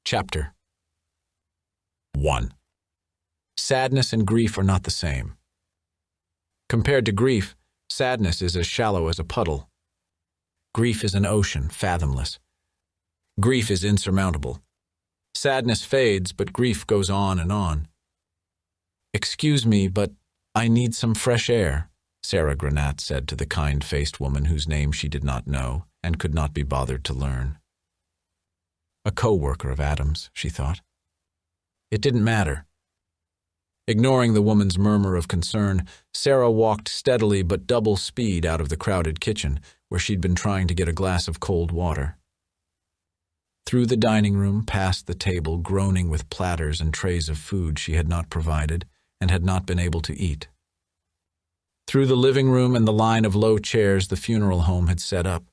Chapter 1. Sadness and grief are not the same. Compared to grief, sadness is as shallow as a puddle. Grief is an ocean, fathomless. Grief is insurmountable. Sadness fades, but grief goes on and on. "Excuse me, but I need some fresh air," Sarah Granat said to the kind-faced woman whose name she did not know and could not be bothered to learn. A co-worker of Adam's, she thought. It didn't matter. Ignoring the woman's murmur of concern, Sarah walked steadily but double speed out of the crowded kitchen, where she'd been trying to get a glass of cold water. Through the dining room, past the table, groaning with platters and trays of food she had not provided and had not been able to eat. Through the living room and the line of low chairs the funeral home had set up.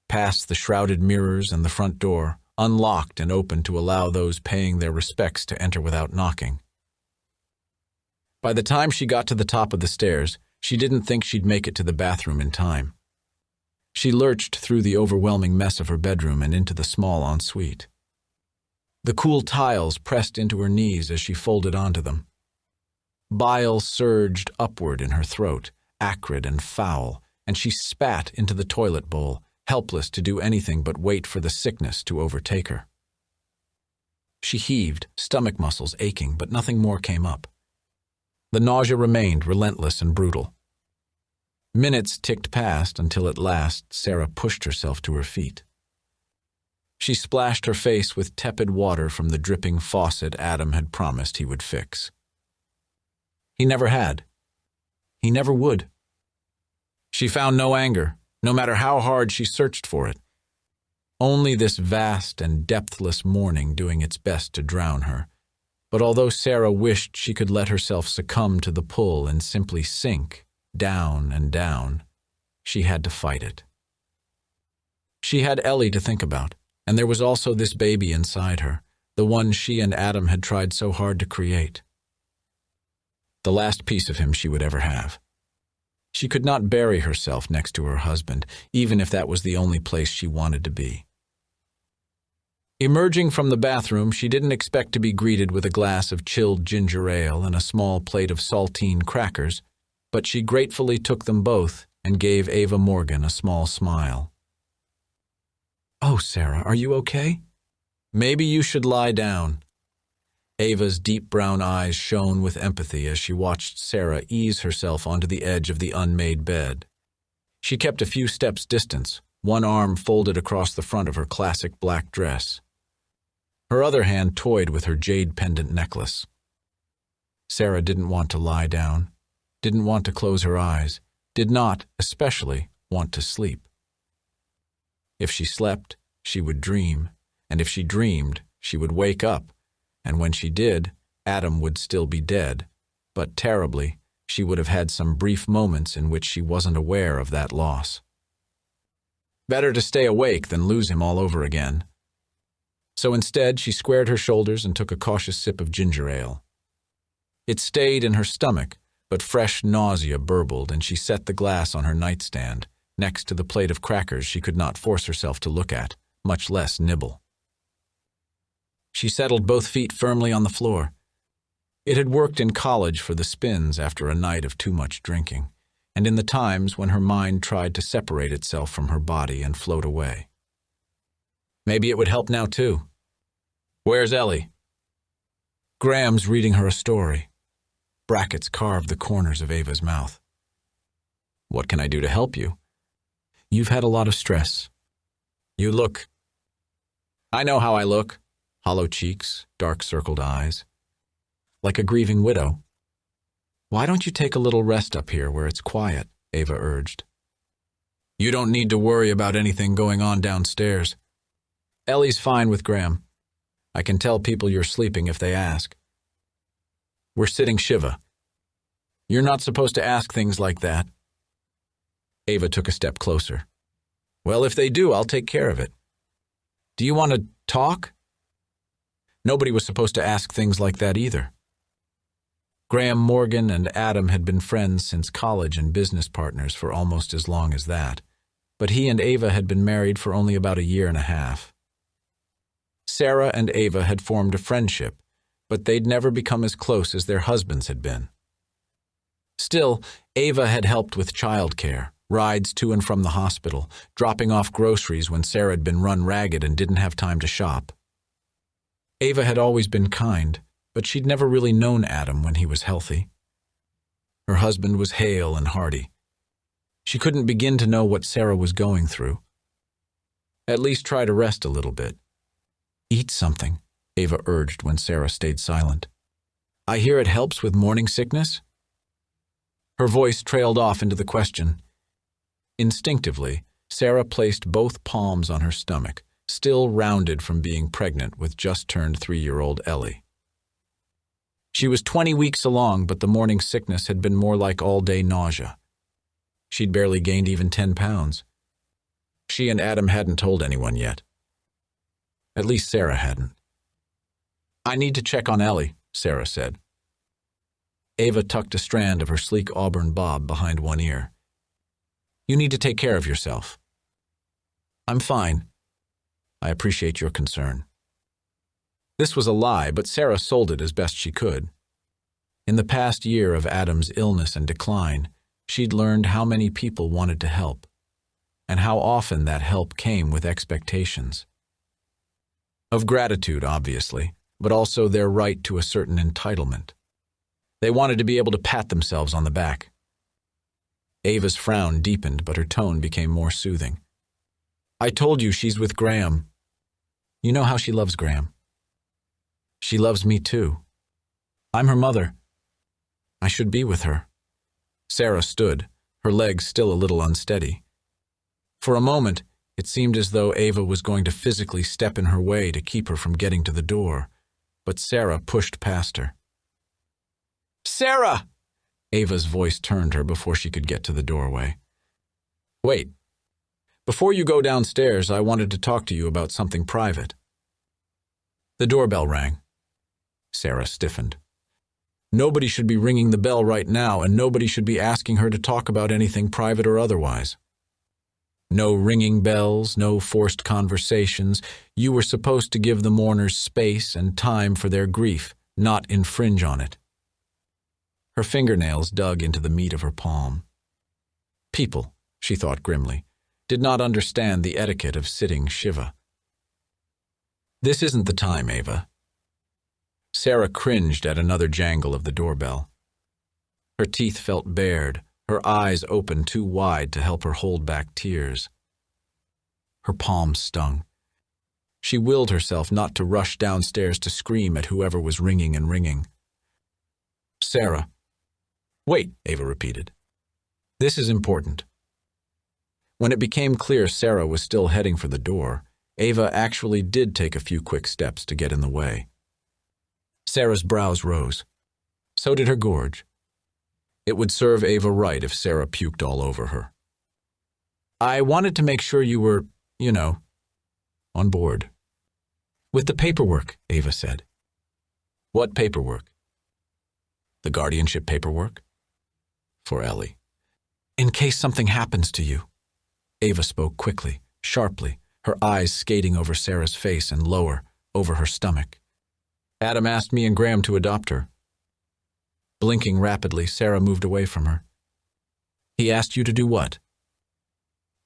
Past the shrouded mirrors and the front door, unlocked and open to allow those paying their respects to enter without knocking. By the time she got to the top of the stairs, she didn't think she'd make it to the bathroom in time. She lurched through the overwhelming mess of her bedroom and into the small ensuite. The cool tiles pressed into her knees as she folded onto them. Bile surged upward in her throat, acrid and foul, and she spat into the toilet bowl, helpless to do anything but wait for the sickness to overtake her. She heaved, stomach muscles aching, but nothing more came up. The nausea remained relentless and brutal. Minutes ticked past until at last Sarah pushed herself to her feet. She splashed her face with tepid water from the dripping faucet Adam had promised he would fix. He never had. He never would. She found no anger, no matter how hard she searched for it. Only this vast and depthless mourning doing its best to drown her. But although Sarah wished she could let herself succumb to the pull and simply sink, down and down, she had to fight it. She had Ellie to think about, and there was also this baby inside her, the one she and Adam had tried so hard to create. The last piece of him she would ever have. She could not bury herself next to her husband, even if that was the only place she wanted to be. Emerging from the bathroom, she didn't expect to be greeted with a glass of chilled ginger ale and a small plate of saltine crackers, but she gratefully took them both and gave Ava Morgan a small smile. "Oh, Sarah, are you okay? Maybe you should lie down." Ava's deep brown eyes shone with empathy as she watched Sarah ease herself onto the edge of the unmade bed. She kept a few steps distance, one arm folded across the front of her classic black dress. Her other hand toyed with her jade pendant necklace. Sarah didn't want to lie down, didn't want to close her eyes, did not, especially, want to sleep. If she slept, she would dream, and if she dreamed, she would wake up, and when she did, Adam would still be dead, but terribly, she would have had some brief moments in which she wasn't aware of that loss. Better to stay awake than lose him all over again. So instead, she squared her shoulders and took a cautious sip of ginger ale. It stayed in her stomach, but fresh nausea burbled, and she set the glass on her nightstand, next to the plate of crackers she could not force herself to look at, much less nibble. She settled both feet firmly on the floor. It had worked in college for the spins after a night of too much drinking, and in the times when her mind tried to separate itself from her body and float away. Maybe it would help now, too. "Where's Ellie?" "Graham's reading her a story." Brackets carved the corners of Ava's mouth. "What can I do to help you?" "You've had a lot of stress." "You look—" "I know how I look. Hollow cheeks, dark-circled eyes. Like a grieving widow." "Why don't you take a little rest up here where it's quiet?" Ava urged. "You don't need to worry about anything going on downstairs. Ellie's fine with Graham. I can tell people you're sleeping if they ask. We're sitting Shiva. You're not supposed to ask things like that." Ava took a step closer. "Well, if they do, I'll take care of it. Do you want to talk?" Nobody was supposed to ask things like that either. Graham Morgan and Adam had been friends since college and business partners for almost as long as that, but he and Ava had been married for only about a year and a half. Sarah and Ava had formed a friendship, but they'd never become as close as their husbands had been. Still, Ava had helped with childcare, rides to and from the hospital, dropping off groceries when Sarah had been run ragged and didn't have time to shop. Ava had always been kind, but she'd never really known Adam when he was healthy. Her husband was hale and hearty. She couldn't begin to know what Sarah was going through. At least try to rest a little bit. Eat something, Ava urged when Sarah stayed silent. I hear it helps with morning sickness? Her voice trailed off into the question. Instinctively, Sarah placed both palms on her stomach, still rounded from being pregnant with just-turned 3-year-old Ellie. She was 20 weeks along, but the morning sickness had been more like all-day nausea. She'd barely gained even 10 pounds. She and Adam hadn't told anyone yet. At least Sarah hadn't. I need to check on Ellie, Sarah said. Ava tucked a strand of her sleek auburn bob behind one ear. You need to take care of yourself. I'm fine. I appreciate your concern. This was a lie, but Sarah sold it as best she could. In the past year of Adam's illness and decline, she'd learned how many people wanted to help, and how often that help came with expectations. Of gratitude, obviously, but also their right to a certain entitlement. They wanted to be able to pat themselves on the back. Ava's frown deepened, but her tone became more soothing. I told you she's with Graham. You know how she loves Graham. She loves me too. I'm her mother. I should be with her. Sarah stood, her legs still a little unsteady. For a moment, it seemed as though Ava was going to physically step in her way to keep her from getting to the door, but Sarah pushed past her. Sarah! Ava's voice turned her before she could get to the doorway. Wait. Before you go downstairs, I wanted to talk to you about something private. The doorbell rang. Sarah stiffened. Nobody should be ringing the bell right now, and nobody should be asking her to talk about anything private or otherwise. No ringing bells, no forced conversations. You were supposed to give the mourners space and time for their grief, not infringe on it. Her fingernails dug into the meat of her palm. People, she thought grimly, did not understand the etiquette of sitting Shiva. This isn't the time, Ava. Sarah cringed at another jangle of the doorbell. Her teeth felt bared, her eyes open too wide to help her hold back tears. Her palms stung. She willed herself not to rush downstairs to scream at whoever was ringing and ringing. Sarah. Wait, Ava repeated. This is important. When it became clear Sarah was still heading for the door, Ava actually did take a few quick steps to get in the way. Sarah's brows rose. So did her gorge. It would serve Ava right if Sarah puked all over her. I wanted to make sure you were, on board. With the paperwork, Ava said. What paperwork? The guardianship paperwork? For Ellie. In case something happens to you. Ava spoke quickly, sharply, her eyes skating over Sarah's face and lower, over her stomach. Adam asked me and Graham to adopt her. Blinking rapidly, Sarah moved away from her. He asked you to do what?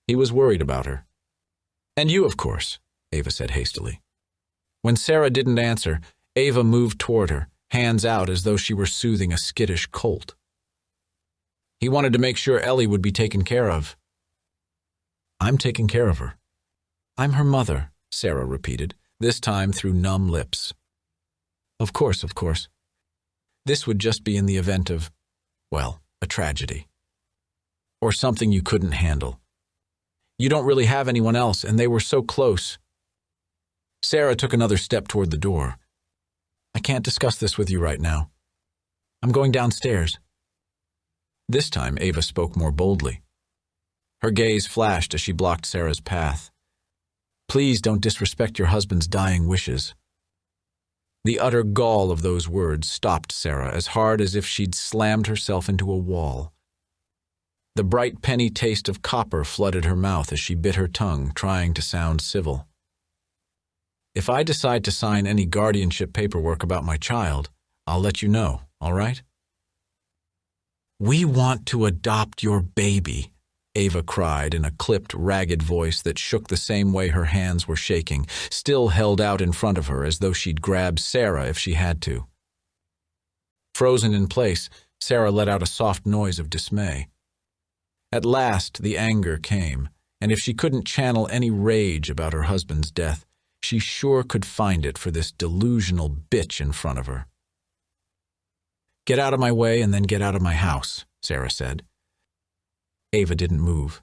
He was worried about her. And you, of course, Ava said hastily. When Sarah didn't answer, Ava moved toward her, hands out as though she were soothing a skittish colt. He wanted to make sure Ellie would be taken care of. I'm taking care of her. I'm her mother, Sarah repeated, this time through numb lips. Of course, of course. This would just be in the event of, a tragedy. Or something you couldn't handle. You don't really have anyone else, and they were so close. Sarah took another step toward the door. I can't discuss this with you right now. I'm going downstairs. This time, Ava spoke more boldly. Her gaze flashed as she blocked Sarah's path. Please don't disrespect your husband's dying wishes. The utter gall of those words stopped Sarah as hard as if she'd slammed herself into a wall. The bright penny taste of copper flooded her mouth as she bit her tongue, trying to sound civil. If I decide to sign any guardianship paperwork about my child, I'll let you know, all right? We want to adopt your baby, Ava cried in a clipped, ragged voice that shook the same way her hands were shaking, still held out in front of her as though she'd grab Sarah if she had to. Frozen in place, Sarah let out a soft noise of dismay. At last, the anger came, and if she couldn't channel any rage about her husband's death, she sure could find it for this delusional bitch in front of her. "Get out of my way and then get out of my house," Sarah said. Ava didn't move.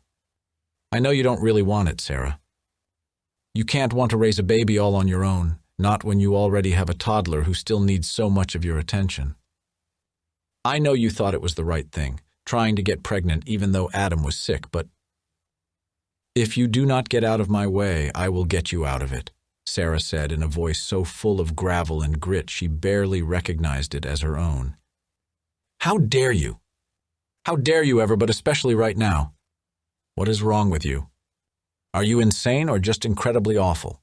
"I know you don't really want it, Sarah. You can't want to raise a baby all on your own, not when you already have a toddler who still needs so much of your attention. I know you thought it was the right thing, trying to get pregnant even though Adam was sick, but if you do not get out of my way, I will get you out of it," Sarah said in a voice so full of gravel and grit she barely recognized it as her own. "How dare you? How dare you ever, but especially right now? What is wrong with you? Are you insane or just incredibly awful?"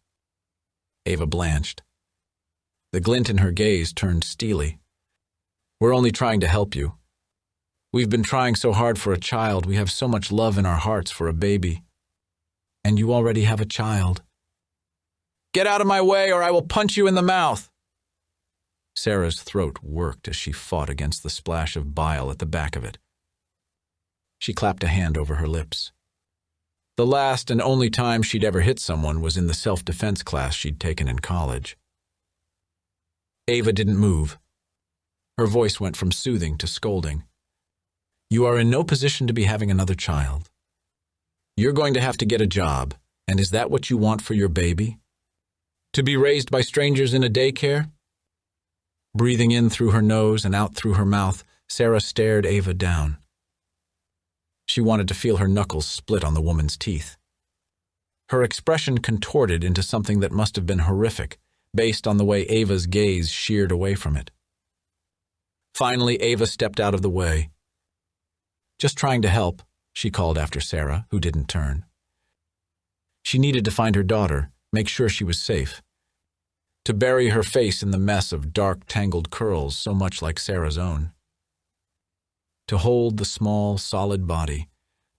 Ava blanched. The glint in her gaze turned steely. "We're only trying to help you. We've been trying so hard for a child. We have so much love in our hearts for a baby. And you already have a child." "Get out of my way or I will punch you in the mouth." Sarah's throat worked as she fought against the splash of bile at the back of it. She clapped a hand over her lips. The last and only time she'd ever hit someone was in the self-defense class she'd taken in college. Ava didn't move. Her voice went from soothing to scolding. "You are in no position to be having another child. You're going to have to get a job, and is that what you want for your baby? To be raised by strangers in a daycare?" Breathing in through her nose and out through her mouth, Sarah stared Ava down. She wanted to feel her knuckles split on the woman's teeth. Her expression contorted into something that must have been horrific, based on the way Ava's gaze sheared away from it. Finally, Ava stepped out of the way. "Just trying to help," she called after Sarah, who didn't turn. She needed to find her daughter, make sure she was safe. To bury her face in the mess of dark, tangled curls so much like Sarah's own. To hold the small, solid body,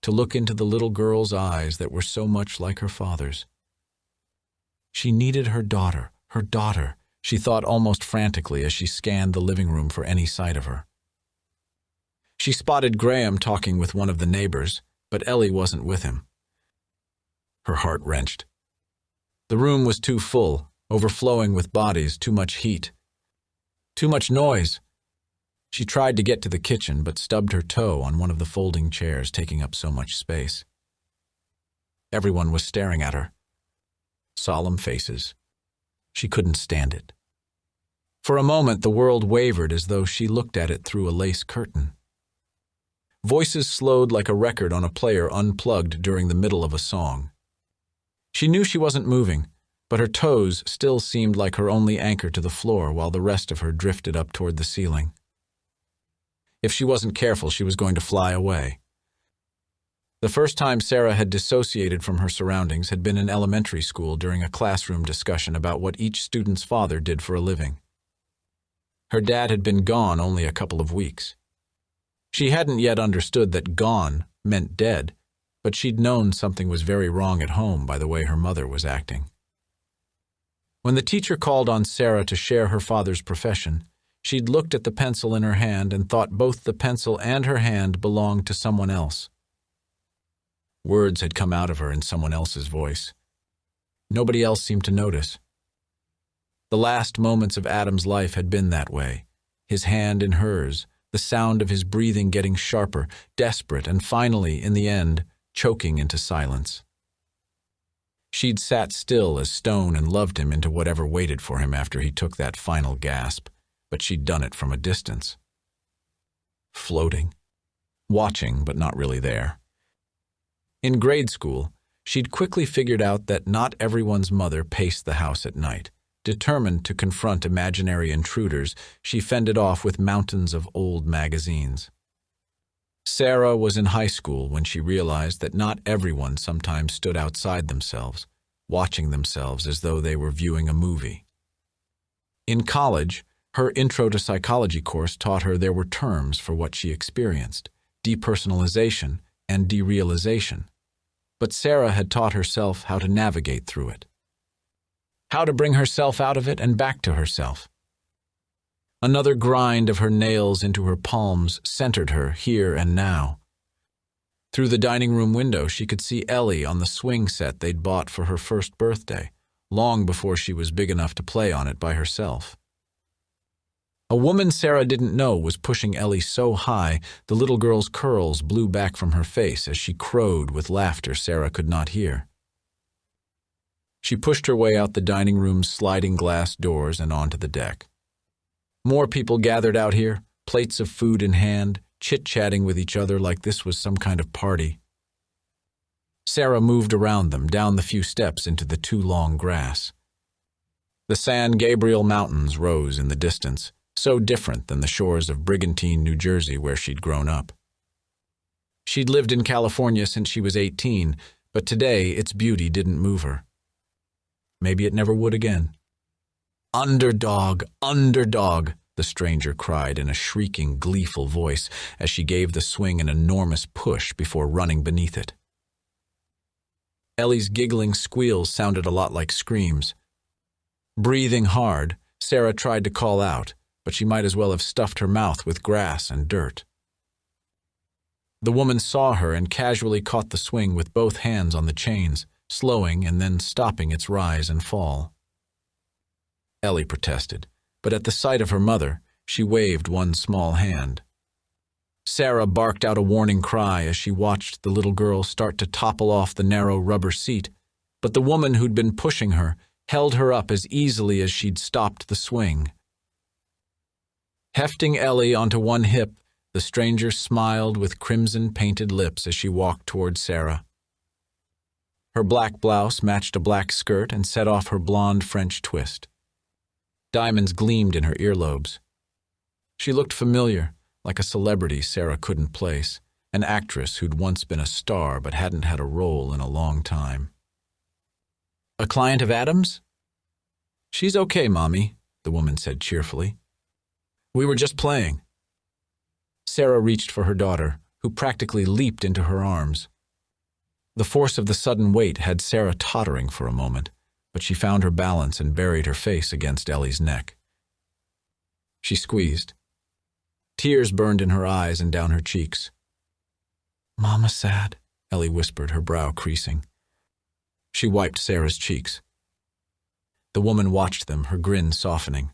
to look into the little girl's eyes that were so much like her father's. She needed her daughter, she thought almost frantically as she scanned the living room for any sight of her. She spotted Graham talking with one of the neighbors, but Ellie wasn't with him. Her heart wrenched. The room was too full, overflowing with bodies, too much heat. Too much noise. She tried to get to the kitchen, but stubbed her toe on one of the folding chairs taking up so much space. Everyone was staring at her. Solemn faces. She couldn't stand it. For a moment, the world wavered as though she looked at it through a lace curtain. Voices slowed like a record on a player unplugged during the middle of a song. She knew she wasn't moving, but her toes still seemed like her only anchor to the floor while the rest of her drifted up toward the ceiling. If she wasn't careful, she was going to fly away. The first time Sarah had dissociated from her surroundings had been in elementary school during a classroom discussion about what each student's father did for a living. Her dad had been gone only a couple of weeks. She hadn't yet understood that gone meant dead, but she'd known something was very wrong at home by the way her mother was acting. When the teacher called on Sarah to share her father's profession, she'd looked at the pencil in her hand and thought both the pencil and her hand belonged to someone else. Words had come out of her in someone else's voice. Nobody else seemed to notice. The last moments of Adam's life had been that way, his hand in hers, the sound of his breathing getting sharper, desperate, and finally, in the end, choking into silence. She'd sat still as stone and loved him into whatever waited for him after he took that final gasp, but she'd done it from a distance. Floating. Watching, but not really there. In grade school, she'd quickly figured out that not everyone's mother paced the house at night. Determined to confront imaginary intruders, she fended off with mountains of old magazines. Sarah was in high school when she realized that not everyone sometimes stood outside themselves, watching themselves as though they were viewing a movie. In college, her Intro to Psychology course taught her there were terms for what she experienced: depersonalization and derealization. But Sarah had taught herself how to navigate through it, how to bring herself out of it and back to herself. Another grind of her nails into her palms centered her here and now. Through the dining room window, she could see Ellie on the swing set they'd bought for her first birthday, long before she was big enough to play on it by herself. A woman Sarah didn't know was pushing Ellie so high the little girl's curls blew back from her face as she crowed with laughter Sarah could not hear. She pushed her way out the dining room's sliding glass doors and onto the deck. More people gathered out here, plates of food in hand, chit-chatting with each other like this was some kind of party. Sarah moved around them, down the few steps into the too long grass. The San Gabriel Mountains rose in the distance, so different than the shores of Brigantine, New Jersey, where she'd grown up. She'd lived in California since she was 18, but today its beauty didn't move her. Maybe it never would again. "Underdog, underdog," the stranger cried in a shrieking, gleeful voice as she gave the swing an enormous push before running beneath it. Ellie's giggling squeals sounded a lot like screams. Breathing hard, Sarah tried to call out, but she might as well have stuffed her mouth with grass and dirt. The woman saw her and casually caught the swing with both hands on the chains, slowing and then stopping its rise and fall. Ellie protested, but at the sight of her mother, she waved one small hand. Sarah barked out a warning cry as she watched the little girl start to topple off the narrow rubber seat, but the woman who'd been pushing her held her up as easily as she'd stopped the swing. Hefting Ellie onto one hip, the stranger smiled with crimson-painted lips as she walked toward Sarah. Her black blouse matched a black skirt and set off her blonde French twist. Diamonds gleamed in her earlobes. She looked familiar, like a celebrity Sarah couldn't place, an actress who'd once been a star but hadn't had a role in a long time. "A client of Adam's?" "She's okay, Mommy," the woman said cheerfully. "We were just playing." Sarah reached for her daughter, who practically leaped into her arms. The force of the sudden weight had Sarah tottering for a moment, but she found her balance and buried her face against Ellie's neck. She squeezed. Tears burned in her eyes and down her cheeks. "Mama sad," Ellie whispered, her brow creasing. She wiped Sarah's cheeks. The woman watched them, her grin softening.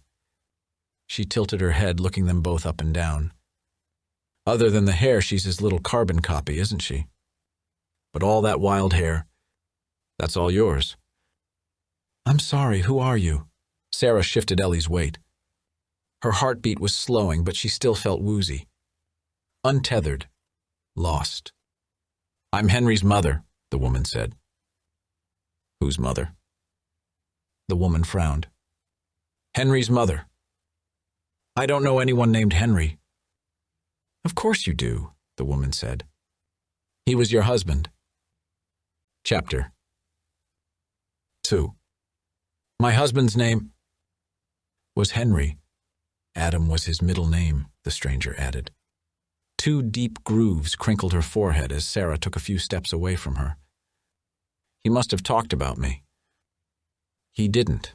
She tilted her head, looking them both up and down. "Other than the hair, she's his little carbon copy, isn't she? But all that wild hair, that's all yours." "I'm sorry, who are you?" Sarah shifted Ellie's weight. Her heartbeat was slowing, but she still felt woozy. Untethered. Lost. "I'm Henry's mother," the woman said. "Whose mother?" The woman frowned. "Henry's mother." "I don't know anyone named Henry." "Of course you do," the woman said. "He was your husband." Chapter 2. "My husband's name was Henry. Adam was his middle name," the stranger added. Two deep grooves crinkled her forehead as Sarah took a few steps away from her. "He must have talked about me." "He didn't."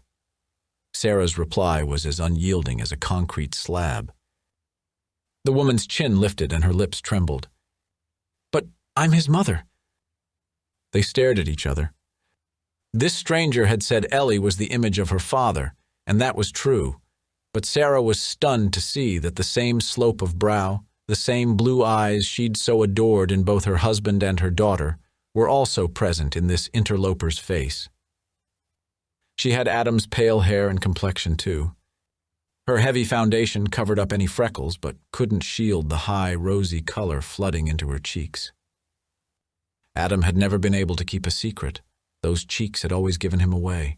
Sarah's reply was as unyielding as a concrete slab. The woman's chin lifted and her lips trembled. "But I'm his mother." They stared at each other. This stranger had said Ellie was the image of her father, and that was true. But Sarah was stunned to see that the same slope of brow, the same blue eyes she'd so adored in both her husband and her daughter, were also present in this interloper's face. She had Adam's pale hair and complexion, too. Her heavy foundation covered up any freckles, but couldn't shield the high, rosy color flooding into her cheeks. Adam had never been able to keep a secret. Those cheeks had always given him away.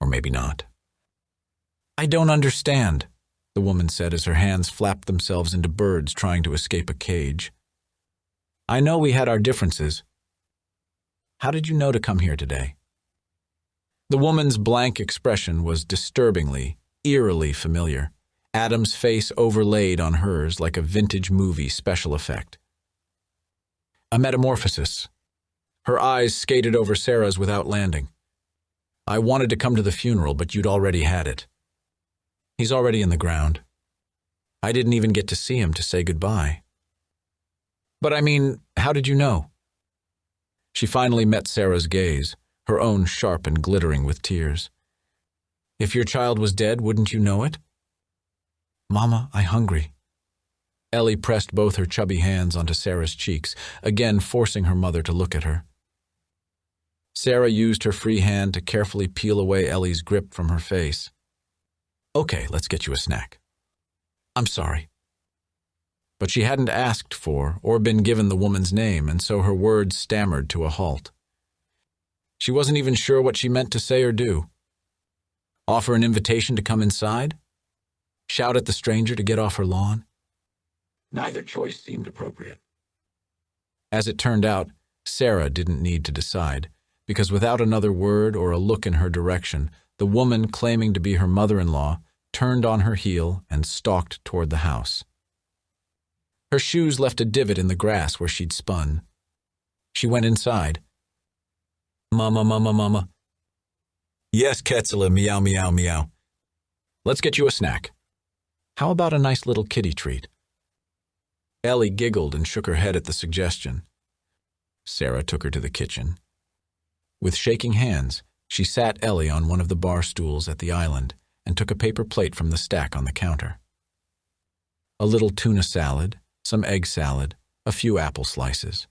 Or maybe not. "I don't understand," the woman said as her hands flapped themselves into birds trying to escape a cage. "I know we had our differences. How did you know to come here today?" The woman's blank expression was disturbingly, eerily familiar, Adam's face overlaid on hers like a vintage movie special effect. A metamorphosis. Her eyes skated over Sarah's without landing. I wanted to come to the funeral, but you'd already had it. He's already in the ground. I didn't even get to see him to say goodbye. But I mean, how did you know? She finally met Sarah's gaze, her own sharp and glittering with tears. If your child was dead, wouldn't you know it? Mama, I'm hungry. Ellie pressed both her chubby hands onto Sarah's cheeks, again forcing her mother to look at her. Sarah used her free hand to carefully peel away Ellie's grip from her face. Okay, let's get you a snack. I'm sorry. But she hadn't asked for or been given the woman's name, and so her words stammered to a halt. She wasn't even sure what she meant to say or do. Offer an invitation to come inside? Shout at the stranger to get off her lawn? Neither choice seemed appropriate. As it turned out, Sarah didn't need to decide, because without another word or a look in her direction, the woman claiming to be her mother-in-law turned on her heel and stalked toward the house. Her shoes left a divot in the grass where she'd spun. She went inside. Mama, mama, mama. Yes, Ketzela, meow, meow, meow. Let's get you a snack. How about a nice little kitty treat? Ellie giggled and shook her head at the suggestion. Sarah took her to the kitchen. With shaking hands, she sat Ellie on one of the bar stools at the island and took a paper plate from the stack on the counter. A little tuna salad, some egg salad, a few apple slices.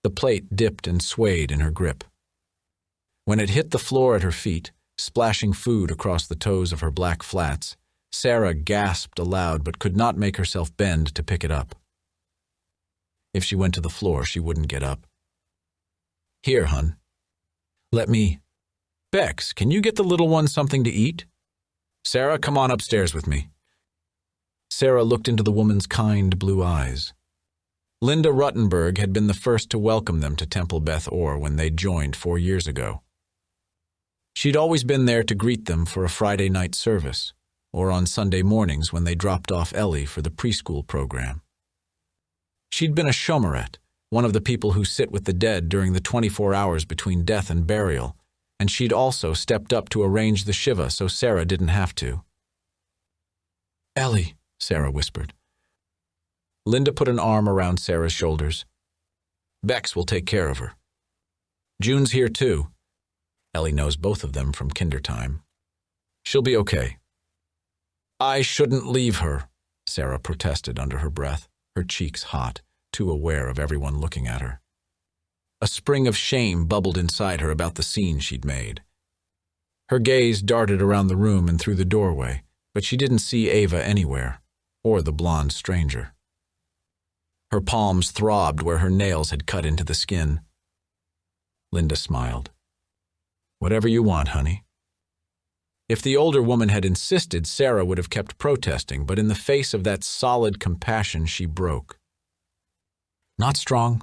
The plate dipped and swayed in her grip. When it hit the floor at her feet, splashing food across the toes of her black flats, Sarah gasped aloud but could not make herself bend to pick it up. If she went to the floor, she wouldn't get up. Here, hun. Let me. Bex, can you get the little one something to eat? Sarah, come on upstairs with me. Sarah looked into the woman's kind blue eyes. Linda Ruttenberg had been the first to welcome them to Temple Beth Or when they joined 4 years ago. She'd always been there to greet them for a Friday night service, or on Sunday mornings when they dropped off Ellie for the preschool program. She'd been a shomerette, one of the people who sit with the dead during the 24 hours between death and burial, and she'd also stepped up to arrange the shiva so Sarah didn't have to. Ellie, Sarah whispered. Linda put an arm around Sarah's shoulders. Bex will take care of her. June's here too. Ellie knows both of them from kinder time. She'll be okay. I shouldn't leave her, Sarah protested under her breath, her cheeks hot, too aware of everyone looking at her. A spring of shame bubbled inside her about the scene she'd made. Her gaze darted around the room and through the doorway, but she didn't see Ava anywhere, or the blonde stranger. Her palms throbbed where her nails had cut into the skin. Linda smiled. Whatever you want, honey. If the older woman had insisted, Sarah would have kept protesting, but in the face of that solid compassion, she broke. Not strong,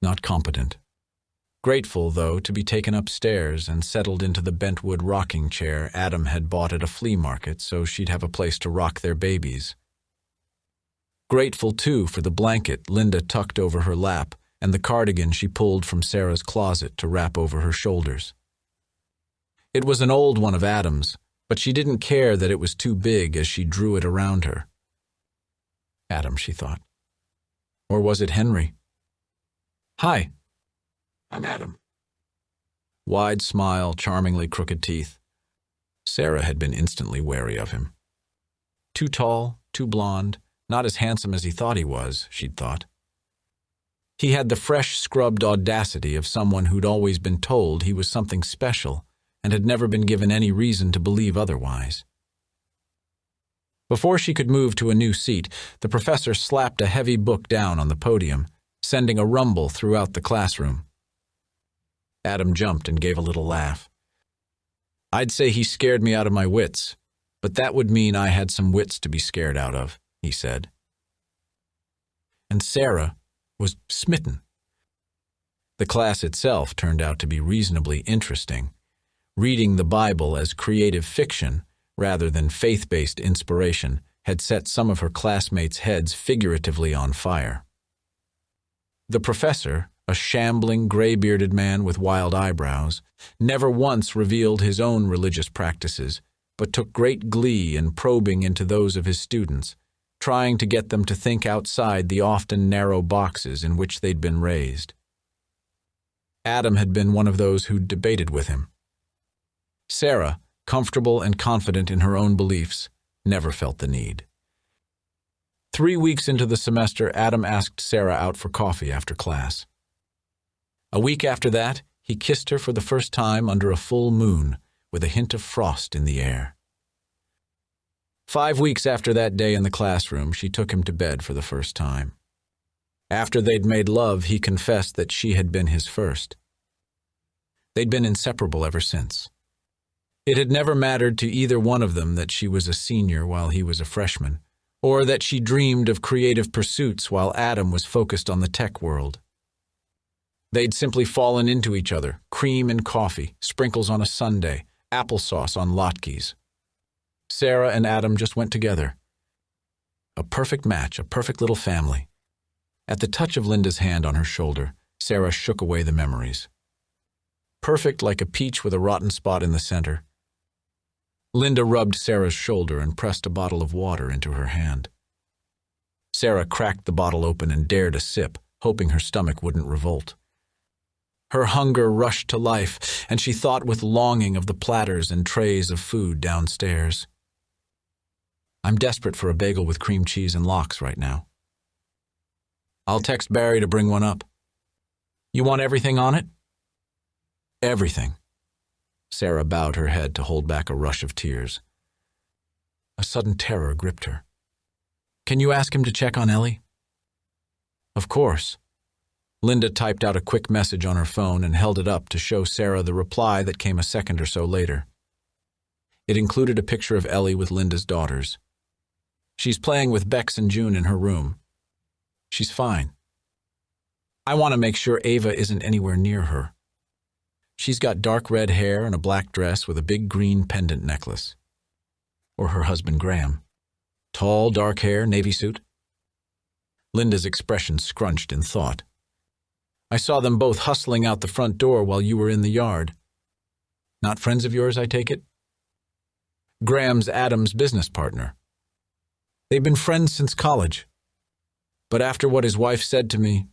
not competent. Grateful, though, to be taken upstairs and settled into the bentwood rocking chair Adam had bought at a flea market so she'd have a place to rock their babies. Grateful, too, for the blanket Linda tucked over her lap and the cardigan she pulled from Sarah's closet to wrap over her shoulders. It was an old one of Adam's, but she didn't care that it was too big as she drew it around her. Adam, she thought. Or was it Henry? Hi. I'm Adam. Wide smile, charmingly crooked teeth. Sarah had been instantly wary of him. Too tall, too blonde, not as handsome as he thought he was, she'd thought. He had the fresh, scrubbed audacity of someone who'd always been told he was something special and had never been given any reason to believe otherwise. Before she could move to a new seat, the professor slapped a heavy book down on the podium, sending a rumble throughout the classroom. Adam jumped and gave a little laugh. I'd say he scared me out of my wits, but that would mean I had some wits to be scared out of, he said. And Sarah was smitten. The class itself turned out to be reasonably interesting, Reading the Bible as creative fiction rather than faith-based inspiration had set some of her classmates' heads figuratively on fire. The professor, a shambling, gray-bearded man with wild eyebrows, never once revealed his own religious practices, but took great glee in probing into those of his students, trying to get them to think outside the often narrow boxes in which they'd been raised. Adam had been one of those who debated with him. Sarah, comfortable and confident in her own beliefs, never felt the need. 3 weeks into the semester, Adam asked Sarah out for coffee after class. A week after that, he kissed her for the first time under a full moon, with a hint of frost in the air. 5 weeks after that day in the classroom, she took him to bed for the first time. After they'd made love, he confessed that she had been his first. They'd been inseparable ever since. It had never mattered to either one of them that she was a senior while he was a freshman, or that she dreamed of creative pursuits while Adam was focused on the tech world. They'd simply fallen into each other, cream and coffee, sprinkles on a sundae, applesauce on latkes. Sarah and Adam just went together. A perfect match, a perfect little family. At the touch of Linda's hand on her shoulder, Sarah shook away the memories. Perfect like a peach with a rotten spot in the center. Linda rubbed Sarah's shoulder and pressed a bottle of water into her hand. Sarah cracked the bottle open and dared a sip, hoping her stomach wouldn't revolt. Her hunger rushed to life, and she thought with longing of the platters and trays of food downstairs. I'm desperate for a bagel with cream cheese and lox right now. I'll text Barry to bring one up. You want everything on it? Everything. Sarah bowed her head to hold back a rush of tears. A sudden terror gripped her. Can you ask him to check on Ellie? Of course. Linda typed out a quick message on her phone and held it up to show Sarah the reply that came a second or so later. It included a picture of Ellie with Linda's daughters. She's playing with Bex and June in her room. She's fine. I want to make sure Ava isn't anywhere near her. She's got dark red hair and a black dress with a big green pendant necklace. Or her husband Graham. Tall, dark hair, navy suit. Linda's expression scrunched in thought. I saw them both hustling out the front door while you were in the yard. Not friends of yours, I take it? Graham's Adam's business partner. They've been friends since college. But after what his wife said to me...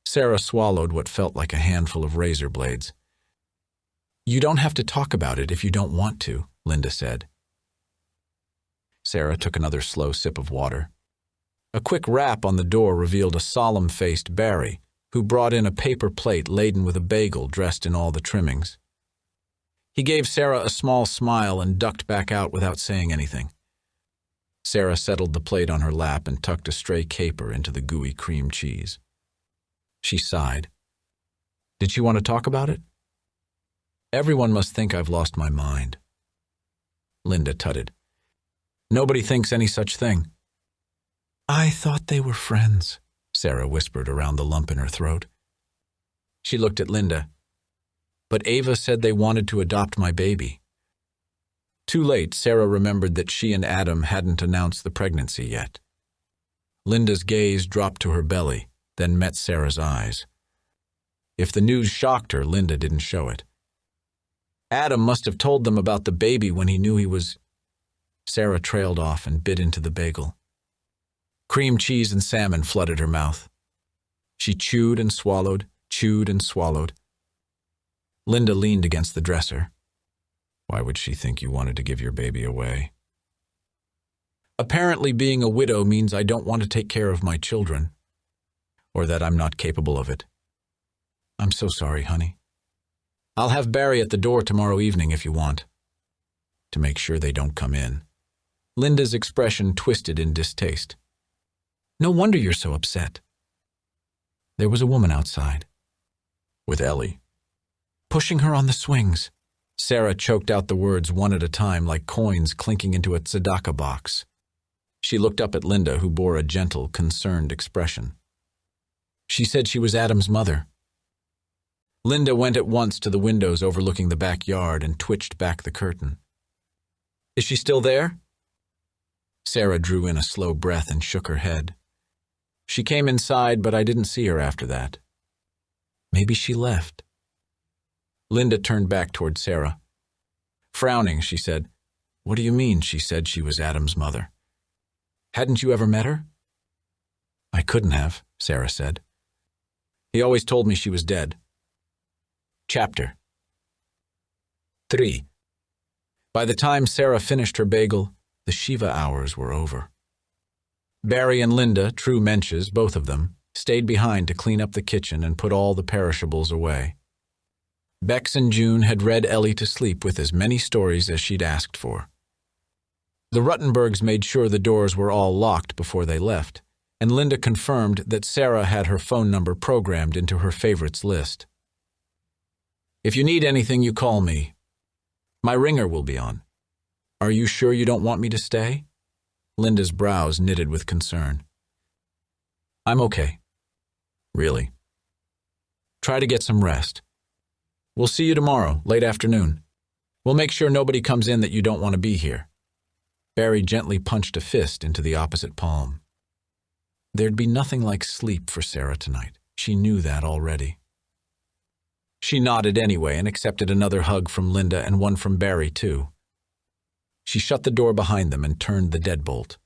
Sarah swallowed what felt like a handful of razor blades. You don't have to talk about it if you don't want to, Linda said. Sarah took another slow sip of water. A quick rap on the door revealed a solemn-faced Barry, who brought in a paper plate laden with a bagel dressed in all the trimmings. He gave Sarah a small smile and ducked back out without saying anything. Sarah settled the plate on her lap and tucked a stray caper into the gooey cream cheese. She sighed. Did she want to talk about it? Everyone must think I've lost my mind. Linda tutted. Nobody thinks any such thing. I thought they were friends, Sarah whispered around the lump in her throat. She looked at Linda. But Ava said they wanted to adopt my baby. Too late, Sarah remembered that she and Adam hadn't announced the pregnancy yet. Linda's gaze dropped to her belly, then met Sarah's eyes. If the news shocked her, Linda didn't show it. Adam must have told them about the baby when he knew he was... Sarah trailed off and bit into the bagel. Cream cheese and salmon flooded her mouth. She chewed and swallowed, chewed and swallowed. Linda leaned against the dresser. Why would she think you wanted to give your baby away? Apparently being a widow means I don't want to take care of my children. Or that I'm not capable of it. I'm so sorry, honey. I'll have Barry at the door tomorrow evening if you want. To make sure they don't come in. Linda's expression twisted in distaste. No wonder you're so upset. There was a woman outside. With Ellie. Pushing her on the swings. Sarah choked out the words one at a time like coins clinking into a tzedakah box. She looked up at Linda, who bore a gentle, concerned expression. She said she was Adam's mother. Linda went at once to the windows overlooking the backyard and twitched back the curtain. "Is she still there?" Sarah drew in a slow breath and shook her head. "She came inside, but I didn't see her after that." "Maybe she left." Linda turned back toward Sarah. Frowning, she said, "What do you mean she said she was Adam's mother? Hadn't you ever met her?" "I couldn't have," Sarah said. "He always told me she was dead." Chapter 3. By the time Sarah finished her bagel, the Shiva hours were over. Barry and Linda, true mensches, both of them, stayed behind to clean up the kitchen and put all the perishables away. Bex and June had read Ellie to sleep with as many stories as she'd asked for. The Ruttenbergs made sure the doors were all locked before they left, and Linda confirmed that Sarah had her phone number programmed into her favorites list. "If you need anything, you call me. My ringer will be on. Are you sure you don't want me to stay?" Linda's brows knitted with concern. "I'm okay." "Really?" "Try to get some rest. We'll see you tomorrow, late afternoon. We'll make sure nobody comes in that you don't want to be here." Barry gently punched a fist into the opposite palm. There'd be nothing like sleep for Sarah tonight. She knew that already. She nodded anyway and accepted another hug from Linda and one from Barry, too. She shut the door behind them and turned the deadbolt.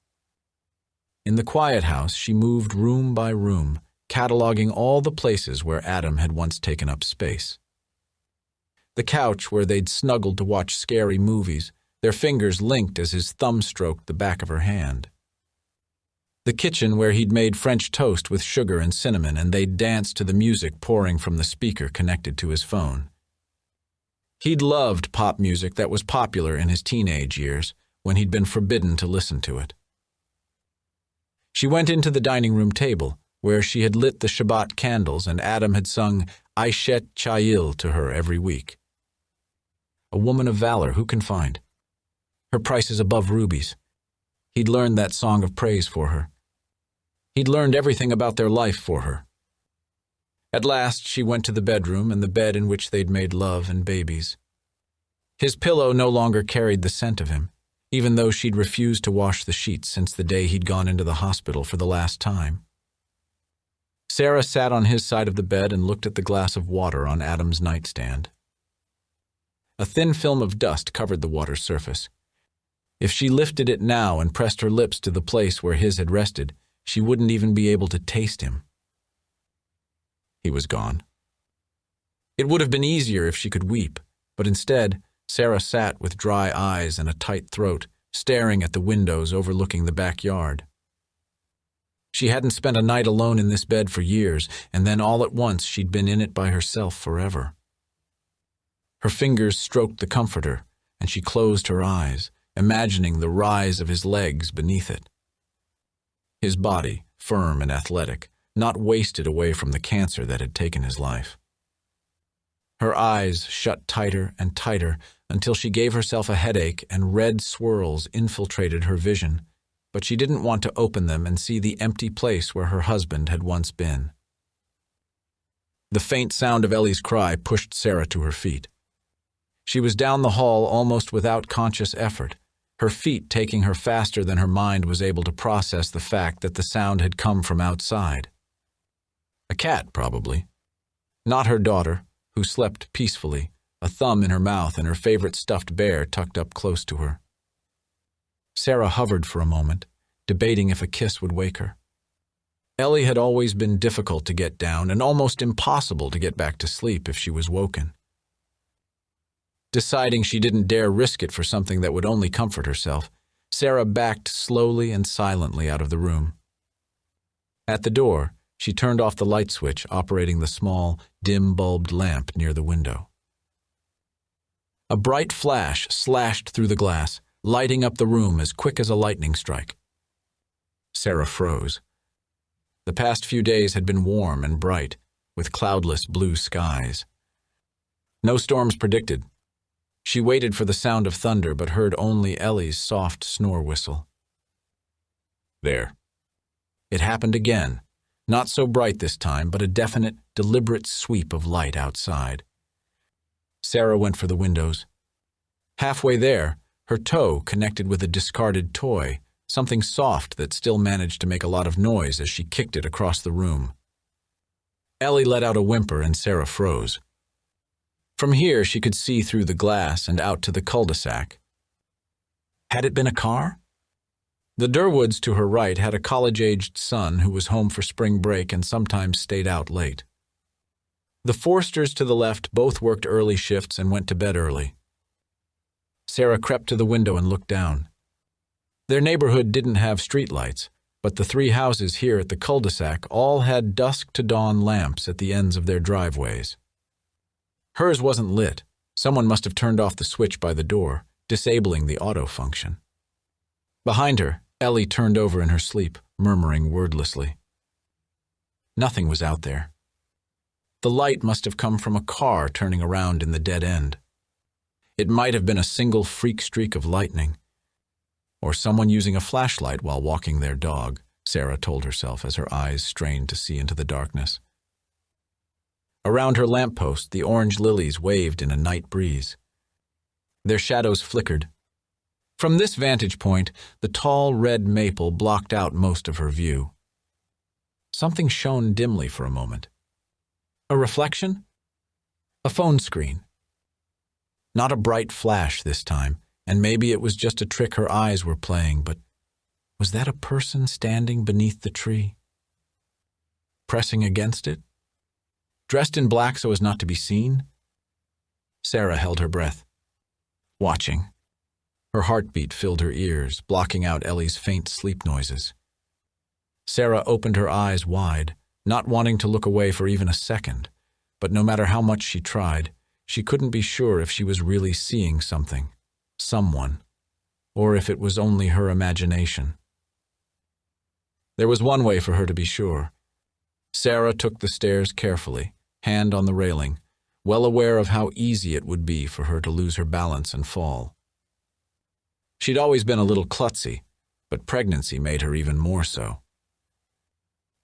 In the quiet house, she moved room by room, cataloging all the places where Adam had once taken up space. The couch where they'd snuggled to watch scary movies, their fingers linked as his thumb stroked the back of her hand. The kitchen where he'd made French toast with sugar and cinnamon and they'd danced to the music pouring from the speaker connected to his phone. He'd loved pop music that was popular in his teenage years, when he'd been forbidden to listen to it. She went into the dining room table, where she had lit the Shabbat candles and Adam had sung Aishet Chayil to her every week. A woman of valor, who can find? Her price is above rubies. He'd learned that song of praise for her. He'd learned everything about their life for her. At last, she went to the bedroom and the bed in which they'd made love and babies. His pillow no longer carried the scent of him, even though she'd refused to wash the sheets since the day he'd gone into the hospital for the last time. Sarah sat on his side of the bed and looked at the glass of water on Adam's nightstand. A thin film of dust covered the water's surface. If she lifted it now and pressed her lips to the place where his had rested, she wouldn't even be able to taste him. He was gone. It would have been easier if she could weep, but instead, Sarah sat with dry eyes and a tight throat, staring at the windows overlooking the backyard. She hadn't spent a night alone in this bed for years, and then all at once she'd been in it by herself forever. Her fingers stroked the comforter, and she closed her eyes, imagining the rise of his legs beneath it. His body, firm and athletic, not wasted away from the cancer that had taken his life. Her eyes shut tighter and tighter until she gave herself a headache and red swirls infiltrated her vision, but she didn't want to open them and see the empty place where her husband had once been. The faint sound of Ellie's cry pushed Sarah to her feet. She was down the hall almost without conscious effort, her feet taking her faster than her mind was able to process the fact that the sound had come from outside. A cat, probably. Not her daughter, who slept peacefully, a thumb in her mouth and her favorite stuffed bear tucked up close to her. Sarah hovered for a moment, debating if a kiss would wake her. Ellie had always been difficult to get down and almost impossible to get back to sleep if she was woken. Deciding she didn't dare risk it for something that would only comfort herself, Sarah backed slowly and silently out of the room. At the door, she turned off the light switch operating the small, dim-bulbed lamp near the window. A bright flash slashed through the glass, lighting up the room as quick as a lightning strike. Sarah froze. The past few days had been warm and bright, with cloudless blue skies. No storms predicted. She waited for the sound of thunder but heard only Ellie's soft snore whistle. There. It happened again, Not so bright this time, but a definite, deliberate sweep of light outside. Sarah went for the windows. Halfway there, her toe connected with a discarded toy, something soft that still managed to make a lot of noise as she kicked it across the room. Ellie let out a whimper and Sarah froze. From here, she could see through the glass and out to the cul-de-sac. Had it been a car? The Durwoods to her right had a college-aged son who was home for spring break and sometimes stayed out late. The Forsters to the left both worked early shifts and went to bed early. Sarah crept to the window and looked down. Their neighborhood didn't have streetlights, but the three houses here at the cul-de-sac all had dusk-to-dawn lamps at the ends of their driveways. Hers wasn't lit. Someone must have turned off the switch by the door, disabling the auto function. Behind her, Ellie turned over in her sleep, murmuring wordlessly. Nothing was out there. The light must have come from a car turning around in the dead end. It might have been a single freak streak of lightning, or someone using a flashlight while walking their dog, Sarah told herself as her eyes strained to see into the darkness. Around her lamppost, the orange lilies waved in a night breeze. Their shadows flickered. From this vantage point, the tall red maple blocked out most of her view. Something shone dimly for a moment. A reflection? A phone screen. Not a bright flash this time, and maybe it was just a trick her eyes were playing, but was that a person standing beneath the tree? Pressing against it? Dressed in black so as not to be seen? Sarah held her breath, watching. Her heartbeat filled her ears, blocking out Ellie's faint sleep noises. Sarah opened her eyes wide, not wanting to look away for even a second, but no matter how much she tried, she couldn't be sure if she was really seeing something, someone, or if it was only her imagination. There was one way for her to be sure. Sarah took the stairs carefully, hand on the railing, well aware of how easy it would be for her to lose her balance and fall. She'd always been a little klutzy, but pregnancy made her even more so.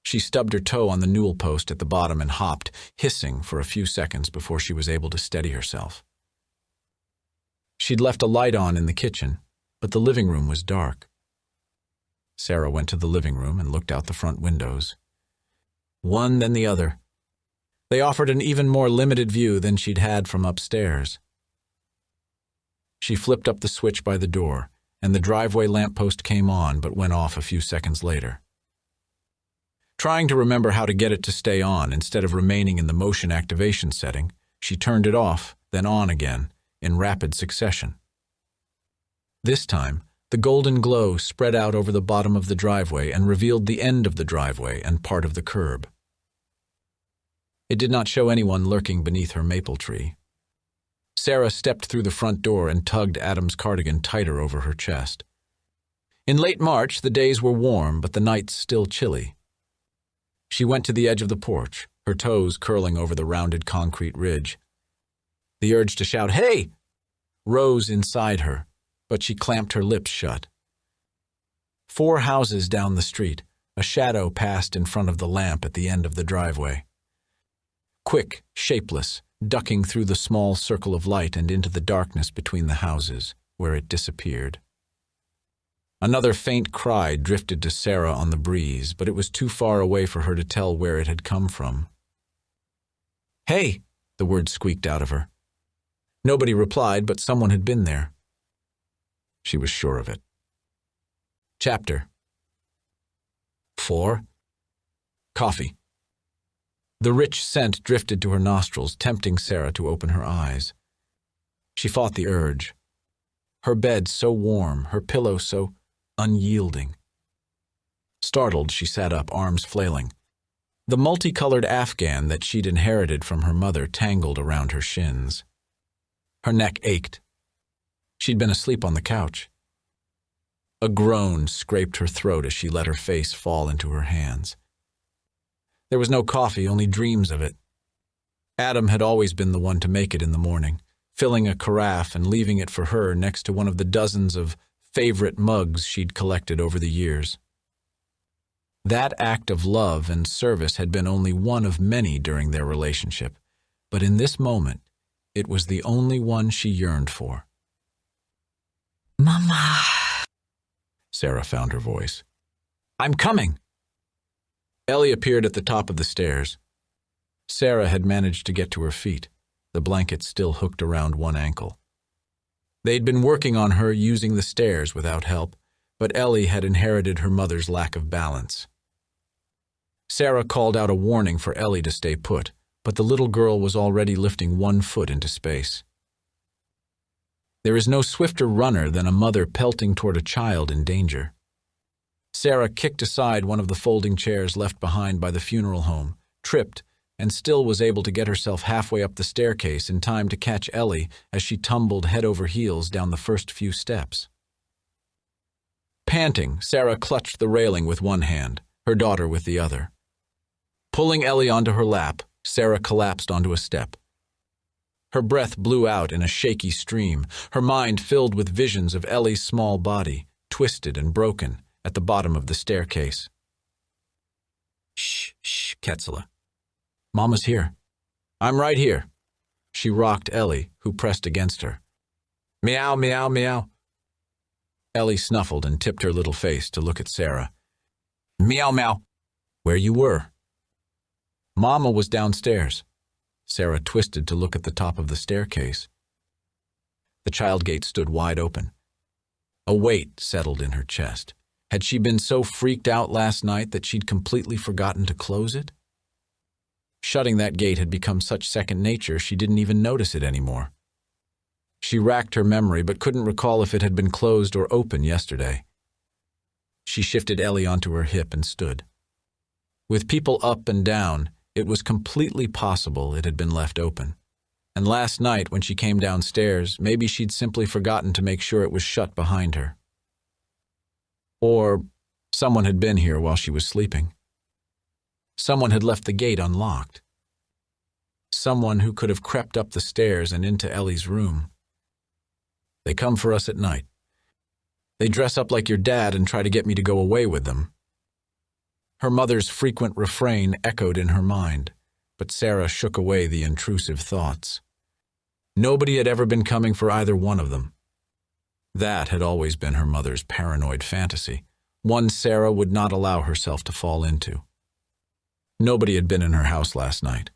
She stubbed her toe on the newel post at the bottom and hopped, hissing for a few seconds before she was able to steady herself. She'd left a light on in the kitchen, but the living room was dark. Sarah went to the living room and looked out the front windows. One then the other. They offered an even more limited view than she'd had from upstairs. She flipped up the switch by the door, and the driveway lamppost came on but went off a few seconds later. Trying to remember how to get it to stay on instead of remaining in the motion activation setting, she turned it off, then on again, in rapid succession. This time, the golden glow spread out over the bottom of the driveway and revealed the end of the driveway and part of the curb. It did not show anyone lurking beneath her maple tree. Sarah stepped through the front door and tugged Adam's cardigan tighter over her chest. In late March, the days were warm, but the nights still chilly. She went to the edge of the porch, her toes curling over the rounded concrete ridge. The urge to shout, "Hey!" rose inside her, but she clamped her lips shut. 4 houses down the street, a shadow passed in front of the lamp at the end of the driveway. Quick, shapeless, ducking through the small circle of light and into the darkness between the houses, where it disappeared. Another faint cry drifted to Sarah on the breeze, but it was too far away for her to tell where it had come from. "Hey!" the word squeaked out of her. Nobody replied, but someone had been there. She was sure of it. Chapter 4. Coffee. The rich scent drifted to her nostrils, tempting Sarah to open her eyes. She fought the urge. Her bed so warm, her pillow so unyielding. Startled, she sat up, arms flailing. The multicolored afghan that she'd inherited from her mother tangled around her shins. Her neck ached. She'd been asleep on the couch. A groan scraped her throat as she let her face fall into her hands. There was no coffee, only dreams of it. Adam had always been the one to make it in the morning, filling a carafe and leaving it for her next to one of the dozens of favorite mugs she'd collected over the years. That act of love and service had been only one of many during their relationship, but in this moment, it was the only one she yearned for. "Mama," Sarah found her voice. "I'm coming." Ellie appeared at the top of the stairs. Sarah had managed to get to her feet, the blanket still hooked around one ankle. They'd been working on her using the stairs without help, but Ellie had inherited her mother's lack of balance. Sarah called out a warning for Ellie to stay put, but the little girl was already lifting one foot into space. There is no swifter runner than a mother pelting toward a child in danger. Sarah kicked aside one of the folding chairs left behind by the funeral home, tripped, and still was able to get herself halfway up the staircase in time to catch Ellie as she tumbled head over heels down the first few steps. Panting, Sarah clutched the railing with one hand, her daughter with the other. Pulling Ellie onto her lap, Sarah collapsed onto a step. Her breath blew out in a shaky stream, her mind filled with visions of Ellie's small body, twisted and broken, at the bottom of the staircase. Shh, Ketzela. Mama's here. I'm right here. She rocked Ellie, who pressed against her. Meow, meow, meow. Ellie snuffled and tipped her little face to look at Sarah. Meow, meow. Where you were. Mama was downstairs. Sarah twisted to look at the top of the staircase. The child gate stood wide open. A weight settled in her chest. Had she been so freaked out last night that she'd completely forgotten to close it? Shutting that gate had become such second nature she didn't even notice it anymore. She racked her memory but couldn't recall if it had been closed or open yesterday. She shifted Ellie onto her hip and stood. With people up and down, it was completely possible it had been left open. And last night, when she came downstairs, maybe she'd simply forgotten to make sure it was shut behind her. Or someone had been here while she was sleeping. Someone had left the gate unlocked. Someone who could have crept up the stairs and into Ellie's room. They come for us at night. They dress up like your dad and try to get me to go away with them. Her mother's frequent refrain echoed in her mind, but Sarah shook away the intrusive thoughts. Nobody had ever been coming for either one of them. That had always been her mother's paranoid fantasy, one Sarah would not allow herself to fall into. Nobody had been in her house last night.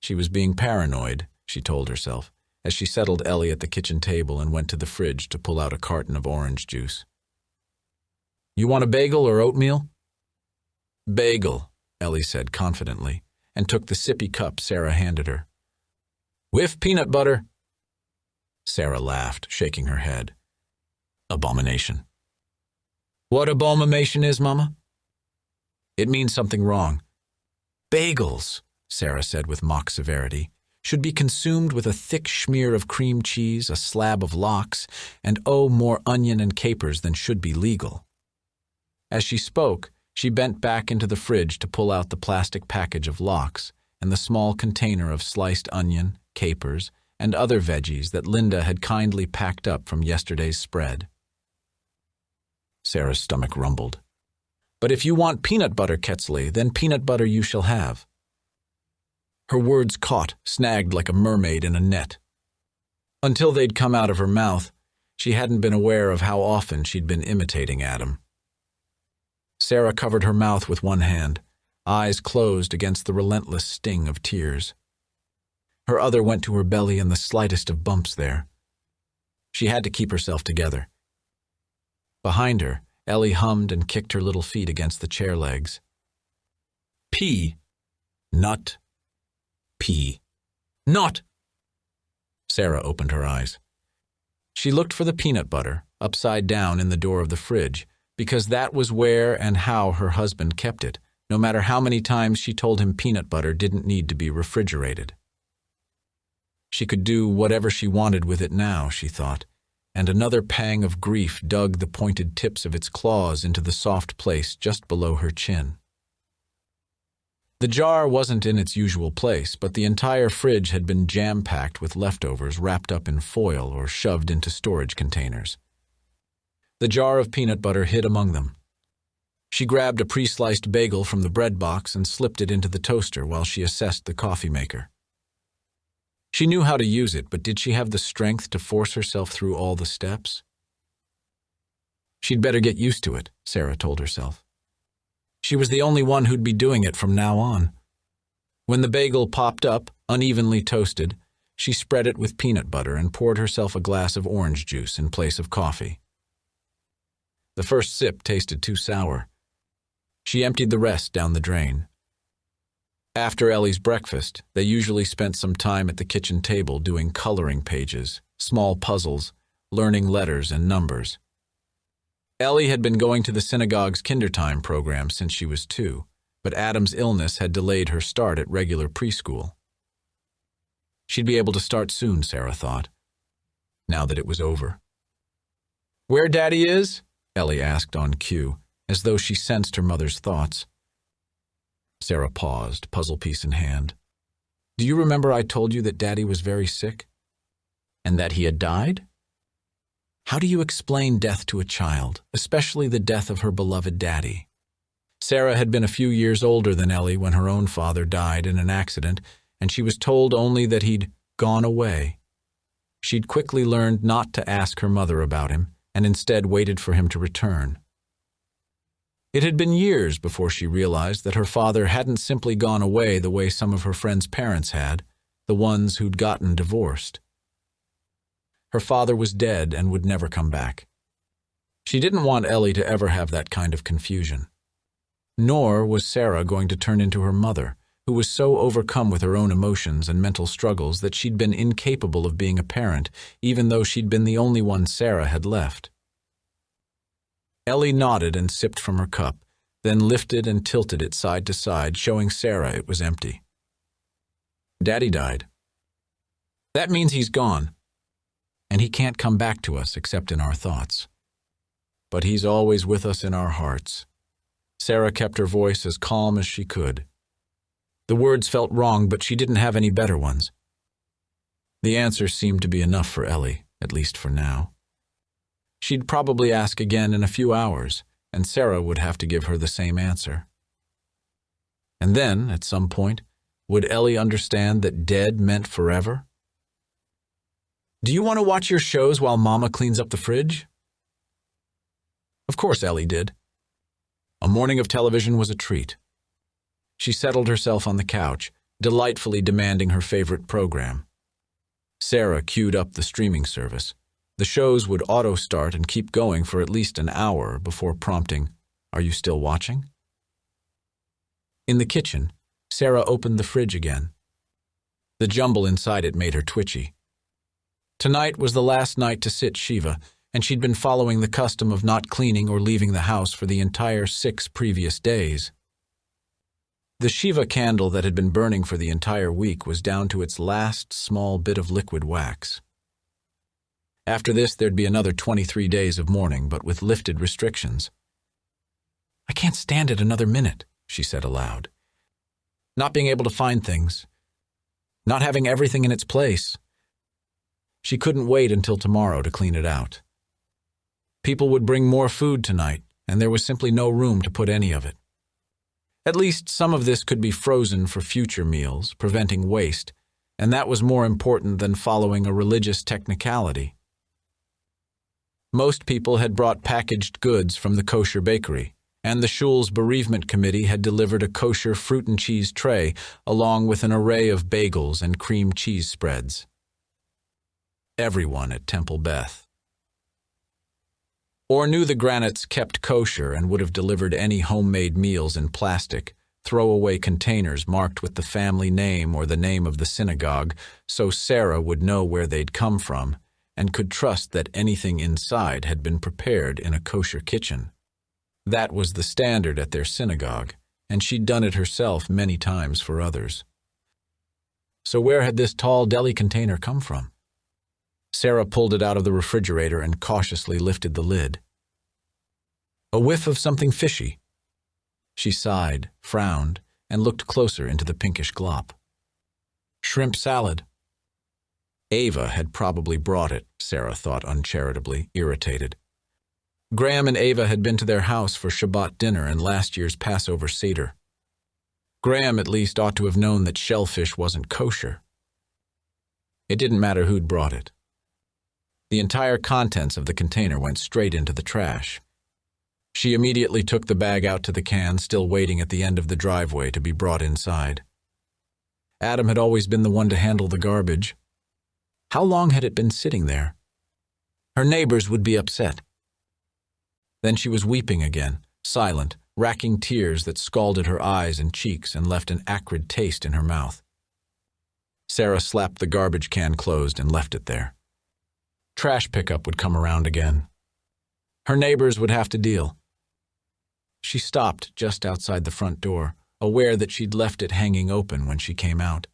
She was being paranoid, she told herself, as she settled Ellie at the kitchen table and went to the fridge to pull out a carton of orange juice. You want a bagel or oatmeal? Bagel, Ellie said confidently, and took the sippy cup Sarah handed her. With peanut butter. Sarah laughed, shaking her head. Abomination. What abomination is, Mama? It means something wrong. Bagels, Sarah said with mock severity, should be consumed with a thick smear of cream cheese, a slab of lox, and more onion and capers than should be legal. As she spoke, she bent back into the fridge to pull out the plastic package of lox and the small container of sliced onion, capers, and other veggies that Linda had kindly packed up from yesterday's spread. Sarah's stomach rumbled. But if you want peanut butter, Ketzeli, then peanut butter you shall have. Her words caught, snagged like a mermaid in a net. Until they'd come out of her mouth, she hadn't been aware of how often she'd been imitating Adam. Sarah covered her mouth with one hand, eyes closed against the relentless sting of tears. Her other went to her belly in the slightest of bumps there. She had to keep herself together. Behind her, Ellie hummed and kicked her little feet against the chair legs. Pea. Nut. Pea. Not! Sarah opened her eyes. She looked for the peanut butter, upside down in the door of the fridge, because that was where and how her husband kept it, no matter how many times she told him peanut butter didn't need to be refrigerated. She could do whatever she wanted with it now, she thought, and another pang of grief dug the pointed tips of its claws into the soft place just below her chin. The jar wasn't in its usual place, but the entire fridge had been jam-packed with leftovers wrapped up in foil or shoved into storage containers. The jar of peanut butter hid among them. She grabbed a pre-sliced bagel from the bread box and slipped it into the toaster while she assessed the coffee maker. She knew how to use it, but did she have the strength to force herself through all the steps? She'd better get used to it, Sarah told herself. She was the only one who'd be doing it from now on. When the bagel popped up, unevenly toasted, she spread it with peanut butter and poured herself a glass of orange juice in place of coffee. The first sip tasted too sour. She emptied the rest down the drain. After Ellie's breakfast, they usually spent some time at the kitchen table doing coloring pages, small puzzles, learning letters and numbers. Ellie had been going to the synagogue's kindertime program since she was 2, but Adam's illness had delayed her start at regular preschool. She'd be able to start soon, Sarah thought, now that it was over. "Where Daddy is?" Ellie asked on cue, as though she sensed her mother's thoughts. Sarah paused, puzzle piece in hand. "Do you remember I told you that Daddy was very sick? And that he had died? How do you explain death to a child, especially the death of her beloved Daddy?" Sarah had been a few years older than Ellie when her own father died in an accident, and she was told only that he'd gone away. She'd quickly learned not to ask her mother about him, and instead waited for him to return. It had been years before she realized that her father hadn't simply gone away the way some of her friends' parents had, the ones who'd gotten divorced. Her father was dead and would never come back. She didn't want Ellie to ever have that kind of confusion. Nor was Sarah going to turn into her mother, who was so overcome with her own emotions and mental struggles that she'd been incapable of being a parent, even though she'd been the only one Sarah had left. Ellie nodded and sipped from her cup, then lifted and tilted it side to side, showing Sarah it was empty. "Daddy died. That means he's gone, and he can't come back to us except in our thoughts. But he's always with us in our hearts." Sarah kept her voice as calm as she could. The words felt wrong, but she didn't have any better ones. The answer seemed to be enough for Ellie, at least for now. She'd probably ask again in a few hours, and Sarah would have to give her the same answer. And then, at some point, would Ellie understand that dead meant forever? "Do you want to watch your shows while Mama cleans up the fridge?" Of course Ellie did. A morning of television was a treat. She settled herself on the couch, delightfully demanding her favorite program. Sarah queued up the streaming service. The shows would auto-start and keep going for at least an hour before prompting, "Are you still watching?" In the kitchen, Sarah opened the fridge again. The jumble inside it made her twitchy. Tonight was the last night to sit Shiva, and she'd been following the custom of not cleaning or leaving the house for the entire 6 previous days. The Shiva candle that had been burning for the entire week was down to its last small bit of liquid wax. After this, there'd be another 23 days of mourning, but with lifted restrictions. "I can't stand it another minute," she said aloud. "Not being able to find things. Not having everything in its place." She couldn't wait until tomorrow to clean it out. People would bring more food tonight, and there was simply no room to put any of it. At least some of this could be frozen for future meals, preventing waste, and that was more important than following a religious technicality. Most people had brought packaged goods from the kosher bakery, and the shul's bereavement committee had delivered a kosher fruit and cheese tray along with an array of bagels and cream cheese spreads. Everyone at Temple Beth. Or knew the Granites kept kosher and would have delivered any homemade meals in plastic, throwaway containers marked with the family name or the name of the synagogue, so Sarah would know where they'd come from and could trust that anything inside had been prepared in a kosher kitchen. That was the standard at their synagogue, and she'd done it herself many times for others. So where had this tall deli container come from? Sarah pulled it out of the refrigerator and cautiously lifted the lid. A whiff of something fishy. She sighed, frowned, and looked closer into the pinkish glop. Shrimp salad. Ava had probably brought it, Sarah thought uncharitably, irritated. Graham and Ava had been to their house for Shabbat dinner and last year's Passover Seder. Graham at least ought to have known that shellfish wasn't kosher. It didn't matter who'd brought it. The entire contents of the container went straight into the trash. She immediately took the bag out to the can, still waiting at the end of the driveway to be brought inside. Adam had always been the one to handle the garbage. How long had it been sitting there? Her neighbors would be upset. Then she was weeping again, silent, racking tears that scalded her eyes and cheeks and left an acrid taste in her mouth. Sarah slapped the garbage can closed and left it there. Trash pickup would come around again. Her neighbors would have to deal. She stopped just outside the front door, aware that she'd left it hanging open when she came out.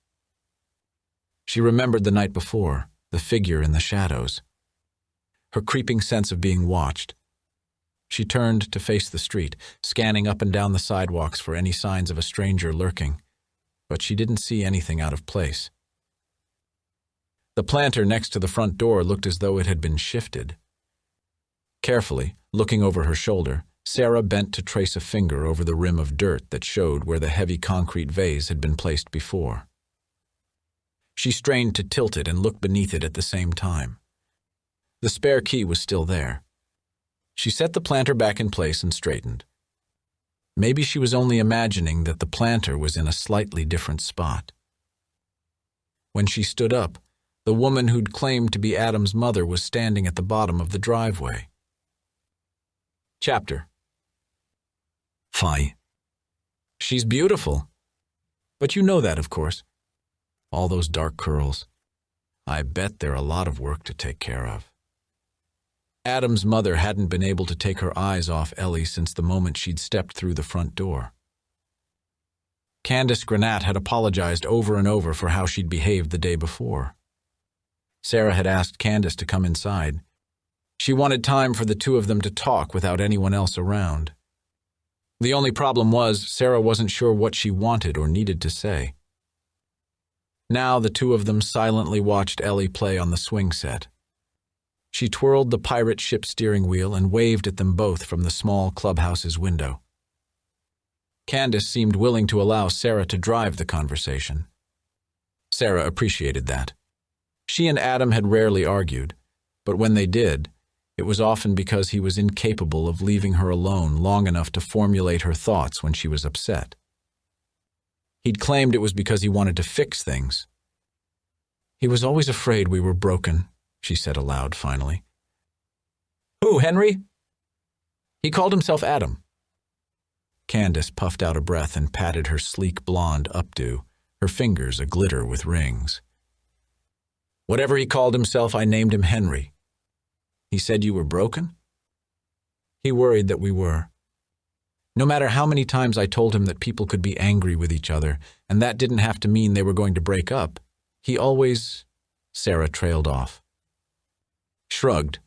She remembered the night before, the figure in the shadows. Her creeping sense of being watched. She turned to face the street, scanning up and down the sidewalks for any signs of a stranger lurking, but she didn't see anything out of place. The planter next to the front door looked as though it had been shifted. Carefully, looking over her shoulder, Sarah bent to trace a finger over the rim of dirt that showed where the heavy concrete vase had been placed before. She strained to tilt it and look beneath it at the same time. The spare key was still there. She set the planter back in place and straightened. Maybe she was only imagining that the planter was in a slightly different spot. When she stood up, the woman who'd claimed to be Adam's mother was standing at the bottom of the driveway. Chapter. Fie. She's beautiful. But you know that, of course. All those dark curls. I bet they're a lot of work to take care of. Adam's mother hadn't been able to take her eyes off Ellie since the moment she'd stepped through the front door. Candace Granat had apologized over and over for how she'd behaved the day before. Sarah had asked Candace to come inside. She wanted time for the two of them to talk without anyone else around. The only problem was Sarah wasn't sure what she wanted or needed to say. Now the two of them silently watched Ellie play on the swing set. She twirled the pirate ship steering wheel and waved at them both from the small clubhouse's window. Candace seemed willing to allow Sarah to drive the conversation. Sarah appreciated that. She and Adam had rarely argued, but when they did, it was often because he was incapable of leaving her alone long enough to formulate her thoughts when she was upset. He'd claimed it was because he wanted to fix things. He was always afraid we were broken, she said aloud finally. Who, Henry? He called himself Adam. Candace puffed out a breath and patted her sleek blonde updo, her fingers aglitter with rings. Whatever he called himself, I named him Henry. He said you were broken? He worried that we were. No matter how many times I told him that people could be angry with each other, and that didn't have to mean they were going to break up, he always... Sarah trailed off. Shrugged.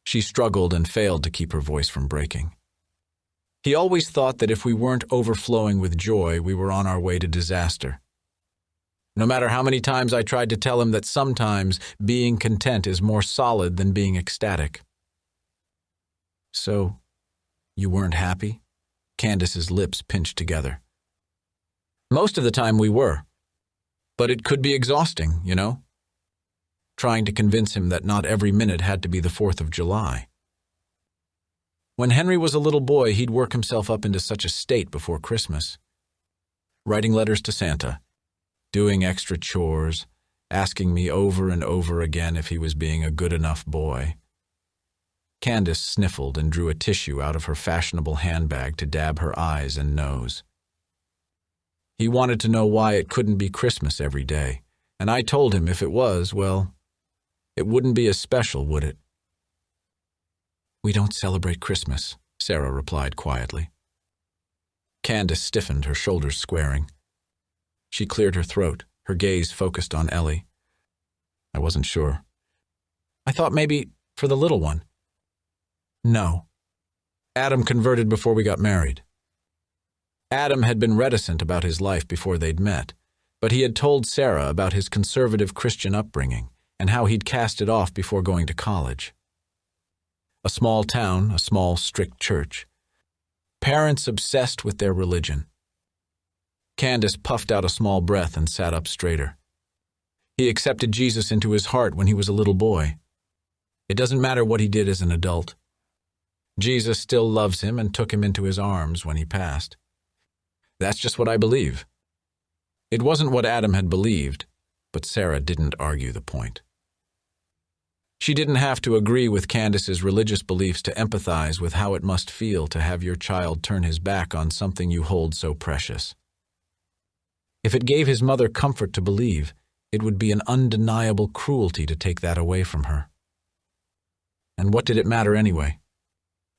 She struggled and failed to keep her voice from breaking. He always thought that if we weren't overflowing with joy, we were on our way to disaster. No matter how many times I tried to tell him that sometimes being content is more solid than being ecstatic. So, you weren't happy? Candace's lips pinched together. Most of the time we were. But it could be exhausting, you know? Trying to convince him that not every minute had to be the 4th of July. When Henry was a little boy, he'd work himself up into such a state before Christmas. Writing letters to Santa, doing extra chores, asking me over and over again if he was being a good enough boy. Candace sniffled and drew a tissue out of her fashionable handbag to dab her eyes and nose. He wanted to know why it couldn't be Christmas every day, and I told him if it was, well, it wouldn't be as special, would it? We don't celebrate Christmas, Sarah replied quietly. Candace stiffened, her shoulders squaring. She cleared her throat, her gaze focused on Ellie. I wasn't sure. I thought maybe for the little one. No. Adam converted before we got married. Adam had been reticent about his life before they'd met, but he had told Sarah about his conservative Christian upbringing and how he'd cast it off before going to college. A small town, a small, strict church. Parents obsessed with their religion. Candace puffed out a small breath and sat up straighter. He accepted Jesus into his heart when he was a little boy. It doesn't matter what he did as an adult. Jesus still loves him and took him into his arms when he passed. That's just what I believe. It wasn't what Adam had believed, but Sarah didn't argue the point. She didn't have to agree with Candace's religious beliefs to empathize with how it must feel to have your child turn his back on something you hold so precious. If it gave his mother comfort to believe, it would be an undeniable cruelty to take that away from her. And what did it matter anyway?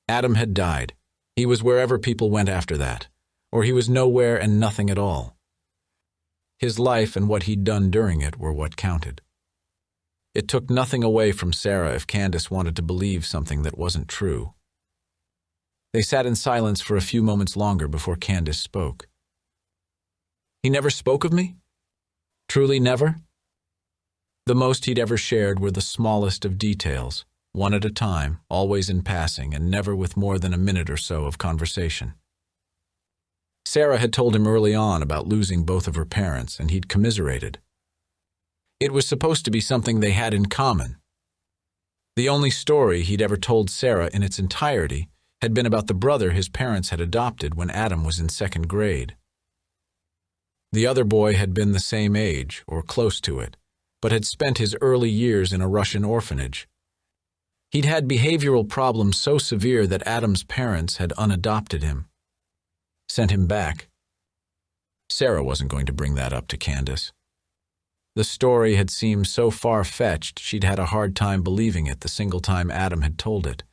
Adam had died. He was wherever people went after that, or he was nowhere and nothing at all. His life and what he'd done during it were what counted. It took nothing away from Sarah if Candace wanted to believe something that wasn't true. They sat in silence for a few moments longer before Candace spoke. He never spoke of me? Truly never? The most he'd ever shared were the smallest of details, one at a time, always in passing, and never with more than a minute or so of conversation. Sarah had told him early on about losing both of her parents, and he'd commiserated. It was supposed to be something they had in common. The only story he'd ever told Sarah in its entirety had been about the brother his parents had adopted when Adam was in second grade. The other boy had been the same age, or close to it, but had spent his early years in a Russian orphanage. He'd had behavioral problems so severe that Adam's parents had unadopted him, sent him back. Sarah wasn't going to bring that up to Candace. The story had seemed so far-fetched she'd had a hard time believing it the single time Adam had told it,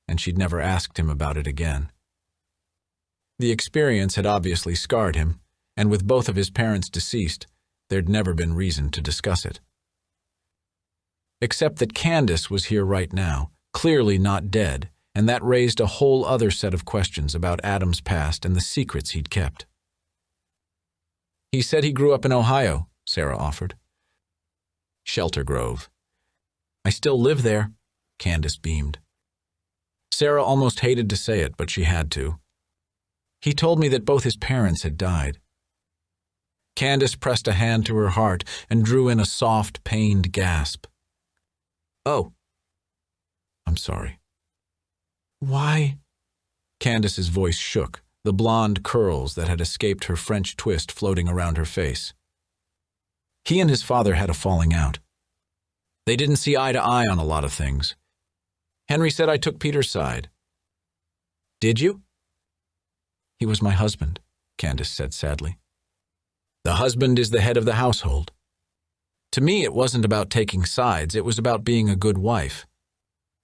and she'd never asked him about it again. The experience had obviously scarred him, and with both of his parents deceased, there'd never been reason to discuss it. Except that Candace was here right now, clearly not dead, and that raised a whole other set of questions about Adam's past and the secrets he'd kept. He said he grew up in Ohio, Sarah offered. Shelter Grove. I still live there, Candace beamed. Sarah almost hated to say it, but she had to. He told me that both his parents had died. Candace pressed a hand to her heart and drew in a soft, pained gasp. Oh. I'm sorry. Why? Candace's voice shook, the blonde curls that had escaped her French twist floating around her face. He and his father had a falling out. They didn't see eye to eye on a lot of things. Henry said I took Peter's side. Did you? He was my husband, Candace said sadly. The husband is the head of the household. To me, it wasn't about taking sides, it was about being a good wife.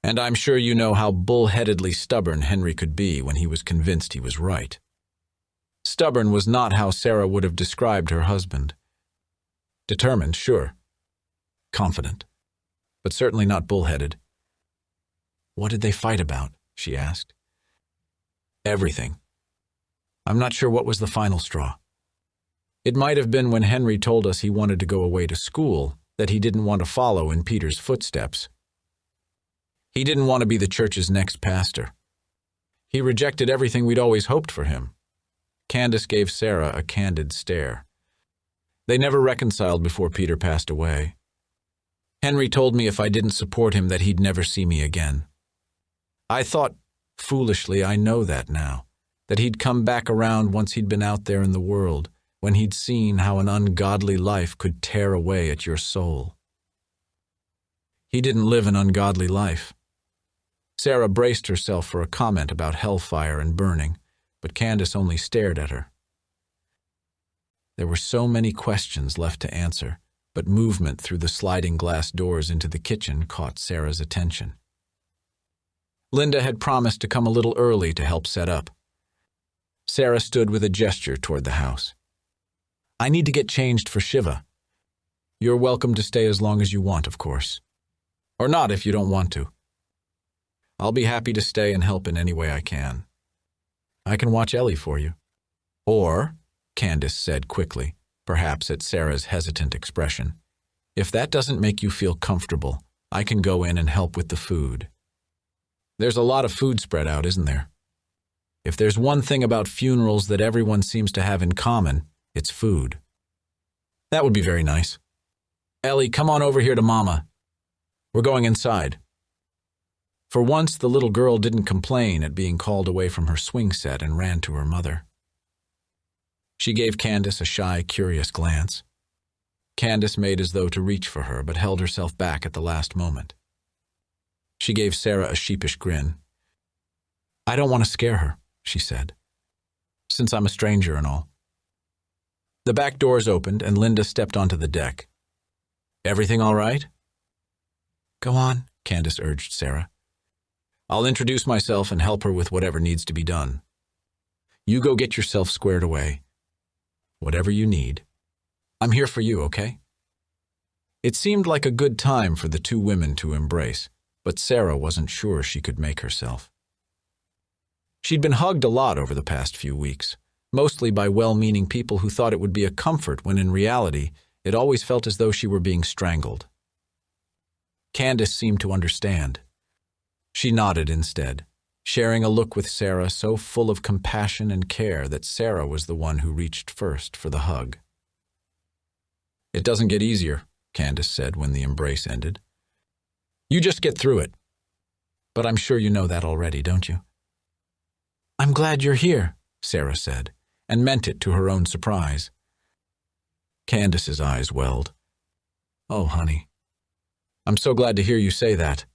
And I'm sure you know how bullheadedly stubborn Henry could be when he was convinced he was right. Stubborn was not how Sarah would have described her husband. Determined, sure. Confident. But certainly not bullheaded. What did they fight about? She asked. Everything. I'm not sure what was the final straw. It might have been when Henry told us he wanted to go away to school, that he didn't want to follow in Peter's footsteps. He didn't want to be the church's next pastor. He rejected everything we'd always hoped for him. Candace gave Sarah a candid stare. They never reconciled before Peter passed away. Henry told me if I didn't support him that he'd never see me again. I thought, foolishly, I know that now, that he'd come back around once he'd been out there in the world, when he'd seen how an ungodly life could tear away at your soul. He didn't live an ungodly life. Sarah braced herself for a comment about hellfire and burning, but Candace only stared at her. There were so many questions left to answer, but movement through the sliding glass doors into the kitchen caught Sarah's attention. Linda had promised to come a little early to help set up. Sarah stood with a gesture toward the house. I need to get changed for Shiva. You're welcome to stay as long as you want, of course. Or not if you don't want to. I'll be happy to stay and help in any way I can. I can watch Ellie for you. Or, Candace said quickly, perhaps at Sarah's hesitant expression, if that doesn't make you feel comfortable, I can go in and help with the food. There's a lot of food spread out, isn't there? If there's one thing about funerals that everyone seems to have in common, it's food. That would be very nice. Ellie, come on over here to Mama. We're going inside. For once, the little girl didn't complain at being called away from her swing set and ran to her mother. She gave Candace a shy, curious glance. Candace made as though to reach for her, but held herself back at the last moment. She gave Sarah a sheepish grin. I don't want to scare her, she said, since I'm a stranger and all. The back doors opened and Linda stepped onto the deck. Everything all right? Go on, Candace urged Sarah. I'll introduce myself and help her with whatever needs to be done. You go get yourself squared away. Whatever you need. I'm here for you, okay? It seemed like a good time for the two women to embrace, but Sarah wasn't sure she could make herself. She'd been hugged a lot over the past few weeks, mostly by well-meaning people who thought it would be a comfort when in reality it always felt as though she were being strangled. Candace seemed to understand. She nodded instead, sharing a look with Sarah so full of compassion and care that Sarah was the one who reached first for the hug. It doesn't get easier, Candace said when the embrace ended. You just get through it. But I'm sure you know that already, don't you? I'm glad you're here, Sarah said, and meant it to her own surprise. Candace's eyes welled. Oh, honey. I'm so glad to hear you say that.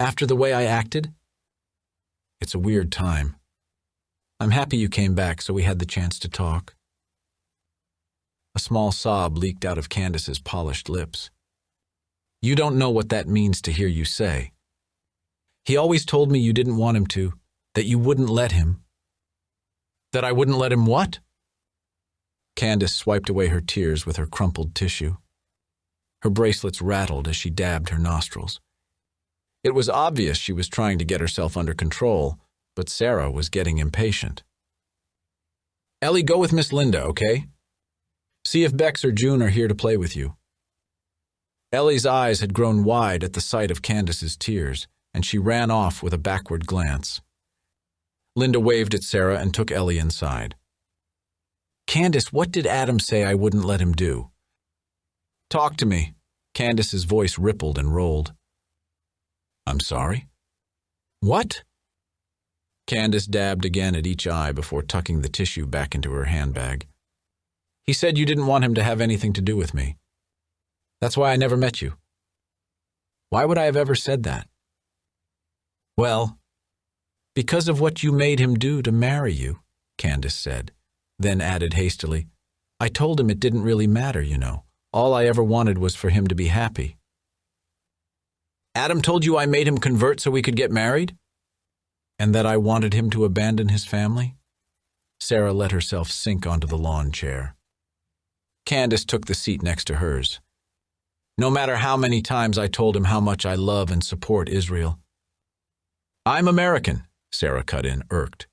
After the way I acted? It's a weird time. I'm happy you came back so we had the chance to talk. A small sob leaked out of Candace's polished lips. You don't know what that means to hear you say. He always told me you didn't want him to, that you wouldn't let him. That I wouldn't let him what? Candace swiped away her tears with her crumpled tissue. Her bracelets rattled as she dabbed her nostrils. It was obvious she was trying to get herself under control, but Sarah was getting impatient. Ellie, go with Miss Linda, okay? See if Bex or June are here to play with you. Ellie's eyes had grown wide at the sight of Candace's tears, and she ran off with a backward glance. Linda waved at Sarah and took Ellie inside. Candace, what did Adam say I wouldn't let him do? Talk to me. Candace's voice rippled and rolled. I'm sorry? What? Candace dabbed again at each eye before tucking the tissue back into her handbag. He said you didn't want him to have anything to do with me. That's why I never met you. Why would I have ever said that? Well, because of what you made him do to marry you, Candace said, then added hastily, I told him it didn't really matter, you know. All I ever wanted was for him to be happy. Adam told you I made him convert so we could get married? And that I wanted him to abandon his family? Sarah let herself sink onto the lawn chair. Candace took the seat next to hers. No matter how many times I told him how much I love and support Israel. I'm American, Sarah cut in, irked.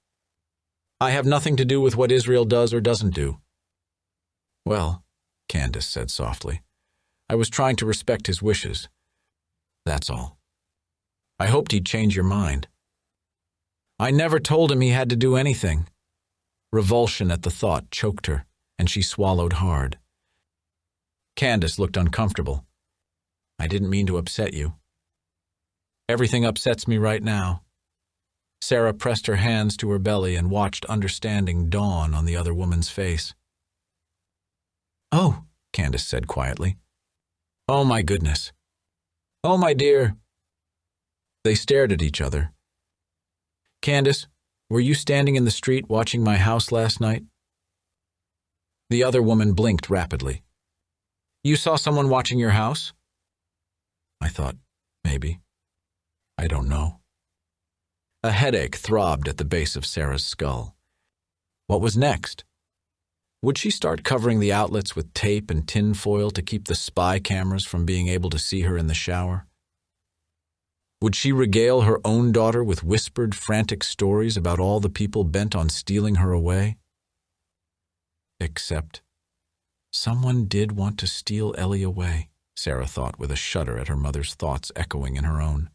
I have nothing to do with what Israel does or doesn't do. Well, Candace said softly, I was trying to respect his wishes. That's all. I hoped he'd change your mind. I never told him he had to do anything. Revulsion at the thought choked her, and she swallowed hard. Candace looked uncomfortable. I didn't mean to upset you. Everything upsets me right now. Sarah pressed her hands to her belly and watched understanding dawn on the other woman's face. Oh, Candace said quietly. Oh, my goodness. Oh, my dear. They stared at each other. Candace, were you standing in the street watching my house last night? The other woman blinked rapidly. You saw someone watching your house? I thought, maybe. I don't know. A headache throbbed at the base of Sarah's skull. What was next? Would she start covering the outlets with tape and tin foil to keep the spy cameras from being able to see her in the shower? Would she regale her own daughter with whispered, frantic stories about all the people bent on stealing her away? Except, someone did want to steal Ellie away, Sarah thought with a shudder at her mother's thoughts echoing in her own.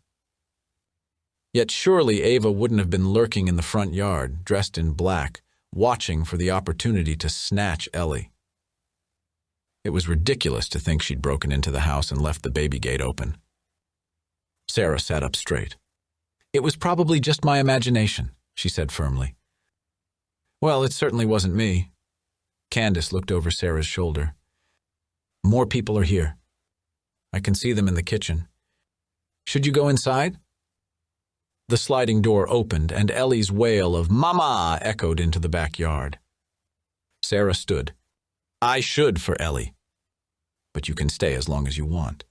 Yet surely Ava wouldn't have been lurking in the front yard, dressed in black, watching for the opportunity to snatch Ellie. It was ridiculous to think she'd broken into the house and left the baby gate open. Sarah sat up straight. "It was probably just my imagination," she said firmly. "Well, it certainly wasn't me." Candace looked over Sarah's shoulder. "More people are here. I can see them in the kitchen. Should you go inside?" The sliding door opened, and Ellie's wail of "Mama!" echoed into the backyard. Sarah stood. "I should for Ellie. But you can stay as long as you want.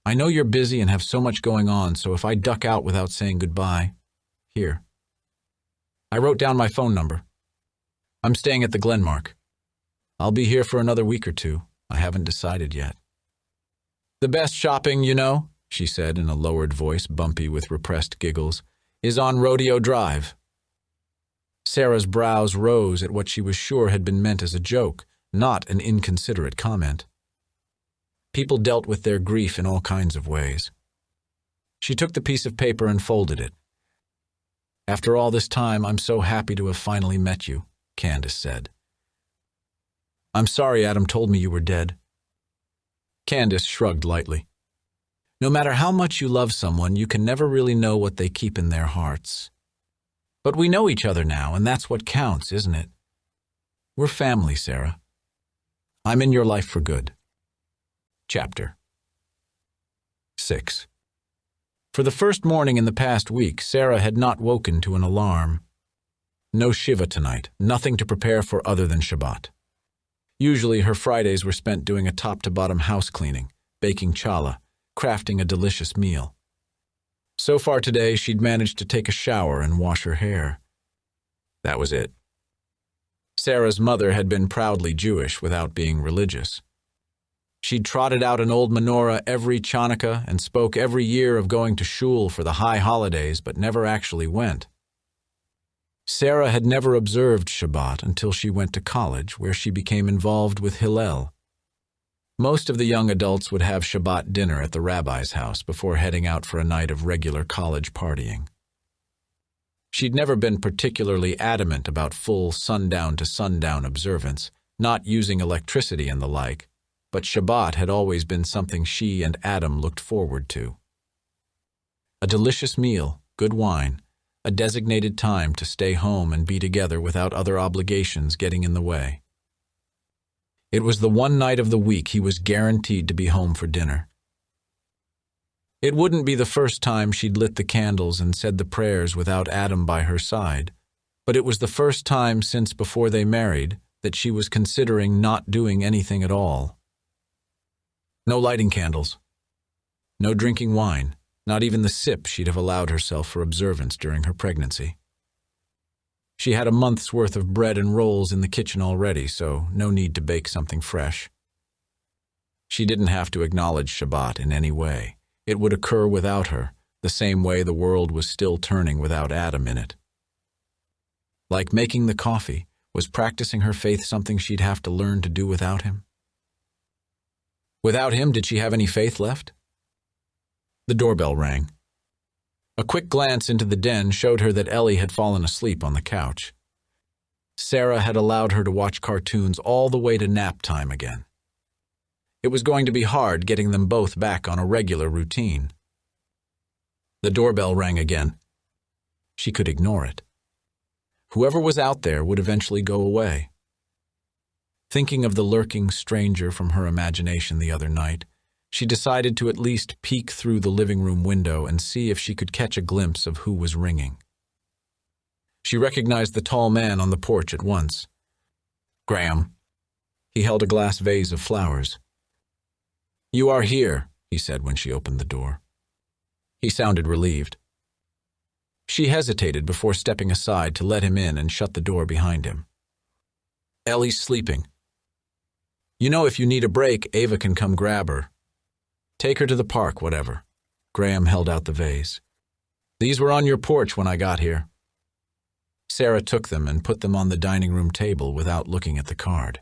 I know you're busy and have so much going on, so if I duck out without saying goodbye, here. I wrote down my phone number. I'm staying at the Glenmark. I'll be here for another week or two. I haven't decided yet." "The best shopping, you know," she said in a lowered voice, bumpy with repressed giggles, "is on Rodeo Drive." Sarah's brows rose at what she was sure had been meant as a joke, not an inconsiderate comment. People dealt with their grief in all kinds of ways. She took the piece of paper and folded it. "After all this time, I'm so happy to have finally met you," Candace said. "I'm sorry Adam told me you were dead." Candace shrugged lightly. "No matter how much you love someone, you can never really know what they keep in their hearts. But we know each other now, and that's what counts, isn't it? We're family, Sarah. I'm in your life for good." Chapter 6. For the first morning in the past week, Sarah had not woken to an alarm. No Shiva tonight, nothing to prepare for other than Shabbat. Usually her Fridays were spent doing a top-to-bottom house cleaning, baking challah, crafting a delicious meal. So far today, she'd managed to take a shower and wash her hair. That was it. Sarah's mother had been proudly Jewish without being religious. She'd trotted out an old menorah every Chanukah and spoke every year of going to shul for the high holidays, but never actually went. Sarah had never observed Shabbat until she went to college, where she became involved with Hillel. Most of the young adults would have Shabbat dinner at the rabbi's house before heading out for a night of regular college partying. She'd never been particularly adamant about full sundown-to-sundown observance, not using electricity and the like, but Shabbat had always been something she and Adam looked forward to. A delicious meal, good wine, a designated time to stay home and be together without other obligations getting in the way. It was the one night of the week he was guaranteed to be home for dinner. It wouldn't be the first time she'd lit the candles and said the prayers without Adam by her side, but it was the first time since before they married that she was considering not doing anything at all. No lighting candles. No drinking wine, not even the sip she'd have allowed herself for observance during her pregnancy. She had a month's worth of bread and rolls in the kitchen already, so no need to bake something fresh. She didn't have to acknowledge Shabbat in any way. It would occur without her, the same way the world was still turning without Adam in it. Like making the coffee, was practicing her faith something she'd have to learn to do without him? Without him, did she have any faith left? The doorbell rang. A quick glance into the den showed her that Ellie had fallen asleep on the couch. Sarah had allowed her to watch cartoons all the way to nap time again. It was going to be hard getting them both back on a regular routine. The doorbell rang again. She could ignore it. Whoever was out there would eventually go away. Thinking of the lurking stranger from her imagination the other night, she decided to at least peek through the living room window and see if she could catch a glimpse of who was ringing. She recognized the tall man on the porch at once. Graham. He held a glass vase of flowers. "You are here," he said when she opened the door. He sounded relieved. She hesitated before stepping aside to let him in and shut the door behind him. "Ellie's sleeping. You know, if you need a break, Ava can come grab her. Take her to the park, whatever." Graham held out the vase. "These were on your porch when I got here." Sarah took them and put them on the dining room table without looking at the card.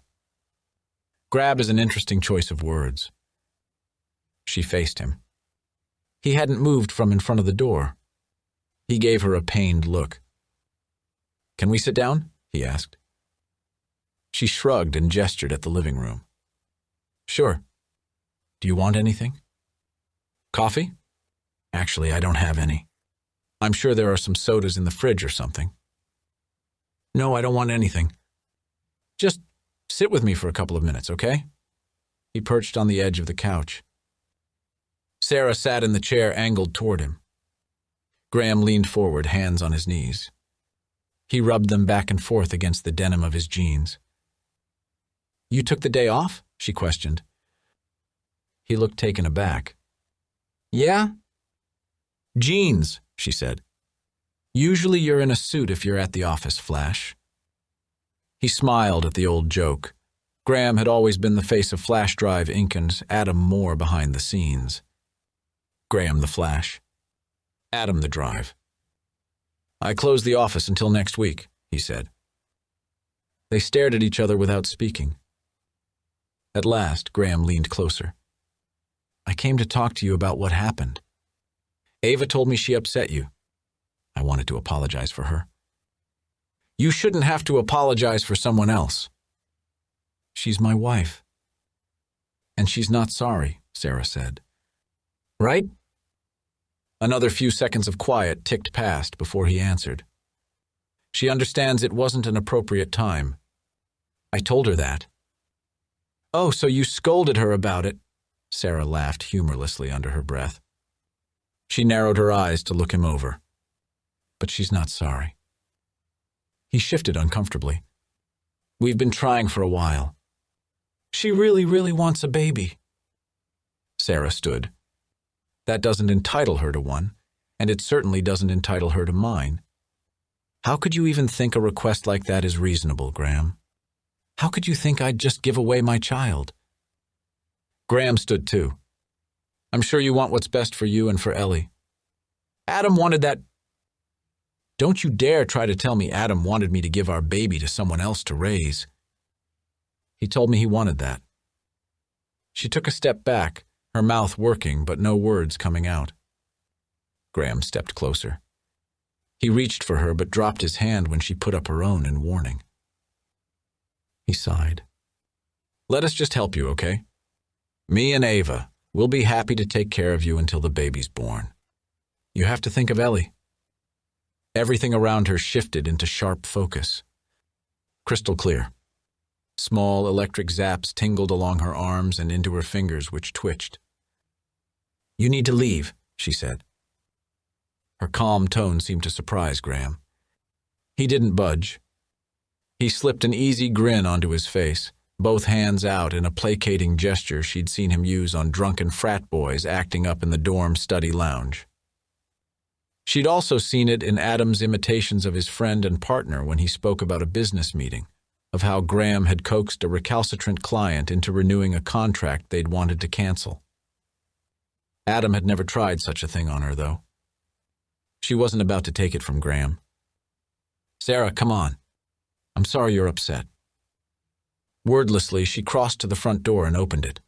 Grab is an interesting choice of words. She faced him. He hadn't moved from in front of the door. He gave her a pained look. "Can we sit down?" he asked. She shrugged and gestured at the living room. "Sure. Do you want anything?" "Coffee?" "Actually, I don't have any. I'm sure there are some sodas in the fridge or something." "No, I don't want anything. Just sit with me for a couple of minutes, okay?" He perched on the edge of the couch. Sarah sat in the chair angled toward him. Graham leaned forward, hands on his knees. He rubbed them back and forth against the denim of his jeans. "You took the day off?" she questioned. He looked taken aback. "Yeah?" "Jeans," she said. "Usually you're in a suit if you're at the office, Flash." He smiled at the old joke. Graham had always been the face of Flash Drive Inc. and Adam more behind the scenes. Graham the Flash. Adam the Drive. "I close the office until next week," he said. They stared at each other without speaking. At last, Graham leaned closer. "I came to talk to you about what happened. Ava told me she upset you. I wanted to apologize for her." "You shouldn't have to apologize for someone else." "She's my wife." "And she's not sorry," Sarah said. "Right?" Another few seconds of quiet ticked past before he answered. "She understands it wasn't an appropriate time. I told her that." "Oh, so you scolded her about it?" Sarah laughed humorlessly under her breath. She narrowed her eyes to look him over. "But she's not sorry." He shifted uncomfortably. "We've been trying for a while. She really, really wants a baby." Sarah stood. "That doesn't entitle her to one, and it certainly doesn't entitle her to mine. How could you even think a request like that is reasonable, Graham? How could you think I'd just give away my child?" Graham stood too. "I'm sure you want what's best for you and for Ellie. Adam wanted that." "Don't you dare try to tell me Adam wanted me to give our baby to someone else to raise. He told me he wanted that." She took a step back, her mouth working but no words coming out. Graham stepped closer. He reached for her but dropped his hand when she put up her own in warning. He sighed. "Let us just help you, okay? Me and Ava, we'll be happy to take care of you until the baby's born. You have to think of Ellie." Everything around her shifted into sharp focus. Crystal clear. Small electric zaps tingled along her arms and into her fingers, which twitched. "You need to leave," she said. Her calm tone seemed to surprise Graham. He didn't budge. He slipped an easy grin onto his face, both hands out in a placating gesture she'd seen him use on drunken frat boys acting up in the dorm study lounge. She'd also seen it in Adam's imitations of his friend and partner when he spoke about a business meeting, of how Graham had coaxed a recalcitrant client into renewing a contract they'd wanted to cancel. Adam had never tried such a thing on her, though. She wasn't about to take it from Graham. "Sarah, come on. I'm sorry you're upset." Wordlessly, she crossed to the front door and opened it.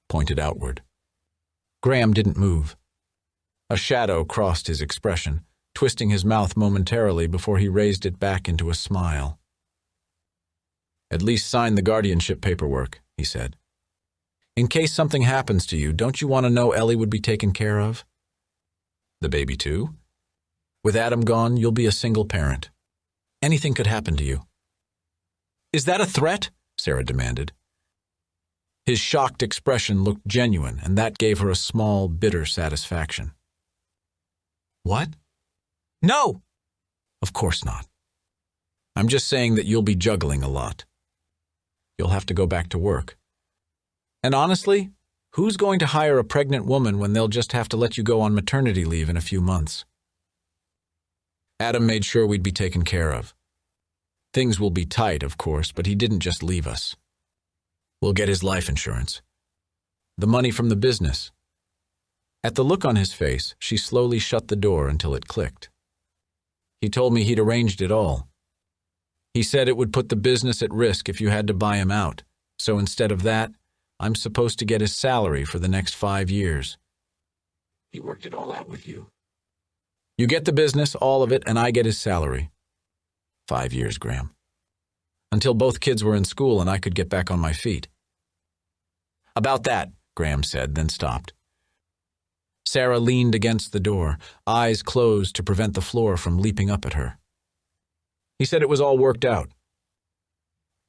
Pointed outward. Graham didn't move. A shadow crossed his expression, twisting his mouth momentarily before he raised it back into a smile. "At least sign the guardianship paperwork," he said. "In case something happens to you, don't you want to know Ellie would be taken care of? The baby too? With Adam gone, you'll be a single parent. Anything could happen to you." "Is that a threat?" Sarah demanded. His shocked expression looked genuine, and that gave her a small, bitter satisfaction. "What?" "No!" "Of course not. I'm just saying that you'll be juggling a lot. You'll have to go back to work. And honestly, who's going to hire a pregnant woman when they'll just have to let you go on maternity leave in a few months? Adam made sure we'd be taken care of. Things will be tight, of course, but he didn't just leave us. We'll get his life insurance. The money from the business." At the look on his face, she slowly shut the door until it clicked. "He told me he'd arranged it all. He said it would put the business at risk if you had to buy him out, so instead of that, I'm supposed to get his salary for the next 5 years. He worked it all out with you." You get the business, all of it, and I get his salary. 5 years, Graham. Until both kids were in school and I could get back on my feet. About that, Graham said, then stopped. Sarah leaned against the door, eyes closed to prevent the floor from leaping up at her. He said it was all worked out.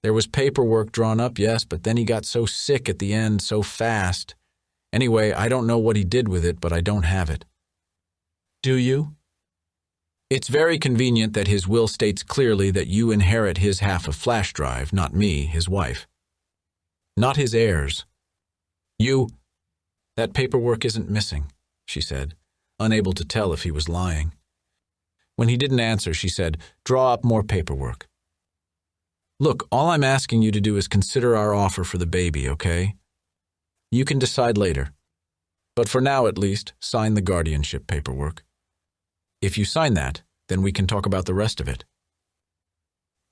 There was paperwork drawn up, yes, but then he got so sick at the end so fast. Anyway, I don't know what he did with it, but I don't have it. Do you? It's very convenient that his will states clearly that you inherit his half of flash drive, not me, his wife. Not his heirs. That paperwork isn't missing, she said, unable to tell if he was lying. When he didn't answer, she said, draw up more paperwork. Look, all I'm asking you to do is consider our offer for the baby, okay? You can decide later. But for now, at least, sign the guardianship paperwork. If you sign that, then we can talk about the rest of it.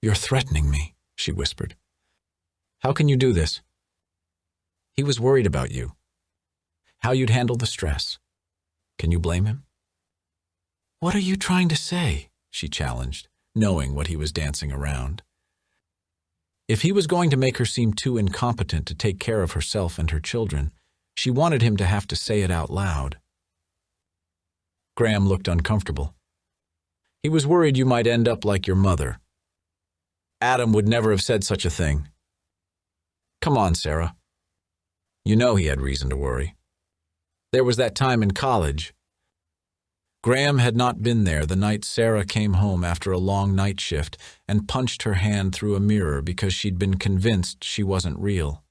You're threatening me, she whispered. How can you do this? He was worried about you. How you'd handle the stress. Can you blame him? What are you trying to say? She challenged, knowing what he was dancing around. If he was going to make her seem too incompetent to take care of herself and her children, she wanted him to have to say it out loud. Graham looked uncomfortable. He was worried you might end up like your mother. Adam would never have said such a thing. Come on, Sarah. You know he had reason to worry. There was that time in college. Graham had not been there the night Sarah came home after a long night shift and punched her hand through a mirror because she'd been convinced she wasn't real.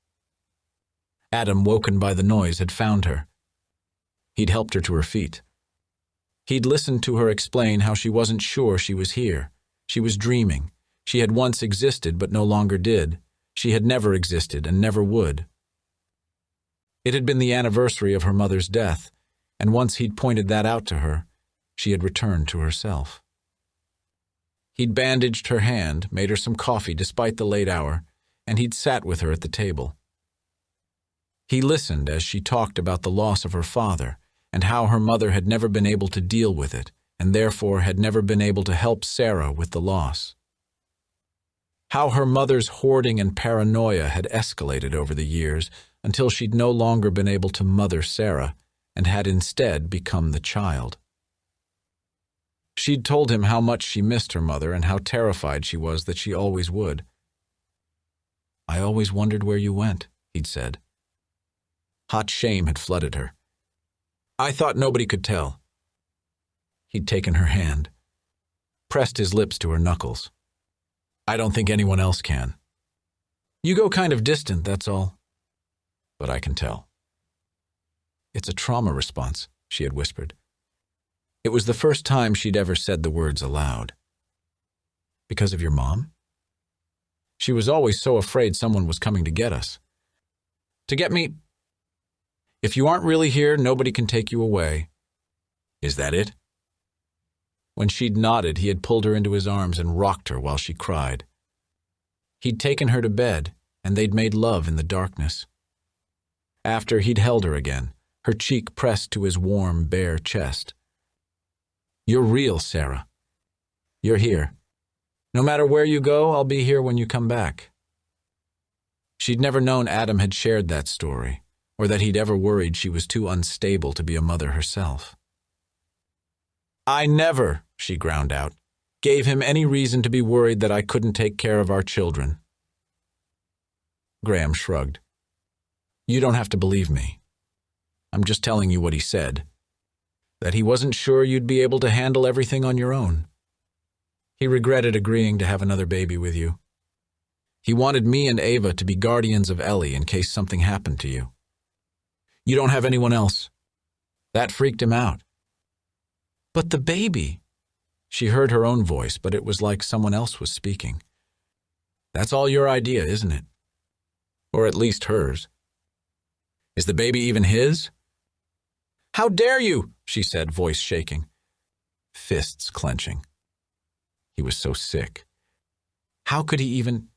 Adam, woken by the noise, had found her. He'd helped her to her feet. He'd listened to her explain how she wasn't sure she was here. She was dreaming. She had once existed but no longer did. She had never existed and never would. It had been the anniversary of her mother's death, and once he'd pointed that out to her, she had returned to herself. He'd bandaged her hand, made her some coffee despite the late hour, and he'd sat with her at the table. He listened as she talked about the loss of her father and how her mother had never been able to deal with it and therefore had never been able to help Sarah with the loss. How her mother's hoarding and paranoia had escalated over the years until she'd no longer been able to mother Sarah and had instead become the child. She'd told him how much she missed her mother and how terrified she was that she always would. I always wondered where you went, he'd said. Hot shame had flooded her. I thought nobody could tell. He'd taken her hand, pressed his lips to her knuckles. I don't think anyone else can. You go kind of distant, that's all. But I can tell. It's a trauma response, she had whispered. It was the first time she'd ever said the words aloud. Because of your mom? She was always so afraid someone was coming to get us. To get me. If you aren't really here, nobody can take you away. Is that it? When she'd nodded, he had pulled her into his arms and rocked her while she cried. He'd taken her to bed, and they'd made love in the darkness. After, he'd held her again, her cheek pressed to his warm, bare chest. You're real, Sarah. You're here. No matter where you go, I'll be here when you come back. She'd never known Adam had shared that story, or that he'd ever worried she was too unstable to be a mother herself. I never, she ground out, gave him any reason to be worried that I couldn't take care of our children. Graham shrugged. You don't have to believe me. I'm just telling you what he said. That he wasn't sure you'd be able to handle everything on your own. He regretted agreeing to have another baby with you. He wanted me and Ava to be guardians of Ellie in case something happened to you. You don't have anyone else. That freaked him out. But the baby. She heard her own voice, but it was like someone else was speaking. That's all your idea, isn't it? Or at least hers. Is the baby even his? How dare you, she said, voice shaking. Fists clenching. He was so sick. How could he even...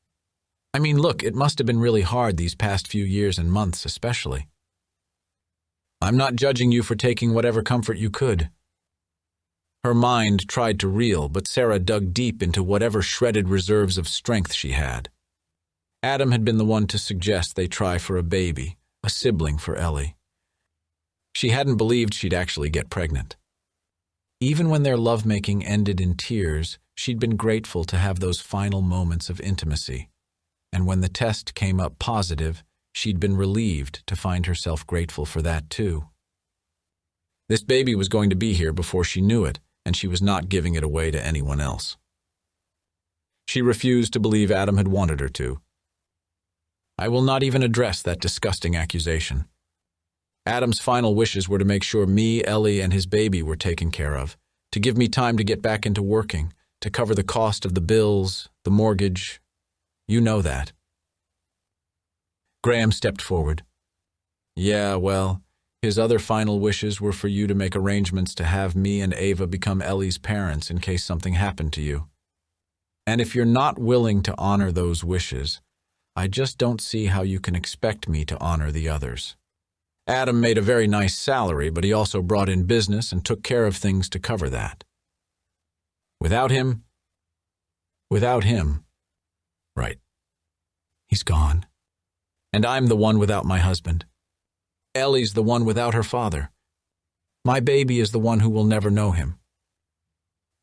I mean, look, it must have been really hard these past few years and months especially. I'm not judging you for taking whatever comfort you could. Her mind tried to reel, but Sarah dug deep into whatever shredded reserves of strength she had. Adam had been the one to suggest they try for a baby, a sibling for Ellie. She hadn't believed she'd actually get pregnant. Even when their lovemaking ended in tears, she'd been grateful to have those final moments of intimacy. And when the test came up positive, she'd been relieved to find herself grateful for that too. This baby was going to be here before she knew it, and she was not giving it away to anyone else. She refused to believe Adam had wanted her to. I will not even address that disgusting accusation. Adam's final wishes were to make sure me, Ellie, and his baby were taken care of, to give me time to get back into working, to cover the cost of the bills, the mortgage. You know that. Graham stepped forward. Yeah, well, his other final wishes were for you to make arrangements to have me and Ava become Ellie's parents in case something happened to you. And if you're not willing to honor those wishes, I just don't see how you can expect me to honor the others. Adam made a very nice salary, but he also brought in business and took care of things to cover that. Without him, right, he's gone. And I'm the one without my husband. Ellie's the one without her father. My baby is the one who will never know him.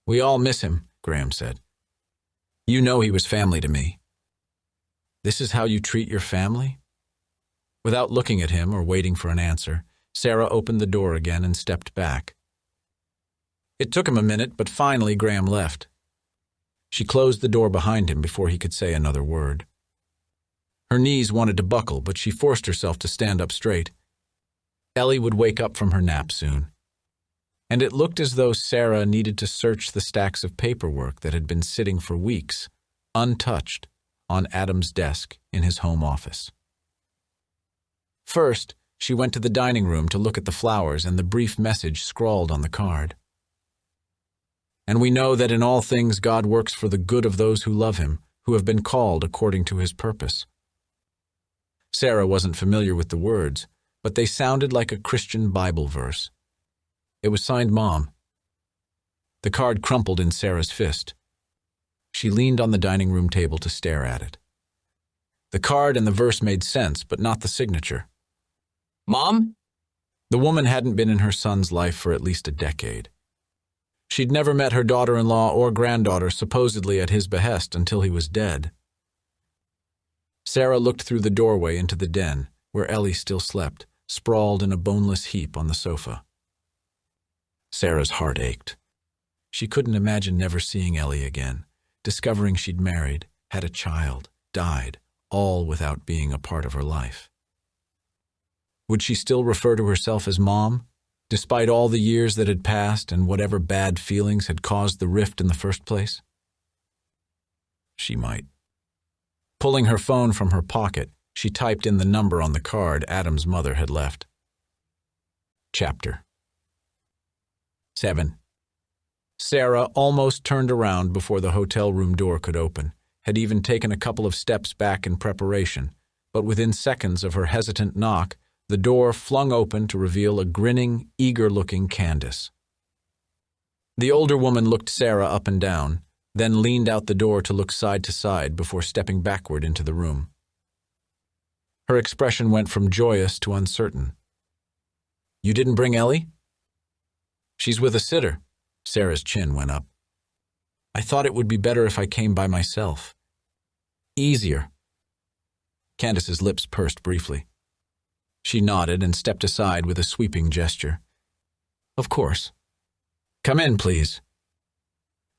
We all miss him, Graham said. You know he was family to me. This is how you treat your family? Without looking at him or waiting for an answer, Sarah opened the door again and stepped back. It took him a minute, but finally Graham left. She closed the door behind him before he could say another word. Her knees wanted to buckle, but she forced herself to stand up straight. Ellie would wake up from her nap soon. And it looked as though Sarah needed to search the stacks of paperwork that had been sitting for weeks, untouched, on Adam's desk in his home office. First, she went to the dining room to look at the flowers and the brief message scrawled on the card. And we know that in all things God works for the good of those who love him, who have been called according to his purpose. Sarah wasn't familiar with the words, but they sounded like a Christian Bible verse. It was signed Mom. The card crumpled in Sarah's fist. She leaned on the dining room table to stare at it. The card and the verse made sense, but not the signature. Mom? The woman hadn't been in her son's life for at least a decade. She'd never met her daughter-in-law or granddaughter supposedly at his behest until he was dead. Sarah looked through the doorway into the den, where Ellie still slept, sprawled in a boneless heap on the sofa. Sarah's heart ached. She couldn't imagine never seeing Ellie again, discovering she'd married, had a child, died, all without being a part of her life. Would she still refer to herself as Mom, despite all the years that had passed and whatever bad feelings had caused the rift in the first place? She might. Pulling her phone from her pocket, she typed in the number on the card Adam's mother had left. Chapter 7. Sarah almost turned around before the hotel room door could open, had even taken a couple of steps back in preparation, but within seconds of her hesitant knock, the door flung open to reveal a grinning, eager-looking Candace. The older woman looked Sarah up and down, then leaned out the door to look side to side before stepping backward into the room. Her expression went from joyous to uncertain. You didn't bring Ellie? She's with a sitter. Sarah's chin went up. I thought it would be better if I came by myself. Easier. Candace's lips pursed briefly. She nodded and stepped aside with a sweeping gesture. Of course. Come in, please.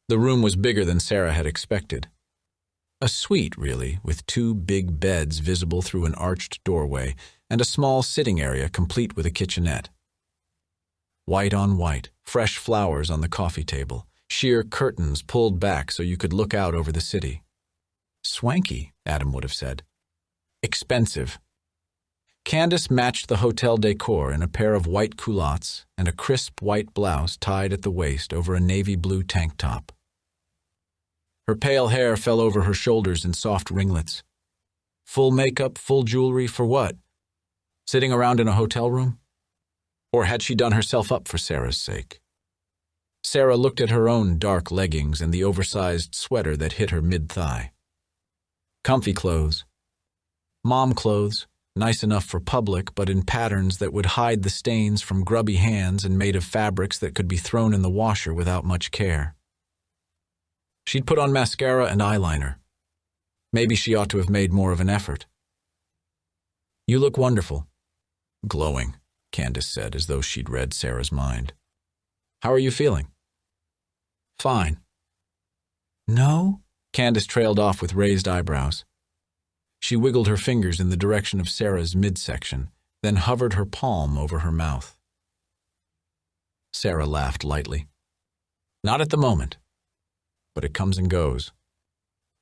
The room was bigger than Sarah had expected. A suite, really, with 2 big beds visible through an arched doorway and a small sitting area complete with a kitchenette. White on white, fresh flowers on the coffee table, sheer curtains pulled back so you could look out over the city. Swanky, Adam would have said. Expensive. Candace matched the hotel decor in a pair of white culottes and a crisp white blouse tied at the waist over a navy blue tank top. Her pale hair fell over her shoulders in soft ringlets. Full makeup, full jewelry, for what? Sitting around in a hotel room? Or had she done herself up for Sarah's sake? Sarah looked at her own dark leggings and the oversized sweater that hit her mid-thigh. Comfy clothes. Mom clothes, nice enough for public, but in patterns that would hide the stains from grubby hands and made of fabrics that could be thrown in the washer without much care. She'd put on mascara and eyeliner. Maybe she ought to have made more of an effort. "You look wonderful." "Glowing," Candace said, as though she'd read Sarah's mind. "How are you feeling?" "Fine." "No?" Candace trailed off with raised eyebrows. She wiggled her fingers in the direction of Sarah's midsection, then hovered her palm over her mouth. Sarah laughed lightly. "Not at the moment. But it comes and goes.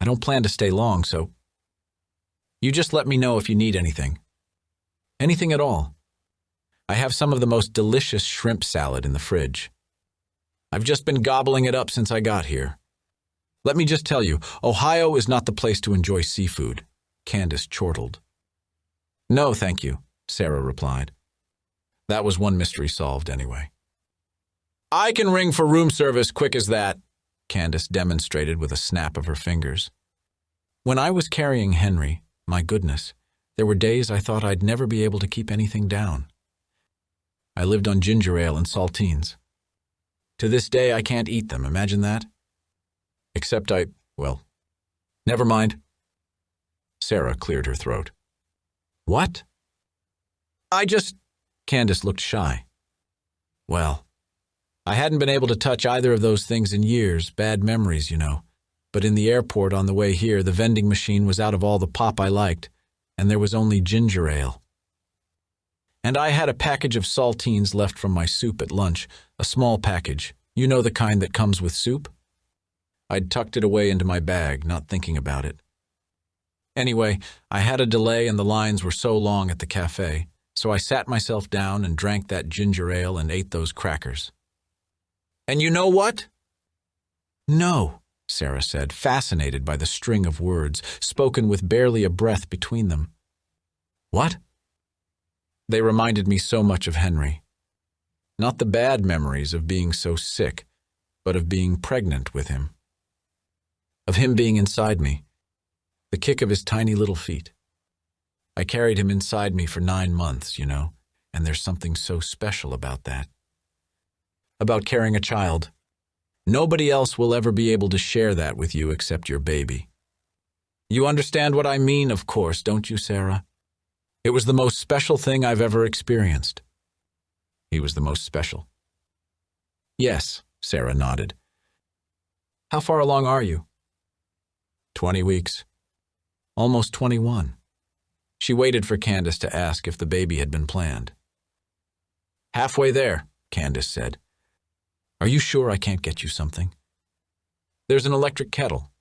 I don't plan to stay long, so you just let me know if you need anything. Anything at all. I have some of the most delicious shrimp salad in the fridge. I've just been gobbling it up since I got here. Let me just tell you, Ohio is not the place to enjoy seafood," Candace chortled. "No, thank you," Sarah replied. That was one mystery solved anyway. "I can ring for room service quick as that," Candace demonstrated with a snap of her fingers. "When I was carrying Henry, my goodness, there were days I thought I'd never be able to keep anything down. I lived on ginger ale and saltines. To this day, I can't eat them, imagine that? Except well, never mind." Sarah cleared her throat. "What?" Candace looked shy. "Well, I hadn't been able to touch either of those things in years, bad memories, you know. But in the airport on the way here, the vending machine was out of all the pop I liked, and there was only ginger ale. And I had a package of saltines left from my soup at lunch, a small package, you know, the kind that comes with soup? I'd tucked it away into my bag, not thinking about it. Anyway, I had a delay and the lines were so long at the cafe, so I sat myself down and drank that ginger ale and ate those crackers. And you know what?" "No," Sarah said, fascinated by the string of words, spoken with barely a breath between them. "What?" "They reminded me so much of Henry. Not the bad memories of being so sick, but of being pregnant with him. Of him being inside me. The kick of his tiny little feet. I carried him inside me for 9 months, you know, and there's something so special about that. About carrying a child. Nobody else will ever be able to share that with you except your baby. You understand what I mean, of course, don't you, Sarah? It was the most special thing I've ever experienced." "He was the most special?" "Yes," Sarah nodded. "How far along are you?" 20 weeks. Almost 21. She waited for Candace to ask if the baby had been planned. "Halfway there," Candace said. "Are you sure I can't get you something? There's an electric kettle.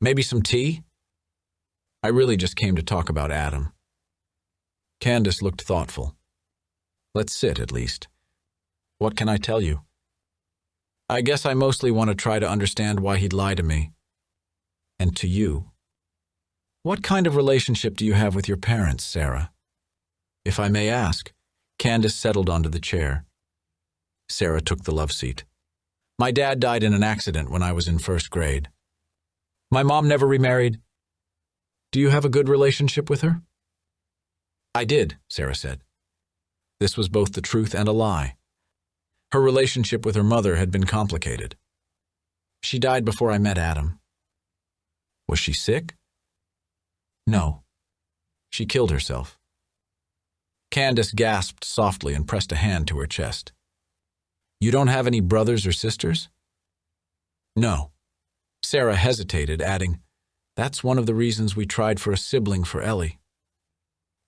Maybe some tea? I really just came to talk about Adam." Candace looked thoughtful. "Let's sit, at least. What can I tell you? I guess I mostly want to try to understand why he'd lie to me. And to you. What kind of relationship do you have with your parents, Sarah? If I may ask." Candace settled onto the chair. Sarah took the love seat. "My dad died in an accident when I was in 1st grade. My mom never remarried. Do you have a good relationship with her?" "I did," Sarah said. This was both the truth and a lie. Her relationship with her mother had been complicated. She died before I met Adam. Was she sick? No. She killed herself. Candace gasped softly and pressed a hand to her chest. "You don't have any brothers or sisters?" "No." Sarah hesitated, adding, "That's one of the reasons we tried for a sibling for Ellie.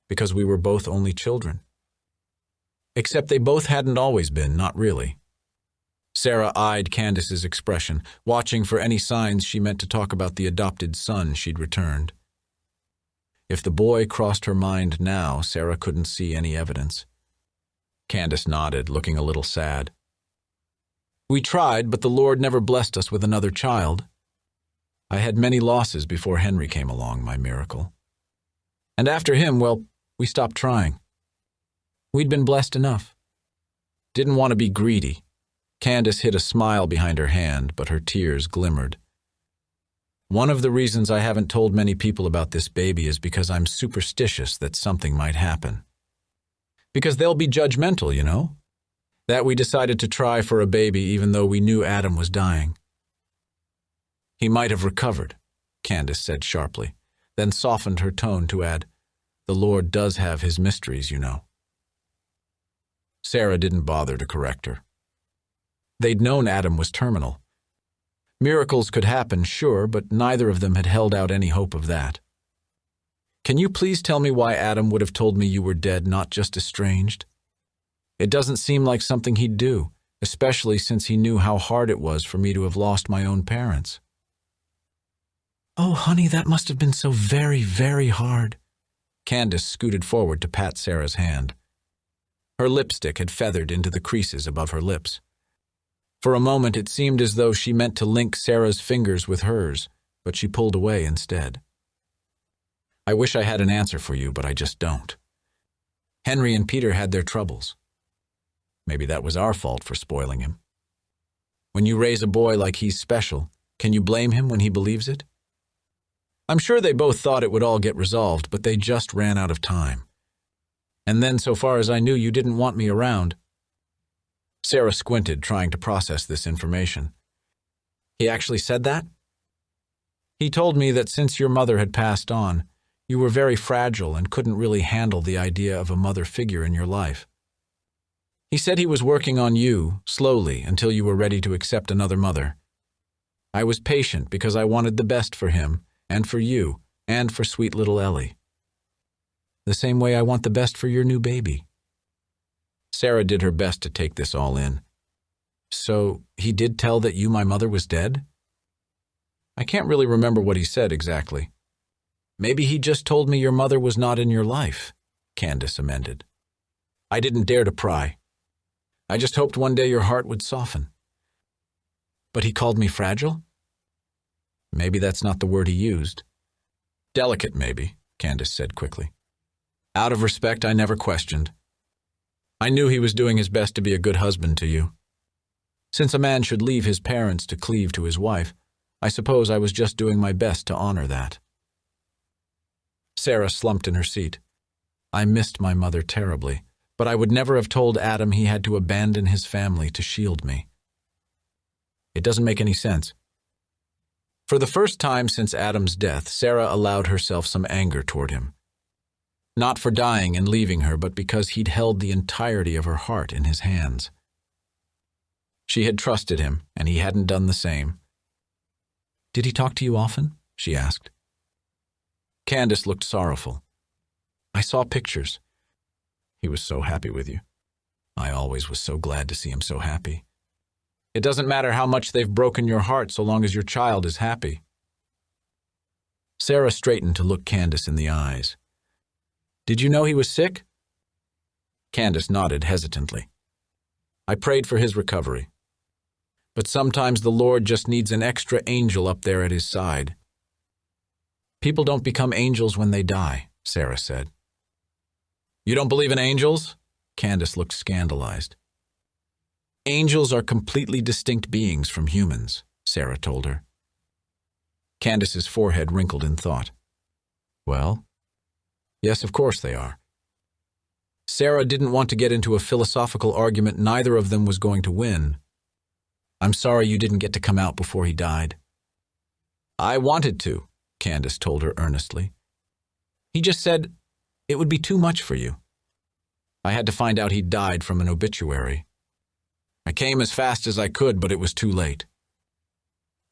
Because we were both only children. Except they both hadn't always been, not really." Sarah eyed Candace's expression, watching for any signs she meant to talk about the adopted son she'd returned. If the boy crossed her mind now, Sarah couldn't see any evidence. Candace nodded, looking a little sad. "We tried, but the Lord never blessed us with another child. I had many losses before Henry came along, my miracle. And after him, well, we stopped trying. We'd been blessed enough. Didn't want to be greedy. Candace hid a smile behind her hand, but her tears glimmered. One of the reasons I haven't told many people about this baby is because I'm superstitious that something might happen. Because they'll be judgmental, you know? That we decided to try for a baby even though we knew Adam was dying. He might have recovered, Candace said sharply, then softened her tone to add, "The Lord does have his mysteries, you know." Sarah didn't bother to correct her. They'd known Adam was terminal. Miracles could happen, sure, but neither of them had held out any hope of that. "Can you please tell me why Adam would have told me you were dead, not just estranged? It doesn't seem like something he'd do, especially since he knew how hard it was for me to have lost my own parents." "Oh, honey, that must have been so very, very hard." Candace scooted forward to pat Sarah's hand. Her lipstick had feathered into the creases above her lips. For a moment it seemed as though she meant to link Sarah's fingers with hers, but she pulled away instead. "I wish I had an answer for you, but I just don't. Henry and Peter had their troubles. Maybe that was our fault for spoiling him. When you raise a boy like he's special, can you blame him when he believes it? I'm sure they both thought it would all get resolved, but they just ran out of time. And then, so far as I knew, you didn't want me around." Sarah squinted, trying to process this information. "He actually said that?" "He told me that since your mother had passed on, you were very fragile and couldn't really handle the idea of a mother figure in your life. He said he was working on you, slowly, until you were ready to accept another mother. I was patient because I wanted the best for him, and for you, and for sweet little Ellie. The same way I want the best for your new baby." Sarah did her best to take this all in. "So, he did tell that you, my mother, was dead?" "I can't really remember what he said exactly. Maybe he just told me your mother was not in your life," Candace amended. "I didn't dare to pry. I just hoped one day your heart would soften." "But he called me fragile?" "Maybe that's not the word he used." "Delicate, maybe," Candace said quickly. "Out of respect, I never questioned. I knew he was doing his best to be a good husband to you. Since a man should leave his parents to cleave to his wife, I suppose I was just doing my best to honor that." Sarah slumped in her seat. "I missed my mother terribly, but I would never have told Adam he had to abandon his family to shield me. It doesn't make any sense." For the first time since Adam's death, Sarah allowed herself some anger toward him. Not for dying and leaving her, but because he'd held the entirety of her heart in his hands. She had trusted him, and he hadn't done the same. "Did he talk to you often?" she asked. Candace looked sorrowful. "I saw pictures. He was so happy with you. I always was so glad to see him so happy. It doesn't matter how much they've broken your heart so long as your child is happy." Sarah straightened to look Candace in the eyes. "Did you know he was sick?" Candace nodded hesitantly. "I prayed for his recovery. But sometimes the Lord just needs an extra angel up there at his side." "People don't become angels when they die," Sarah said. "You don't believe in angels?" Candace looked scandalized. "Angels are completely distinct beings from humans," Sarah told her. Candace's forehead wrinkled in thought. "Well, yes, of course they are." Sarah didn't want to get into a philosophical argument neither of them was going to win. "I'm sorry you didn't get to come out before he died." "I wanted to," Candace told her earnestly. "He just said it would be too much for you. I had to find out he'd died from an obituary. I came as fast as I could, but it was too late.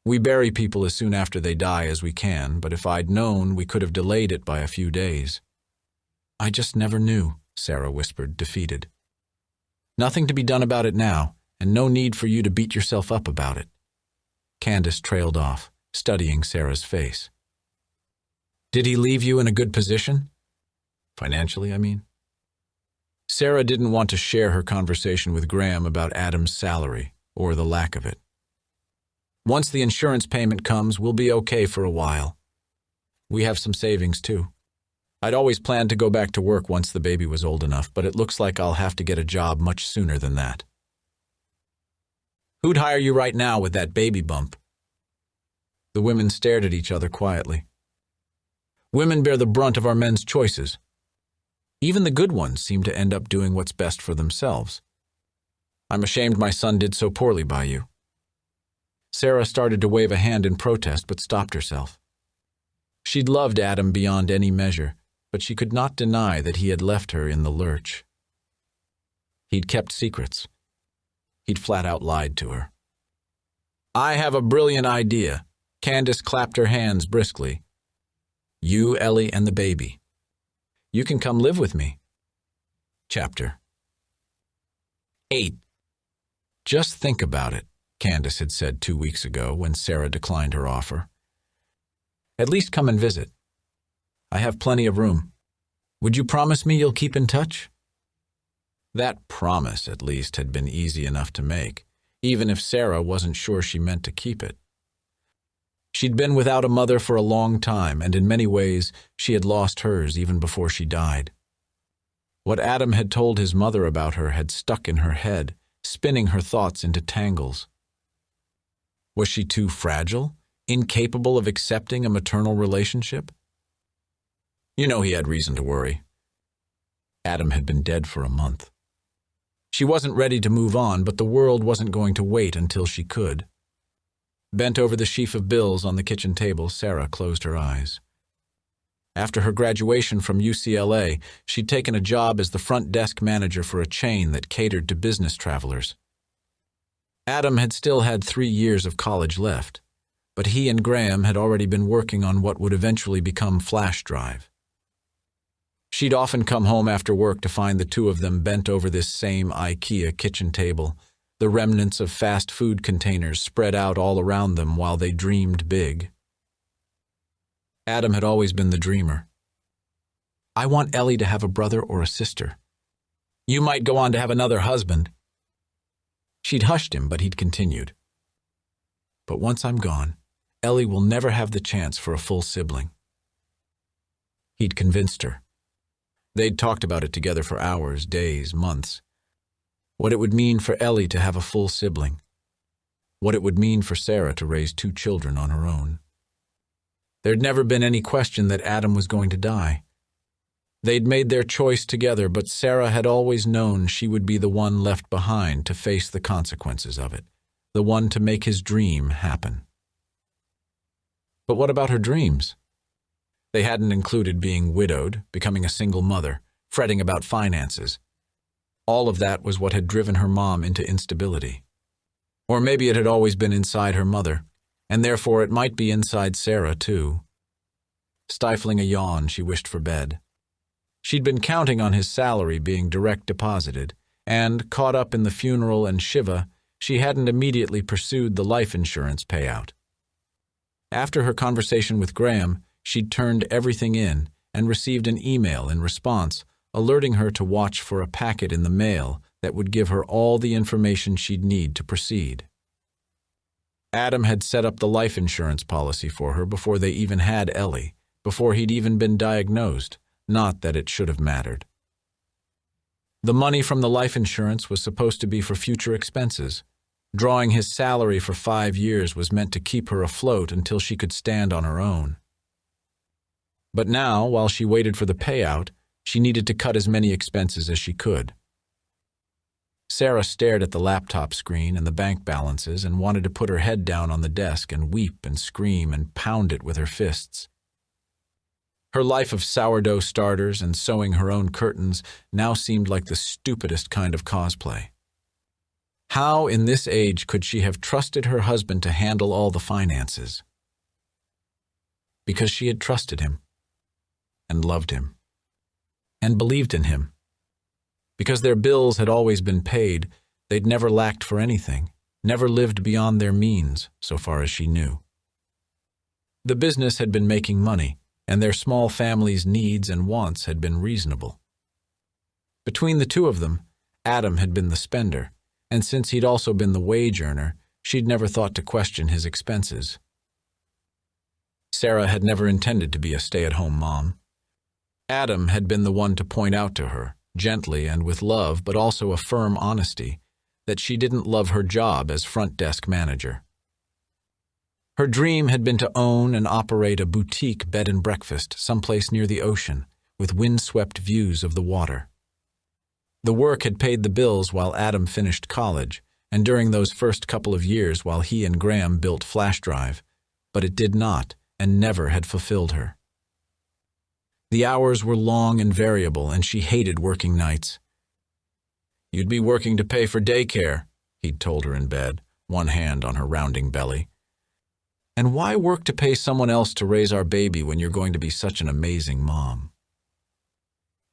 We bury people as soon after they die as we can, but if I'd known, we could have delayed it by a few days." "I just never knew," Sarah whispered, defeated. "Nothing to be done about it now, and no need for you to beat yourself up about it." Candace trailed off, studying Sarah's face. "Did he leave you in a good position? Financially, I mean?" Sarah didn't want to share her conversation with Graham about Adam's salary, or the lack of it. "Once the insurance payment comes, we'll be okay for a while. We have some savings, too. I'd always planned to go back to work once the baby was old enough, but it looks like I'll have to get a job much sooner than that." Who'd hire you right now with that baby bump? The women stared at each other quietly. Women bear the brunt of our men's choices. Even the good ones seem to end up doing what's best for themselves. I'm ashamed my son did so poorly by you. Sarah started to wave a hand in protest, but stopped herself. She'd loved Adam beyond any measure, but she could not deny that he had left her in the lurch. He'd kept secrets. He'd flat out lied to her. I have a brilliant idea. Candace clapped her hands briskly. You, Ellie, and the baby. You can come live with me. Chapter 8. Just think about it, Candace had said 2 weeks ago when Sarah declined her offer. At least come and visit. I have plenty of room. Would you promise me you'll keep in touch? That promise, at least, had been easy enough to make, even if Sarah wasn't sure she meant to keep it. She'd been without a mother for a long time, and in many ways she had lost hers even before she died. What Adam had told his mother about her had stuck in her head, spinning her thoughts into tangles. Was she too fragile, incapable of accepting a maternal relationship? You know he had reason to worry. Adam had been dead for a month. She wasn't ready to move on, but the world wasn't going to wait until she could. Bent over the sheaf of bills on the kitchen table, Sarah closed her eyes. After her graduation from UCLA, she'd taken a job as the front desk manager for a chain that catered to business travelers. Adam had still had 3 years of college left, but he and Graham had already been working on what would eventually become Flash Drive. She'd often come home after work to find the two of them bent over this same IKEA kitchen table, the remnants of fast food containers spread out all around them while they dreamed big. Adam had always been the dreamer. I want Ellie to have a brother or a sister. You might go on to have another husband. She'd hushed him, but he'd continued. But once I'm gone, Ellie will never have the chance for a full sibling. He'd convinced her. They'd talked about it together for hours, days, months. What it would mean for Ellie to have a full sibling. What it would mean for Sarah to raise 2 children on her own. There'd never been any question that Adam was going to die. They'd made their choice together, but Sarah had always known she would be the one left behind to face the consequences of it, the one to make his dream happen. But what about her dreams? They hadn't included being widowed, becoming a single mother, fretting about finances. All of that was what had driven her mom into instability. Or maybe it had always been inside her mother, and therefore it might be inside Sarah, too. Stifling a yawn, she wished for bed. She'd been counting on his salary being direct deposited, and, caught up in the funeral and Shiva, she hadn't immediately pursued the life insurance payout. After her conversation with Graham, she'd turned everything in and received an email in response, alerting her to watch for a packet in the mail that would give her all the information she'd need to proceed. Adam had set up the life insurance policy for her before they even had Ellie, before he'd even been diagnosed, not that it should have mattered. The money from the life insurance was supposed to be for future expenses. Drawing his salary for 5 years was meant to keep her afloat until she could stand on her own. But now, while she waited for the payout, she needed to cut as many expenses as she could. Sarah stared at the laptop screen and the bank balances and wanted to put her head down on the desk and weep and scream and pound it with her fists. Her life of sourdough starters and sewing her own curtains now seemed like the stupidest kind of cosplay. How, in this age, could she have trusted her husband to handle all the finances? Because she had trusted him, and loved him, and believed in him. Because their bills had always been paid, they'd never lacked for anything, never lived beyond their means, so far as she knew. The business had been making money, and their small family's needs and wants had been reasonable. Between the two of them, Adam had been the spender, and since he'd also been the wage earner, she'd never thought to question his expenses. Sarah had never intended to be a stay-at-home mom. Adam had been the one to point out to her, gently and with love, but also a firm honesty, that she didn't love her job as front desk manager. Her dream had been to own and operate a boutique bed and breakfast someplace near the ocean, with windswept views of the water. The work had paid the bills while Adam finished college, and during those first couple of years while he and Graham built Flash Drive, but it did not and never had fulfilled her. The hours were long and variable, and she hated working nights. "You'd be working to pay for daycare," he'd told her in bed, one hand on her rounding belly. "And why work to pay someone else to raise our baby when you're going to be such an amazing mom?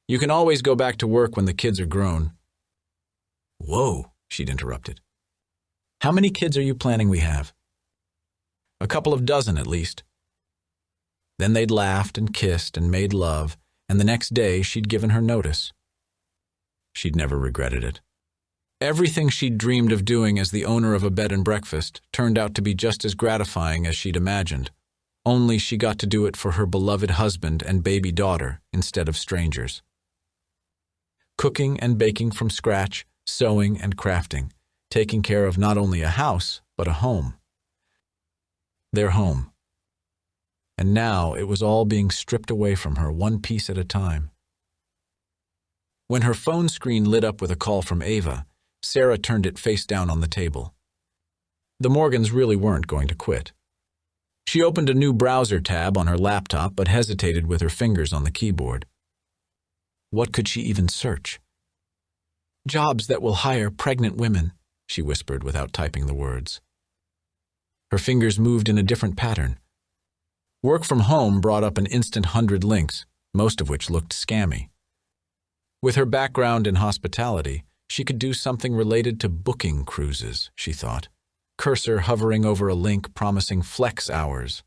You can always go back to work when the kids are grown." "Whoa," she'd interrupted. "How many kids are you planning we have?" "A couple of dozen at least." Then they'd laughed and kissed and made love, and the next day she'd given her notice. She'd never regretted it. Everything she'd dreamed of doing as the owner of a bed and breakfast turned out to be just as gratifying as she'd imagined, only she got to do it for her beloved husband and baby daughter instead of strangers. Cooking and baking from scratch, sewing and crafting, taking care of not only a house, but a home. Their home. And now it was all being stripped away from her, one piece at a time. When her phone screen lit up with a call from Ava, Sarah turned it face down on the table. The Morgans really weren't going to quit. She opened a new browser tab on her laptop but hesitated with her fingers on the keyboard. What could she even search? "Jobs that will hire pregnant women," she whispered without typing the words. Her fingers moved in a different pattern. Work from home brought up an instant 100 links, most of which looked scammy. With her background in hospitality, she could do something related to booking cruises, she thought, cursor hovering over a link promising flex hours.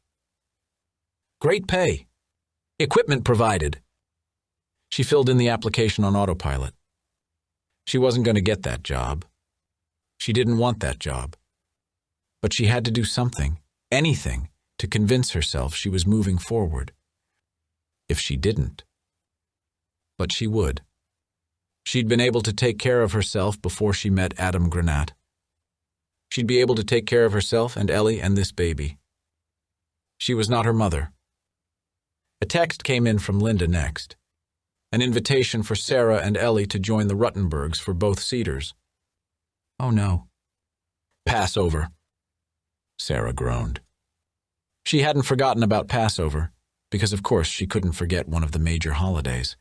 Great pay. Equipment provided. She filled in the application on autopilot. She wasn't going to get that job. She didn't want that job. But she had to do something, anything, to convince herself she was moving forward. If she didn't. But she would. She'd been able to take care of herself before she met Adam Granat. She'd be able to take care of herself and Ellie and this baby. She was not her mother. A text came in from Linda next. An invitation for Sarah and Ellie to join the Ruttenbergs for both Cedars. Oh no. Passover. Sarah groaned. She hadn't forgotten about Passover, because of course she couldn't forget one of the major holidays.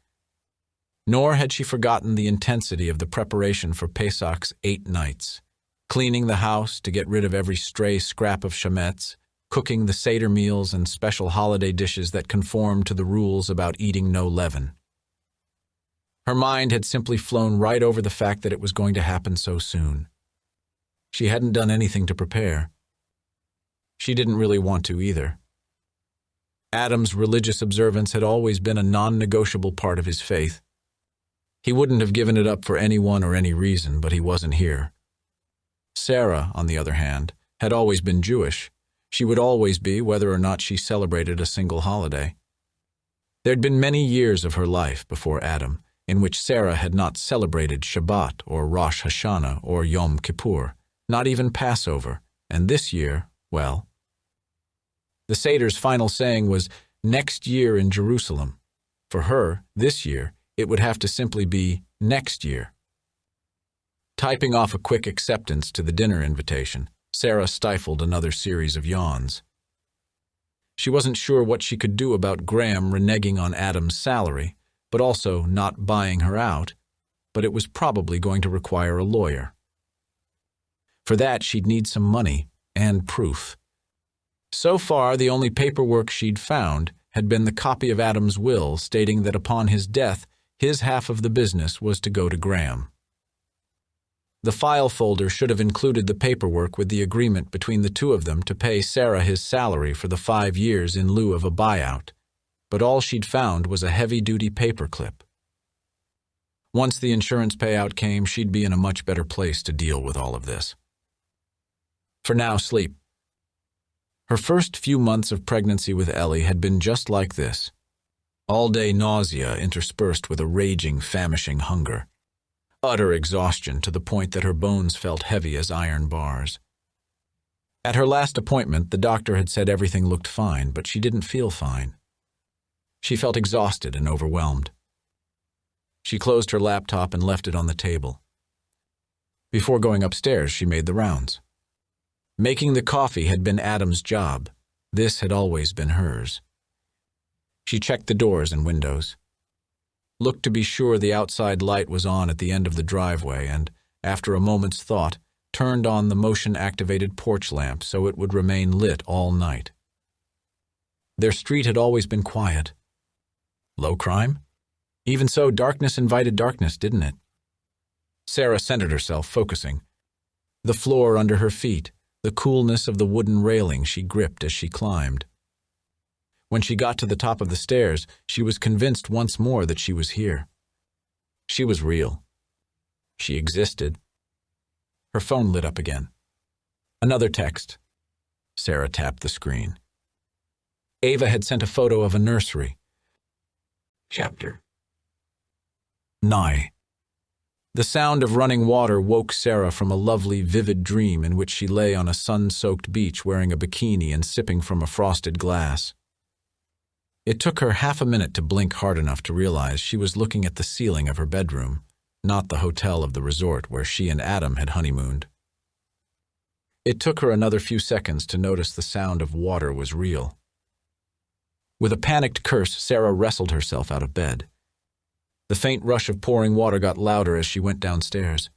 Nor had she forgotten the intensity of the preparation for Pesach's 8 nights, cleaning the house to get rid of every stray scrap of chametz, cooking the Seder meals and special holiday dishes that conformed to the rules about eating no leaven. Her mind had simply flown right over the fact that it was going to happen so soon. She hadn't done anything to prepare. She didn't really want to either. Adam's religious observance had always been a non-negotiable part of his faith. He wouldn't have given it up for anyone or any reason, but he wasn't here. Sarah, on the other hand, had always been Jewish. She would always be, whether or not she celebrated a single holiday. There'd been many years of her life before Adam, in which Sarah had not celebrated Shabbat or Rosh Hashanah or Yom Kippur, not even Passover, and this year, well. The Seder's final saying was, "Next year in Jerusalem." For her, this year, it would have to simply be next year. Typing off a quick acceptance to the dinner invitation, Sarah stifled another series of yawns. She wasn't sure what she could do about Graham reneging on Adam's salary, but also not buying her out, but it was probably going to require a lawyer. For that, she'd need some money and proof. So far, the only paperwork she'd found had been the copy of Adam's will stating that upon his death, his half of the business was to go to Graham. The file folder should have included the paperwork with the agreement between the two of them to pay Sarah his salary for the 5 years in lieu of a buyout, but all she'd found was a heavy-duty paperclip. Once the insurance payout came, she'd be in a much better place to deal with all of this. For now, sleep. Her first few months of pregnancy with Ellie had been just like this. All-day nausea interspersed with a raging, famishing hunger. utter exhaustion to the point that her bones felt heavy as iron bars. At her last appointment, the doctor had said everything looked fine, but she didn't feel fine. She felt exhausted and overwhelmed. She closed her laptop and left it on the table. Before going upstairs, she made the rounds. Making the coffee had been Adam's job. This had always been hers. She checked the doors and windows, looked to be sure the outside light was on at the end of the driveway, and, after a moment's thought, turned on the motion-activated porch lamp so it would remain lit all night. Their street had always been quiet. Low crime? Even so, darkness invited darkness, didn't it? Sarah centered herself, focusing. The floor under her feet, the coolness of the wooden railing she gripped as she climbed. When she got to the top of the stairs, she was convinced once more that she was here. She was real. She existed. Her phone lit up again. Another text. Sarah tapped the screen. Ava had sent a photo of a nursery. Chapter 9. The sound of running water woke Sarah from a lovely, vivid dream in which she lay on a sun-soaked beach wearing a bikini and sipping from a frosted glass. It took her half a minute to blink hard enough to realize she was looking at the ceiling of her bedroom, not the hotel of the resort where she and Adam had honeymooned. It took her another few seconds to notice the sound of water was real. With a panicked curse, Sarah wrestled herself out of bed. The faint rush of pouring water got louder as she went downstairs.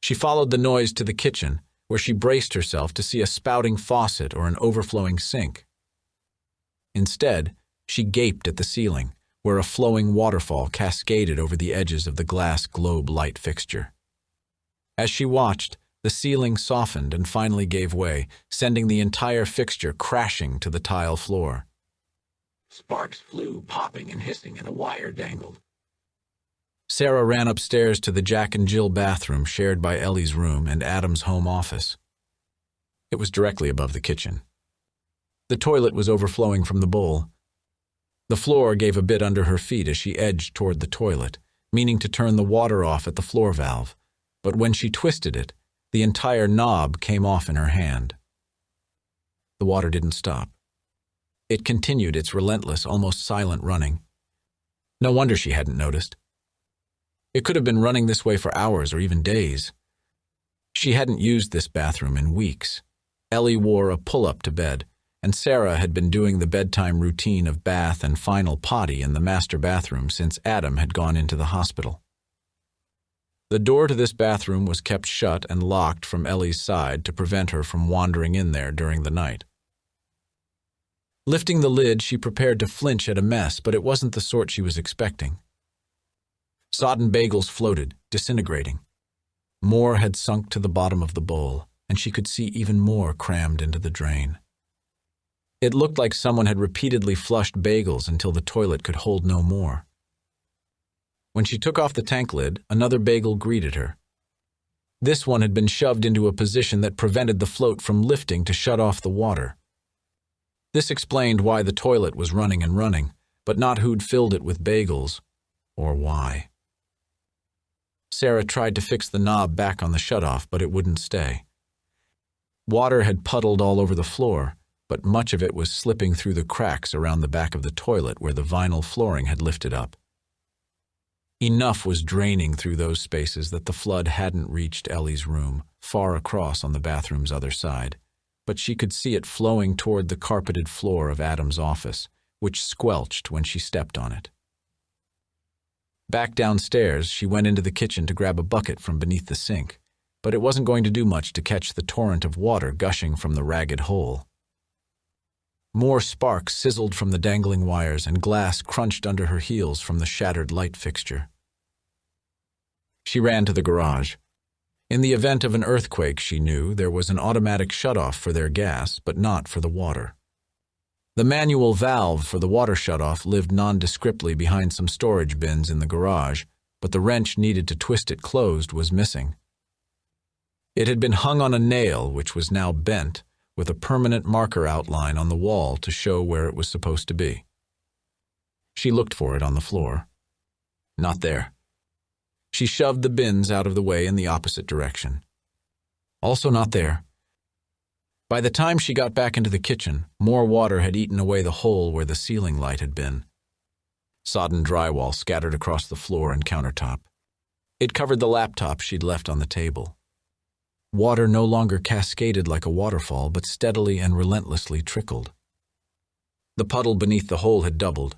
She followed the noise to the kitchen, where she braced herself to see a spouting faucet or an overflowing sink. Instead, she gaped at the ceiling, where a flowing waterfall cascaded over the edges of the glass globe light fixture. As she watched, the ceiling softened and finally gave way, sending the entire fixture crashing to the tile floor. Sparks flew, popping and hissing, and a wire dangled. Sarah ran upstairs to the Jack and Jill bathroom shared by Ellie's room and Adam's home office. It was directly above the kitchen. The toilet was overflowing from the bowl. The floor gave a bit under her feet as she edged toward the toilet, meaning to turn the water off at the floor valve, but when she twisted it, the entire knob came off in her hand. The water didn't stop. It continued its relentless, almost silent running. No wonder she hadn't noticed. It could have been running this way for hours or even days. She hadn't used this bathroom in weeks. Ellie wore a pull-up to bed, and Sarah had been doing the bedtime routine of bath and final potty in the master bathroom since Adam had gone into the hospital. The door to this bathroom was kept shut and locked from Ellie's side to prevent her from wandering in there during the night. Lifting the lid, she prepared to flinch at a mess, but it wasn't the sort she was expecting. Sodden bagels floated, disintegrating. More had sunk to the bottom of the bowl, and she could see even more crammed into the drain. It looked like someone had repeatedly flushed bagels until the toilet could hold no more. When she took off the tank lid, another bagel greeted her. This one had been shoved into a position that prevented the float from lifting to shut off the water. This explained why the toilet was running and running, but not who'd filled it with bagels, or why. Sarah tried to fix the knob back on the shutoff, but it wouldn't stay. Water had puddled all over the floor, but much of it was slipping through the cracks around the back of the toilet where the vinyl flooring had lifted up. Enough was draining through those spaces that the flood hadn't reached Ellie's room, far across on the bathroom's other side, but she could see it flowing toward the carpeted floor of Adam's office, which squelched when she stepped on it. Back downstairs, she went into the kitchen to grab a bucket from beneath the sink, but it wasn't going to do much to catch the torrent of water gushing from the ragged hole. More sparks sizzled from the dangling wires, and glass crunched under her heels from the shattered light fixture. She ran to the garage. In the event of an earthquake, she knew, there was an automatic shutoff for their gas, but not for the water. The manual valve for the water shutoff lived nondescriptly behind some storage bins in the garage, but the wrench needed to twist it closed was missing. It had been hung on a nail, which was now bent, with a permanent marker outline on the wall to show where it was supposed to be. She looked for it on the floor. Not there. She shoved the bins out of the way in the opposite direction. Also not there. By the time she got back into the kitchen, more water had eaten away the hole where the ceiling light had been. Sodden drywall scattered across the floor and countertop. It covered the laptop she'd left on the table. Water no longer cascaded like a waterfall, but steadily and relentlessly trickled. The puddle beneath the hole had doubled.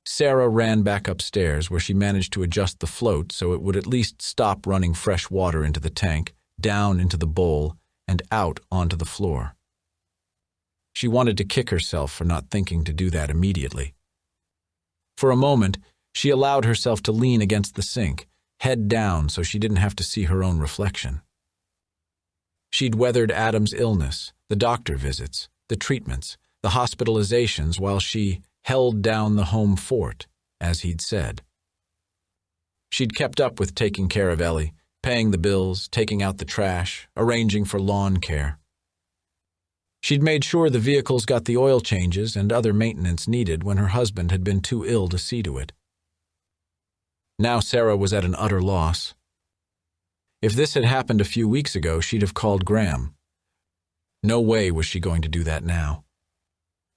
Sarah ran back upstairs, where she managed to adjust the float so it would at least stop running fresh water into the tank, down into the bowl, and out onto the floor. She wanted to kick herself for not thinking to do that immediately. For a moment, she allowed herself to lean against the sink, head down so she didn't have to see her own reflection. She'd weathered Adam's illness, the doctor visits, the treatments, the hospitalizations while she held down the home fort, as he'd said. She'd kept up with taking care of Ellie, paying the bills, taking out the trash, arranging for lawn care. She'd made sure the vehicles got the oil changes and other maintenance needed when her husband had been too ill to see to it. Now Sarah was at an utter loss. If this had happened a few weeks ago, she'd have called Graham. No way was she going to do that now.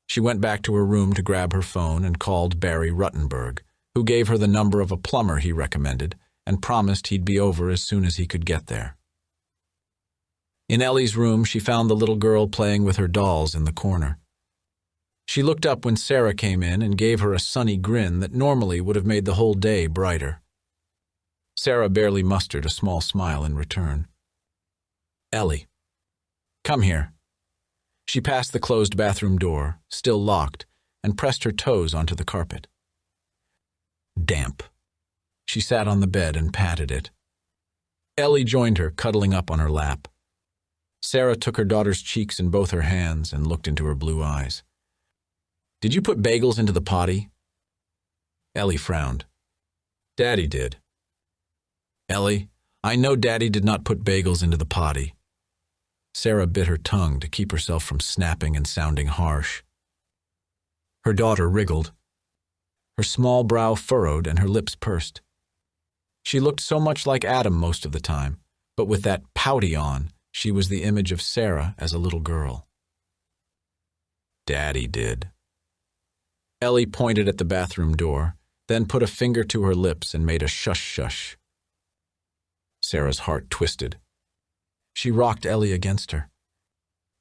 She went back to her room to grab her phone and called Barry Ruttenberg, who gave her the number of a plumber he recommended and promised he'd be over as soon as he could get there. In Ellie's room, she found the little girl playing with her dolls in the corner. She looked up when Sarah came in and gave her a sunny grin that normally would have made the whole day brighter. Sarah barely mustered a small smile in return. "Ellie, come here." She passed the closed bathroom door, still locked, and pressed her toes onto the carpet. Damp. She sat on the bed and patted it. Ellie joined her, cuddling up on her lap. Sarah took her daughter's cheeks in both her hands and looked into her blue eyes. "Did you put bagels into the potty?" Ellie frowned. "Daddy did." "Ellie, I know Daddy did not put bagels into the potty." Sarah bit her tongue to keep herself from snapping and sounding harsh. Her daughter wriggled. Her small brow furrowed and her lips pursed. She looked so much like Adam most of the time, but with that pouty on, she was the image of Sarah as a little girl. "Daddy did." Ellie pointed at the bathroom door, then put a finger to her lips and made a shush-shush. Sarah's heart twisted. She rocked Ellie against her.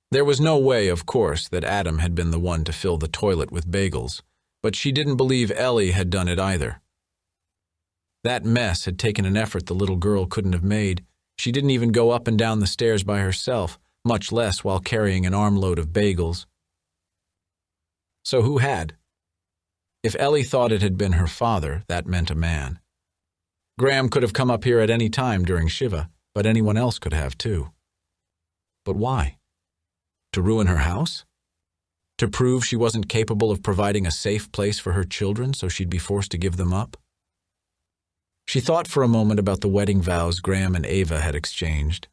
There was no way, of course, that Adam had been the one to fill the toilet with bagels, but she didn't believe Ellie had done it either. That mess had taken an effort the little girl couldn't have made. She didn't even go up and down the stairs by herself, much less while carrying an armload of bagels. So who had? If Ellie thought it had been her father, that meant a man. Graham could have come up here at any time during Shiva, but anyone else could have too. But why? To ruin her house? To prove she wasn't capable of providing a safe place for her children so she'd be forced to give them up? She thought for a moment about the wedding vows Graham and Ava had exchanged.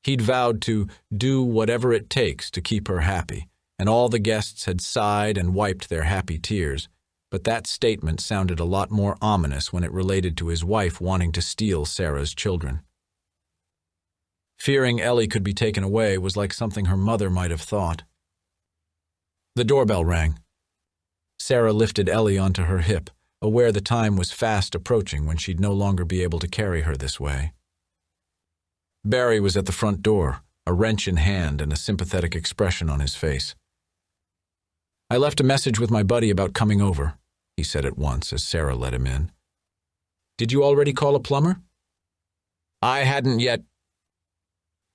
He'd vowed to do whatever it takes to keep her happy, and all the guests had sighed and wiped their happy tears, but that statement sounded a lot more ominous when it related to his wife wanting to steal Sarah's children. Fearing Ellie could be taken away was like something her mother might have thought. The doorbell rang. Sarah lifted Ellie onto her hip, aware the time was fast approaching when she'd no longer be able to carry her this way. Barry was at the front door, a wrench in hand and a sympathetic expression on his face. "I left a message with my buddy about coming over," he said at once as Sarah let him in. "Did you already call a plumber?" "I hadn't yet."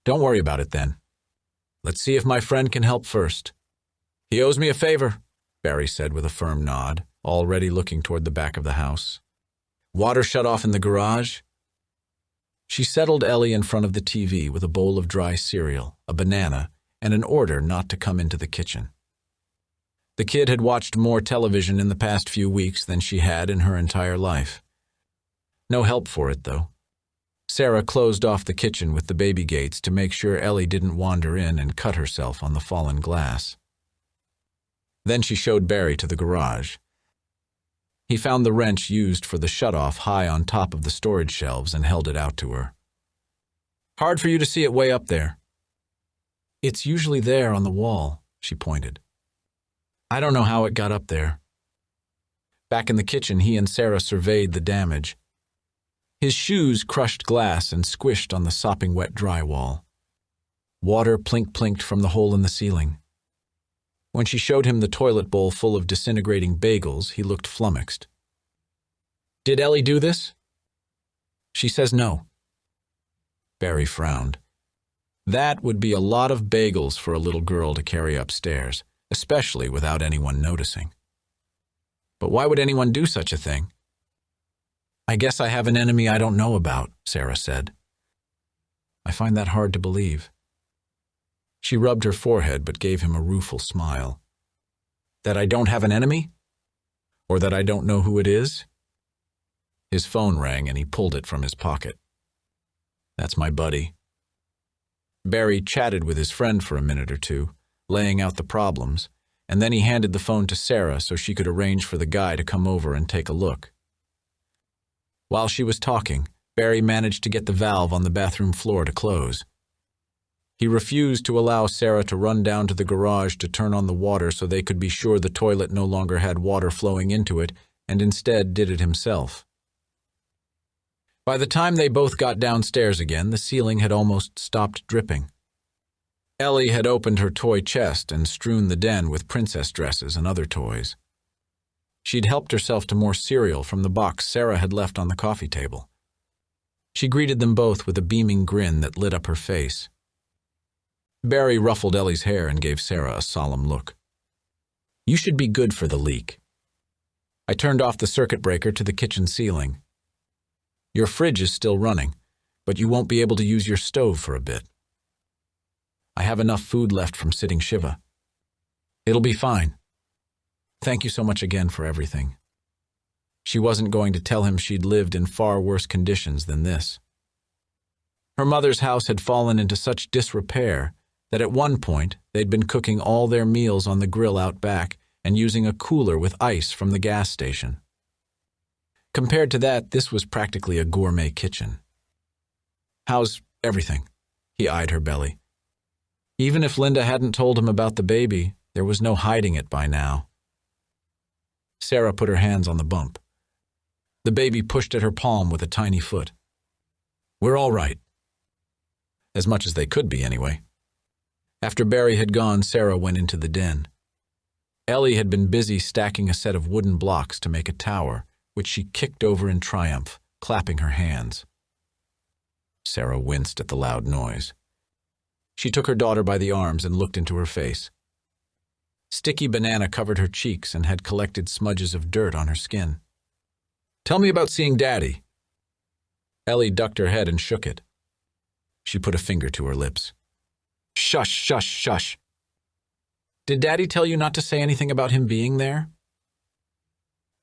"Don't worry about it then. Let's see if my friend can help first." "He owes me a favor," Barry said with a firm nod, already looking toward the back of the house. "Water shut off in the garage?" She settled Ellie in front of the TV with a bowl of dry cereal, a banana, and an order not to come into the kitchen. The kid had watched more television in the past few weeks than she had in her entire life. No help for it, though. Sarah closed off the kitchen with the baby gates to make sure Ellie didn't wander in and cut herself on the fallen glass. Then she showed Barry to the garage. He found the wrench used for the shutoff high on top of the storage shelves and held it out to her. Hard for you to see it way up there. It's usually there on the wall, she pointed. I don't know how it got up there. Back in the kitchen, he and Sarah surveyed the damage. His shoes crushed glass and squished on the sopping wet drywall. Water plink-plinked from the hole in the ceiling. When she showed him the toilet bowl full of disintegrating bagels, he looked flummoxed. Did Ellie do this? She says no. Barry frowned. That would be a lot of bagels for a little girl to carry upstairs, especially without anyone noticing. But why would anyone do such a thing? I guess I have an enemy I don't know about, Sarah said. I find that hard to believe. She rubbed her forehead but gave him a rueful smile. That I don't have an enemy? Or that I don't know who it is? His phone rang and he pulled it from his pocket. That's my buddy. Barry chatted with his friend for a minute or two, laying out the problems, and then he handed the phone to Sarah so she could arrange for the guy to come over and take a look. While she was talking, Barry managed to get the valve on the bathroom floor to close. He refused to allow Sarah to run down to the garage to turn on the water so they could be sure the toilet no longer had water flowing into it, and instead did it himself. By the time they both got downstairs again, the ceiling had almost stopped dripping. Ellie had opened her toy chest and strewn the den with princess dresses and other toys. She'd helped herself to more cereal from the box Sarah had left on the coffee table. She greeted them both with a beaming grin that lit up her face. Barry ruffled Ellie's hair and gave Sarah a solemn look. You should be good for the leak. I turned off the circuit breaker to the kitchen ceiling. Your fridge is still running, but you won't be able to use your stove for a bit. I have enough food left from sitting Shiva. It'll be fine. Thank you so much again for everything. She wasn't going to tell him she'd lived in far worse conditions than this. Her mother's house had fallen into such disrepair that at one point they'd been cooking all their meals on the grill out back and using a cooler with ice from the gas station. Compared to that, this was practically a gourmet kitchen. How's everything? He eyed her belly. Even if Linda hadn't told him about the baby, there was no hiding it by now. Sarah put her hands on the bump. The baby pushed at her palm with a tiny foot. We're all right. As much as they could be, anyway. After Barry had gone, Sarah went into the den. Ellie had been busy stacking a set of wooden blocks to make a tower, which she kicked over in triumph, clapping her hands. Sarah winced at the loud noise. She took her daughter by the arms and looked into her face. Sticky banana covered her cheeks and had collected smudges of dirt on her skin. Tell me about seeing Daddy. Ellie ducked her head and shook it. She put a finger to her lips. Shush, shush, shush. Did Daddy tell you not to say anything about him being there?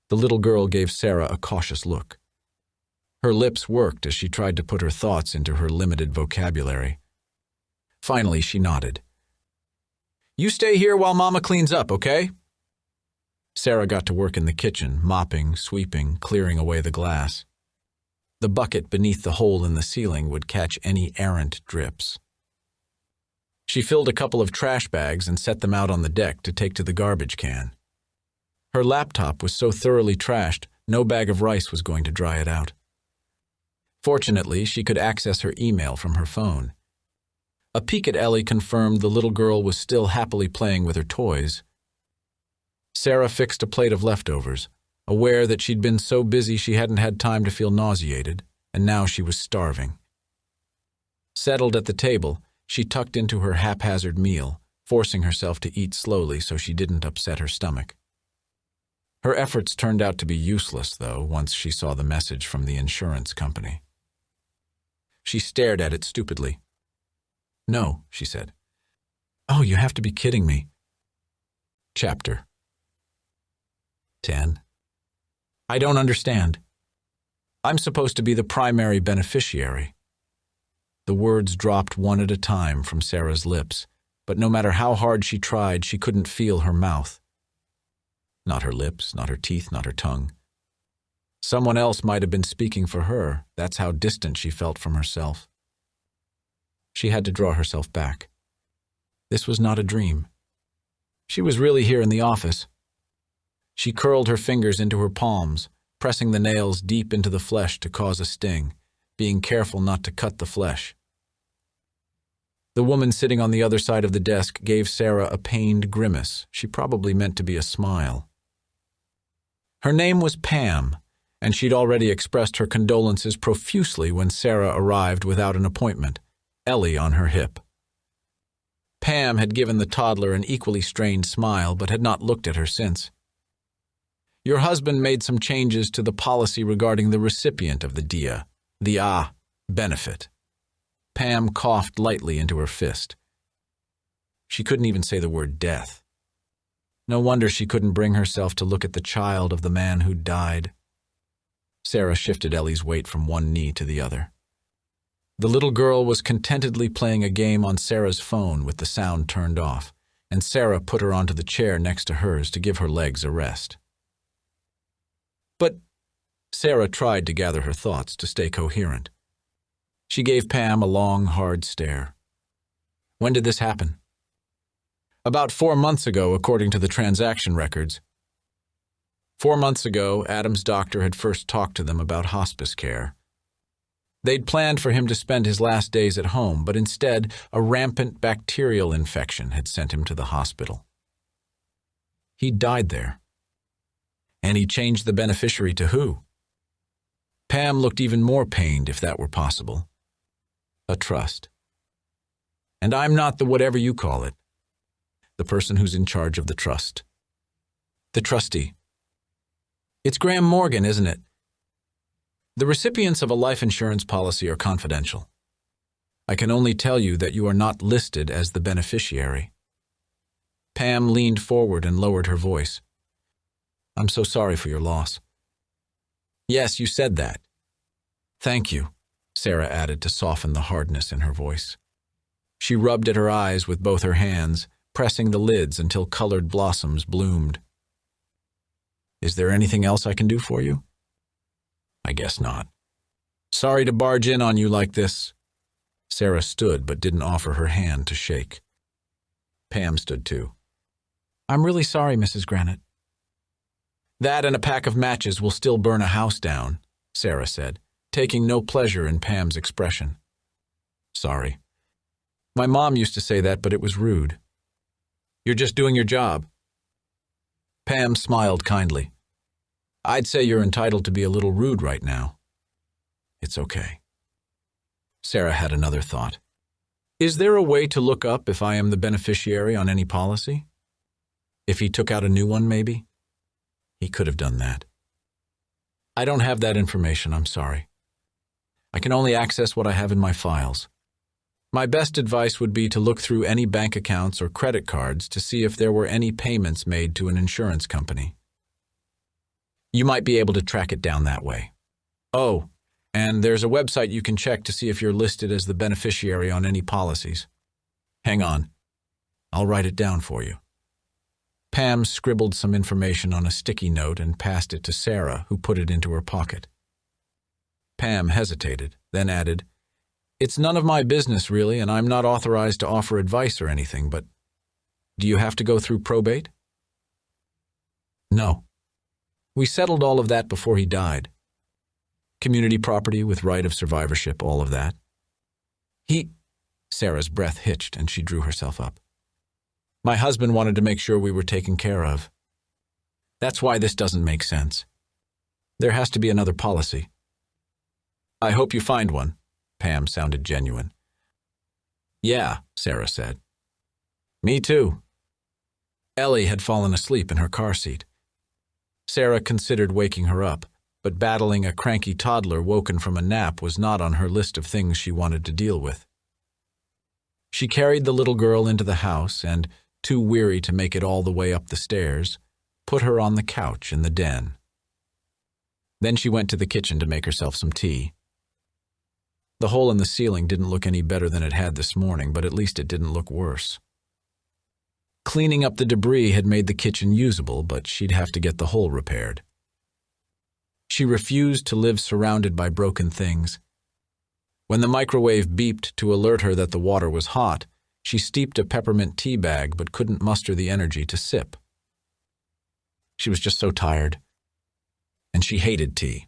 The little girl gave Sarah a cautious look. Her lips worked as she tried to put her thoughts into her limited vocabulary. Finally, she nodded. You stay here while Mama cleans up, okay? Sarah got to work in the kitchen, mopping, sweeping, clearing away the glass. The bucket beneath the hole in the ceiling would catch any errant drips. She filled a couple of trash bags and set them out on the deck to take to the garbage can. Her laptop was so thoroughly trashed, no bag of rice was going to dry it out. Fortunately, she could access her email from her phone. A peek at Ellie confirmed the little girl was still happily playing with her toys. Sarah fixed a plate of leftovers, aware that she'd been so busy she hadn't had time to feel nauseated, and now she was starving. Settled at the table, she tucked into her haphazard meal, forcing herself to eat slowly so she didn't upset her stomach. Her efforts turned out to be useless, though, once she saw the message from the insurance company. She stared at it stupidly. No, she said. Oh, you have to be kidding me. Chapter 10. I don't understand. I'm supposed to be the primary beneficiary. The words dropped one at a time from Sarah's lips, but no matter how hard she tried, she couldn't feel her mouth. Not her lips, not her teeth, not her tongue, Someone else might have been speaking for her. That's how distant she felt from herself. She had to draw herself back. This was not a dream. She was really here in the office. She curled her fingers into her palms, pressing the nails deep into the flesh to cause a sting, being careful not to cut the flesh. The woman sitting on the other side of the desk gave Sarah a pained grimace. She probably meant to be a smile. Her name was Pam, and she'd already expressed her condolences profusely when Sarah arrived without an appointment, Ellie on her hip. Pam had given the toddler an equally strained smile, but had not looked at her since. Your husband made some changes to the policy regarding the recipient of the DIA, the benefit. Pam coughed lightly into her fist. She couldn't even say the word death. No wonder she couldn't bring herself to look at the child of the man who'd died. Sarah shifted Ellie's weight from one knee to the other. The little girl was contentedly playing a game on Sarah's phone with the sound turned off, and Sarah put her onto the chair next to hers to give her legs a rest. But Sarah tried to gather her thoughts to stay coherent. She gave Pam a long, hard stare. When did this happen? About 4 months ago, according to the transaction records. 4 months ago, Adam's doctor had first talked to them about hospice care. They'd planned for him to spend his last days at home, but instead, a rampant bacterial infection had sent him to the hospital. He died there. And he changed the beneficiary to who? Pam looked even more pained, if that were possible. A trust. And I'm not the whatever you call it. The person who's in charge of the trust. The trustee. It's Graham Morgan, isn't it? The recipients of a life insurance policy are confidential. I can only tell you that you are not listed as the beneficiary. Pam leaned forward and lowered her voice. I'm so sorry for your loss. Yes, you said that. Thank you, Sarah added to soften the hardness in her voice. She rubbed at her eyes with both her hands, pressing the lids until colored blossoms bloomed. Is there anything else I can do for you? I guess not. Sorry to barge in on you like this. Sarah stood but didn't offer her hand to shake. Pam stood too. I'm really sorry, Mrs. Granite. That and a pack of matches will still burn a house down, Sarah said, taking no pleasure in Pam's expression. Sorry. My mom used to say that, but it was rude. You're just doing your job. Pam smiled kindly. I'd say you're entitled to be a little rude right now. It's okay. Sarah had another thought. Is there a way to look up if I am the beneficiary on any policy? If he took out a new one, maybe? He could have done that. I don't have that information, I'm sorry. I can only access what I have in my files. My best advice would be to look through any bank accounts or credit cards to see if there were any payments made to an insurance company. You might be able to track it down that way. Oh, and there's a website you can check to see if you're listed as the beneficiary on any policies. Hang on. I'll write it down for you. Pam scribbled some information on a sticky note and passed it to Sarah, who put it into her pocket. Pam hesitated, then added, It's none of my business, really, and I'm not authorized to offer advice or anything, but do you have to go through probate? No. We settled all of that before he died. Community property with right of survivorship, all of that. Sarah's breath hitched and she drew herself up. My husband wanted to make sure we were taken care of. That's why this doesn't make sense. There has to be another policy. I hope you find one. Pam sounded genuine. Yeah, Sarah said. Me too. Ellie had fallen asleep in her car seat. Sarah considered waking her up, but battling a cranky toddler woken from a nap was not on her list of things she wanted to deal with. She carried the little girl into the house and, too weary to make it all the way up the stairs, put her on the couch in the den. Then she went to the kitchen to make herself some tea. The hole in the ceiling didn't look any better than it had this morning, but at least it didn't look worse. Cleaning up the debris had made the kitchen usable, but she'd have to get the hole repaired. She She refused to live surrounded by broken things. When the microwave beeped to alert her that the water was hot, she steeped a peppermint tea bag but couldn't muster the energy to sip. She was just so tired, and she hated tea.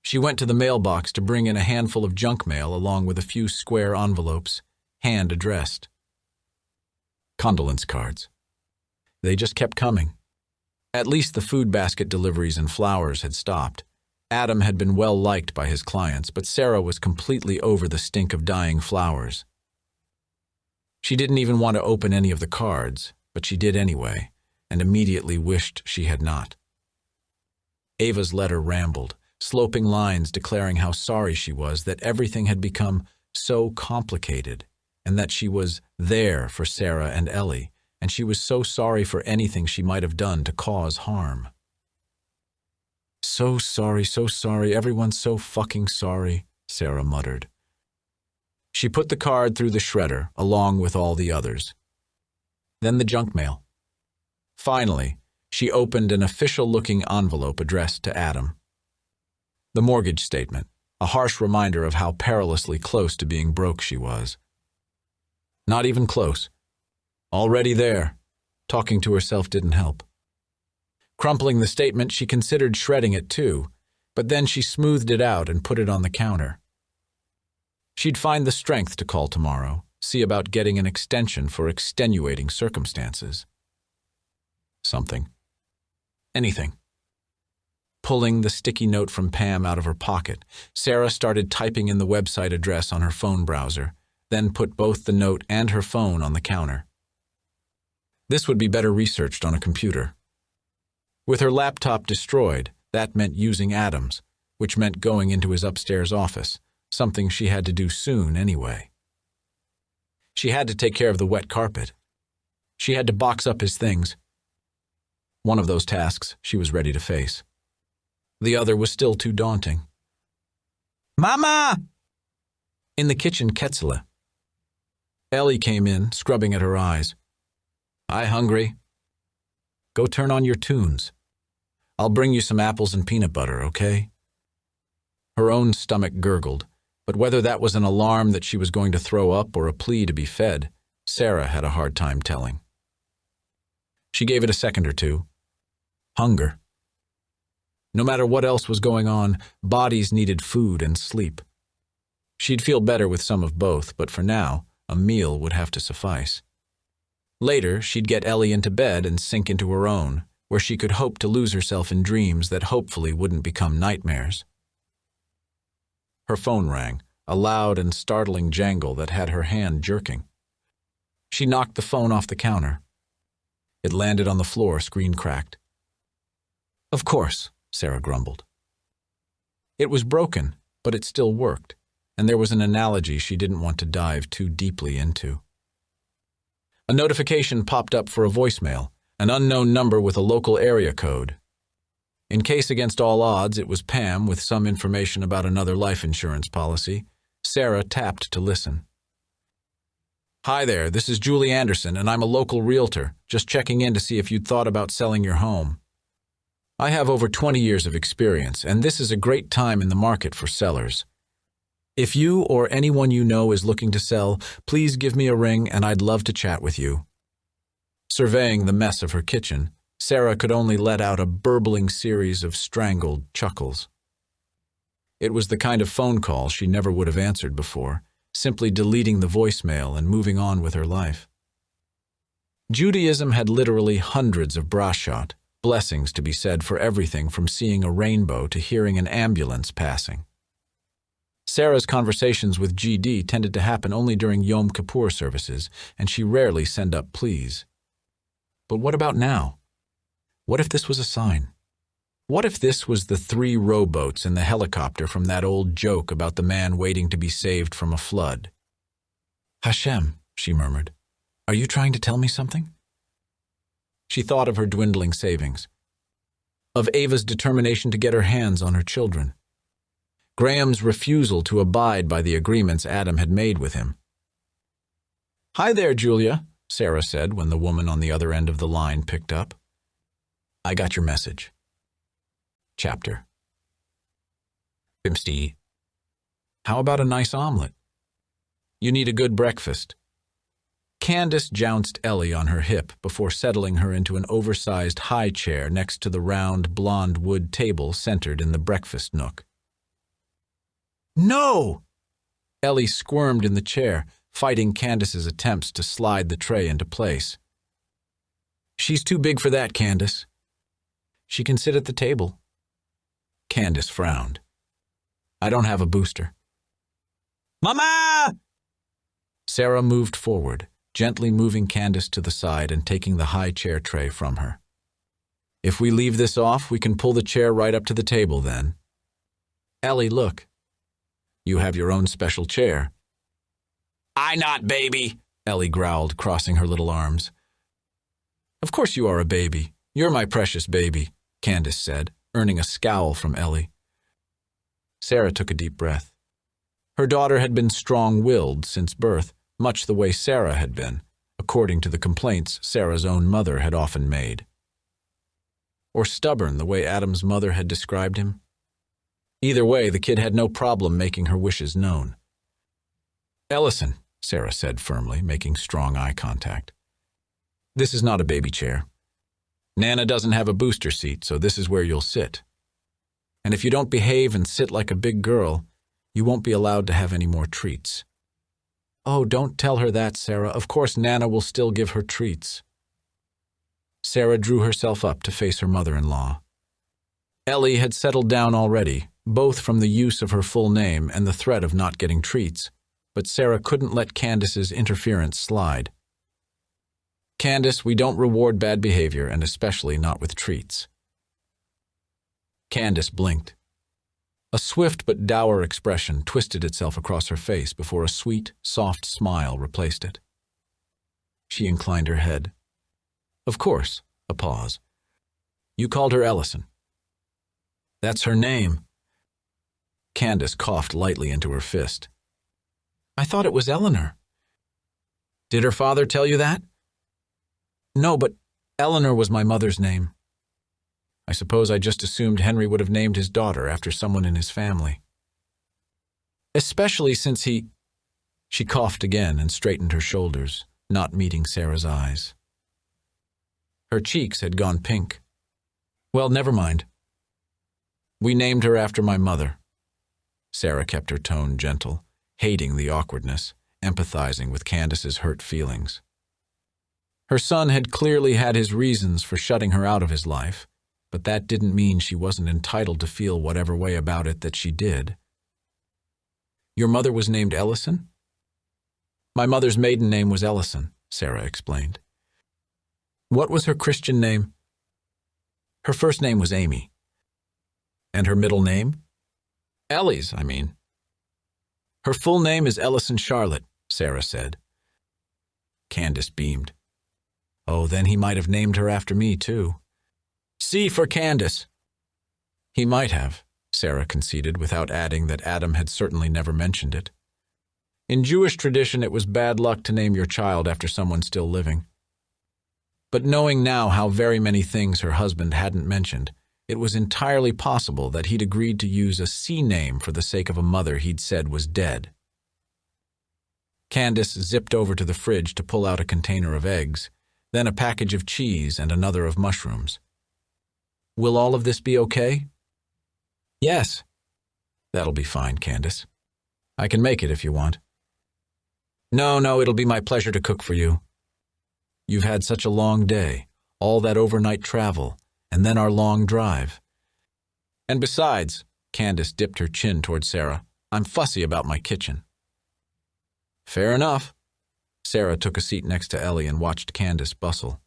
She went to the mailbox to bring in a handful of junk mail along with a few square envelopes, hand-addressed. Condolence cards. They just kept coming. At least the food basket deliveries and flowers had stopped. Adam had been well liked by his clients, but Sarah was completely over the stink of dying flowers. She didn't even want to open any of the cards, but she did anyway, and immediately wished she had not. Ava's letter rambled, sloping lines declaring how sorry she was that everything had become so complicated, and that she was there for Sarah and Ellie, and she was so sorry for anything she might have done to cause harm. So sorry, everyone's so fucking sorry, Sarah muttered. She put the card through the shredder, along with all the others. Then the junk mail. Finally, she opened an official-looking envelope addressed to Adam. The mortgage statement, a harsh reminder of how perilously close to being broke she was. Not even close. Already there. Talking to herself didn't help. Crumpling the statement, she considered shredding it too, but then she smoothed it out and put it on the counter. She'd find the strength to call tomorrow, see about getting an extension for extenuating circumstances. Something. Anything. Pulling the sticky note from Pam out of her pocket, Sarah started typing in the website address on her phone browser, then put both the note and her phone on the counter. This would be better researched on a computer. With her laptop destroyed, that meant using Adam's, which meant going into his upstairs office, something she had to do soon anyway. She had to take care of the wet carpet. She had to box up his things. One of those tasks she was ready to face. The other was still too daunting. Mama! In the kitchen, Ketzele. Ellie came in, scrubbing at her eyes. Hi, hungry? Go turn on your tunes. I'll bring you some apples and peanut butter, okay? Her own stomach gurgled, but whether that was an alarm that she was going to throw up or a plea to be fed, Sarah had a hard time telling. She gave it a second or two. Hunger. No matter what else was going on, bodies needed food and sleep. She'd feel better with some of both, but for now, a meal would have to suffice. Later, she'd get Ellie into bed and sink into her own, where she could hope to lose herself in dreams that hopefully wouldn't become nightmares. Her phone rang, a loud and startling jangle that had her hand jerking. She knocked the phone off the counter. It landed on the floor, screen cracked. Of course, Sarah grumbled. It was broken, but it still worked, and there was an analogy she didn't want to dive too deeply into. A notification popped up for a voicemail, an unknown number with a local area code. In case against all odds it was Pam with some information about another life insurance policy, Sarah tapped to listen. Hi there, this is Julie Anderson, and I'm a local realtor, just checking in to see if you'd thought about selling your home. I have over 20 years of experience, and this is a great time in the market for sellers. If you or anyone you know is looking to sell, please give me a ring and I'd love to chat with you. Surveying the mess of her kitchen, Sarah could only let out a burbling series of strangled chuckles. It was the kind of phone call she never would have answered before, simply deleting the voicemail and moving on with her life. Judaism had literally hundreds of brashot, blessings to be said for everything from seeing a rainbow to hearing an ambulance passing. Sarah's conversations with GD tended to happen only during Yom Kippur services, and she rarely sent up pleas. But what about now? What if this was a sign? What if this was the 3 rowboats and the helicopter from that old joke about the man waiting to be saved from a flood? Hashem, she murmured, are you trying to tell me something? She thought of her dwindling savings, of Ava's determination to get her hands on her children, Graham's refusal to abide by the agreements Adam had made with him. Hi there, Julia, Sarah said when the woman on the other end of the line picked up. I got your message. Chapter Bimsty. How about a nice omelet? You need a good breakfast. Candace jounced Ellie on her hip before settling her into an oversized high chair next to the round, blonde wood table centered in the breakfast nook. No! Ellie squirmed in the chair, fighting Candace's attempts to slide the tray into place. She's too big for that, Candace. She can sit at the table. Candace frowned. I don't have a booster. Mama! Sarah moved forward, gently moving Candace to the side and taking the high chair tray from her. If we leave this off, we can pull the chair right up to the table then. Ellie, look. You have your own special chair. I not baby, Ellie growled, crossing her little arms. Of course you are a baby. You're my precious baby, Candace said, earning a scowl from Ellie. Sarah took a deep breath. Her daughter had been strong-willed since birth, much the way Sarah had been, according to the complaints Sarah's own mother had often made. Or stubborn, the way Adam's mother had described him. Either way, the kid had no problem making her wishes known. Ellison, Sarah said firmly, making strong eye contact. This is not a baby chair. Nana doesn't have a booster seat, so this is where you'll sit. And if you don't behave and sit like a big girl, you won't be allowed to have any more treats. Oh, don't tell her that, Sarah. Of course Nana will still give her treats. Sarah drew herself up to face her mother-in-law. Ellie had settled down already, both from the use of her full name and the threat of not getting treats, but Sarah couldn't let Candace's interference slide. Candace, we don't reward bad behavior, and especially not with treats. Candace blinked. A swift but dour expression twisted itself across her face before a sweet, soft smile replaced it. She inclined her head. Of course, a pause. You called her Ellison. That's her name. Candace coughed lightly into her fist. I thought it was Eleanor. Did her father tell you that? No, but Eleanor was my mother's name. I suppose I just assumed Henry would have named his daughter after someone in his family. Especially since he... She coughed again and straightened her shoulders, not meeting Sarah's eyes. Her cheeks had gone pink. Well, never mind. We named her after my mother. Sarah kept her tone gentle, hating the awkwardness, empathizing with Candace's hurt feelings. Her son had clearly had his reasons for shutting her out of his life, but that didn't mean she wasn't entitled to feel whatever way about it that she did. Your mother was named Ellison? My mother's maiden name was Ellison, Sarah explained. What was her Christian name? Her first name was Amy. And her middle name? Ellie's, I mean. Her full name is Ellison Charlotte, Sarah said. Candace beamed. Oh, then he might have named her after me, too. C for Candace. He might have, Sarah conceded, without adding that Adam had certainly never mentioned it. In Jewish tradition, it was bad luck to name your child after someone still living. But knowing now how very many things her husband hadn't mentioned, it was entirely possible that he'd agreed to use a C name for the sake of a mother he'd said was dead. Candace zipped over to the fridge to pull out a container of eggs, then a package of cheese and another of mushrooms. Will all of this be okay? Yes. That'll be fine, Candace. I can make it if you want. No, it'll be my pleasure to cook for you. You've had such a long day, all that overnight travel, and then our long drive. And besides, Candace dipped her chin toward Sarah, I'm fussy about my kitchen. Fair enough. Sarah took a seat next to Ellie and watched Candace bustle.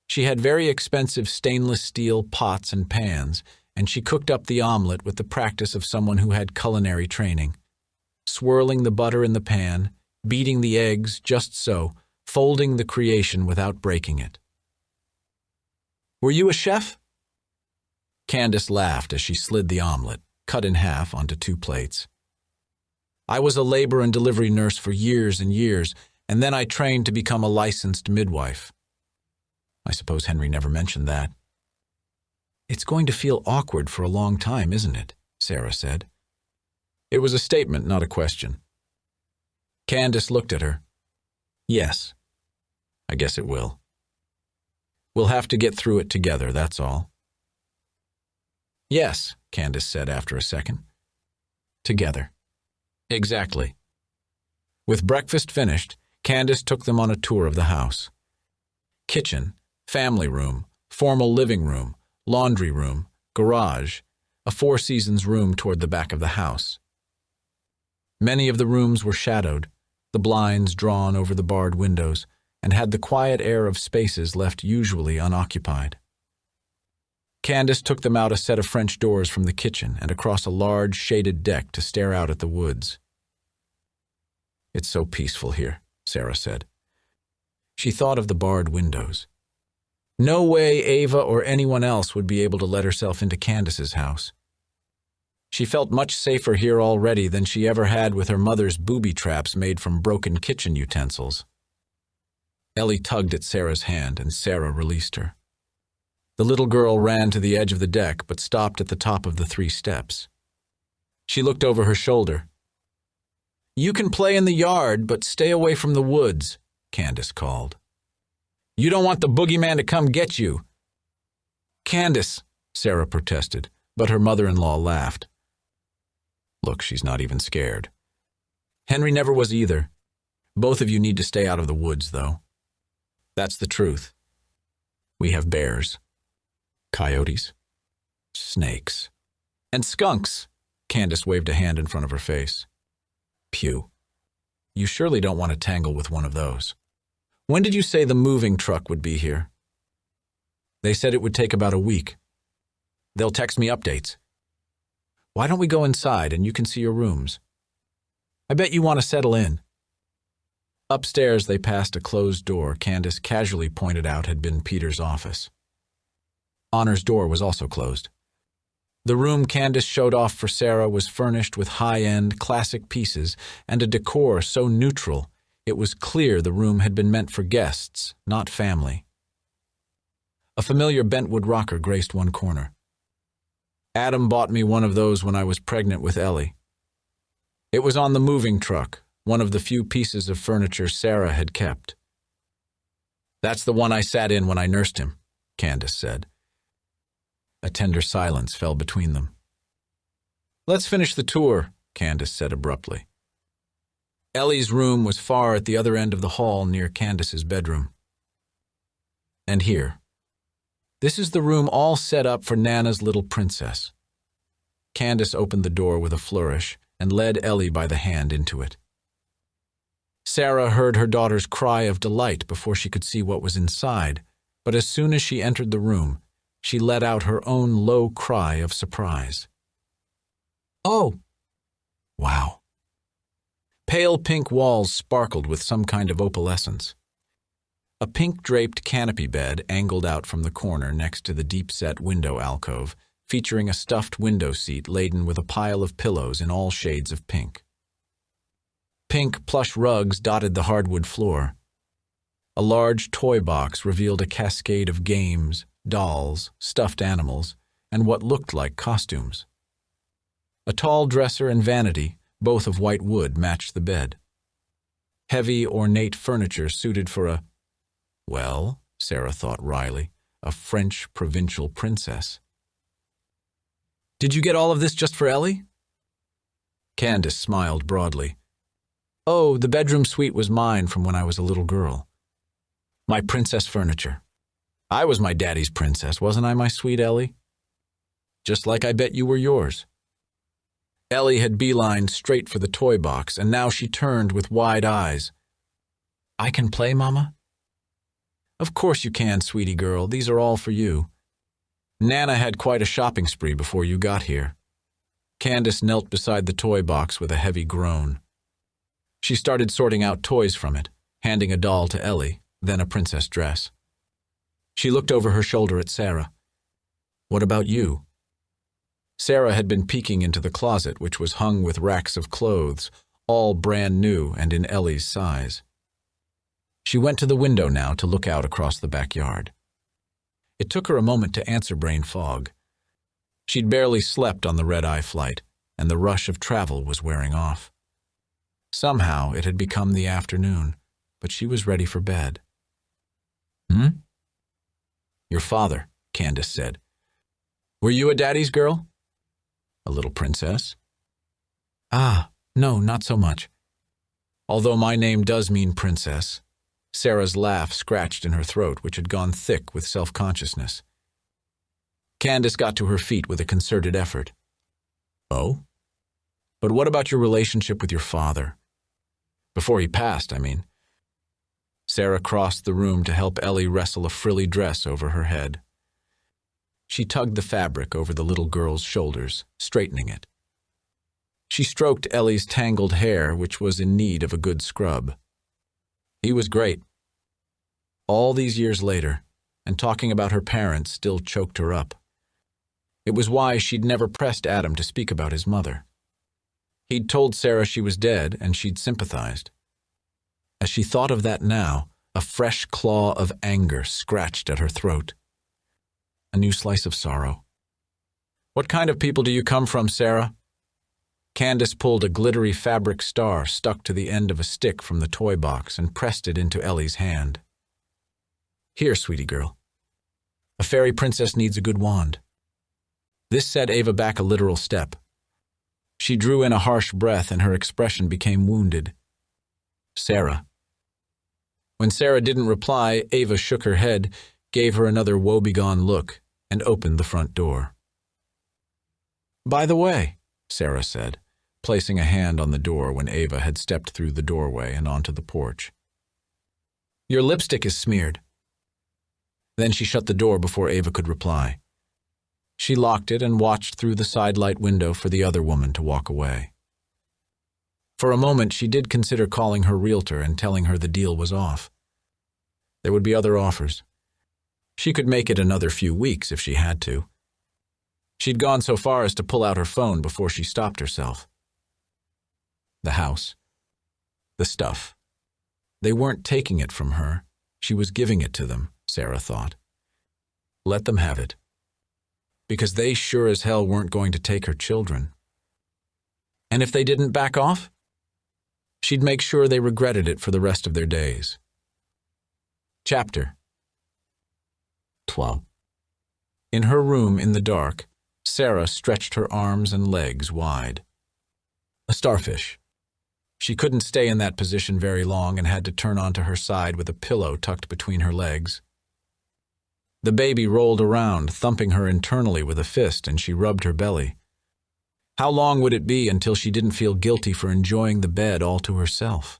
She had very expensive stainless steel pots and pans, and she cooked up the omelet with the practice of someone who had culinary training, swirling the butter in the pan, beating the eggs just so, folding the creation without breaking it. Were you a chef? Candace laughed as she slid the omelet, cut in half, onto 2 plates. I was a labor and delivery nurse for years and years, and then I trained to become a licensed midwife. I suppose Henry never mentioned that. It's going to feel awkward for a long time, isn't it? Sarah said. It was a statement, not a question. Candace looked at her. Yes, I guess it will. We'll have to get through it together, that's all. Yes, Candace said after a second. Together. Exactly. With breakfast finished, Candace took them on a tour of the house. Kitchen, family room, formal living room, laundry room, garage, a Four Seasons room toward the back of the house. Many of the rooms were shadowed, the blinds drawn over the barred windows, and had the quiet air of spaces left usually unoccupied. Candace took them out a set of French doors from the kitchen and across a large, shaded deck to stare out at the woods. It's so peaceful here, Sarah said. She thought of the barred windows. No way Ava or anyone else would be able to let herself into Candace's house. She felt much safer here already than she ever had with her mother's booby traps made from broken kitchen utensils. Ellie tugged at Sarah's hand, and Sarah released her. The little girl ran to the edge of the deck, but stopped at the top of the 3 steps. She looked over her shoulder. You can play in the yard, but stay away from the woods, Candace called. You don't want the boogeyman to come get you. Candace, Sarah protested, but her mother-in-law laughed. Look, she's not even scared. Henry never was either. Both of you need to stay out of the woods, though. That's the truth. We have bears, coyotes, snakes, and skunks. Candace waved a hand in front of her face. Pew. You surely don't want to tangle with one of those. When did you say the moving truck would be here? They said it would take about a week. They'll text me updates. Why don't we go inside and you can see your rooms? I bet you want to settle in. Upstairs, they passed a closed door Candace casually pointed out had been Peter's office. Honor's door was also closed. The room Candace showed off for Sarah was furnished with high-end, classic pieces and a decor so neutral it was clear the room had been meant for guests, not family. A familiar bentwood rocker graced one corner. Adam bought me one of those when I was pregnant with Ellie. It was on the moving truck, one of the few pieces of furniture Sarah had kept. That's the one I sat in when I nursed him, Candace said. A tender silence fell between them. Let's finish the tour, Candace said abruptly. Ellie's room was far at the other end of the hall near Candace's bedroom. And here. This is the room all set up for Nana's little princess. Candace opened the door with a flourish and led Ellie by the hand into it. Sarah heard her daughter's cry of delight before she could see what was inside, but as soon as she entered the room, she let out her own low cry of surprise. Oh! Wow. Pale pink walls sparkled with some kind of opalescence. A pink-draped canopy bed angled out from the corner next to the deep-set window alcove, featuring a stuffed window seat laden with a pile of pillows in all shades of pink. Pink plush rugs dotted the hardwood floor. A large toy box revealed a cascade of games, dolls, stuffed animals, and what looked like costumes. A tall dresser and vanity, both of white wood, matched the bed. Heavy, ornate furniture suited for a, well, Sarah thought wryly, a French provincial princess. Did you get all of this just for Ellie? Candace smiled broadly. Oh, the bedroom suite was mine from when I was a little girl. My princess furniture. I was my daddy's princess, wasn't I, my sweet Ellie? Just like I bet you were yours. Ellie had beelined straight for the toy box, and now she turned with wide eyes. I can play, Mama? Of course you can, sweetie girl. These are all for you. Nana had quite a shopping spree before you got here. Candace knelt beside the toy box with a heavy groan. She started sorting out toys from it, handing a doll to Ellie, then a princess dress. She looked over her shoulder at Sarah. What about you? Sarah had been peeking into the closet, which was hung with racks of clothes, all brand new and in Ellie's size. She went to the window now to look out across the backyard. It took her a moment to answer brain fog. She'd barely slept on the red-eye flight, and the rush of travel was wearing off. Somehow it had become the afternoon, but she was ready for bed. "Hmm?" "Your father," Candace said. "Were you a daddy's girl?" "A little princess." "Ah, no, not so much. Although my name does mean princess." Sarah's laugh scratched in her throat, which had gone thick with self-consciousness. Candace got to her feet with a concerted effort. "Oh? But what about your relationship with your father? Before he passed, I mean." Sarah crossed the room to help Ellie wrestle a frilly dress over her head. She tugged the fabric over the little girl's shoulders, straightening it. She stroked Ellie's tangled hair, which was in need of a good scrub. He was great. All these years later, and talking about her parents still choked her up. It was why she'd never pressed Adam to speak about his mother. He'd told Sarah she was dead, and she'd sympathized. As she thought of that now, a fresh claw of anger scratched at her throat. A new slice of sorrow. "What kind of people do you come from, Sarah?" Candace pulled a glittery fabric star stuck to the end of a stick from the toy box and pressed it into Ellie's hand. "Here, sweetie girl. A fairy princess needs a good wand." This set Ava back a literal step. She drew in a harsh breath and her expression became wounded. "Sarah." When Sarah didn't reply, Ava shook her head, gave her another woebegone look, and opened the front door. "By the way," Sarah said, placing a hand on the door when Ava had stepped through the doorway and onto the porch. "Your lipstick is smeared." Then she shut the door before Ava could reply. She locked it and watched through the sidelight window for the other woman to walk away. For a moment, she did consider calling her realtor and telling her the deal was off. There would be other offers. She could make it another few weeks if she had to. She'd gone so far as to pull out her phone before she stopped herself. The house. The stuff. They weren't taking it from her. She was giving it to them, Sarah thought. Let them have it. Because they sure as hell weren't going to take her children. And if they didn't back off, she'd make sure they regretted it for the rest of their days. Chapter 12. In her room in the dark, Sarah stretched her arms and legs wide. A starfish. She couldn't stay in that position very long and had to turn onto her side with a pillow tucked between her legs. The baby rolled around, thumping her internally with a fist, and she rubbed her belly. How long would it be until she didn't feel guilty for enjoying the bed all to herself?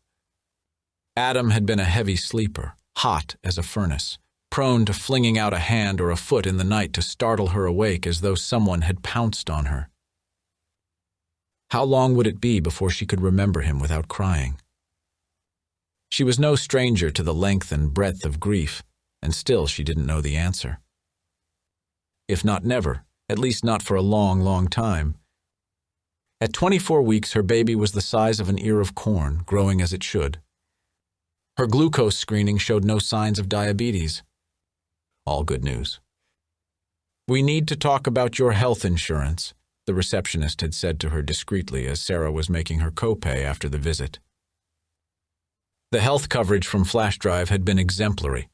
Adam had been a heavy sleeper, hot as a furnace, prone to flinging out a hand or a foot in the night to startle her awake as though someone had pounced on her. How long would it be before she could remember him without crying? She was no stranger to the length and breadth of grief, and still she didn't know the answer. If not never, at least not for a long, long time. At 24 weeks, her baby was the size of an ear of corn, growing as it should. Her glucose screening showed no signs of diabetes. All good news. "We need to talk about your health insurance," the receptionist had said to her discreetly as Sarah was making her copay after the visit. The health coverage from Flash Drive had been exemplary.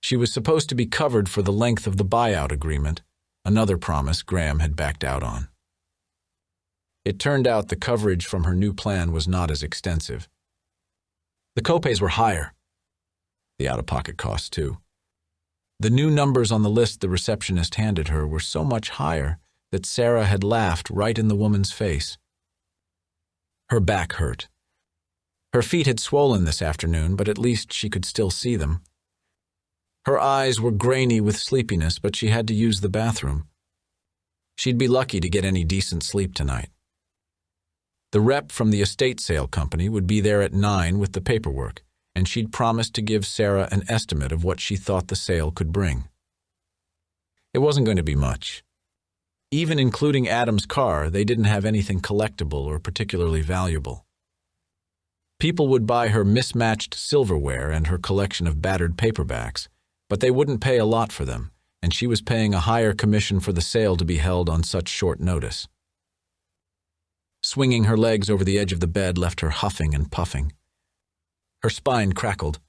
She was supposed to be covered for the length of the buyout agreement, another promise Graham had backed out on. It turned out the coverage from her new plan was not as extensive. The copays were higher. The out-of-pocket costs, too. The new numbers on the list the receptionist handed her were so much higher that Sarah had laughed right in the woman's face. Her back hurt. Her feet had swollen this afternoon, but at least she could still see them. Her eyes were grainy with sleepiness, but she had to use the bathroom. She'd be lucky to get any decent sleep tonight. The rep from the estate sale company would be there at 9 with the paperwork, and she'd promised to give Sarah an estimate of what she thought the sale could bring. It wasn't going to be much. Even including Adam's car, they didn't have anything collectible or particularly valuable. People would buy her mismatched silverware and her collection of battered paperbacks, but they wouldn't pay a lot for them, and she was paying a higher commission for the sale to be held on such short notice. Swinging her legs over the edge of the bed left her huffing and puffing. Her spine crackled.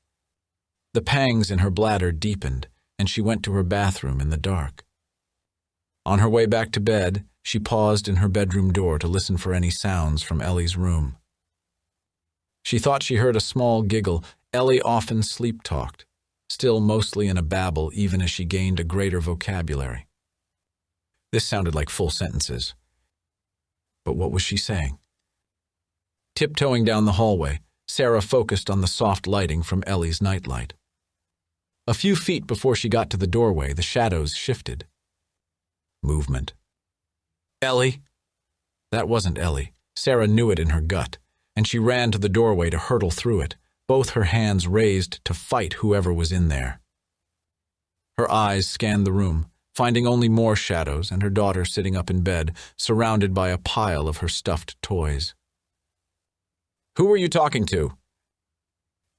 The pangs in her bladder deepened, and she went to her bathroom in the dark. On her way back to bed, she paused in her bedroom door to listen for any sounds from Ellie's room. She thought she heard a small giggle. Ellie often sleep-talked, still mostly in a babble even as she gained a greater vocabulary. This sounded like full sentences. But what was she saying? Tiptoeing down the hallway, Sarah focused on the soft lighting from Ellie's nightlight. A few feet before she got to the doorway, the shadows shifted. Movement. Ellie? That wasn't Ellie. Sarah knew it in her gut, and she ran to the doorway to hurtle through it, both her hands raised to fight whoever was in there. Her eyes scanned the room, finding only more shadows and her daughter sitting up in bed, surrounded by a pile of her stuffed toys. "Who were you talking to?"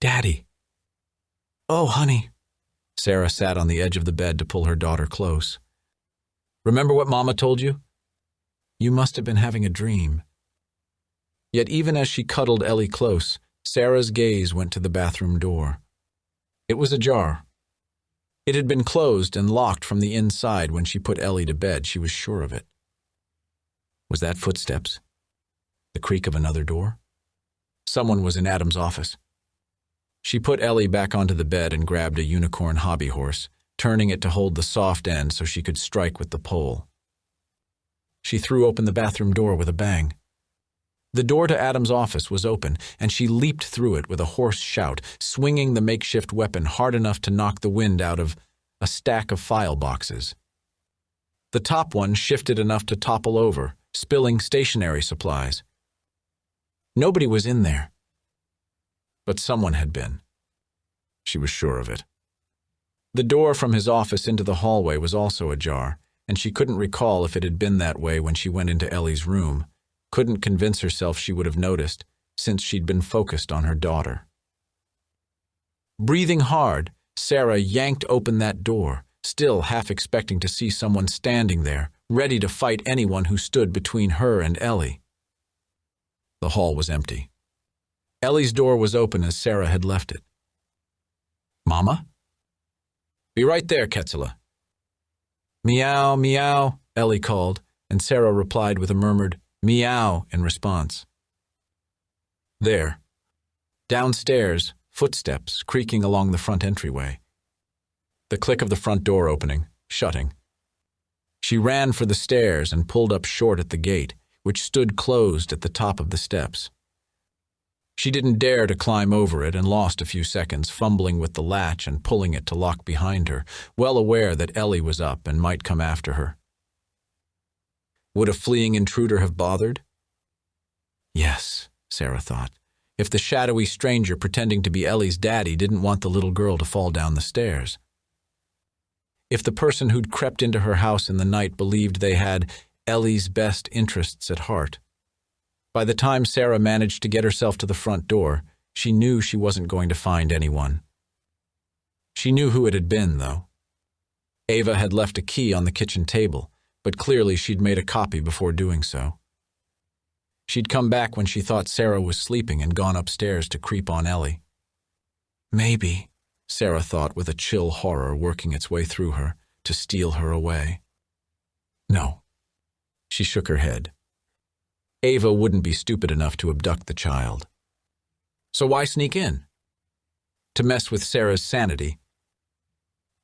"Daddy." "Oh, honey." Sarah sat on the edge of the bed to pull her daughter close. "Remember what Mama told you? You must have been having a dream." Yet even as she cuddled Ellie close, Sarah's gaze went to the bathroom door. It was ajar. It had been closed and locked from the inside when she put Ellie to bed, she was sure of it. Was that footsteps? The creak of another door? Someone was in Adam's office. She put Ellie back onto the bed and grabbed a unicorn hobby horse, turning it to hold the soft end so she could strike with the pole. She threw open the bathroom door with a bang. The door to Adam's office was open, and she leaped through it with a hoarse shout, swinging the makeshift weapon hard enough to knock the wind out of a stack of file boxes. The top one shifted enough to topple over, spilling stationery supplies. Nobody was in there. But someone had been. She was sure of it. The door from his office into the hallway was also ajar, and she couldn't recall if it had been that way when she went into Ellie's room. Couldn't convince herself she would have noticed, since she'd been focused on her daughter. Breathing hard, Sarah yanked open that door, still half expecting to see someone standing there, ready to fight anyone who stood between her and Ellie. The hall was empty. Ellie's door was open as Sarah had left it. "Mama?" "Be right there, Ketzela." "Meow, meow," Ellie called, and Sarah replied with a murmured meow in response. There. Downstairs, footsteps creaking along the front entryway. The click of the front door opening, shutting. She ran for the stairs and pulled up short at the gate, which stood closed at the top of the steps. She didn't dare to climb over it and lost a few seconds fumbling with the latch and pulling it to lock behind her, well aware that Ellie was up and might come after her. Would a fleeing intruder have bothered? Yes, Sarah thought, if the shadowy stranger pretending to be Ellie's daddy didn't want the little girl to fall down the stairs. If the person who'd crept into her house in the night believed they had Ellie's best interests at heart. By the time Sarah managed to get herself to the front door, she knew she wasn't going to find anyone. She knew who it had been, though. Ava had left a key on the kitchen table, but clearly she'd made a copy before doing so. She'd come back when she thought Sarah was sleeping and gone upstairs to creep on Ellie. Maybe, Sarah thought with a chill horror working its way through her, to steal her away. No. She shook her head. Ava wouldn't be stupid enough to abduct the child. So why sneak in? To mess with Sarah's sanity.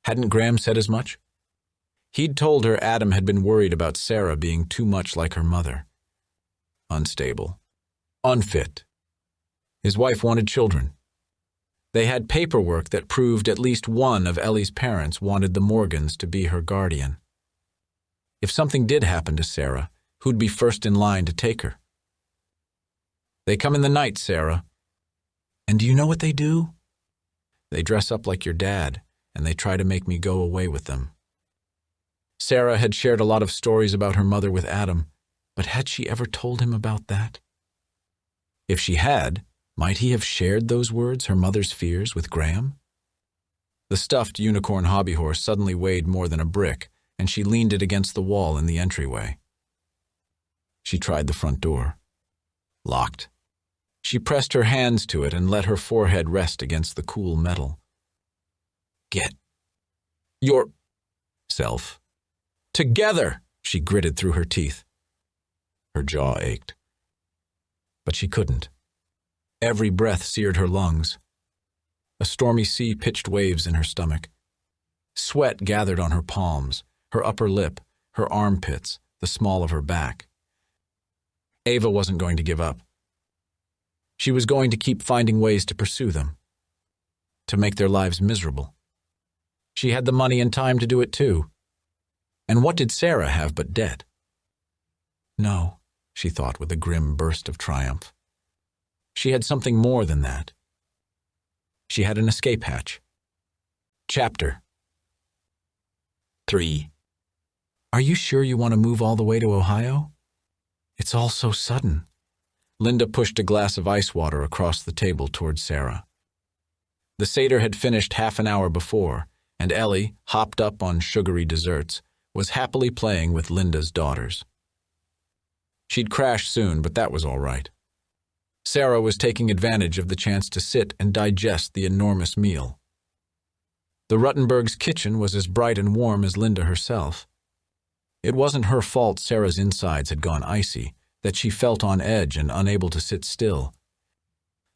Hadn't Graham said as much? He'd told her Adam had been worried about Sarah being too much like her mother. Unstable. Unfit. His wife wanted children. They had paperwork that proved at least one of Ellie's parents wanted the Morgans to be her guardian. If something did happen to Sarah, who'd be first in line to take her? They come in the night, Sarah. And do you know what they do? They dress up like your dad, and they try to make me go away with them. Sarah had shared a lot of stories about her mother with Adam, but had she ever told him about that? If she had, might he have shared those words, her mother's fears, with Graham? The stuffed unicorn hobby horse suddenly weighed more than a brick, and she leaned it against the wall in the entryway. She tried the front door. Locked. She pressed her hands to it and let her forehead rest against the cool metal. Get your self together, she gritted through her teeth. Her jaw ached. But she couldn't. Every breath seared her lungs. A stormy sea pitched waves in her stomach. Sweat gathered on her palms, her upper lip, her armpits, the small of her back. Ava wasn't going to give up. She was going to keep finding ways to pursue them, to make their lives miserable. She had the money and time to do it too. And what did Sarah have but debt? No, she thought with a grim burst of triumph. She had something more than that. She had an escape hatch. Chapter 3. Are you sure you want to move all the way to Ohio? It's all so sudden. Linda pushed a glass of ice water across the table toward Sarah. The Seder had finished half an hour before, and Ellie, hopped up on sugary desserts, was happily playing with Linda's daughters. She'd crash soon, but that was all right. Sarah was taking advantage of the chance to sit and digest the enormous meal. The Ruttenbergs' kitchen was as bright and warm as Linda herself. It wasn't her fault Sarah's insides had gone icy, that she felt on edge and unable to sit still.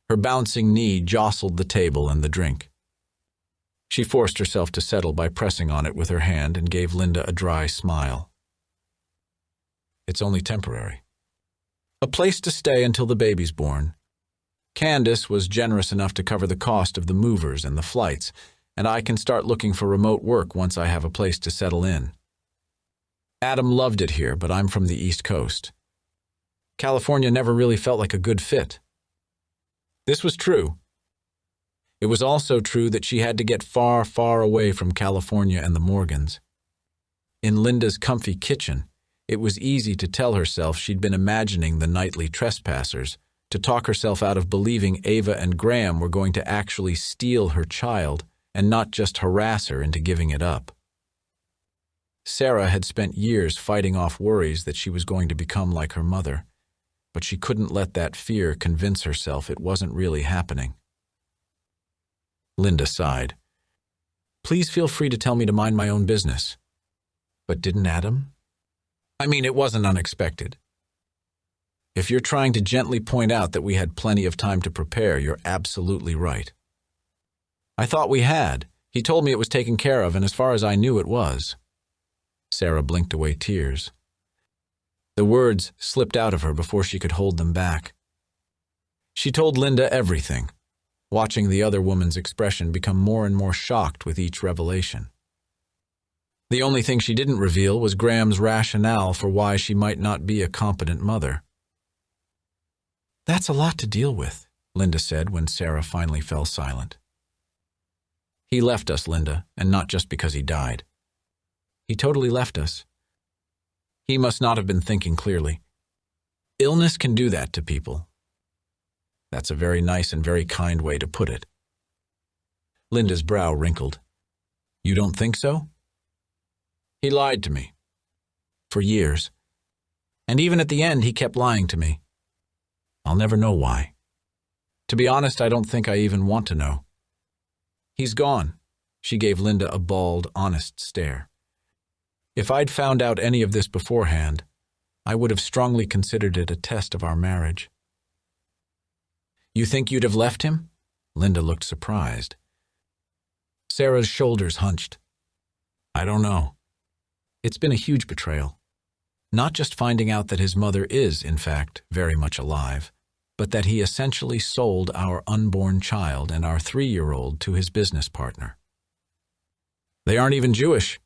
Her bouncing knee jostled the table and the drink. She forced herself to settle by pressing on it with her hand and gave Linda a dry smile. It's only temporary. A place to stay until the baby's born. Candace was generous enough to cover the cost of the movers and the flights, and I can start looking for remote work once I have a place to settle in. Adam loved it here, but I'm from the East Coast. California never really felt like a good fit. This was true. It was also true that she had to get far, far away from California and the Morgans. In Linda's comfy kitchen, it was easy to tell herself she'd been imagining the nightly trespassers, to talk herself out of believing Ava and Graham were going to actually steal her child and not just harass her into giving it up. Sarah had spent years fighting off worries that she was going to become like her mother, but she couldn't let that fear convince herself it wasn't really happening. Linda sighed. Please feel free to tell me to mind my own business. But didn't Adam? I mean, it wasn't unexpected. If you're trying to gently point out that we had plenty of time to prepare, you're absolutely right. I thought we had. He told me it was taken care of, and as far as I knew, it was. Sarah blinked away tears. The words slipped out of her before she could hold them back. She told Linda everything, watching the other woman's expression become more and more shocked with each revelation. The only thing she didn't reveal was Graham's rationale for why she might not be a competent mother. That's a lot to deal with, Linda said when Sarah finally fell silent. He left us, Linda, and not just because he died. He totally left us. He must not have been thinking clearly. Illness can do that to people. That's a very nice and very kind way to put it. Linda's brow wrinkled. You don't think so? He lied to me. For years. And even at the end, he kept lying to me. I'll never know why. To be honest, I don't think I even want to know. He's gone. She gave Linda a bald, honest stare. If I'd found out any of this beforehand, I would have strongly considered it a test of our marriage. You think you'd have left him? Linda looked surprised. Sarah's shoulders hunched. I don't know. It's been a huge betrayal. Not just finding out that his mother is, in fact, very much alive, but that he essentially sold our unborn child and our 3-year-old to his business partner. They aren't even Jewish.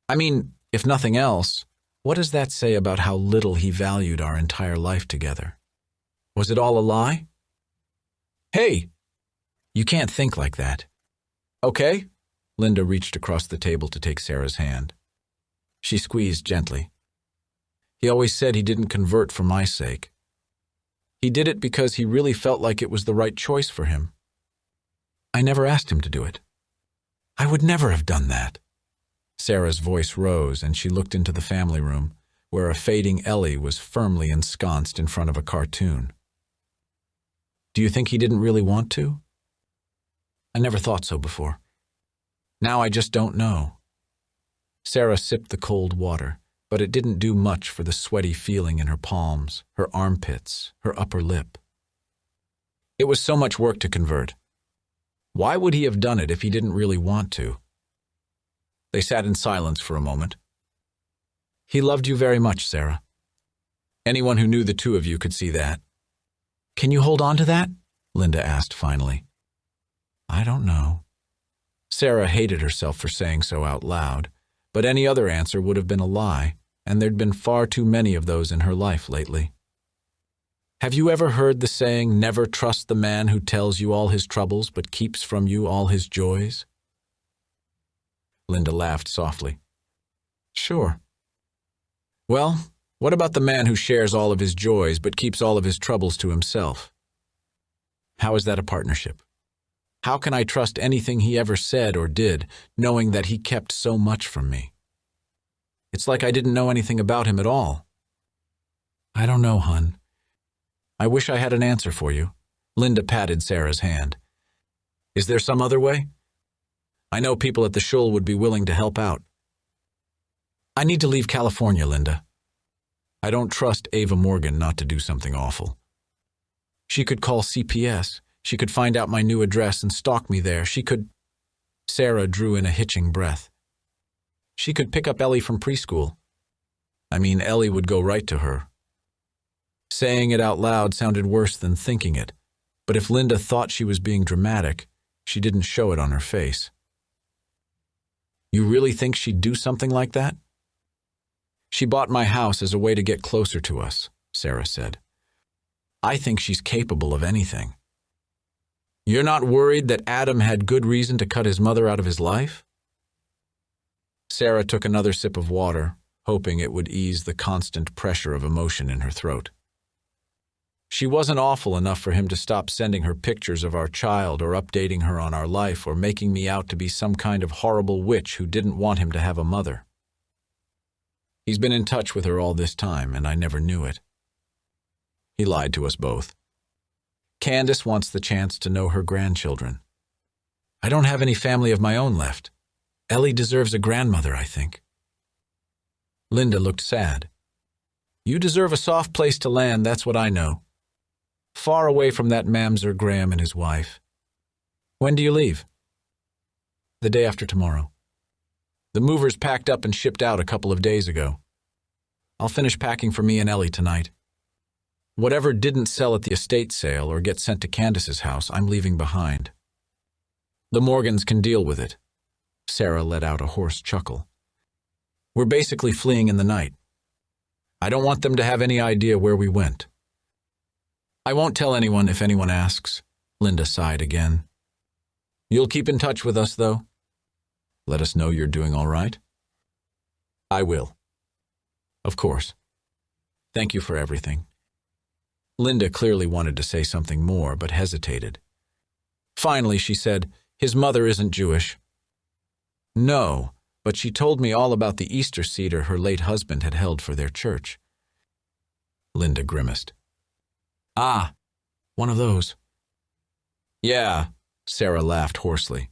I mean, if nothing else, what does that say about how little he valued our entire life together? Was it all a lie? Hey, you can't think like that. Okay? Linda reached across the table to take Sarah's hand. She squeezed gently. He always said he didn't convert for my sake. He did it because he really felt like it was the right choice for him. I never asked him to do it. I would never have done that. Sarah's voice rose, and she looked into the family room, where a fading Ellie was firmly ensconced in front of a cartoon. Do you think he didn't really want to? I never thought so before. Now I just don't know. Sarah sipped the cold water, but it didn't do much for the sweaty feeling in her palms, her armpits, her upper lip. It was so much work to convert. Why would he have done it if he didn't really want to? They sat in silence for a moment. He loved you very much, Sarah. Anyone who knew the two of you could see that. Can you hold on to that? Linda asked finally. I don't know. Sarah hated herself for saying so out loud, but any other answer would have been a lie, and there'd been far too many of those in her life lately. Have you ever heard the saying, never trust the man who tells you all his troubles but keeps from you all his joys? Linda laughed softly. Sure. Well, what about the man who shares all of his joys but keeps all of his troubles to himself? How is that a partnership? How can I trust anything he ever said or did, knowing that he kept so much from me? It's like I didn't know anything about him at all. I don't know, hon. I wish I had an answer for you. Linda patted Sarah's hand. Is there some other way? I know people at the shul would be willing to help out. I need to leave California, Linda. I don't trust Ava Morgan not to do something awful. She could call CPS. She could find out my new address and stalk me there. She could... Sarah drew in a hitching breath. She could pick up Ellie from preschool. I mean, Ellie would go right to her. Saying it out loud sounded worse than thinking it, but if Linda thought she was being dramatic, she didn't show it on her face. You really think she'd do something like that? She bought my house as a way to get closer to us, Sarah said. I think she's capable of anything. You're not worried that Adam had good reason to cut his mother out of his life? Sarah took another sip of water, hoping it would ease the constant pressure of emotion in her throat. She wasn't awful enough for him to stop sending her pictures of our child or updating her on our life or making me out to be some kind of horrible witch who didn't want him to have a mother. He's been in touch with her all this time, and I never knew it. He lied to us both. Candace wants the chance to know her grandchildren. I don't have any family of my own left. Ellie deserves a grandmother, I think. Linda looked sad. You deserve a soft place to land, that's what I know. Far away from that Mamser Graham and his wife. When do you leave? The day after tomorrow. The movers packed up and shipped out a couple of days ago. I'll finish packing for me and Ellie tonight. Whatever didn't sell at the estate sale or get sent to Candace's house, I'm leaving behind. The Morgans can deal with it. Sarah let out a hoarse chuckle. We're basically fleeing in the night. I don't want them to have any idea where we went. I won't tell anyone if anyone asks. Linda sighed again. You'll keep in touch with us, though? Let us know you're doing all right. I will. Of course. Thank you for everything. Linda clearly wanted to say something more, but hesitated. Finally, she said, his mother isn't Jewish. No, but she told me all about the Easter Seder her late husband had held for their church. Linda grimaced. Ah, one of those. Yeah, Sarah laughed hoarsely.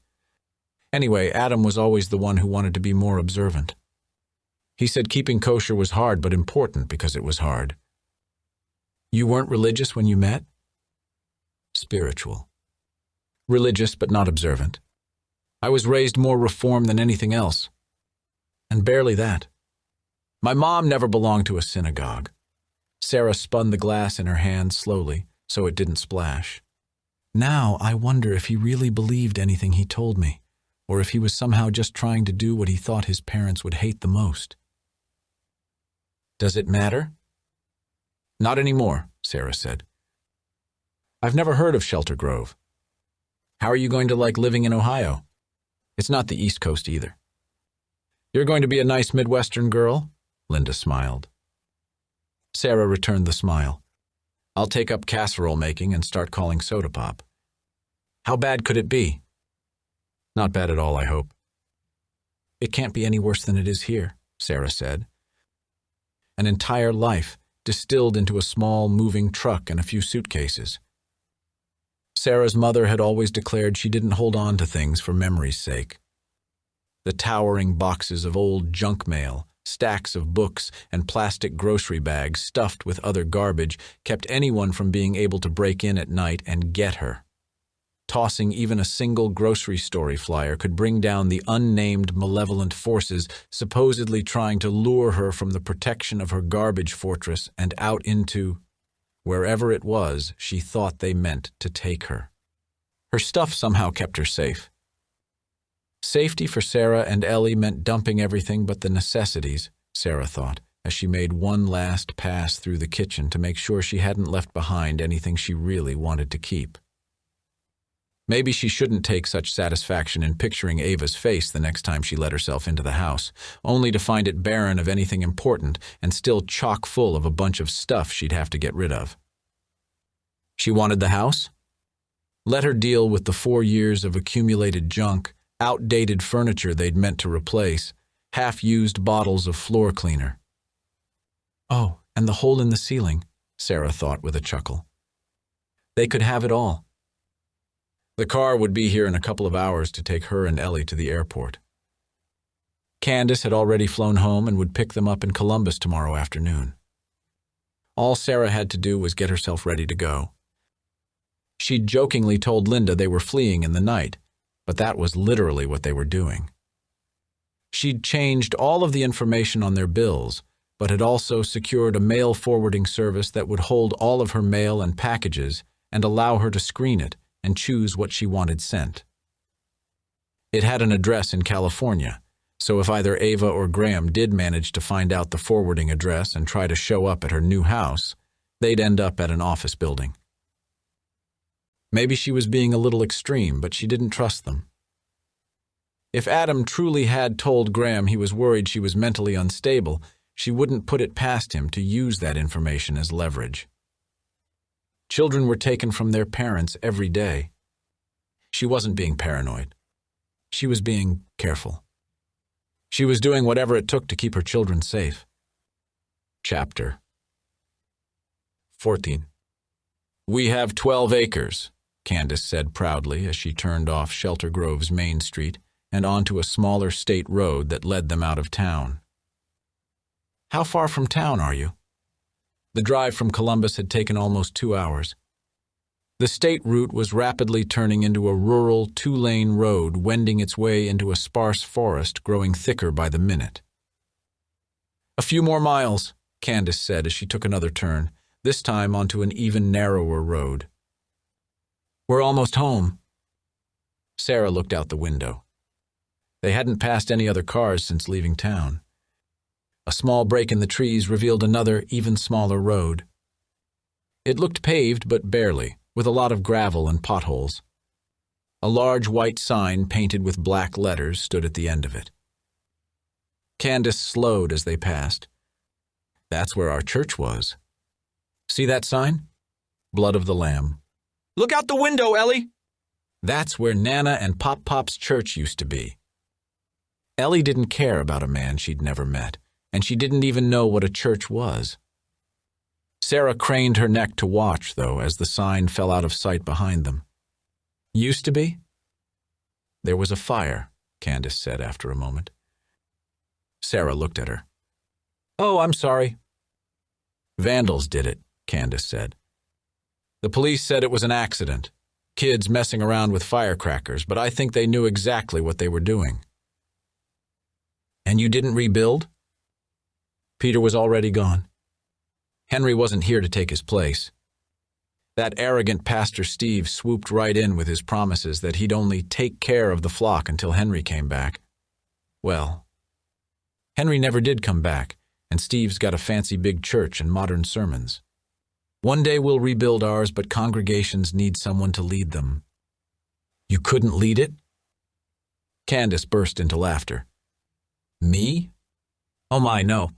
Anyway, Adam was always the one who wanted to be more observant. He said keeping kosher was hard but important because it was hard. You weren't religious when you met? Spiritual. Religious but not observant. I was raised more reform than anything else. And barely that. My mom never belonged to a synagogue. Sarah spun the glass in her hand slowly, so it didn't splash. Now I wonder if he really believed anything he told me, or if he was somehow just trying to do what he thought his parents would hate the most. Does it matter? Not anymore, Sarah said. I've never heard of Shelter Grove. How are you going to like living in Ohio? It's not the East Coast either. You're going to be a nice Midwestern girl? Linda smiled. Sarah returned the smile. I'll take up casserole making and start calling soda pop. How bad could it be? Not bad at all, I hope. It can't be any worse than it is here, Sarah said. An entire life distilled into a small moving truck and a few suitcases. Sarah's mother had always declared she didn't hold on to things for memory's sake. The towering boxes of old junk mail, stacks of books, and plastic grocery bags stuffed with other garbage kept anyone from being able to break in at night and get her. Tossing even a single grocery store flyer could bring down the unnamed malevolent forces supposedly trying to lure her from the protection of her garbage fortress and out into wherever it was she thought they meant to take her. Her stuff somehow kept her safe. Safety for Sarah and Ellie meant dumping everything but the necessities, Sarah thought, as she made one last pass through the kitchen to make sure she hadn't left behind anything she really wanted to keep. Maybe she shouldn't take such satisfaction in picturing Ava's face the next time she let herself into the house, only to find it barren of anything important and still chock full of a bunch of stuff she'd have to get rid of. She wanted the house? Let her deal with the 4 years of accumulated junk, outdated furniture they'd meant to replace, half-used bottles of floor cleaner. Oh, and the hole in the ceiling, Sarah thought with a chuckle. They could have it all. The car would be here in a couple of hours to take her and Ellie to the airport. Candace had already flown home and would pick them up in Columbus tomorrow afternoon. All Sarah had to do was get herself ready to go. She'd jokingly told Linda they were fleeing in the night, but that was literally what they were doing. She'd changed all of the information on their bills, but had also secured a mail forwarding service that would hold all of her mail and packages and allow her to screen it and choose what she wanted sent. It had an address in California, so if either Ava or Graham did manage to find out the forwarding address and try to show up at her new house, they'd end up at an office building. Maybe she was being a little extreme, but she didn't trust them. If Adam truly had told Graham he was worried she was mentally unstable, she wouldn't put it past him to use that information as leverage. Children were taken from their parents every day. She wasn't being paranoid. She was being careful. She was doing whatever it took to keep her children safe. Chapter 14. "We have 12 acres, Candace said proudly as she turned off Shelter Grove's Main Street and onto a smaller state road that led them out of town. "How far from town are you?" The drive from Columbus had taken almost 2 hours. The state route was rapidly turning into a rural 2-lane road wending its way into a sparse forest growing thicker by the minute. "A few more miles," Candace said as she took another turn, this time onto an even narrower road. "We're almost home." Sarah looked out the window. They hadn't passed any other cars since leaving town. A small break in the trees revealed another, even smaller road. It looked paved, but barely, with a lot of gravel and potholes. A large white sign painted with black letters stood at the end of it. Candace slowed as they passed. "That's where our church was. See that sign? Blood of the Lamb." Look out the window, Ellie! "That's where Nana and Pop Pop's church used to be." Ellie didn't care about a man she'd never met, and she didn't even know what a church was. Sarah craned her neck to watch, though, as the sign fell out of sight behind them. "Used to be?" "There was a fire," Candace said after a moment. Sarah looked at her. "Oh, I'm sorry." "Vandals did it," Candace said. "The police said it was an accident. Kids messing around with firecrackers, but I think they knew exactly what they were doing." "And you didn't rebuild?" "Peter was already gone. Henry wasn't here to take his place. That arrogant Pastor Steve swooped right in with his promises that he'd only take care of the flock until Henry came back. Well, Henry never did come back, and Steve's got a fancy big church and modern sermons. One day we'll rebuild ours, but congregations need someone to lead them." "You couldn't lead it?" Candace burst into laughter. "Me? Oh my, no.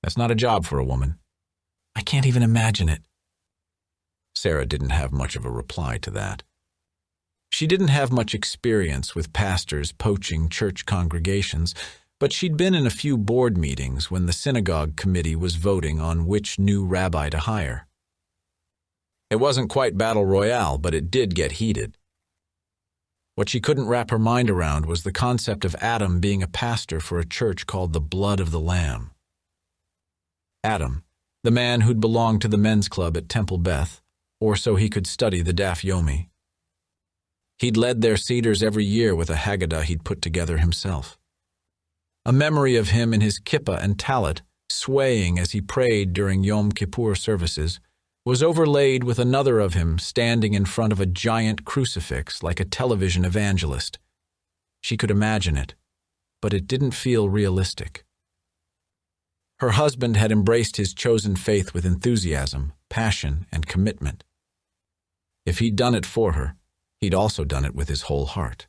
That's not a job for a woman. I can't even imagine it." Sarah didn't have much of a reply to that. She didn't have much experience with pastors poaching church congregations, but she'd been in a few board meetings when the synagogue committee was voting on which new rabbi to hire. It wasn't quite battle royale, but it did get heated. What she couldn't wrap her mind around was the concept of Adam being a pastor for a church called the Blood of the Lamb. Adam, the man who'd belonged to the men's club at Temple Beth, or so he could study the Daf Yomi. He'd led their seders every year with a Haggadah he'd put together himself. A memory of him in his kippah and talit, swaying as he prayed during Yom Kippur services, was overlaid with another of him standing in front of a giant crucifix like a television evangelist. She could imagine it, but it didn't feel realistic. Her husband had embraced his chosen faith with enthusiasm, passion, and commitment. If he'd done it for her, he'd also done it with his whole heart.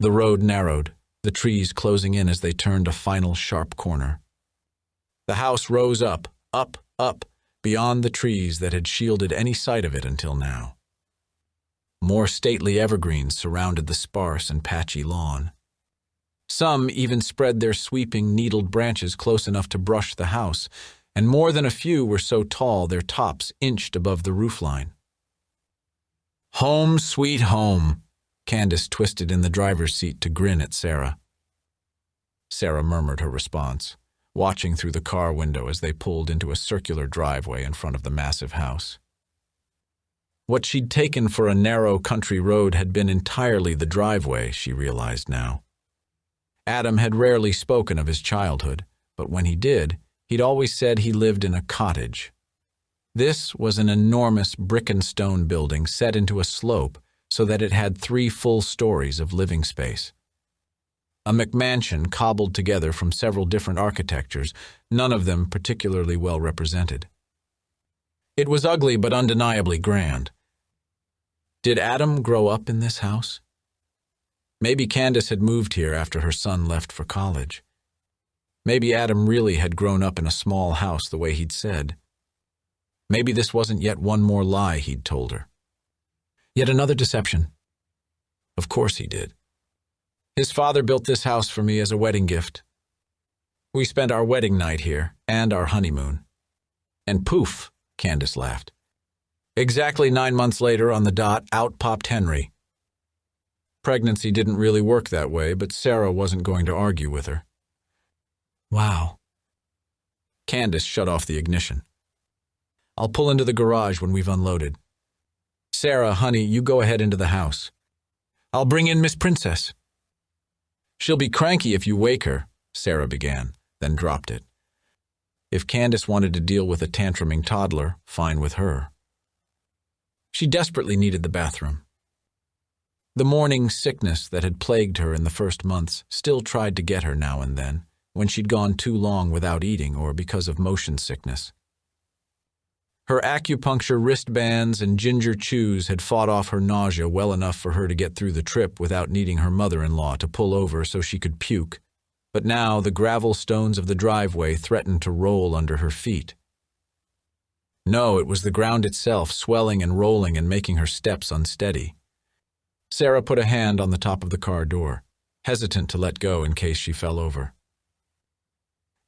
The road narrowed, the trees closing in as they turned a final sharp corner. The house rose up, beyond the trees that had shielded any sight of it until now. More stately evergreens surrounded the sparse and patchy lawn. Some even spread their sweeping, needled branches close enough to brush the house, and more than a few were so tall their tops inched above the roofline. "Home, sweet home," Candace twisted in the driver's seat to grin at Sarah. Sarah murmured her response, watching through the car window as they pulled into a circular driveway in front of the massive house. What she'd taken for a narrow country road had been entirely the driveway, she realized now. Adam had rarely spoken of his childhood, but when he did, he'd always said he lived in a cottage. This was an enormous brick and stone building set into a slope so that it had 3 full stories of living space. A McMansion cobbled together from several different architectures, none of them particularly well represented. It was ugly but undeniably grand. Did Adam grow up in this house? Maybe Candace had moved here after her son left for college. Maybe Adam really had grown up in a small house the way he'd said. Maybe this wasn't yet one more lie he'd told her. Yet another deception. Of course he did. His father built this house for me as a wedding gift. We spent our wedding night here, and our honeymoon. And poof, Candace laughed. Exactly 9 months later on the dot, out popped Henry. Pregnancy didn't really work that way, but Sarah wasn't going to argue with her. Wow. Candace shut off the ignition. I'll pull into the garage when we've unloaded. Sarah, honey, you go ahead into the house. I'll bring in Miss Princess. She'll be cranky if you wake her, Sarah began, then dropped it. If Candace wanted to deal with a tantruming toddler, fine with her. She desperately needed the bathroom. The morning sickness that had plagued her in the first months still tried to get her now and then, when she'd gone too long without eating or because of motion sickness. Her acupuncture wristbands and ginger chews had fought off her nausea well enough for her to get through the trip without needing her mother-in-law to pull over so she could puke, but now the gravel stones of the driveway threatened to roll under her feet. No, it was the ground itself swelling and rolling and making her steps unsteady. Sarah put a hand on the top of the car door, hesitant to let go in case she fell over.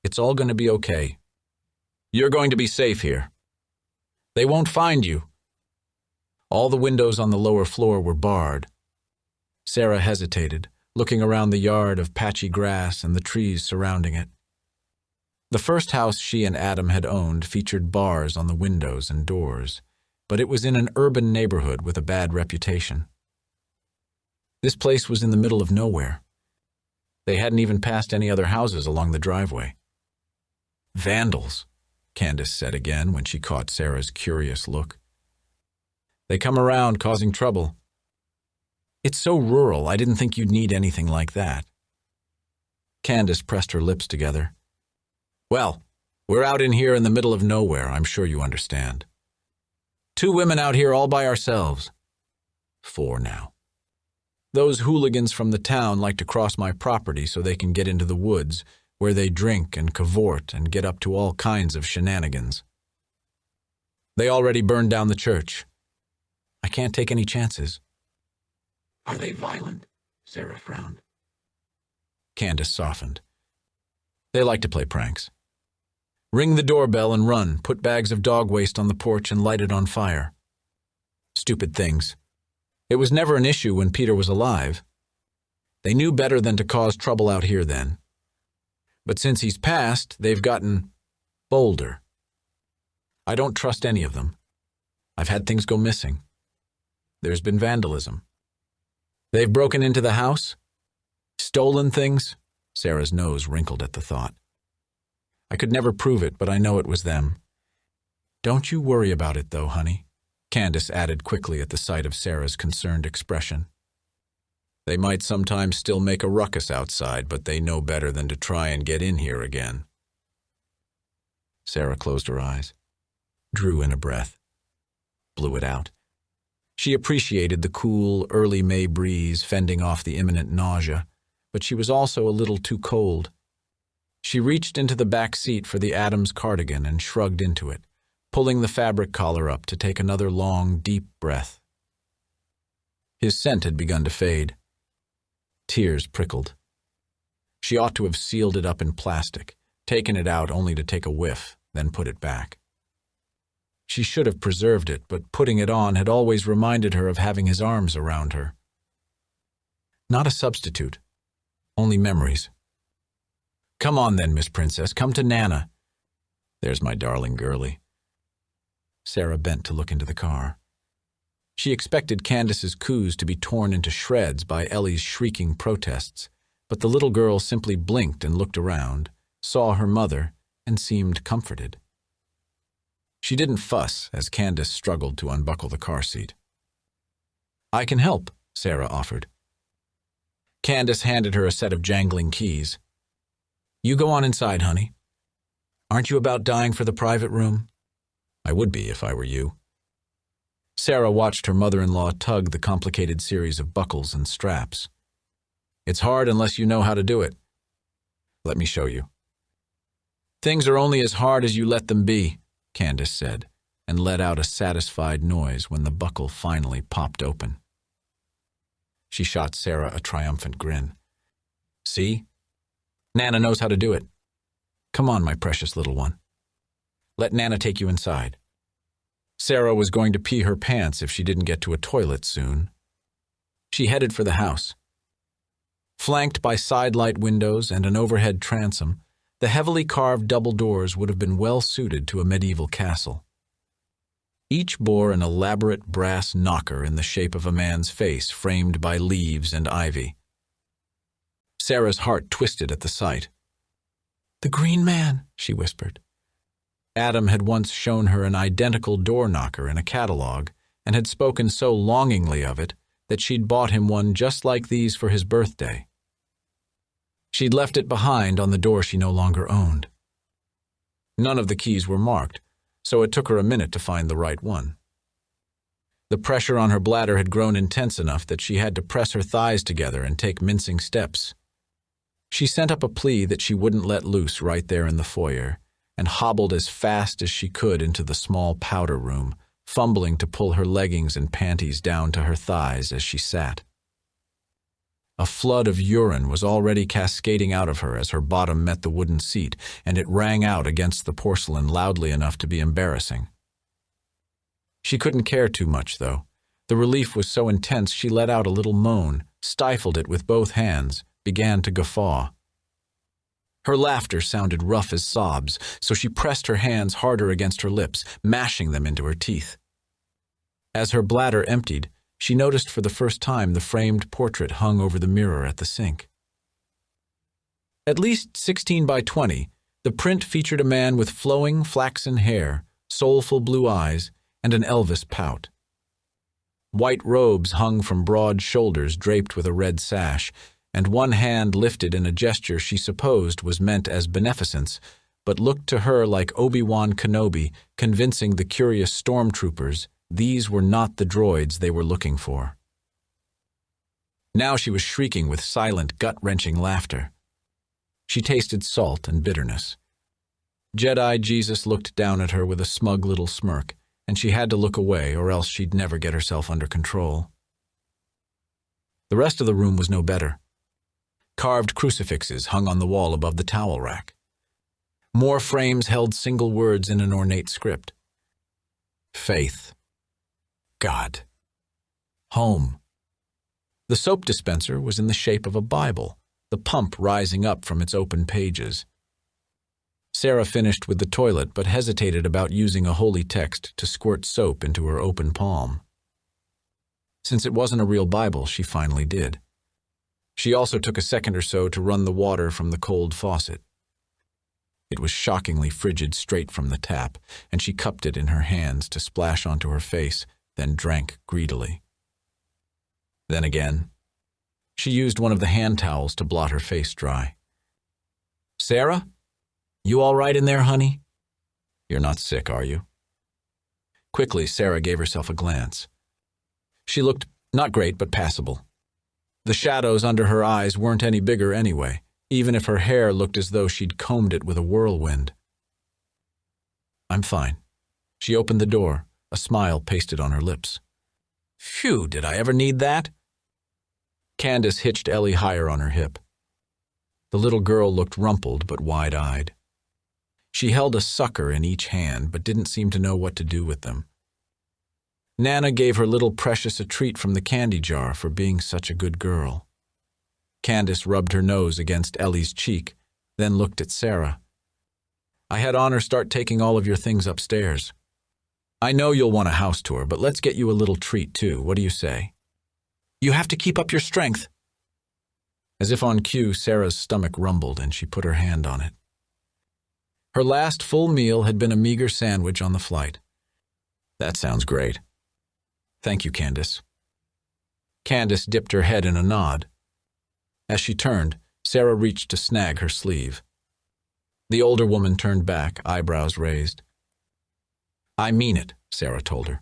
It's all going to be okay. You're going to be safe here. They won't find you. All the windows on the lower floor were barred. Sarah hesitated, looking around the yard of patchy grass and the trees surrounding it. The first house she and Adam had owned featured bars on the windows and doors, but it was in an urban neighborhood with a bad reputation. This place was in the middle of nowhere. They hadn't even passed any other houses along the driveway. Vandals, Candace said again when she caught Sarah's curious look. They come around causing trouble. It's so rural, I didn't think you'd need anything like that. Candace pressed her lips together. Well, we're out in here in the middle of nowhere, I'm sure you understand. 2 women out here all by ourselves. 4 now. Those hooligans from the town like to cross my property so they can get into the woods, where they drink and cavort and get up to all kinds of shenanigans. They already burned down the church. I can't take any chances. Are they violent? Sarah frowned. Candace softened. They like to play pranks. Ring the doorbell and run, put bags of dog waste on the porch and light it on fire. Stupid things. It was never an issue when Peter was alive. They knew better than to cause trouble out here then. But since he's passed, they've gotten bolder. I don't trust any of them. I've had things go missing. There's been vandalism. They've broken into the house? Stolen things? Sarah's nose wrinkled at the thought. I could never prove it, but I know it was them. Don't you worry about it, though, honey, Candace added quickly at the sight of Sarah's concerned expression. They might sometimes still make a ruckus outside, but they know better than to try and get in here again. Sarah closed her eyes, drew in a breath, blew it out. She appreciated the cool, early May breeze fending off the imminent nausea, but she was also a little too cold. She reached into the back seat for the Adams cardigan and shrugged into it, pulling the fabric collar up to take another long, deep breath. His scent had begun to fade. Tears prickled. She ought to have sealed it up in plastic, taken it out only to take a whiff, then put it back. She should have preserved it, but putting it on had always reminded her of having his arms around her. Not a substitute, only memories. Come on then, Miss Princess, come to Nana. There's my darling girlie. Sarah bent to look into the car. She expected Candace's coos to be torn into shreds by Ellie's shrieking protests, but the little girl simply blinked and looked around, saw her mother, and seemed comforted. She didn't fuss as Candace struggled to unbuckle the car seat. I can help, Sarah offered. Candace handed her a set of jangling keys. You go on inside, honey. Aren't you about dying for the private room? I would be if I were you. Sarah watched her mother-in-law tug the complicated series of buckles and straps. It's hard unless you know how to do it. Let me show you. Things are only as hard as you let them be, Candace said, and let out a satisfied noise when the buckle finally popped open. She shot Sarah a triumphant grin. See? Nana knows how to do it. Come on, my precious little one. Let Nana take you inside. Sarah was going to pee her pants if she didn't get to a toilet soon. She headed for the house. Flanked by side-light windows and an overhead transom, the heavily carved double doors would have been well suited to a medieval castle. Each bore an elaborate brass knocker in the shape of a man's face framed by leaves and ivy. Sarah's heart twisted at the sight. The Green Man, she whispered. Adam had once shown her an identical door knocker in a catalog and had spoken so longingly of it that she'd bought him one just like these for his birthday. She'd left it behind on the door she no longer owned. None of the keys were marked, so it took her a minute to find the right one. The pressure on her bladder had grown intense enough that she had to press her thighs together and take mincing steps. She sent up a plea that she wouldn't let loose right there in the foyer, and hobbled as fast as she could into the small powder room, fumbling to pull her leggings and panties down to her thighs as she sat. A flood of urine was already cascading out of her as her bottom met the wooden seat, and it rang out against the porcelain loudly enough to be embarrassing. She couldn't care too much, though. The relief was so intense she let out a little moan, stifled it with both hands, began to guffaw. Her laughter sounded rough as sobs, so she pressed her hands harder against her lips, mashing them into her teeth. As her bladder emptied, she noticed for the first time the framed portrait hung over the mirror at the sink. At least 16 by 20, the print featured a man with flowing, flaxen hair, soulful blue eyes, and an Elvis pout. White robes hung from broad shoulders draped with a red sash, and one hand lifted in a gesture she supposed was meant as beneficence, but looked to her like Obi-Wan Kenobi convincing the curious stormtroopers these were not the droids they were looking for. Now she was shrieking with silent, gut-wrenching laughter. She tasted salt and bitterness. Jedi Jesus looked down at her with a smug little smirk, and she had to look away or else she'd never get herself under control. The rest of the room was no better. Carved crucifixes hung on the wall above the towel rack. More frames held single words in an ornate script. Faith. God. Home. The soap dispenser was in the shape of a Bible, the pump rising up from its open pages. Sarah finished with the toilet but hesitated about using a holy text to squirt soap into her open palm. Since it wasn't a real Bible, she finally did. She also took a second or so to run the water from the cold faucet. It was shockingly frigid straight from the tap, and she cupped it in her hands to splash onto her face, then drank greedily. Then again, she used one of the hand towels to blot her face dry. "Sarah? You all right in there, honey? You're not sick, are you?" Quickly, Sarah gave herself a glance. She looked not great, but passable. The shadows under her eyes weren't any bigger anyway, even if her hair looked as though she'd combed it with a whirlwind. "I'm fine." She opened the door, a smile pasted on her lips. "Phew, did I ever need that?" Candace hitched Ellie higher on her hip. The little girl looked rumpled but wide-eyed. She held a sucker in each hand but didn't seem to know what to do with them. Nana gave her little Precious a treat from the candy jar for being such a good girl. Candace rubbed her nose against Ellie's cheek, then looked at Sarah. "I had Honor start taking all of your things upstairs. I know you'll want a house tour, but let's get you a little treat too. What do you say?" "You have to keep up your strength." As if on cue, Sarah's stomach rumbled and she put her hand on it. Her last full meal had been a meager sandwich on the flight. "That sounds great." "Thank you, Candace." Candace dipped her head in a nod. As she turned, Sarah reached to snag her sleeve. The older woman turned back, eyebrows raised. "I mean it," Sarah told her.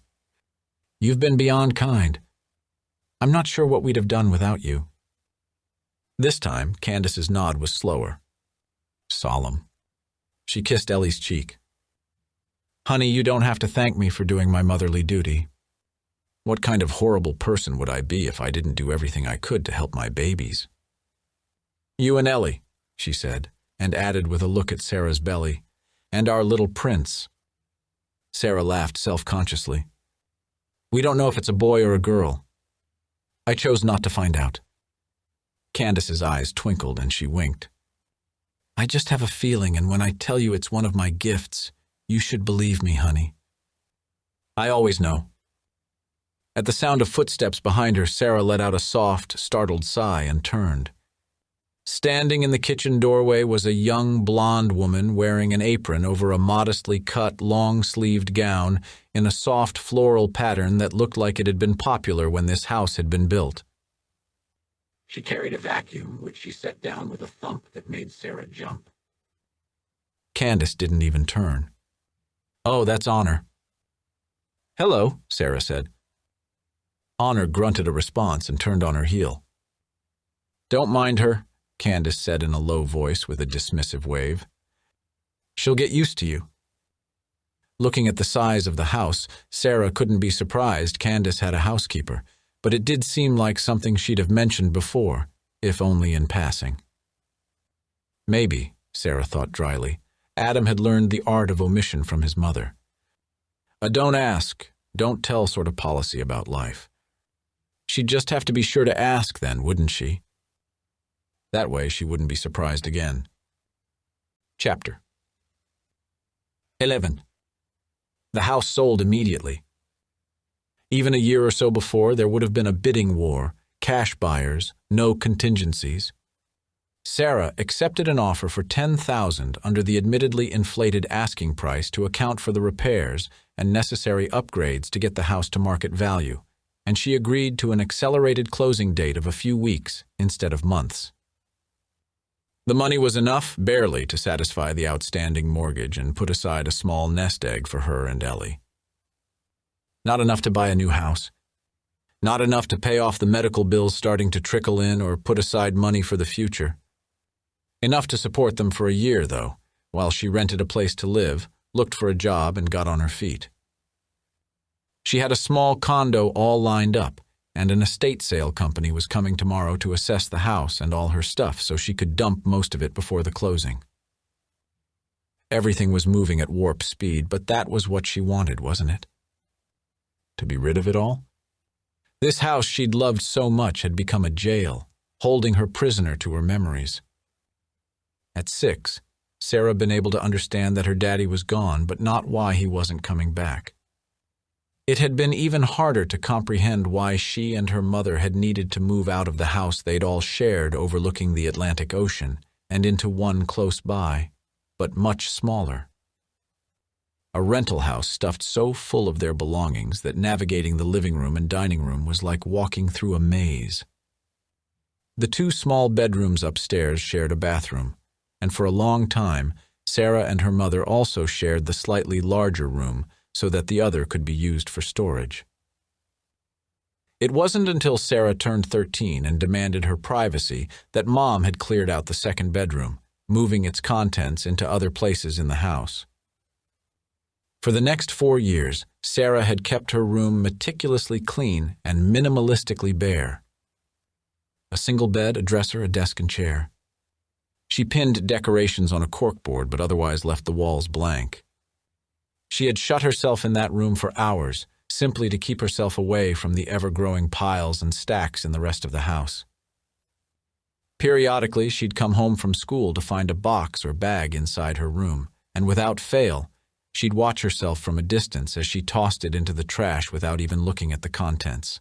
"You've been beyond kind. I'm not sure what we'd have done without you." This time, Candace's nod was slower. Solemn. She kissed Ellie's cheek. "Honey, you don't have to thank me for doing my motherly duty. What kind of horrible person would I be if I didn't do everything I could to help my babies?" "You and Ellie," she said, and added with a look at Sarah's belly, "and our little prince." Sarah laughed self-consciously. "We don't know if it's a boy or a girl. I chose not to find out." Candace's eyes twinkled and she winked. "I just have a feeling, and when I tell you it's one of my gifts, you should believe me, honey." "I always know." At the sound of footsteps behind her, Sarah let out a soft, startled sigh and turned. Standing in the kitchen doorway was a young blonde woman wearing an apron over a modestly cut, long-sleeved gown in a soft floral pattern that looked like it had been popular when this house had been built. She carried a vacuum, which she set down with a thump that made Sarah jump. Candace didn't even turn. "Oh, that's Honor." "Hello," Sarah said. Honor grunted a response and turned on her heel. "Don't mind her," Candace said in a low voice with a dismissive wave. "She'll get used to you." Looking at the size of the house, Sarah couldn't be surprised Candace had a housekeeper, but it did seem like something she'd have mentioned before, if only in passing. Maybe, Sarah thought dryly, Adam had learned the art of omission from his mother. A don't ask, don't tell sort of policy about life. She'd just have to be sure to ask then, wouldn't she? That way she wouldn't be surprised again. Chapter 11. The house sold immediately. Even a year or so before, there would have been a bidding war, cash buyers, no contingencies. Sarah accepted an offer for $10,000 under the admittedly inflated asking price to account for the repairs and necessary upgrades to get the house to market value, and she agreed to an accelerated closing date of a few weeks instead of months. The money was enough, barely, to satisfy the outstanding mortgage and put aside a small nest egg for her and Ellie. Not enough to buy a new house. Not enough to pay off the medical bills starting to trickle in or put aside money for the future. Enough to support them for a year, though, while she rented a place to live, looked for a job, and got on her feet. She had a small condo all lined up, and an estate sale company was coming tomorrow to assess the house and all her stuff so she could dump most of it before the closing. Everything was moving at warp speed, but that was what she wanted, wasn't it? To be rid of it all? This house she'd loved so much had become a jail, holding her prisoner to her memories. At 6, Sarah had been able to understand that her daddy was gone, but not why he wasn't coming back. It had been even harder to comprehend why she and her mother had needed to move out of the house they'd all shared overlooking the Atlantic Ocean and into one close by, but much smaller. A rental house stuffed so full of their belongings that navigating the living room and dining room was like walking through a maze. The 2 small bedrooms upstairs shared a bathroom, and for a long time, Sarah and her mother also shared the slightly larger room so that the other could be used for storage. It wasn't until Sarah turned 13 and demanded her privacy that Mom had cleared out the second bedroom, moving its contents into other places in the house. For the next 4 years, Sarah had kept her room meticulously clean and minimalistically bare. A single bed, a dresser, a desk and chair. She pinned decorations on a corkboard but otherwise left the walls blank. She had shut herself in that room for hours, simply to keep herself away from the ever-growing piles and stacks in the rest of the house. Periodically, she'd come home from school to find a box or bag inside her room, and without fail, she'd watch herself from a distance as she tossed it into the trash without even looking at the contents.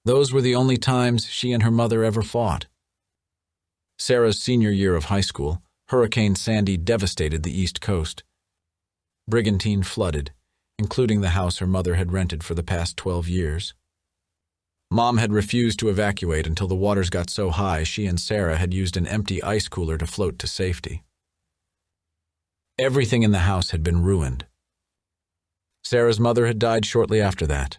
Those were the only times she and her mother ever fought. Sarah's senior year of high school, Hurricane Sandy devastated the East Coast. Brigantine flooded, including the house her mother had rented for the past 12 years. Mom had refused to evacuate until the waters got so high she and Sarah had used an empty ice cooler to float to safety. Everything in the house had been ruined. Sarah's mother had died shortly after that.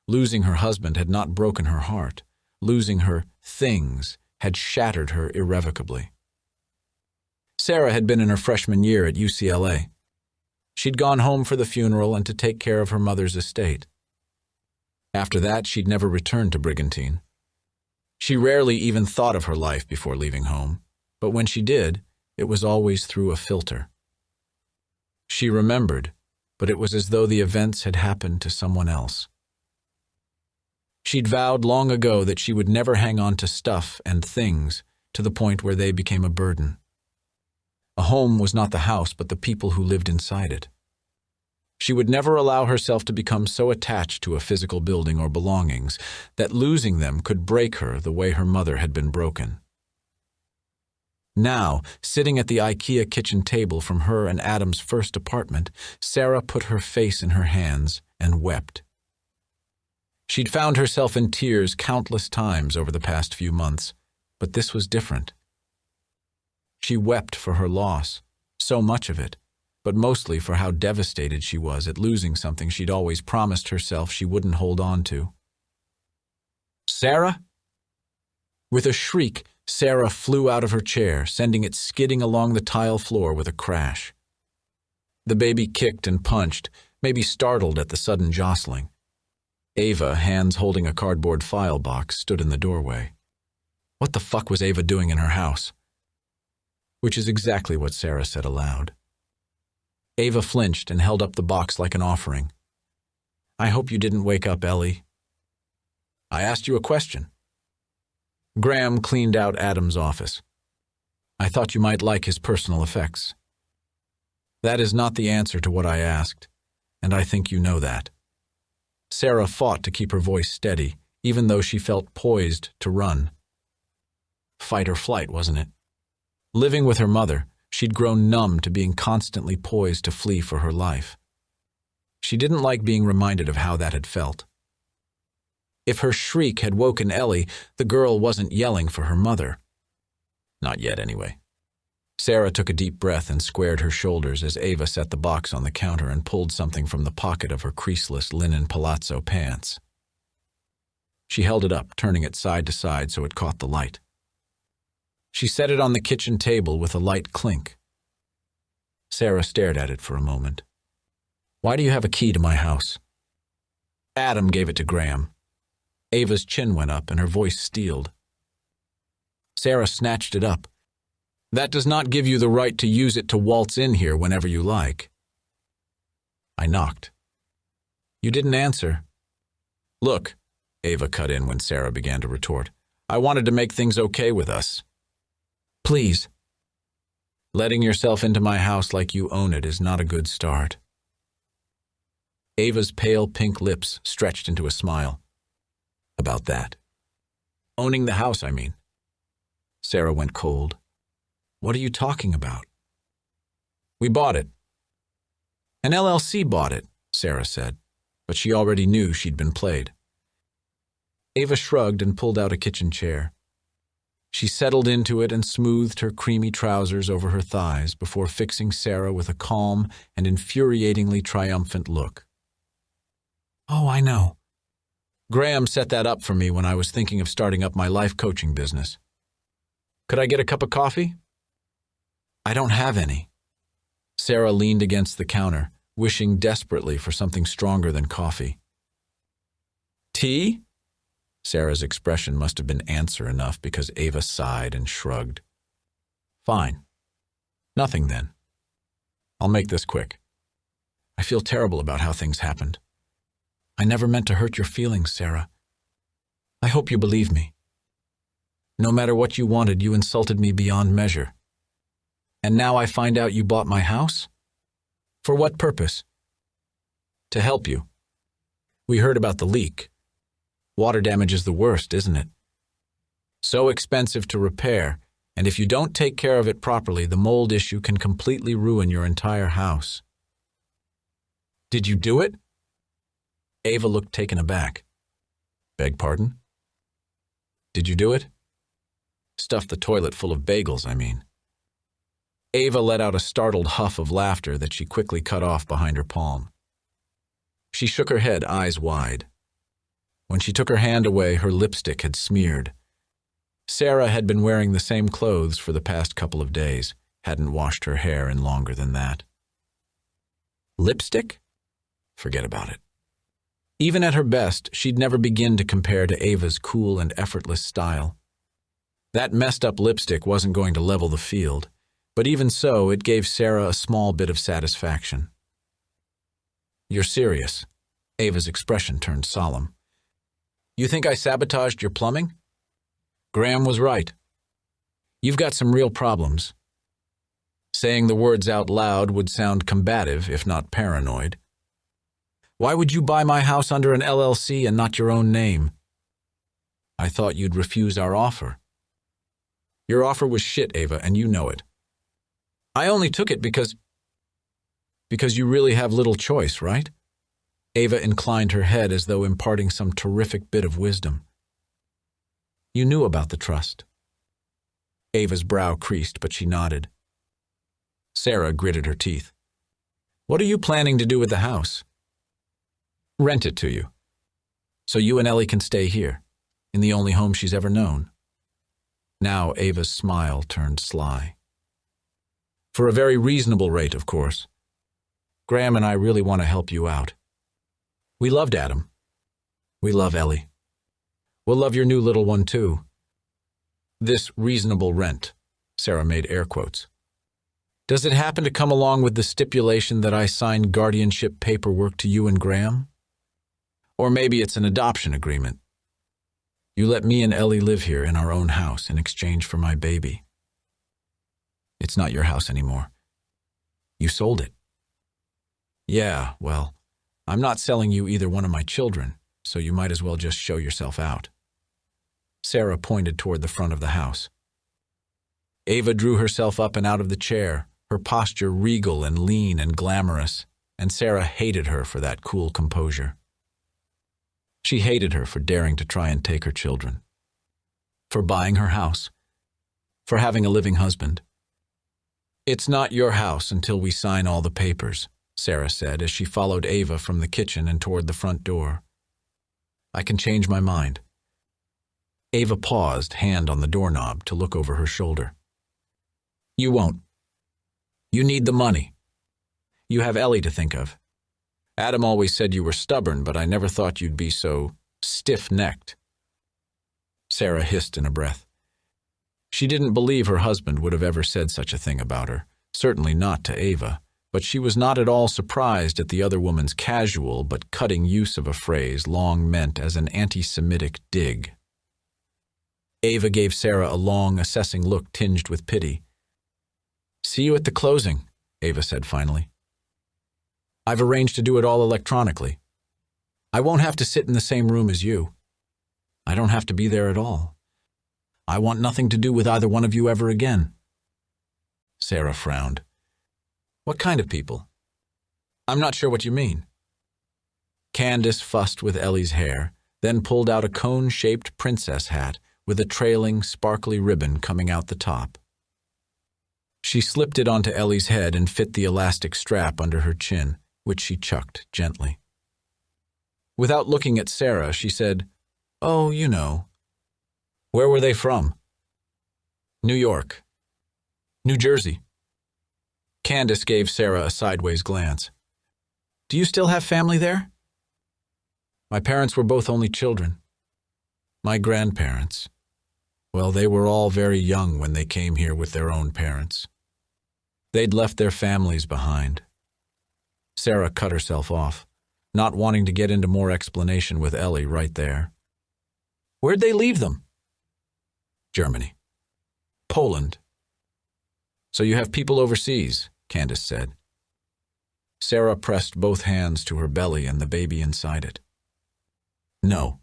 Losing her husband had not broken her heart. Losing her things had shattered her irrevocably. Sarah had been in her freshman year at UCLA. She'd gone home for the funeral and to take care of her mother's estate. After that, she'd never returned to Brigantine. She rarely even thought of her life before leaving home, but when she did, it was always through a filter. She remembered, but it was as though the events had happened to someone else. She'd vowed long ago that she would never hang on to stuff and things to the point where they became a burden. A home was not the house, but the people who lived inside it. She would never allow herself to become so attached to a physical building or belongings that losing them could break her the way her mother had been broken. Now, sitting at the IKEA kitchen table from her and Adam's first apartment, Sarah put her face in her hands and wept. She'd found herself in tears countless times over the past few months, but this was different. She wept for her loss, so much of it, but mostly for how devastated she was at losing something she'd always promised herself she wouldn't hold on to. "Sarah?" With a shriek, Sarah flew out of her chair, sending it skidding along the tile floor with a crash. The baby kicked and punched, maybe startled at the sudden jostling. Ava, hands holding a cardboard file box, stood in the doorway. What the fuck was Ava doing in her house? Which is exactly what Sarah said aloud. Ava flinched and held up the box like an offering. "I hope you didn't wake up, Ellie." "I asked you a question." Graham cleaned out Adam's office. "I thought you might like his personal effects." "That is not the answer to what I asked, and I think you know that." Sarah fought to keep her voice steady, even though she felt poised to run. Fight or flight, wasn't it? Living with her mother, she'd grown numb to being constantly poised to flee for her life. She didn't like being reminded of how that had felt. If her shriek had woken Ellie, the girl wasn't yelling for her mother. Not yet, anyway. Sarah took a deep breath and squared her shoulders as Ava set the box on the counter and pulled something from the pocket of her creaseless linen palazzo pants. She held it up, turning it side to side so it caught the light. She set it on the kitchen table with a light clink. Sarah stared at it for a moment. "Why do you have a key to my house?" Adam gave it to Graham. Ava's chin went up and her voice steeled. Sarah snatched it up. That does not give you the right to use it to waltz in here whenever you like. I knocked. You didn't answer. Look, Ava cut in when Sarah began to retort. I wanted to make things okay with us. Please. Letting yourself into my house like you own it is not a good start. Ava's pale pink lips stretched into a smile. About that. Owning the house, I mean. Sarah went cold. What are you talking about? We bought it. An LLC bought it, Sarah said, but she already knew she'd been played. Ava shrugged and pulled out a kitchen chair. She settled into it and smoothed her creamy trousers over her thighs before fixing Sarah with a calm and infuriatingly triumphant look. Oh, I know. Graham set that up for me when I was thinking of starting up my life coaching business. Could I get a cup of coffee? I don't have any. Sarah leaned against the counter, wishing desperately for something stronger than coffee. Tea? Sarah's expression must have been answer enough because Ava sighed and shrugged. Fine. Nothing then. I'll make this quick. I feel terrible about how things happened. I never meant to hurt your feelings, Sarah. I hope you believe me. No matter what you wanted, you insulted me beyond measure. And now I find out you bought my house? For what purpose? To help you. We heard about the leak. Water damage is the worst, isn't it? So expensive to repair, and if you don't take care of it properly, the mold issue can completely ruin your entire house. Did you do it? Ava looked taken aback. Beg pardon? Did you do it? Stuff the toilet full of bagels, I mean. Ava let out a startled huff of laughter that she quickly cut off behind her palm. She shook her head, eyes wide. When she took her hand away, her lipstick had smeared. Sarah had been wearing the same clothes for the past couple of days, hadn't washed her hair in longer than that. Lipstick? Forget about it. Even at her best, she'd never begin to compare to Ava's cool and effortless style. That messed-up lipstick wasn't going to level the field, but even so, it gave Sarah a small bit of satisfaction. You're serious. Ava's expression turned solemn. You think I sabotaged your plumbing? Graham was right. You've got some real problems. Saying the words out loud would sound combative, if not paranoid. Why would you buy my house under an LLC and not your own name? I thought you'd refuse our offer. Your offer was shit, Ava, and you know it. I only took it because you really have little choice, right? Ava inclined her head as though imparting some terrific bit of wisdom. You knew about the trust. Ava's brow creased, but she nodded. Sarah gritted her teeth. What are you planning to do with the house? Rent it to you. So you and Ellie can stay here, in the only home she's ever known. Now Ava's smile turned sly. For a very reasonable rate, of course. Graham and I really want to help you out. We loved Adam. We love Ellie. We'll love your new little one, too. This reasonable rent, Sarah made air quotes. Does it happen to come along with the stipulation that I sign guardianship paperwork to you and Graham? Or maybe it's an adoption agreement. You let me and Ellie live here in our own house in exchange for my baby. It's not your house anymore. You sold it. Yeah, well, I'm not selling you either one of my children, so you might as well just show yourself out. Sarah pointed toward the front of the house. Ava drew herself up and out of the chair, her posture regal and lean and glamorous, and Sarah hated her for that cool composure. She hated her for daring to try and take her children, for buying her house, for having a living husband. It's not your house until we sign all the papers, Sarah said as she followed Ava from the kitchen and toward the front door. I can change my mind. Ava paused, hand on the doorknob, to look over her shoulder. You won't. You need the money. You have Ellie to think of. Adam always said you were stubborn, but I never thought you'd be so stiff-necked. Sarah hissed in a breath. She didn't believe her husband would have ever said such a thing about her, certainly not to Ava, but she was not at all surprised at the other woman's casual but cutting use of a phrase long meant as an anti-Semitic dig. Ava gave Sarah a long, assessing look tinged with pity. "See you at the closing," Ava said finally. "I've arranged to do it all electronically. I won't have to sit in the same room as you. I don't have to be there at all. I want nothing to do with either one of you ever again." Sarah frowned. "What kind of people? I'm not sure what you mean." Candace fussed with Ellie's hair, then pulled out a cone-shaped princess hat with a trailing, sparkly ribbon coming out the top. She slipped it onto Ellie's head and fit the elastic strap under her chin, which she chucked gently. Without looking at Sarah, she said, "Oh, you know." "Where were they from?" "New York." "New Jersey." Candace gave Sarah a sideways glance. "Do you still have family there?" "My parents were both only children. My grandparents, well, they were all very young when they came here with their own parents. They'd left their families behind." Sarah cut herself off, not wanting to get into more explanation with Ellie right there. "Where'd they leave them?" "Germany." "Poland." "So you have people overseas," Candace said. Sarah pressed both hands to her belly and the baby inside it. "No.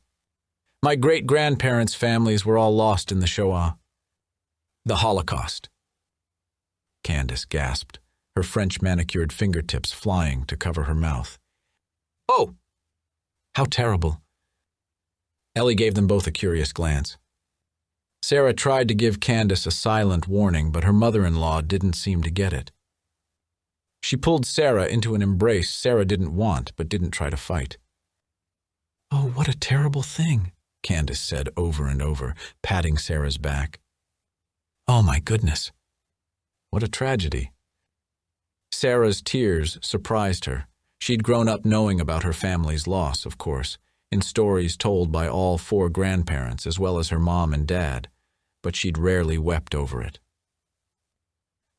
My great-grandparents' families were all lost in the Shoah. The Holocaust." Candace gasped, her French-manicured fingertips flying to cover her mouth. "Oh! How terrible." Ellie gave them both a curious glance. Sarah tried to give Candace a silent warning, but her mother-in-law didn't seem to get it. She pulled Sarah into an embrace Sarah didn't want, but didn't try to fight. "Oh, what a terrible thing," Candace said over and over, patting Sarah's back. "Oh, my goodness. What a tragedy." Sarah's tears surprised her. She'd grown up knowing about her family's loss, of course, in stories told by all 4 grandparents as well as her mom and dad, but she'd rarely wept over it.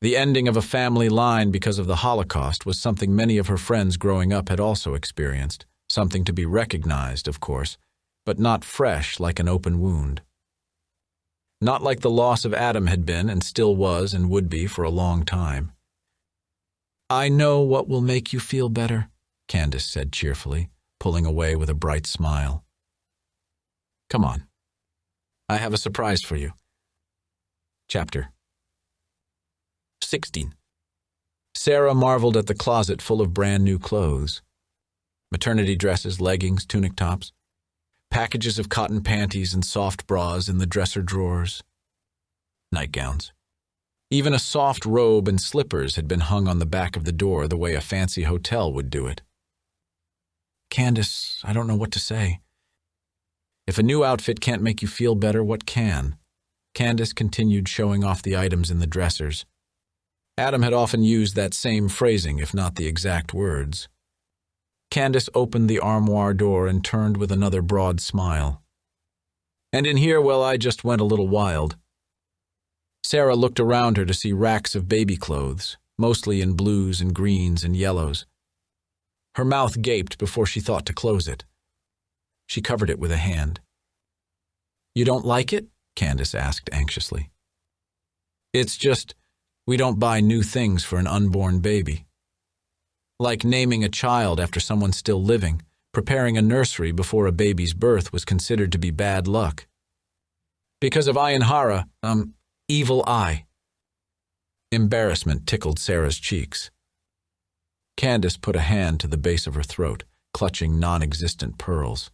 The ending of a family line because of the Holocaust was something many of her friends growing up had also experienced, something to be recognized, of course, but not fresh like an open wound. Not like the loss of Adam had been and still was and would be for a long time. "I know what will make you feel better," Candace said cheerfully, pulling away with a bright smile. "Come on. I have a surprise for you." Chapter 16. Sarah marveled at the closet full of brand-new clothes. Maternity dresses, leggings, tunic tops. Packages of cotton panties and soft bras in the dresser drawers. Nightgowns. Even a soft robe and slippers had been hung on the back of the door the way a fancy hotel would do it. "Candace, I don't know what to say. If a new outfit can't make you feel better, what can?" Candace continued showing off the items in the dressers. Adam had often used that same phrasing, if not the exact words. Candace opened the armoire door and turned with another broad smile. "And in here, well, I just went a little wild." Sarah looked around her to see racks of baby clothes, mostly in blues and greens and yellows. Her mouth gaped before she thought to close it. She covered it with a hand. "You don't like it?" Candace asked anxiously. "It's just, we don't buy new things for an unborn baby. Like naming a child after someone still living, preparing a nursery before a baby's birth was considered to be bad luck. Because of Ayin Hara, evil eye." Embarrassment tickled Sarah's cheeks. Candace put a hand to the base of her throat, clutching non-existent pearls.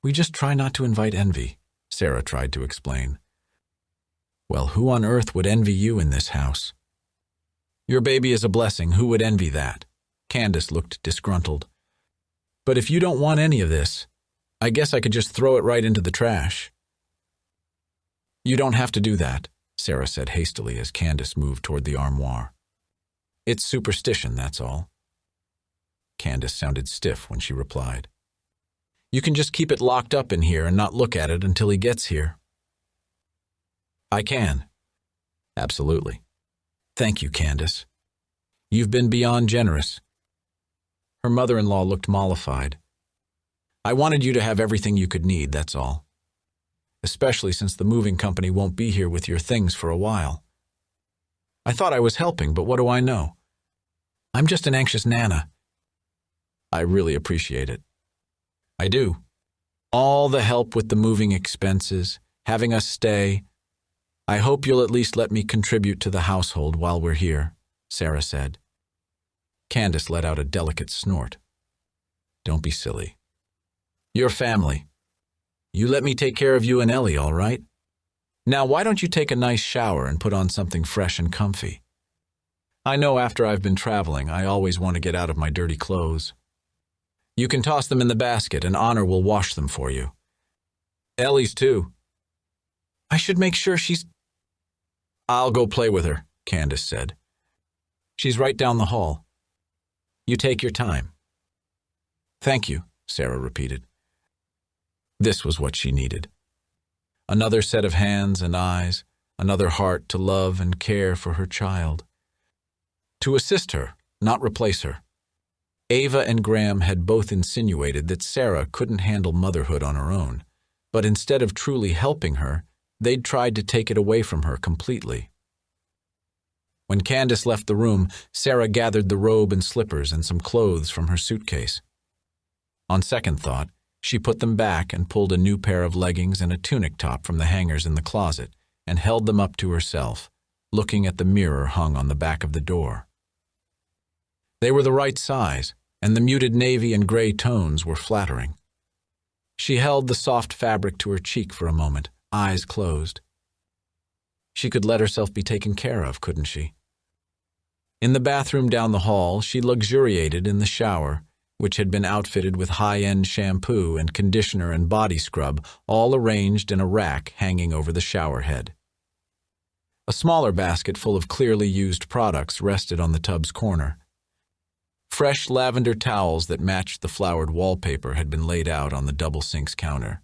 "We just try not to invite envy," Sarah tried to explain. "Well, who on earth would envy you in this house?" "Your baby is a blessing. Who would envy that?" Candace looked disgruntled. "But if you don't want any of this, I guess I could just throw it right into the trash." "You don't have to do that," Sarah said hastily as Candace moved toward the armoire. "It's superstition, that's all." Candace sounded stiff when she replied. You can just keep it locked up in here and not look at it until he gets here. I can. Absolutely. Thank you, Candace. You've been beyond generous. Her mother-in-law looked mollified. I wanted you to have everything you could need, that's all. Especially since the moving company won't be here with your things for a while. I thought I was helping, but what do I know? I'm just an anxious nana. I really appreciate it. I do. All the help with the moving expenses, having us stay. I hope you'll at least let me contribute to the household while we're here, Sarah said. Candace let out a delicate snort. Don't be silly. You're family. You let me take care of you and Ellie, all right? Now, why don't you take a nice shower and put on something fresh and comfy? I know after I've been traveling, I always want to get out of my dirty clothes. You can toss them in the basket and Honor will wash them for you. Ellie's too. I should make sure she's... I'll go play with her, Candace said. She's right down the hall. You take your time. Thank you, Sarah repeated. This was what she needed. Another set of hands and eyes, another heart to love and care for her child. To assist her, not replace her. Ava and Graham had both insinuated that Sarah couldn't handle motherhood on her own, but instead of truly helping her, they'd tried to take it away from her completely. When Candace left the room, Sarah gathered the robe and slippers and some clothes from her suitcase. On second thought, she put them back and pulled a new pair of leggings and a tunic top from the hangers in the closet and held them up to herself, looking at the mirror hung on the back of the door. They were the right size, and the muted navy and gray tones were flattering. She held the soft fabric to her cheek for a moment, eyes closed. She could let herself be taken care of, couldn't she? In the bathroom down the hall, she luxuriated in the shower, which had been outfitted with high-end shampoo and conditioner and body scrub, all arranged in a rack hanging over the shower head. A smaller basket full of clearly used products rested on the tub's corner. Fresh lavender towels that matched the flowered wallpaper had been laid out on the double sink's counter.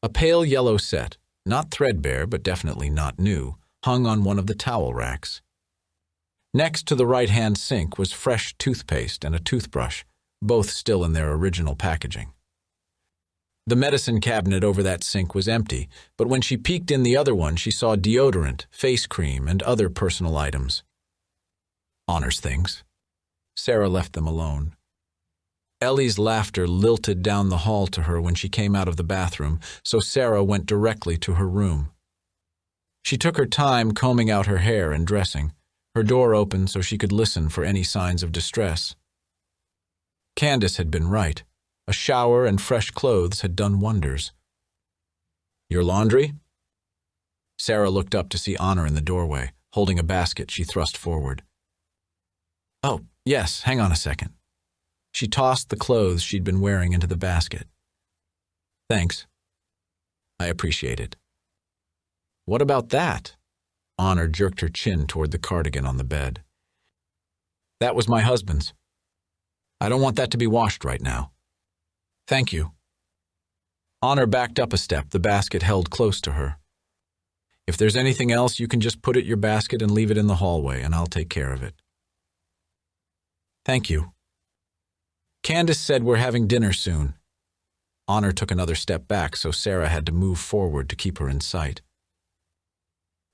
A pale yellow set, not threadbare but definitely not new, hung on one of the towel racks. Next to the right-hand sink was fresh toothpaste and a toothbrush, both still in their original packaging. The medicine cabinet over that sink was empty, but when she peeked in the other one, she saw deodorant, face cream, and other personal items. Honor's things. Sarah left them alone. Ellie's laughter lilted down the hall to her when she came out of the bathroom, so Sarah went directly to her room. She took her time combing out her hair and dressing, her door open so she could listen for any signs of distress. Candace had been right. A shower and fresh clothes had done wonders. Your laundry? Sarah looked up to see Honor in the doorway, holding a basket she thrust forward. Oh, yes, hang on a second. She tossed the clothes she'd been wearing into the basket. Thanks. I appreciate it. What about that? Honor jerked her chin toward the cardigan on the bed. That was my husband's. I don't want that to be washed right now. Thank you. Honor backed up a step, the basket held close to her. If there's anything else, you can just put it in your basket and leave it in the hallway, and I'll take care of it. Thank you. Candace said we're having dinner soon. Honor took another step back, so Sarah had to move forward to keep her in sight.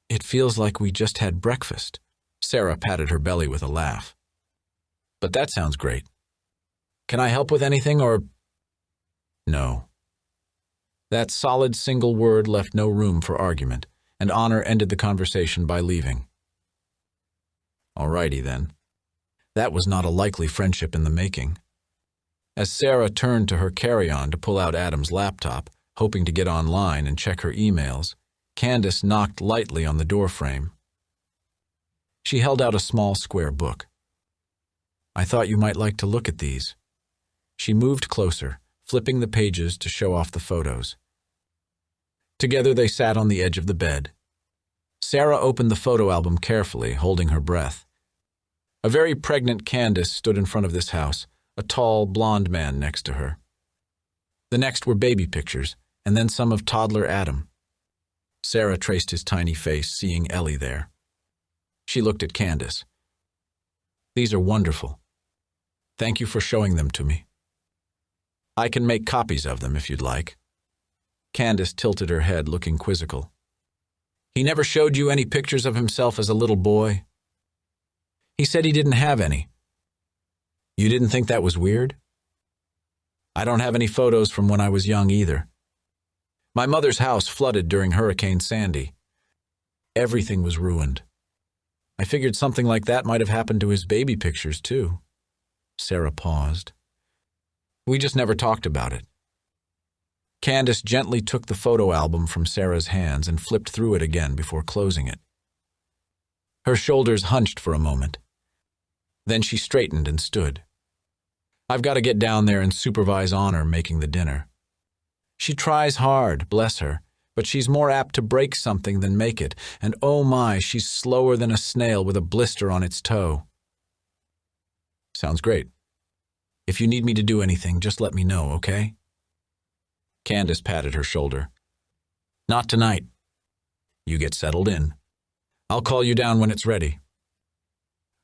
It feels like we just had breakfast. Sarah patted her belly with a laugh. But that sounds great. Can I help with anything, or... No. That solid single word left no room for argument, and Honor ended the conversation by leaving. All righty, then. That was not a likely friendship in the making. As Sarah turned to her carry-on to pull out Adam's laptop, hoping to get online and check her emails, Candace knocked lightly on the doorframe. She held out a small square book. I thought you might like to look at these. She moved closer, flipping the pages to show off the photos. Together they sat on the edge of the bed. Sarah opened the photo album carefully, holding her breath. A very pregnant Candace stood in front of this house, a tall, blond man next to her. The next were baby pictures, and then some of toddler Adam. Sarah traced his tiny face, seeing Ellie there. She looked at Candace. "These are wonderful. Thank you for showing them to me. I can make copies of them if you'd like." Candace tilted her head, looking quizzical. "He never showed you any pictures of himself as a little boy?" "He said he didn't have any." "You didn't think that was weird?" "I don't have any photos from when I was young either. My mother's house flooded during Hurricane Sandy. Everything was ruined. I figured something like that might have happened to his baby pictures, too." Sarah paused. "We just never talked about it." Candace gently took the photo album from Sarah's hands and flipped through it again before closing it. Her shoulders hunched for a moment. Then she straightened and stood. "I've got to get down there and supervise Honor making the dinner. She tries hard, bless her, but she's more apt to break something than make it, and oh my, she's slower than a snail with a blister on its toe." "Sounds great. If you need me to do anything, just let me know, okay?" Candace patted her shoulder. "Not tonight. You get settled in. I'll call you down when it's ready."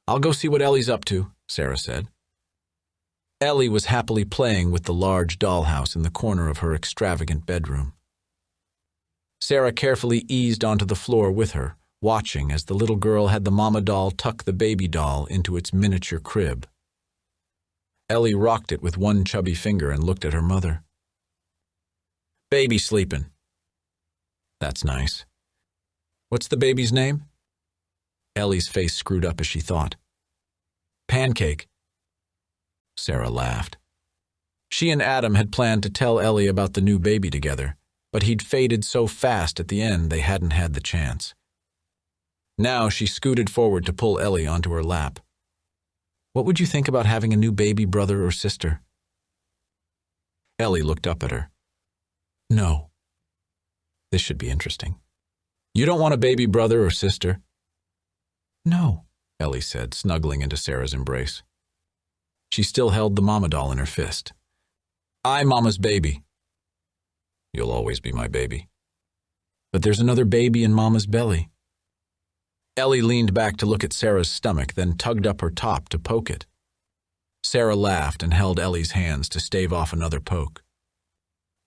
"I'll go see what Ellie's up to," Sarah said. Ellie was happily playing with the large dollhouse in the corner of her extravagant bedroom. Sarah carefully eased onto the floor with her, watching as the little girl had the mama doll tuck the baby doll into its miniature crib. Ellie rocked it with one chubby finger and looked at her mother. "Baby sleeping." "That's nice. What's the baby's name?" Ellie's face screwed up as she thought. "Pancake." Sarah laughed. She and Adam had planned to tell Ellie about the new baby together, but he'd faded so fast at the end they hadn't had the chance. Now she scooted forward to pull Ellie onto her lap. "What would you think about having a new baby brother or sister?" Ellie looked up at her. "No." "This should be interesting. You don't want a baby brother or sister?" "No," Ellie said, snuggling into Sarah's embrace. She still held the mama doll in her fist. "I'm Mama's baby." "You'll always be my baby." "But there's another baby in Mama's belly." Ellie leaned back to look at Sarah's stomach, then tugged up her top to poke it. Sarah laughed and held Ellie's hands to stave off another poke.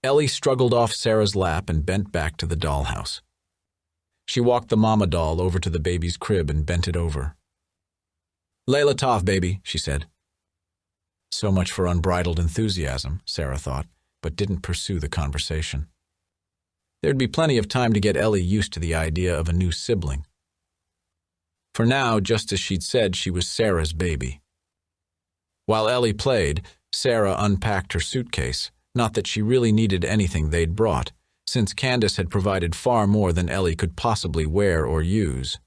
Ellie struggled off Sarah's lap and bent back to the dollhouse. She walked the mama doll over to the baby's crib and bent it over. "Layla Tov, baby," she said. So much for unbridled enthusiasm, Sarah thought, but didn't pursue the conversation. There'd be plenty of time to get Ellie used to the idea of a new sibling. For now, just as she'd said, she was Sarah's baby. While Ellie played, Sarah unpacked her suitcase, not that she really needed anything they'd brought, since Candace had provided far more than Ellie could possibly wear or use.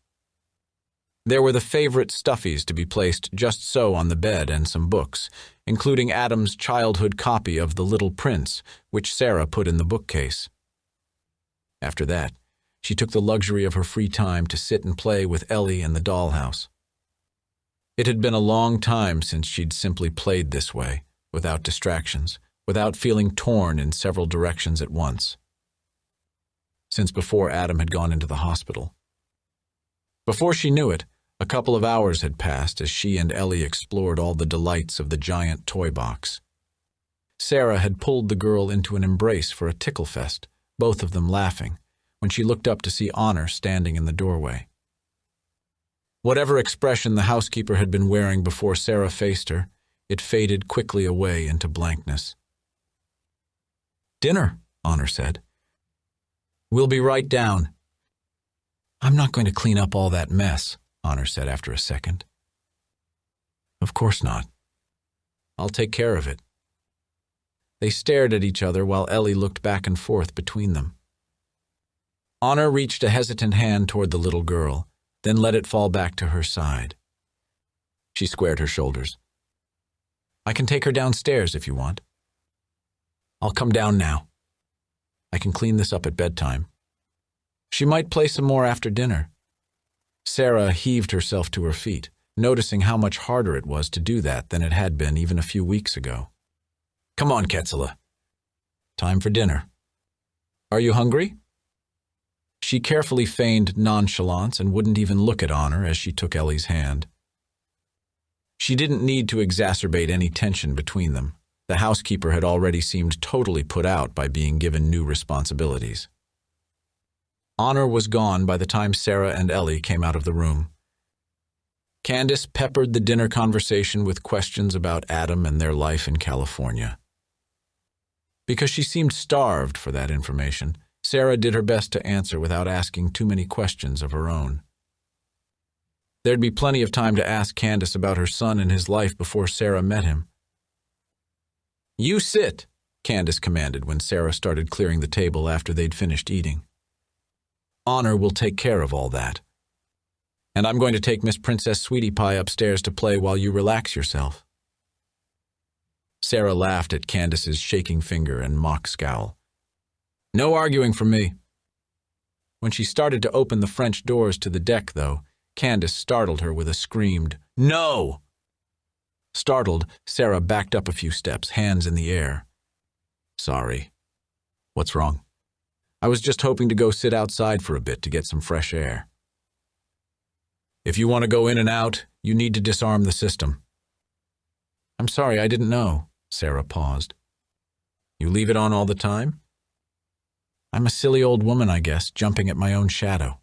There were the favorite stuffies to be placed just so on the bed and some books, including Adam's childhood copy of The Little Prince, which Sarah put in the bookcase. After that, she took the luxury of her free time to sit and play with Ellie in the dollhouse. It had been a long time since she'd simply played this way, without distractions, without feeling torn in several directions at once. Since before Adam had gone into the hospital. Before she knew it, a couple of hours had passed as she and Ellie explored all the delights of the giant toy box. Sarah had pulled the girl into an embrace for a tickle fest, both of them laughing, when she looked up to see Honor standing in the doorway. Whatever expression the housekeeper had been wearing before Sarah faced her, it faded quickly away into blankness. "Dinner," Honor said. "We'll be right down." "I'm not going to clean up all that mess," Honor said after a second. "Of course not. I'll take care of it." They stared at each other while Ellie looked back and forth between them. Honor reached a hesitant hand toward the little girl, then let it fall back to her side. She squared her shoulders. "I can take her downstairs if you want." "I'll come down now. I can clean this up at bedtime. She might play some more after dinner." Sarah heaved herself to her feet, noticing how much harder it was to do that than it had been even a few weeks ago. "Come on, Ketzela. Time for dinner. Are you hungry?" She carefully feigned nonchalance and wouldn't even look at Honor as she took Ellie's hand. She didn't need to exacerbate any tension between them. The housekeeper had already seemed totally put out by being given new responsibilities. Honor was gone by the time Sarah and Ellie came out of the room. Candace peppered the dinner conversation with questions about Adam and their life in California. Because she seemed starved for that information, Sarah did her best to answer without asking too many questions of her own. There'd be plenty of time to ask Candace about her son and his life before Sarah met him. "You sit," Candace commanded when Sarah started clearing the table after they'd finished eating. "Honor will take care of all that. And I'm going to take Miss Princess Sweetie Pie upstairs to play while you relax yourself." Sarah laughed at Candace's shaking finger and mock scowl. "No arguing from me." When she started to open the French doors to the deck, though, Candace startled her with a screamed, "No!" Startled, Sarah backed up a few steps, hands in the air. "Sorry. What's wrong?" "I was just hoping to go sit outside for a bit to get some fresh air." "If you want to go in and out, you need to disarm the system." "I'm sorry, I didn't know." Sarah paused. "You leave it on all the time?" "I'm a silly old woman, I guess, jumping at my own shadow."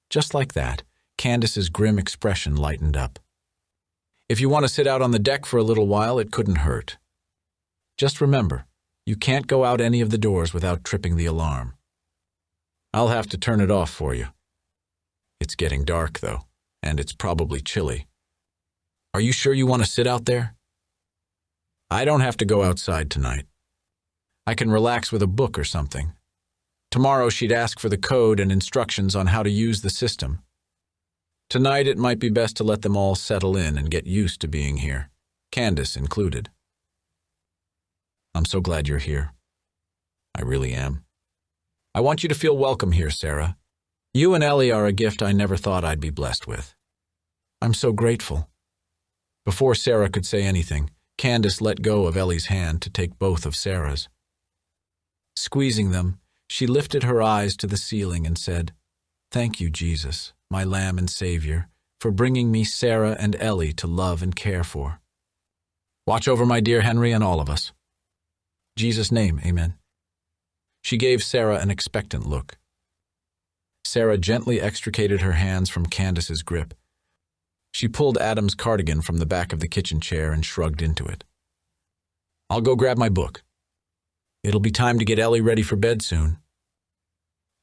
Just like that, Candace's grim expression lightened up. "If you want to sit out on the deck for a little while, it couldn't hurt. Just remember, you can't go out any of the doors without tripping the alarm. I'll have to turn it off for you. It's getting dark, though, and it's probably chilly. Are you sure you want to sit out there?" "I don't have to go outside tonight. I can relax with a book or something." Tomorrow she'd ask for the code and instructions on how to use the system. Tonight it might be best to let them all settle in and get used to being here, Candace included. "I'm so glad you're here. I really am. I want you to feel welcome here, Sarah. You and Ellie are a gift I never thought I'd be blessed with." "I'm so grateful." Before Sarah could say anything, Candace let go of Ellie's hand to take both of Sarah's. Squeezing them, she lifted her eyes to the ceiling and said, "Thank you, Jesus, my Lamb and Savior, for bringing me Sarah and Ellie to love and care for. Watch over my dear Henry and all of us. Jesus' name, amen." She gave Sarah an expectant look. Sarah gently extricated her hands from Candace's grip. She pulled Adam's cardigan from the back of the kitchen chair and shrugged into it. "I'll go grab my book. It'll be time to get Ellie ready for bed soon.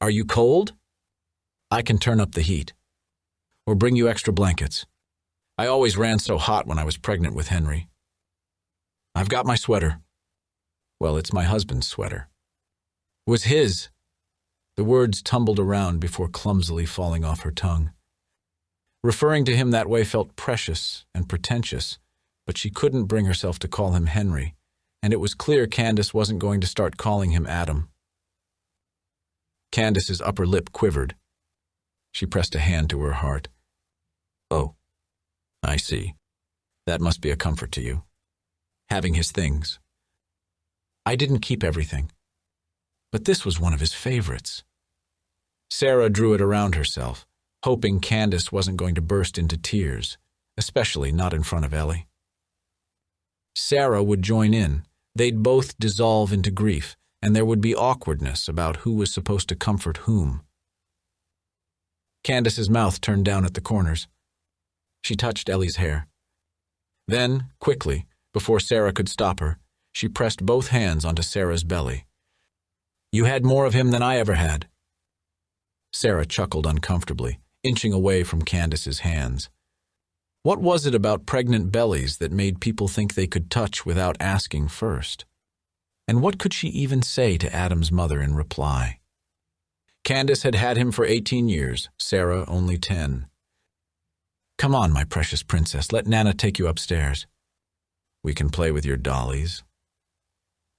Are you cold? I can turn up the heat. Or bring you extra blankets. I always ran so hot when I was pregnant with Henry. I've got my sweater. Well, it's my husband's sweater. Was his." The words tumbled around before clumsily falling off her tongue. Referring to him that way felt precious and pretentious, but she couldn't bring herself to call him Henry, and it was clear Candace wasn't going to start calling him Adam. Candace's upper lip quivered. She pressed a hand to her heart. "Oh, I see. That must be a comfort to you. Having his things. I didn't keep everything. But this was one of his favorites." Sarah drew it around herself, hoping Candace wasn't going to burst into tears, especially not in front of Ellie. Sarah would join in. They'd both dissolve into grief, and there would be awkwardness about who was supposed to comfort whom. Candace's mouth turned down at the corners. She touched Ellie's hair. Then, quickly, before Sarah could stop her, she pressed both hands onto Sarah's belly. "You had more of him than I ever had." Sarah chuckled uncomfortably, inching away from Candace's hands. What was it about pregnant bellies that made people think they could touch without asking first? And what could she even say to Adam's mother in reply? Candace had had him for 18 years, Sarah only 10. "Come on, my precious princess, let Nana take you upstairs. We can play with your dollies."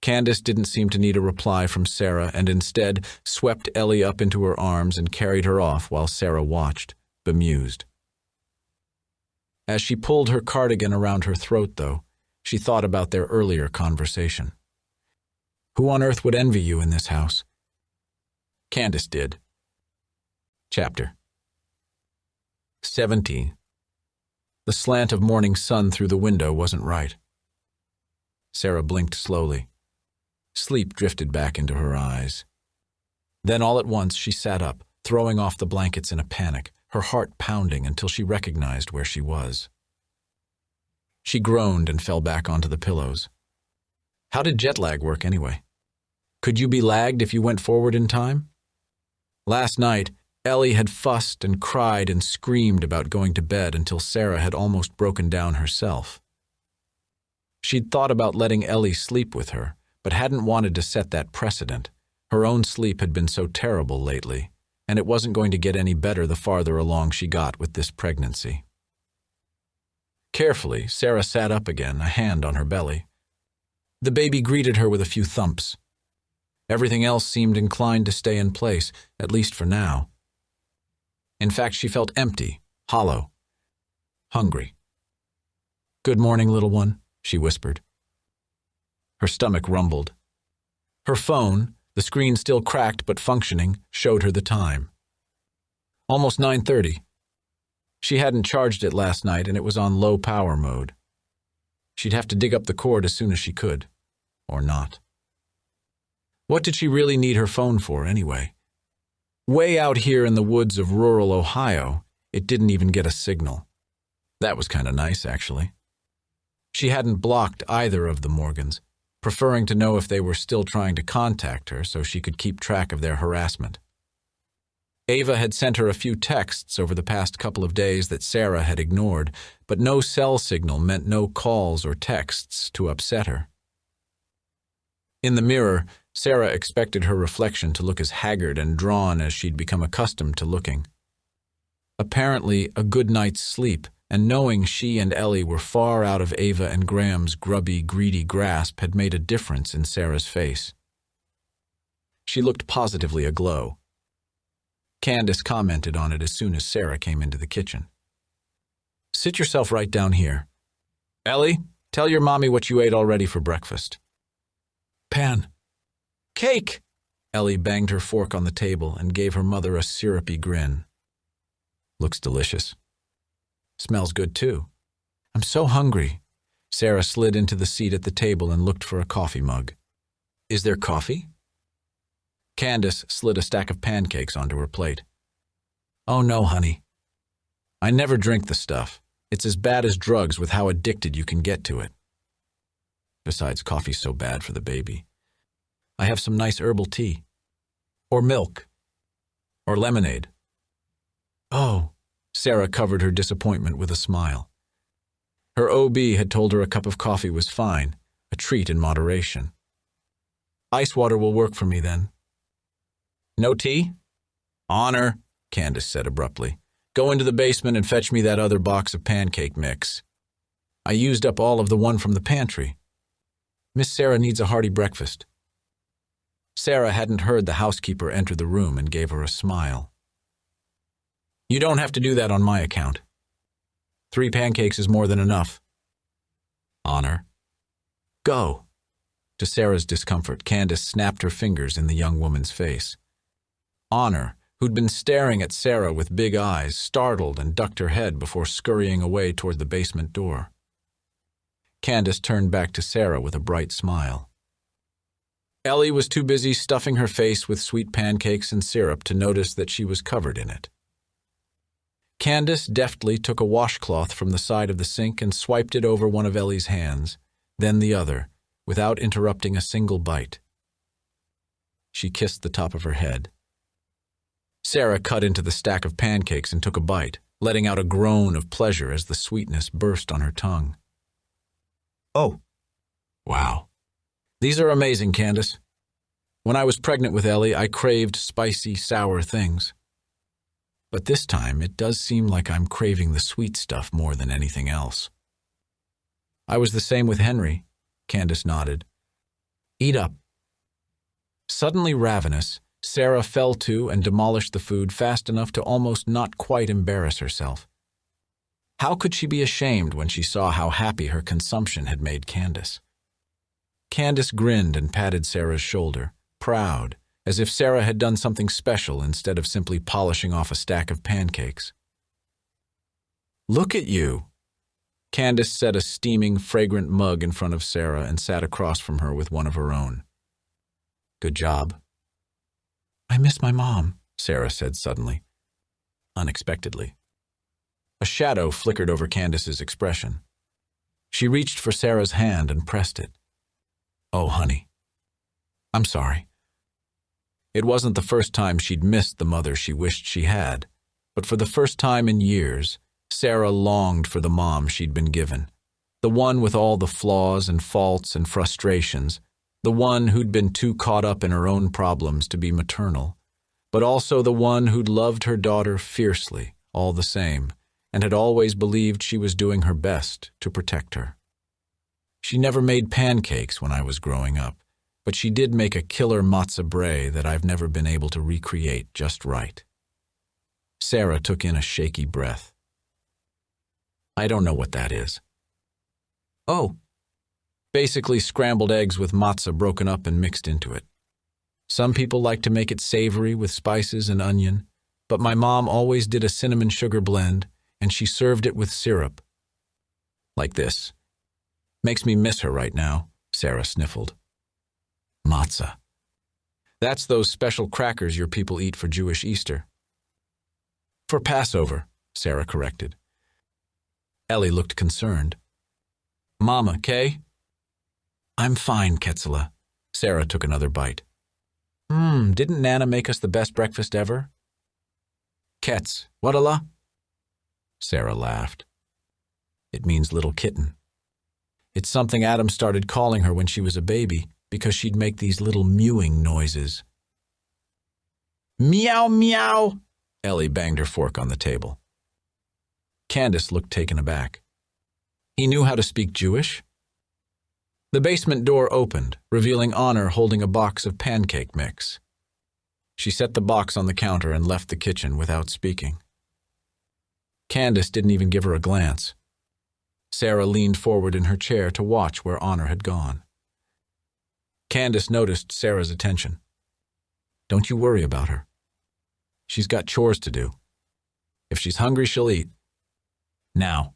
Candace didn't seem to need a reply from Sarah and instead swept Ellie up into her arms and carried her off while Sarah watched, bemused. As she pulled her cardigan around her throat, though, she thought about their earlier conversation. Who on earth would envy you in this house? Candace did. Chapter 17. The slant of morning sun through the window wasn't right. Sarah blinked slowly. Sleep drifted back into her eyes. Then all at once she sat up, throwing off the blankets in a panic, her heart pounding until she recognized where she was. She groaned and fell back onto the pillows. How did jet lag work anyway? Could you be lagged if you went forward in time? Last night, Ellie had fussed and cried and screamed about going to bed until Sarah had almost broken down herself. She'd thought about letting Ellie sleep with her, but hadn't wanted to set that precedent. Her own sleep had been so terrible lately, and it wasn't going to get any better the farther along she got with this pregnancy. Carefully, Sarah sat up again, a hand on her belly. The baby greeted her with a few thumps. Everything else seemed inclined to stay in place, at least for now. In fact, she felt empty, hollow, hungry. "Good morning, little one," she whispered. Her stomach rumbled. Her phone, the screen still cracked but functioning, showed her the time. Almost 9:30. She hadn't charged it last night and it was on low power mode. She'd have to dig up the cord as soon as she could. Or not. What did she really need her phone for anyway? Way out here in the woods of rural Ohio, it didn't even get a signal. That was kind of nice, actually. She hadn't blocked either of the Morgans, preferring to know if they were still trying to contact her so she could keep track of their harassment. Ava had sent her a few texts over the past couple of days that Sarah had ignored, but no cell signal meant no calls or texts to upset her. In the mirror, Sarah expected her reflection to look as haggard and drawn as she'd become accustomed to looking. Apparently, a good night's sleep, and knowing she and Ellie were far out of Ava and Graham's grubby, greedy grasp had made a difference in Sarah's face. She looked positively aglow. Candace commented on it as soon as Sarah came into the kitchen. "Sit yourself right down here. Ellie, tell your mommy what you ate already for breakfast." "Pan." "Cake!" Ellie banged her fork on the table and gave her mother a syrupy grin. "Looks delicious. Smells good, too. I'm so hungry." Sarah slid into the seat at the table and looked for a coffee mug. "Is there coffee?" Candace slid a stack of pancakes onto her plate. "Oh no, honey. I never drink the stuff. It's as bad as drugs with how addicted you can get to it. Besides, coffee's so bad for the baby. I have some nice herbal tea. Or milk. Or lemonade." "Oh." Sarah covered her disappointment with a smile. Her OB had told her a cup of coffee was fine, a treat in moderation. "Ice water will work for me then." "No tea?" "Honor," Candace said abruptly. "Go into the basement and fetch me that other box of pancake mix. I used up all of the one from the pantry. Miss Sarah needs a hearty breakfast." Sarah hadn't heard the housekeeper enter the room and gave her a smile. "You don't have to do that on my account. 3 pancakes is more than enough." "Honor." "Go." To Sarah's discomfort, Candace snapped her fingers in the young woman's face. Honor, who'd been staring at Sarah with big eyes, startled and ducked her head before scurrying away toward the basement door. Candace turned back to Sarah with a bright smile. Ellie was too busy stuffing her face with sweet pancakes and syrup to notice that she was covered in it. Candace deftly took a washcloth from the side of the sink and swiped it over one of Ellie's hands, then the other, without interrupting a single bite. She kissed the top of her head. Sarah cut into the stack of pancakes and took a bite, letting out a groan of pleasure as the sweetness burst on her tongue. "Oh, wow. These are amazing, Candace. When I was pregnant with Ellie, I craved spicy, sour things. But this time, it does seem like I'm craving the sweet stuff more than anything else." "I was the same with Henry," Candace nodded. "Eat up." Suddenly ravenous, Sarah fell to and demolished the food fast enough to almost not quite embarrass herself. How could she be ashamed when she saw how happy her consumption had made Candace? Candace grinned and patted Sarah's shoulder, proud, as if Sarah had done something special instead of simply polishing off a stack of pancakes. "Look at you." Candace set a steaming, fragrant mug in front of Sarah and sat across from her with one of her own. "Good job." "I miss my mom," Sarah said suddenly, unexpectedly. A shadow flickered over Candace's expression. She reached for Sarah's hand and pressed it. "Oh, honey. I'm sorry." It wasn't the first time she'd missed the mother she wished she had, but for the first time in years, Sarah longed for the mom she'd been given, the one with all the flaws and faults and frustrations, the one who'd been too caught up in her own problems to be maternal, but also the one who'd loved her daughter fiercely, all the same, and had always believed she was doing her best to protect her. She never made pancakes when I was growing up, but she did make a killer matzo brie that I've never been able to recreate just right. Sarah took in a shaky breath. "I don't know what that is." "Oh, basically scrambled eggs with matzah broken up and mixed into it. Some people like to make it savory with spices and onion, but my mom always did a cinnamon sugar blend, and she served it with syrup. Like this. Makes me miss her right now," Sarah sniffled. "Matzah. That's those special crackers your people eat for Jewish Easter." "For Passover," Sarah corrected. Ellie looked concerned. "Mama, Kay?" "I'm fine, Ketzela." Sarah took another bite. Didn't Nana make us the best breakfast ever?" "Ketz, what Allah?" Sarah laughed. "It means little kitten. It's something Adam started calling her when she was a baby because she'd make these little mewing noises." "Meow, meow!" Ellie banged her fork on the table. Candace looked taken aback. He knew how to speak Jewish? The basement door opened, revealing Honor holding a box of pancake mix. She set the box on the counter and left the kitchen without speaking. Candace didn't even give her a glance. Sarah leaned forward in her chair to watch where Honor had gone. Candace noticed Sarah's attention. "Don't you worry about her. She's got chores to do. If she's hungry, she'll eat. Now,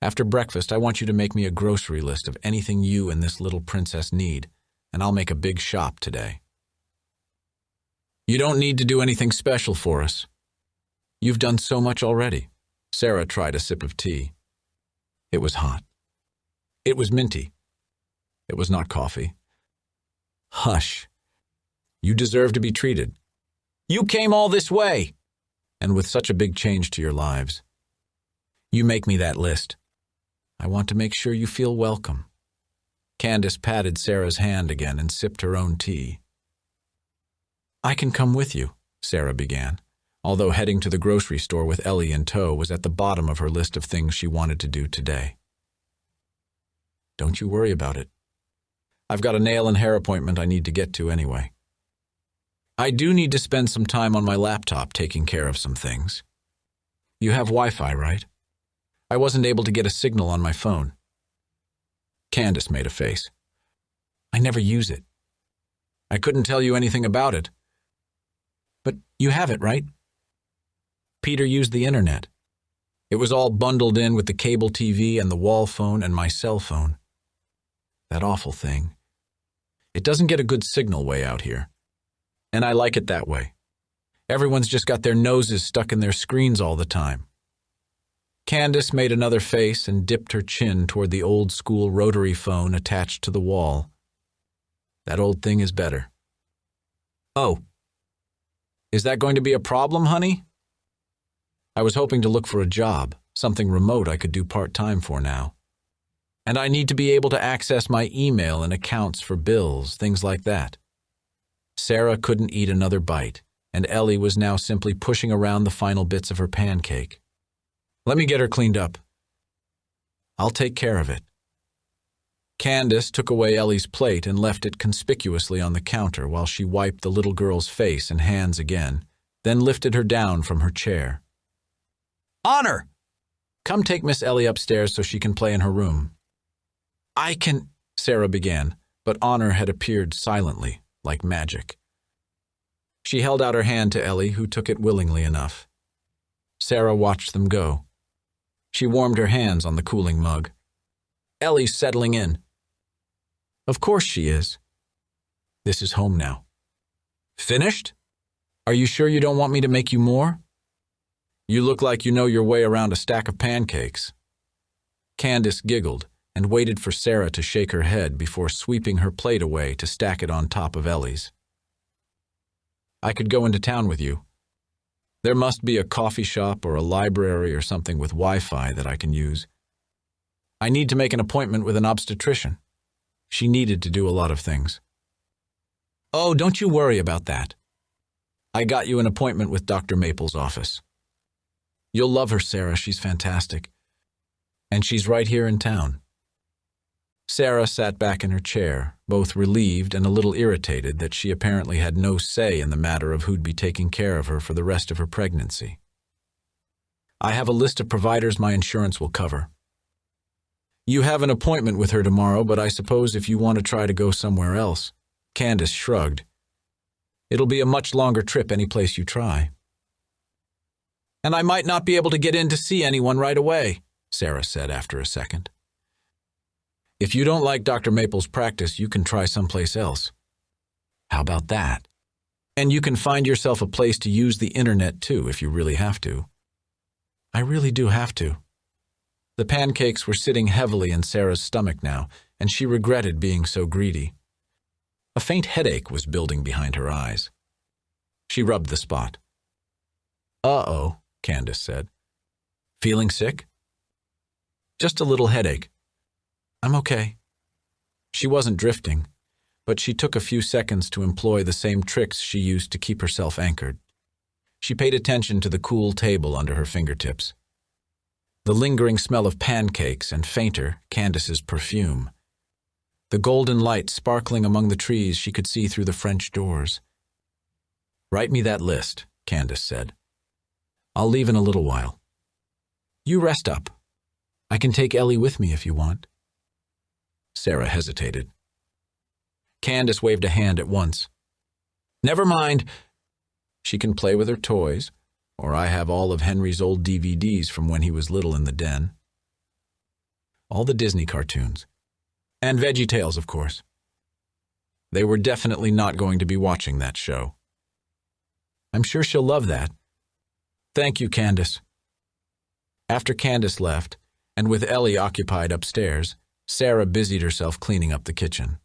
after breakfast, I want you to make me a grocery list of anything you and this little princess need, and I'll make a big shop today." "You don't need to do anything special for us. You've done so much already." Sarah tried a sip of tea. It was hot. It was minty. It was not coffee. "Hush. You deserve to be treated. You came all this way, and with such a big change to your lives. You make me that list. I want to make sure you feel welcome." Candace patted Sarah's hand again and sipped her own tea. "I can come with you," Sarah began, although heading to the grocery store with Ellie in tow was at the bottom of her list of things she wanted to do today. "Don't you worry about it. I've got a nail and hair appointment I need to get to anyway. I do need to spend some time on my laptop taking care of some things. You have Wi-Fi, right? I wasn't able to get a signal on my phone." Candace made a face. "I never use it. I couldn't tell you anything about it. But you have it, right?" "Peter used the internet. It was all bundled in with the cable TV and the wall phone and my cell phone. That awful thing. It doesn't get a good signal way out here. And I like it that way. Everyone's just got their noses stuck in their screens all the time." Candace made another face and dipped her chin toward the old-school rotary phone attached to the wall. "That old thing is better." "Oh. Is that going to be a problem, honey?" "I was hoping to look for a job, something remote I could do part-time for now. And I need to be able to access my email and accounts for bills, things like that." Sarah couldn't eat another bite, and Ellie was now simply pushing around the final bits of her pancake. "Let me get her cleaned up." "I'll take care of it." Candace took away Ellie's plate and left it conspicuously on the counter while she wiped the little girl's face and hands again, then lifted her down from her chair. "Honor! Come take Miss Ellie upstairs so she can play in her room. I can, Sarah began, but Honor had appeared silently, like magic. She held out her hand to Ellie, who took it willingly enough. Sarah watched them go. She warmed her hands on the cooling mug. Ellie's settling in. Of course she is. This is home now. Finished? Are you sure you don't want me to make you more? You look like you know your way around a stack of pancakes. Candace giggled and waited for Sarah to shake her head before sweeping her plate away to stack it on top of Ellie's. I could go into town with you. There must be a coffee shop or a library or something with Wi-Fi that I can use. I need to make an appointment with an obstetrician. She needed to do a lot of things. Oh, don't you worry about that. I got you an appointment with Dr. Maple's office. You'll love her, Sarah. She's fantastic. And she's right here in town. Sarah sat back in her chair, both relieved and a little irritated that she apparently had no say in the matter of who'd be taking care of her for the rest of her pregnancy. I have a list of providers my insurance will cover. You have an appointment with her tomorrow, but I suppose if you want to try to go somewhere else. Candace shrugged. It'll be a much longer trip any place you try. And I might not be able to get in to see anyone right away, Sarah said after a second. If you don't like Dr. Maple's practice, you can try someplace else. How about that? And you can find yourself a place to use the internet too, if you really have to. I really do have to. The pancakes were sitting heavily in Sarah's stomach now, and she regretted being so greedy. A faint headache was building behind her eyes. She rubbed the spot. Uh-oh, Candace said. Feeling sick? Just a little headache. I'm okay. She wasn't drifting, but she took a few seconds to employ the same tricks she used to keep herself anchored. She paid attention to the cool table under her fingertips. The lingering smell of pancakes and fainter, Candace's perfume. The golden light sparkling among the trees she could see through the French doors. Write me that list, Candace said. I'll leave in a little while. You rest up. I can take Ellie with me if you want. Sarah hesitated. Candace waved a hand at once. Never mind. She can play with her toys, or I have all of Henry's old DVDs from when he was little in the den. All the Disney cartoons. And VeggieTales, of course. They were definitely not going to be watching that show. I'm sure she'll love that. Thank you, Candace. After Candace left, and with Ellie occupied upstairs, Sarah busied herself cleaning up the kitchen.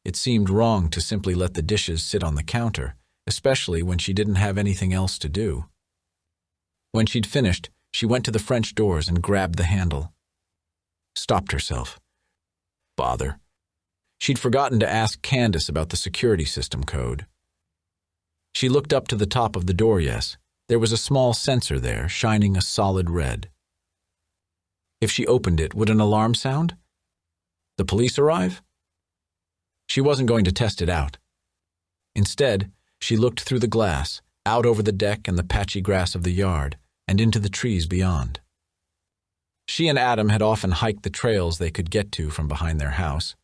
It seemed wrong to simply let the dishes sit on the counter, especially when she didn't have anything else to do. When she'd finished, she went to the French doors and grabbed the handle. Stopped herself. Bother. She'd forgotten to ask Candace about the security system code. She looked up to the top of the door, yes. There was a small sensor there, shining a solid red. If she opened it, would an alarm sound? The police arrive? She wasn't going to test it out. Instead, she looked through the glass, out over the deck and the patchy grass of the yard, and into the trees beyond. She and Adam had often hiked the trails they could get to from behind their house.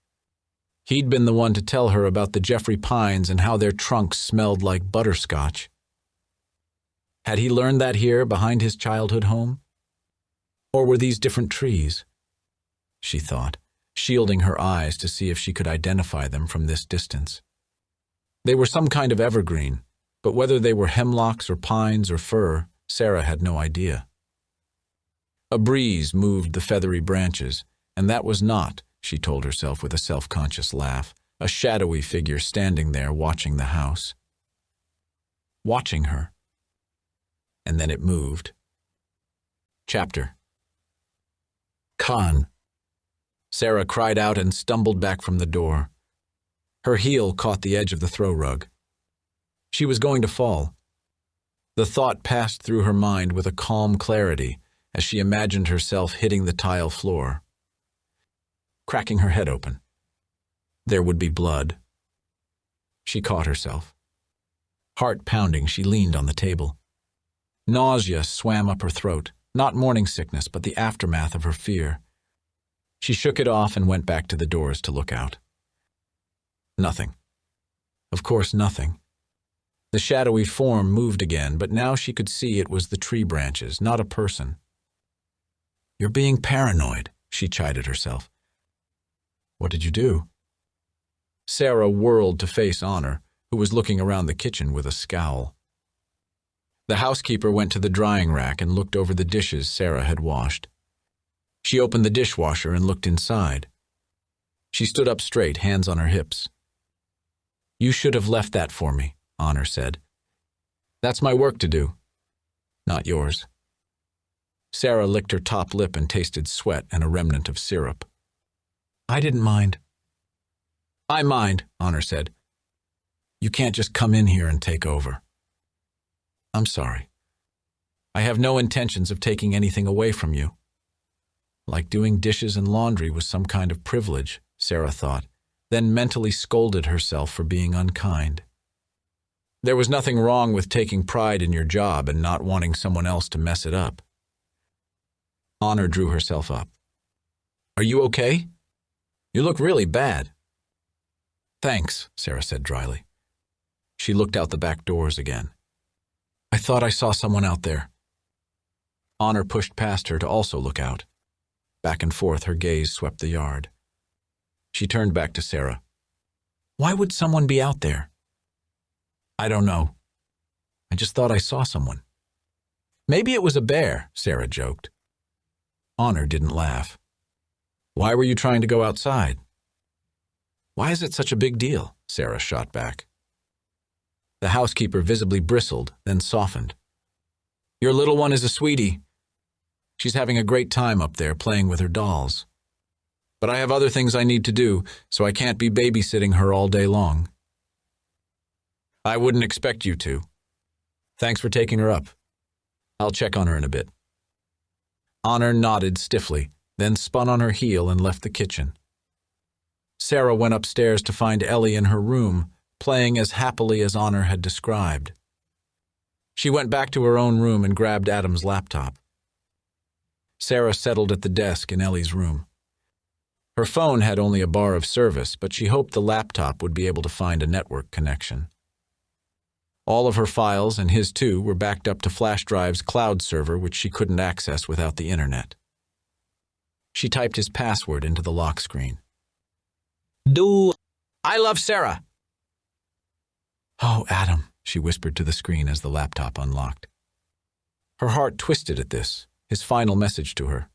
He'd been the one to tell her about the Jeffrey pines and how their trunks smelled like butterscotch. Had he learned that here behind his childhood home? Or were these different trees? She thought, shielding her eyes to see if she could identify them from this distance. They were some kind of evergreen, but whether they were hemlocks or pines or fir, Sarah had no idea. A breeze moved the feathery branches, and that was not, she told herself with a self-conscious laugh, a shadowy figure standing there watching the house. Watching her. And then it moved. Chapter. Khan. Sarah cried out and stumbled back from the door. Her heel caught the edge of the throw rug. She was going to fall. The thought passed through her mind with a calm clarity as she imagined herself hitting the tile floor. Cracking her head open. There would be blood. She caught herself. Heart pounding, she leaned on the table. Nausea swam up her throat, Not morning sickness, but the aftermath of her fear. She shook it off and went back to the doors to look out. Nothing. Of course, nothing. The shadowy form moved again, but now she could see it was the tree branches, not a person. "You're being paranoid," she chided herself. "What did you do?" Sarah whirled to face Honor, who was looking around the kitchen with a scowl. The housekeeper went to the drying rack and looked over the dishes Sarah had washed. She opened the dishwasher and looked inside. She stood up straight, hands on her hips. "You should have left that for me," Honor said. "That's my work to do, not yours." Sarah licked her top lip and tasted sweat and a remnant of syrup. "I didn't mind." "I mind," Honor said. "You can't just come in here and take over." "I'm sorry. I have no intentions of taking anything away from you." Like doing dishes and laundry was some kind of privilege, Sarah thought, then mentally scolded herself for being unkind. There was nothing wrong with taking pride in your job and not wanting someone else to mess it up. Honor drew herself up. "Are you okay? You look really bad." "Thanks," Sarah said dryly. She looked out the back doors again. "I thought I saw someone out there." Honor pushed past her to also look out. Back and forth her gaze swept the yard. She turned back to Sarah. "Why would someone be out there?" "I don't know. I just thought I saw someone." "Maybe it was a bear," Sarah joked. Honor didn't laugh. "Why were you trying to go outside?" "Why is it such a big deal?" Sarah shot back. The housekeeper visibly bristled, then softened. "Your little one is a sweetie. She's having a great time up there playing with her dolls. But I have other things I need to do, so I can't be babysitting her all day long." "I wouldn't expect you to. Thanks for taking her up. I'll check on her in a bit." Honor nodded stiffly, then spun on her heel and left the kitchen. Sarah went upstairs to find Ellie in her room, playing as happily as Honor had described. She went back to her own room and grabbed Adam's laptop. Sarah settled at the desk in Ellie's room. Her phone had only a bar of service, but she hoped the laptop would be able to find a network connection. All of her files, and his too, were backed up to flash drive's cloud server, which she couldn't access without the internet. She typed his password into the lock screen. I love Sarah." "Oh, Adam," she whispered to the screen as the laptop unlocked. Her heart twisted at this, his final message to her.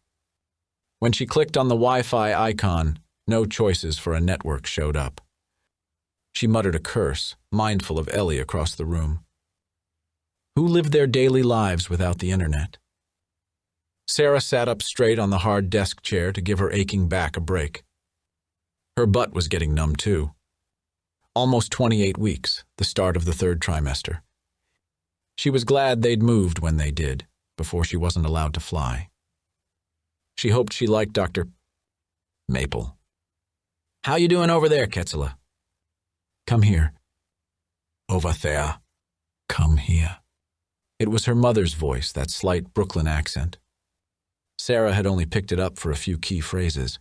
When she clicked on the Wi-Fi icon, no choices for a network showed up. She muttered a curse, mindful of Ellie across the room. Who lived their daily lives without the internet? Sarah sat up straight on the hard desk chair to give her aching back a break. Her butt was getting numb too. Almost 28 weeks, the start of the third trimester. She was glad they'd moved when they did, before she wasn't allowed to fly. She hoped she liked Dr. Maple. "How you doing over there, Ketzela?" "Come here." "Over there." "Come here." It was her mother's voice, that slight Brooklyn accent. Sarah had only picked it up for a few key phrases.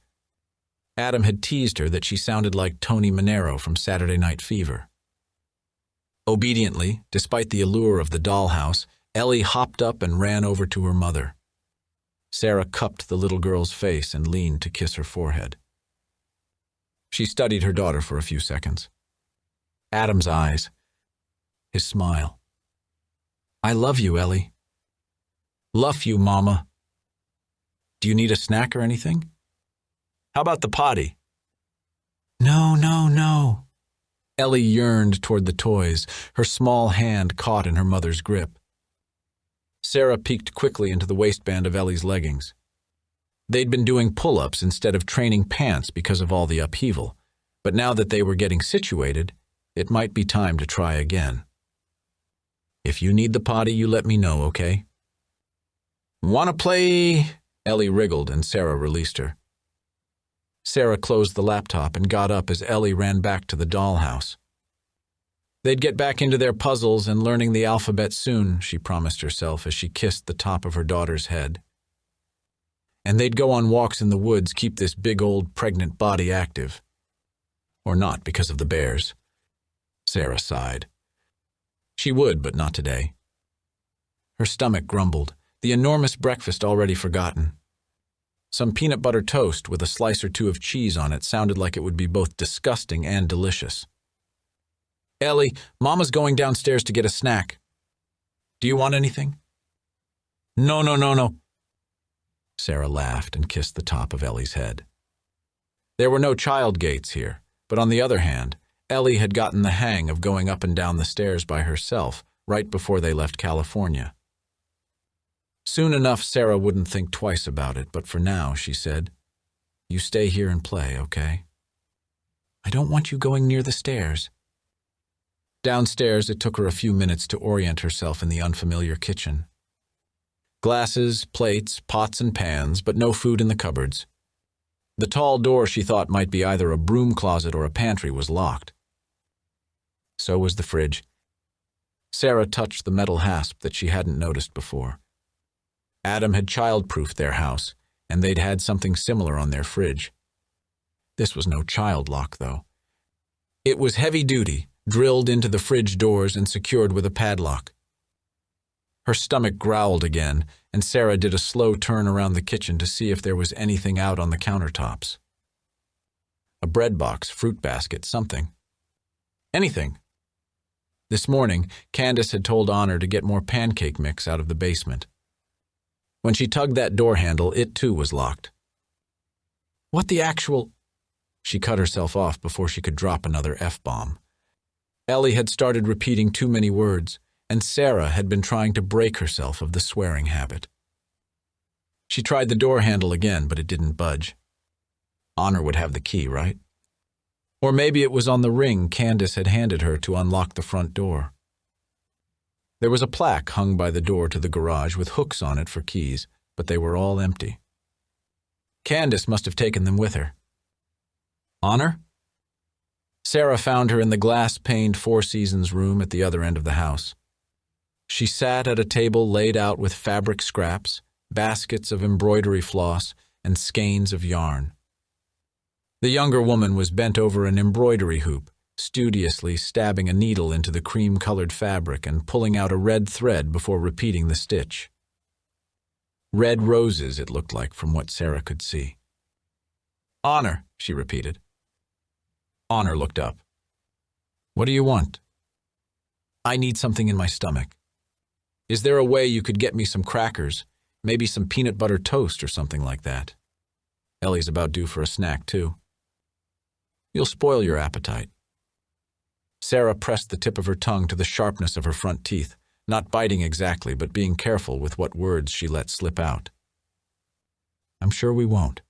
Adam had teased her that she sounded like Tony Manero from Saturday Night Fever. Obediently, despite the allure of the dollhouse, Ellie hopped up and ran over to her mother. Sarah cupped the little girl's face and leaned to kiss her forehead. She studied her daughter for a few seconds. Adam's eyes. His smile. "I love you, Ellie." "Love you, Mama." "Do you need a snack or anything?" "How about the potty?" "No, no, no." Ellie yearned toward the toys, her small hand caught in her mother's grip. Sarah peeked quickly into the waistband of Ellie's leggings. They'd been doing pull-ups instead of training pants because of all the upheaval, but now that they were getting situated, it might be time to try again. "If you need the potty, you let me know, okay?" "Wanna play?" Ellie wriggled and Sarah released her. Sarah closed the laptop and got up as Ellie ran back to the dollhouse. They'd get back into their puzzles and learning the alphabet soon, she promised herself as she kissed the top of her daughter's head, and they'd go on walks in the woods, keep this big old pregnant body active. Or not, because of the bears. Sarah sighed. She would, but not today. Her stomach grumbled, the enormous breakfast already forgotten. Some peanut butter toast with a slice or two of cheese on it sounded like it would be both disgusting and delicious. Ellie, Mama's going downstairs to get a snack. Do you want anything? No. Sarah laughed and kissed the top of Ellie's head. There were no child gates here, but on the other hand, Ellie had gotten the hang of going up and down the stairs by herself right before they left California. Soon enough, Sarah wouldn't think twice about it, but for now, she said, "You stay here and play, okay? I don't want you going near the stairs." Downstairs, it took her a few minutes to orient herself in the unfamiliar kitchen. Glasses, plates, pots and pans, but no food in the cupboards. The tall door she thought might be either a broom closet or a pantry was locked. So was the fridge. Sarah touched the metal hasp that she hadn't noticed before. Adam had child-proofed their house, and they'd had something similar on their fridge. This was no child lock, though. It was heavy-duty, drilled into the fridge doors and secured with a padlock. Her stomach growled again, and Sarah did a slow turn around the kitchen to see if there was anything out on the countertops. A bread box, fruit basket, something. Anything. This morning, Candace had told Honor to get more pancake mix out of the basement. When she tugged that door handle, it too was locked. What the actual... She cut herself off before she could drop another F-bomb. Ellie had started repeating too many words, and Sarah had been trying to break herself of the swearing habit. She tried the door handle again, but it didn't budge. Honor would have the key, right? Or maybe it was on the ring Candace had handed her to unlock the front door. There was a plaque hung by the door to the garage with hooks on it for keys, but they were all empty. Candace must have taken them with her. Honor? Sarah found her in the glass-paned Four Seasons room at the other end of the house. She sat at a table laid out with fabric scraps, baskets of embroidery floss, and skeins of yarn. The younger woman was bent over an embroidery hoop, studiously stabbing a needle into the cream-colored fabric and pulling out a red thread before repeating the stitch. Red roses, it looked like, from what Sarah could see. Honor, she repeated. Honor looked up. What do you want? I need something in my stomach. Is there a way you could get me some crackers, maybe some peanut butter toast or something like that? Ellie's about due for a snack, too. You'll spoil your appetite. Sarah pressed the tip of her tongue to the sharpness of her front teeth, not biting exactly, but being careful with what words she let slip out. I'm sure we won't.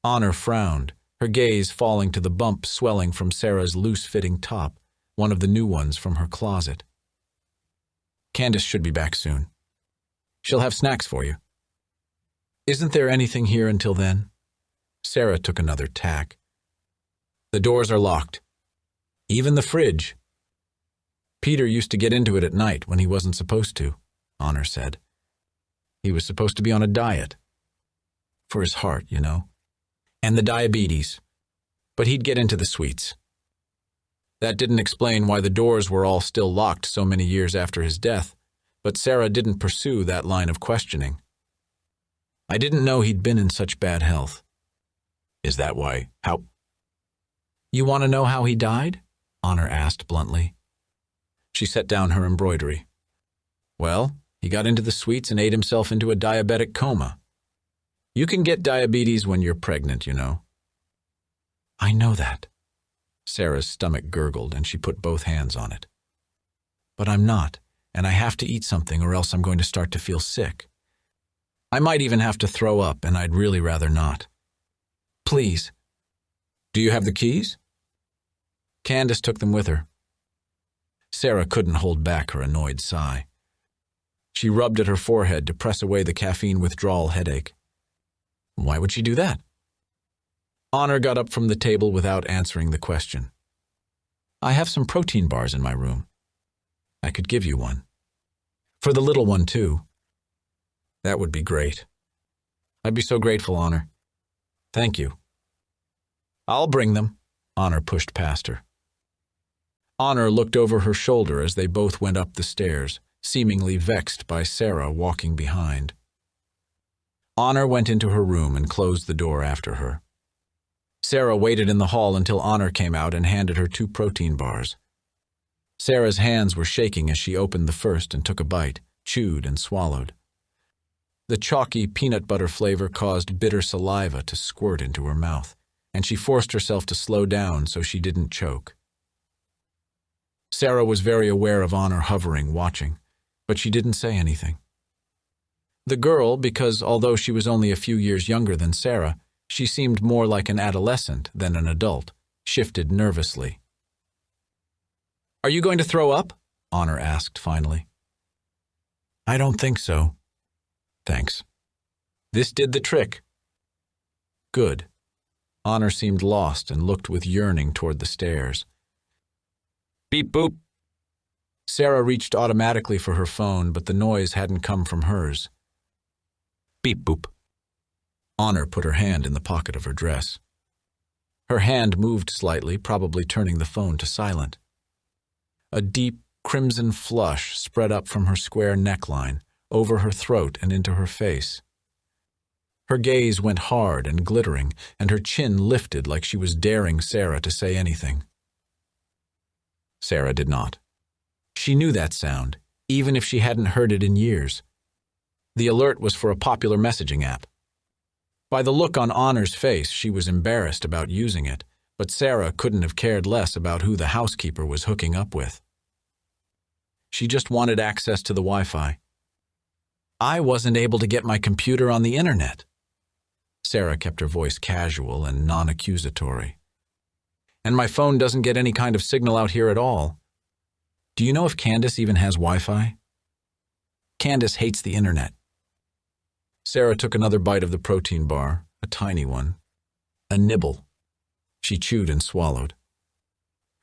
Honor frowned, her gaze falling to the bump swelling from Sarah's loose-fitting top, one of the new ones from her closet. Candace should be back soon. She'll have snacks for you. Isn't there anything here until then? Sarah took another tack. The doors are locked. Even the fridge. Peter used to get into it at night when he wasn't supposed to, Honor said. He was supposed to be on a diet. For his heart, you know. And the diabetes. But he'd get into the sweets. That didn't explain why the doors were all still locked so many years after his death, but Sarah didn't pursue that line of questioning. I didn't know he'd been in such bad health. Is that why? How? You want to know how he died? Honor asked bluntly. She set down her embroidery. Well, he got into the sweets and ate himself into a diabetic coma. You can get diabetes when you're pregnant, you know. I know that. Sarah's stomach gurgled and she put both hands on it. But I'm not, and I have to eat something or else I'm going to start to feel sick. I might even have to throw up, and I'd really rather not. Please. Do you have the keys? Candace took them with her. Sarah couldn't hold back her annoyed sigh. She rubbed at her forehead to press away the caffeine withdrawal headache. Why would she do that? Honor got up from the table without answering the question. I have some protein bars in my room. I could give you one. For the little one, too. That would be great. I'd be so grateful, Honor. Thank you. I'll bring them, Honor pushed past her. Honor looked over her shoulder as they both went up the stairs, seemingly vexed by Sarah walking behind. Honor went into her room and closed the door after her. Sarah waited in the hall until Honor came out and handed her 2 protein bars. Sarah's hands were shaking as she opened the first and took a bite, chewed and swallowed. The chalky peanut butter flavor caused bitter saliva to squirt into her mouth, and she forced herself to slow down so she didn't choke. Sarah was very aware of Honor hovering, watching, but she didn't say anything. The girl, because although she was only a few years younger than Sarah, she seemed more like an adolescent than an adult, shifted nervously. "Are you going to throw up?" Honor asked finally. "I don't think so." "Thanks. This did the trick." "Good." Honor seemed lost and looked with yearning toward the stairs. Beep boop. Sarah reached automatically for her phone, but the noise hadn't come from hers. Beep boop. Honor put her hand in the pocket of her dress. Her hand moved slightly, probably turning the phone to silent. A deep, crimson flush spread up from her square neckline, over her throat and into her face. Her gaze went hard and glittering, and her chin lifted like she was daring Sarah to say anything. Sarah did not. She knew that sound, even if she hadn't heard it in years. The alert was for a popular messaging app. By the look on Honor's face, she was embarrassed about using it, but Sarah couldn't have cared less about who the housekeeper was hooking up with. She just wanted access to the Wi-Fi. "I wasn't able to get my computer on the internet." Sarah kept her voice casual and non-accusatory. "And my phone doesn't get any kind of signal out here at all. Do you know if Candace even has Wi-Fi?" "Candace hates the internet." Sarah took another bite of the protein bar, a tiny one. A nibble. She chewed and swallowed.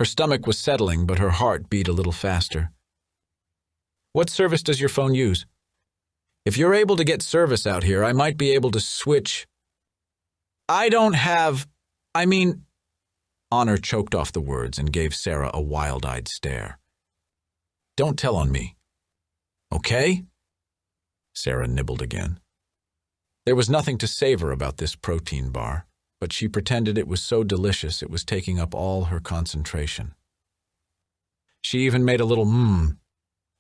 Her stomach was settling, but her heart beat a little faster. "What service does your phone use?" "If you're able to get service out here, I might be able to switch." "I don't have... Honor choked off the words and gave Sarah a wild-eyed stare. "Don't tell on me." "Okay?" Sarah nibbled again. There was nothing to savor about this protein bar, but she pretended it was so delicious it was taking up all her concentration. She even made a little mmm.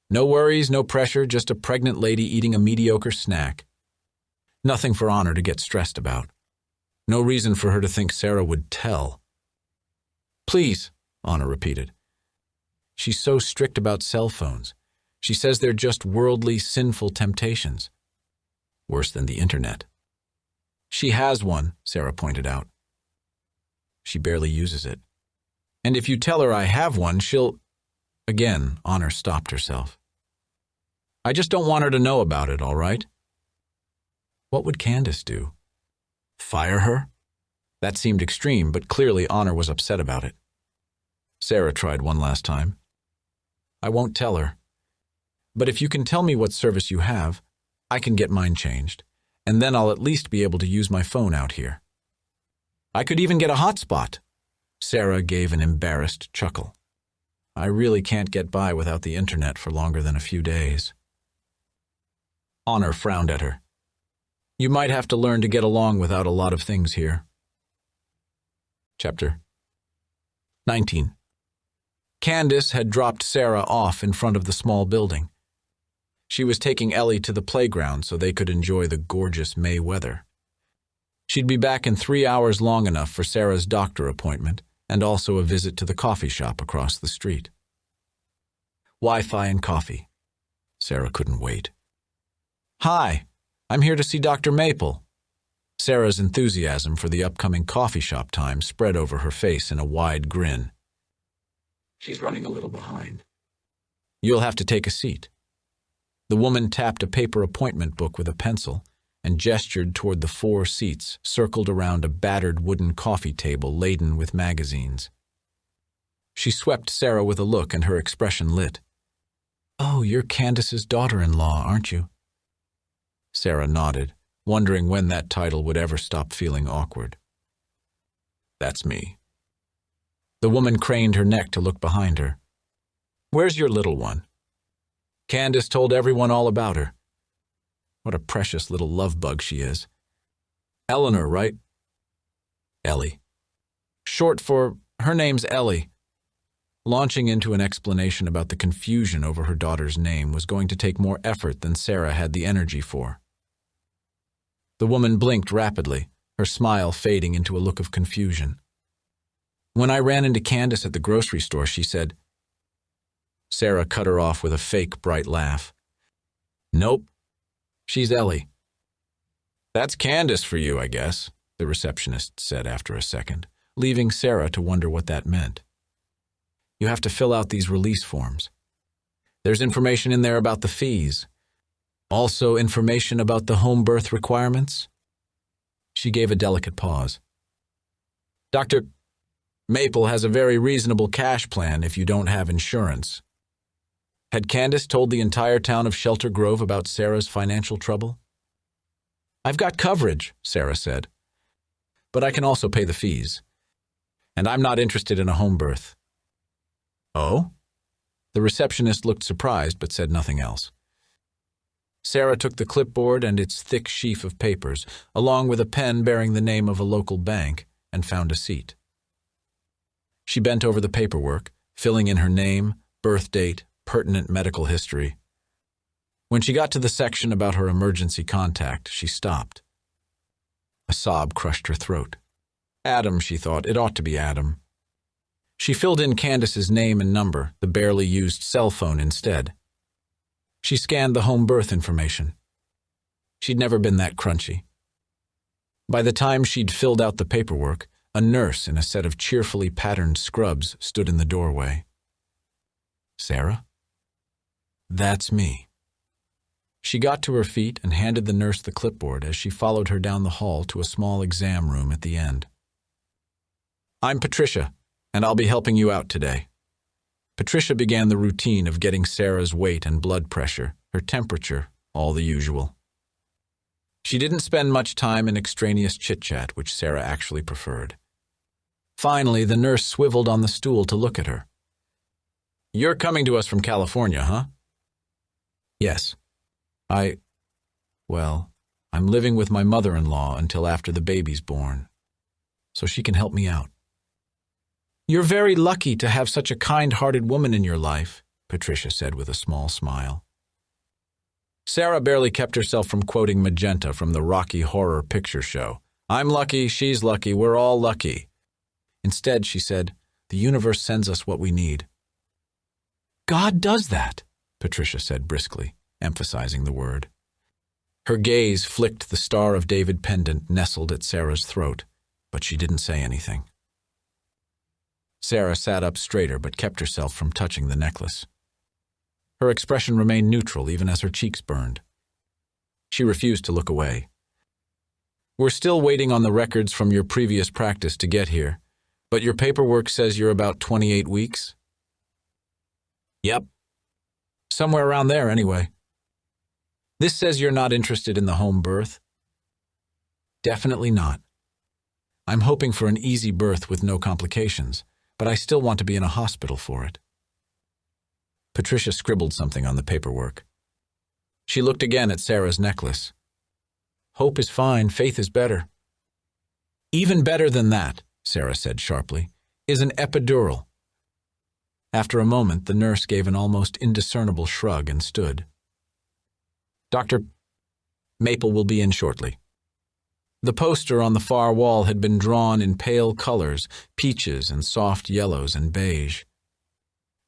No worries, no pressure, just a pregnant lady eating a mediocre snack. Nothing for Honor to get stressed about. No reason for her to think Sarah would tell. "Please," Honor repeated. "She's so strict about cell phones. She says they're just worldly, sinful temptations. Worse than the internet." "She has one," Sarah pointed out. "She barely uses it. And if you tell her I have one, she'll..." Again, Honor stopped herself. "I just don't want her to know about it, all right?" What would Candace do? Fire her? That seemed extreme, but clearly Honor was upset about it. Sarah tried one last time. "I won't tell her. But if you can tell me what service you have, I can get mine changed, and then I'll at least be able to use my phone out here. I could even get a hotspot." Sarah gave an embarrassed chuckle. "I really can't get by without the internet for longer than a few days." Honor frowned at her. "You might have to learn to get along without a lot of things here." Chapter 19. Candace had dropped Sarah off in front of the small building. She was taking Ellie to the playground so they could enjoy the gorgeous May weather. She'd be back in 3 hours, long enough for Sarah's doctor appointment and also a visit to the coffee shop across the street. Wi-Fi and coffee. Sarah couldn't wait. "Hi, I'm here to see Dr. Maple." Sarah's enthusiasm for the upcoming coffee shop time spread over her face in a wide grin. "She's running a little behind." "You'll have to take a seat." The woman tapped a paper appointment book with a pencil and gestured toward the 4 seats circled around a battered wooden coffee table laden with magazines. She swept Sarah with a look, and her expression lit. "Oh, you're Candace's daughter-in-law, aren't you?" Sarah nodded, wondering when that title would ever stop feeling awkward. That's me. The woman craned her neck to look behind her. Where's your little one? Candace told everyone all about her. What a precious little love bug she is. Eleanor, right? Ellie. Short for, her name's Ellie. Launching into an explanation about the confusion over her daughter's name was going to take more effort than Sarah had the energy for. The woman blinked rapidly, her smile fading into a look of confusion. When I ran into Candace at the grocery store, she said. Sarah cut her off with a fake bright laugh. Nope. She's Ellie. That's Candace for you, I guess, the receptionist said after a second, leaving Sarah to wonder what that meant. You have to fill out these release forms. There's information in there about the fees. Also information about the home birth requirements. She gave a delicate pause. Dr. Maple has a very reasonable cash plan if you don't have insurance. Had Candace told the entire town of Shelter Grove about Sarah's financial trouble? I've got coverage, Sarah said. But I can also pay the fees. And I'm not interested in a home birth. Oh? The receptionist looked surprised but said nothing else. Sarah took the clipboard and its thick sheaf of papers, along with a pen bearing the name of a local bank, and found a seat. She bent over the paperwork, filling in her name, birth date, pertinent medical history. When she got to the section about her emergency contact, she stopped. A sob crushed her throat. Adam, she thought. It ought to be Adam. She filled in Candace's name and number, the barely used cell phone instead. She scanned the home birth information. She'd never been that crunchy. By the time she'd filled out the paperwork, a nurse in a set of cheerfully patterned scrubs stood in the doorway. Sarah? That's me. She got to her feet and handed the nurse the clipboard as she followed her down the hall to a small exam room at the end. I'm Patricia, and I'll be helping you out today. Patricia began the routine of getting Sarah's weight and blood pressure, her temperature, all the usual. She didn't spend much time in extraneous chit-chat, which Sarah actually preferred. Finally, the nurse swiveled on the stool to look at her. You're coming to us from California, huh? Yes. I'm living with my mother-in-law until after the baby's born, so she can help me out. You're very lucky to have such a kind-hearted woman in your life, Patricia said with a small smile. Sarah barely kept herself from quoting Magenta from the Rocky Horror Picture Show. I'm lucky, she's lucky, we're all lucky. Instead, she said, the universe sends us what we need. God does that, Patricia said briskly, emphasizing the word. Her gaze flicked the Star of David pendant nestled at Sarah's throat, but she didn't say anything. Sarah sat up straighter but kept herself from touching the necklace. Her expression remained neutral even as her cheeks burned. She refused to look away. We're still waiting on the records from your previous practice to get here, but your paperwork says you're about 28 weeks? Yep. Somewhere around there, anyway. This says you're not interested in the home birth? Definitely not. I'm hoping for an easy birth with no complications, but I still want to be in a hospital for it. Patricia scribbled something on the paperwork. She looked again at Sarah's necklace. Hope is fine, faith is better. Even better than that, Sarah said sharply, is an epidural. After a moment, the nurse gave an almost indiscernible shrug and stood. Dr. Maple will be in shortly. The poster on the far wall had been drawn in pale colors, peaches and soft yellows and beige.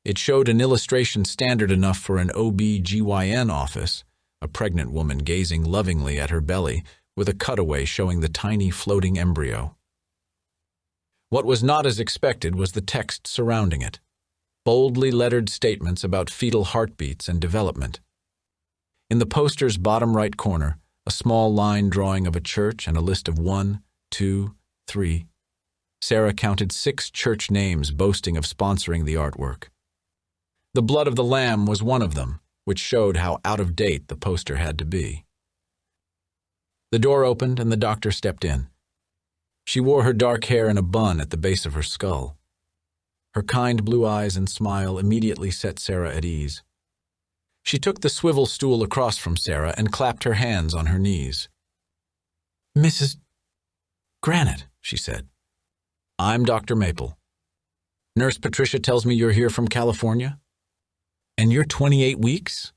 It showed an illustration standard enough for an OB/GYN office, a pregnant woman gazing lovingly at her belly with a cutaway showing the tiny floating embryo. What was not as expected was the text surrounding it, boldly lettered statements about fetal heartbeats and development. In the poster's bottom right corner, a small line drawing of a church and a list of 1, 2, 3. Sarah counted 6 church names boasting of sponsoring the artwork. The Blood of the Lamb was one of them, which showed how out of date the poster had to be. The door opened and the doctor stepped in. She wore her dark hair in a bun at the base of her skull. Her kind blue eyes and smile immediately set Sarah at ease. She took the swivel stool across from Sarah and clapped her hands on her knees. "Mrs. Granite," she said. "I'm Dr. Maple. Nurse Patricia tells me you're here from California? And you're 28 weeks?"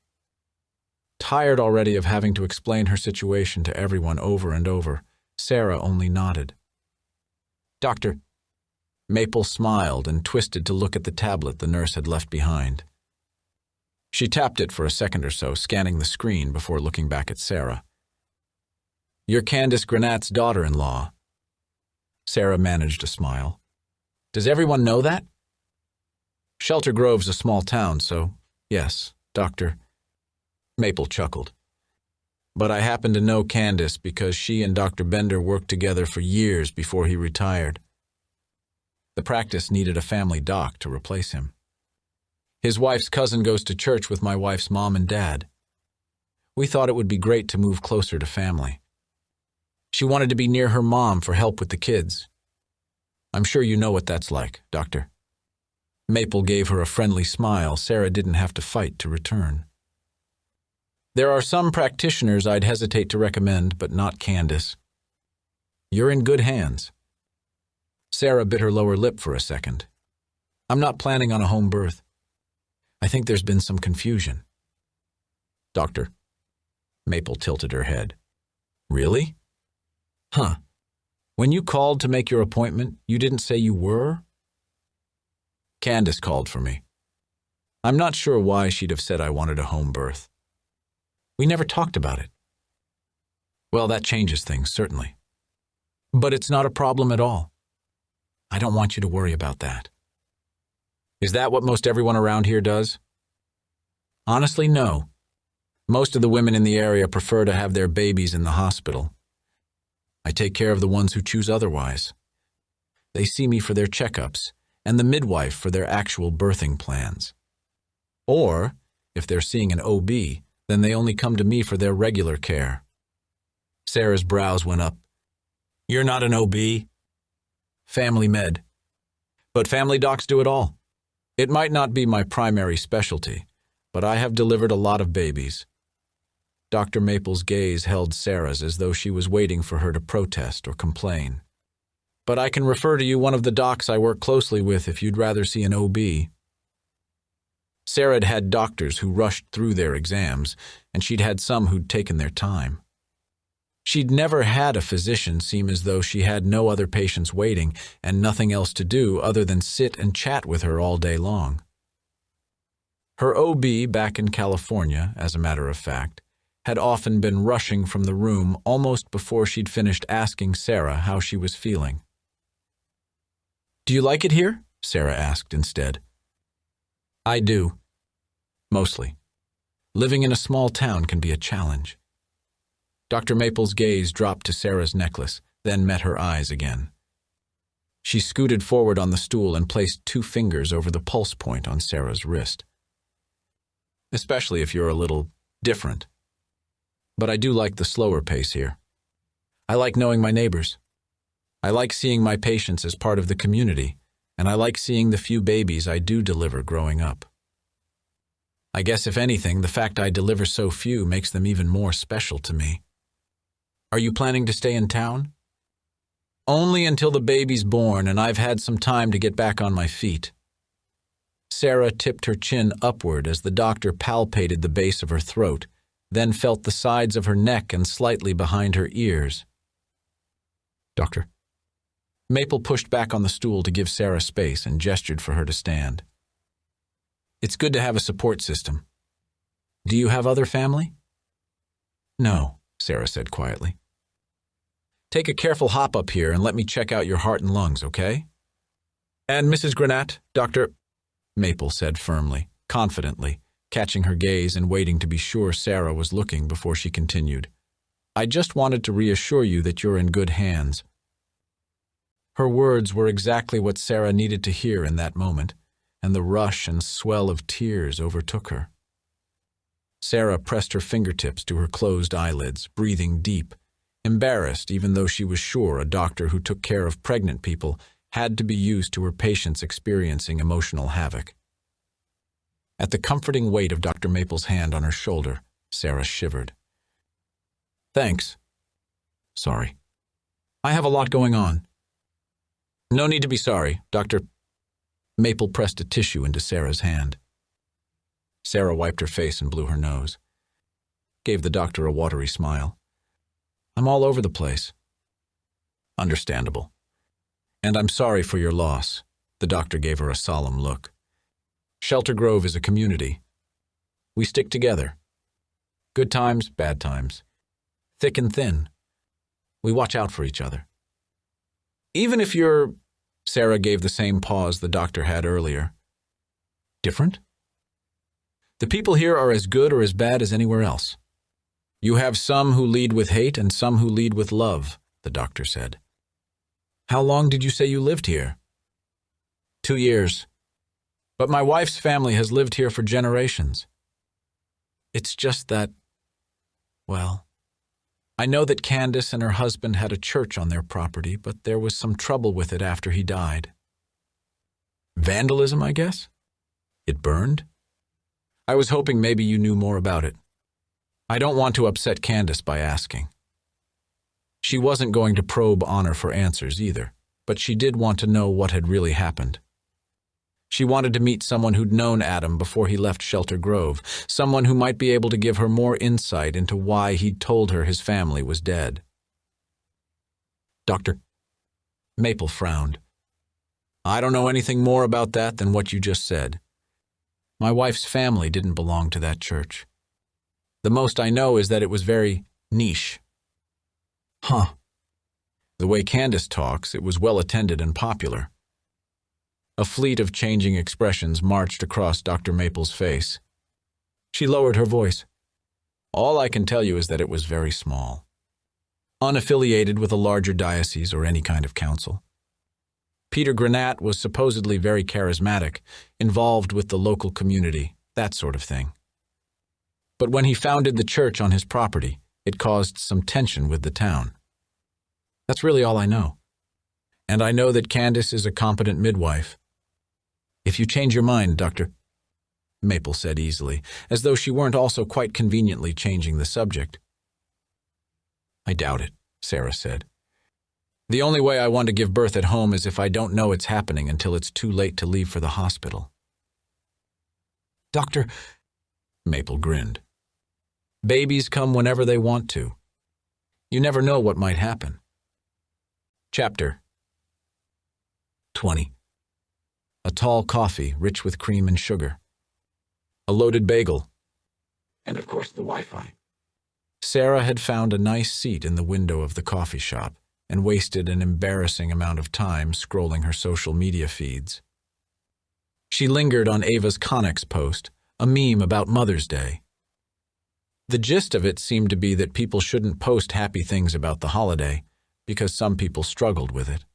Tired already of having to explain her situation to everyone over and over, Sarah only nodded. "Doctor." Maple smiled and twisted to look at the tablet the nurse had left behind. She tapped it for a second or so, scanning the screen before looking back at Sarah. "You're Candace Granat's daughter-in-law." Sarah managed a smile. "Does everyone know that?" "Shelter Grove's a small town, so yes, Doctor." Maple chuckled. "But I happen to know Candace because she and Dr. Bender worked together for years before he retired. The practice needed a family doc to replace him. His wife's cousin goes to church with my wife's mom and dad. We thought it would be great to move closer to family. She wanted to be near her mom for help with the kids. I'm sure you know what that's like, Doctor." Maple gave her a friendly smile Sarah didn't have to fight to return. "There are some practitioners I'd hesitate to recommend, but not Candace. You're in good hands." Sarah bit her lower lip for a second. "I'm not planning on a home birth. I think there's been some confusion." "Doctor." Maple tilted her head. "Really? Huh. When you called to make your appointment, you didn't say you were?" "Candace called for me. I'm not sure why she'd have said I wanted a home birth. We never talked about it." "Well, that changes things, certainly. But it's not a problem at all. I don't want you to worry about that." "Is that what most everyone around here does?" "Honestly, no. Most of the women in the area prefer to have their babies in the hospital. I take care of the ones who choose otherwise. They see me for their checkups, and the midwife for their actual birthing plans. Or, if they're seeing an OB, then they only come to me for their regular care." Sarah's brows went up. "You're not an OB?" "Family med. But family docs do it all. It might not be my primary specialty, but I have delivered a lot of babies." Dr. Maple's gaze held Sarah's as though she was waiting for her to protest or complain. "But I can refer to you one of the docs I work closely with if you'd rather see an OB." Sarah had had doctors who rushed through their exams, and she'd had some who'd taken their time. She'd never had a physician seem as though she had no other patients waiting and nothing else to do other than sit and chat with her all day long. Her OB back in California, as a matter of fact, had often been rushing from the room almost before she'd finished asking Sarah how she was feeling. "Do you like it here?" Sarah asked instead. "I do. Mostly. Living in a small town can be a challenge." Dr. Maple's gaze dropped to Sarah's necklace, then met her eyes again. She scooted forward on the stool and placed 2 fingers over the pulse point on Sarah's wrist. "Especially if you're a little different. But I do like the slower pace here. I like knowing my neighbors. I like seeing my patients as part of the community, and I like seeing the few babies I do deliver growing up. I guess if anything, the fact I deliver so few makes them even more special to me." "Are you planning to stay in town?" "Only until the baby's born and I've had some time to get back on my feet." Sarah tipped her chin upward as the doctor palpated the base of her throat, then felt the sides of her neck and slightly behind her ears. "Doctor." Maple pushed back on the stool to give Sarah space and gestured for her to stand. "It's good to have a support system. Do you have other family?" "No," Sarah said quietly. "Take a careful hop up here and let me check out your heart and lungs, okay?" "And Mrs. Granat, Dr. Maple said firmly, confidently, catching her gaze and waiting to be sure Sarah was looking before she continued. "I just wanted to reassure you that you're in good hands." Her words were exactly what Sarah needed to hear in that moment, and the rush and swell of tears overtook her. Sarah pressed her fingertips to her closed eyelids, breathing deep, embarrassed even though she was sure a doctor who took care of pregnant people had to be used to her patients experiencing emotional havoc. At the comforting weight of Dr. Maple's hand on her shoulder, Sarah shivered. "Thanks. Sorry. I have a lot going on." "No need to be sorry, Dr." Maple pressed a tissue into Sarah's hand. Sarah wiped her face and blew her nose. Gave the doctor a watery smile. "I'm all over the place." "Understandable. And I'm sorry for your loss." The doctor gave her a solemn look. "Shelter Grove is a community. We stick together. Good times, bad times. Thick and thin. We watch out for each other. Even if you're..." Sarah gave the same pause the doctor had earlier. "Different? The people here are as good or as bad as anywhere else. You have some who lead with hate and some who lead with love," the doctor said. "How long did you say you lived here?" 2 years. But my wife's family has lived here for generations. It's just that, well, I know that Candace and her husband had a church on their property, but there was some trouble with it after he died. Vandalism, I guess? It burned? I was hoping maybe you knew more about it. I don't want to upset Candace by asking. She wasn't going to probe Honor for answers either, but she did want to know what had really happened. She wanted to meet someone who'd known Adam before he left Shelter Grove, someone who might be able to give her more insight into why he'd told her his family was dead. Dr. Maple frowned. "I don't know anything more about that than what you just said. My wife's family didn't belong to that church. The most I know is that it was very niche." "Huh." The way Candace talks, it was well attended and popular. A fleet of changing expressions marched across Dr. Maple's face. She lowered her voice. "All I can tell you is that it was very small. Unaffiliated with a larger diocese or any kind of council. Peter Granat was supposedly very charismatic, involved with the local community, that sort of thing. But when he founded the church on his property, it caused some tension with the town. That's really all I know. And I know that Candace is a competent midwife. If you change your mind, Dr. Maple said easily, as though she weren't also quite conveniently changing the subject. "I doubt it," Sarah said. "The only way I want to give birth at home is if I don't know it's happening until it's too late to leave for the hospital." "Doctor," Maple grinned. "Babies come whenever they want to. You never know what might happen." Chapter 20. A tall coffee, rich with cream and sugar. A loaded bagel. And of course the Wi-Fi. Sarah had found a nice seat in the window of the coffee shop and wasted an embarrassing amount of time scrolling her social media feeds. She lingered on Ava's Connex post, a meme about Mother's Day. The gist of it seemed to be that people shouldn't post happy things about the holiday because some people struggled with it.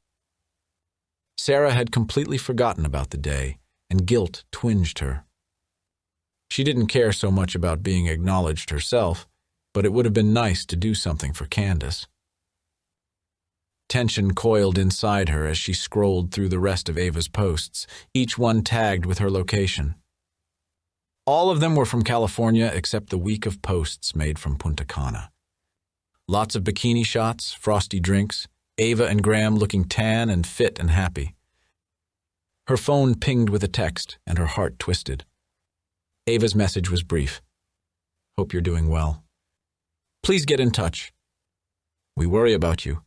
Sarah had completely forgotten about the day, and guilt twinged her. She didn't care so much about being acknowledged herself, but it would have been nice to do something for Candace. Tension coiled inside her as she scrolled through the rest of Ava's posts, each one tagged with her location. All of them were from California except the week of posts made from Punta Cana. Lots of bikini shots, frosty drinks, Ava and Graham looking tan and fit and happy. Her phone pinged with a text, and her heart twisted. Ava's message was brief. "Hope you're doing well. Please get in touch. We worry about you."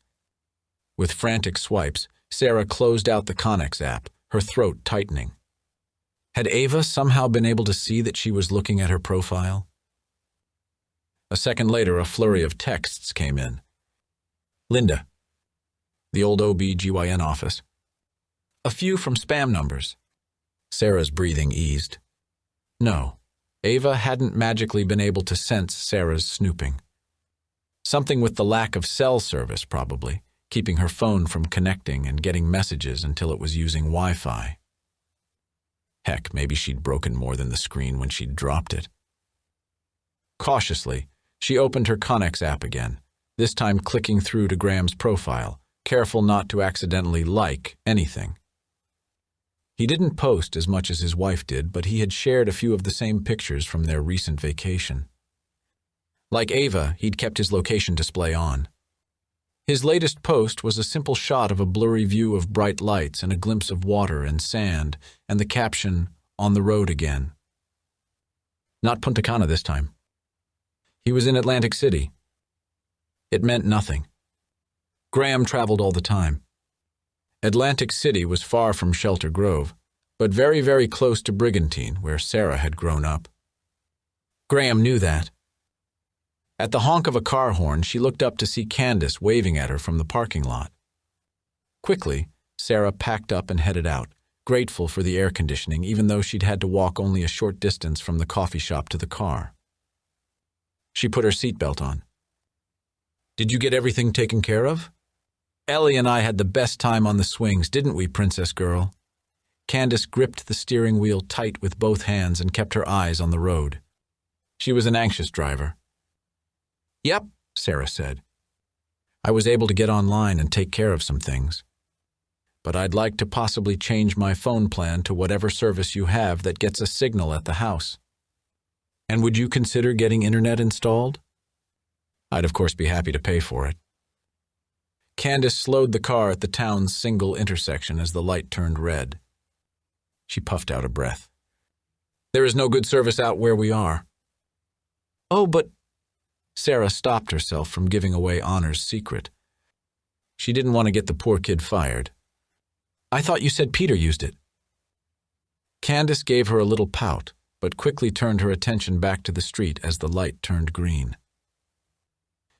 With frantic swipes, Sarah closed out the Connex app, her throat tightening. Had Ava somehow been able to see that she was looking at her profile? A second later, a flurry of texts came in. Linda. The old OB/GYN office. A few from spam numbers. Sarah's breathing eased. No, Ava hadn't magically been able to sense Sarah's snooping. Something with the lack of cell service, probably, keeping her phone from connecting and getting messages until it was using Wi-Fi. Heck, maybe she'd broken more than the screen when she'd dropped it. Cautiously, she opened her Connex app again. this time clicking through to Graham's profile, careful not to accidentally like anything. He didn't post as much as his wife did, but he had shared a few of the same pictures from their recent vacation. Like Ava, he'd kept his location display on. His latest post was a simple shot of a blurry view of bright lights and a glimpse of water and sand, and the caption, "On the road again." Not Punta Cana this time. He was in Atlantic City. It meant nothing. Graham traveled all the time. Atlantic City was far from Shelter Grove, but very, very close to Brigantine, where Sarah had grown up. Graham knew that. At the honk of a car horn, she looked up to see Candace waving at her from the parking lot. Quickly, Sarah packed up and headed out, grateful for the air conditioning, even though she'd had to walk only a short distance from the coffee shop to the car. She put her seatbelt on. "Did you get everything taken care of? Ellie and I had the best time on the swings, didn't we, princess girl?" Candace gripped the steering wheel tight with both hands and kept her eyes on the road. She was an anxious driver. "Yep," Sarah said. "I was able to get online and take care of some things. But I'd like to possibly change my phone plan to whatever service you have that gets a signal at the house. And would you consider getting internet installed? I'd of course be happy to pay for it." Candace slowed the car at the town's single intersection as the light turned red. She puffed out a breath. "There is no good service out where we are." "Oh, but—" Sarah stopped herself from giving away Honor's secret. She didn't want to get the poor kid fired. "I thought you said Peter used it." Candace gave her a little pout, but quickly turned her attention back to the street as the light turned green.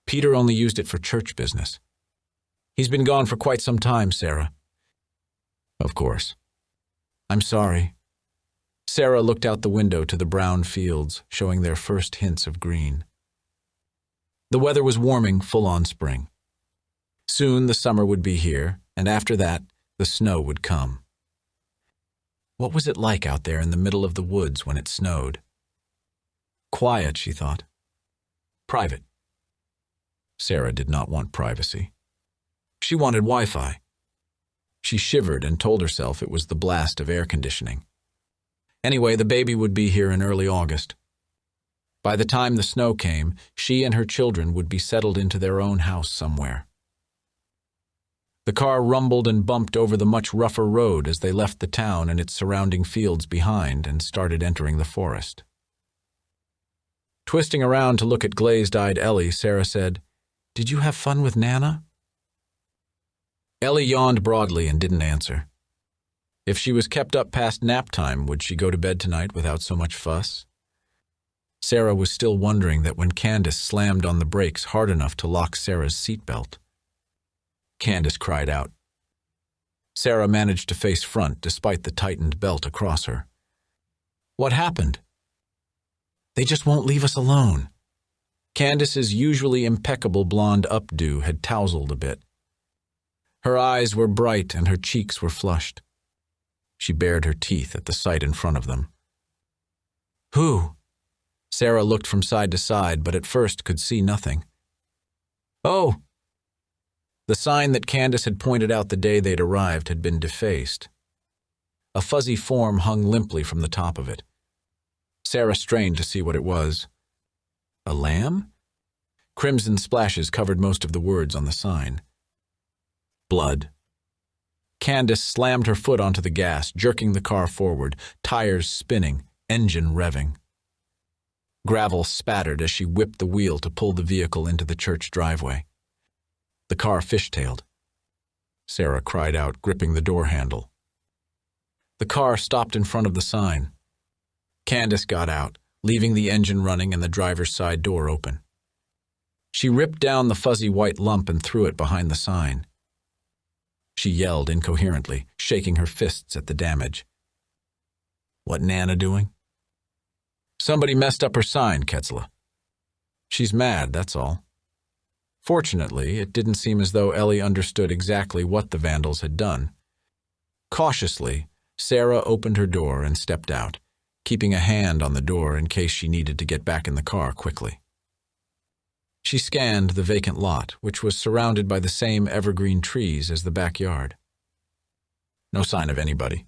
"Peter only used it for church business. He's been gone for quite some time, Sarah." "Of course. I'm sorry." Sarah looked out the window to the brown fields, showing their first hints of green. The weather was warming, full-on spring. Soon the summer would be here, and after that, the snow would come. What was it like out there in the middle of the woods when it snowed? Quiet, she thought. Private. Sarah did not want privacy. She wanted Wi-Fi. She shivered and told herself it was the blast of air conditioning. Anyway, the baby would be here in early August. By the time the snow came, she and her children would be settled into their own house somewhere. The car rumbled and bumped over the much rougher road as they left the town and its surrounding fields behind and started entering the forest. Twisting around to look at glazed-eyed Ellie, Sarah said, "Did you have fun with Nana?" Ellie yawned broadly and didn't answer. If she was kept up past nap time, would she go to bed tonight without so much fuss? Sarah was still wondering that when Candace slammed on the brakes hard enough to lock Sarah's seatbelt. Candace cried out. Sarah managed to face front despite the tightened belt across her. "What happened?" "They just won't leave us alone." Candace's usually impeccable blonde updo had tousled a bit. Her eyes were bright and her cheeks were flushed. She bared her teeth at the sight in front of them. "Who?" Sarah looked from side to side, but at first could see nothing. "Oh!" The sign that Candace had pointed out the day they'd arrived had been defaced. A fuzzy form hung limply from the top of it. Sarah strained to see what it was. A lamb? Crimson splashes covered most of the words on the sign. Blood. Candace slammed her foot onto the gas, jerking the car forward, tires spinning, engine revving. Gravel spattered as she whipped the wheel to pull the vehicle into the church driveway. The car fishtailed. Sarah cried out, gripping the door handle. The car stopped in front of the sign. Candace got out, leaving the engine running and the driver's side door open. She ripped down the fuzzy white lump and threw it behind the sign. She yelled incoherently, shaking her fists at the damage. "What Nana doing?" "Somebody messed up her sign, Ketzla. She's mad, that's all." Fortunately, it didn't seem as though Ellie understood exactly what the vandals had done. Cautiously, Sarah opened her door and stepped out, keeping a hand on the door in case she needed to get back in the car quickly. She scanned the vacant lot, which was surrounded by the same evergreen trees as the backyard. No sign of anybody.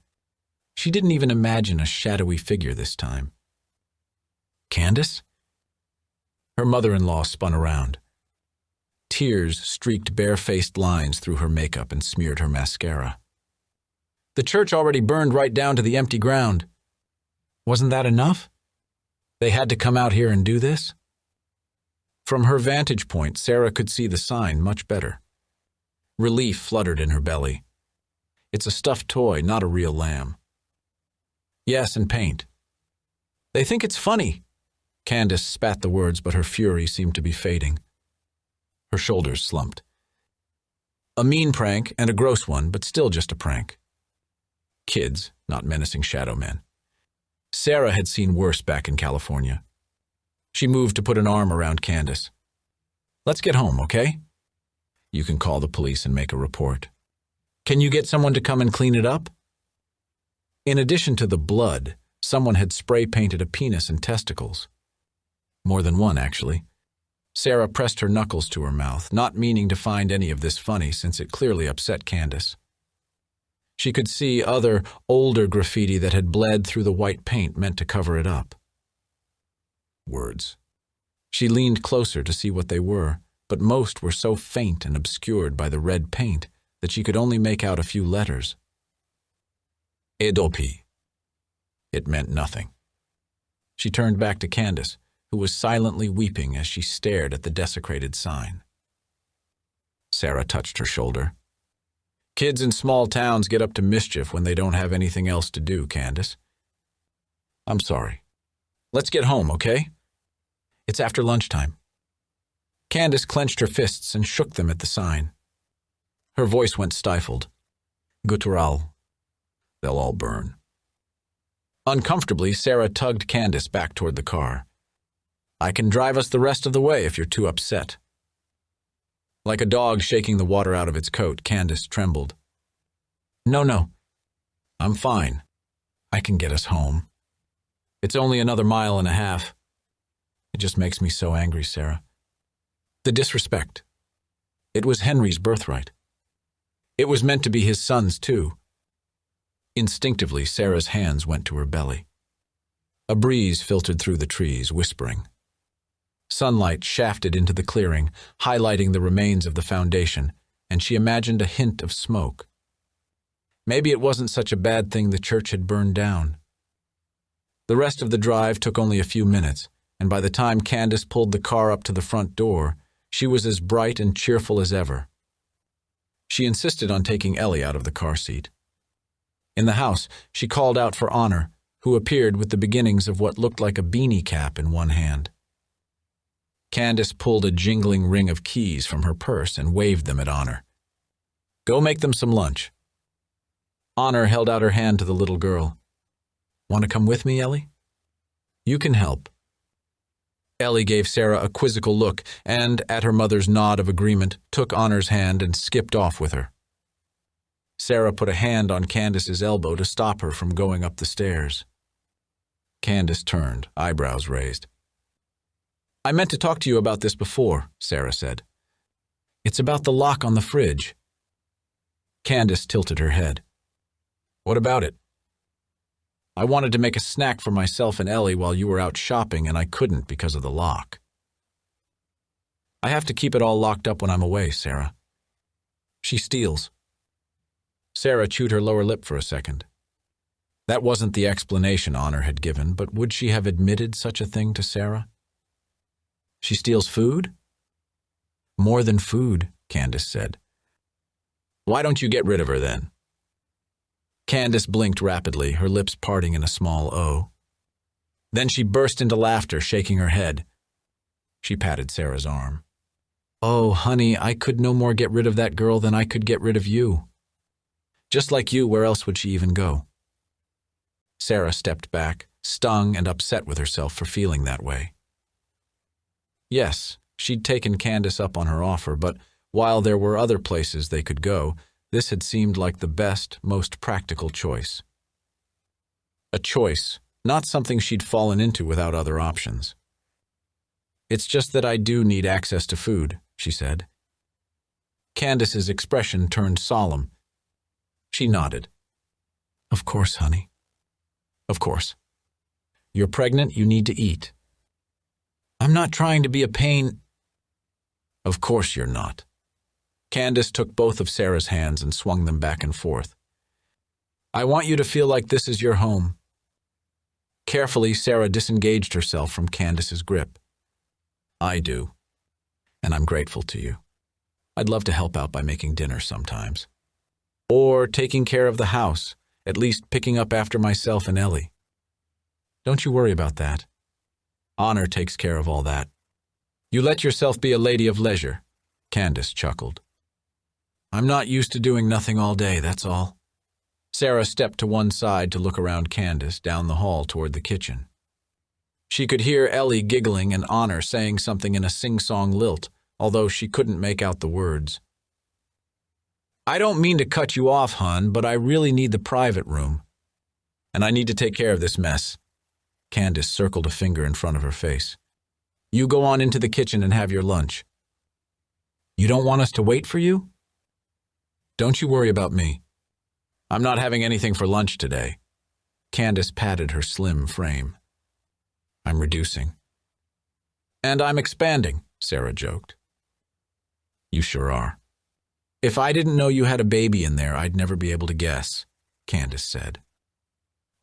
She didn't even imagine a shadowy figure this time. Candace? Her mother-in-law spun around. Tears streaked bare-faced lines through her makeup and smeared her mascara. The church already burned right down to the empty ground. Wasn't that enough? They had to come out here and do this? From her vantage point, Sarah could see the sign much better. Relief fluttered in her belly. It's a stuffed toy, not a real lamb. Yes, and paint. They think it's funny. Candace spat the words, but her fury seemed to be fading. Her shoulders slumped. A mean prank and a gross one, but still just a prank. Kids, not menacing shadow men. Sarah had seen worse back in California. She moved to put an arm around Candace. Let's get home, okay? You can call the police and make a report. Can you get someone to come and clean it up? In addition to the blood, someone had spray-painted a penis and testicles. More than one, actually. Sarah pressed her knuckles to her mouth, not meaning to find any of this funny since it clearly upset Candace. She could see other, older graffiti that had bled through the white paint meant to cover it up. Words. She leaned closer to see what they were, but most were so faint and obscured by the red paint that she could only make out a few letters. Edopi. It meant nothing. She turned back to Candace, who was silently weeping as she stared at the desecrated sign. Sarah touched her shoulder. Kids in small towns get up to mischief when they don't have anything else to do, Candace. I'm sorry. Let's get home, okay? It's after lunchtime. Candace clenched her fists and shook them at the sign. Her voice went stifled. Guttural. They'll all burn. Uncomfortably, Sarah tugged Candace back toward the car. I can drive us the rest of the way if you're too upset. Like a dog shaking the water out of its coat, Candace trembled. No. I'm fine. I can get us home. It's only another mile and a half. It just makes me so angry, Sarah. The disrespect. It was Henry's birthright. It was meant to be his son's, too. Instinctively, Sarah's hands went to her belly. A breeze filtered through the trees, whispering. Sunlight shafted into the clearing, highlighting the remains of the foundation, and she imagined a hint of smoke. Maybe it wasn't such a bad thing the church had burned down. The rest of the drive took only a few minutes, and by the time Candace pulled the car up to the front door, she was as bright and cheerful as ever. She insisted on taking Ellie out of the car seat. In the house, she called out for Honor, who appeared with the beginnings of what looked like a beanie cap in one hand. Candace pulled a jingling ring of keys from her purse and waved them at Honor. Go make them some lunch. Honor held out her hand to the little girl. Want to come with me, Ellie? You can help. Ellie gave Sarah a quizzical look and, at her mother's nod of agreement, took Honor's hand and skipped off with her. Sarah put a hand on Candace's elbow to stop her from going up the stairs. Candace turned, eyebrows raised. I meant to talk to you about this before, Sarah said. It's about the lock on the fridge. Candace tilted her head. What about it? I wanted to make a snack for myself and Ellie while you were out shopping, and I couldn't because of the lock. I have to keep it all locked up when I'm away, Sarah. She steals. Sarah chewed her lower lip for a second. That wasn't the explanation Honor had given, but would she have admitted such a thing to Sarah? She steals food? More than food, Candace said. Why don't you get rid of her then? Candace blinked rapidly, her lips parting in a small O. Then she burst into laughter, shaking her head. She patted Sarah's arm. Oh, honey, I could no more get rid of that girl than I could get rid of you. Just like you, where else would she even go? Sarah stepped back, stung and upset with herself for feeling that way. Yes, she'd taken Candace up on her offer, but while there were other places they could go, this had seemed like the best, most practical choice. A choice, not something she'd fallen into without other options. It's just that I do need access to food, she said. Candace's expression turned solemn. She nodded. Of course, honey. Of course. You're pregnant, you need to eat. I'm not trying to be a pain. Of course you're not. Candace took both of Sarah's hands and swung them back and forth. I want you to feel like this is your home. Carefully, Sarah disengaged herself from Candace's grip. I do, and I'm grateful to you. I'd love to help out by making dinner sometimes. Or taking care of the house, at least picking up after myself and Ellie. Don't you worry about that. Honor takes care of all that. You let yourself be a lady of leisure, Candace chuckled. I'm not used to doing nothing all day, that's all. Sarah stepped to one side to look around Candace down the hall toward the kitchen. She could hear Ellie giggling and Honor saying something in a sing-song lilt, although she couldn't make out the words. I don't mean to cut you off, hon, but I really need the private room. And I need to take care of this mess. Candace circled a finger in front of her face. You go on into the kitchen and have your lunch. You don't want us to wait for you? Don't you worry about me. I'm not having anything for lunch today. Candace patted her slim frame. I'm reducing. And I'm expanding, Sarah joked. You sure are. If I didn't know you had a baby in there, I'd never be able to guess, Candace said.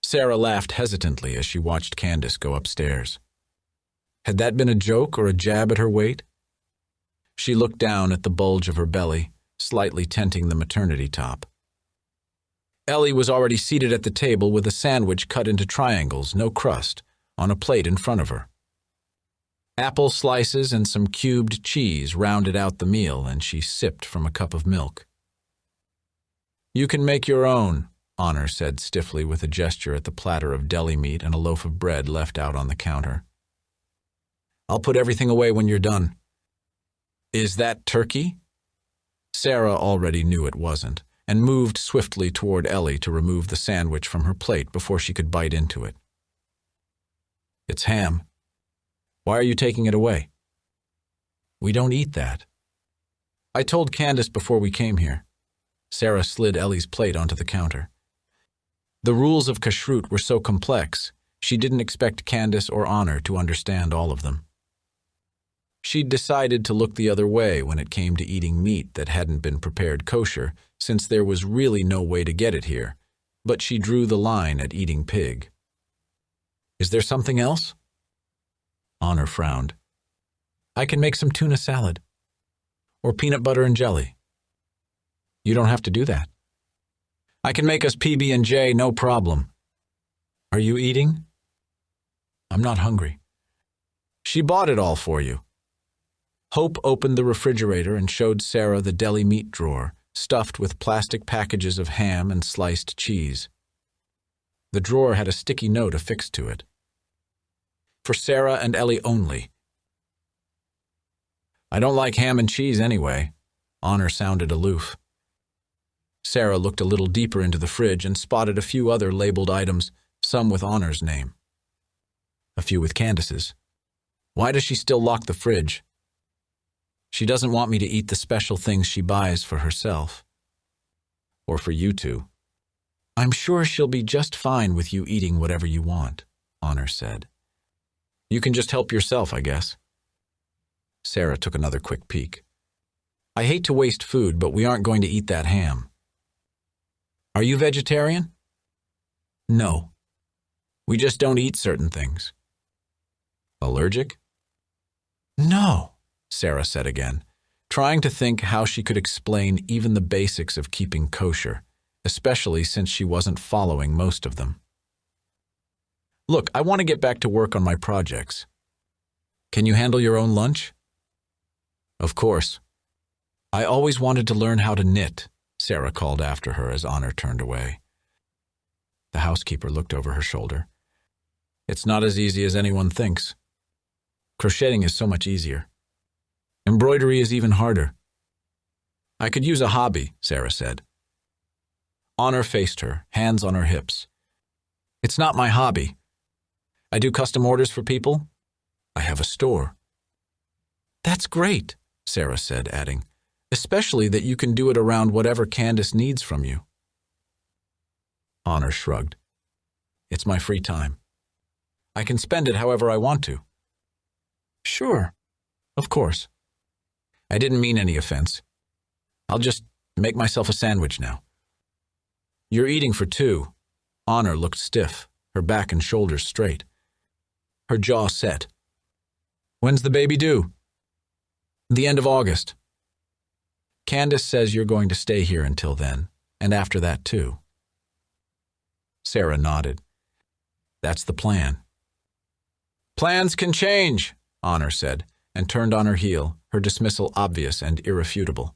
Sarah laughed hesitantly as she watched Candace go upstairs. Had that been a joke or a jab at her weight? She looked down at the bulge of her belly, slightly tenting the maternity top. Ellie was already seated at the table with a sandwich cut into triangles, no crust, on a plate in front of her. Apple slices and some cubed cheese rounded out the meal, and she sipped from a cup of milk. You can make your own, Honor said stiffly with a gesture at the platter of deli meat and a loaf of bread left out on the counter. I'll put everything away when you're done. Is that turkey? Sarah already knew it wasn't, and moved swiftly toward Ellie to remove the sandwich from her plate before she could bite into it. It's ham. Why are you taking it away? We don't eat that. I told Candace before we came here. Sarah slid Ellie's plate onto the counter. The rules of kashrut were so complex, she didn't expect Candace or Honor to understand all of them. She'd decided to look the other way when it came to eating meat that hadn't been prepared kosher, since there was really no way to get it here, but she drew the line at eating pig. Is there something else? Honor frowned. I can make some tuna salad. Or peanut butter and jelly. You don't have to do that. I can make us PB&J, no problem. Are you eating? I'm not hungry. She bought it all for you. Hope opened the refrigerator and showed Sarah the deli meat drawer, stuffed with plastic packages of ham and sliced cheese. The drawer had a sticky note affixed to it. For Sarah and Ellie only. I don't like ham and cheese anyway. Honor sounded aloof. Sarah looked a little deeper into the fridge and spotted a few other labeled items, some with Honor's name. A few with Candace's. Why does she still lock the fridge? She doesn't want me to eat the special things she buys for herself. Or for you two. I'm sure she'll be just fine with you eating whatever you want, Honor said. You can just help yourself, I guess. Sarah took another quick peek. I hate to waste food, but we aren't going to eat that ham. Are you vegetarian? No. We just don't eat certain things. Allergic? No, Sarah said again, trying to think how she could explain even the basics of keeping kosher, especially since she wasn't following most of them. Look, I want to get back to work on my projects. Can you handle your own lunch? Of course. I always wanted to learn how to knit, Sarah called after her as Honor turned away. The housekeeper looked over her shoulder. It's not as easy as anyone thinks. Crocheting is so much easier. Embroidery is even harder. I could use a hobby, Sarah said. Honor faced her, hands on her hips. It's not my hobby. I do custom orders for people. I have a store. "That's great," Sarah said, adding, "especially that you can do it around whatever Candace needs from you." Honor shrugged. "It's my free time. I can spend it however I want to." "Sure. Of course. I didn't mean any offense. I'll just make myself a sandwich now." "You're eating for two." Honor looked stiff, her back and shoulders straight. Her jaw set. "When's the baby due?" "The end of August." "Candace says you're going to stay here until then, and after that too." Sarah nodded. "That's the plan." "Plans can change," Honor said, and turned on her heel, her dismissal obvious and irrefutable.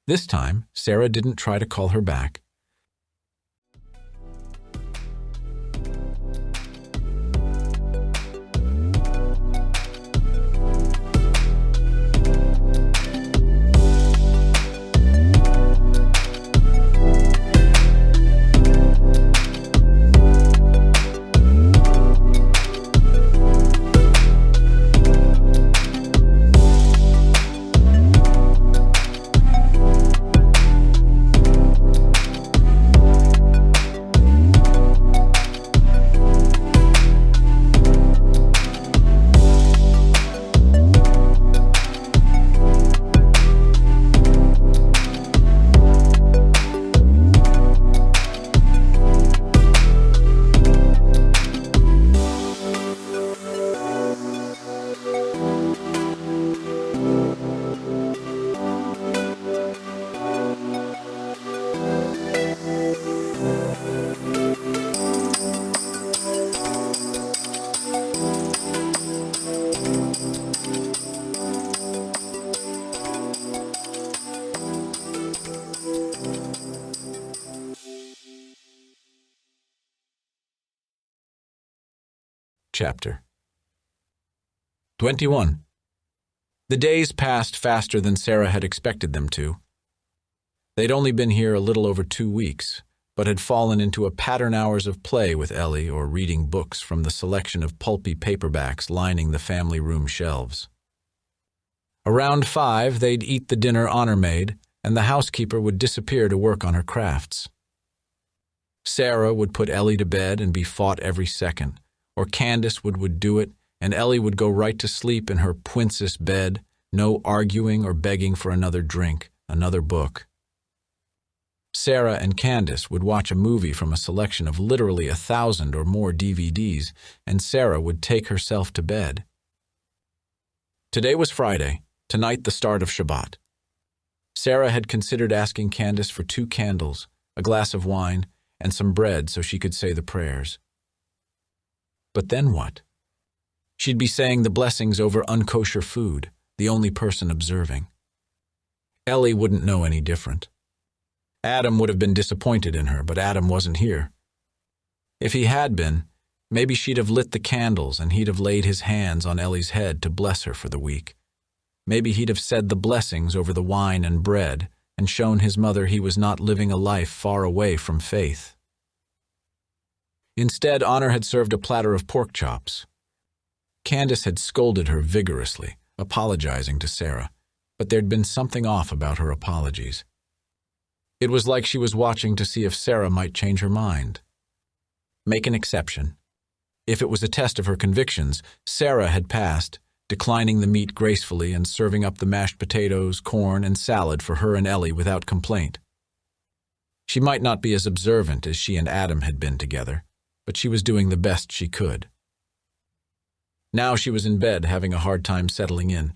This time, Sarah didn't try to call her back. Chapter 21. The days passed faster than Sarah had expected them to. They'd only been here a little over 2 weeks, but had fallen into a pattern hours of play with Ellie or reading books from the selection of pulpy paperbacks lining the family room shelves. Around 5, they'd eat the dinner Honor made, and the housekeeper would disappear to work on her crafts. Sarah would put Ellie to bed and be fought every second, or Candace would do it, and Ellie would go right to sleep in her princess bed, no arguing or begging for another drink, another book. Sarah and Candace would watch a movie from a selection of literally 1,000 or more DVDs, and Sarah would take herself to bed. Today was Friday, tonight the start of Shabbat. Sarah had considered asking Candace for 2 candles, a glass of wine, and some bread so she could say the prayers. But then what? She'd be saying the blessings over unkosher food, the only person observing. Ellie wouldn't know any different. Adam would have been disappointed in her, but Adam wasn't here. If he had been, maybe she'd have lit the candles and he'd have laid his hands on Ellie's head to bless her for the week. Maybe he'd have said the blessings over the wine and bread and shown his mother he was not living a life far away from faith. Instead, Honor had served a platter of pork chops. Candace had scolded her vigorously, apologizing to Sarah, but there'd been something off about her apologies. It was like she was watching to see if Sarah might change her mind. Make an exception. If it was a test of her convictions, Sarah had passed, declining the meat gracefully and serving up the mashed potatoes, corn, and salad for her and Ellie without complaint. She might not be as observant as she and Adam had been together, but she was doing the best she could. Now she was in bed having a hard time settling in.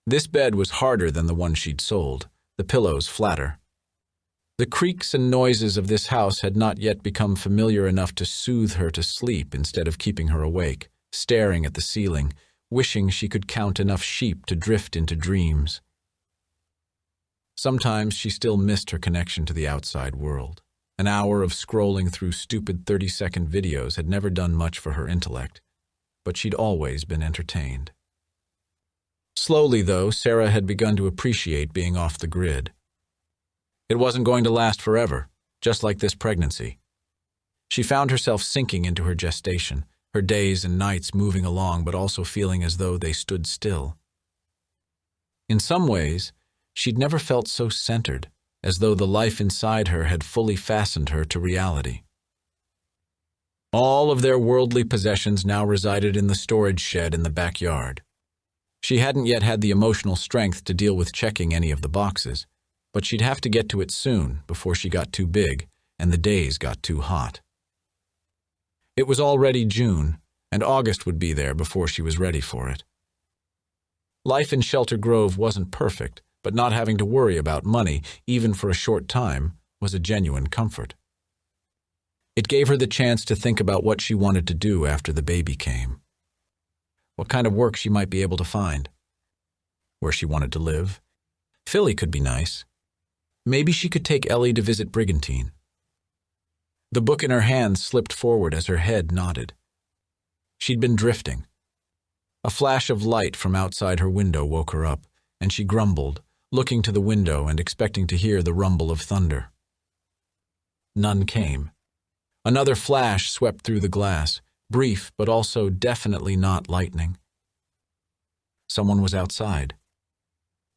This bed was harder than the one she'd sold, the pillows flatter. The creaks and noises of this house had not yet become familiar enough to soothe her to sleep instead of keeping her awake, staring at the ceiling, wishing she could count enough sheep to drift into dreams. Sometimes she still missed her connection to the outside world. An hour of scrolling through stupid 30-second videos had never done much for her intellect, but she'd always been entertained. Slowly, though, Sarah had begun to appreciate being off the grid. It wasn't going to last forever, just like this pregnancy. She found herself sinking into her gestation, her days and nights moving along but also feeling as though they stood still. In some ways, she'd never felt so centered, as though the life inside her had fully fastened her to reality. All of their worldly possessions now resided in the storage shed in the backyard. She hadn't yet had the emotional strength to deal with checking any of the boxes, but she'd have to get to it soon before she got too big and the days got too hot. It was already June, and August would be there before she was ready for it. Life in Shelter Grove wasn't perfect, but not having to worry about money, even for a short time, was a genuine comfort. It gave her the chance to think about what she wanted to do after the baby came. What kind of work she might be able to find. Where she wanted to live. Philly could be nice. Maybe she could take Ellie to visit Brigantine. The book in her hand slipped forward as her head nodded. She'd been drifting. A flash of light from outside her window woke her up, and she grumbled, looking to the window and expecting to hear the rumble of thunder. None came. Another flash swept through the glass, brief but also definitely not lightning. Someone was outside.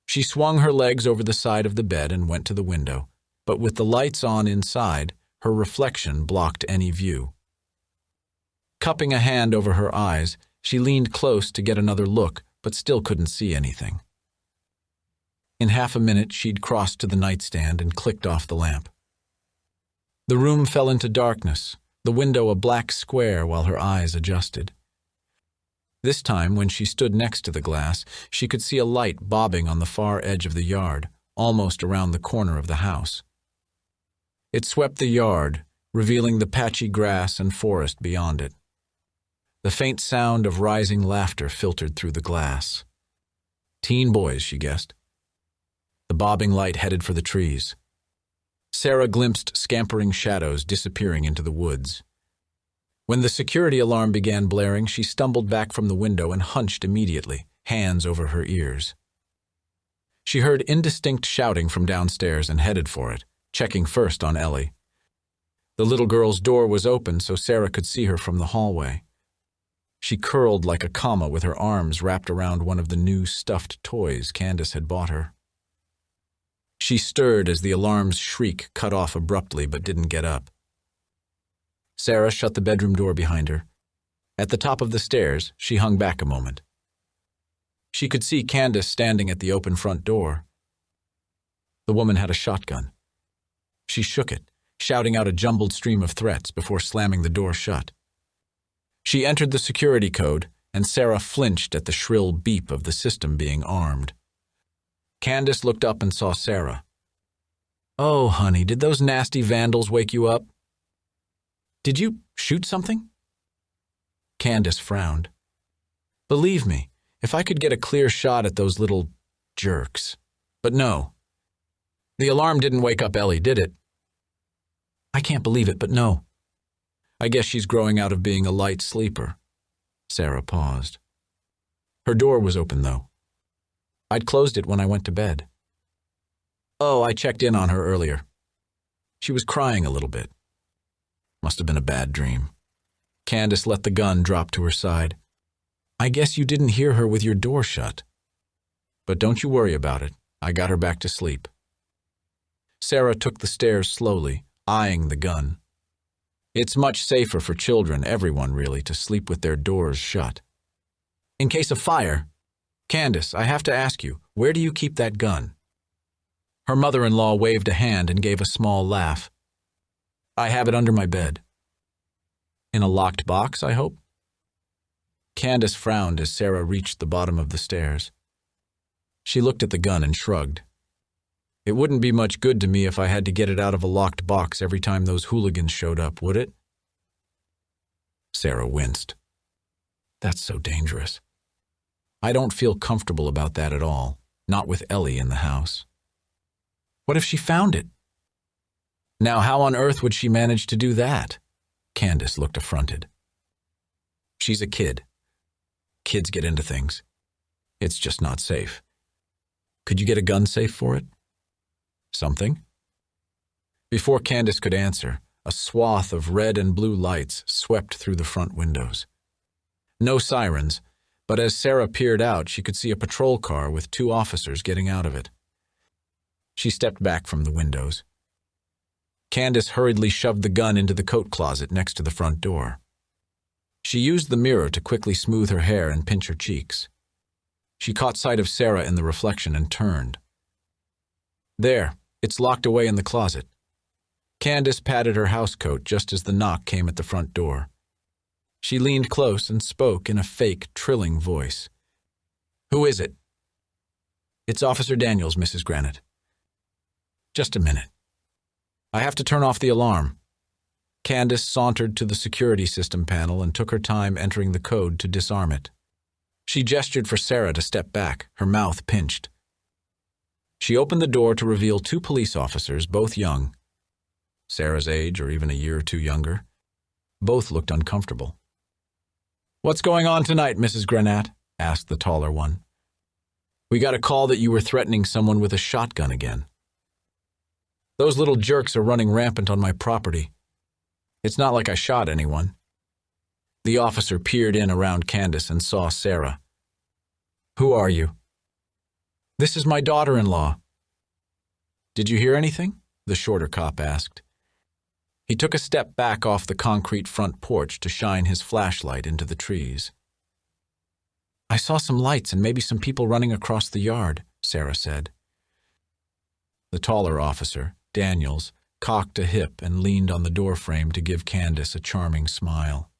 She swung her legs over the side of the bed and went to the window, but with the lights on inside, her reflection blocked any view. Cupping a hand over her eyes, she leaned close to get another look, but still couldn't see anything. In half a minute, she'd crossed to the nightstand and clicked off the lamp. The room fell into darkness, the window a black square while her eyes adjusted. This time, when she stood next to the glass, she could see a light bobbing on the far edge of the yard, almost around the corner of the house. It swept the yard, revealing the patchy grass and forest beyond it. The faint sound of rising laughter filtered through the glass. Teen boys, she guessed. The bobbing light headed for the trees. Sarah glimpsed scampering shadows disappearing into the woods. When the security alarm began blaring, she stumbled back from the window and hunched immediately, hands over her ears. She heard indistinct shouting from downstairs and headed for it, checking first on Ellie. The little girl's door was open so Sarah could see her from the hallway. She curled like a comma with her arms wrapped around one of the new stuffed toys Candace had bought her. She stirred as the alarm's shriek cut off abruptly but didn't get up. Sarah shut the bedroom door behind her. At the top of the stairs, she hung back a moment. She could see Candace standing at the open front door. The woman had a shotgun. She shook it, shouting out a jumbled stream of threats before slamming the door shut. She entered the security code, and Sarah flinched at the shrill beep of the system being armed. Candace looked up and saw Sarah. "Oh, honey, did those nasty vandals wake you up? Did you shoot something?" Candace frowned. "Believe me, if I could get a clear shot at those little jerks. But no. The alarm didn't wake up Ellie, did it?" "I can't believe it, but no." "I guess she's growing out of being a light sleeper." Sarah paused. Her door was open, though. "I'd closed it when I went to bed." "Oh, I checked in on her earlier. She was crying a little bit. Must have been a bad dream." Candace let the gun drop to her side. "I guess you didn't hear her with your door shut. But don't you worry about it. I got her back to sleep." Sarah took the stairs slowly, eyeing the gun. It's much safer for children, everyone really, to sleep with their doors shut. In case of fire, "Candace, I have to ask you, where do you keep that gun?" Her mother-in-law waved a hand and gave a small laugh. "I have it under my bed." "In a locked box, I hope?" Candace frowned as Sarah reached the bottom of the stairs. She looked at the gun and shrugged. "It wouldn't be much good to me if I had to get it out of a locked box every time those hooligans showed up, would it?" Sarah winced. "That's so dangerous. I don't feel comfortable about that at all, not with Ellie in the house." "What if she found it?" "Now how on earth would she manage to do that?" Candace looked affronted. "She's a kid. Kids get into things. It's just not safe. Could you get a gun safe for it?" "Something?" Before Candace could answer, a swath of red and blue lights swept through the front windows. No sirens, but as Sarah peered out, she could see a patrol car with 2 officers getting out of it. She stepped back from the windows. Candace hurriedly shoved the gun into the coat closet next to the front door. She used the mirror to quickly smooth her hair and pinch her cheeks. She caught sight of Sarah in the reflection and turned. There, it's locked away in the closet. Candace patted her housecoat just as the knock came at the front door. She leaned close and spoke in a fake, trilling voice. "Who is it?" "It's Officer Daniels, Mrs. Granite." "Just a minute. I have to turn off the alarm." Candace sauntered to the security system panel and took her time entering the code to disarm it. She gestured for Sarah to step back, her mouth pinched. She opened the door to reveal 2 police officers, both young. Sarah's age, or even a year or 2 younger. Both looked uncomfortable. "What's going on tonight, Mrs. Granat?" asked the taller one. "We got a call that you were threatening someone with a shotgun again. Those little jerks are running rampant on my property. It's not like I shot anyone." The officer peered in around Candace and saw Sarah. "Who are you?" "This is my daughter-in-law." "Did you hear anything?" the shorter cop asked. He took a step back off the concrete front porch to shine his flashlight into the trees. "I saw some lights and maybe some people running across the yard," Sarah said. The taller officer, Daniels, cocked a hip and leaned on the doorframe to give Candace a charming smile.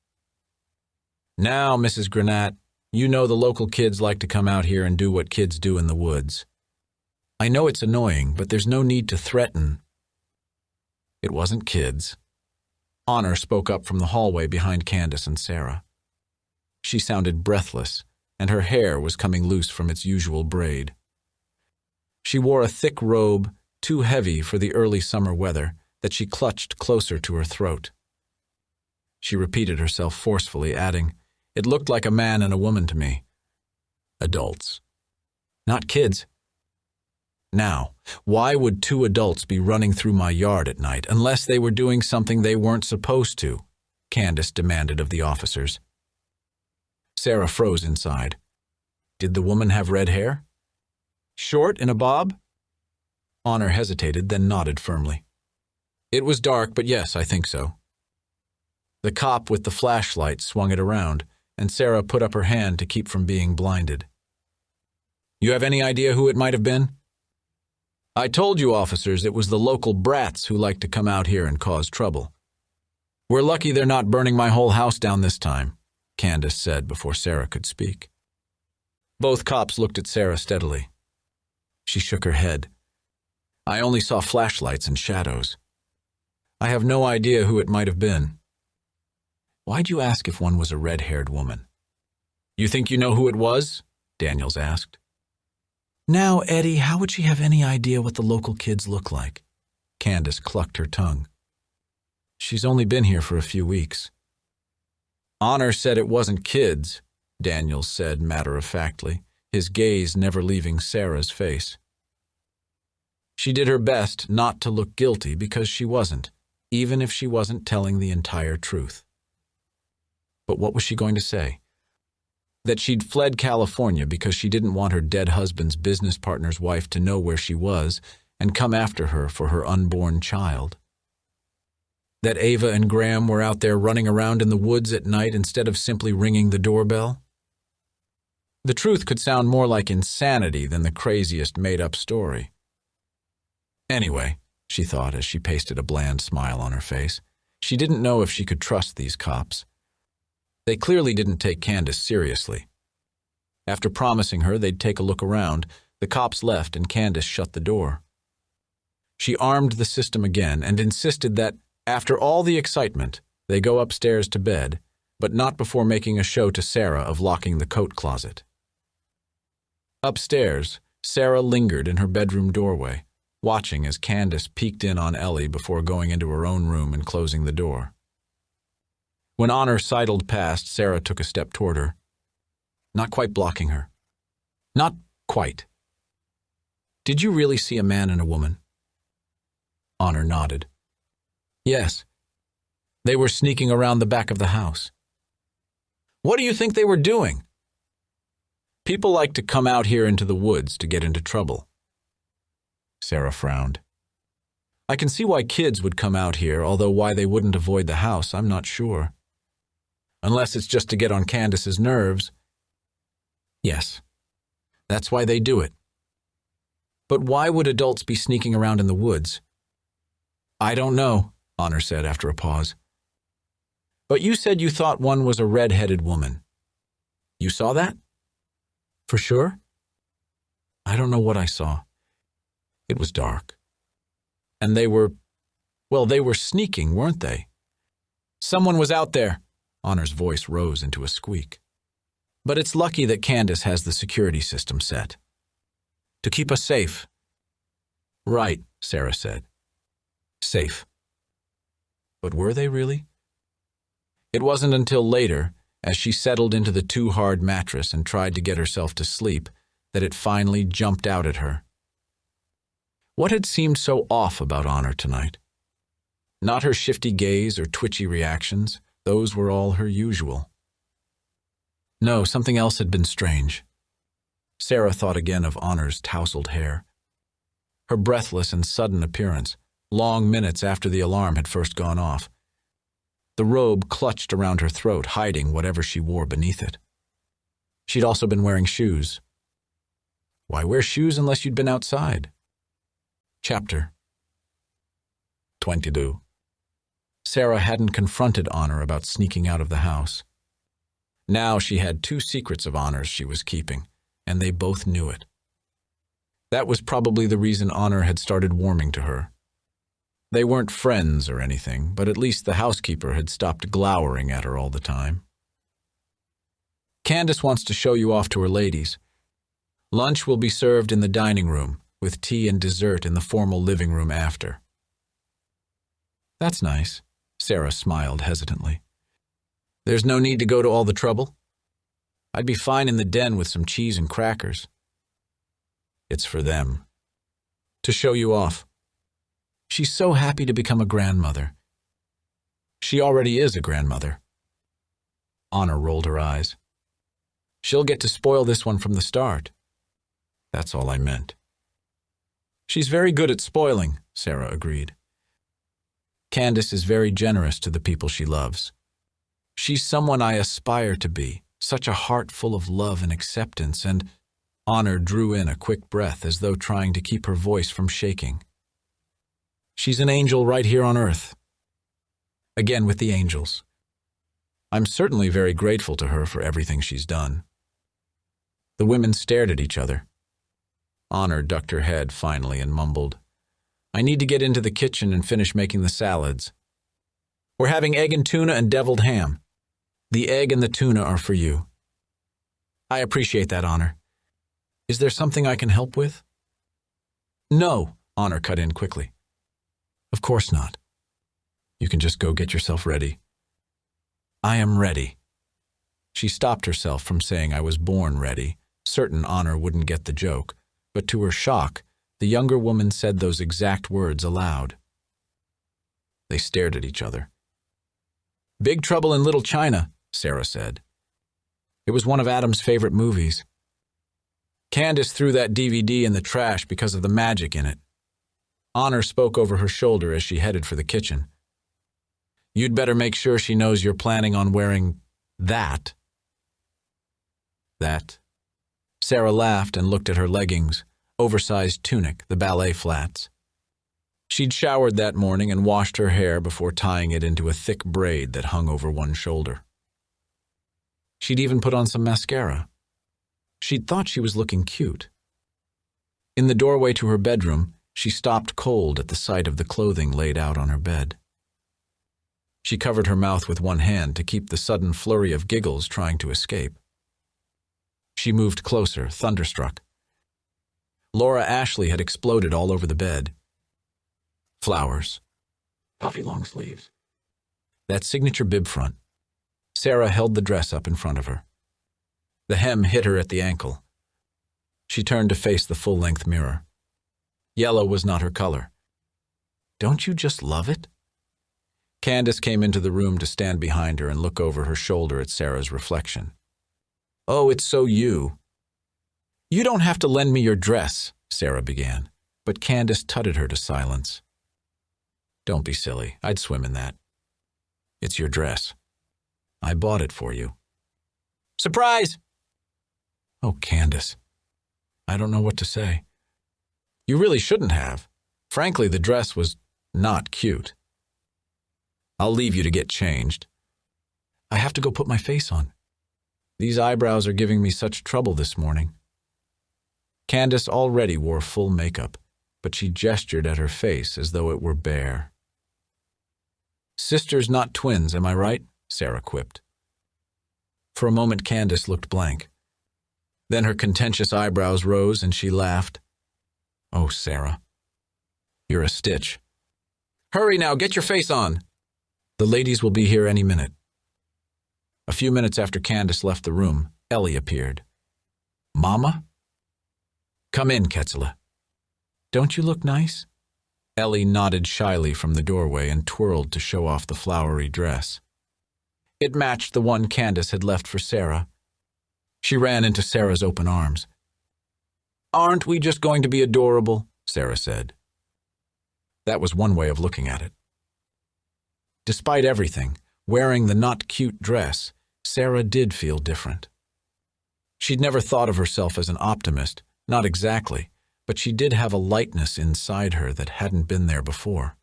"Now, Mrs. Granat, you know the local kids like to come out here and do what kids do in the woods. I know it's annoying, but there's no need to threaten." It wasn't kids. Honor spoke up from the hallway behind Candace and Sarah. She sounded breathless, and her hair was coming loose from its usual braid. She wore a thick robe, too heavy for the early summer weather, that she clutched closer to her throat. She repeated herself forcefully, adding, "It looked like a man and a woman to me. Adults. Not kids. Now, why would 2 adults be running through my yard at night unless they were doing something they weren't supposed to?" Candace demanded of the officers. Sarah froze inside. Did the woman have red hair? Short in a bob? Honor hesitated, then nodded firmly. "It was dark, but yes, I think so." The cop with the flashlight swung it around, and Sarah put up her hand to keep from being blinded. "You have any idea who it might have been?" "I told you, officers, it was the local brats who like to come out here and cause trouble. We're lucky they're not burning my whole house down this time," Candace said before Sarah could speak. Both cops looked at Sarah steadily. She shook her head. "I only saw flashlights and shadows. I have no idea who it might have been." "Why'd you ask if one was a red-haired woman?" "You think you know who it was?" Daniels asked. "Now, Eddie, how would she have any idea what the local kids look like?" Candace clucked her tongue. "She's only been here for a few weeks." "Honor said it wasn't kids," Daniels said matter-of-factly, his gaze never leaving Sarah's face. She did her best not to look guilty because she wasn't, even if she wasn't telling the entire truth. But what was she going to say? That she'd fled California because she didn't want her dead husband's business partner's wife to know where she was and come after her for her unborn child. That Ava and Graham were out there running around in the woods at night instead of simply ringing the doorbell. The truth could sound more like insanity than the craziest made-up story. Anyway, she thought as she pasted a bland smile on her face, she didn't know if she could trust these cops. They clearly didn't take Candace seriously. After promising her they'd take a look around, the cops left and Candace shut the door. She armed the system again and insisted that, after all the excitement, they go upstairs to bed, but not before making a show to Sarah of locking the coat closet. Upstairs, Sarah lingered in her bedroom doorway, watching as Candace peeked in on Ellie before going into her own room and closing the door. When Honor sidled past, Sarah took a step toward her, not quite blocking her. "Not quite. Did you really see a man and a woman?" Honor nodded. "Yes. They were sneaking around the back of the house." "What do you think they were doing?" People like to come out here into the woods to get into trouble. Sarah frowned. I can see why kids would come out here, although why they wouldn't avoid the house, I'm not sure. Unless it's just to get on Candace's nerves. Yes, that's why they do it. But why would adults be sneaking around in the woods? I don't know, Honor said after a pause. But you said you thought one was a red-headed woman. You saw that? For sure? I don't know what I saw. It was dark. And they were sneaking, weren't they? Someone was out there. Honor's voice rose into a squeak. But it's lucky that Candace has the security system set. To keep us safe. Right, Sarah said. Safe. But were they really? It wasn't until later, as she settled into the too-hard mattress and tried to get herself to sleep, that it finally jumped out at her. What had seemed so off about Honor tonight? Not her shifty gaze or twitchy reactions. Those were all her usual. No, something else had been strange. Sarah thought again of Honor's tousled hair. Her breathless and sudden appearance, long minutes after the alarm had first gone off. The robe clutched around her throat, hiding whatever she wore beneath it. She'd also been wearing shoes. Why wear shoes unless you'd been outside? Chapter 22. Sarah hadn't confronted Honor about sneaking out of the house. Now she had 2 secrets of Honor's she was keeping, and they both knew it. That was probably the reason Honor had started warming to her. They weren't friends or anything, but at least the housekeeper had stopped glowering at her all the time. Candace wants to show you off to her ladies. Lunch will be served in the dining room, with tea and dessert in the formal living room after. That's nice, Sarah smiled hesitantly. There's no need to go to all the trouble. I'd be fine in the den with some cheese and crackers. It's for them. To show you off. She's so happy to become a grandmother. She already is a grandmother. Honor rolled her eyes. She'll get to spoil this one from the start. That's all I meant. She's very good at spoiling, Sarah agreed. Candace is very generous to the people she loves. She's someone I aspire to be, such a heart full of love and acceptance, and Honor drew in a quick breath as though trying to keep her voice from shaking. She's an angel right here on earth. Again with the angels. I'm certainly very grateful to her for everything she's done. The women stared at each other. Honor ducked her head finally and mumbled, I need to get into the kitchen and finish making the salads. We're having egg and tuna and deviled ham. The egg and the tuna are for you. I appreciate that, Honor. Is there something I can help with? No, Honor cut in quickly. Of course not. You can just go get yourself ready. I am ready. She stopped herself from saying I was born ready, certain Honor wouldn't get the joke, but to her shock, the younger woman said those exact words aloud. They stared at each other. Big Trouble in Little China, Sarah said. It was one of Adam's favorite movies. Candace threw that DVD in the trash because of the magic in it. Honor spoke over her shoulder as she headed for the kitchen. You'd better make sure she knows you're planning on wearing that. That? Sarah laughed and looked at her leggings, oversized tunic, the ballet flats. She'd showered that morning and washed her hair before tying it into a thick braid that hung over one shoulder. She'd even put on some mascara. She'd thought she was looking cute. In the doorway to her bedroom, she stopped cold at the sight of the clothing laid out on her bed. She covered her mouth with one hand to keep the sudden flurry of giggles trying to escape. She moved closer, thunderstruck. Laura Ashley had exploded all over the bed. Flowers. Puffy long sleeves. That signature bib front. Sarah held the dress up in front of her. The hem hit her at the ankle. She turned to face the full-length mirror. Yellow was not her color. Don't you just love it? Candace came into the room to stand behind her and look over her shoulder at Sarah's reflection. Oh, it's so you. You don't have to lend me your dress, Sarah began, but Candace tutted her to silence. Don't be silly. I'd swim in that. It's your dress. I bought it for you. Surprise! Oh, Candace. I don't know what to say. You really shouldn't have. Frankly, the dress was not cute. I'll leave you to get changed. I have to go put my face on. These eyebrows are giving me such trouble this morning. Candace already wore full makeup, but she gestured at her face as though it were bare. Sisters, not twins, am I right? Sarah quipped. For a moment, Candace looked blank. Then her contentious eyebrows rose and she laughed. Oh, Sarah. You're a stitch. Hurry now, get your face on. The ladies will be here any minute. A few minutes after Candace left the room, Ellie appeared. Mama? Come in, Ketzela. Don't you look nice? Ellie nodded shyly from the doorway and twirled to show off the flowery dress. It matched the one Candace had left for Sarah. She ran into Sarah's open arms. Aren't we just going to be adorable? Sarah said. That was one way of looking at it. Despite everything, wearing the not-cute dress, Sarah did feel different. She'd never thought of herself as an optimist, not exactly, but she did have a lightness inside her that hadn't been there before.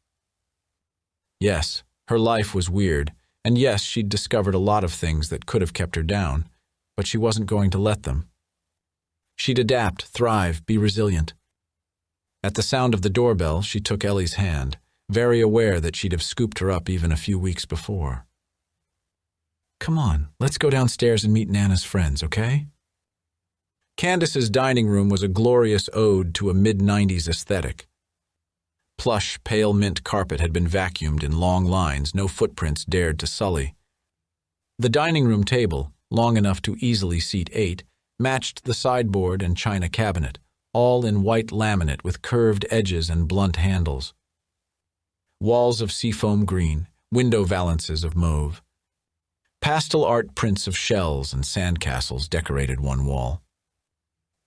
Yes, her life was weird, and yes, she'd discovered a lot of things that could have kept her down, but she wasn't going to let them. She'd adapt, thrive, be resilient. At the sound of the doorbell, she took Ellie's hand, very aware that she'd have scooped her up even a few weeks before. Come on, let's go downstairs and meet Nana's friends, okay? Candace's dining room was a glorious ode to a mid-90s aesthetic. Plush, pale mint carpet had been vacuumed in long lines no footprints dared to sully. The dining room table, long enough to easily seat 8, matched the sideboard and china cabinet, all in white laminate with curved edges and blunt handles. Walls of seafoam green, window valances of mauve. Pastel art prints of shells and sandcastles decorated one wall.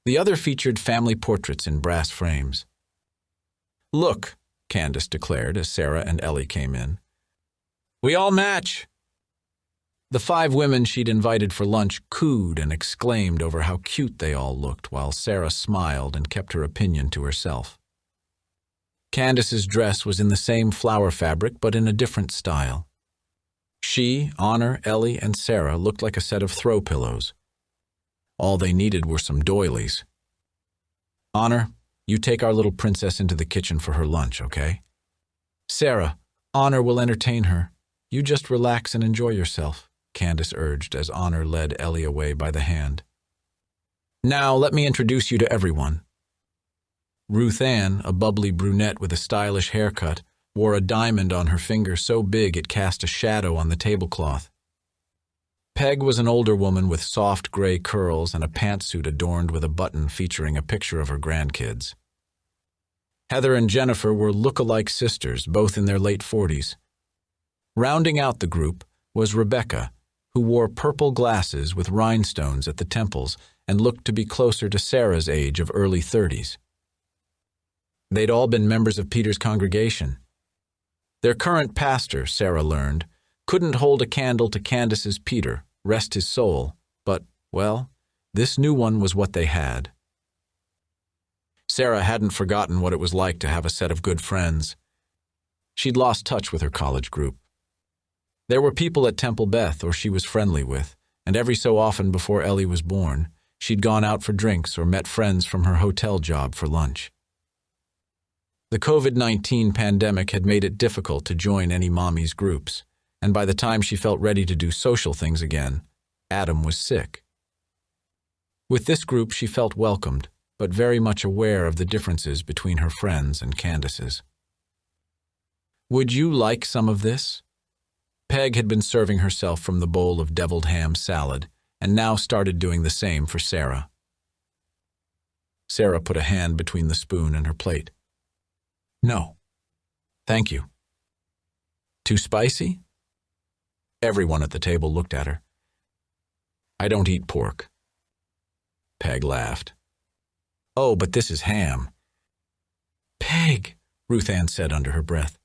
The other featured family portraits in brass frames. Look, Candace declared as Sarah and Ellie came in. We all match. The 5 women she'd invited for lunch cooed and exclaimed over how cute they all looked, while Sarah smiled and kept her opinion to herself. Candace's dress was in the same flower fabric, but in a different style. She, Honor, Ellie, and Sarah looked like a set of throw pillows. All they needed were some doilies. Honor, you take our little princess into the kitchen for her lunch, okay? Sarah, Honor will entertain her. You just relax and enjoy yourself, Candace urged as Honor led Ellie away by the hand. Now let me introduce you to everyone. Ruth Ann, a bubbly brunette with a stylish haircut, wore a diamond on her finger so big it cast a shadow on the tablecloth. Peg was an older woman with soft gray curls and a pantsuit adorned with a button featuring a picture of her grandkids. Heather and Jennifer were look-alike sisters, both in their late 40s. Rounding out the group was Rebecca, who wore purple glasses with rhinestones at the temples and looked to be closer to Sarah's age of early 30s. They'd all been members of Peter's congregation. Their current pastor, Sarah learned, couldn't hold a candle to Candace's Peter, rest his soul, but, well, this new one was what they had. Sarah hadn't forgotten what it was like to have a set of good friends. She'd lost touch with her college group. There were people at Temple Beth or she was friendly with, and every so often before Ellie was born, she'd gone out for drinks or met friends from her hotel job for lunch. The COVID-19 pandemic had made it difficult to join any mommy's groups, and by the time she felt ready to do social things again, Adam was sick. With this group she felt welcomed, but very much aware of the differences between her friends and Candace's. Would you like some of this? Peg had been serving herself from the bowl of deviled ham salad, and now started doing the same for Sarah. Sarah put a hand between the spoon and her plate. No. Thank you. Too spicy? Everyone at the table looked at her. I don't eat pork. Peg laughed. Oh, but this is ham. Peg, Ruth Ann said under her breath.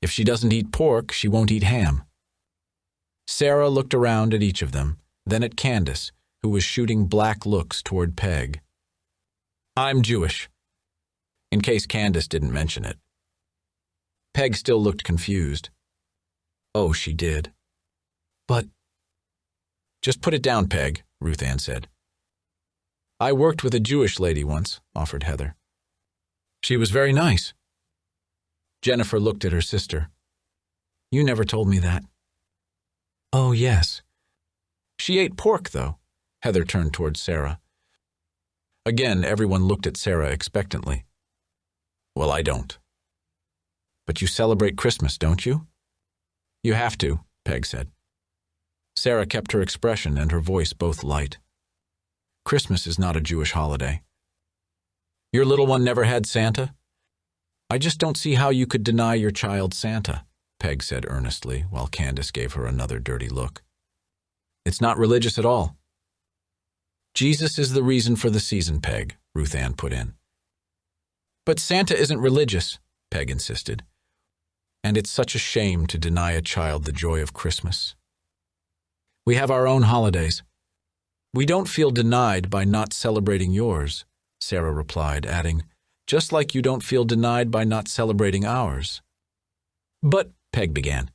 If she doesn't eat pork, she won't eat ham. Sarah looked around at each of them, then at Candace, who was shooting black looks toward Peg. I'm Jewish, in case Candace didn't mention it. Peg still looked confused. Oh, she did. But... Just put it down, Peg, Ruth Ann said. I worked with a Jewish lady once, offered Heather. She was very nice. Jennifer looked at her sister. You never told me that. Oh, yes. She ate pork, though. Heather turned toward Sarah. Again, everyone looked at Sarah expectantly. Well, I don't. But you celebrate Christmas, don't you? You have to, Peg said. Sarah kept her expression and her voice both light. Christmas is not a Jewish holiday. Your little one never had Santa? I just don't see how you could deny your child Santa, Peg said earnestly, while Candace gave her another dirty look. It's not religious at all. Jesus is the reason for the season, Peg, Ruth Ann put in. But Santa isn't religious, Peg insisted. And it's such a shame to deny a child the joy of Christmas. We have our own holidays. We don't feel denied by not celebrating yours, Sarah replied, adding, just like you don't feel denied by not celebrating ours. But, Peg began.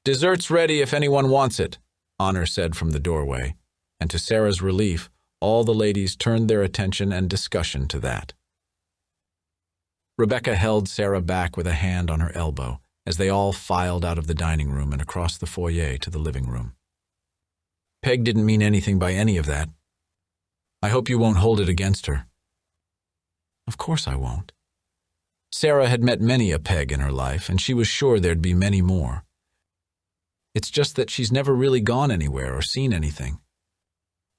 Dessert's ready if anyone wants it, Honor said from the doorway, and to Sarah's relief, all the ladies turned their attention and discussion to that. Rebecca held Sarah back with a hand on her elbow as they all filed out of the dining room and across the foyer to the living room. Peg didn't mean anything by any of that. I hope you won't hold it against her. Of course I won't. Sarah had met many a Peg in her life, and she was sure there'd be many more. It's just that she's never really gone anywhere or seen anything.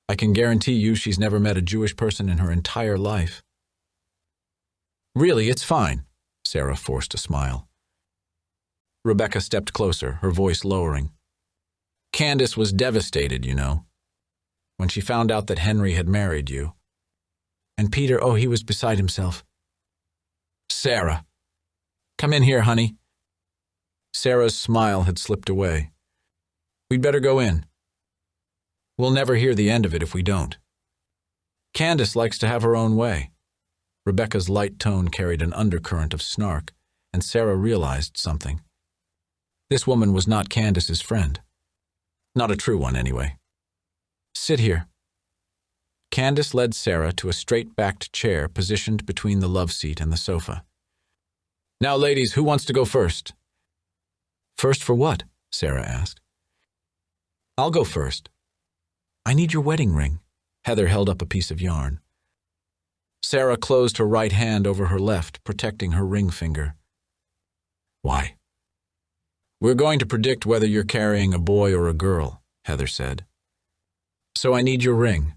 I can guarantee you she's never met a Jewish person in her entire life. Really, it's fine, Sarah forced a smile. Rebecca stepped closer, her voice lowering. Candace was devastated, you know, when she found out that Henry had married you. And Peter, oh, he was beside himself. Sarah. Come in here, honey. Sarah's smile had slipped away. We'd better go in. We'll never hear the end of it if we don't. Candace likes to have her own way. Rebecca's light tone carried an undercurrent of snark, and Sarah realized something. This woman was not Candace's friend. Not a true one, anyway. Sit here. Candace led Sarah to a straight-backed chair positioned between the love seat and the sofa. Now, ladies, who wants to go first? First for what? Sarah asked. I'll go first. I need your wedding ring. Heather held up a piece of yarn. Sarah closed her right hand over her left, protecting her ring finger. Why? We're going to predict whether you're carrying a boy or a girl, Heather said. So I need your ring.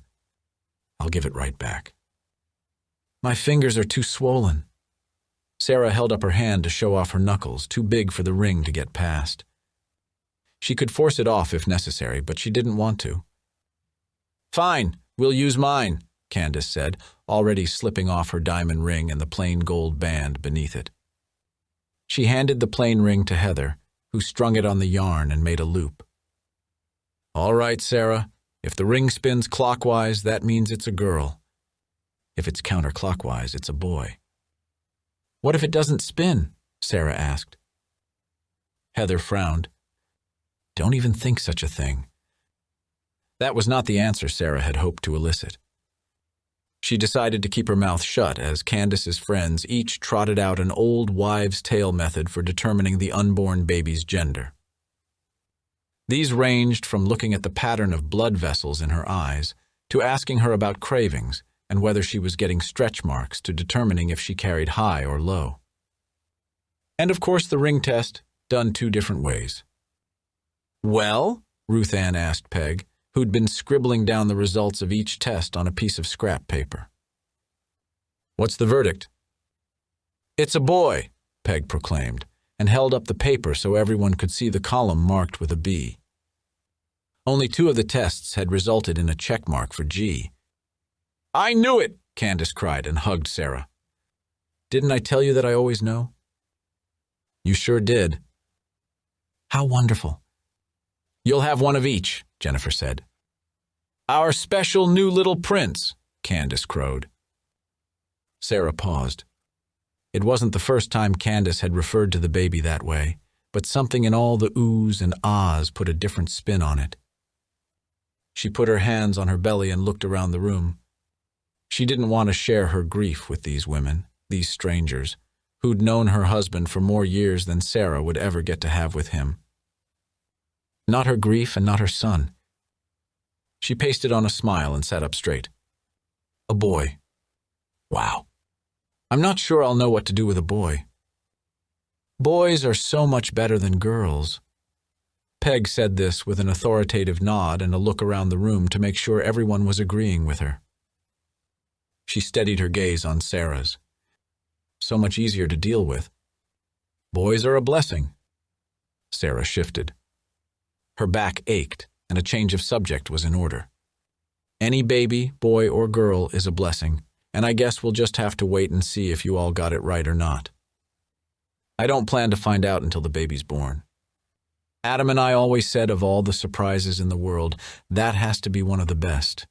I'll give it right back. My fingers are too swollen. Sarah held up her hand to show off her knuckles, too big for the ring to get past. She could force it off if necessary, but she didn't want to. Fine, we'll use mine, Candace said, already slipping off her diamond ring and the plain gold band beneath it. She handed the plain ring to Heather, who strung it on the yarn and made a loop. All right, Sarah, if the ring spins clockwise, that means it's a girl. If it's counterclockwise, it's a boy. What if it doesn't spin? Sarah asked. Heather frowned. Don't even think such a thing. That was not the answer Sarah had hoped to elicit. She decided to keep her mouth shut as Candace's friends each trotted out an old wives' tale method for determining the unborn baby's gender. These ranged from looking at the pattern of blood vessels in her eyes to asking her about cravings and whether she was getting stretch marks to determining if she carried high or low. And of course the ring test, done 2 different ways. Well? Ruth Ann asked Peg, who'd been scribbling down the results of each test on a piece of scrap paper. What's the verdict? It's a boy, Peg proclaimed, and held up the paper so everyone could see the column marked with a B. Only 2 of the tests had resulted in a check mark for G. I knew it, Candace cried and hugged Sarah. "Didn't I tell you that I always know?" "You sure did." "How wonderful." "You'll have one of each," Jennifer said. "Our special new little prince," Candace crowed. Sarah paused. It wasn't the first time Candace had referred to the baby that way, but something in all the oohs and ahs put a different spin on it. She put her hands on her belly and looked around the room. She didn't want to share her grief with these women, these strangers, who'd known her husband for more years than Sarah would ever get to have with him. Not her grief and not her son. She pasted on a smile and sat up straight. A boy. Wow. I'm not sure I'll know what to do with a boy. Boys are so much better than girls. Peg said this with an authoritative nod and a look around the room to make sure everyone was agreeing with her. She steadied her gaze on Sarah's. So much easier to deal with. Boys are a blessing. Sarah shifted. Her back ached, and a change of subject was in order. Any baby, boy or girl, is a blessing, and I guess we'll just have to wait and see if you all got it right or not. I don't plan to find out until the baby's born. Adam and I always said of all the surprises in the world, that has to be one of the best.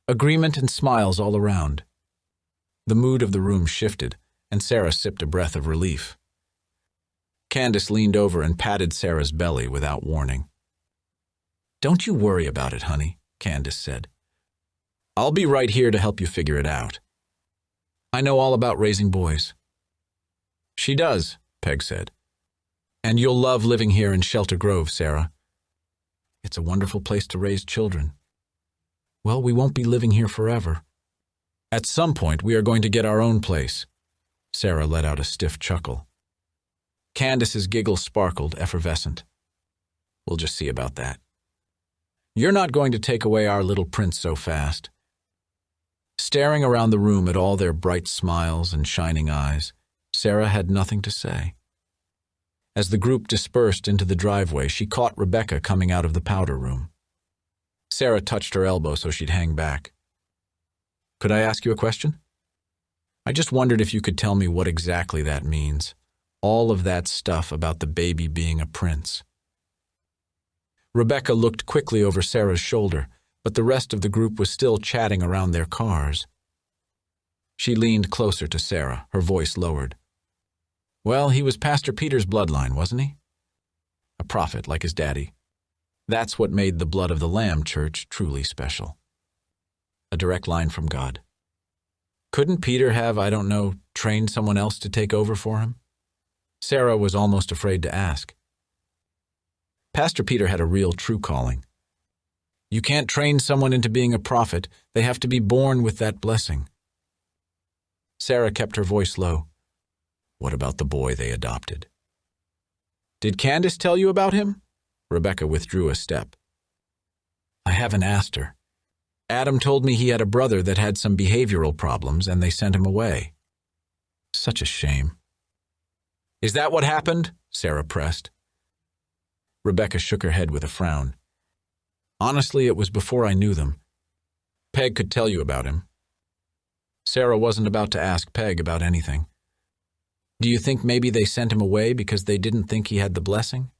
Agreement and smiles all around. The mood of the room shifted, and Sarah sipped a breath of relief. Candace leaned over and patted Sarah's belly without warning. "Don't you worry about it, honey," Candace said. "I'll be right here to help you figure it out. I know all about raising boys." "She does," Peg said. "And you'll love living here in Shelter Grove, Sarah. It's a wonderful place to raise children. Well, we won't be living here forever. At some point, we are going to get our own place." Sarah let out a stiff chuckle. Candace's giggle sparkled, effervescent. "We'll just see about that. You're not going to take away our little prince so fast." Staring around the room at all their bright smiles and shining eyes, Sarah had nothing to say. As the group dispersed into the driveway, she caught Rebecca coming out of the powder room. Sarah touched her elbow so she'd hang back. "Could I ask you a question? I just wondered if you could tell me what exactly that means. All of that stuff about the baby being a prince." Rebecca looked quickly over Sarah's shoulder, but the rest of the group was still chatting around their cars. She leaned closer to Sarah, her voice lowered. "Well, he was Pastor Peter's bloodline, wasn't he? A prophet like his daddy. That's what made the Blood of the Lamb Church truly special. A direct line from God. Couldn't Peter have, I don't know, trained someone else to take over for him?" Sarah was almost afraid to ask. Pastor Peter had a real true calling. You can't train someone into being a prophet. They have to be born with that blessing. Sarah kept her voice low. What about the boy they adopted? Did Candace tell you about him? Rebecca withdrew a step. I haven't asked her. Adam told me he had a brother that had some behavioral problems and they sent him away. Such a shame. Is that what happened? Sarah pressed. Rebecca shook her head with a frown. Honestly, it was before I knew them. Peg could tell you about him. Sarah wasn't about to ask Peg about anything. Do you think maybe they sent him away because they didn't think he had the blessing?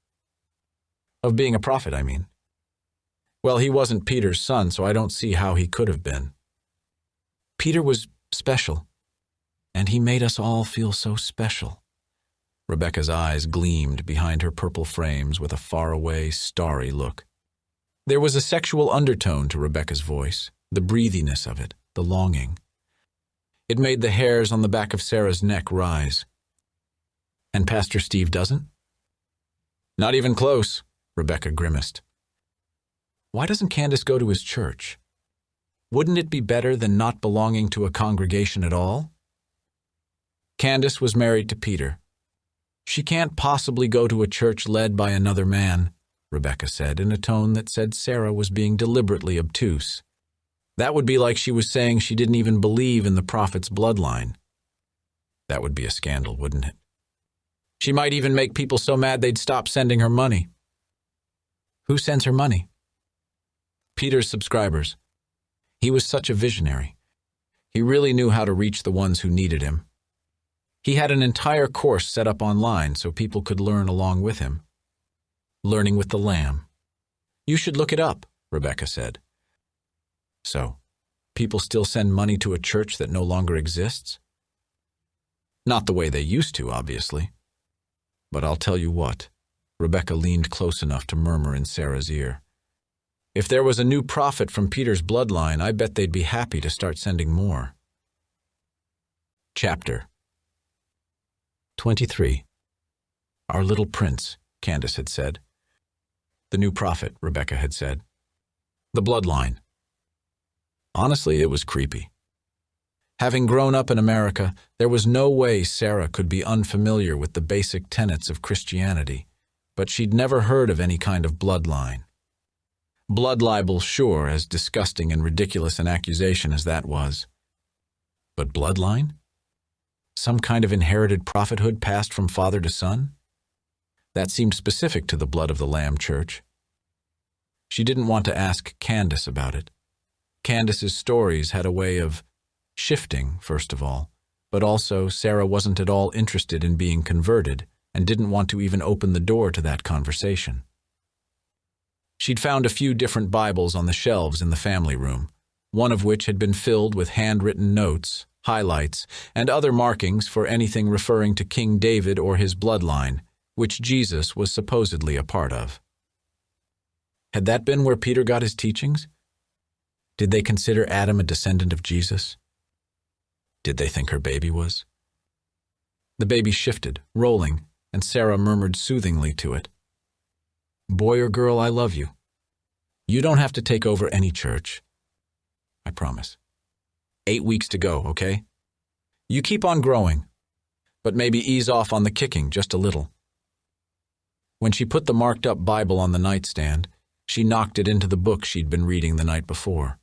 Of being a prophet, I mean. Well, he wasn't Peter's son, so I don't see how he could have been. Peter was special, and he made us all feel so special. Rebecca's eyes gleamed behind her purple frames with a faraway, starry look. There was a sexual undertone to Rebecca's voice, the breathiness of it, the longing. It made the hairs on the back of Sarah's neck rise. And Pastor Steve doesn't? Not even close, Rebecca grimaced. Why doesn't Candace go to his church? Wouldn't it be better than not belonging to a congregation at all? Candace was married to Peter. She can't possibly go to a church led by another man, Rebecca said in a tone that said Sarah was being deliberately obtuse. That would be like she was saying she didn't even believe in the prophet's bloodline. That would be a scandal, wouldn't it? She might even make people so mad they'd stop sending her money. Who sends her money? Peter's subscribers. He was such a visionary. He really knew how to reach the ones who needed him. He had an entire course set up online so people could learn along with him. Learning with the Lamb. You should look it up, Rebecca said. So, people still send money to a church that no longer exists? Not the way they used to, obviously. But I'll tell you what, Rebecca leaned close enough to murmur in Sarah's ear. If there was a new prophet from Peter's bloodline, I bet they'd be happy to start sending more. Chapter 23. Our little prince, Candace had said. The new prophet, Rebecca had said. The bloodline. Honestly, it was creepy. Having grown up in America, there was no way Sarah could be unfamiliar with the basic tenets of Christianity, but she'd never heard of any kind of bloodline. Blood libel, sure, as disgusting and ridiculous an accusation as that was. But bloodline? Some kind of inherited prophethood passed from father to son? That seemed specific to the Blood of the Lamb Church. She didn't want to ask Candace about it. Candace's stories had a way of shifting, first of all, but also Sarah wasn't at all interested in being converted and didn't want to even open the door to that conversation. She'd found a few different Bibles on the shelves in the family room, one of which had been filled with handwritten notes, highlights, and other markings for anything referring to King David or his bloodline, which Jesus was supposedly a part of. Had that been where Peter got his teachings? Did they consider Adam a descendant of Jesus? Did they think her baby was? The baby shifted, rolling, and Sarah murmured soothingly to it. Boy or girl, I love you. You don't have to take over any church. I promise. 8 weeks to go, okay? You keep on growing, but maybe ease off on the kicking just a little. When she put the marked-up Bible on the nightstand, she knocked it into the book she'd been reading the night before.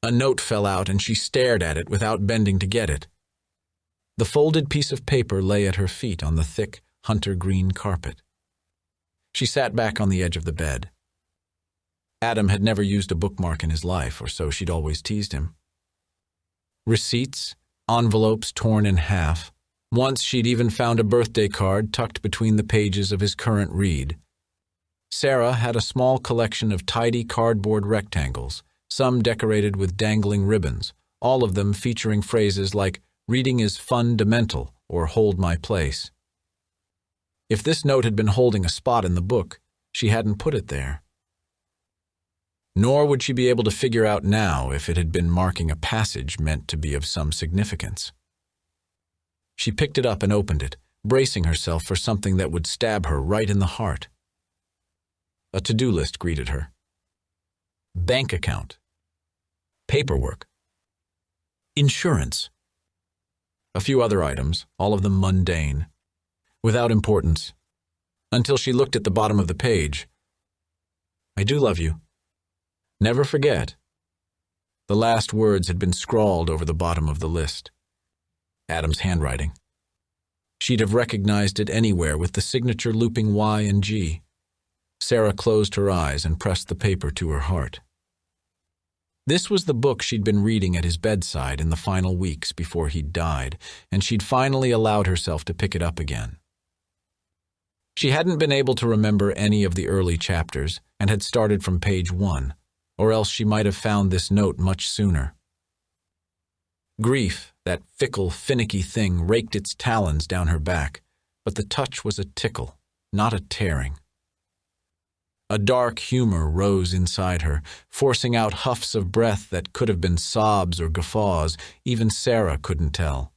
A note fell out and she stared at it without bending to get it. The folded piece of paper lay at her feet on the thick, hunter-green carpet. She sat back on the edge of the bed. Adam had never used a bookmark in his life, or so she'd always teased him. Receipts, envelopes torn in half. Once she'd even found a birthday card tucked between the pages of his current read. Sarah had a small collection of tidy cardboard rectangles, some decorated with dangling ribbons, all of them featuring phrases like, "Reading is fundamental," or "Hold my place." If this note had been holding a spot in the book, she hadn't put it there. Nor would she be able to figure out now if it had been marking a passage meant to be of some significance. She picked it up and opened it, bracing herself for something that would stab her right in the heart. A to-do list greeted her. Bank account. Paperwork. Insurance. A few other items, all of them mundane, without importance, until she looked at the bottom of the page. I do love you. Never forget. The last words had been scrawled over the bottom of the list. Adam's handwriting. She'd have recognized it anywhere with the signature looping Y and G. Sarah closed her eyes and pressed the paper to her heart. This was the book she'd been reading at his bedside in the final weeks before he'd died, and she'd finally allowed herself to pick it up again. She hadn't been able to remember any of the early chapters and had started from page 1, or else she might have found this note much sooner. Grief, that fickle, finicky thing, raked its talons down her back, but the touch was a tickle, not a tearing. A dark humor rose inside her, forcing out huffs of breath that could have been sobs or guffaws. Even Sarah couldn't tell.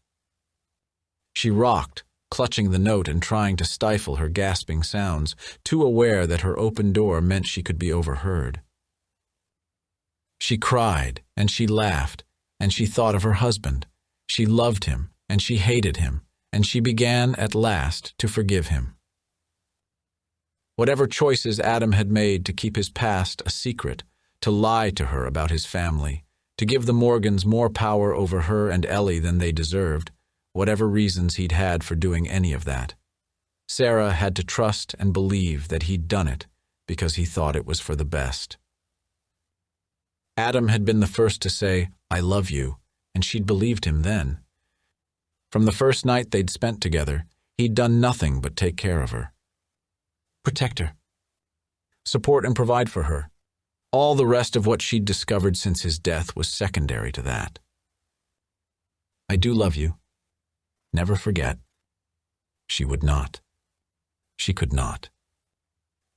She rocked, clutching the note and trying to stifle her gasping sounds, too aware that her open door meant she could be overheard. She cried, and she laughed, and she thought of her husband. She loved him, and she hated him, and she began, at last, to forgive him. Whatever choices Adam had made to keep his past a secret, to lie to her about his family, to give the Morgans more power over her and Ellie than they deserved, whatever reasons he'd had for doing any of that, Sarah had to trust and believe that he'd done it because he thought it was for the best. Adam had been the first to say, I love you, and she'd believed him then. From the first night they'd spent together, he'd done nothing but take care of her. Protect her. Support and provide for her. All the rest of what she'd discovered since his death was secondary to that. I do love you. Never forget. She would not. She could not.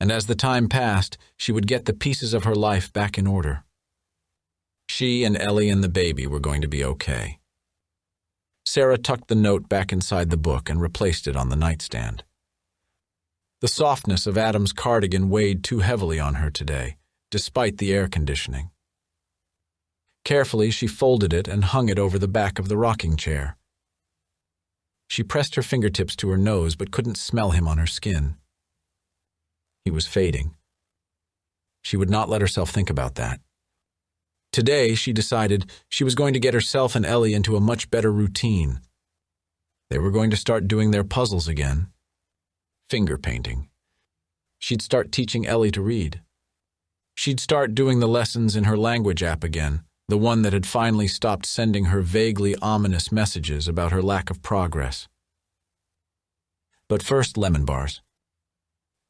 And as the time passed, she would get the pieces of her life back in order. She and Ellie and the baby were going to be okay. Sarah tucked the note back inside the book and replaced it on the nightstand. The softness of Adam's cardigan weighed too heavily on her today, despite the air conditioning. Carefully, she folded it and hung it over the back of the rocking chair. She pressed her fingertips to her nose but couldn't smell him on her skin. He was fading. She would not let herself think about that. Today, she decided she was going to get herself and Ellie into a much better routine. They were going to start doing their puzzles again. Finger painting. She'd start teaching Ellie to read. She'd start doing the lessons in her language app again, the one that had finally stopped sending her vaguely ominous messages about her lack of progress. But first, lemon bars.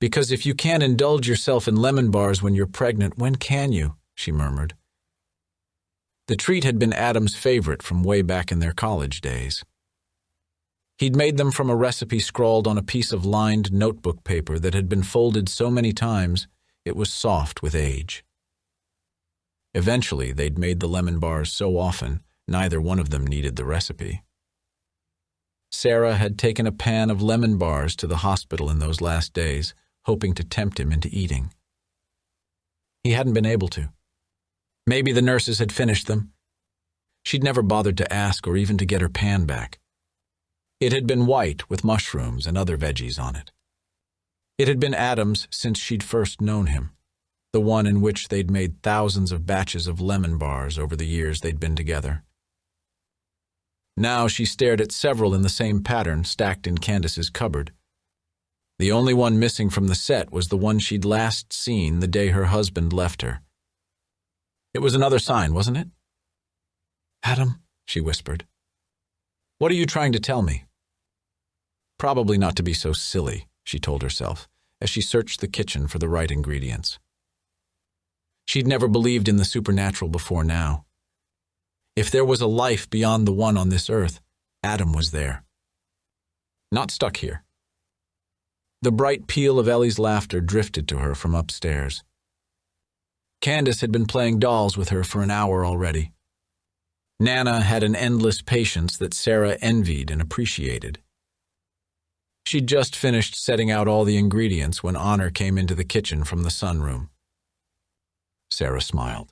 Because if you can't indulge yourself in lemon bars when you're pregnant, when can you? She murmured. The treat had been Adam's favorite from way back in their college days. He'd made them from a recipe scrawled on a piece of lined notebook paper that had been folded so many times it was soft with age. Eventually, they'd made the lemon bars so often, neither one of them needed the recipe. Sarah had taken a pan of lemon bars to the hospital in those last days, hoping to tempt him into eating. He hadn't been able to. Maybe the nurses had finished them. She'd never bothered to ask or even to get her pan back. It had been white with mushrooms and other veggies on it. It had been Adam's since she'd first known him, the one in which they'd made thousands of batches of lemon bars over the years they'd been together. Now she stared at several in the same pattern stacked in Candace's cupboard. The only one missing from the set was the one she'd last seen the day her husband left her. It was another sign, wasn't it? Adam, she whispered. What are you trying to tell me? Probably not to be so silly, she told herself, as she searched the kitchen for the right ingredients. She'd never believed in the supernatural before now. If there was a life beyond the one on this earth, Adam was there. Not stuck here. The bright peal of Ellie's laughter drifted to her from upstairs. Candace had been playing dolls with her for an hour already. Nana had an endless patience that Sarah envied and appreciated. She'd just finished setting out all the ingredients when Honor came into the kitchen from the sunroom. Sarah smiled.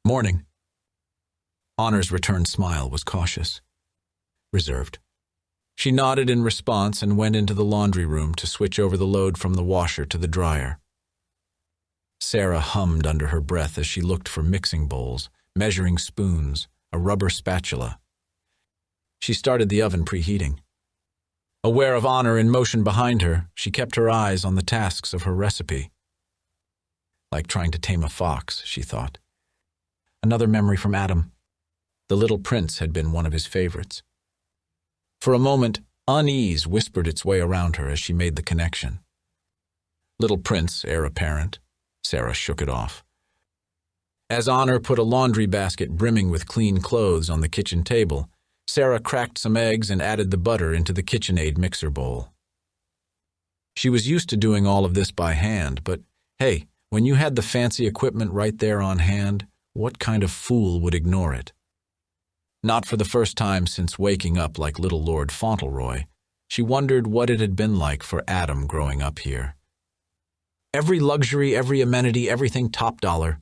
Morning. Honor's returned smile was cautious, reserved. She nodded in response and went into the laundry room to switch over the load from the washer to the dryer. Sarah hummed under her breath as she looked for mixing bowls, measuring spoons, a rubber spatula. She started the oven preheating. Aware of Honor in motion behind her, she kept her eyes on the tasks of her recipe. Like trying to tame a fox, she thought. Another memory from Adam. The Little Prince had been one of his favorites. For a moment, unease whispered its way around her as she made the connection. Little Prince, heir apparent. Sarah shook it off. As Honor put a laundry basket brimming with clean clothes on the kitchen table, Sarah cracked some eggs and added the butter into the KitchenAid mixer bowl. She was used to doing all of this by hand, but hey, when you had the fancy equipment right there on hand, what kind of fool would ignore it? Not for the first time since waking up like little Lord Fauntleroy, she wondered what it had been like for Adam growing up here. Every luxury, every amenity, everything top dollar.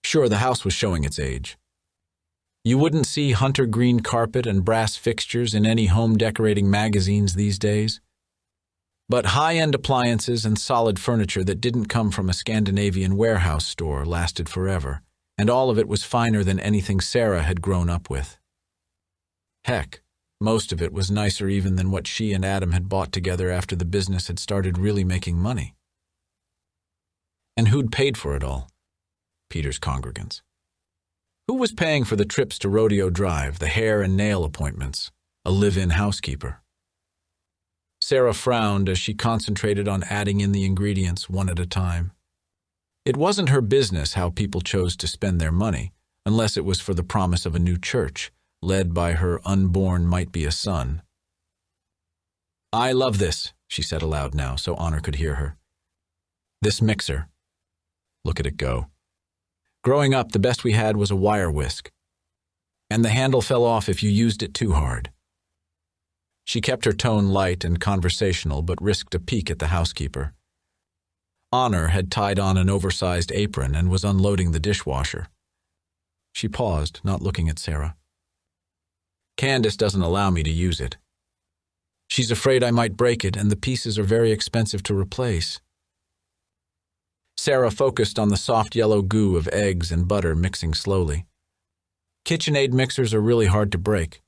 Sure, the house was showing its age. You wouldn't see hunter green carpet and brass fixtures in any home decorating magazines these days. But high-end appliances and solid furniture that didn't come from a Scandinavian warehouse store lasted forever, and all of it was finer than anything Sarah had grown up with. Heck, most of it was nicer even than what she and Adam had bought together after the business had started really making money. And who'd paid for it all? Peter's congregants. Who was paying for the trips to Rodeo Drive, the hair and nail appointments? A live-in housekeeper. Sarah frowned as she concentrated on adding in the ingredients one at a time. It wasn't her business how people chose to spend their money, unless it was for the promise of a new church, led by her unborn might-be a son. "I love this," she said aloud now, so Honor could hear her. "This mixer. Look at it go. Growing up, the best we had was a wire whisk, and the handle fell off if you used it too hard." She kept her tone light and conversational, but risked a peek at the housekeeper. Honor had tied on an oversized apron and was unloading the dishwasher. She paused, not looking at Sarah. "Candace doesn't allow me to use it. She's afraid I might break it, and the pieces are very expensive to replace." Sarah focused on the soft yellow goo of eggs and butter mixing slowly. "KitchenAid mixers are really hard to break."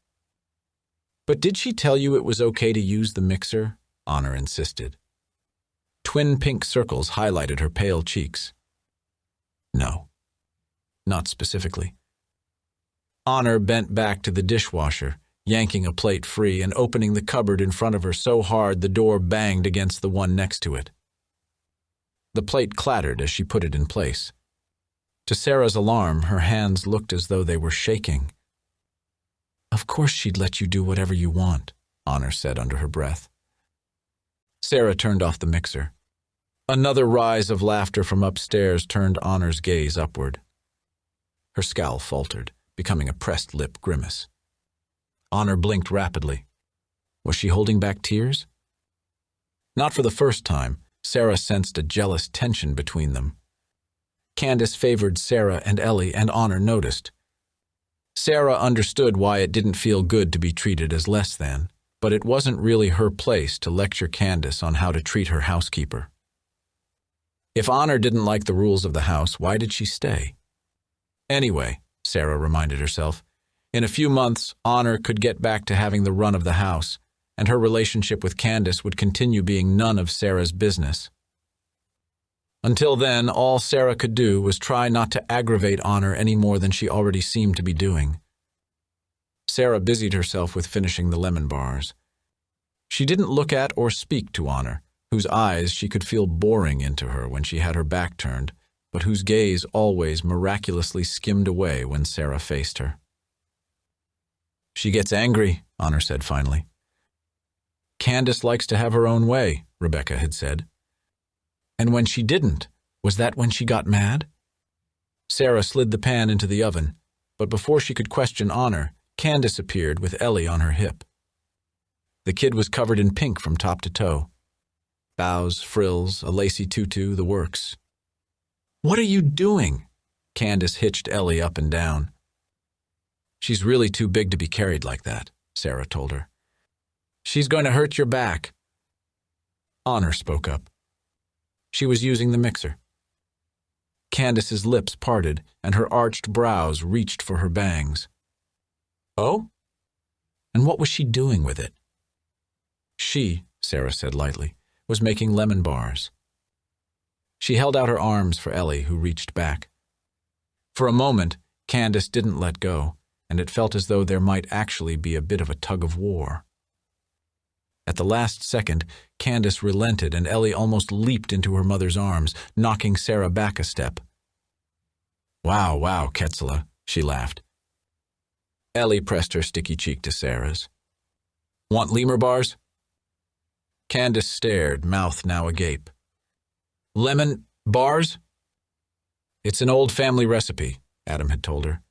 "But did she tell you it was okay to use the mixer?" Honor insisted. Twin pink circles highlighted her pale cheeks. "No, not specifically." Honor bent back to the dishwasher, yanking a plate free and opening the cupboard in front of her so hard the door banged against the one next to it. The plate clattered as she put it in place. To Sarah's alarm, her hands looked as though they were shaking. "Of course she'd let you do whatever you want," Honor said under her breath. Sarah turned off the mixer. Another rise of laughter from upstairs turned Honor's gaze upward. Her scowl faltered, becoming a pressed lip grimace. Honor blinked rapidly. Was she holding back tears? Not for the first time, Sarah sensed a jealous tension between them. Candace favored Sarah and Ellie, and Honor noticed. Sarah understood why it didn't feel good to be treated as less than, but it wasn't really her place to lecture Candace on how to treat her housekeeper. If Honor didn't like the rules of the house, why did she stay? Anyway, Sarah reminded herself, in a few months, Honor could get back to having the run of the house, and her relationship with Candace would continue being none of Sarah's business. Until then, all Sarah could do was try not to aggravate Honor any more than she already seemed to be doing. Sarah busied herself with finishing the lemon bars. She didn't look at or speak to Honor, whose eyes she could feel boring into her when she had her back turned, but whose gaze always miraculously skimmed away when Sarah faced her. "She gets angry," Honor said finally. "Candace likes to have her own way," Rebecca had said. "And when she didn't, was that when she got mad?" Sarah slid the pan into the oven, but before she could question Honor, Candace appeared with Ellie on her hip. The kid was covered in pink from top to toe. Bows, frills, a lacy tutu, the works. "What are you doing?" Candace hitched Ellie up and down. "She's really too big to be carried like that," Sarah told her. "She's going to hurt your back." Honor spoke up. She was using the mixer. Candace's lips parted, and her arched brows reached for her bangs. "Oh? And what was she doing with it?" "She," Sarah said lightly, "was making lemon bars." She held out her arms for Ellie, who reached back. For a moment, Candace didn't let go, and it felt as though there might actually be a bit of a tug of war. At the last second, Candace relented and Ellie almost leaped into her mother's arms, knocking Sarah back a step. Wow, Quetzala," she laughed. Ellie pressed her sticky cheek to Sarah's. "Want lemur bars?" Candace stared, mouth now agape. "Lemon bars?" "It's an old family recipe," Adam had told her.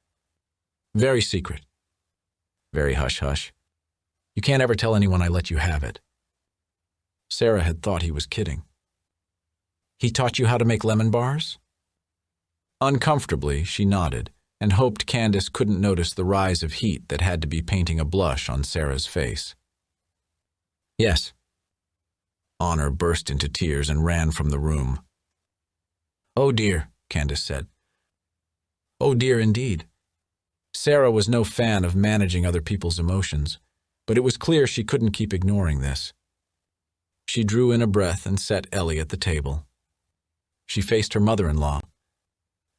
"Very secret. Very hush-hush. You can't ever tell anyone I let you have it." Sarah had thought he was kidding. "He taught you how to make lemon bars?" Uncomfortably, she nodded and hoped Candace couldn't notice the rise of heat that had to be painting a blush on Sarah's face. "Yes." Honor burst into tears and ran from the room. "Oh dear," Candace said. "Oh dear indeed." Sarah was no fan of managing other people's emotions, but it was clear she couldn't keep ignoring this. She drew in a breath and set Ellie at the table. She faced her mother-in-law.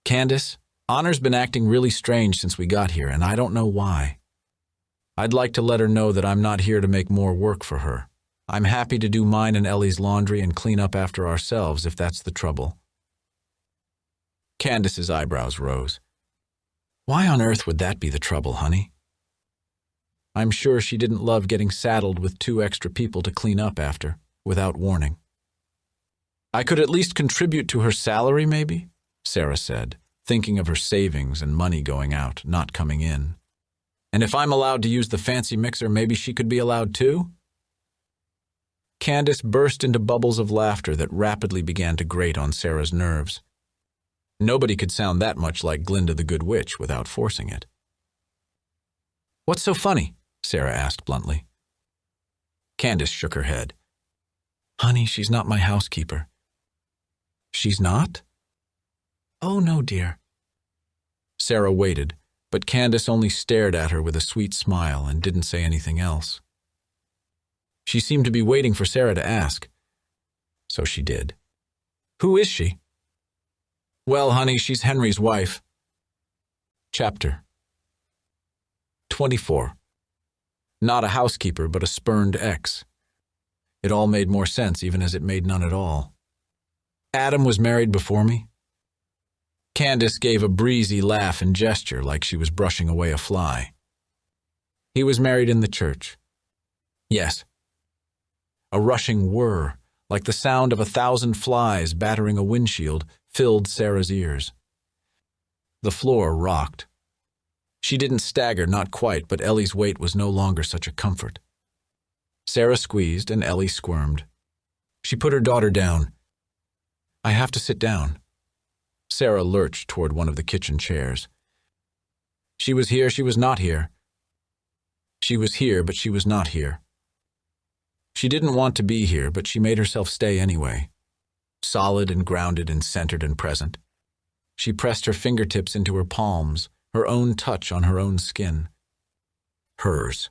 "Candace, Honor's been acting really strange since we got here, and I don't know why. I'd like to let her know that I'm not here to make more work for her. I'm happy to do mine and Ellie's laundry and clean up after ourselves if that's the trouble." Candace's eyebrows rose. "Why on earth would that be the trouble, honey?" I'm sure she didn't love getting saddled with 2 extra people to clean up after, without warning. "I could at least contribute to her salary, maybe?" Sarah said, thinking of her savings and money going out, not coming in. "And if I'm allowed to use the fancy mixer, maybe she could be allowed too?" Candace burst into bubbles of laughter that rapidly began to grate on Sarah's nerves. Nobody could sound that much like Glinda the Good Witch without forcing it. "What's so funny?" Sarah asked bluntly. Candace shook her head. "Honey, she's not my housekeeper." "She's not?" "Oh, no, dear." Sarah waited, but Candace only stared at her with a sweet smile and didn't say anything else. She seemed to be waiting for Sarah to ask. So she did. "Who is she?" "Well, honey, she's Henry's wife." Chapter 24. Not a housekeeper, but a spurned ex. It all made more sense, even as it made none at all. Adam was married before me. Candace gave a breezy laugh and gesture like she was brushing away a fly. He was married in the church. Yes. A rushing whir, like the sound of 1,000 flies battering a windshield, filled Sarah's ears. The floor rocked. She didn't stagger, not quite, but Ellie's weight was no longer such a comfort. Sarah squeezed and Ellie squirmed. She put her daughter down. "I have to sit down." Sarah lurched toward one of the kitchen chairs. She was here, she was not here. She was here, but she was not here. She didn't want to be here, but she made herself stay anyway. Solid and grounded and centered and present. She pressed her fingertips into her palms, her own touch on her own skin. Hers.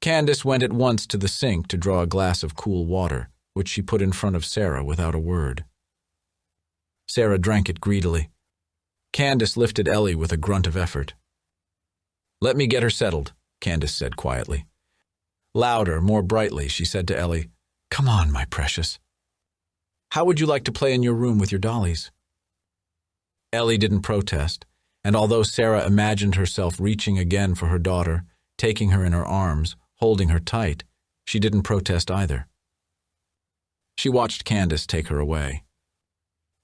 Candace went at once to the sink to draw a glass of cool water, which she put in front of Sarah without a word. Sarah drank it greedily. Candace lifted Ellie with a grunt of effort. "Let me get her settled," Candace said quietly. Louder, more brightly, she said to Ellie, "Come on, my precious. How would you like to play in your room with your dollies?" Ellie didn't protest, and although Sarah imagined herself reaching again for her daughter, taking her in her arms, holding her tight, she didn't protest either. She watched Candace take her away.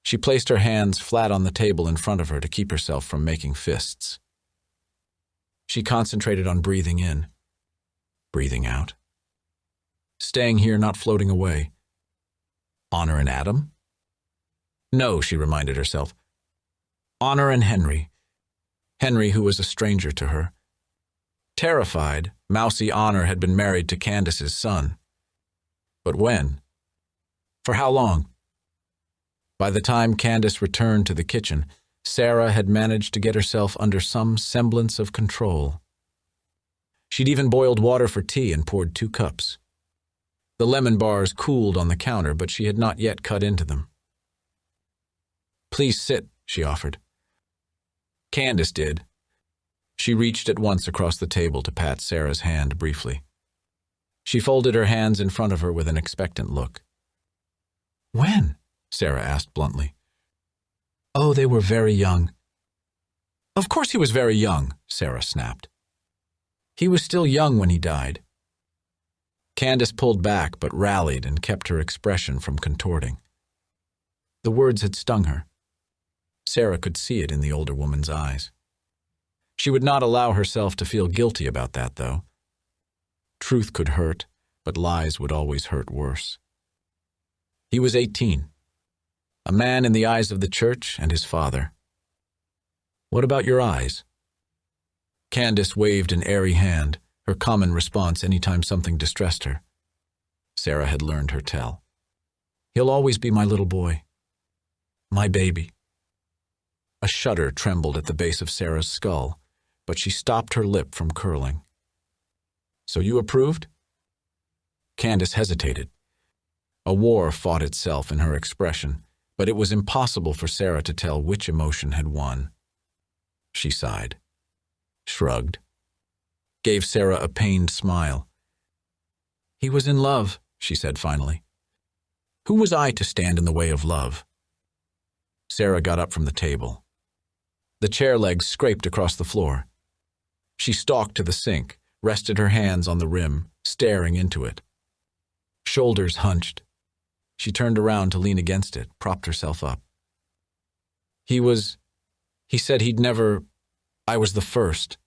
She placed her hands flat on the table in front of her to keep herself from making fists. She concentrated on breathing in, breathing out. Staying here, not floating away. Honor and Adam? No, she reminded herself. Honor and Henry. Henry, who was a stranger to her. Terrified, mousy Honor had been married to Candace's son. But when? For how long? By the time Candace returned to the kitchen, Sarah had managed to get herself under some semblance of control. She'd even boiled water for tea and poured 2 cups. The lemon bars cooled on the counter, but she had not yet cut into them. "Please sit," she offered. Candace did. She reached at once across the table to pat Sarah's hand briefly. She folded her hands in front of her with an expectant look. "When?" Sarah asked bluntly. "Oh, they were very young." "Of course he was very young," Sarah snapped. "He was still young when he died." Candace pulled back but rallied and kept her expression from contorting. The words had stung her. Sarah could see it in the older woman's eyes. She would not allow herself to feel guilty about that, though. Truth could hurt, but lies would always hurt worse. He was 18. A man in the eyes of the church and his father. "What about your eyes?" Candace waved an airy hand, her common response any time something distressed her. Sarah had learned her tell. "He'll always be my little boy. My baby." A shudder trembled at the base of Sarah's skull, but she stopped her lip from curling. "So you approved?" Candace hesitated. A war fought itself in her expression, but it was impossible for Sarah to tell which emotion had won. she sighed, shrugged, gave Sarah a pained smile. He was in love, she said finally. Who was I to stand in the way of love? Sarah got up from the table. The chair legs scraped across the floor. She stalked to the sink, rested her hands on the rim, staring into it. Shoulders hunched. She turned around to lean against it, propped herself up. He said he'd never. I was the first.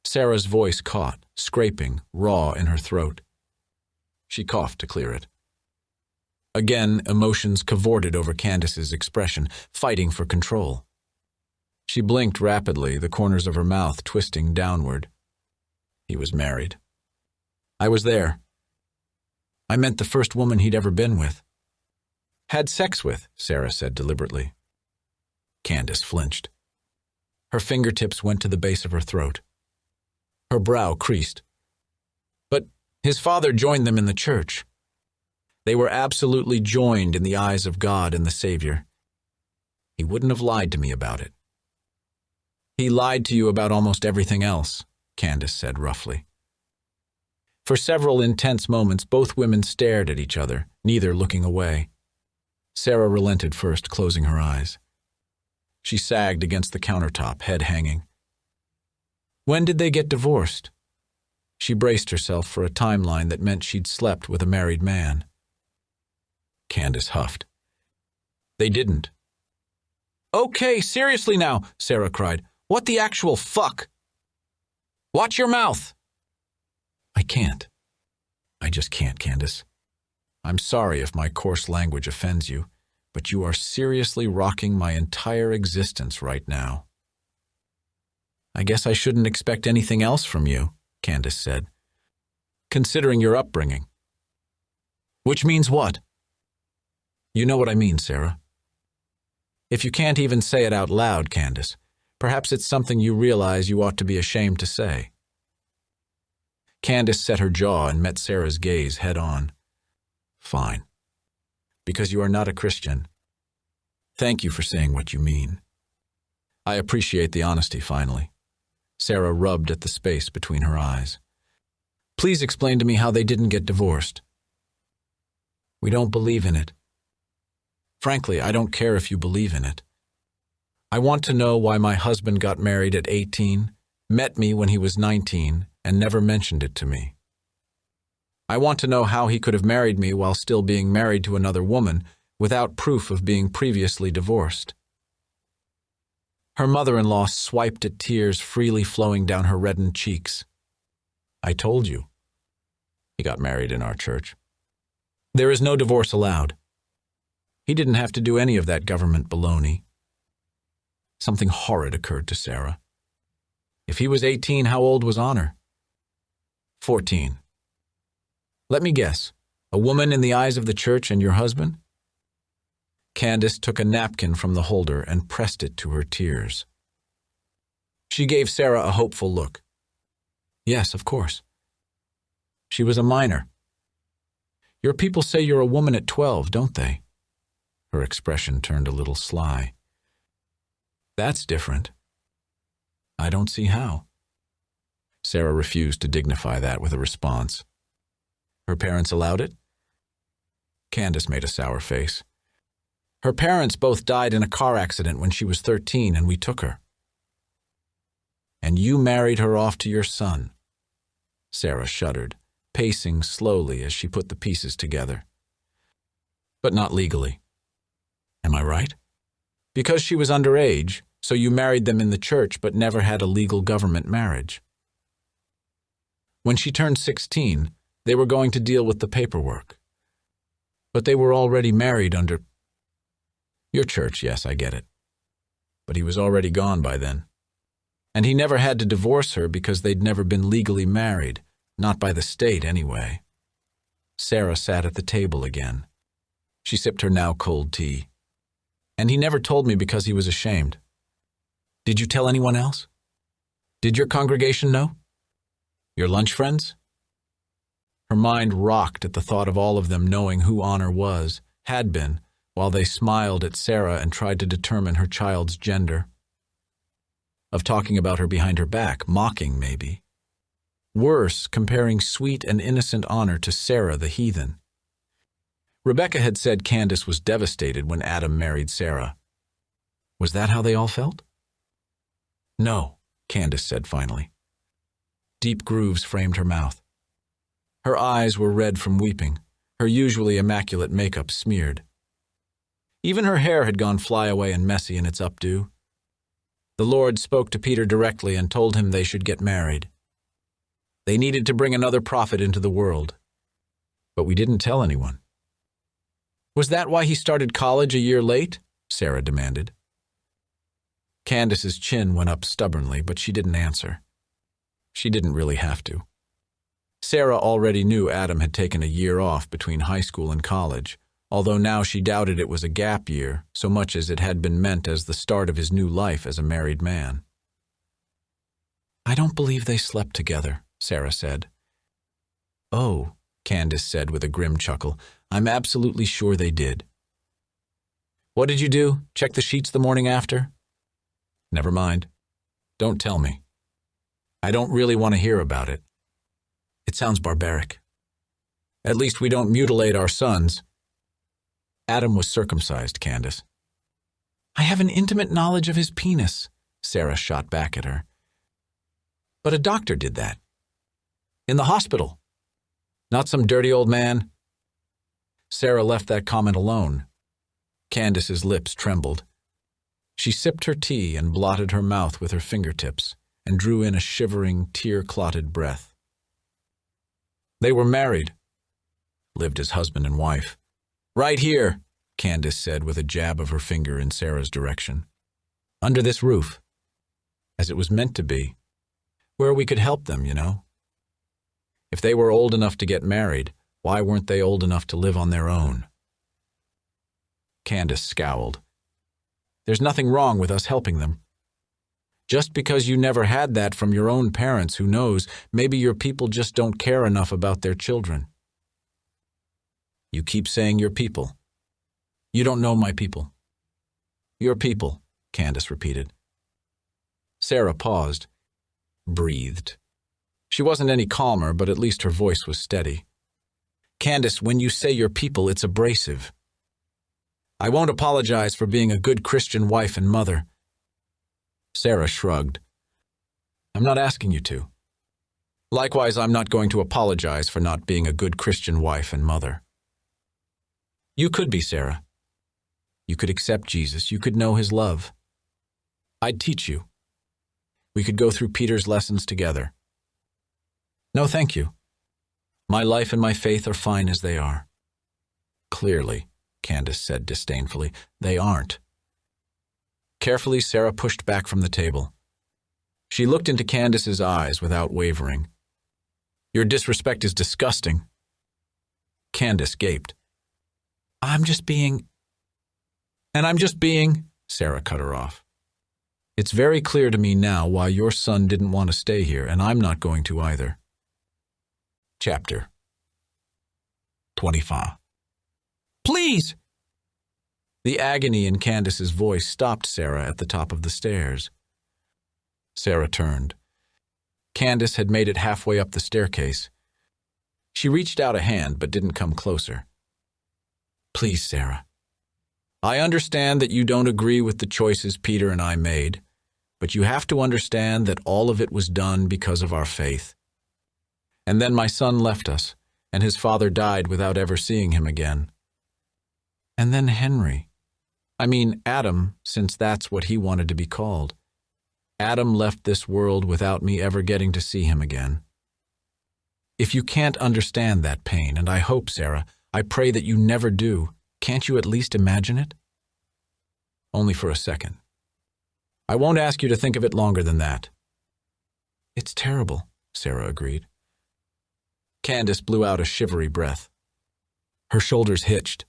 Sarah's voice caught, scraping, raw in her throat. She coughed to clear it. Again, emotions cavorted over Candace's expression, fighting for control. She blinked rapidly, the corners of her mouth twisting downward. He was married. I was there. I meant the first woman he'd ever been with. Had sex with, Sarah said deliberately. Candace flinched. Her fingertips went to the base of her throat. Her brow creased. But his father joined them in the church. They were absolutely joined in the eyes of God and the Savior. He wouldn't have lied to me about it. He lied to you about almost everything else, Candace said roughly. For several intense moments, both women stared at each other, neither looking away. Sarah relented first, closing her eyes. She sagged against the countertop, head hanging. When did they get divorced? She braced herself for a timeline that meant she'd slept with a married man. Candace huffed. They didn't. Okay, seriously now, Sarah cried. What the actual fuck? Watch your mouth! I can't. I just can't, Candace. I'm sorry if my coarse language offends you, but you are seriously rocking my entire existence right now. I guess I shouldn't expect anything else from you, Candace said, considering your upbringing. Which means what? You know what I mean, Sarah. If you can't even say it out loud, Candace, perhaps it's something you realize you ought to be ashamed to say. Candace set her jaw and met Sarah's gaze head on. Fine. Because you are not a Christian. Thank you for saying what you mean. I appreciate the honesty, finally. Sarah rubbed at the space between her eyes. Please explain to me how they didn't get divorced. We don't believe in it. Frankly, I don't care if you believe in it. I want to know why my husband got married at 18, met me when he was 19, and never mentioned it to me. I want to know how he could have married me while still being married to another woman without proof of being previously divorced. Her mother-in-law swiped at tears freely flowing down her reddened cheeks. I told you. He got married in our church. There is no divorce allowed. He didn't have to do any of that government baloney. Something horrid occurred to Sarah. If he was 18, how old was Honor? 14. Let me guess, a woman in the eyes of the church and your husband? Candace took a napkin from the holder and pressed it to her tears. She gave Sarah a hopeful look. Yes, of course. She was a minor. Your people say you're a woman at 12, don't they? Her expression turned a little sly. That's different. I don't see how. Sarah refused to dignify that with a response. Her parents allowed it? Candace made a sour face. Her parents both died in a car accident when she was 13, and we took her. And you married her off to your son. Sarah shuddered, pacing slowly as she put the pieces together. But not legally. Am I right? Because she was underage, so you married them in the church but never had a legal government marriage. When she turned 16, they were going to deal with the paperwork. But they were already married under... Your church, yes, I get it. But he was already gone by then. And he never had to divorce her because they'd never been legally married, not by the state anyway. Sarah sat at the table again. She sipped her now cold tea. And he never told me because he was ashamed. Did you tell anyone else? Did your congregation know? Your lunch friends? Her mind rocked at the thought of all of them knowing who Honor was, had been, while they smiled at Sarah and tried to determine her child's gender. of talking about her behind her back, mocking maybe. Worse, comparing sweet and innocent honor to Sarah the heathen. Rebecca had said Candace was devastated when Adam married Sarah. Was that how they all felt? No, Candace said finally. Deep grooves framed her mouth. Her eyes were red from weeping, her usually immaculate makeup smeared. Even her hair had gone flyaway and messy in its updo. The Lord spoke to Peter directly and told him they should get married. They needed to bring another prophet into the world. But we didn't tell anyone. Was that why he started college a year late? Sarah demanded. Candace's chin went up stubbornly, but she didn't answer. She didn't really have to. Sarah already knew Adam had taken a year off between high school and college, although now she doubted it was a gap year so much as it had been meant as the start of his new life as a married man. I don't believe they slept together, Sarah said. Oh, Candace said with a grim chuckle, I'm absolutely sure they did. What did you do? Check the sheets the morning after? Never mind. Don't tell me. I don't really want to hear about it. It sounds barbaric. At least we don't mutilate our sons. Adam was circumcised, Candace. I have an intimate knowledge of his penis, Sarah shot back at her. But a doctor did that. In the hospital. Not some dirty old man. Sarah left that comment alone. Candace's lips trembled. She sipped her tea and blotted her mouth with her fingertips and drew in a shivering, tear-clotted breath. They were married. Lived as husband and wife. Right here, Candace said with a jab of her finger in Sarah's direction. Under this roof. As it was meant to be. Where we could help them, you know. If they were old enough to get married, why weren't they old enough to live on their own? Candace scowled. There's nothing wrong with us helping them. Just because you never had that from your own parents, who knows, maybe your people just don't care enough about their children. You keep saying your people. You don't know my people. Your people, Candace repeated. Sarah paused, breathed. She wasn't any calmer, but at least her voice was steady. Candace, when you say your people, it's abrasive. I won't apologize for being a good Christian wife and mother. Sarah shrugged. I'm not asking you to. Likewise, I'm not going to apologize for not being a good Christian wife and mother. You could be, Sarah. You could accept Jesus. You could know his love. I'd teach you. We could go through Peter's lessons together. No, thank you. My life and my faith are fine as they are. Clearly, Candace said disdainfully, they aren't. Carefully, Sarah pushed back from the table. She looked into Candace's eyes without wavering. Your disrespect is disgusting. Candace gaped. I'm just being, Sarah cut her off. It's very clear to me now why your son didn't want to stay here, and I'm not going to either. Chapter 25. Please! The agony in Candace's voice stopped Sarah at the top of the stairs. Sarah turned. Candace had made it halfway up the staircase. She reached out a hand but didn't come closer. Please, Sarah. I understand that you don't agree with the choices Peter and I made, but you have to understand that all of it was done because of our faith. And then my son left us, and his father died without ever seeing him again. And then Henry. Adam, since that's what he wanted to be called. Adam left this world without me ever getting to see him again. If you can't understand that pain, and I hope, Sarah, I pray that you never do, can't you at least imagine it? Only for a second. I won't ask you to think of it longer than that. It's terrible, Sarah agreed. Candace blew out a shivery breath. Her shoulders hitched.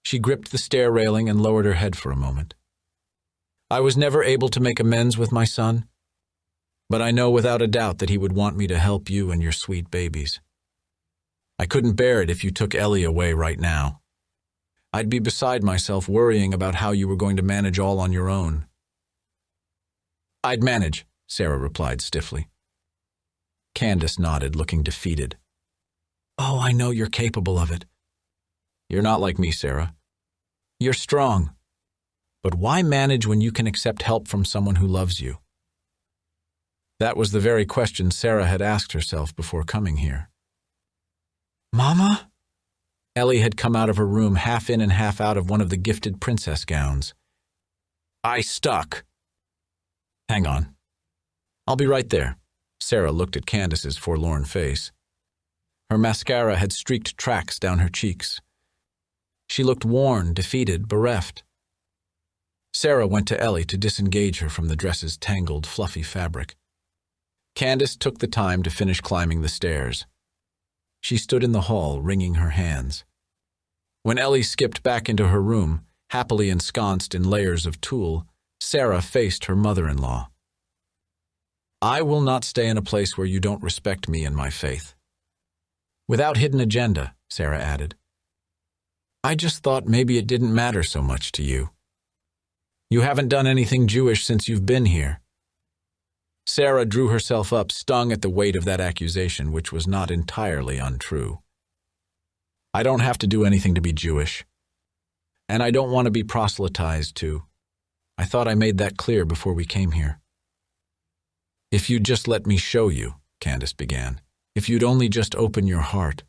She gripped the stair railing and lowered her head for a moment. I was never able to make amends with my son, but I know without a doubt that he would want me to help you and your sweet babies. I couldn't bear it if you took Ellie away right now. I'd be beside myself worrying about how you were going to manage all on your own. I'd manage, Sarah replied stiffly. Candace nodded, looking defeated. Oh, I know you're capable of it. You're not like me, Sarah. You're strong. But why manage when you can accept help from someone who loves you? That was the very question Sarah had asked herself before coming here. Mama? Ellie had come out of her room half in and half out of one of the gifted princess gowns. I stuck. Hang on. I'll be right there. Sarah looked at Candace's forlorn face. Her mascara had streaked tracks down her cheeks. She looked worn, defeated, bereft. Sarah went to Ellie to disengage her from the dress's tangled, fluffy fabric. Candace took the time to finish climbing the stairs. She stood in the hall, wringing her hands. When Ellie skipped back into her room, happily ensconced in layers of tulle, Sarah faced her mother-in-law. I will not stay in a place where you don't respect me and my faith. Without hidden agenda, Sarah added. I just thought maybe it didn't matter so much to you. You haven't done anything Jewish since you've been here. Sarah drew herself up, stung at the weight of that accusation, which was not entirely untrue. I don't have to do anything to be Jewish. And I don't want to be proselytized too. I thought I made that clear before we came here. If you'd just let me show you, Candace began. If you'd only just open your heart.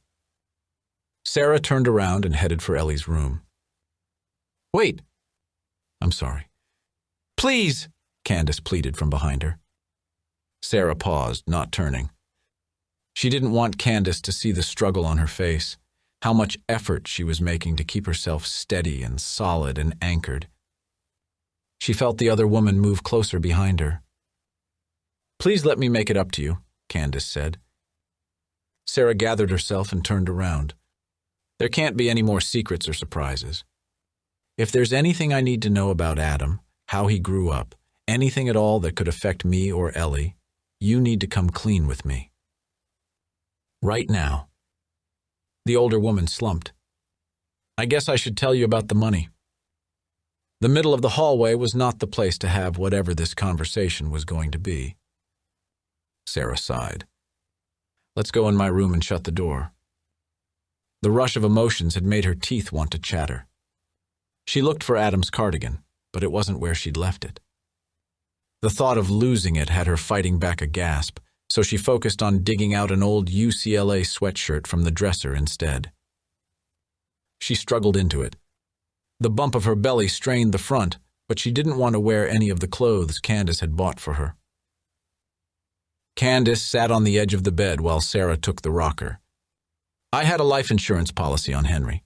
Sarah turned around and headed for Ellie's room. Wait. I'm sorry. Please, Candace pleaded from behind her. Sarah paused, not turning. She didn't want Candace to see the struggle on her face, how much effort she was making to keep herself steady and solid and anchored. She felt the other woman move closer behind her. Please let me make it up to you, Candace said. Sarah gathered herself and turned around. There can't be any more secrets or surprises. If there's anything I need to know about Adam, how he grew up, anything at all that could affect me or Ellie, you need to come clean with me. Right now. The older woman slumped. I guess I should tell you about the money. The middle of the hallway was not the place to have whatever this conversation was going to be. Sarah sighed. Let's go in my room and shut the door. The rush of emotions had made her teeth want to chatter. She looked for Adam's cardigan, but it wasn't where she'd left it. The thought of losing it had her fighting back a gasp, so she focused on digging out an old UCLA sweatshirt from the dresser instead. She struggled into it. The bump of her belly strained the front, but she didn't want to wear any of the clothes Candace had bought for her. Candace sat on the edge of the bed while Sarah took the rocker. I had a life insurance policy on Henry.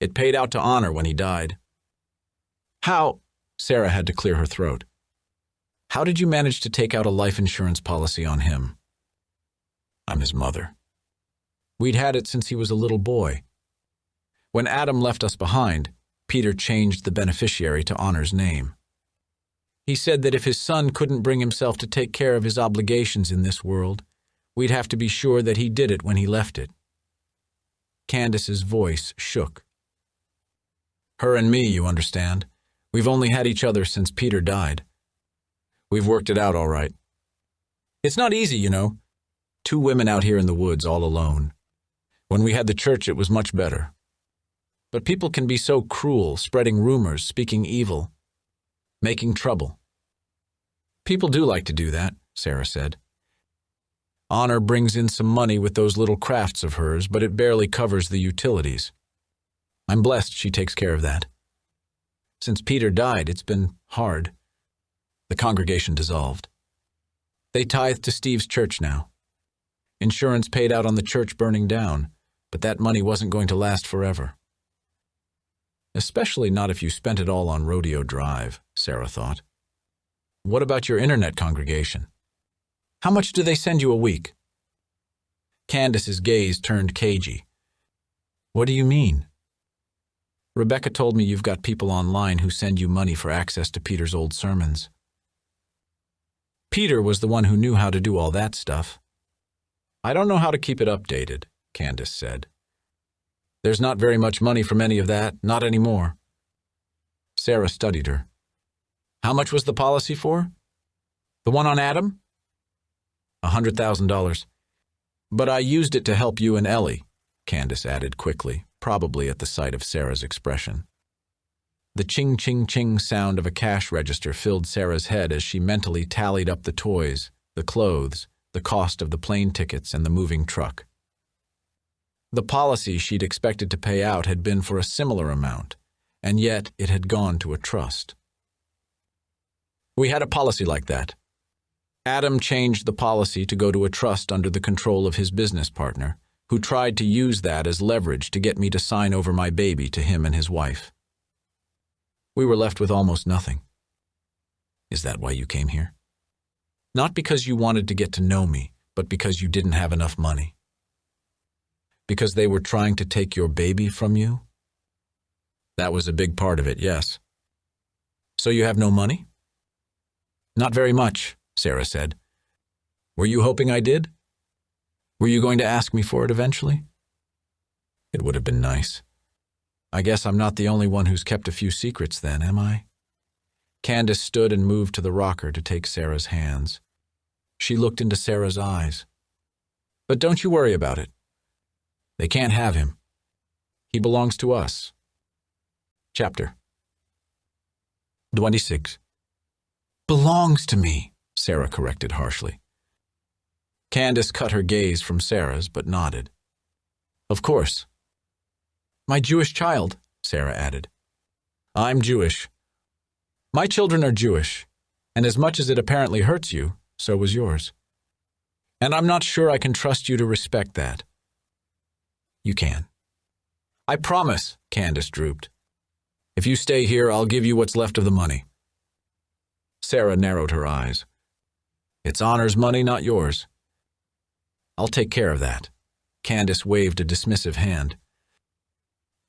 It paid out to Honor when he died. How? Sarah had to clear her throat. How did you manage to take out a life insurance policy on him? I'm his mother. We'd had it since he was a little boy. When Adam left us behind, Peter changed the beneficiary to Honor's name. He said that if his son couldn't bring himself to take care of his obligations in this world, we'd have to be sure that he did it when he left it. Candace's voice shook. Her and me, you understand. We've only had each other since Peter died. We've worked it out all right. It's not easy, you know. 2 women out here in the woods all alone. When we had the church, it was much better. But people can be so cruel, spreading rumors, speaking evil, making trouble. People do like to do that, Sarah said. Honor brings in some money with those little crafts of hers, but it barely covers the utilities. I'm blessed she takes care of that. Since Peter died, it's been hard. The congregation dissolved. They tithe to Steve's church now. Insurance paid out on the church burning down, but that money wasn't going to last forever. Especially not if you spent it all on Rodeo Drive, Sarah thought. What about your internet congregation? How much do they send you a week? Candace's gaze turned cagey. What do you mean? Rebecca told me you've got people online who send you money for access to Peter's old sermons. Peter was the one who knew how to do all that stuff. I don't know how to keep it updated, Candace said. There's not very much money from any of that, not anymore. Sarah studied her. How much was the policy for? The one on Adam? $100,000. But I used it to help you and Ellie, Candace added quickly, probably at the sight of Sarah's expression. The ching-ching-ching sound of a cash register filled Sarah's head as she mentally tallied up the toys, the clothes, the cost of the plane tickets, and the moving truck. The policy she'd expected to pay out had been for a similar amount, and yet it had gone to a trust. We had a policy like that. Adam changed the policy to go to a trust under the control of his business partner, who tried to use that as leverage to get me to sign over my baby to him and his wife. We were left with almost nothing. Is that why you came here? Not because you wanted to get to know me, but because you didn't have enough money. Because they were trying to take your baby from you? That was a big part of it, yes. So you have no money? Not very much, Sarah said. Were you hoping I did? Were you going to ask me for it eventually? It would have been nice. I guess I'm not the only one who's kept a few secrets then, am I? Candace stood and moved to the rocker to take Sarah's hands. She looked into Sarah's eyes. But don't you worry about it. They can't have him. He belongs to us. Chapter 26. Belongs to me, Sarah corrected harshly. Candace cut her gaze from Sarah's, but nodded. Of course. My Jewish child, Sarah added. I'm Jewish. My children are Jewish, and as much as it apparently hurts you, so was yours. And I'm not sure I can trust you to respect that. You can. I promise, Candace drooped. If you stay here, I'll give you what's left of the money. Sarah narrowed her eyes. It's Honor's money, not yours. I'll take care of that. Candace waved a dismissive hand.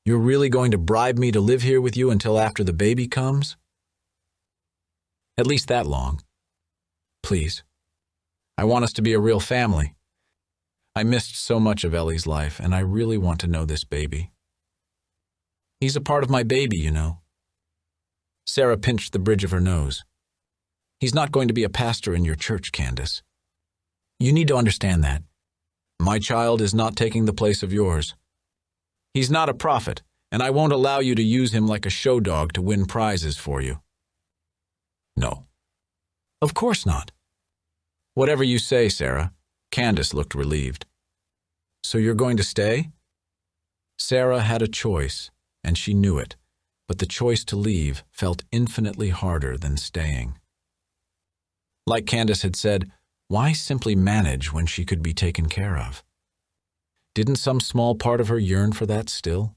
You're really going to bribe me to live here with you until after the baby comes? At least that long. Please. I want us to be a real family. I missed so much of Ellie's life, and I really want to know this baby. He's a part of my baby, you know. Sarah pinched the bridge of her nose. He's not going to be a pastor in your church, Candace. You need to understand that. My child is not taking the place of yours. He's not a prophet, and I won't allow you to use him like a show dog to win prizes for you. No. Of course not. Whatever you say, Sarah. Candace looked relieved. So you're going to stay? Sarah had a choice, and she knew it, but the choice to leave felt infinitely harder than staying. Like Candace had said, why simply manage when she could be taken care of? Didn't some small part of her yearn for that still?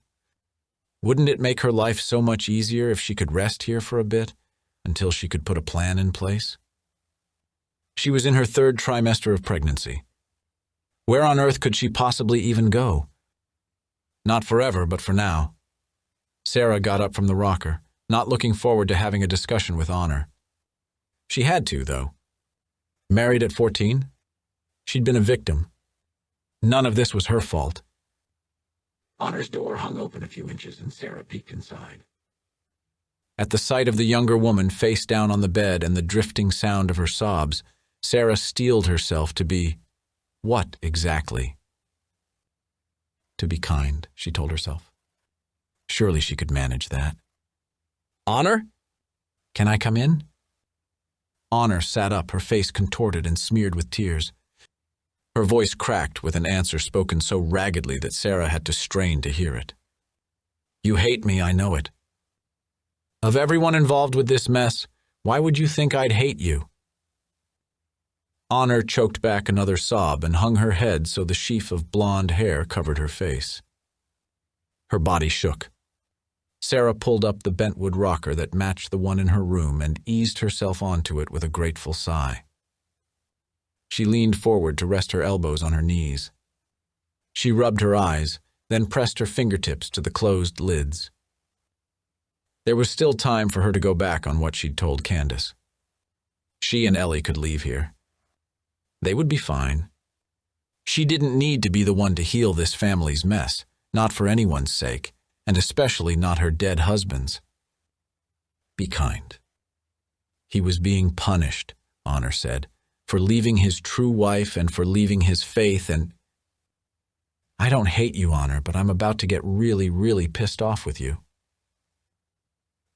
Wouldn't it make her life so much easier if she could rest here for a bit, until she could put a plan in place? She was in her 3rd trimester of pregnancy. Where on earth could she possibly even go? Not forever, but for now. Sarah got up from the rocker, not looking forward to having a discussion with Honor. She had to, though. Married at 14? She'd been a victim. None of this was her fault. Honor's door hung open a few inches, and Sarah peeked inside. At the sight of the younger woman face down on the bed and the drifting sound of her sobs, Sarah steeled herself to be... what exactly? To be kind, she told herself. Surely she could manage that. Honor? Can I come in? Honor sat up, her face contorted and smeared with tears. Her voice cracked with an answer spoken so raggedly that Sarah had to strain to hear it. You hate me, I know it. Of everyone involved with this mess, why would you think I'd hate you? Honor choked back another sob and hung her head so the sheaf of blonde hair covered her face. Her body shook. Sarah pulled up the bentwood rocker that matched the one in her room and eased herself onto it with a grateful sigh. She leaned forward to rest her elbows on her knees. She rubbed her eyes, then pressed her fingertips to the closed lids. There was still time for her to go back on what she'd told Candace. She and Ellie could leave here. They would be fine. She didn't need to be the one to heal this family's mess, not for anyone's sake, and especially not her dead husband's. Be kind. He was being punished, Honor said, for leaving his true wife and for leaving his faith and... I don't hate you, Honor, but I'm about to get really, really pissed off with you.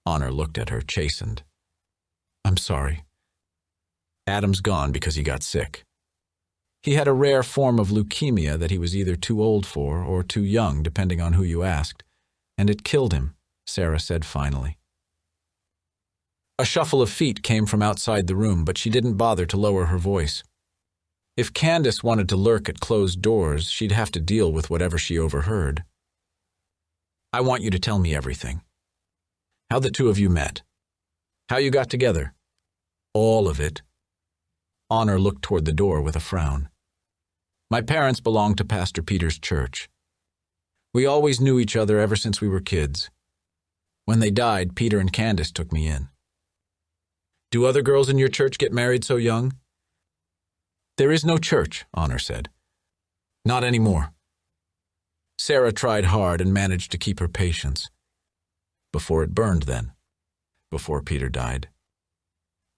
Honor looked at her, chastened. I'm sorry. Adam's gone because he got sick. He had a rare form of leukemia that he was either too old for or too young, depending on who you asked, and it killed him, Sarah said finally. A shuffle of feet came from outside the room, but she didn't bother to lower her voice. If Candace wanted to lurk at closed doors, she'd have to deal with whatever she overheard. I want you to tell me everything. How the two of you met. How you got together. All of it. Honor looked toward the door with a frown. My parents belonged to Pastor Peter's church. We always knew each other ever since we were kids. When they died, Peter and Candace took me in. Do other girls in your church get married so young? There is no church, Honor said. Not anymore. Sarah tried hard and managed to keep her patience. Before it burned then. Before Peter died.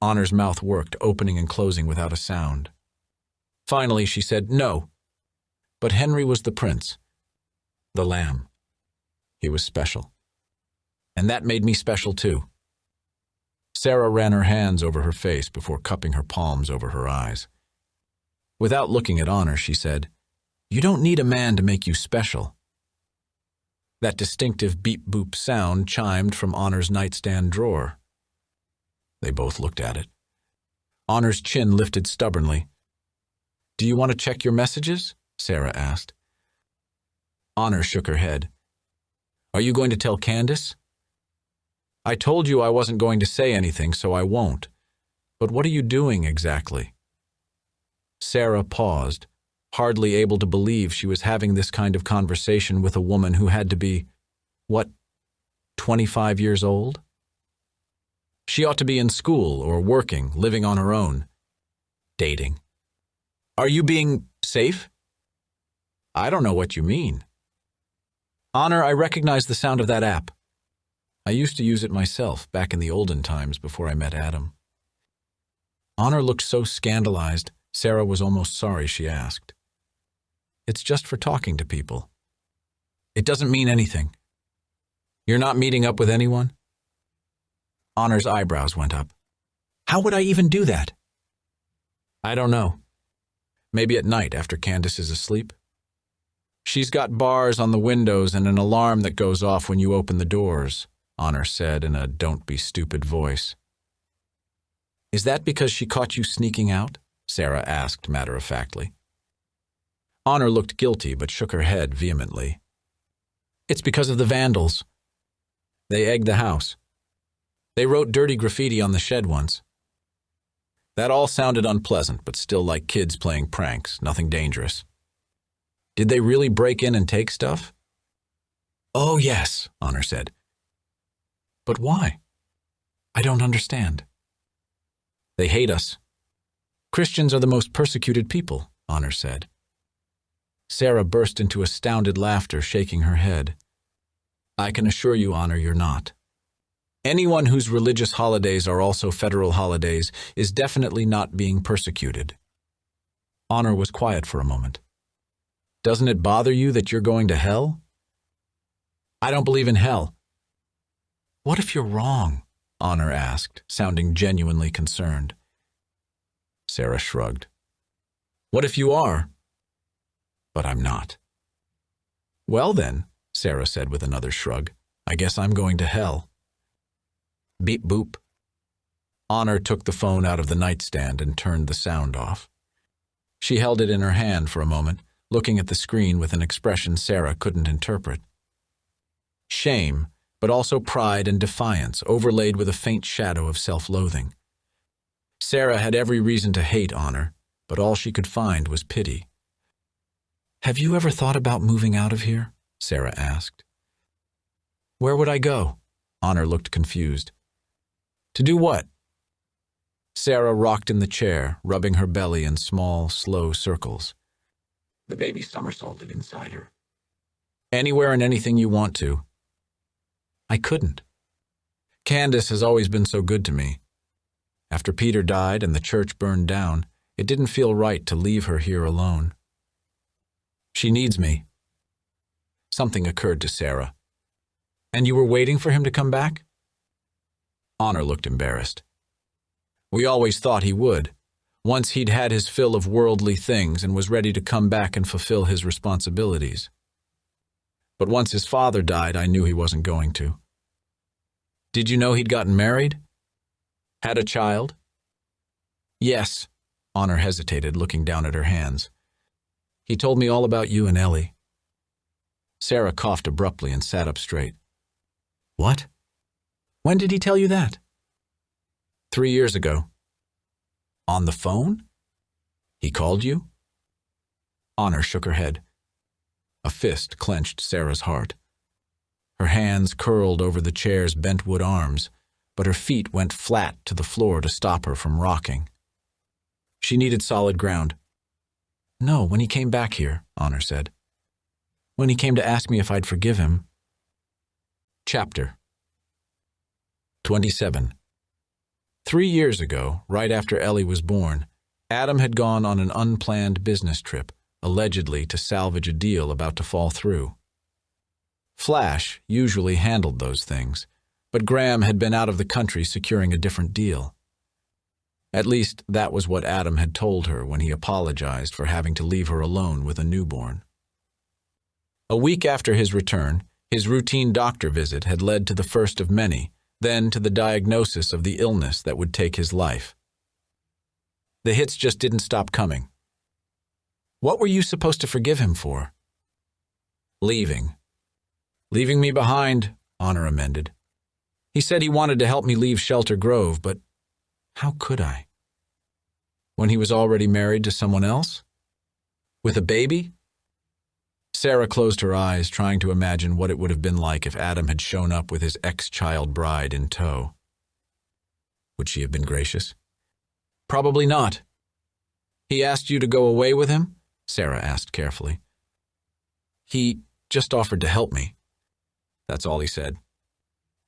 Honor's mouth worked, opening and closing without a sound. Finally, she said no. But Henry was the prince. The lamb. He was special. And that made me special too. Sarah ran her hands over her face before cupping her palms over her eyes. Without looking at Honor, she said, You don't need a man to make you special. That distinctive beep-boop sound chimed from Honor's nightstand drawer. They both looked at it. Honor's chin lifted stubbornly. Do you want to check your messages? Sarah asked. Honor shook her head. Are you going to tell Candace? I told you I wasn't going to say anything, so I won't. But what are you doing exactly? Sarah paused, hardly able to believe she was having this kind of conversation with a woman who had to be, 25 years old? She ought to be in school or working, living on her own. Dating. Are you being safe? I don't know what you mean. Honor, I recognize the sound of that app. I used to use it myself back in the olden times before I met Adam. Honor looked so scandalized, Sarah was almost sorry she asked. It's just for talking to people. It doesn't mean anything. You're not meeting up with anyone? Honor's eyebrows went up. How would I even do that? I don't know. Maybe at night after Candace is asleep. She's got bars on the windows and an alarm that goes off when you open the doors, Honor said in a don't-be-stupid voice. Is that because she caught you sneaking out? Sarah asked matter-of-factly. Honor looked guilty but shook her head vehemently. It's because of the vandals. They egged the house. They wrote dirty graffiti on the shed once. That all sounded unpleasant, but still like kids playing pranks, nothing dangerous. Did they really break in and take stuff? Oh, yes, Honor said. But why? I don't understand. They hate us. Christians are the most persecuted people, Honor said. Sarah burst into astounded laughter, shaking her head. I can assure you, Honor, you're not. Anyone whose religious holidays are also federal holidays is definitely not being persecuted. Honor was quiet for a moment. Doesn't it bother you that you're going to hell? I don't believe in hell. What if you're wrong? Honor asked, sounding genuinely concerned. Sarah shrugged. What if you are? But I'm not. Well then, Sarah said with another shrug, I guess I'm going to hell. Beep boop. Honor took the phone out of the nightstand and turned the sound off. She held it in her hand for a moment, looking at the screen with an expression Sarah couldn't interpret. Shame, but also pride and defiance, overlaid with a faint shadow of self-loathing. Sarah had every reason to hate Honor, but all she could find was pity. Have you ever thought about moving out of here? Sarah asked. Where would I go? Honor looked confused. To do what? Sarah rocked in the chair, rubbing her belly in small, slow circles. The baby somersaulted inside her. Anywhere and anything you want to. I couldn't. Candace has always been so good to me. After Peter died and the church burned down, it didn't feel right to leave her here alone. She needs me. Something occurred to Sarah. And you were waiting for him to come back? Honor looked embarrassed. We always thought he would. Once he'd had his fill of worldly things and was ready to come back and fulfill his responsibilities. But once his father died, I knew he wasn't going to. Did you know he'd gotten married? Had a child? Yes. Honor hesitated, looking down at her hands. He told me all about you and Ellie. Sarah coughed abruptly and sat up straight. What? When did he tell you that? 3 years ago. On the phone? He called you? Honor shook her head. A fist clenched Sarah's heart. Her hands curled over the chair's bentwood arms, but her feet went flat to the floor to stop her from rocking. She needed solid ground. No, when he came back here, Honor said. When he came to ask me if I'd forgive him. Chapter 27. 3 years ago, right after Ellie was born, Adam had gone on an unplanned business trip, allegedly to salvage a deal about to fall through. Flash usually handled those things, but Graham had been out of the country securing a different deal. At least that was what Adam had told her when he apologized for having to leave her alone with a newborn. A week after his return, his routine doctor visit had led to the first of many, then to the diagnosis of the illness that would take his life. The hits just didn't stop coming. What were you supposed to forgive him for? Leaving. Leaving me behind, Honor amended. He said he wanted to help me leave Shelter Grove, but how could I? When he was already married to someone else? With a baby? Sarah closed her eyes, trying to imagine what it would have been like if Adam had shown up with his ex-child bride in tow. Would she have been gracious? Probably not. He asked you to go away with him? Sarah asked carefully. He just offered to help me. That's all he said.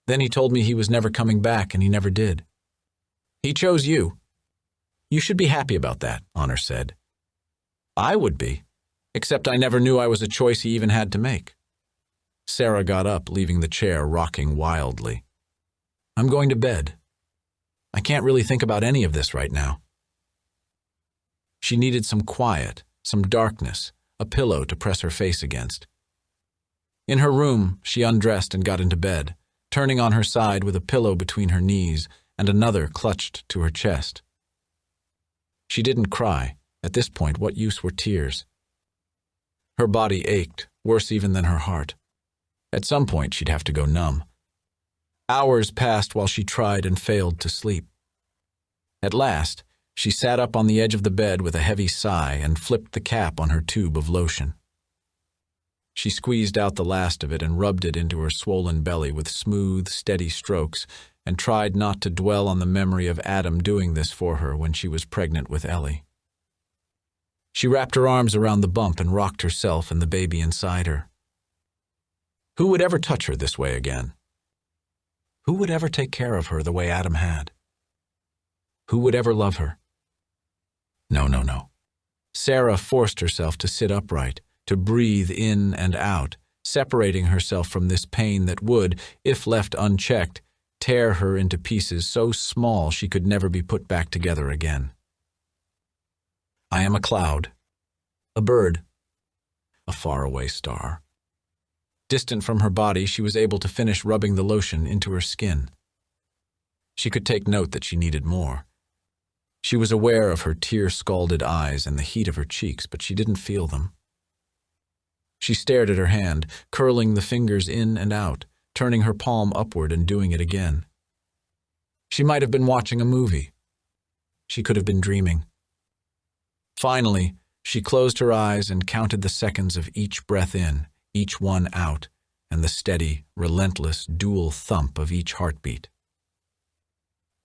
Then he told me he was never coming back, and he never did. He chose you. You should be happy about that, Honor said. I would be, except I never knew I was a choice he even had to make. Sarah got up, leaving the chair rocking wildly. I'm going to bed. I can't really think about any of this right now. She needed some quiet, some darkness, a pillow to press her face against. In her room, she undressed and got into bed, turning on her side with a pillow between her knees and another clutched to her chest. She didn't cry. At this point, what use were tears? Her body ached, worse even than her heart. At some point, she'd have to go numb. Hours passed while she tried and failed to sleep. At last, she sat up on the edge of the bed with a heavy sigh and flipped the cap on her tube of lotion. She squeezed out the last of it and rubbed it into her swollen belly with smooth, steady strokes and tried not to dwell on the memory of Adam doing this for her when she was pregnant with Ellie. She wrapped her arms around the bump and rocked herself and the baby inside her. Who would ever touch her this way again? Who would ever take care of her the way Adam had? Who would ever love her? No. Sarah forced herself to sit upright, to breathe in and out, separating herself from this pain that would, if left unchecked, tear her into pieces so small she could never be put back together again. I am a cloud, a bird, a faraway star. Distant from her body, she was able to finish rubbing the lotion into her skin. She could take note that she needed more. She was aware of her tear-scalded eyes and the heat of her cheeks, but she didn't feel them. She stared at her hand, curling the fingers in and out, turning her palm upward and doing it again. She might have been watching a movie. She could have been dreaming. Finally, she closed her eyes and counted the seconds of each breath in, each one out, and the steady, relentless, dual thump of each heartbeat.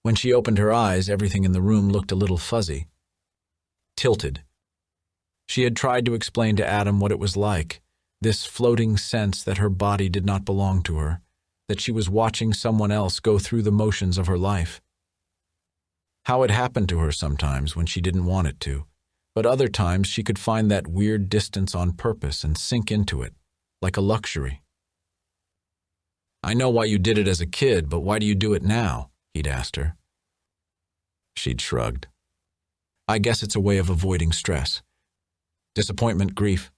When she opened her eyes, everything in the room looked a little fuzzy, tilted. She had tried to explain to Adam what it was like, this floating sense that her body did not belong to her, that she was watching someone else go through the motions of her life. how it happened to her sometimes when she didn't want it to, but other times she could find that weird distance on purpose and sink into it, like a luxury. "I know why you did it as a kid, but why do you do it now?" he'd asked her. She'd shrugged. "I guess it's a way of avoiding stress. Disappointment, grief,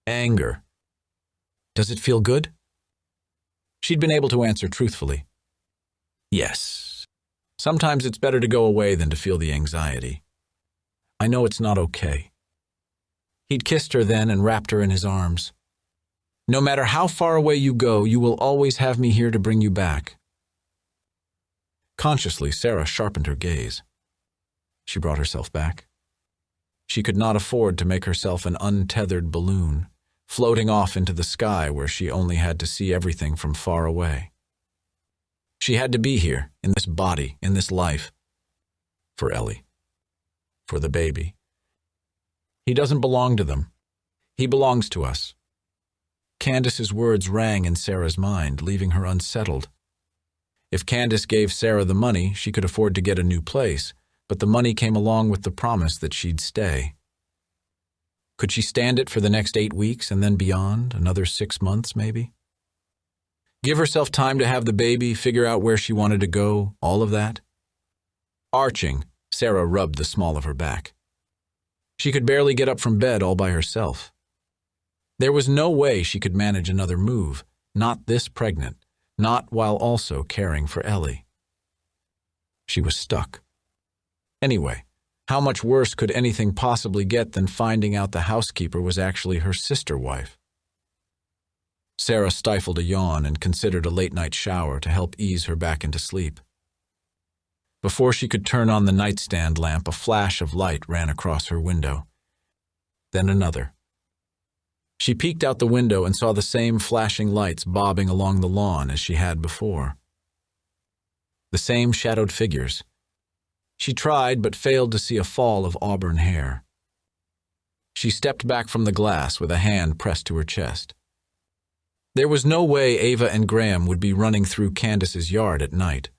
anger. Does it feel good?" She'd been able to answer truthfully. "Yes. Sometimes it's better to go away than to feel the anxiety. I know it's not okay." He'd kissed her then and wrapped her in his arms. "No matter how far away you go, you will always have me here to bring you back." Consciously, Sarah sharpened her gaze. She brought herself back. She could not afford to make herself an untethered balloon, floating off into the sky where she only had to see everything from far away. She had to be here, in this body, in this life. For Ellie. For the baby. He doesn't belong to them. He belongs to us. Candace's words rang in Sarah's mind, leaving her unsettled. If Candace gave Sarah the money, she could afford to get a new place, but the money came along with the promise that she'd stay. Could she stand it for the next 8 weeks and then beyond, another 6 months maybe? Give herself time to have the baby, figure out where she wanted to go, all of that? Arching, Sarah rubbed the small of her back. She could barely get up from bed all by herself. There was no way she could manage another move, not this pregnant, not while also caring for Ellie. She was stuck. Anyway, how much worse could anything possibly get than finding out the housekeeper was actually her sister wife? Sarah stifled a yawn and considered a late-night shower to help ease her back into sleep. Before she could turn on the nightstand lamp, a flash of light ran across her window. Then another. She peeked out the window and saw the same flashing lights bobbing along the lawn as she had before. The same shadowed figures. She tried but failed to see a fall of auburn hair. She stepped back from the glass with a hand pressed to her chest. There was no way Ava and Graham would be running through Candace's yard at night.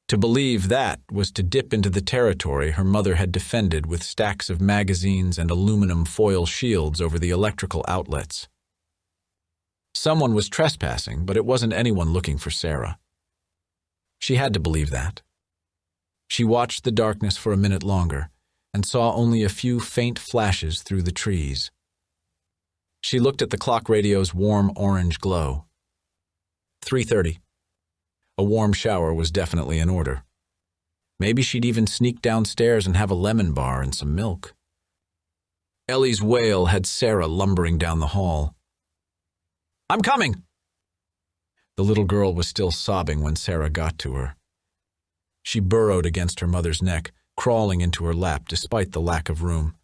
To believe that was to dip into the territory her mother had defended with stacks of magazines and aluminum foil shields over the electrical outlets. Someone was trespassing, but it wasn't anyone looking for Sarah. She had to believe that. She watched the darkness for a minute longer and saw only a few faint flashes through the trees. She looked at the clock radio's warm orange glow. 3:30. A warm shower was definitely in order. Maybe she'd even sneak downstairs and have a lemon bar and some milk. Ellie's wail had Sarah lumbering down the hall. "I'm coming!" The little girl was still sobbing when Sarah got to her. She burrowed against her mother's neck, crawling into her lap despite the lack of room.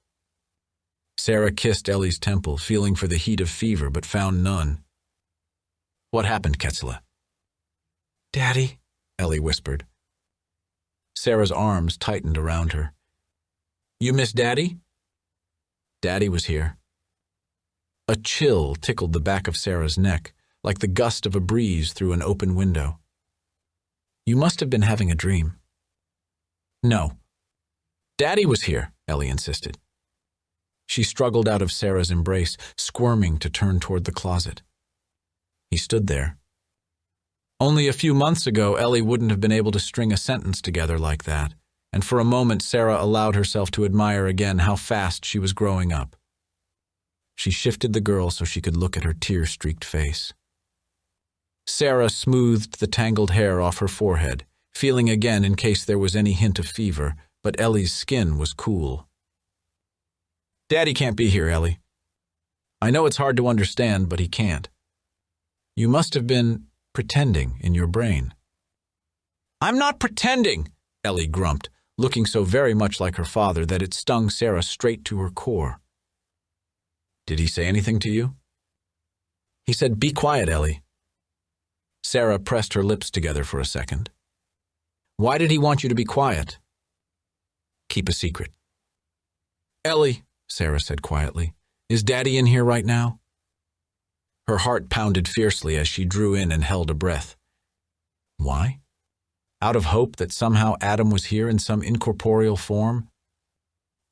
Sarah kissed Ellie's temple, feeling for the heat of fever, but found none. "What happened, Ketzela?" "Daddy," Ellie whispered. Sarah's arms tightened around her. "You miss Daddy?" Daddy was here. A chill tickled the back of Sarah's neck, like the gust of a breeze through an open window. "You must have been having a dream." "No. Daddy was here," Ellie insisted. She struggled out of Sarah's embrace, squirming to turn toward the closet. He stood there. Only a few months ago, Ellie wouldn't have been able to string a sentence together like that, and for a moment Sarah allowed herself to admire again how fast she was growing up. She shifted the girl so she could look at her tear-streaked face. Sarah smoothed the tangled hair off her forehead, feeling again in case there was any hint of fever, but Ellie's skin was cool. "Daddy can't be here, Ellie. I know it's hard to understand, but he can't. You must have been pretending in your brain." "I'm not pretending," Ellie grumped, looking so very much like her father that it stung Sarah straight to her core. "Did he say anything to you?" "He said, 'Be quiet, Ellie.'" Sarah pressed her lips together for a second. "Why did he want you to be quiet?" "Keep a secret." "Ellie," Sarah said quietly, "is Daddy in here right now?" Her heart pounded fiercely as she drew in and held a breath. "Why?" Out of hope that somehow Adam was here in some incorporeal form?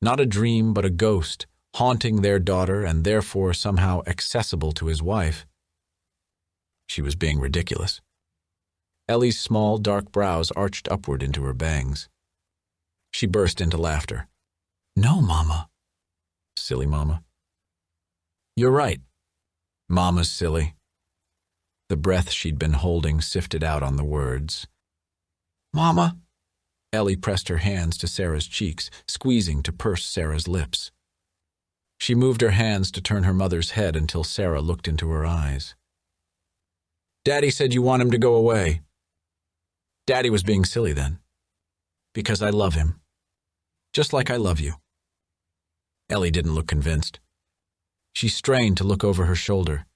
Not a dream, but a ghost, haunting their daughter and therefore somehow accessible to his wife. She was being ridiculous. Ellie's small, dark brows arched upward into her bangs. She burst into laughter. "No, Mama." "Silly Mama." "You're right. Mama's silly." The breath she'd been holding sifted out on the words. "Mama." Ellie pressed her hands to Sarah's cheeks, squeezing to purse Sarah's lips. She moved her hands to turn her mother's head until Sarah looked into her eyes. "Daddy said you want him to go away." Daddy was being silly then. "Because I love him. Just like I love you." Ellie didn't look convinced. She strained to look over her shoulder.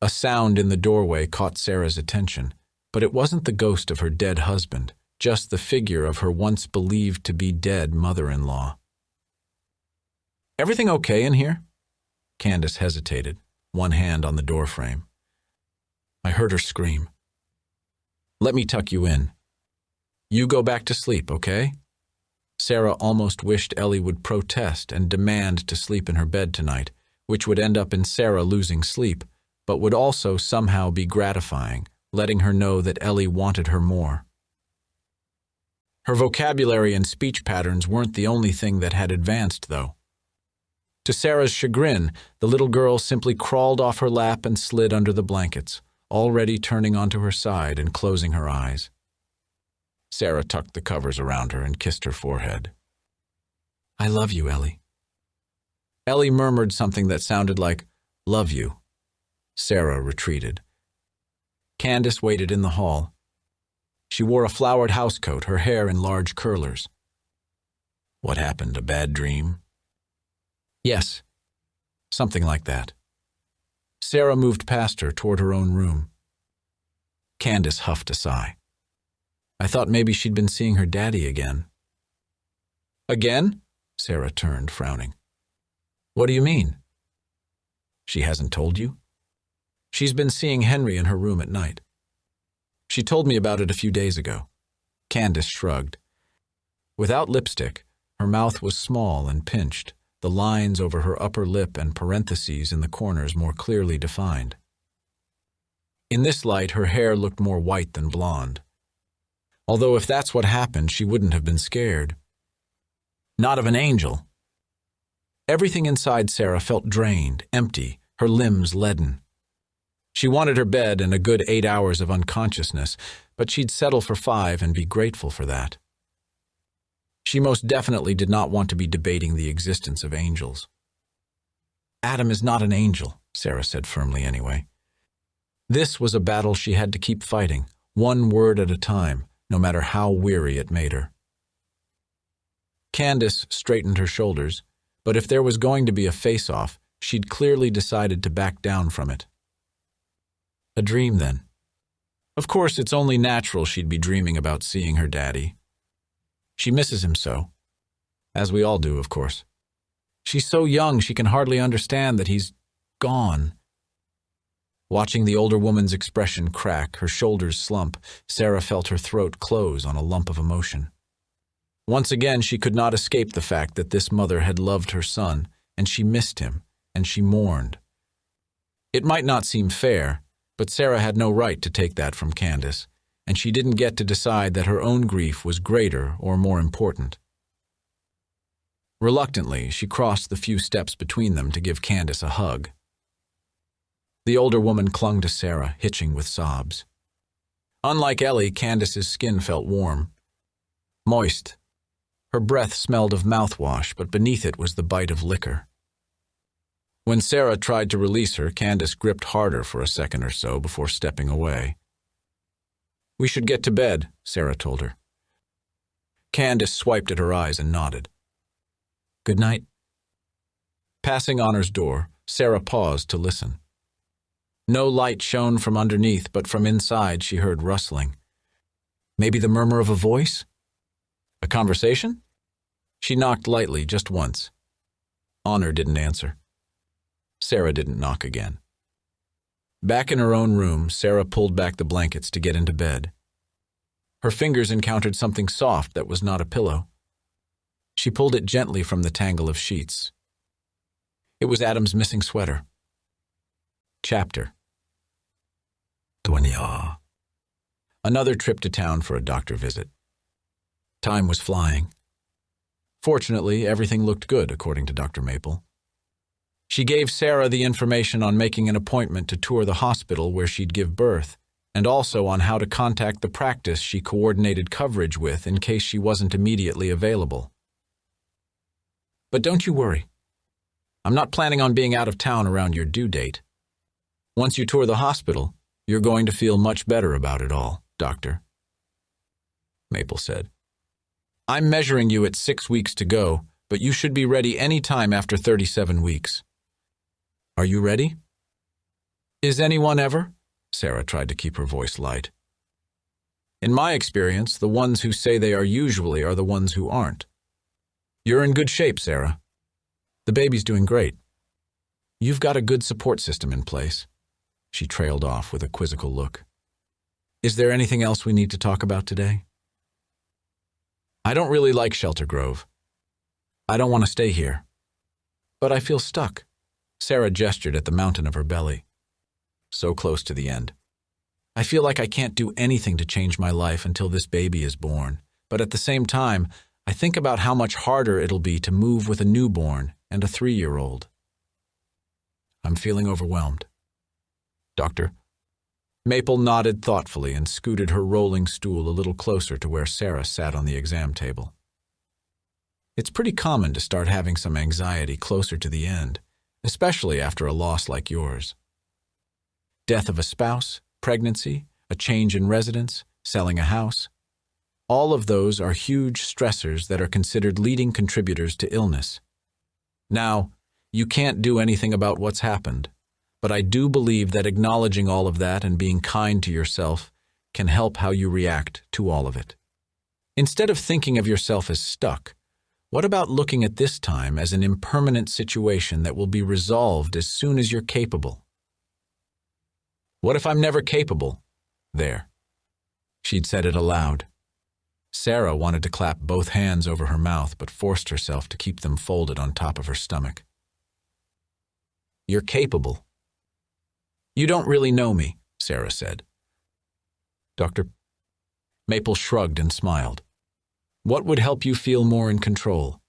A sound in the doorway caught Sarah's attention, but it wasn't the ghost of her dead husband, just the figure of her once believed to be dead mother-in-law. "Everything okay in here?" Candace hesitated, one hand on the doorframe. "I heard her scream." "Let me tuck you in. You go back to sleep, okay?" Sarah almost wished Ellie would protest and demand to sleep in her bed tonight, which would end up in Sarah losing sleep, but would also somehow be gratifying, letting her know that Ellie wanted her more. Her vocabulary and speech patterns weren't the only thing that had advanced, though. To Sarah's chagrin, the little girl simply crawled off her lap and slid under the blankets, already turning onto her side and closing her eyes. Sarah tucked the covers around her and kissed her forehead. "I love you, Ellie." Ellie murmured something that sounded like, "Love you." Sarah retreated. Candace waited in the hall. She wore a flowered housecoat, her hair in large curlers. "What happened, a bad dream?" "Yes, something like that." Sarah moved past her toward her own room. Candace huffed a sigh. "I thought maybe she'd been seeing her daddy again." "Again?" Sarah turned, frowning. "What do you mean?" "She hasn't told you?" "She's been seeing Henry in her room at night. She told me about it a few days ago." Candace shrugged. Without lipstick, her mouth was small and pinched, the lines over her upper lip and parentheses in the corners more clearly defined. In this light, her hair looked more white than blonde. Although if that's what happened, she wouldn't have been scared. Not of an angel. Everything inside Sarah felt drained, empty, her limbs leaden. She wanted her bed and a good 8 hours of unconsciousness, but she'd settle for 5 and be grateful for that. She most definitely did not want to be debating the existence of angels. "Adam is not an angel," Sarah said firmly anyway. This was a battle she had to keep fighting, one word at a time, no matter how weary it made her. Candace straightened her shoulders, but if there was going to be a face-off, she'd clearly decided to back down from it. A dream, then. Of course, it's only natural she'd be dreaming about seeing her daddy. She misses him so. As we all do, of course. She's so young she can hardly understand that he's gone. Watching the older woman's expression crack, her shoulders slump, Sarah felt her throat close on a lump of emotion. Once again, she could not escape the fact that this mother had loved her son, and she missed him, and she mourned. It might not seem fair, but Sarah had no right to take that from Candace, and she didn't get to decide that her own grief was greater or more important. Reluctantly, she crossed the few steps between them to give Candace a hug. The older woman clung to Sarah, hitching with sobs. Unlike Ellie, Candace's skin felt warm. Moist. Her breath smelled of mouthwash, but beneath it was the bite of liquor. When Sarah tried to release her, Candace gripped harder for a second or so before stepping away. "We should get to bed," Sarah told her. Candace swiped at her eyes and nodded. "Good night." Passing Honor's door, Sarah paused to listen. No light shone from underneath, but from inside she heard rustling. Maybe the murmur of a voice? A conversation? She knocked lightly just once. Honor didn't answer. Sarah didn't knock again. Back in her own room, Sarah pulled back the blankets to get into bed. Her fingers encountered something soft that was not a pillow. She pulled it gently from the tangle of sheets. It was Adam's missing sweater. Chapter 20. Another trip to town for a doctor visit. Time was flying. Fortunately, everything looked good, according to Dr. Maple. She gave Sarah the information on making an appointment to tour the hospital where she'd give birth, and also on how to contact the practice she coordinated coverage with in case she wasn't immediately available. But don't you worry. I'm not planning on being out of town around your due date. Once you tour the hospital, you're going to feel much better about it all, Doctor, Maple said. I'm measuring you at 6 weeks to go, but you should be ready any time after 37 weeks. Are you ready? Is anyone ever? Sarah tried to keep her voice light. In my experience, the ones who say they are usually are the ones who aren't. You're in good shape, Sarah. The baby's doing great. You've got a good support system in place. She trailed off with a quizzical look. Is there anything else we need to talk about today? I don't really like Shelter Grove. I don't want to stay here. But I feel stuck. Sarah gestured at the mountain of her belly. So close to the end. I feel like I can't do anything to change my life until this baby is born. But at the same time, I think about how much harder it'll be to move with a newborn and a 3-year-old. I'm feeling overwhelmed. Doctor? Maple nodded thoughtfully and scooted her rolling stool a little closer to where Sarah sat on the exam table. It's pretty common to start having some anxiety closer to the end, especially after a loss like yours. Death of a spouse, pregnancy, a change in residence, selling a house. All of those are huge stressors that are considered leading contributors to illness. Now, you can't do anything about what's happened, but I do believe that acknowledging all of that and being kind to yourself can help how you react to all of it. Instead of thinking of yourself as stuck, what about looking at this time as an impermanent situation that will be resolved as soon as you're capable? What if I'm never capable? There. She'd said it aloud. Sarah wanted to clap both hands over her mouth but forced herself to keep them folded on top of her stomach. You're capable. You don't really know me, Sarah said. Dr. Maple shrugged and smiled. What would help you feel more in control?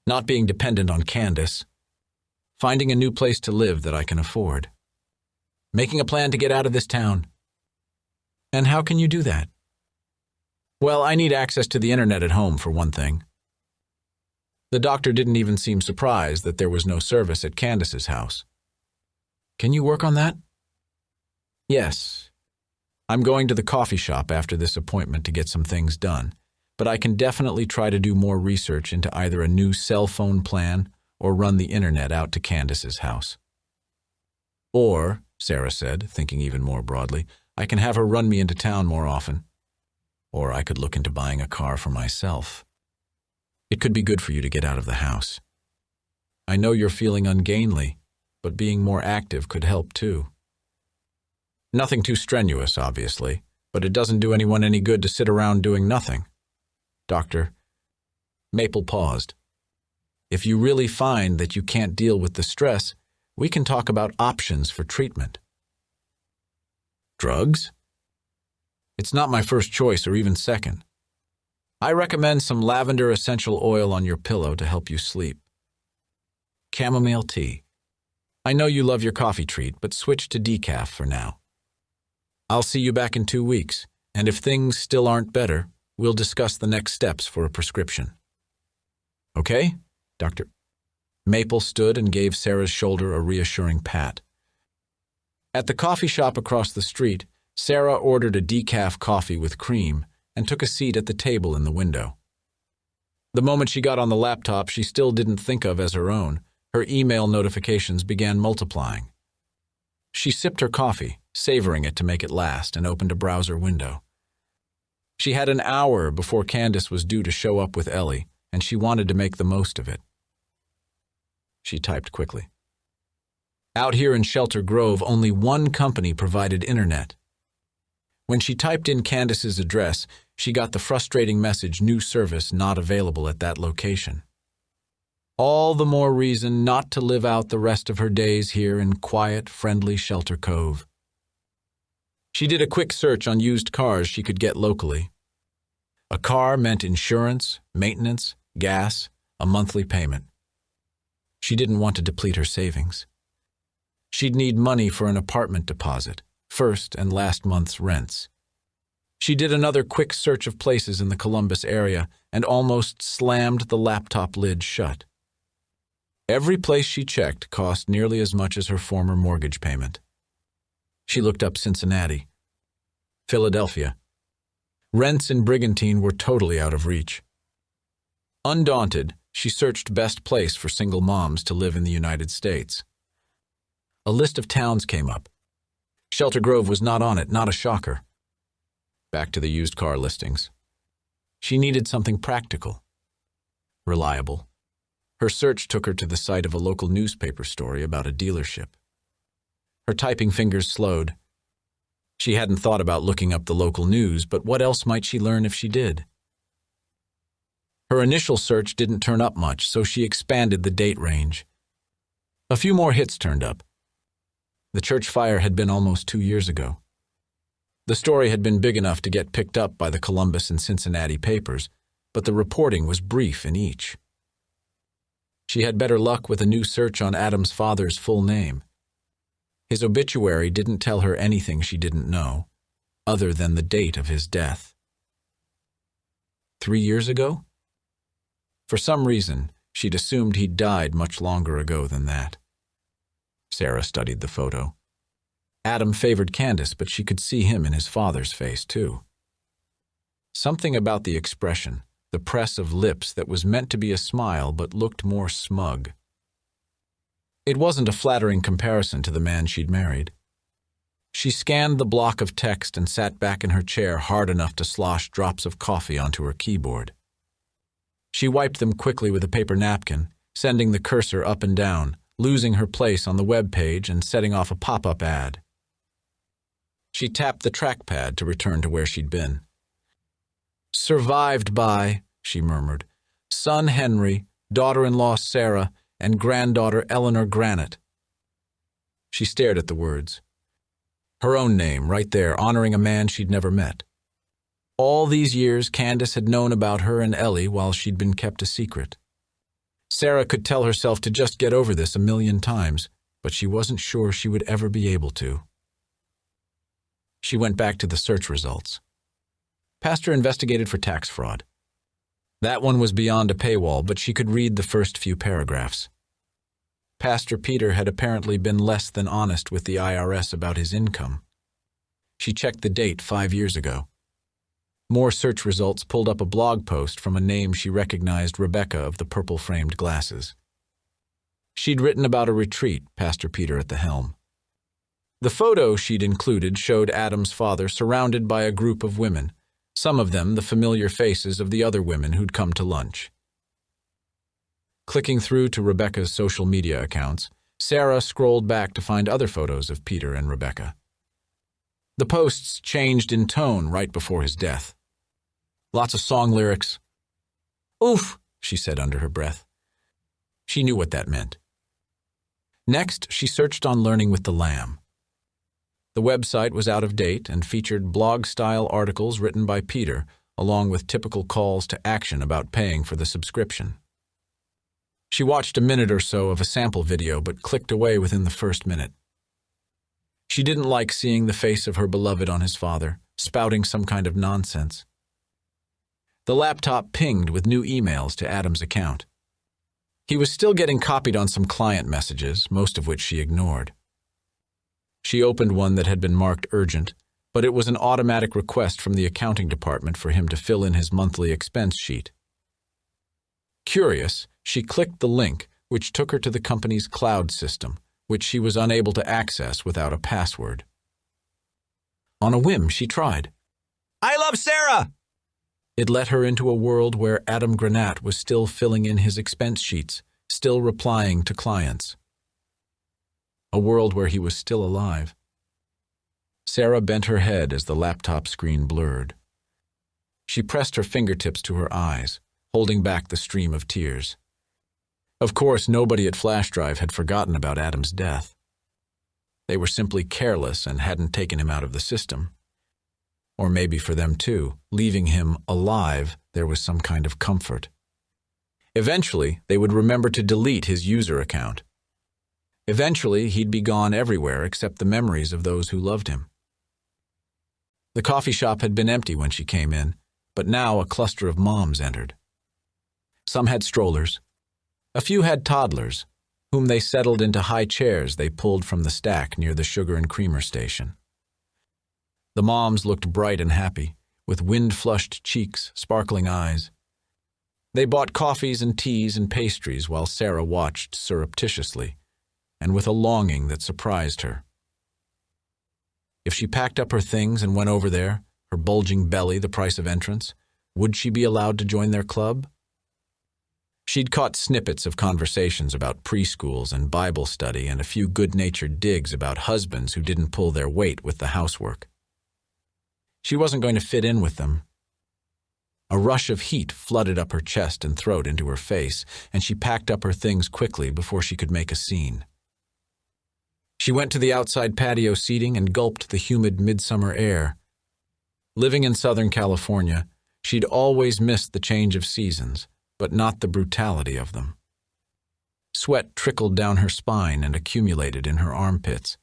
Not being dependent on Candace. Finding a new place to live that I can afford. Making a plan to get out of this town. And how can you do that? Well, I need access to the internet at home, for one thing. The doctor didn't even seem surprised that there was no service at Candace's house. Can you work on that? Yes. I'm going to the coffee shop after this appointment to get some things done, but I can definitely try to do more research into either a new cell phone plan or run the internet out to Candace's house. Or, Sarah said, thinking even more broadly, I can have her run me into town more often. Or I could look into buying a car for myself. It could be good for you to get out of the house. I know you're feeling ungainly, but being more active could help too. Nothing too strenuous, obviously, but it doesn't do anyone any good to sit around doing nothing. Doctor, Maple paused. If you really find that you can't deal with the stress, we can talk about options for treatment. Drugs? It's not my first choice or even second. I recommend some lavender essential oil on your pillow to help you sleep. Chamomile tea. I know you love your coffee treat, but switch to decaf for now. I'll see you back in 2 weeks, and if things still aren't better, we'll discuss the next steps for a prescription. Okay, Doctor? Maple stood and gave Sarah's shoulder a reassuring pat. At the coffee shop across the street, Sarah ordered a decaf coffee with cream and took a seat at the table in the window. The moment she got on the laptop she still didn't think of as her own, her email notifications began multiplying. She sipped her coffee, savoring it to make it last, and opened a browser window. She had an hour before Candace was due to show up with Ellie, and she wanted to make the most of it. She typed quickly. Out here in Shelter Grove, only one company provided internet. When she typed in Candace's address, she got the frustrating message, "New service not available at that location." All the more reason not to live out the rest of her days here in quiet, friendly Shelter Cove. She did a quick search on used cars she could get locally. A car meant insurance, maintenance, gas, a monthly payment. She didn't want to deplete her savings. She'd need money for an apartment deposit, first and last month's rents. She did another quick search of places in the Columbus area and almost slammed the laptop lid shut. Every place she checked cost nearly as much as her former mortgage payment. She looked up Cincinnati, Philadelphia. Rents in Brigantine were totally out of reach. Undaunted, she searched best place for single moms to live in the United States. A list of towns came up. Shelter Grove was not on it, not a shocker. Back to the used car listings. She needed something practical, reliable. Her search took her to the site of a local newspaper story about a dealership. Her typing fingers slowed. She hadn't thought about looking up the local news, but what else might she learn if she did? Her initial search didn't turn up much, so she expanded the date range. A few more hits turned up. The church fire had been almost 2 years ago. The story had been big enough to get picked up by the Columbus and Cincinnati papers, but the reporting was brief in each. She had better luck with a new search on Adam's father's full name. His obituary didn't tell her anything she didn't know, other than the date of his death. 3 years ago? For some reason, she'd assumed he'd died much longer ago than that. Sarah studied the photo. Adam favored Candace, but she could see him in his father's face, too. Something about the expression, the press of lips that was meant to be a smile but looked more smug. It wasn't a flattering comparison to the man she'd married. She scanned the block of text and sat back in her chair hard enough to slosh drops of coffee onto her keyboard. She wiped them quickly with a paper napkin, sending the cursor up and down, losing her place on the web page and setting off a pop-up ad. She tapped the trackpad to return to where she'd been. "Survived by," she murmured, "son Henry, daughter-in-law Sarah, and granddaughter Eleanor Granite." She stared at the words. Her own name, right there, honoring a man she'd never met. All these years, Candace had known about her and Ellie while she'd been kept a secret. Sarah could tell herself to just get over this 1,000,000 times, but she wasn't sure she would ever be able to. She went back to the search results. Pastor investigated for tax fraud. That one was beyond a paywall, but she could read the first few paragraphs. Pastor Peter had apparently been less than honest with the IRS about his income. She checked the date 5 years ago. More search results pulled up a blog post from a name she recognized, Rebecca of the purple-framed glasses. She'd written about a retreat, Pastor Peter at the helm. The photo she'd included showed Adam's father surrounded by a group of women, some of them the familiar faces of the other women who'd come to lunch. Clicking through to Rebecca's social media accounts, Sarah scrolled back to find other photos of Peter and Rebecca. The posts changed in tone right before his death. Lots of song lyrics. "Oof," she said under her breath. She knew what that meant. Next, she searched on Learning with the Lamb. The website was out of date and featured blog-style articles written by Peter, along with typical calls to action about paying for the subscription. She watched a minute or so of a sample video, but clicked away within the first minute. She didn't like seeing the face of her beloved on his father, spouting some kind of nonsense. The laptop pinged with new emails to Adam's account. He was still getting copied on some client messages, most of which she ignored. She opened one that had been marked urgent, but it was an automatic request from the accounting department for him to fill in his monthly expense sheet. Curious, she clicked the link, which took her to the company's cloud system, which she was unable to access without a password. On a whim, she tried. "I love Sarah!" It let her into a world where Adam Granat was still filling in his expense sheets, still replying to clients. A world where he was still alive. Sarah bent her head as the laptop screen blurred. She pressed her fingertips to her eyes, holding back the stream of tears. Of course, nobody at Flash Drive had forgotten about Adam's death. They were simply careless and hadn't taken him out of the system. Or maybe for them too, leaving him alive, there was some kind of comfort. Eventually, they would remember to delete his user account. Eventually, he'd be gone everywhere except the memories of those who loved him. The coffee shop had been empty when she came in, but now a cluster of moms entered. Some had strollers. A few had toddlers, whom they settled into high chairs they pulled from the stack near the sugar and creamer station. The moms looked bright and happy, with wind-flushed cheeks, sparkling eyes. They bought coffees and teas and pastries while Sarah watched surreptitiously, and with a longing that surprised her. If she packed up her things and went over there, her bulging belly the price of entrance, would she be allowed to join their club? She'd caught snippets of conversations about preschools and Bible study and a few good-natured digs about husbands who didn't pull their weight with the housework. She wasn't going to fit in with them. A rush of heat flooded up her chest and throat into her face, and she packed up her things quickly before she could make a scene. She went to the outside patio seating and gulped the humid midsummer air. Living in Southern California, she'd always missed the change of seasons, but not the brutality of them. Sweat trickled down her spine and accumulated in her armpits.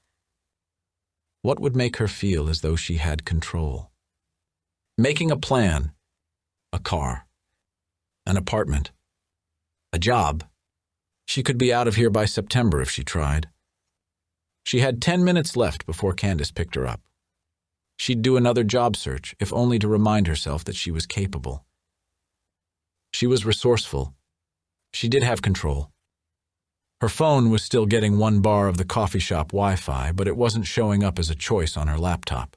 What would make her feel as though she had control? Making a plan. A car. An apartment. A job. She could be out of here by September if she tried. She had 10 minutes left before Candace picked her up. She'd do another job search, if only to remind herself that she was capable. She was resourceful. She did have control. Her phone was still getting 1 bar of the coffee shop Wi-Fi, but it wasn't showing up as a choice on her laptop.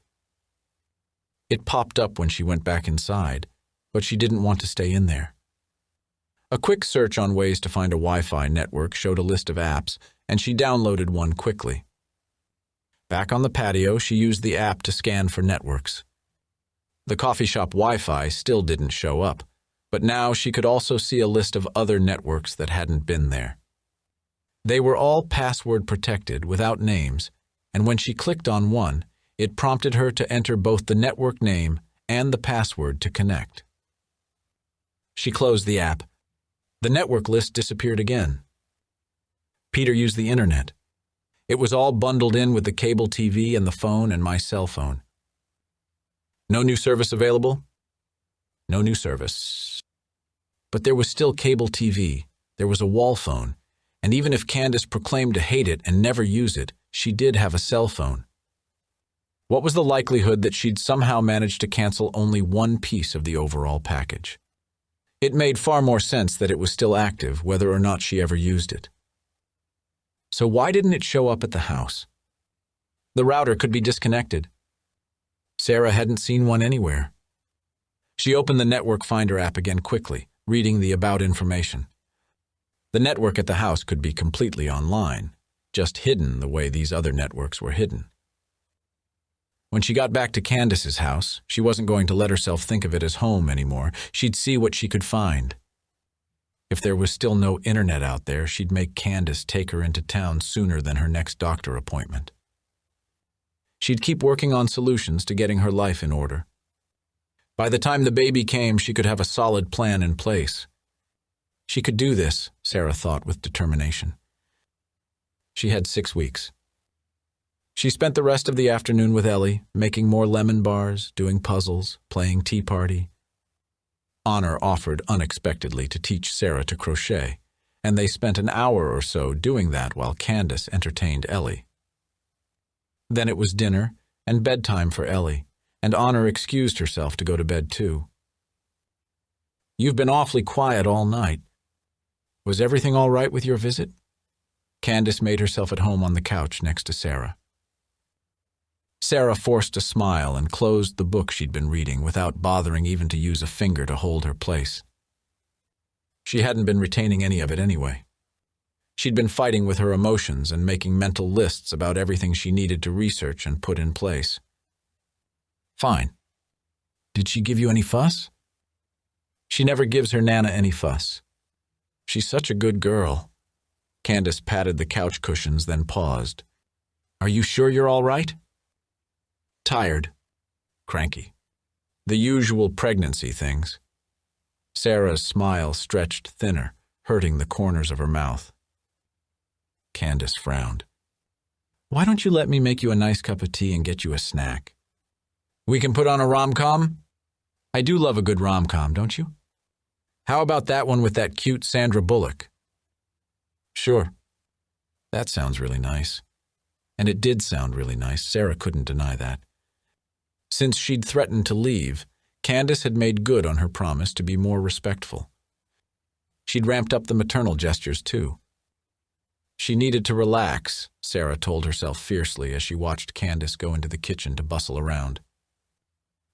It popped up when she went back inside, but she didn't want to stay in there. A quick search on ways to find a Wi-Fi network showed a list of apps, and she downloaded one quickly. Back on the patio, she used the app to scan for networks. The coffee shop Wi-Fi still didn't show up, but now she could also see a list of other networks that hadn't been there. They were all password protected without names, and when she clicked on one, it prompted her to enter both the network name and the password to connect. She closed the app. The network list disappeared again. Peter used the internet. It was all bundled in with the cable TV and the phone and my cell phone. No new service available? No new service. But there was still cable TV. There was a wall phone. And even if Candace proclaimed to hate it and never use it, she did have a cell phone. What was the likelihood that she'd somehow managed to cancel only one piece of the overall package? It made far more sense that it was still active, whether or not she ever used it. So why didn't it show up at the house? The router could be disconnected. Sarah hadn't seen one anywhere. She opened the Network Finder app again quickly, reading the about information. The network at the house could be completely online, just hidden the way these other networks were hidden. When she got back to Candace's house, she wasn't going to let herself think of it as home anymore. She'd see what she could find. If there was still no internet out there, she'd make Candace take her into town sooner than her next doctor appointment. She'd keep working on solutions to getting her life in order. By the time the baby came, she could have a solid plan in place. She could do this, Sarah thought with determination. She had 6 weeks. She spent the rest of the afternoon with Ellie, making more lemon bars, doing puzzles, playing tea party. Honor offered unexpectedly to teach Sarah to crochet, and they spent an hour or so doing that while Candace entertained Ellie. Then it was dinner and bedtime for Ellie, and Honor excused herself to go to bed too. "You've been awfully quiet all night. Was everything all right with your visit?" Candace made herself at home on the couch next to Sarah. Sarah forced a smile and closed the book she'd been reading without bothering even to use a finger to hold her place. She hadn't been retaining any of it anyway. She'd been fighting with her emotions and making mental lists about everything she needed to research and put in place. Fine. Did she give you any fuss? She never gives her Nana any fuss. She's such a good girl. Candace patted the couch cushions, then paused. Are you sure you're all right? Tired. Cranky. The usual pregnancy things. Sarah's smile stretched thinner, hurting the corners of her mouth. Candace frowned. Why don't you let me make you a nice cup of tea and get you a snack? We can put on a rom-com? I do love a good rom-com, don't you? How about that one with that cute Sandra Bullock? Sure. That sounds really nice. And it did sound really nice. Sarah couldn't deny that. Since she'd threatened to leave, Candace had made good on her promise to be more respectful. She'd ramped up the maternal gestures, too. She needed to relax, Sarah told herself fiercely as she watched Candace go into the kitchen to bustle around.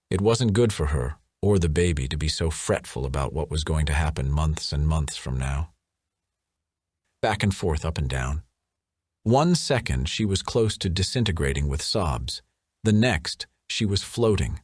It wasn't good for her or the baby to be so fretful about what was going to happen months and months from now. Back and forth, up and down. 1 second she was close to disintegrating with sobs. The next, she was floating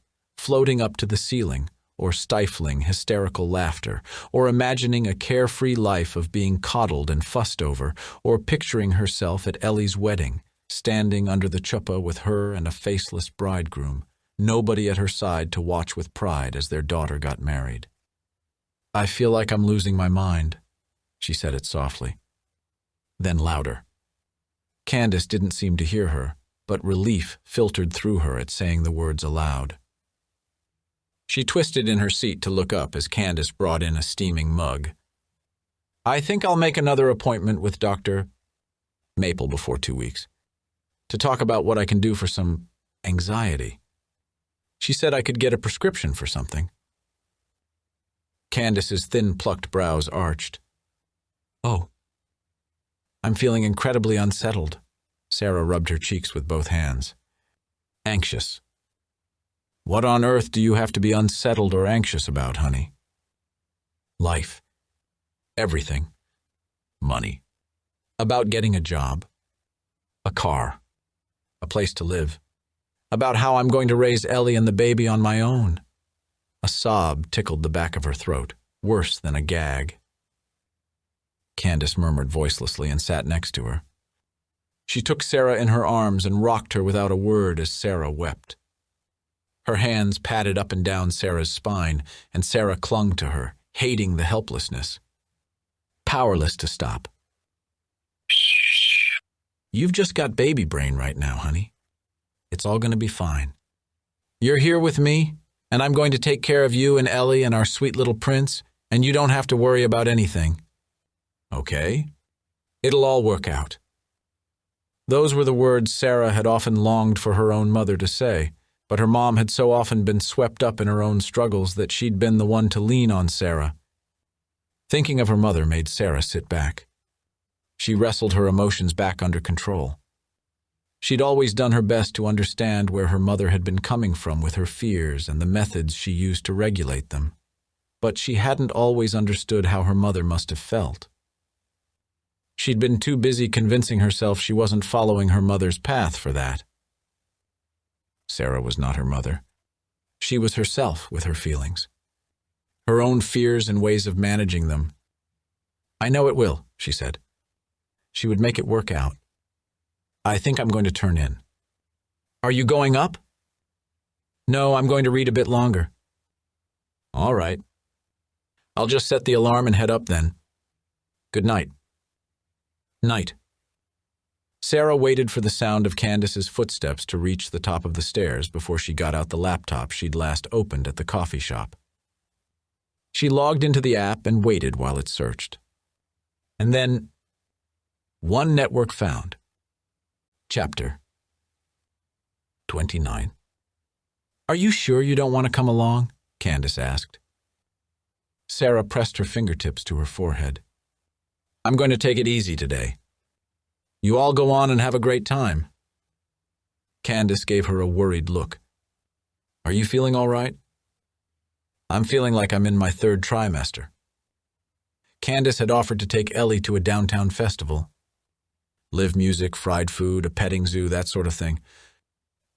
up to the ceiling, or stifling hysterical laughter, or imagining a carefree life of being coddled and fussed over, or picturing herself at Ellie's wedding, standing under the chuppah with her and a faceless bridegroom, nobody at her side to watch with pride as their daughter got married. I feel like I'm losing my mind, she said it softly. Then louder. Candace didn't seem to hear her, but relief filtered through her at saying the words aloud. She twisted in her seat to look up as Candace brought in a steaming mug. I think I'll make another appointment with Dr. Maple before 2 weeks, to talk about what I can do for some anxiety. She said I could get a prescription for something. Candace's thin, plucked brows arched. Oh. I'm feeling incredibly unsettled. Sarah rubbed her cheeks with both hands. Anxious. What on earth do you have to be unsettled or anxious about, honey? Life. Everything. Money. About getting a job. A car. A place to live. About how I'm going to raise Ellie and the baby on my own. A sob tickled the back of her throat, worse than a gag. Candace murmured voicelessly and sat next to her. She took Sarah in her arms and rocked her without a word as Sarah wept. Her hands patted up and down Sarah's spine, and Sarah clung to her, hating the helplessness. Powerless to stop. You've just got baby brain right now, honey. It's all going to be fine. You're here with me, and I'm going to take care of you and Ellie and our sweet little prince, and you don't have to worry about anything. Okay? It'll all work out. Those were the words Sarah had often longed for her own mother to say, but her mom had so often been swept up in her own struggles that she'd been the one to lean on Sarah. Thinking of her mother made Sarah sit back. She wrestled her emotions back under control. She'd always done her best to understand where her mother had been coming from with her fears and the methods she used to regulate them, but she hadn't always understood how her mother must have felt. She'd been too busy convincing herself she wasn't following her mother's path for that. Sarah was not her mother. She was herself with her feelings, her own fears and ways of managing them. I know it will, she said. She would make it work out. I think I'm going to turn in. Are you going up? No, I'm going to read a bit longer. All right. I'll just set the alarm and head up then. Good night. Night. Sarah waited for the sound of Candace's footsteps to reach the top of the stairs before she got out the laptop she'd last opened at the coffee shop. She logged into the app and waited while it searched. And then, one network found. Chapter 29. Are you sure you don't want to come along? Candace asked. Sarah pressed her fingertips to her forehead. I'm going to take it easy today. You all go on and have a great time. Candace gave her a worried look. Are you feeling all right? I'm feeling like I'm in my 3rd trimester. Candace had offered to take Ellie to a downtown festival. Live music, fried food, a petting zoo, that sort of thing.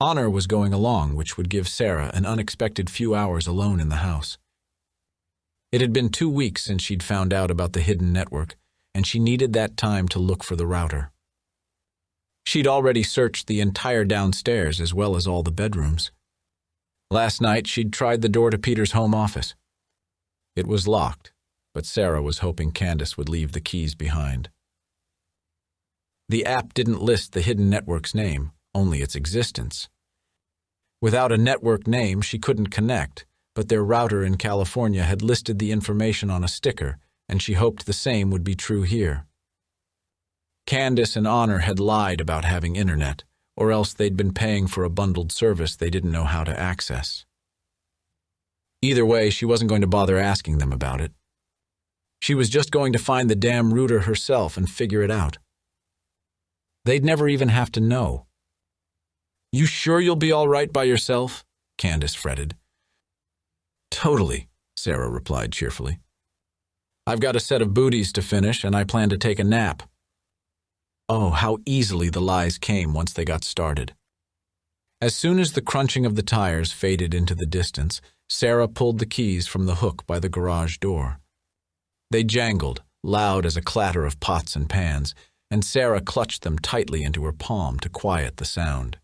Honor was going along, which would give Sarah an unexpected few hours alone in the house. It had been 2 weeks since she'd found out about the hidden network, and she needed that time to look for the router. She'd already searched the entire downstairs as well as all the bedrooms. Last night, she'd tried the door to Peter's home office. It was locked, but Sarah was hoping Candace would leave the keys behind. The app didn't list the hidden network's name, only its existence. Without a network name, she couldn't connect, but their router in California had listed the information on a sticker, and she hoped the same would be true here. Candace and Honor had lied about having internet, or else they'd been paying for a bundled service they didn't know how to access. Either way, she wasn't going to bother asking them about it. She was just going to find the damn router herself and figure it out. They'd never even have to know. "You sure you'll be all right by yourself?" Candace fretted. "Totally," Sarah replied cheerfully. "I've got a set of booties to finish, and I plan to take a nap." Oh, how easily the lies came once they got started. As soon as the crunching of the tires faded into the distance, Sarah pulled the keys from the hook by the garage door. They jangled, loud as a clatter of pots and pans, and Sarah clutched them tightly into her palm to quiet the sound.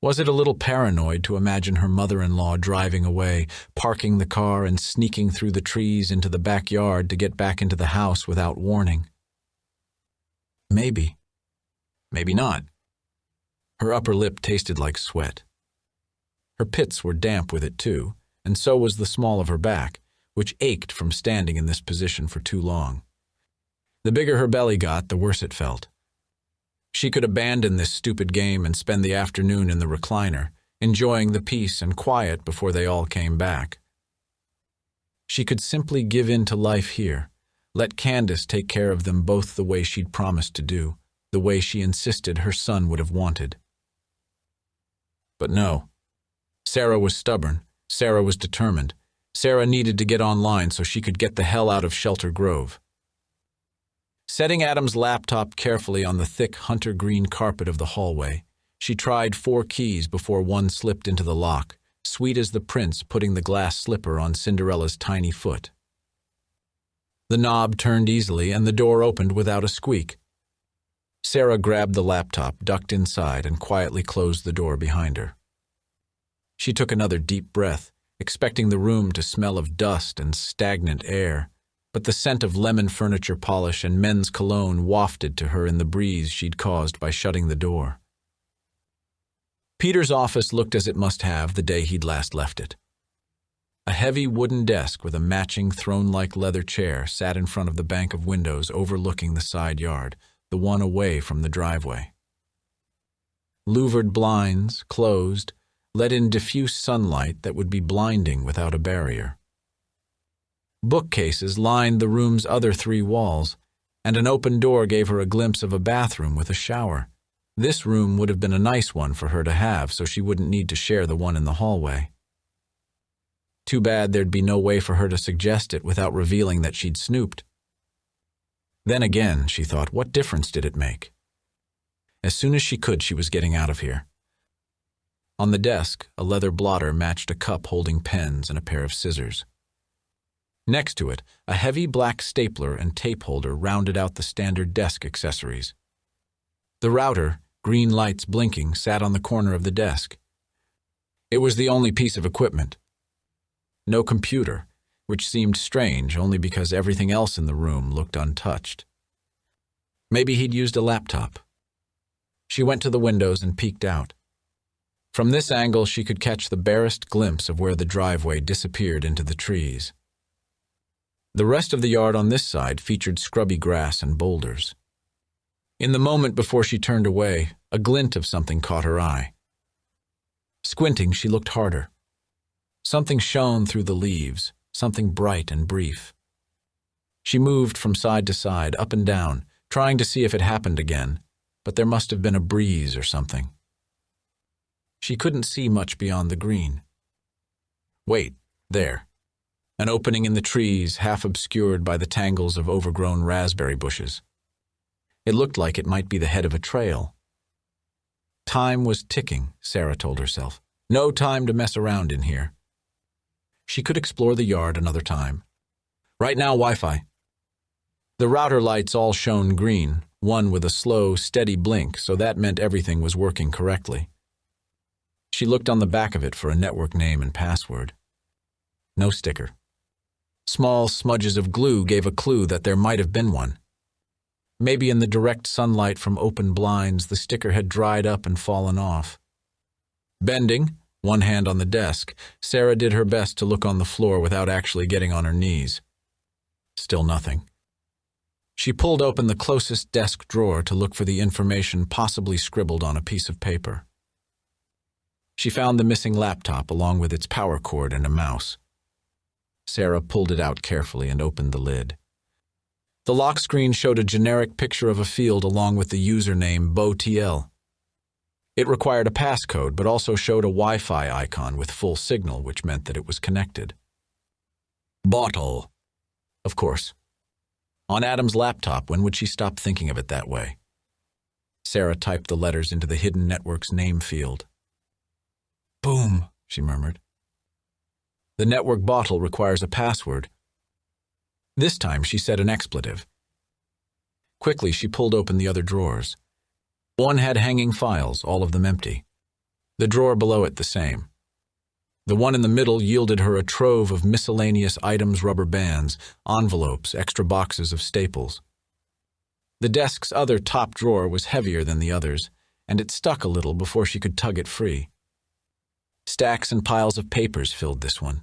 Was it a little paranoid to imagine her mother-in-law driving away, parking the car and sneaking through the trees into the backyard to get back into the house without warning? Maybe. Maybe not. Her upper lip tasted like sweat. Her pits were damp with it too, and so was the small of her back, which ached from standing in this position for too long. The bigger her belly got, the worse it felt. She could abandon this stupid game and spend the afternoon in the recliner, enjoying the peace and quiet before they all came back. She could simply give in to life here, let Candace take care of them both the way she'd promised to do, the way she insisted her son would have wanted. But no. Sarah was stubborn. Sarah was determined. Sarah needed to get online so she could get the hell out of Shelter Grove. Setting Adam's laptop carefully on the thick hunter green carpet of the hallway, she tried 4 keys before one slipped into the lock, sweet as the prince putting the glass slipper on Cinderella's tiny foot. The knob turned easily and the door opened without a squeak. Sarah grabbed the laptop, ducked inside, and quietly closed the door behind her. She took another deep breath, expecting the room to smell of dust and stagnant air, but the scent of lemon furniture polish and men's cologne wafted to her in the breeze she'd caused by shutting the door. Peter's office looked as it must have the day he'd last left it. A heavy wooden desk with a matching throne-like leather chair sat in front of the bank of windows overlooking the side yard, the one away from the driveway. Louvered blinds, closed, let in diffuse sunlight that would be blinding without a barrier. Bookcases lined the room's other 3 walls, and an open door gave her a glimpse of a bathroom with a shower. This room would have been a nice one for her to have, so she wouldn't need to share the one in the hallway. Too bad there'd be no way for her to suggest it without revealing that she'd snooped. Then again, she thought, what difference did it make? As soon as she could, she was getting out of here. On the desk, a leather blotter matched a cup holding pens and a pair of scissors. Next to it, a heavy black stapler and tape holder rounded out the standard desk accessories. The router, green lights blinking, sat on the corner of the desk. It was the only piece of equipment. No computer, which seemed strange only because everything else in the room looked untouched. Maybe he'd used a laptop. She went to the windows and peeked out. From this angle, she could catch the barest glimpse of where the driveway disappeared into the trees. The rest of the yard on this side featured scrubby grass and boulders. In the moment before she turned away, a glint of something caught her eye. Squinting, she looked harder. Something shone through the leaves, something bright and brief. She moved from side to side, up and down, trying to see if it happened again, but there must have been a breeze or something. She couldn't see much beyond the green. Wait, there. An opening in the trees, half obscured by the tangles of overgrown raspberry bushes. It looked like it might be the head of a trail. Time was ticking, Sarah told herself. No time to mess around in here. She could explore the yard another time. Right now, Wi-Fi. The router lights all shone green, one with a slow, steady blink, so that meant everything was working correctly. She looked on the back of it for a network name and password. No sticker. Small smudges of glue gave a clue that there might have been one. Maybe in the direct sunlight from open blinds, the sticker had dried up and fallen off. Bending, one hand on the desk, Sarah did her best to look on the floor without actually getting on her knees. Still nothing. She pulled open the closest desk drawer to look for the information possibly scribbled on a piece of paper. She found the missing laptop along with its power cord and a mouse. Sarah pulled it out carefully and opened the lid. The lock screen showed a generic picture of a field along with the username BoTL. It required a passcode, but also showed a Wi-Fi icon with full signal, which meant that it was connected. Bottle. Of course. On Adam's laptop, when would she stop thinking of it that way? Sarah typed the letters into the hidden network's name field. Boom, she murmured. The network bottle requires a password. This time she said an expletive. Quickly, she pulled open the other drawers. One had hanging files, all of them empty. The drawer below it the same. The one in the middle yielded her a trove of miscellaneous items, rubber bands, envelopes, extra boxes of staples. The desk's other top drawer was heavier than the others, and it stuck a little before she could tug it free. Stacks and piles of papers filled this one.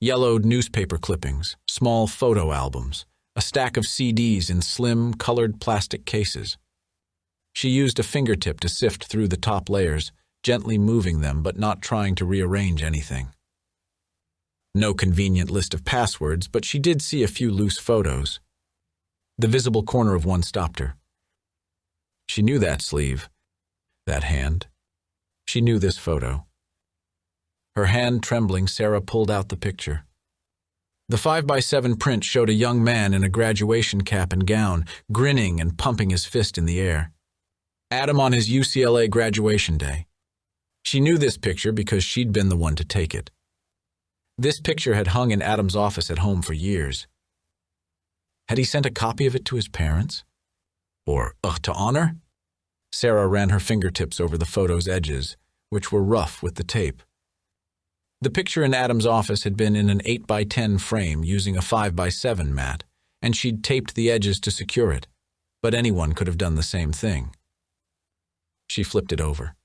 Yellowed newspaper clippings, small photo albums, a stack of CDs in slim, colored plastic cases. She used a fingertip to sift through the top layers, gently moving them but not trying to rearrange anything. No convenient list of passwords, but she did see a few loose photos. The visible corner of one stopped her. She knew that sleeve, that hand. She knew this photo. Her hand trembling, Sarah pulled out the picture. The 5x7 print showed a young man in a graduation cap and gown, grinning and pumping his fist in the air. Adam on his UCLA graduation day. She knew this picture because she'd been the one to take it. This picture had hung in Adam's office at home for years. Had he sent a copy of it to his parents? Or, to honor? Sarah ran her fingertips over the photo's edges, which were rough with the tape. The picture in Adam's office had been in an 8x10 frame using a 5x7 mat, and she'd taped the edges to secure it, but anyone could have done the same thing. She flipped it over.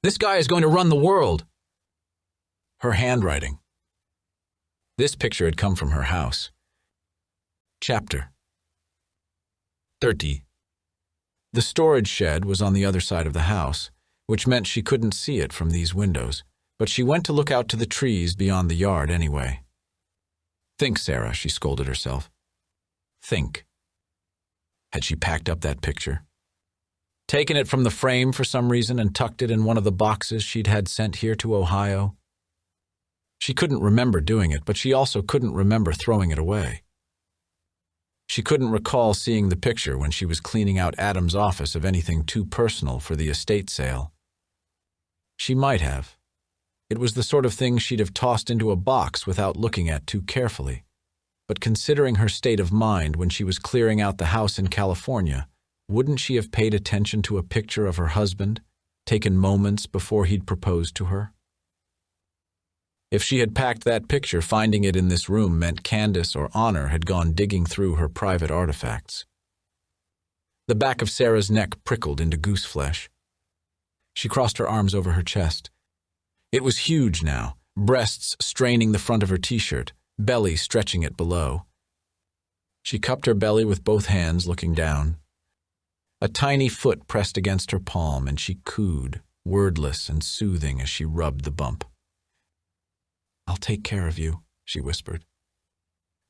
This guy is going to run the world. Her handwriting. This picture had come from her house. Chapter 30. The storage shed was on the other side of the house, which meant she couldn't see it from these windows, but she went to look out to the trees beyond the yard anyway. Think, Sarah, she scolded herself. Think. Had she packed up that picture? Taken it from the frame for some reason and tucked it in one of the boxes she'd had sent here to Ohio? She couldn't remember doing it, but she also couldn't remember throwing it away. She couldn't recall seeing the picture when she was cleaning out Adam's office of anything too personal for the estate sale. She might have. It was the sort of thing she'd have tossed into a box without looking at too carefully. But considering her state of mind when she was clearing out the house in California, wouldn't she have paid attention to a picture of her husband, taken moments before he'd proposed to her? If she had packed that picture, finding it in this room meant Candace or Honor had gone digging through her private artifacts. The back of Sarah's neck prickled into goose flesh. She crossed her arms over her chest. It was huge now, breasts straining the front of her t-shirt, belly stretching it below. She cupped her belly with both hands, looking down. A tiny foot pressed against her palm, and she cooed, wordless and soothing as she rubbed the bump. I'll take care of you, she whispered.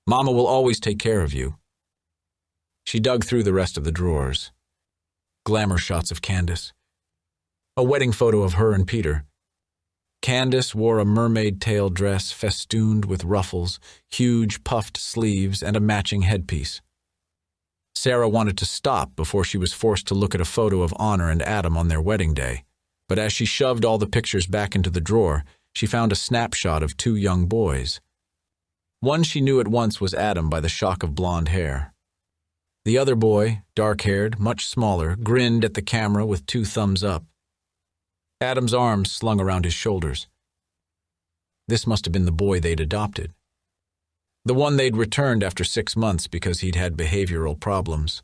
Mama will always take care of you. She dug through the rest of the drawers. Glamour shots of Candace. A wedding photo of her and Peter. Candace wore a mermaid tail dress festooned with ruffles, huge puffed sleeves, and a matching headpiece. Sarah wanted to stop before she was forced to look at a photo of Honor and Adam on their wedding day, but as she shoved all the pictures back into the drawer, she found a snapshot of two young boys. One she knew at once was Adam by the shock of blonde hair. The other boy, dark-haired, much smaller, grinned at the camera with two thumbs up. Adam's arms slung around his shoulders. This must have been the boy they'd adopted. The one they'd returned after 6 months because he'd had behavioral problems.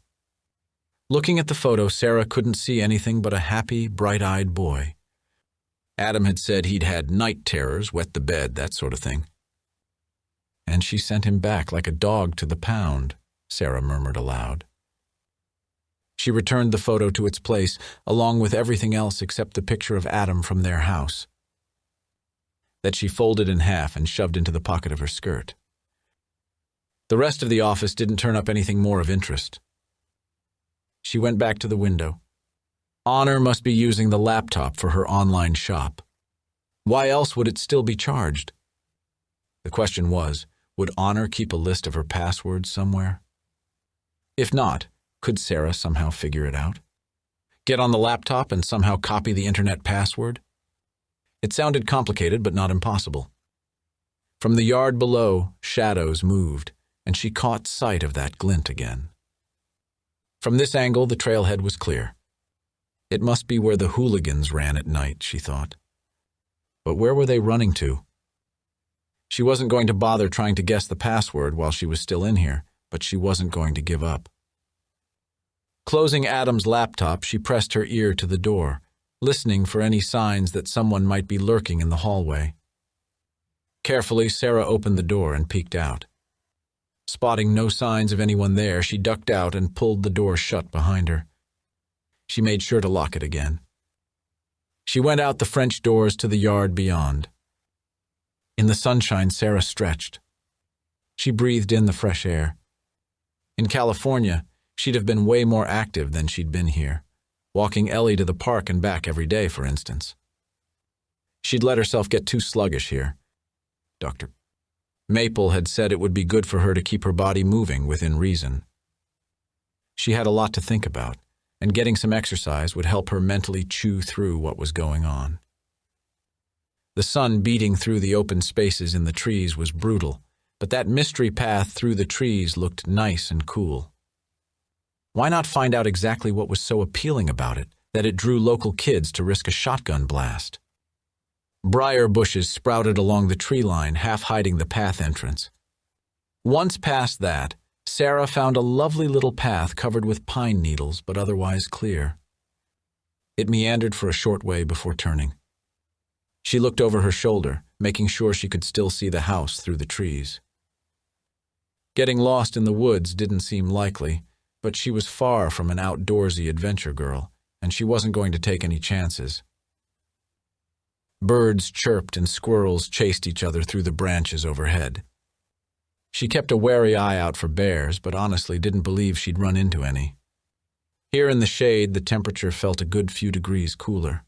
Looking at the photo, Sarah couldn't see anything but a happy, bright-eyed boy. Adam had said he'd had night terrors, wet the bed, that sort of thing. And she sent him back like a dog to the pound, Sarah murmured aloud. She returned the photo to its place, along with everything else except the picture of Adam from their house, that she folded in half and shoved into the pocket of her skirt. The rest of the office didn't turn up anything more of interest. She went back to the window. Honor must be using the laptop for her online shop. Why else would it still be charged? The question was, would Honor keep a list of her passwords somewhere? If not, could Sarah somehow figure it out? Get on the laptop and somehow copy the internet password? It sounded complicated, but not impossible. From the yard below, shadows moved, and she caught sight of that glint again. From this angle, the trailhead was clear. It must be where the hooligans ran at night, she thought. But where were they running to? She wasn't going to bother trying to guess the password while she was still in here, but she wasn't going to give up. Closing Adam's laptop, she pressed her ear to the door, listening for any signs that someone might be lurking in the hallway. Carefully, Sarah opened the door and peeked out. Spotting no signs of anyone there, she ducked out and pulled the door shut behind her. She made sure to lock it again. She went out the French doors to the yard beyond. In the sunshine, Sarah stretched. She breathed in the fresh air. In California, she'd have been way more active than she'd been here, walking Ellie to the park and back every day, for instance. She'd let herself get too sluggish here. Dr. Maple had said it would be good for her to keep her body moving within reason. She had a lot to think about, and getting some exercise would help her mentally chew through what was going on. The sun beating through the open spaces in the trees was brutal, but that mystery path through the trees looked nice and cool. Why not find out exactly what was so appealing about it that it drew local kids to risk a shotgun blast? Briar bushes sprouted along the tree line, half hiding the path entrance. Once past that, Sarah found a lovely little path covered with pine needles, but otherwise clear. It meandered for a short way before turning. She looked over her shoulder, making sure she could still see the house through the trees. Getting lost in the woods didn't seem likely, but she was far from an outdoorsy adventure girl, and she wasn't going to take any chances. Birds chirped and squirrels chased each other through the branches overhead. She kept a wary eye out for bears, but honestly didn't believe she'd run into any. Here in the shade, the temperature felt a good few degrees cooler.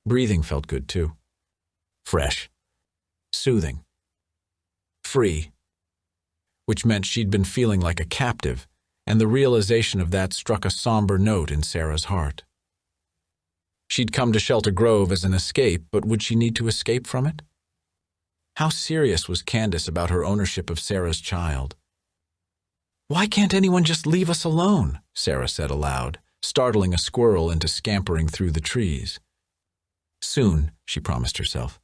Breathing felt good, too. Fresh. Soothing. Free. Which meant she'd been feeling like a captive, and the realization of that struck a somber note in Sarah's heart. She'd come to Shelter Grove as an escape, but would she need to escape from it? How serious was Candace about her ownership of Sarah's child? "Why can't anyone just leave us alone?" Sarah said aloud, startling a squirrel into scampering through the trees. Soon, she promised herself.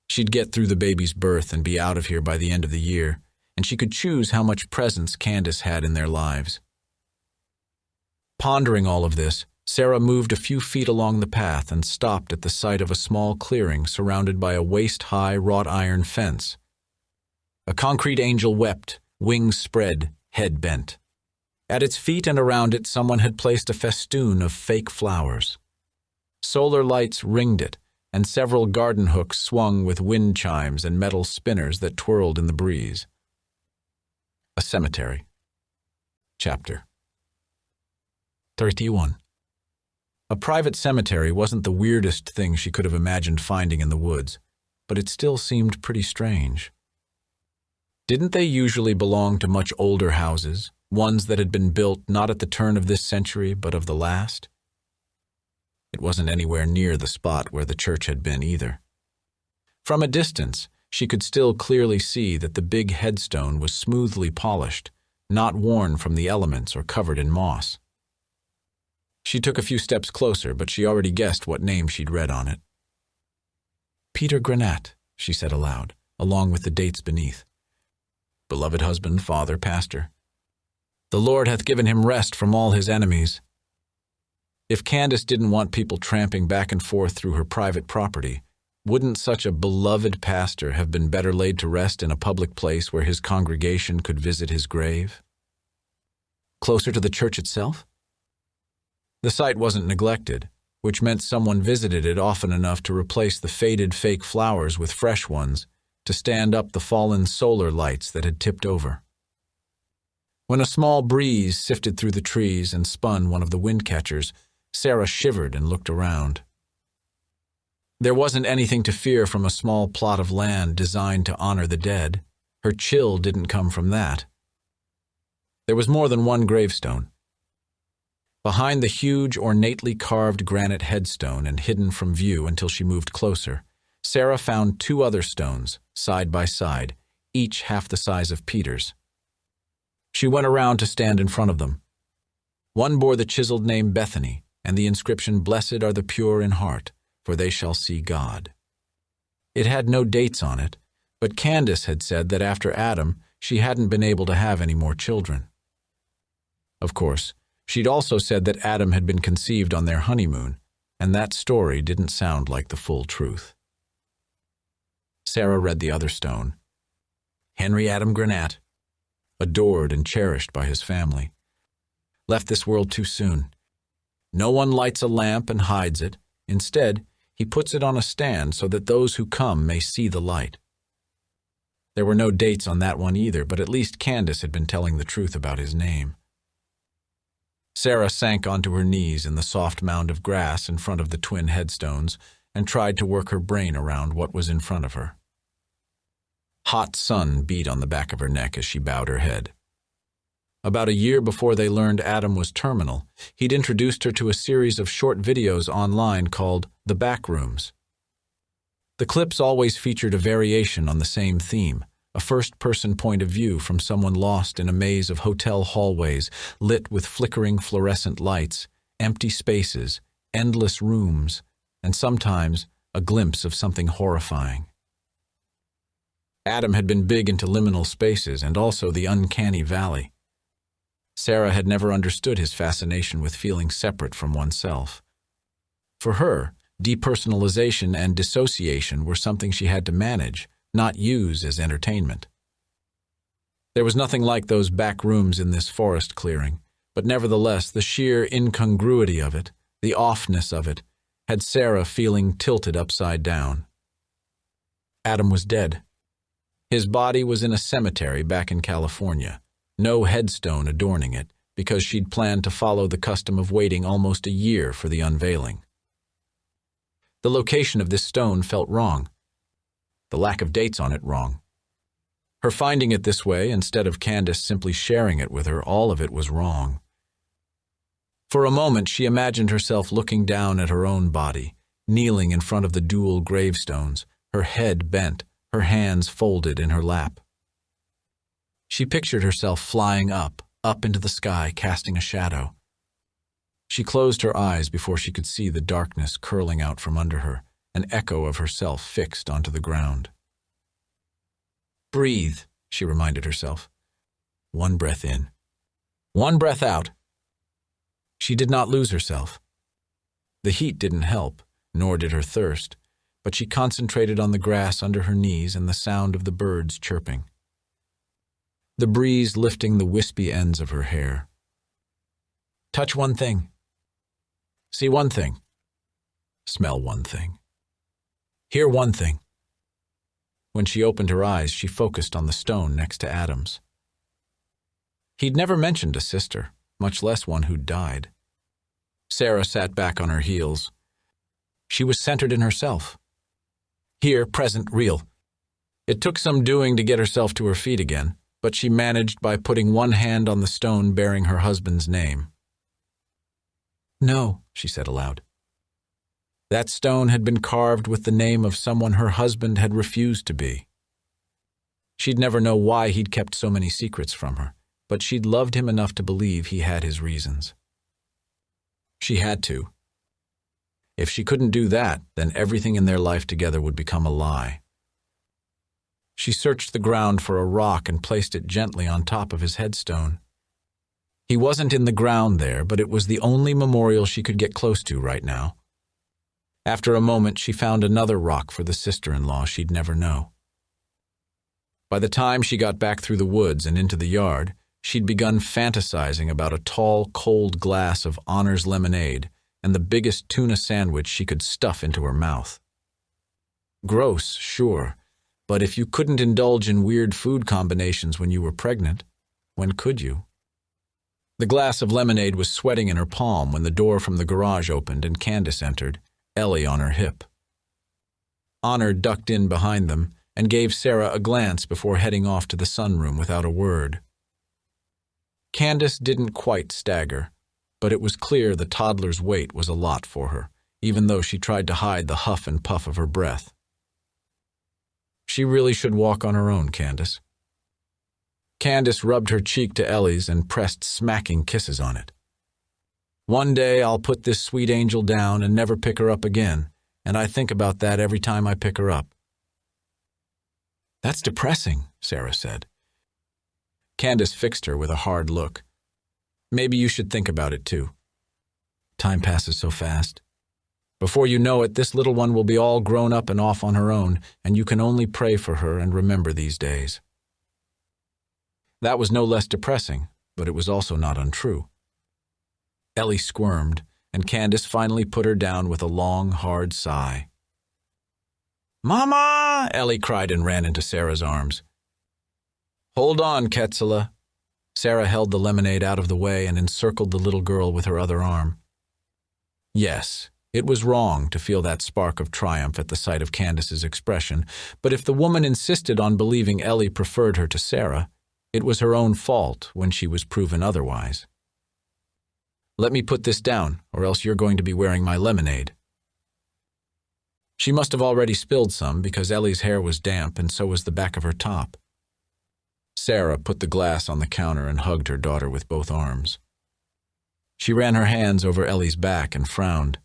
She'd get through the baby's birth and be out of here by the end of the year, and she could choose how much presence Candace had in their lives. Pondering all of this, Sarah moved a few feet along the path and stopped at the sight of a small clearing surrounded by a waist-high wrought iron fence. A concrete angel wept, wings spread, head bent. At its feet and around it, someone had placed a festoon of fake flowers. Solar lights ringed it, and several garden hooks swung with wind chimes and metal spinners that twirled in the breeze. A cemetery. Chapter 31. A private cemetery wasn't the weirdest thing she could have imagined finding in the woods, but it still seemed pretty strange. Didn't they usually belong to much older houses, ones that had been built not at the turn of this century but of the last. It wasn't anywhere near the spot where the church had been either. From a distance, she could still clearly see that the big headstone was smoothly polished, not worn from the elements or covered in moss. She took a few steps closer, but she already guessed what name she'd read on it. Peter Granat, she said aloud, along with the dates beneath. Beloved husband, father, pastor. The Lord hath given him rest from all his enemies. If Candace didn't want people tramping back and forth through her private property, wouldn't such a beloved pastor have been better laid to rest in a public place where his congregation could visit his grave? Closer to the church itself? The site wasn't neglected, which meant someone visited it often enough to replace the faded fake flowers with fresh ones, to stand up the fallen solar lights that had tipped over. When a small breeze sifted through the trees and spun one of the wind catchers, Sarah shivered and looked around. There wasn't anything to fear from a small plot of land designed to honor the dead. Her chill didn't come from that. There was more than one gravestone. Behind the huge, ornately carved granite headstone and hidden from view until she moved closer, Sarah found two other stones, side by side, each half the size of Peter's. She went around to stand in front of them. One bore the chiseled name Bethany and the inscription, Blessed are the pure in heart, for they shall see God. It had no dates on it, but Candace had said that after Adam, she hadn't been able to have any more children. Of course, she'd also said that Adam had been conceived on their honeymoon, and that story didn't sound like the full truth. Sarah read the other stone. Henry Adam Granat, adored and cherished by his family. Left this world too soon. No one lights a lamp and hides it. Instead, he puts it on a stand so that those who come may see the light. There were no dates on that one either, but at least Candace had been telling the truth about his name. Sarah sank onto her knees in the soft mound of grass in front of the twin headstones and tried to work her brain around what was in front of her. Hot sun beat on the back of her neck as she bowed her head. About a year before they learned Adam was terminal, he'd introduced her to a series of short videos online called The Back Rooms. The clips always featured a variation on the same theme, a first-person point of view from someone lost in a maze of hotel hallways lit with flickering fluorescent lights, empty spaces, endless rooms, and sometimes a glimpse of something horrifying. Adam had been big into liminal spaces and also the uncanny valley. Sarah had never understood his fascination with feeling separate from oneself. For her, depersonalization and dissociation were something she had to manage, not use as entertainment. There was nothing like those back rooms in this forest clearing, but nevertheless the sheer incongruity of it, the offness of it, had Sarah feeling tilted upside down. Adam was dead. His body was in a cemetery back in California, no headstone adorning it, because she'd planned to follow the custom of waiting almost a year for the unveiling. The location of this stone felt wrong. The lack of dates on it wrong. Her finding it this way, instead of Candace simply sharing it with her, all of it was wrong. For a moment, she imagined herself looking down at her own body, kneeling in front of the dual gravestones, her head bent, her hands folded in her lap. She pictured herself flying up into the sky, casting a shadow. She closed her eyes before she could see the darkness curling out from under her, an echo of herself fixed onto the ground. Breathe, she reminded herself. One breath in. One breath out. She did not lose herself. The heat didn't help, nor did her thirst, but she concentrated on the grass under her knees and the sound of the birds chirping. The breeze lifting the wispy ends of her hair. Touch one thing. See one thing. Smell one thing. Hear one thing. When she opened her eyes, she focused on the stone next to Adam's. He'd never mentioned a sister, much less one who'd died. Sarah sat back on her heels. She was centered in herself. Here, present, real. It took some doing to get herself to her feet again, but she managed by putting one hand on the stone bearing her husband's name. "No," she said aloud. That stone had been carved with the name of someone her husband had refused to be. She'd never know why he'd kept so many secrets from her, but she'd loved him enough to believe he had his reasons. She had to. If she couldn't do that, then everything in their life together would become a lie. She searched the ground for a rock and placed it gently on top of his headstone. He wasn't in the ground there, but it was the only memorial she could get close to right now. After a moment, she found another rock for the sister-in-law she'd never know. By the time she got back through the woods and into the yard, she'd begun fantasizing about a tall, cold glass of Honor's lemonade and the biggest tuna sandwich she could stuff into her mouth. Gross, sure, but if you couldn't indulge in weird food combinations when you were pregnant, when could you? The glass of lemonade was sweating in her palm when the door from the garage opened and Candace entered, Ellie on her hip. Honor ducked in behind them and gave Sarah a glance before heading off to the sunroom without a word. Candace didn't quite stagger, but it was clear the toddler's weight was a lot for her, even though she tried to hide the huff and puff of her breath. She really should walk on her own, Candace. Candace rubbed her cheek to Ellie's and pressed smacking kisses on it. One day I'll put this sweet angel down and never pick her up again, and I think about that every time I pick her up. That's depressing, Sarah said. Candace fixed her with a hard look. Maybe you should think about it too. Time passes so fast. Before you know it, this little one will be all grown up and off on her own, and you can only pray for her and remember these days. That was no less depressing, but it was also not untrue. Ellie squirmed, and Candace finally put her down with a long, hard sigh. "Mama!" Ellie cried and ran into Sarah's arms. "Hold on, Quetzala." Sarah held the lemonade out of the way and encircled the little girl with her other arm. Yes, it was wrong to feel that spark of triumph at the sight of Candace's expression, but if the woman insisted on believing Ellie preferred her to Sarah, it was her own fault when she was proven otherwise. "Let me put this down, or else you're going to be wearing my lemonade." She must have already spilled some because Ellie's hair was damp and so was the back of her top. Sarah put the glass on the counter and hugged her daughter with both arms. She ran her hands over Ellie's back and frowned.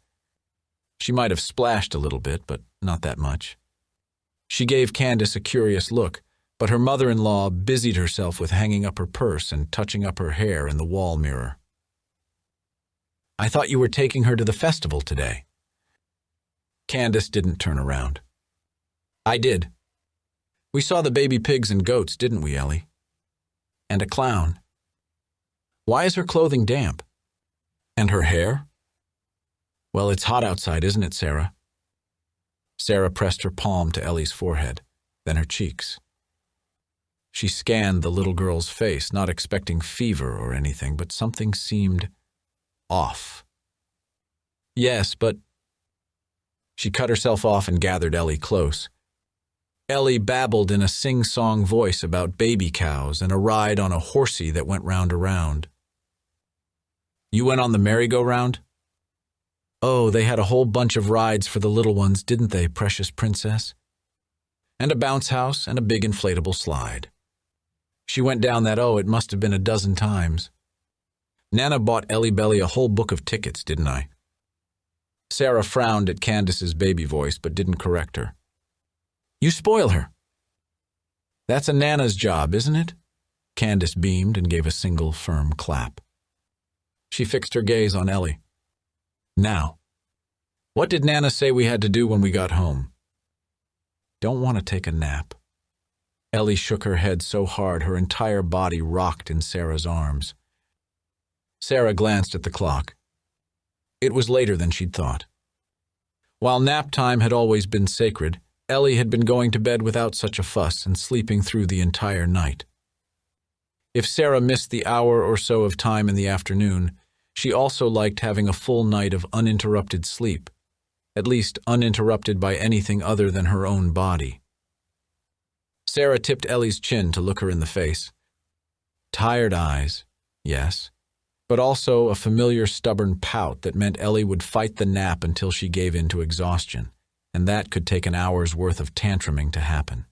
She might have splashed a little bit, but not that much. She gave Candace a curious look, but her mother-in-law busied herself with hanging up her purse and touching up her hair in the wall mirror. "I thought you were taking her to the festival today." Candace didn't turn around. "I did. We saw the baby pigs and goats, didn't we, Ellie? And a clown. Why is her clothing damp? And her hair? Well, it's hot outside, isn't it, Sarah?" Sarah pressed her palm to Ellie's forehead, then her cheeks. She scanned the little girl's face, not expecting fever or anything, but something seemed off. "Yes, but—" She cut herself off and gathered Ellie close. Ellie babbled in a sing-song voice about baby cows and a ride on a horsey that went round and round. "You went on the merry-go-round?" "Oh, they had a whole bunch of rides for the little ones, didn't they, precious princess? And a bounce house and a big inflatable slide. She went down that, it must have been a dozen times. Nana bought Ellie Belly a whole book of tickets, didn't I?" Sarah frowned at Candace's baby voice but didn't correct her. "You spoil her." "That's a Nana's job, isn't it?" Candace beamed and gave a single firm clap. She fixed her gaze on Ellie. "Now, what did Nana say we had to do when we got home?" "Don't want to take a nap." Ellie shook her head so hard her entire body rocked in Sarah's arms. Sarah glanced at the clock. It was later than she'd thought. While nap time had always been sacred, Ellie had been going to bed without such a fuss and sleeping through the entire night. If Sarah missed the hour or so of time in the afternoon, she also liked having a full night of uninterrupted sleep, at least uninterrupted by anything other than her own body. Sarah tipped Ellie's chin to look her in the face, Tired eyes, yes, but also a familiar stubborn pout that meant Ellie would fight the nap until she gave in to exhaustion, and that could take an hour's worth of tantruming to happen.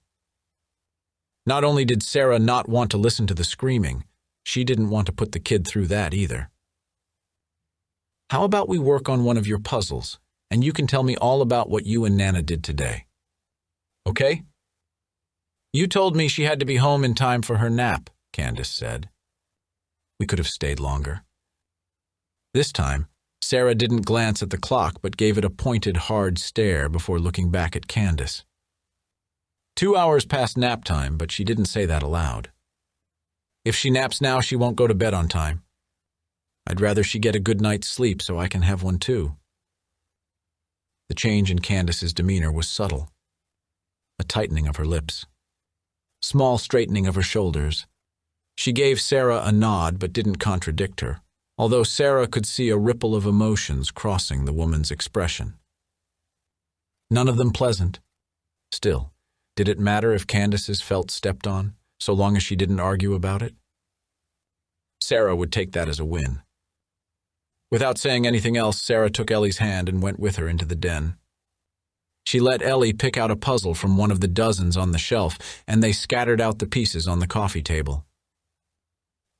Not only did Sarah not want to listen to the screaming, she didn't want to put the kid through that either. How about we work on one of your puzzles, and you can tell me all about what you and Nana did today? Okay? You told me she had to be home in time for her nap, Candace said. We could have stayed longer. This time, Sarah didn't glance at the clock but gave it a pointed, hard stare before looking back at Candace. 2 hours past nap time, but she didn't say that aloud. If she naps now, she won't go to bed on time. I'd rather she get a good night's sleep so I can have one too. The change in Candace's demeanor was subtle. A tightening of her lips. Small straightening of her shoulders. She gave Sarah a nod but didn't contradict her, although Sarah could see a ripple of emotions crossing the woman's expression. None of them pleasant. Still, did it matter if Candace's felt stepped on, so long as she didn't argue about it? Sarah would take that as a win. Without saying anything else, Sarah took Ellie's hand and went with her into the den. She let Ellie pick out a puzzle from one of the dozens on the shelf, and they scattered out the pieces on the coffee table.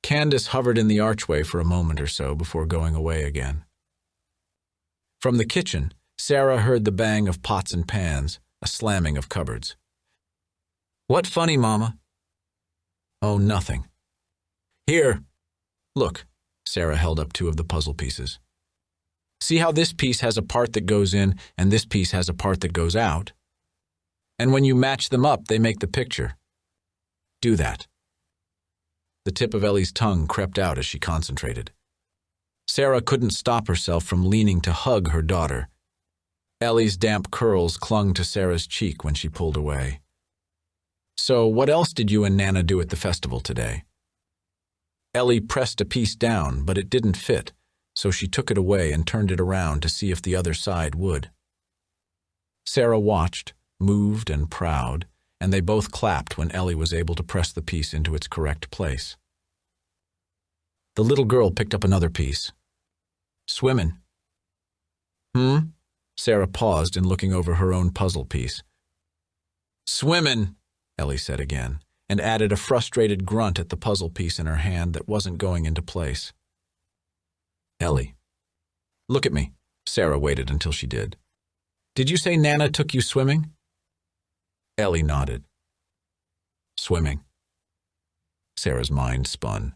Candace hovered in the archway for a moment or so before going away again. From the kitchen, Sarah heard the bang of pots and pans, a slamming of cupboards. What funny, Mama? Oh, nothing. Here, look. Sarah held up 2 of the puzzle pieces. See how this piece has a part that goes in and this piece has a part that goes out? And when you match them up, they make the picture. Do that. The tip of Ellie's tongue crept out as she concentrated. Sarah couldn't stop herself from leaning to hug her daughter. Ellie's damp curls clung to Sarah's cheek when she pulled away. So what else did you and Nana do at the festival today? Ellie pressed a piece down, but it didn't fit, so she took it away and turned it around to see if the other side would. Sarah watched, moved and proud, and they both clapped when Ellie was able to press the piece into its correct place. The little girl picked up another piece. Swimmin'. Sarah paused in looking over her own puzzle piece. Swimmin', Ellie said again, and added a frustrated grunt at the puzzle piece in her hand that wasn't going into place. Ellie. Look at me. Sarah waited until she did. Did you say Nana took you swimming? Ellie nodded. Swimming. Sarah's mind spun.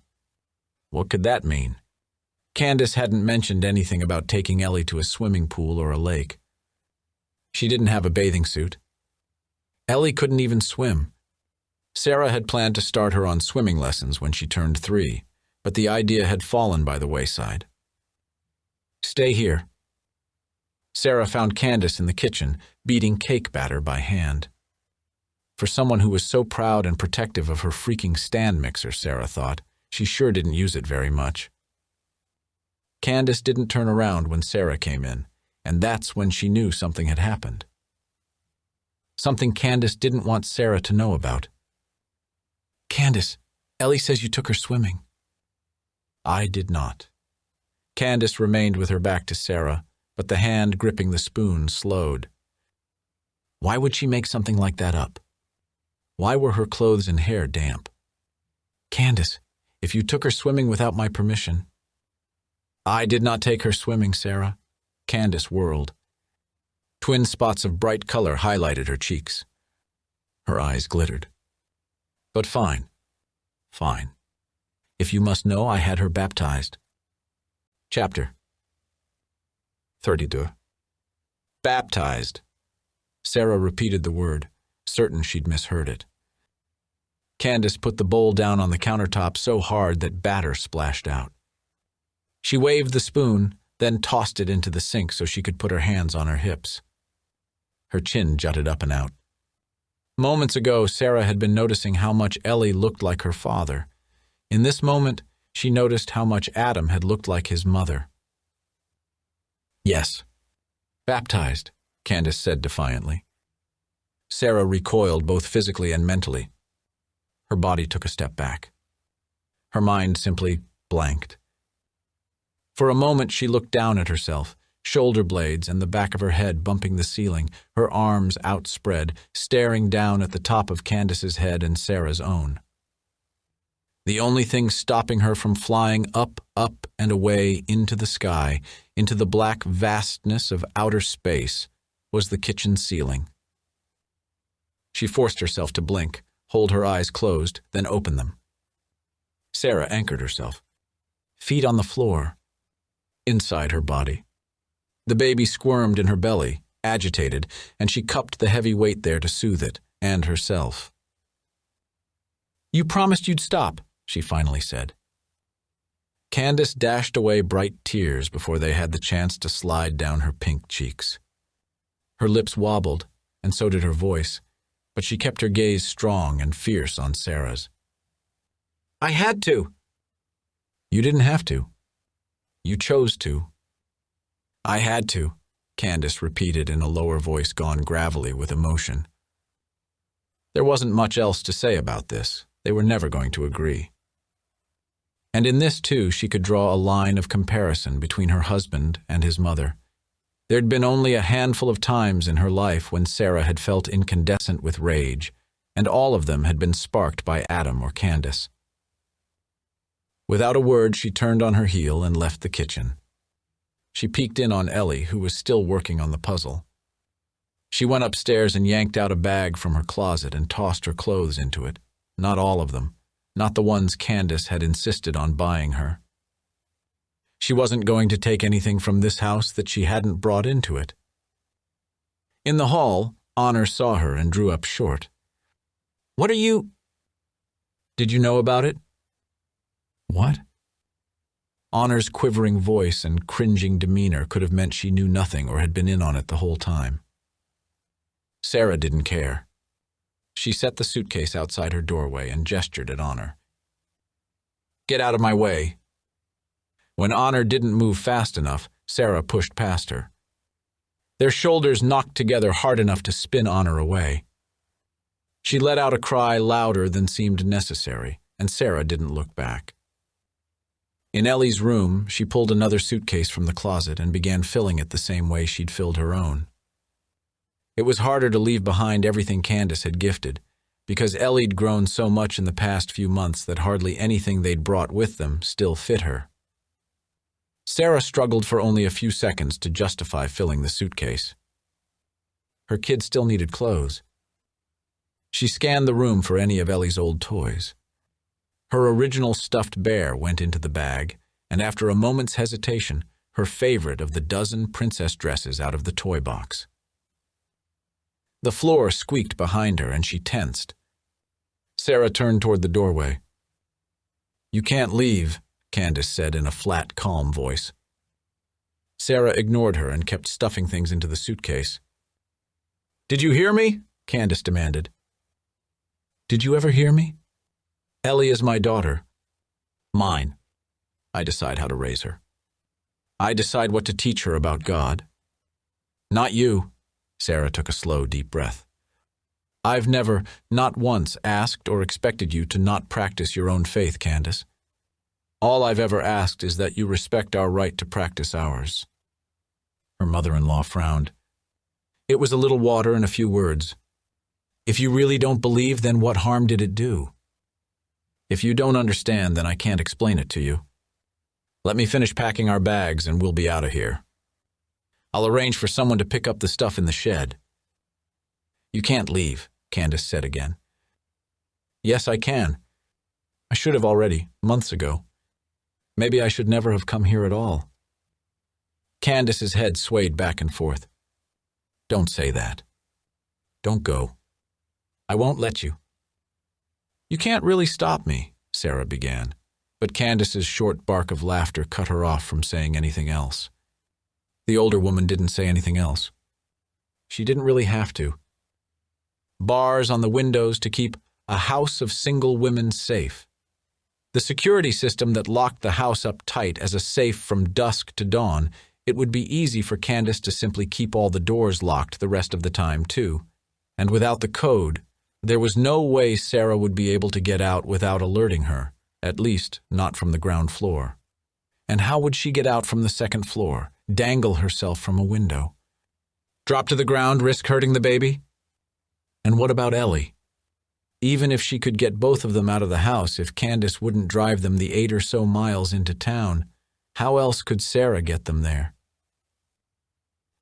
What could that mean? Candace hadn't mentioned anything about taking Ellie to a swimming pool or a lake. She didn't have a bathing suit. Ellie couldn't even swim. Sarah had planned to start her on swimming lessons when she turned 3, but the idea had fallen by the wayside. Stay here. Sarah found Candace in the kitchen, beating cake batter by hand. For someone who was so proud and protective of her freaking stand mixer, Sarah thought, she sure didn't use it very much. Candace didn't turn around when Sarah came in, and that's when she knew something had happened. Something Candace didn't want Sarah to know about. Candace, Ellie says you took her swimming. I did not. Candace remained with her back to Sarah, but the hand gripping the spoon slowed. Why would she make something like that up? Why were her clothes and hair damp? Candace, if you took her swimming without my permission. I did not take her swimming, Sarah. Candace whirled. Twin spots of bright color highlighted her cheeks. Her eyes glittered. But fine. Fine. If you must know, I had her baptized. Chapter 32. Baptized. Sarah repeated the word, certain she'd misheard it. Candace put the bowl down on the countertop so hard that batter splashed out. She waved the spoon, then tossed it into the sink so she could put her hands on her hips. Her chin jutted up and out. Moments ago, Sarah had been noticing how much Ellie looked like her father. In this moment, she noticed how much Adam had looked like his mother. Yes. Baptized, Candace said defiantly. Sarah recoiled both physically and mentally. Her body took a step back. Her mind simply blanked. For a moment she looked down at herself, shoulder blades and the back of her head bumping the ceiling, her arms outspread, staring down at the top of Candace's head and Sarah's own. The only thing stopping her from flying up, and away into the sky, into the black vastness of outer space, was the kitchen ceiling. She forced herself to blink, hold her eyes closed, then open them. Sarah anchored herself, feet on the floor, inside her body. The baby squirmed in her belly, agitated, and she cupped the heavy weight there to soothe it, and herself. "You promised you'd stop," she finally said. Candace dashed away bright tears before they had the chance to slide down her pink cheeks. Her lips wobbled, and so did her voice, but she kept her gaze strong and fierce on Sarah's. "I had to." "You didn't have to. You chose to." "I had to," Candace repeated in a lower voice gone gravelly with emotion. There wasn't much else to say about this. They were never going to agree. And in this, too, she could draw a line of comparison between her husband and his mother. There'd been only a handful of times in her life when Sarah had felt incandescent with rage, and all of them had been sparked by Adam or Candace. Without a word, she turned on her heel and left the kitchen. She peeked in on Ellie, who was still working on the puzzle. She went upstairs and yanked out a bag from her closet and tossed her clothes into it. Not all of them. Not the ones Candace had insisted on buying her. She wasn't going to take anything from this house that she hadn't brought into it. In the hall, Honor saw her and drew up short. "What are you—" "Did you know about it?" "What?" Honor's quivering voice and cringing demeanor could have meant she knew nothing or had been in on it the whole time. Sarah didn't care. She set the suitcase outside her doorway and gestured at Honor. "Get out of my way." When Honor didn't move fast enough, Sarah pushed past her. Their shoulders knocked together hard enough to spin Honor away. She let out a cry louder than seemed necessary, and Sarah didn't look back. In Ellie's room, she pulled another suitcase from the closet and began filling it the same way she'd filled her own. It was harder to leave behind everything Candace had gifted, because Ellie'd grown so much in the past few months that hardly anything they'd brought with them still fit her. Sarah struggled for only a few seconds to justify filling the suitcase. Her kid still needed clothes. She scanned the room for any of Ellie's old toys. Her original stuffed bear went into the bag, and after a moment's hesitation, her favorite of the dozen princess dresses out of the toy box. The floor squeaked behind her, and she tensed. Sarah turned toward the doorway. "You can't leave," Candace said in a flat, calm voice. Sarah ignored her and kept stuffing things into the suitcase. "Did you hear me?" Candace demanded. "Did you ever hear me? Ellie is my daughter. Mine. I decide how to raise her. I decide what to teach her about God. Not you." Sarah took a slow, deep breath. "I've never, not once, asked or expected you to not practice your own faith, Candace. All I've ever asked is that you respect our right to practice ours." Her mother-in-law frowned. It was a little water and a few words. "If you really don't believe, then what harm did it do? If you don't understand, then I can't explain it to you. Let me finish packing our bags and we'll be out of here. I'll arrange for someone to pick up the stuff in the shed." "You can't leave," Candace said again. "Yes, I can. I should have already, months ago. Maybe I should never have come here at all." Candace's head swayed back and forth. "Don't say that. Don't go. I won't let you." "You can't really stop me," Sarah began, but Candace's short bark of laughter cut her off from saying anything else. The older woman didn't say anything else. She didn't really have to. Bars on the windows to keep a house of single women safe. The security system that locked the house up tight as a safe from dusk to dawn. It would be easy for Candace to simply keep all the doors locked the rest of the time, too. And without the code, there was no way Sarah would be able to get out without alerting her, At least, not from the ground floor. And how would she get out from the second floor, dangle herself from a window? Drop to the ground, risk hurting the baby? And what about Ellie? Even if she could get both of them out of the house, if Candace wouldn't drive them the 8 or so miles into town, how else could Sarah get them there?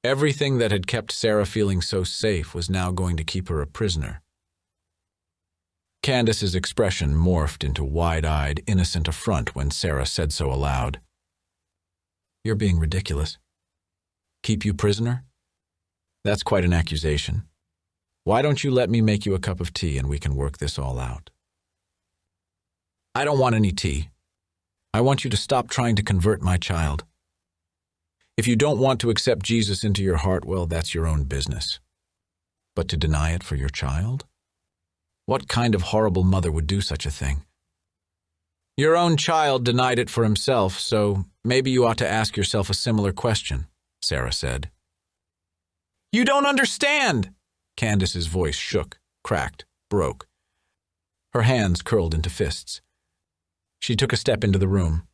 Everything that had kept Sarah feeling so safe was now going to keep her a prisoner. Candace's expression morphed into wide-eyed, innocent affront when Sarah said so aloud. "You're being ridiculous. Keep you prisoner? That's quite an accusation. Why don't you let me make you a cup of tea and we can work this all out?" "I don't want any tea. I want you to stop trying to convert my child. If you don't want to accept Jesus into your heart, well, that's your own business. But to deny it for your child? What kind of horrible mother would do such a thing?" "Your own child denied it for himself, so maybe you ought to ask yourself a similar question," Sarah said. "You don't understand!" Candace's voice shook, cracked, broke. Her hands curled into fists. She took a step into the room.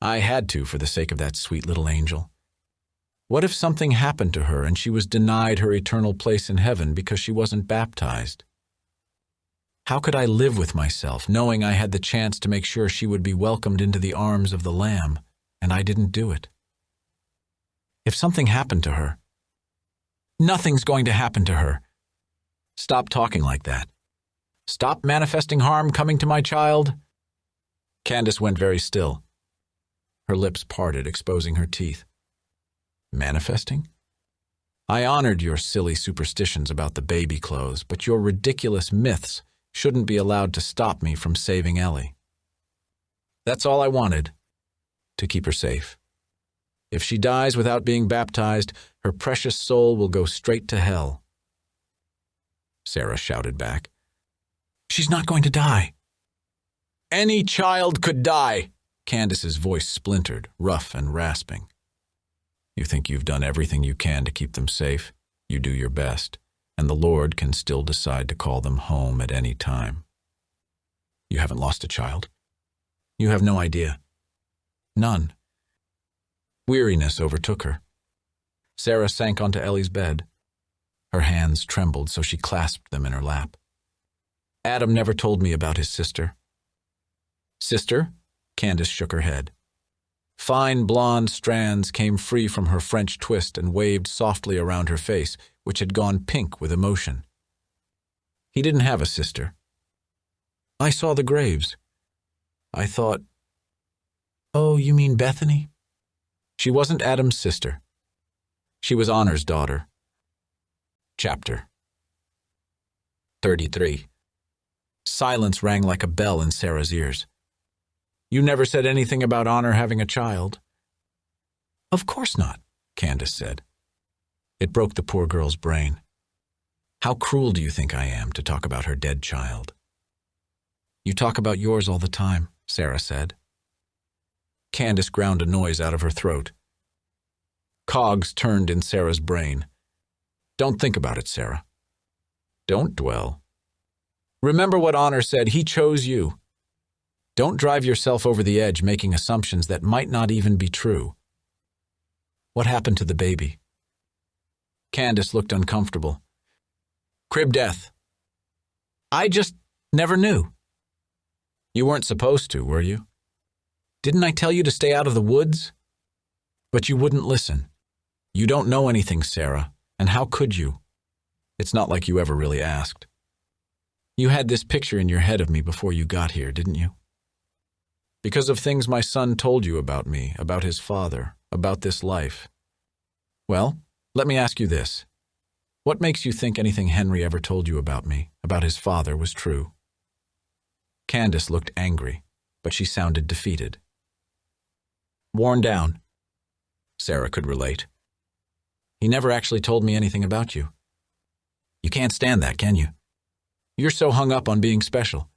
"I had to for the sake of that sweet little angel. What if something happened to her and she was denied her eternal place in heaven because she wasn't baptized? How could I live with myself, knowing I had the chance to make sure she would be welcomed into the arms of the Lamb, and I didn't do it? If something happened to her..." "Nothing's going to happen to her." "Stop talking like that. Stop manifesting harm coming to my child." Candace went very still. Her lips parted, exposing her teeth. "Manifesting? I honored your silly superstitions about the baby clothes, but your ridiculous myths shouldn't be allowed to stop me from saving Ellie. That's all I wanted, to keep her safe. If she dies without being baptized, her precious soul will go straight to hell." Sarah shouted back. "She's not going to die." "Any child could die." Candace's voice splintered, rough and rasping. "You think you've done everything you can to keep them safe? You do your best, and the Lord can still decide to call them home at any time. You haven't lost a child. You have no idea. None." Weariness overtook her. Sarah sank onto Ellie's bed. Her hands trembled, so she clasped them in her lap. "Adam never told me about his sister." "Sister?" Candace shook her head. Fine blonde strands came free from her French twist and waved softly around her face, which had gone pink with emotion. "He didn't have a sister. I saw the graves. I thought..." "Oh, you mean Bethany?" "She wasn't Adam's sister. She was Honor's daughter." Chapter 33. Silence rang like a bell in Sarah's ears. "You never said anything about Honor having a child." "Of course not," Candace said. It broke the poor girl's brain. "How cruel do you think I am to talk about her dead child?" "You talk about yours all the time," Sarah said. Candace ground a noise out of her throat. Cogs turned in Sarah's brain. "Don't think about it, Sarah. Don't dwell. Remember what Honor said. He chose you. Don't drive yourself over the edge making assumptions that might not even be true." "What happened to the baby?" Candace looked uncomfortable. "Crib death. I just never knew." "You weren't supposed to, were you? Didn't I tell you to stay out of the woods? But you wouldn't listen. You don't know anything, Sarah, and how could you? It's not like you ever really asked. You had this picture in your head of me before you got here, didn't you? Because of things my son told you about me, about his father, about this life. Well, let me ask you this. What makes you think anything Henry ever told you about me, about his father, was true?" Candace looked angry, but she sounded defeated. "Worn down," Sarah could relate. "He never actually told me anything about you. You can't stand that, can you? You're so hung up on being special.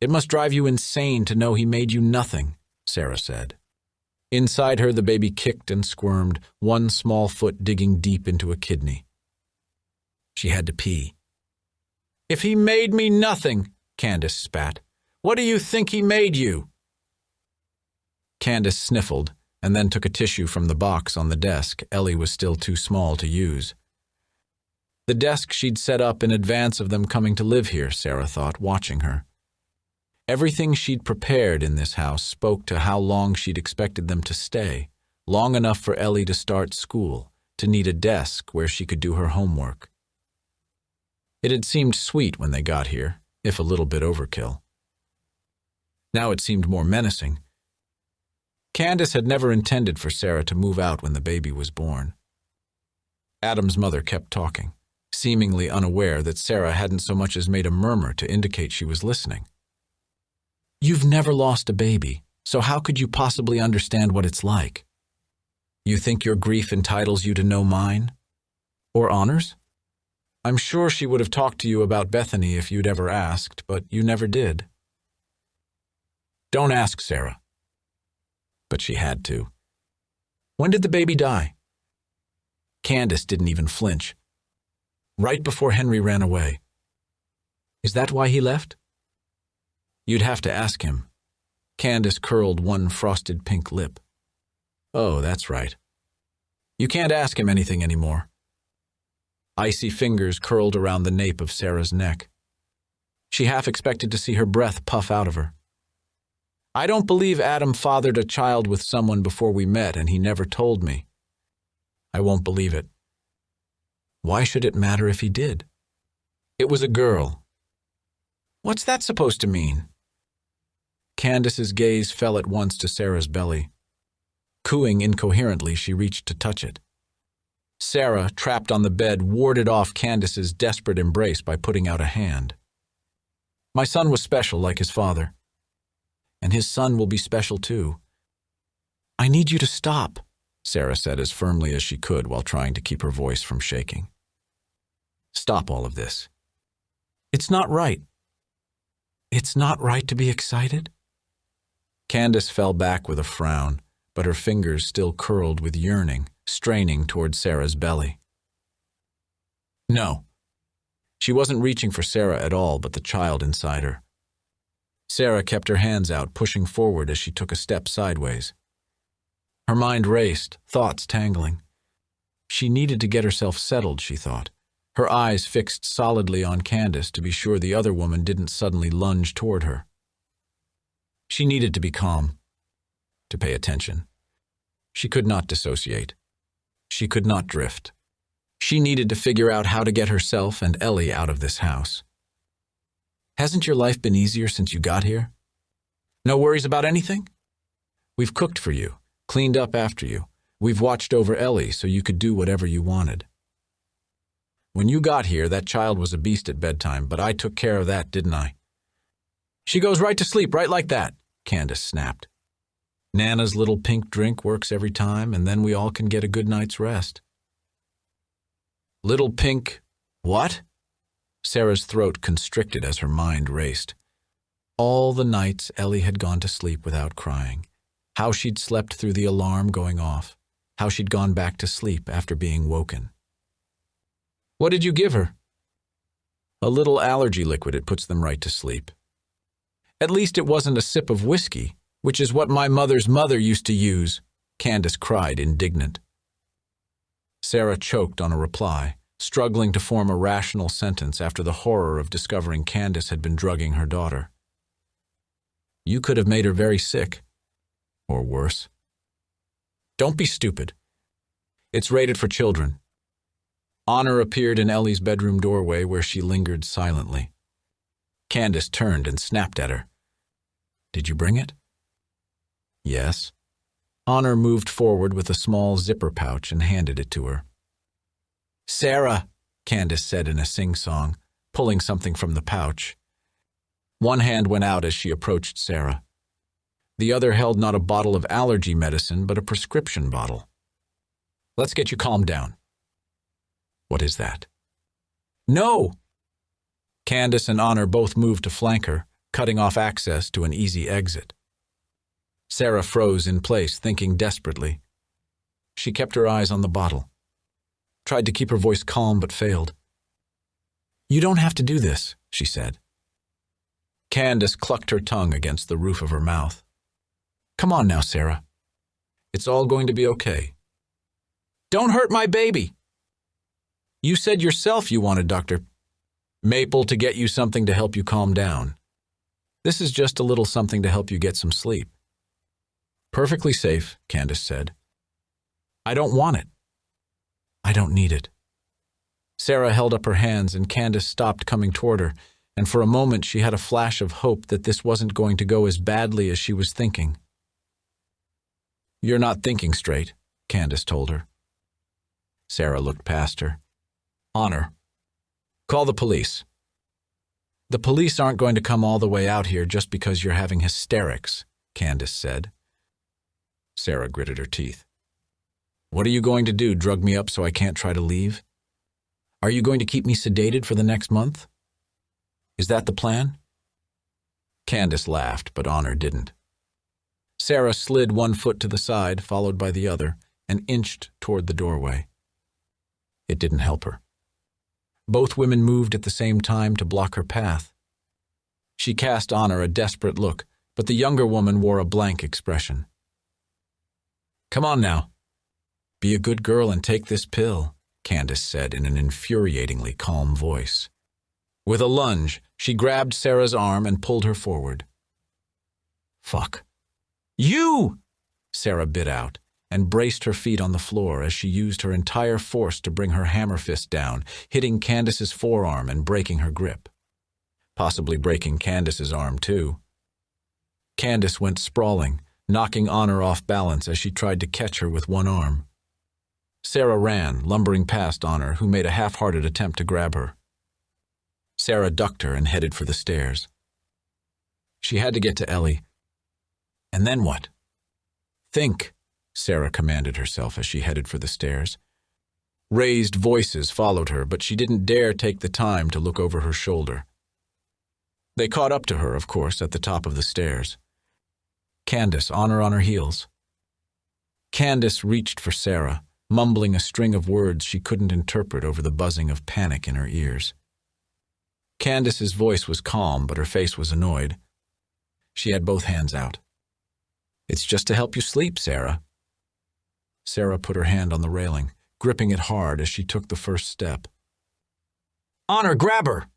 It must drive you insane to know he made you nothing," Sarah said. Inside her, the baby kicked and squirmed, one small foot digging deep into a kidney. She had to pee. "If he made me nothing," Candace spat, What do you think he made you?" Candace sniffled and then took a tissue from the box on the desk Ellie was still too small to use. The desk she'd set up in advance of them coming to live here, Sarah thought, watching her. Everything she'd prepared in this house spoke to how long she'd expected them to stay, long enough for Ellie to start school, to need a desk where she could do her homework. It had seemed sweet when they got here, if a little bit overkill. Now it seemed more menacing. Candace had never intended for Sarah to move out when the baby was born. Adam's mother kept talking, seemingly unaware that Sarah hadn't so much as made a murmur to indicate she was listening. "You've never lost a baby, so how could you possibly understand what it's like? You think your grief entitles you to know mine? Or Honor's? I'm sure she would have talked to you about Bethany if you'd ever asked, but you never did." "Don't ask, Sarah." But she had to. "When did the baby die?" Candace didn't even flinch. "Right before Henry ran away." "Is that why he left?" "You'd have to ask him." Candace curled one frosted pink lip. "Oh, that's right. You can't ask him anything anymore." Icy fingers curled around the nape of Sarah's neck. She half expected to see her breath puff out of her. "I don't believe Adam fathered a child with someone before we met and he never told me. I won't believe it." Why should it matter if he did? It was a girl. What's that supposed to mean? Candace's gaze fell at once to Sarah's belly. Cooing incoherently, she reached to touch it. Sarah, trapped on the bed, warded off Candace's desperate embrace by putting out a hand. "My son was special like his father. And his son will be special too." "I need you to stop," Sarah said as firmly as she could while trying to keep her voice from shaking. "Stop all of this. It's not right." "It's not right to be excited?" Candace fell back with a frown, but her fingers still curled with yearning, straining toward Sarah's belly. No. She wasn't reaching for Sarah at all, but the child inside her. Sarah kept her hands out, pushing forward as she took a step sideways. Her mind raced, thoughts tangling. She needed to get herself settled, she thought, her eyes fixed solidly on Candace to be sure the other woman didn't suddenly lunge toward her. She needed to be calm, to pay attention. She could not dissociate. She could not drift. She needed to figure out how to get herself and Ellie out of this house. "Hasn't your life been easier since you got here? No worries about anything? We've cooked for you, cleaned up after you. We've watched over Ellie so you could do whatever you wanted. When you got here, that child was a beast at bedtime, but I took care of that, didn't I?" "She goes right to sleep, right like that," Candace snapped. "Nana's little pink drink works every time, and then we all can get a good night's rest." Little pink... what? Sarah's throat constricted as her mind raced. All the nights Ellie had gone to sleep without crying. How she'd slept through the alarm going off. How she'd gone back to sleep after being woken. "What did you give her?" "A little allergy liquid. It puts them right to sleep." "At least it wasn't a sip of whiskey, which is what my mother's mother used to use," Candace cried, indignant. Sarah choked on a reply, struggling to form a rational sentence after the horror of discovering Candace had been drugging her daughter. "You could have made her very sick. Or worse." "Don't be stupid. It's rated for children." Honor appeared in Ellie's bedroom doorway where she lingered silently. Candace turned and snapped at her. "Did you bring it?" "Yes." Honor moved forward with a small zipper pouch and handed it to her. "Sarah," Candace said in a sing-song, pulling something from the pouch. One hand went out as she approached Sarah. The other held not a bottle of allergy medicine, but a prescription bottle. "Let's get you calmed down." "What is that?" "No!" Candace and Honor both moved to flank her, cutting off access to an easy exit. Sarah froze in place, thinking desperately. She kept her eyes on the bottle. Tried to keep her voice calm, but failed. "You don't have to do this," she said. Candace clucked her tongue against the roof of her mouth. Come on now, Sarah. It's all going to be okay. Don't hurt my baby. You said yourself you wanted Dr. Maple to get you something to help you calm down. This is just a little something to help you get some sleep. Perfectly safe, Candace said. I don't want it. I don't need it. Sarah held up her hands and Candace stopped coming toward her, and for a moment she had a flash of hope that this wasn't going to go as badly as she was thinking. You're not thinking straight, Candace told her. Sarah looked past her. Honor. Call the police. The police aren't going to come all the way out here just because you're having hysterics, Candace said. Sarah gritted her teeth. What are you going to do, drug me up so I can't try to leave? Are you going to keep me sedated for the next month? Is that the plan? Candace laughed, but Honor didn't. Sarah slid one foot to the side, followed by the other, and inched toward the doorway. It didn't help her. Both women moved at the same time to block her path. She cast Honor a desperate look, but the younger woman wore a blank expression. Come on now. Be a good girl and take this pill, Candace said in an infuriatingly calm voice. With a lunge, she grabbed Sarah's arm and pulled her forward. Fuck. You! Sarah bit out and braced her feet on the floor as she used her entire force to bring her hammer fist down, hitting Candace's forearm and breaking her grip. Possibly breaking Candace's arm, too. Candace went sprawling, knocking Honor off balance as she tried to catch her with one arm. Sarah ran, lumbering past Honor, who made a half-hearted attempt to grab her. Sarah ducked her and headed for the stairs. She had to get to Ellie. And then what? Think, Sarah commanded herself as she headed for the stairs. Raised voices followed her, but she didn't dare take the time to look over her shoulder. They caught up to her, of course, at the top of the stairs. Candace, Honor on her heels. Candace reached for Sarah, mumbling a string of words she couldn't interpret over the buzzing of panic in her ears. Candace's voice was calm, but her face was annoyed. She had both hands out. It's just to help you sleep, Sarah. Sarah put her hand on the railing, gripping it hard as she took the first step. Honor, grab her!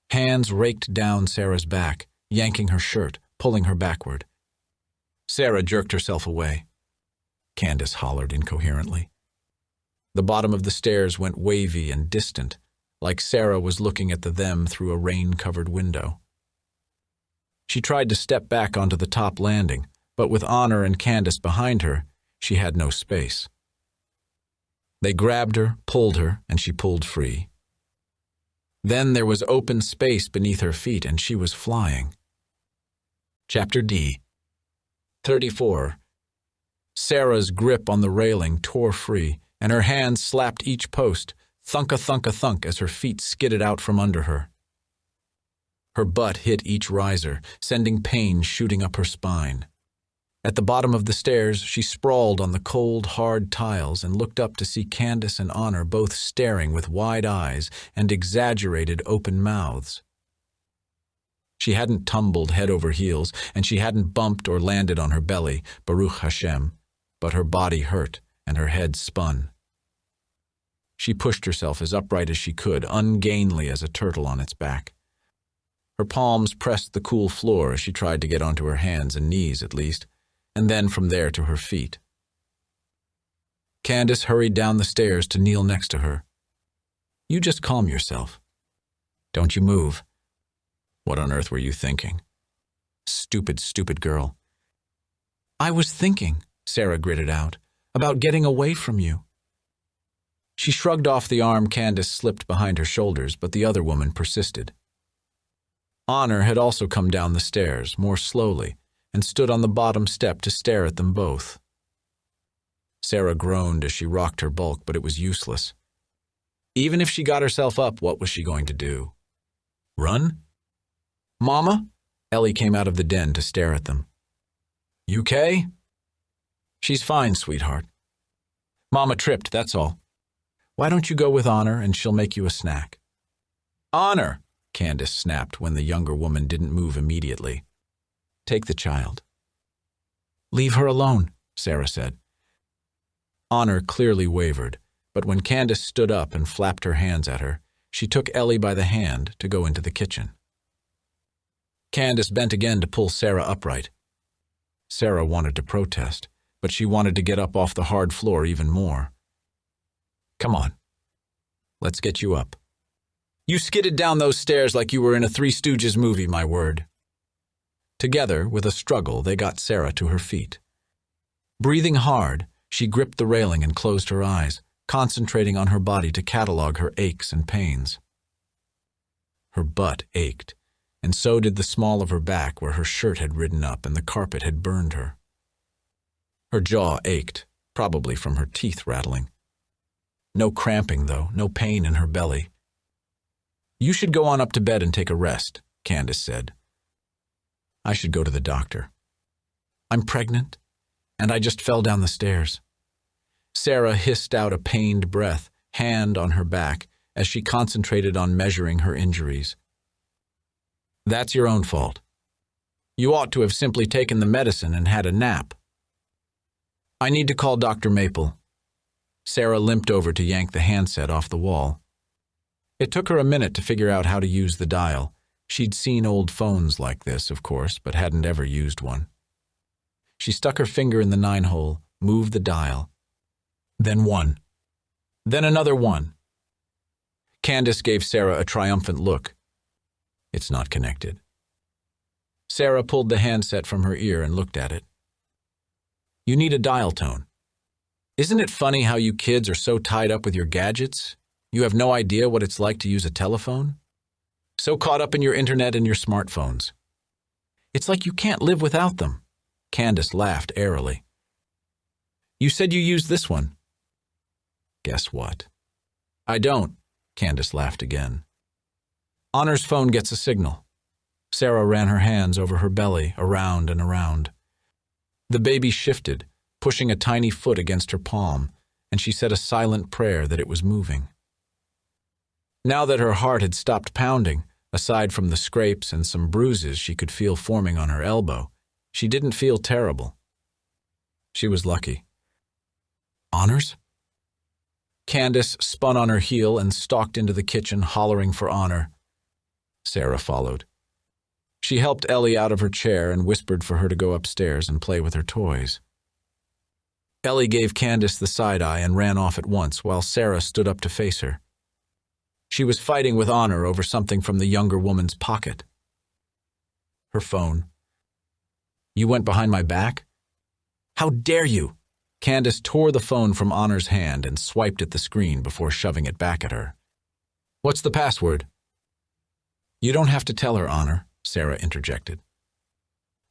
Hands raked down Sarah's back, yanking her shirt, pulling her backward. Sarah jerked herself away. Candace hollered incoherently. The bottom of the stairs went wavy and distant, like Sarah was looking at them through a rain-covered window. She tried to step back onto the top landing, but with Honor and Candace behind her, she had no space. They grabbed her, pulled her, and she pulled free. Then there was open space beneath her feet, and she was flying. Chapter D. 34. Sarah's grip on the railing tore free, and her hands slapped each post, thunk-a-thunk-a-thunk as her feet skidded out from under her. Her butt hit each riser, sending pain shooting up her spine. At the bottom of the stairs, she sprawled on the cold, hard tiles and looked up to see Candace and Honor both staring with wide eyes and exaggerated open mouths. She hadn't tumbled head over heels, and she hadn't bumped or landed on her belly, Baruch Hashem, but her body hurt and her head spun. She pushed herself as upright as she could, ungainly as a turtle on its back. Her palms pressed the cool floor as she tried to get onto her hands and knees at least, and then from there to her feet. Candace hurried down the stairs to kneel next to her. You just calm yourself. Don't you move. What on earth were you thinking? Stupid, stupid girl. I was thinking, Sarah gritted out, about getting away from you. She shrugged off the arm Candace slipped behind her shoulders, but the other woman persisted. Honor had also come down the stairs, more slowly, and stood on the bottom step to stare at them both. Sarah groaned as she rocked her bulk, but it was useless. Even if she got herself up, what was she going to do? Run? Mama? Ellie came out of the den to stare at them. You okay? She's fine, sweetheart. Mama tripped, that's all. Why don't you go with Honor and she'll make you a snack? Honor! Candace snapped when the younger woman didn't move immediately. "Take the child." "Leave her alone," Sarah said. Honor clearly wavered, but when Candace stood up and flapped her hands at her, she took Ellie by the hand to go into the kitchen. Candace bent again to pull Sarah upright. Sarah wanted to protest, but she wanted to get up off the hard floor even more. "Come on. Let's get you up. You skidded down those stairs like you were in a Three Stooges movie, my word." Together, with a struggle, they got Sarah to her feet. Breathing hard, she gripped the railing and closed her eyes, concentrating on her body to catalog her aches and pains. Her butt ached, and so did the small of her back where her shirt had ridden up and the carpet had burned her. Her jaw ached, probably from her teeth rattling. No cramping, though, no pain in her belly. "You should go on up to bed and take a rest," Candace said. "I should go to the doctor. I'm pregnant, and I just fell down the stairs." Sarah hissed out a pained breath, hand on her back, as she concentrated on measuring her injuries. "That's your own fault. You ought to have simply taken the medicine and had a nap." "I need to call Dr. Maple." Sarah limped over to yank the handset off the wall. It took her a minute to figure out how to use the dial. She'd seen old phones like this, of course, but hadn't ever used one. She stuck her finger in the 9-hole, moved the dial. Then 1. Then another 1. Candace gave Sarah a triumphant look. "It's not connected." Sarah pulled the handset from her ear and looked at it. "You need a dial tone. Isn't it funny how you kids are so tied up with your gadgets? You have no idea what it's like to use a telephone? So caught up in your internet and your smartphones. It's like you can't live without them." Candace laughed airily. "You said you used this one." "Guess what?" "I don't." Candace laughed again. "Honor's phone gets a signal." Sarah ran her hands over her belly, around and around. The baby shifted, pushing a tiny foot against her palm, and she said a silent prayer that it was moving. Now that her heart had stopped pounding, aside from the scrapes and some bruises she could feel forming on her elbow, she didn't feel terrible. She was lucky. "Honor's?" Candace spun on her heel and stalked into the kitchen, hollering for Honor. Sarah followed. She helped Ellie out of her chair and whispered for her to go upstairs and play with her toys. Ellie gave Candace the side-eye and ran off at once while Sarah stood up to face her. She was fighting with Honor over something from the younger woman's pocket. Her phone. "You went behind my back?" "How dare you!" Candace tore the phone from Honor's hand and swiped at the screen before shoving it back at her. "What's the password?" "You don't have to tell her, Honor," Sarah interjected.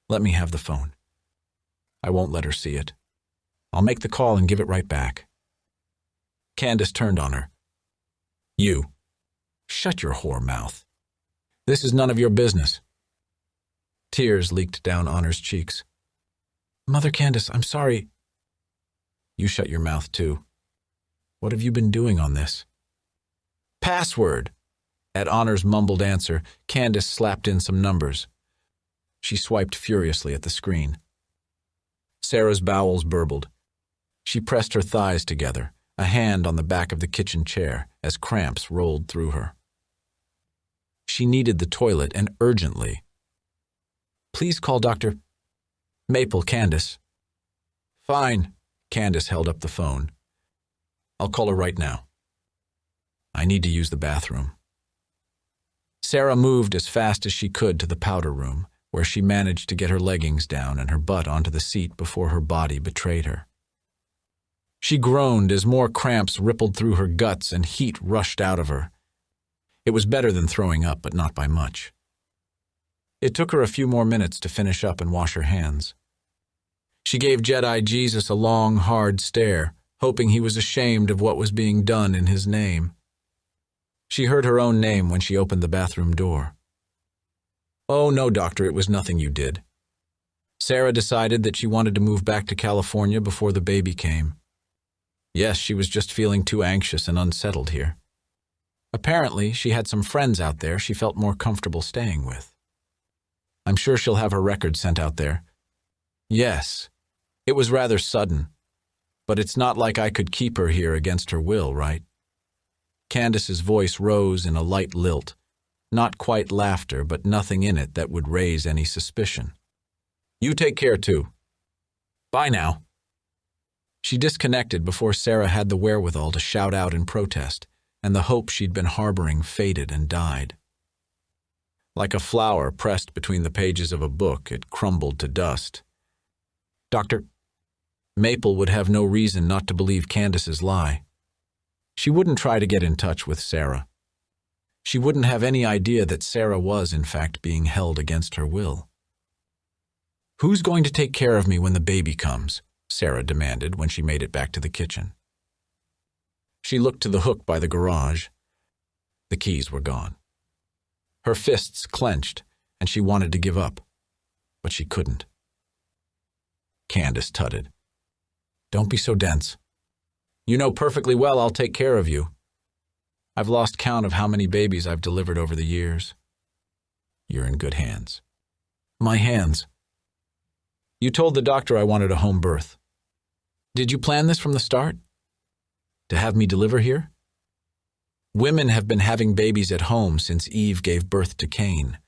"Let me have the phone. I won't let her see it. I'll make the call and give it right back." Candace turned on her. "You. Shut your whore mouth. This is none of your business." Tears leaked down Honor's cheeks. "Mother Candace, I'm sorry." "You shut your mouth, too. What have you been doing on this?" "Password." At Honor's mumbled answer, Candace slapped in some numbers. She swiped furiously at the screen. Sarah's bowels burbled. She pressed her thighs together, a hand on the back of the kitchen chair, as cramps rolled through her. She needed the toilet, and urgently. "Please call Dr. Maple, Candace." "Fine." Candace held up the phone. "I'll call her right now. I need to use the bathroom." Sarah moved as fast as she could to the powder room, where she managed to get her leggings down and her butt onto the seat before her body betrayed her. She groaned as more cramps rippled through her guts and heat rushed out of her. It was better than throwing up, but not by much. It took her a few more minutes to finish up and wash her hands. She gave Jedi Jesus a long, hard stare, hoping he was ashamed of what was being done in his name. She heard her own name when she opened the bathroom door. "Oh, no, doctor, it was nothing you did." Sarah decided that she wanted to move back to California before the baby came. Yes, she was just feeling too anxious and unsettled here. Apparently, she had some friends out there she felt more comfortable staying with. I'm sure she'll have her record sent out there. Yes, it was rather sudden, but it's not like I could keep her here against her will, right? Candace's voice rose in a light lilt, not quite laughter, but nothing in it that would raise any suspicion. You take care, too. Bye now. She disconnected before Sarah had the wherewithal to shout out in protest, and the hope she'd been harboring faded and died. Like a flower pressed between the pages of a book, it crumbled to dust. Dr. Maple would have no reason not to believe Candace's lie. She wouldn't try to get in touch with Sarah. She wouldn't have any idea that Sarah was, in fact, being held against her will. Who's going to take care of me when the baby comes? Sarah demanded when she made it back to the kitchen. She looked to the hook by the garage. The keys were gone. Her fists clenched, and she wanted to give up, but she couldn't. Candace tutted. Don't be so dense. You know perfectly well I'll take care of you. I've lost count of how many babies I've delivered over the years. You're in good hands. My hands. You told the doctor I wanted a home birth. Did you plan this from the start? To have me deliver here? Women have been having babies at home since Eve gave birth to Cain.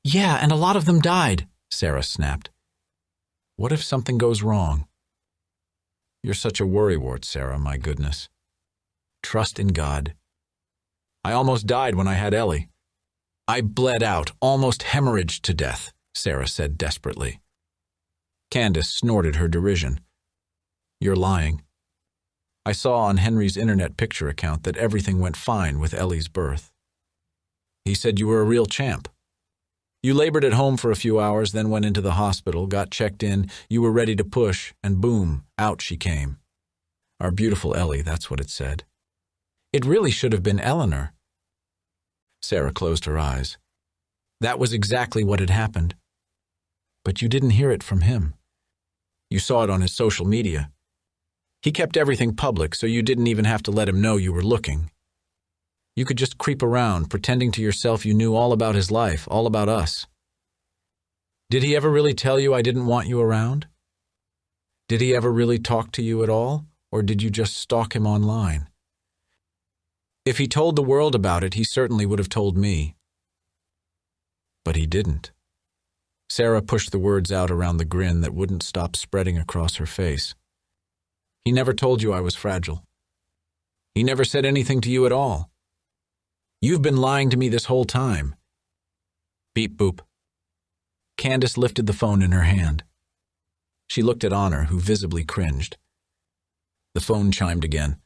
Yeah, and a lot of them died, Sarah snapped. What if something goes wrong? You're such a worrywart, Sarah, my goodness. Trust in God. I almost died when I had Ellie. I bled out, almost hemorrhaged to death, Sarah said desperately. Candace snorted her derision. You're lying. I saw on Henry's internet picture account that everything went fine with Ellie's birth. He said you were a real champ. You labored at home for a few hours, then went into the hospital, got checked in, you were ready to push, and boom, out she came. Our beautiful Ellie, that's what it said. It really should have been Eleanor. Sarah closed her eyes. That was exactly what had happened. But you didn't hear it from him. You saw it on his social media. He kept everything public, so you didn't even have to let him know you were looking. You could just creep around, pretending to yourself you knew all about his life, all about us. Did he ever really tell you I didn't want you around? Did he ever really talk to you at all, or did you just stalk him online? If he told the world about it, he certainly would have told me. But he didn't. Sarah pushed the words out around the grin that wouldn't stop spreading across her face. He never told you I was fragile. He never said anything to you at all. You've been lying to me this whole time. Beep boop. Candace lifted the phone in her hand. She looked at Honor, who visibly cringed. The phone chimed again.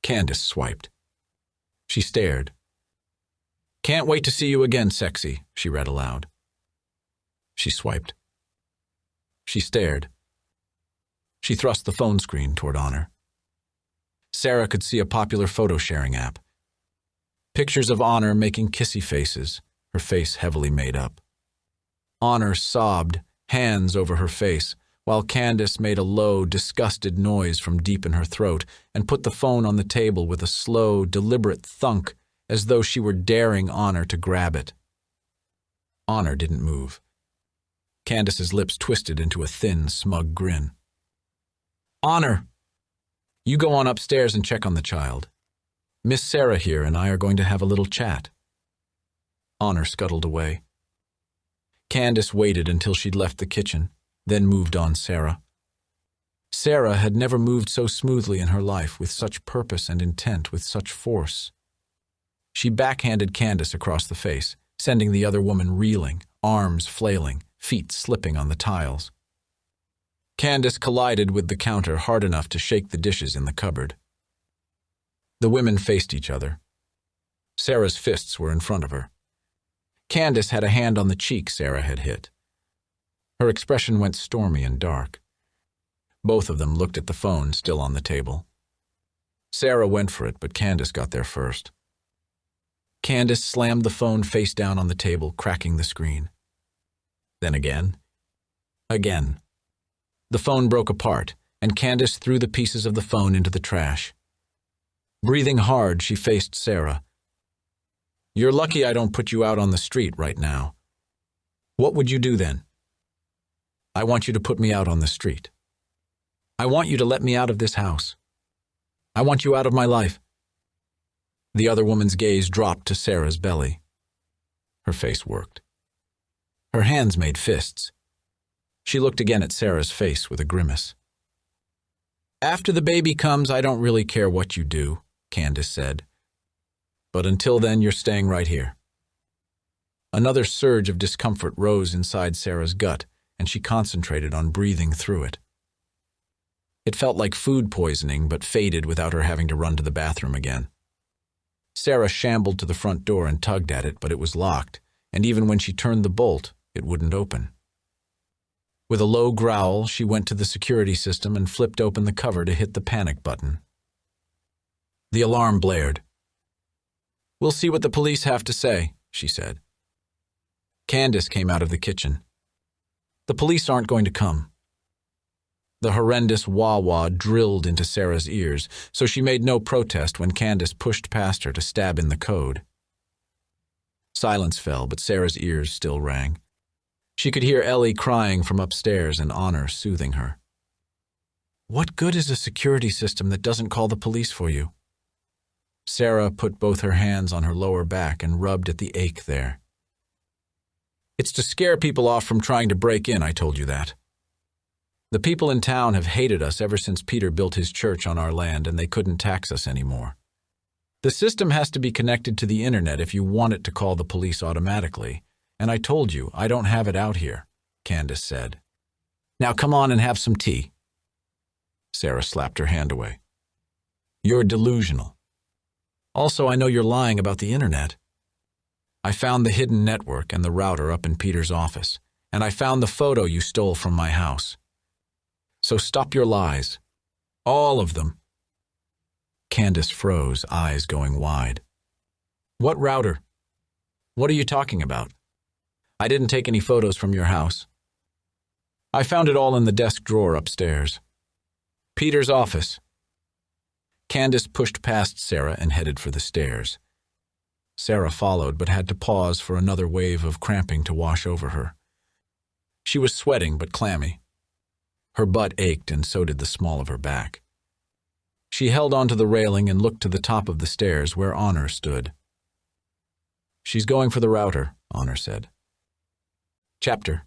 Candace swiped. She stared. Can't wait to see you again, sexy, she read aloud. She swiped. She stared. She thrust the phone screen toward Honor. Sarah could see a popular photo-sharing app. Pictures of Honor making kissy faces, her face heavily made up. Honor sobbed, hands over her face, while Candace made a low, disgusted noise from deep in her throat and put the phone on the table with a slow, deliberate thunk, as though she were daring Honor to grab it. Honor didn't move. Candace's lips twisted into a thin, smug grin. Honor! You go on upstairs and check on the child. Miss Sarah here and I are going to have a little chat. Honor scuttled away. Candace waited until she'd left the kitchen, then moved on Sarah. Sarah had never moved so smoothly in her life, with such purpose and intent, with such force. She backhanded Candace across the face, sending the other woman reeling, arms flailing, feet slipping on the tiles. Candace collided with the counter hard enough to shake the dishes in the cupboard. The women faced each other. Sarah's fists were in front of her. Candace had a hand on the cheek Sarah had hit. Her expression went stormy and dark. Both of them looked at the phone still on the table. Sarah went for it, but Candace got there first. Candace slammed the phone face down on the table, cracking the screen. Then again. Again. The phone broke apart, and Candace threw the pieces of the phone into the trash. Breathing hard, she faced Sarah. "You're lucky I don't put you out on the street right now. What would you do then?" "I want you to put me out on the street. I want you to let me out of this house. I want you out of my life." The other woman's gaze dropped to Sarah's belly. Her face worked. Her hands made fists. She looked again at Sarah's face with a grimace. "After the baby comes, I don't really care what you do," Candace said. "But until then, you're staying right here." Another surge of discomfort rose inside Sarah's gut, and she concentrated on breathing through it. It felt like food poisoning, but faded without her having to run to the bathroom again. Sarah shambled to the front door and tugged at it, but it was locked, and even when she turned the bolt, it wouldn't open. With a low growl, she went to the security system and flipped open the cover to hit the panic button. The alarm blared. "We'll see what the police have to say," she said. Candace came out of the kitchen. "The police aren't going to come." The horrendous wah-wah drilled into Sarah's ears, so she made no protest when Candace pushed past her to stab in the code. Silence fell, but Sarah's ears still rang. She could hear Ellie crying from upstairs and Honor soothing her. "What good is a security system that doesn't call the police for you?" Sarah put both her hands on her lower back and rubbed at the ache there. "It's to scare people off from trying to break in, I told you that. The people in town have hated us ever since Peter built his church on our land and they couldn't tax us anymore. The system has to be connected to the internet if you want it to call the police automatically, and I told you I don't have it out here," Candace said. "Now come on and have some tea." Sarah slapped her hand away. "You're delusional. Also, I know you're lying about the internet. I found the hidden network and the router up in Peter's office, and I found the photo you stole from my house. So stop your lies. All of them." Candace froze, eyes going wide. "What router? What are you talking about? I didn't take any photos from your house. I found it all in the desk drawer upstairs. Peter's office." Candace pushed past Sarah and headed for the stairs. Sarah followed, but had to pause for another wave of cramping to wash over her. She was sweating but clammy. Her butt ached and so did the small of her back. She held onto the railing and looked to the top of the stairs where Honor stood. "She's going for the router," Honor said. Chapter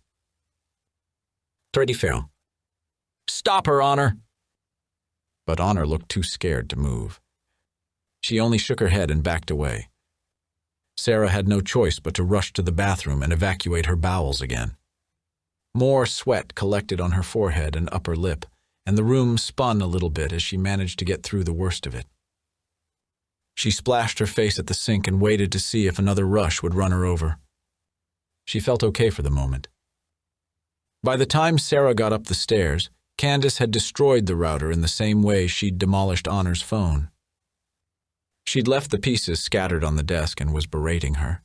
34. "Stop her, Honor!" But Honor looked too scared to move. She only shook her head and backed away. Sarah had no choice but to rush to the bathroom and evacuate her bowels again. More sweat collected on her forehead and upper lip, and the room spun a little bit as she managed to get through the worst of it. She splashed her face at the sink and waited to see if another rush would run her over. She felt okay for the moment. By the time Sarah got up the stairs, Candace had destroyed the router in the same way she'd demolished Honor's phone. She'd left the pieces scattered on the desk and was berating her.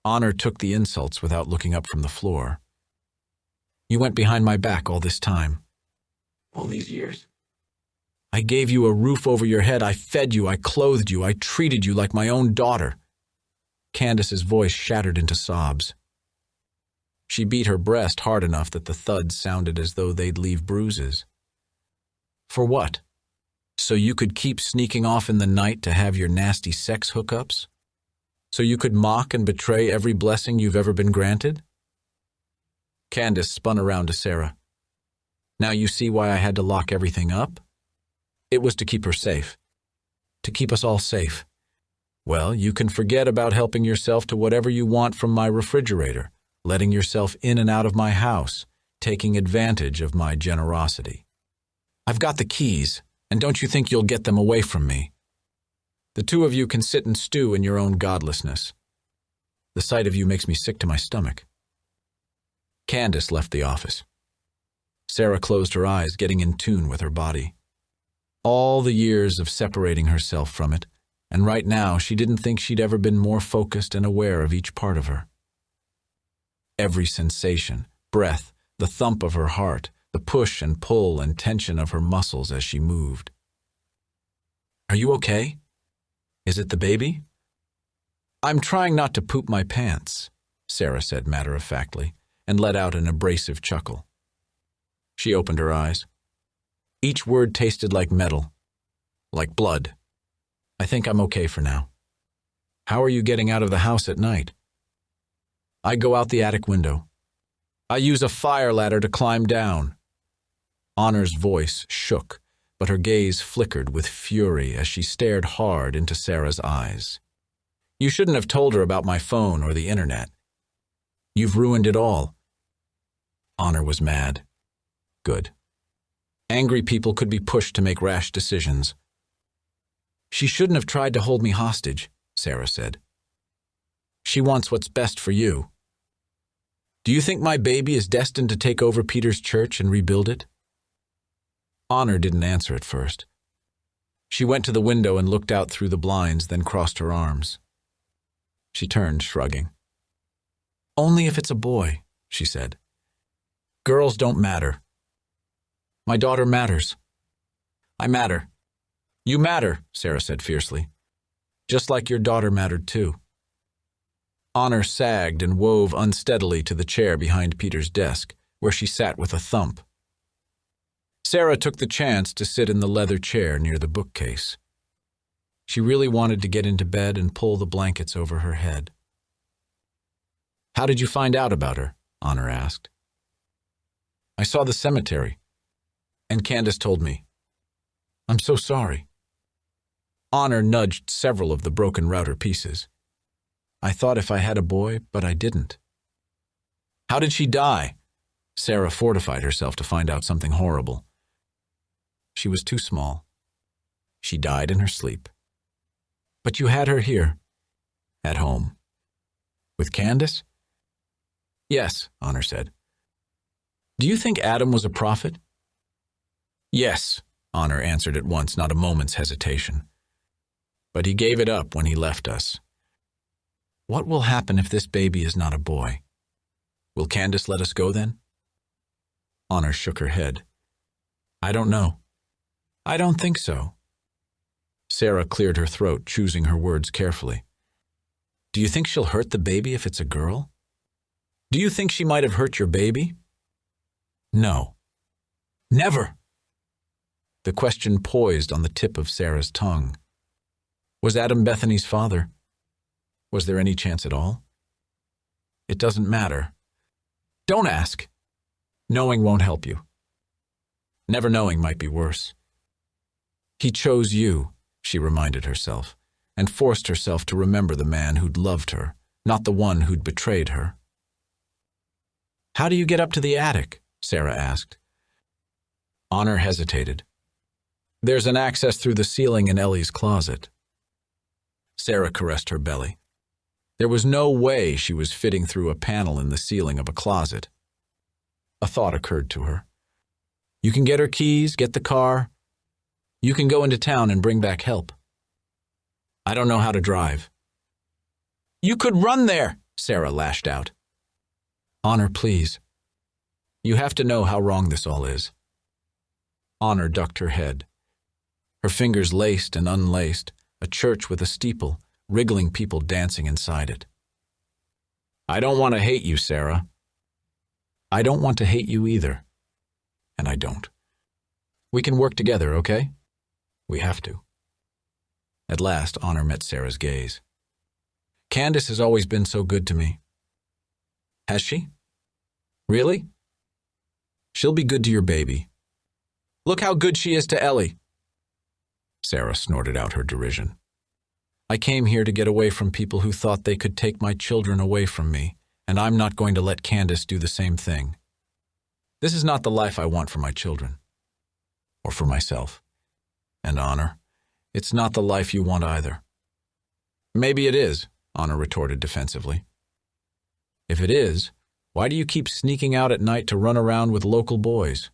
Honor took the insults without looking up from the floor. "You went behind my back all this time." All these years. "I gave you a roof over your head, I fed you, I clothed you, I treated you like my own daughter." Candace's voice shattered into sobs. She beat her breast hard enough that the thuds sounded as though they'd leave bruises. "For what? So you could keep sneaking off in the night to have your nasty sex hookups? So you could mock and betray every blessing you've ever been granted?" Candace spun around to Sarah. "Now you see why I had to lock everything up? It was to keep her safe. To keep us all safe. Well, you can forget about helping yourself to whatever you want from my refrigerator, letting yourself in and out of my house, taking advantage of my generosity. I've got the keys, and don't you think you'll get them away from me? The two of you can sit and stew in your own godlessness. The sight of you makes me sick to my stomach." Candace left the office. Sarah closed her eyes, getting in tune with her body. All the years of separating herself from it, and right now she didn't think she'd ever been more focused and aware of each part of her. Every sensation, breath, the thump of her heart, the push and pull and tension of her muscles as she moved. Are you okay? Is it the baby? I'm trying not to poop my pants, Sarah said matter-of-factly, and let out an abrasive chuckle. She opened her eyes. Each word tasted like metal, like blood. I think I'm okay for now. How are you getting out of the house at night? I go out the attic window. I use a fire ladder to climb down. Honor's voice shook, but her gaze flickered with fury as she stared hard into Sarah's eyes. You shouldn't have told her about my phone or the internet. You've ruined it all. Honor was mad. Good. Angry people could be pushed to make rash decisions. She shouldn't have tried to hold me hostage, Sarah said. She wants what's best for you. Do you think my baby is destined to take over Peter's church and rebuild it? Honor didn't answer at first. She went to the window and looked out through the blinds, then crossed her arms. She turned, shrugging. Only if it's a boy, she said. Girls don't matter. My daughter matters. I matter. You matter, Sarah said fiercely. Just like your daughter mattered too. Honor sagged and wove unsteadily to the chair behind Peter's desk, where she sat with a thump. Sarah took the chance to sit in the leather chair near the bookcase. She really wanted to get into bed and pull the blankets over her head. How did you find out about her? Honor asked. I saw the cemetery, and Candace told me. I'm so sorry. Honor nudged several of the broken router pieces. I thought if I had a boy, but I didn't. How did she die? Sarah fortified herself to find out something horrible. She was too small. She died in her sleep. But you had her here, at home. With Candace? Yes, Honor said. Do you think Adam was a prophet? Yes, Honor answered at once, not a moment's hesitation. But he gave it up when he left us. What will happen if this baby is not a boy? Will Candace let us go then? Honor shook her head. I don't know. I don't think so. Sarah cleared her throat, choosing her words carefully. Do you think she'll hurt the baby if it's a girl? Do you think she might have hurt your baby? No. Never. The question poised on the tip of Sarah's tongue. Was Adam Bethany's father? Was there any chance at all? It doesn't matter. Don't ask. Knowing won't help you. Never knowing might be worse. He chose you, she reminded herself, and forced herself to remember the man who'd loved her, not the one who'd betrayed her. How do you get up to the attic? Sarah asked. Honor hesitated. There's an access through the ceiling in Ellie's closet. Sarah caressed her belly. There was no way she was fitting through a panel in the ceiling of a closet. A thought occurred to her. You can get her keys, get the car. You can go into town and bring back help. I don't know how to drive. You could run there, Sarah lashed out. Honor, please. You have to know how wrong this all is. Honor ducked her head. Her fingers laced and unlaced, a church with a steeple, wriggling people dancing inside it. I don't want to hate you, Sarah. I don't want to hate you either. And I don't. We can work together, okay? We have to. At last, Honor met Sarah's gaze. Candace has always been so good to me. Has she? Really? She'll be good to your baby. Look how good she is to Ellie. Sarah snorted out her derision. I came here to get away from people who thought they could take my children away from me, and I'm not going to let Candace do the same thing. This is not the life I want for my children. Or for myself. And Honor, it's not the life you want either. Maybe it is, Honor retorted defensively. If it is, why do you keep sneaking out at night to run around with local boys?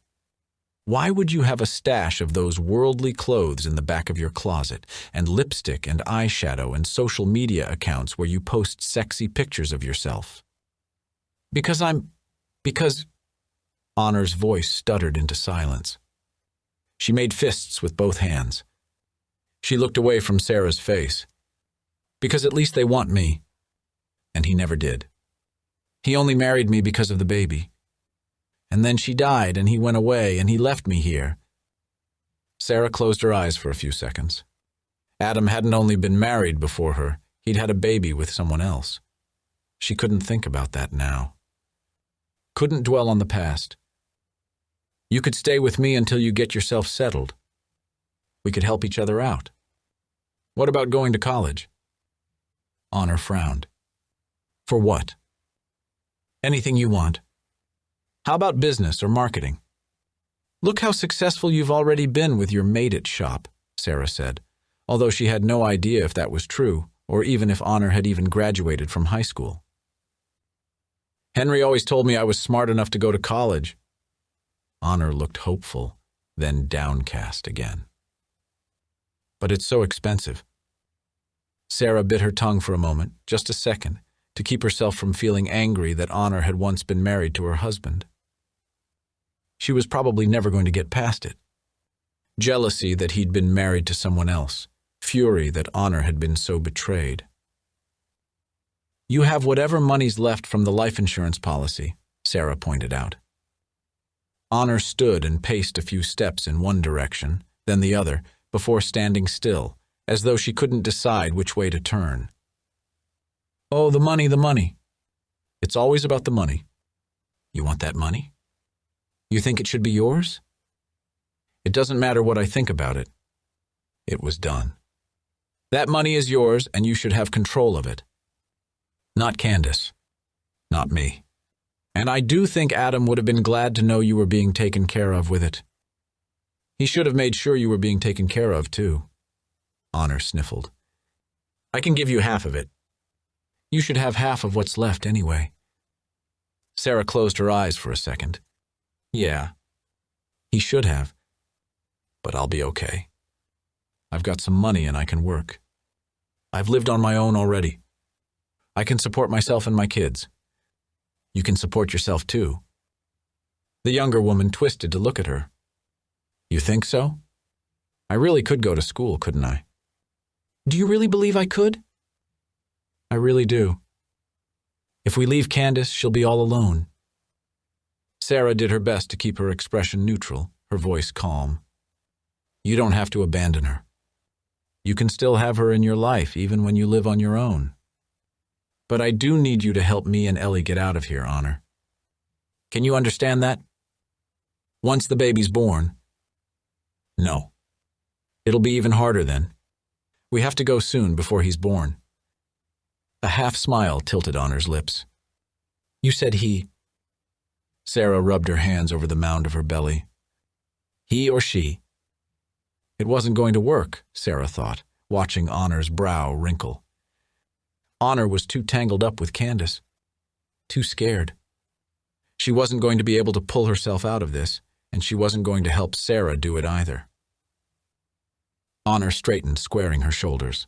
Why would you have a stash of those worldly clothes in the back of your closet, and lipstick and eyeshadow and social media accounts where you post sexy pictures of yourself? Because Honor's voice stuttered into silence. She made fists with both hands. She looked away from Sarah's face. Because at least they want me. And he never did. He only married me because of the baby. And then she died, and he went away, and he left me here. Sarah closed her eyes for a few seconds. Adam hadn't only been married before her, he'd had a baby with someone else. She couldn't think about that now. Couldn't dwell on the past. You could stay with me until you get yourself settled. We could help each other out. What about going to college? Honor frowned. For what? Anything you want. How about business or marketing? Look how successful you've already been with your made-it shop, Sarah said, although she had no idea if that was true, or even if Honor had even graduated from high school. Henry always told me I was smart enough to go to college. Honor looked hopeful, then downcast again. But it's so expensive. Sarah bit her tongue for a moment, just a second, to keep herself from feeling angry that Honor had once been married to her husband. She was probably never going to get past it. Jealousy that he'd been married to someone else, fury that Honor had been so betrayed. You have whatever money's left from the life insurance policy, Sarah pointed out. Honor stood and paced a few steps in one direction, then the other, before standing still, as though she couldn't decide which way to turn. Oh, the money, the money. It's always about the money. You want that money? You think it should be yours? It doesn't matter what I think about it. It was done. That money is yours, and you should have control of it. Not Candace. Not me. And I do think Adam would have been glad to know you were being taken care of with it. He should have made sure you were being taken care of, too. Honor sniffled. I can give you half of it. You should have half of what's left anyway. Sarah closed her eyes for a second. Yeah, he should have. But I'll be okay. I've got some money and I can work. I've lived on my own already. I can support myself and my kids. You can support yourself too. The younger woman twisted to look at her. You think so? I really could go to school, couldn't I? Do you really believe I could? I really do. If we leave Candace, she'll be all alone. Sarah did her best to keep her expression neutral, her voice calm. You don't have to abandon her. You can still have her in your life, even when you live on your own. But I do need you to help me and Ellie get out of here, Honor. Can you understand that? Once the baby's born. No. It'll be even harder then. We have to go soon before he's born. A half smile tilted Honor's lips. You said he. Sarah rubbed her hands over the mound of her belly. He or she? It wasn't going to work, Sarah thought, watching Honor's brow wrinkle. Honor was too tangled up with Candace. Too scared. She wasn't going to be able to pull herself out of this, and she wasn't going to help Sarah do it either. Honor straightened, squaring her shoulders.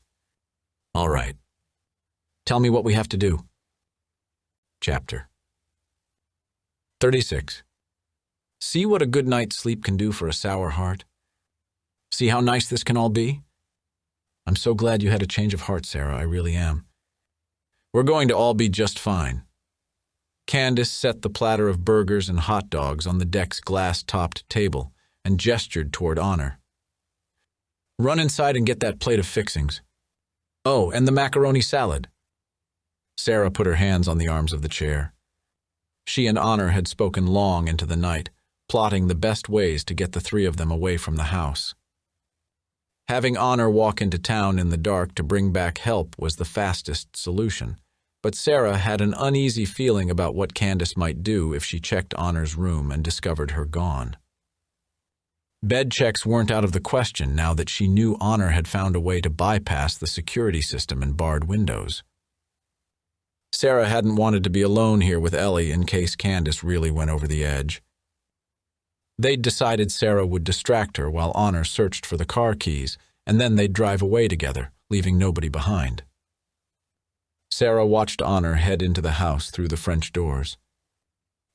All right. Tell me what we have to do. Chapter 36. See what a good night's sleep can do for a sour heart? See how nice this can all be? I'm so glad you had a change of heart, Sarah, I really am. We're going to all be just fine. Candace set the platter of burgers and hot dogs on the deck's glass-topped table and gestured toward Honor. Run inside and get that plate of fixings. Oh, and the macaroni salad. Sarah put her hands on the arms of the chair. She and Honor had spoken long into the night, plotting the best ways to get the three of them away from the house. Having Honor walk into town in the dark to bring back help was the fastest solution, but Sarah had an uneasy feeling about what Candace might do if she checked Honor's room and discovered her gone. Bed checks weren't out of the question now that she knew Honor had found a way to bypass the security system and barred windows. Sarah hadn't wanted to be alone here with Ellie in case Candace really went over the edge. They'd decided Sarah would distract her while Honor searched for the car keys, and then they'd drive away together, leaving nobody behind. Sarah watched Honor head into the house through the French doors.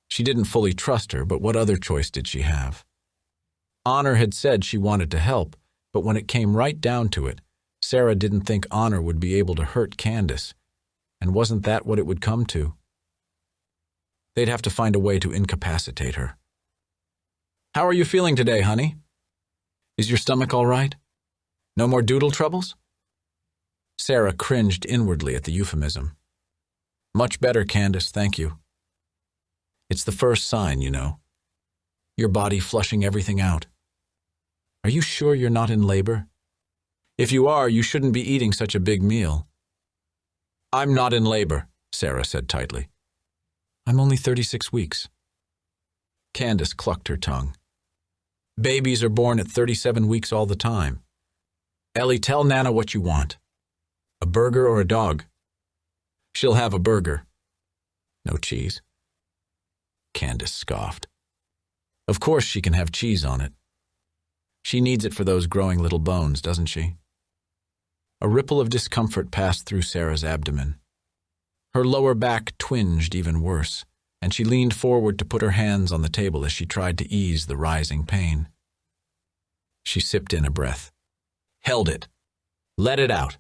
She didn't fully trust her, but what other choice did she have? Honor had said she wanted to help, But when it came right down to it, Sarah didn't think Honor would be able to hurt Candace, and wasn't that what it would come to? They'd have to find a way to incapacitate her. "How are you feeling today, honey? Is your stomach all right? No more doodle troubles?" Sarah cringed inwardly at the euphemism. "Much better, Candace, thank you. It's the first sign, you know. Your body flushing everything out. Are you sure you're not in labor? If you are, you shouldn't be eating such a big meal." "I'm not in labor," Sarah said tightly. "I'm only 36 weeks. Candace clucked her tongue. "Babies are born at 37 weeks all the time. Ellie, tell Nana what you want. A burger or a dog?" "She'll have a burger." "No cheese?" Candace scoffed. "Of course she can have cheese on it. She needs it for those growing little bones, doesn't she?" A ripple of discomfort passed through Sarah's abdomen. Her lower back twinged even worse, and she leaned forward to put her hands on the table as she tried to ease the rising pain. She sipped in a breath. Held it. Let it out.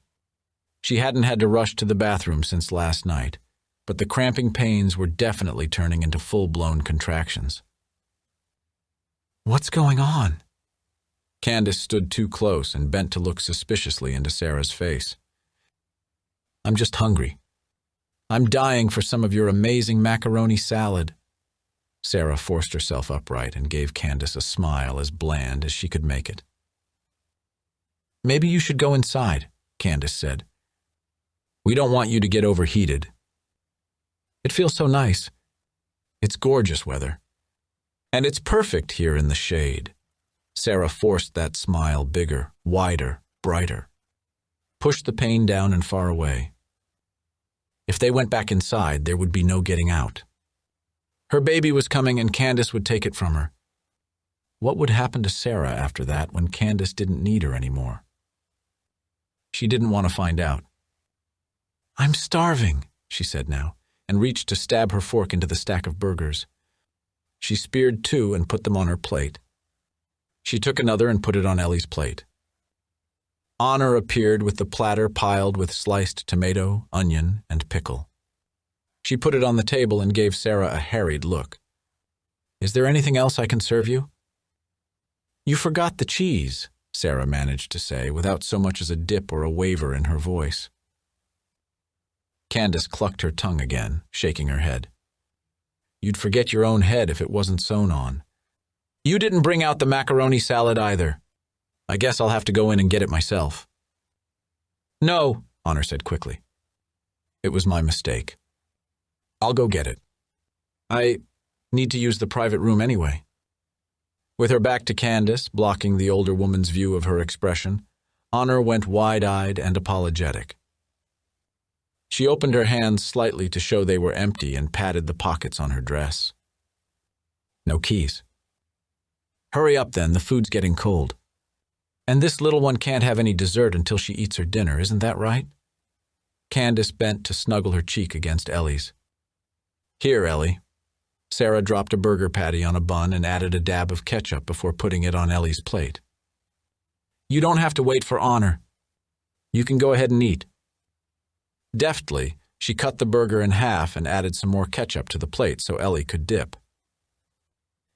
She hadn't had to rush to the bathroom since last night, but the cramping pains were definitely turning into full-blown contractions. "What's going on?" Candace stood too close and bent to look suspiciously into Sarah's face. "I'm just hungry. I'm dying for some of your amazing macaroni salad." Sarah forced herself upright and gave Candace a smile as bland as she could make it. "Maybe you should go inside," Candace said. "We don't want you to get overheated. It feels so nice. It's gorgeous weather. And it's perfect here in the shade." Sarah forced that smile bigger, wider, brighter. Pushed the pain down and far away. If they went back inside, there would be no getting out. Her baby was coming and Candace would take it from her. What would happen to Sarah after that when Candace didn't need her anymore? She didn't want to find out. "I'm starving," she said now, and reached to stab her fork into the stack of burgers. She speared two and put them on her plate. She took another and put it on Ellie's plate. Honor appeared with the platter piled with sliced tomato, onion, and pickle. She put it on the table and gave Sarah a harried look. "Is there anything else I can serve you?" "You forgot the cheese," Sarah managed to say, without so much as a dip or a waver in her voice. Candace clucked her tongue again, shaking her head. "You'd forget your own head if it wasn't sewn on. You didn't bring out the macaroni salad either. I guess I'll have to go in and get it myself." "No," Honor said quickly. "It was my mistake. I'll go get it. I need to use the private room anyway." With her back to Candace, blocking the older woman's view of her expression, Honor went wide-eyed and apologetic. She opened her hands slightly to show they were empty and patted the pockets on her dress. "No keys." "Hurry up then, the food's getting cold. And this little one can't have any dessert until she eats her dinner, isn't that right?" Candace bent to snuggle her cheek against Ellie's. "Here, Ellie." Sarah dropped a burger patty on a bun and added a dab of ketchup before putting it on Ellie's plate. "You don't have to wait for Honor. You can go ahead and eat." Deftly, she cut the burger in half and added some more ketchup to the plate so Ellie could dip.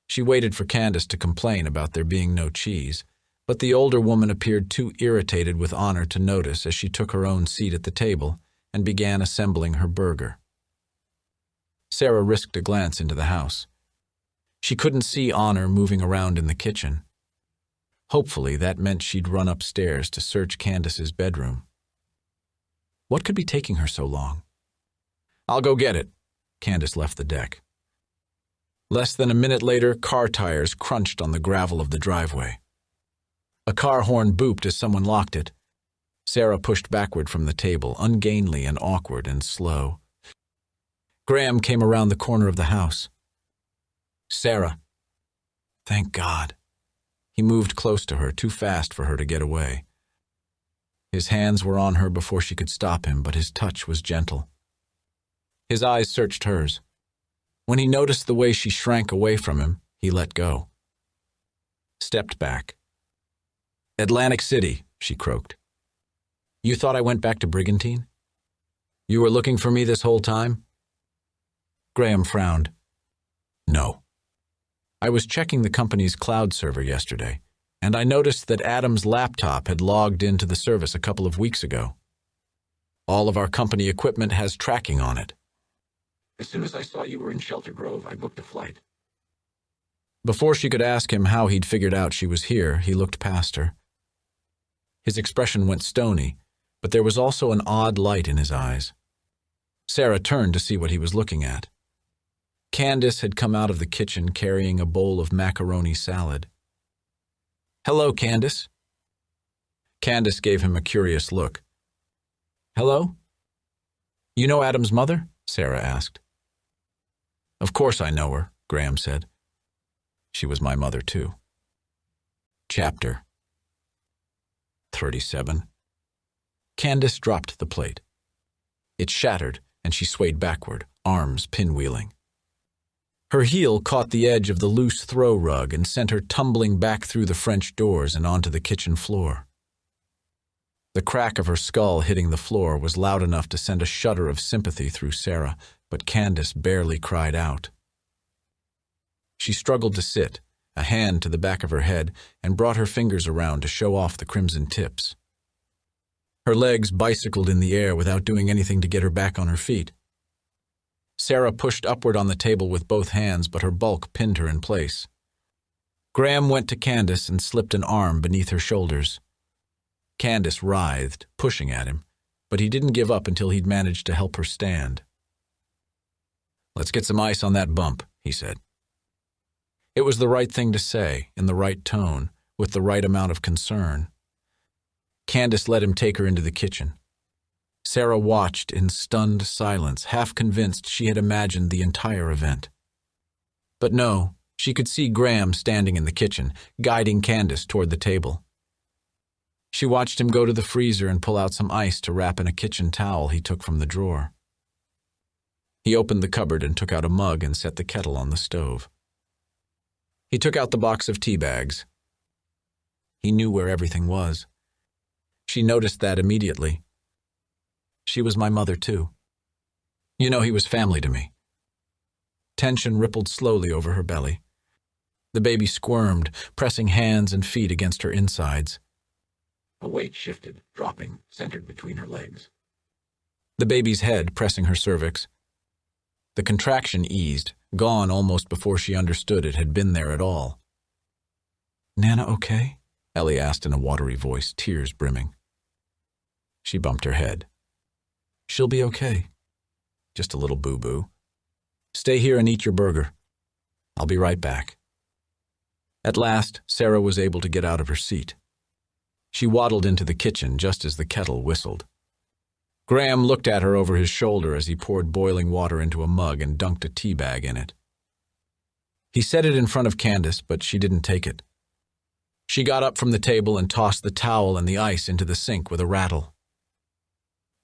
She waited for Candace to complain about there being no cheese, but the older woman appeared too irritated with Honor to notice as she took her own seat at the table and began assembling her burger. Sarah risked a glance into the house. She couldn't see Honor moving around in the kitchen. Hopefully that meant she'd run upstairs to search Candace's bedroom. What could be taking her so long? "I'll go get it." Candace left the deck. Less than a minute later, car tires crunched on the gravel of the driveway. A car horn booped as someone locked it. Sarah pushed backward from the table, ungainly and awkward and slow. Graham came around the corner of the house. "Sarah." Thank God. He moved close to her, too fast for her to get away. His hands were on her before she could stop him, but his touch was gentle. His eyes searched hers. When he noticed the way she shrank away from him, he let go. Stepped back. Atlantic City, she croaked. You thought I went back to Brigantine? You were looking for me this whole time? Graham frowned. No. I was checking the company's cloud server yesterday, and I noticed that Adam's laptop had logged into the service a couple of weeks ago. All of our company equipment has tracking on it. As soon as I saw you were in Shelter Grove, I booked a flight. Before she could ask him how he'd figured out she was here, he looked past her. His expression went stony, but there was also an odd light in his eyes. Sarah turned to see what he was looking at. Candace had come out of the kitchen carrying a bowl of macaroni salad. Hello, Candace. Candace gave him a curious look. Hello? You know Adam's mother? Sarah asked. Of course I know her, Graham said. She was my mother, too. Chapter 37. Candace dropped the plate. It shattered, and she swayed backward, arms pinwheeling. Her heel caught the edge of the loose throw rug and sent her tumbling back through the French doors and onto the kitchen floor. The crack of her skull hitting the floor was loud enough to send a shudder of sympathy through Sarah, but Candace barely cried out. She struggled to sit, a hand to the back of her head, and brought her fingers around to show off the crimson tips. Her legs bicycled in the air without doing anything to get her back on her feet. Sarah pushed upward on the table with both hands, but her bulk pinned her in place. Graham went to Candace and slipped an arm beneath her shoulders. Candace writhed, pushing at him, but he didn't give up until he'd managed to help her stand. Let's get some ice on that bump, he said. It was the right thing to say, in the right tone, with the right amount of concern. Candace let him take her into the kitchen. Sarah watched in stunned silence, half convinced she had imagined the entire event. But no, she could see Graham standing in the kitchen, guiding Candace toward the table. She watched him go to the freezer and pull out some ice to wrap in a kitchen towel he took from the drawer. He opened the cupboard and took out a mug and set the kettle on the stove. He took out the box of tea bags. He knew where everything was. She noticed that immediately. She was my mother, too. You know, he was family to me. Tension rippled slowly over her belly. The baby squirmed, pressing hands and feet against her insides. A weight shifted, dropping, centered between her legs. The baby's head pressing her cervix. The contraction eased, gone almost before she understood it had been there at all. Nana okay? Ellie asked in a watery voice, tears brimming. She bumped her head. She'll be okay. Just a little boo-boo. Stay here and eat your burger. I'll be right back. At last, Sarah was able to get out of her seat. She waddled into the kitchen just as the kettle whistled. Graham looked at her over his shoulder as he poured boiling water into a mug and dunked a tea bag in it. He set it in front of Candace, but she didn't take it. She got up from the table and tossed the towel and the ice into the sink with a rattle.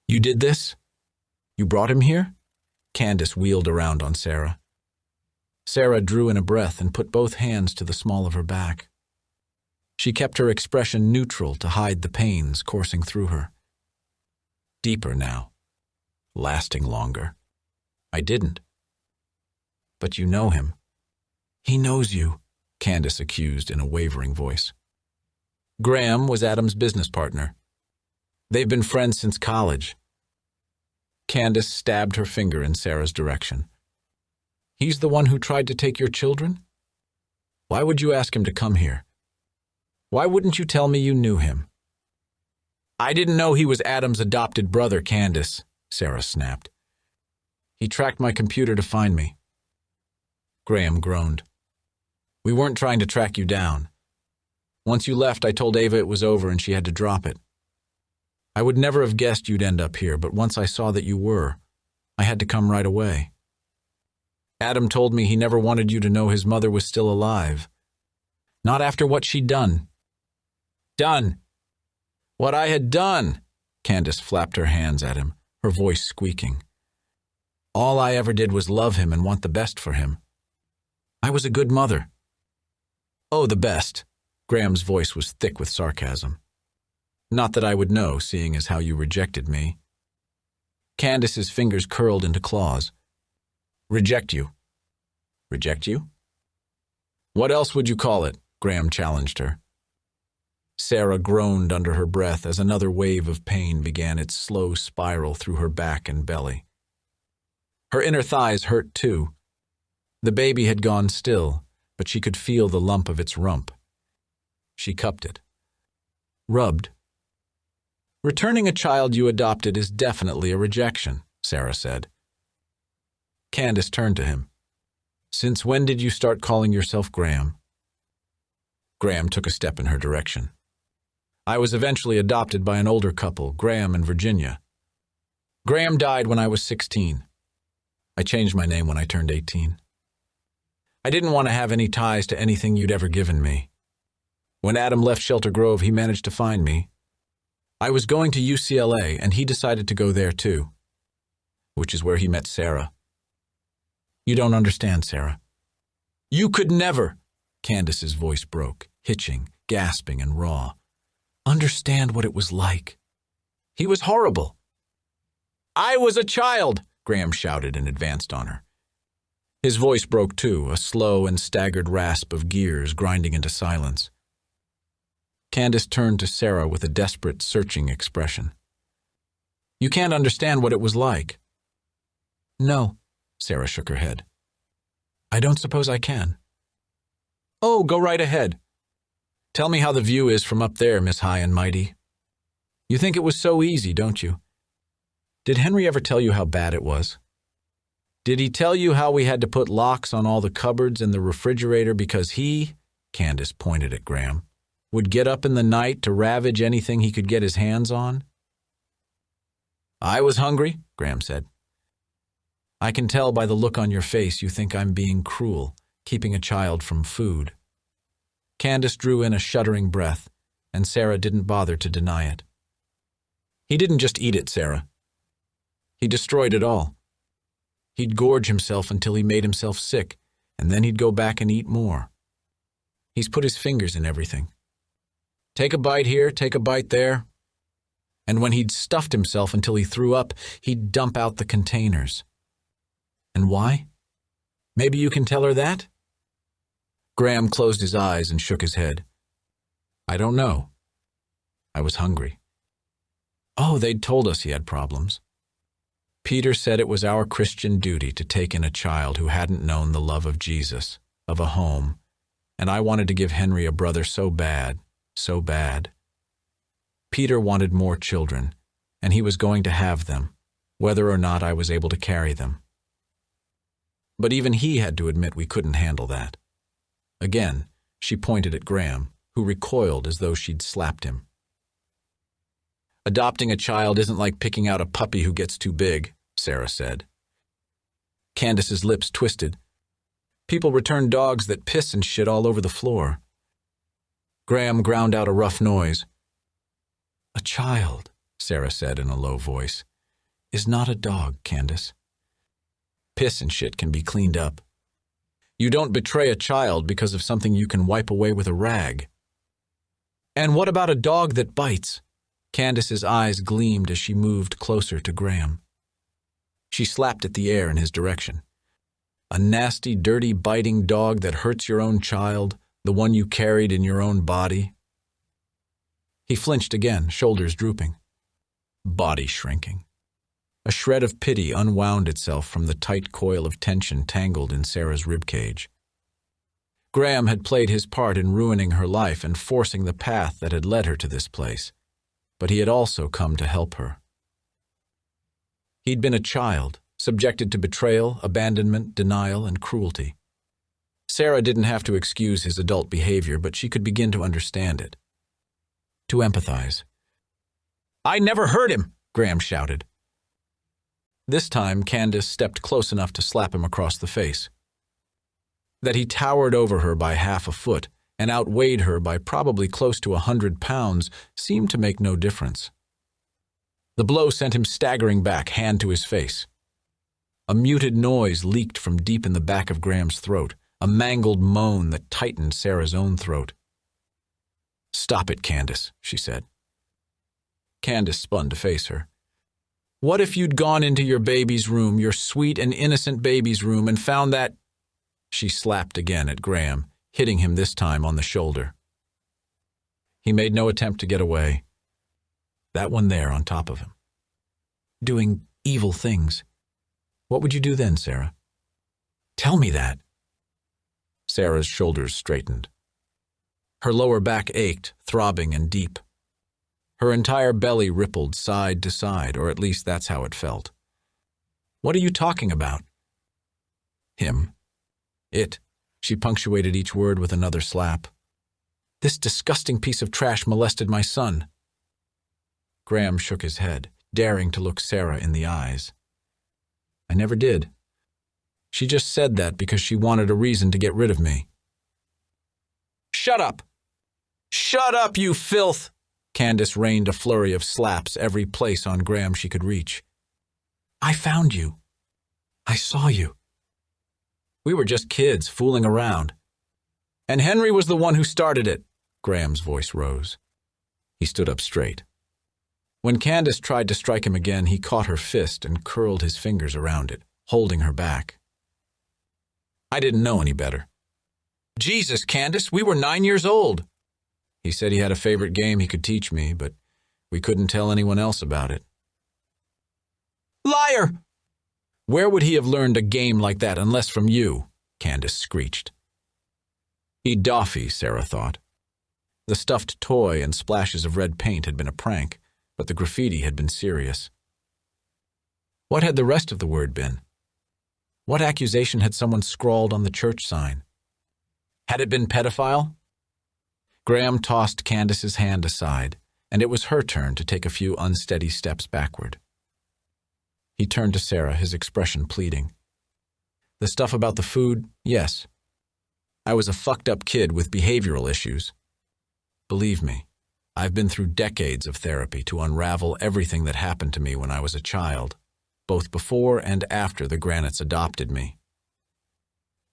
You did this? You brought him here? Candace wheeled around on Sarah. Sarah drew in a breath and put both hands to the small of her back. She kept her expression neutral to hide the pains coursing through her. Deeper now. Lasting longer. I didn't. But you know him. He knows you, Candace accused in a wavering voice. Graham was Adam's business partner. They've been friends since college. Candace stabbed her finger in Sarah's direction. He's the one who tried to take your children? Why would you ask him to come here? Why wouldn't you tell me you knew him? I didn't know he was Adam's adopted brother, Candace, Sarah snapped. He tracked my computer to find me. Graham groaned. We weren't trying to track you down. Once you left, I told Ava it was over and she had to drop it. I would never have guessed you'd end up here, but once I saw that you were, I had to come right away. Adam told me he never wanted you to know his mother was still alive. Not after what she'd done. Done! What I had done! Candace flapped her hands at him, her voice squeaking. All I ever did was love him and want the best for him. I was a good mother. Oh, the best. Graham's voice was thick with sarcasm. Not that I would know, seeing as how you rejected me. Candace's fingers curled into claws. Reject you. Reject you? What else would you call it? Graham challenged her. Sarah groaned under her breath as another wave of pain began its slow spiral through her back and belly. Her inner thighs hurt too. The baby had gone still, but she could feel the lump of its rump. She cupped it. Rubbed. Returning a child you adopted is definitely a rejection, Sarah said. Candace turned to him. Since when did you start calling yourself Graham? Graham took a step in her direction. I was eventually adopted by an older couple, Graham and Virginia. Graham died when I was 16. I changed my name when I turned 18. I didn't want to have any ties to anything you'd ever given me. When Adam left Shelter Grove, he managed to find me. I was going to UCLA, and he decided to go there too, which is where he met Sarah. You don't understand, Sarah. You could never, Candace's voice broke, hitching, gasping, and raw. Understand what it was like. He was horrible. I was a child, Graham shouted and advanced on her. His voice broke too, a slow and staggered rasp of gears grinding into silence. Candace turned to Sarah with a desperate, searching expression. You can't understand what it was like. No, Sarah shook her head. I don't suppose I can. Oh, go right ahead. Tell me how the view is from up there, Miss High and Mighty. You think it was so easy, don't you? Did Henry ever tell you how bad it was? Did he tell you how we had to put locks on all the cupboards in the refrigerator because he, Candace pointed at Graham, would get up in the night to ravage anything he could get his hands on? I was hungry, Graham said. I can tell by the look on your face you think I'm being cruel, keeping a child from food. Candace drew in a shuddering breath, and Sarah didn't bother to deny it. He didn't just eat it, Sarah. He destroyed it all. He'd gorge himself until he made himself sick, and then he'd go back and eat more. He's put his fingers in everything. Take a bite here, take a bite there. And when he'd stuffed himself until he threw up, he'd dump out the containers. And why? Maybe you can tell her that? Graham closed his eyes and shook his head. I don't know. I was hungry. Oh, they'd told us he had problems. Peter said it was our Christian duty to take in a child who hadn't known the love of Jesus, of a home, and I wanted to give Henry a brother so bad, so bad. Peter wanted more children, and he was going to have them, whether or not I was able to carry them. But even he had to admit we couldn't handle that. Again, she pointed at Graham, who recoiled as though she'd slapped him. Adopting a child isn't like picking out a puppy who gets too big, Sarah said. Candace's lips twisted. People return dogs that piss and shit all over the floor. Graham ground out a rough noise. A child, Sarah said in a low voice, is not a dog, Candace. Piss and shit can be cleaned up. You don't betray a child because of something you can wipe away with a rag. And what about a dog that bites? Candace's eyes gleamed as she moved closer to Graham. She slapped at the air in his direction. A nasty, dirty, biting dog that hurts your own child, the one you carried in your own body. He flinched again, shoulders drooping. Body shrinking. A shred of pity unwound itself from the tight coil of tension tangled in Sarah's ribcage. Graham had played his part in ruining her life and forcing the path that had led her to this place, but he had also come to help her. He'd been a child, subjected to betrayal, abandonment, denial, and cruelty. Sarah didn't have to excuse his adult behavior, but she could begin to understand it. To empathize. I never hurt him, Graham shouted. This time, Candace stepped close enough to slap him across the face. That he towered over her by half a foot and outweighed her by probably close to 100 pounds seemed to make no difference. The blow sent him staggering back, hand to his face. A muted noise leaked from deep in the back of Graham's throat, a mangled moan that tightened Sarah's own throat. "Stop it, Candace," she said. Candace spun to face her. "What if you'd gone into your baby's room, your sweet and innocent baby's room, and found that—" She slapped again at Graham, hitting him this time on the shoulder. He made no attempt to get away. That one there on top of him. Doing evil things. What would you do then, Sarah? Tell me that. Sarah's shoulders straightened. Her lower back ached, throbbing and deep. Her entire belly rippled side to side, or at least that's how it felt. What are you talking about? Him. It. She punctuated each word with another slap. This disgusting piece of trash molested my son. Graham shook his head, daring to look Sarah in the eyes. I never did. She just said that because she wanted a reason to get rid of me. Shut up! Shut up, you filth! Candace rained a flurry of slaps every place on Graham she could reach. I found you. I saw you. We were just kids fooling around. And Henry was the one who started it. Graham's voice rose. He stood up straight. When Candace tried to strike him again, he caught her fist and curled his fingers around it, holding her back. I didn't know any better. Jesus, Candace, we were 9 years old. He said he had a favorite game he could teach me, but we couldn't tell anyone else about it. Liar! Where would he have learned a game like that unless from you? Candace screeched. He'd doffy, Sarah thought. The stuffed toy and splashes of red paint had been a prank, but the graffiti had been serious. What had the rest of the word been? What accusation had someone scrawled on the church sign? Had it been pedophile? Graham tossed Candace's hand aside, and it was her turn to take a few unsteady steps backward. He turned to Sarah, his expression pleading. The stuff about the food, yes. I was a fucked-up kid with behavioral issues. Believe me, I've been through decades of therapy to unravel everything that happened to me when I was a child, both before and after the Granites adopted me.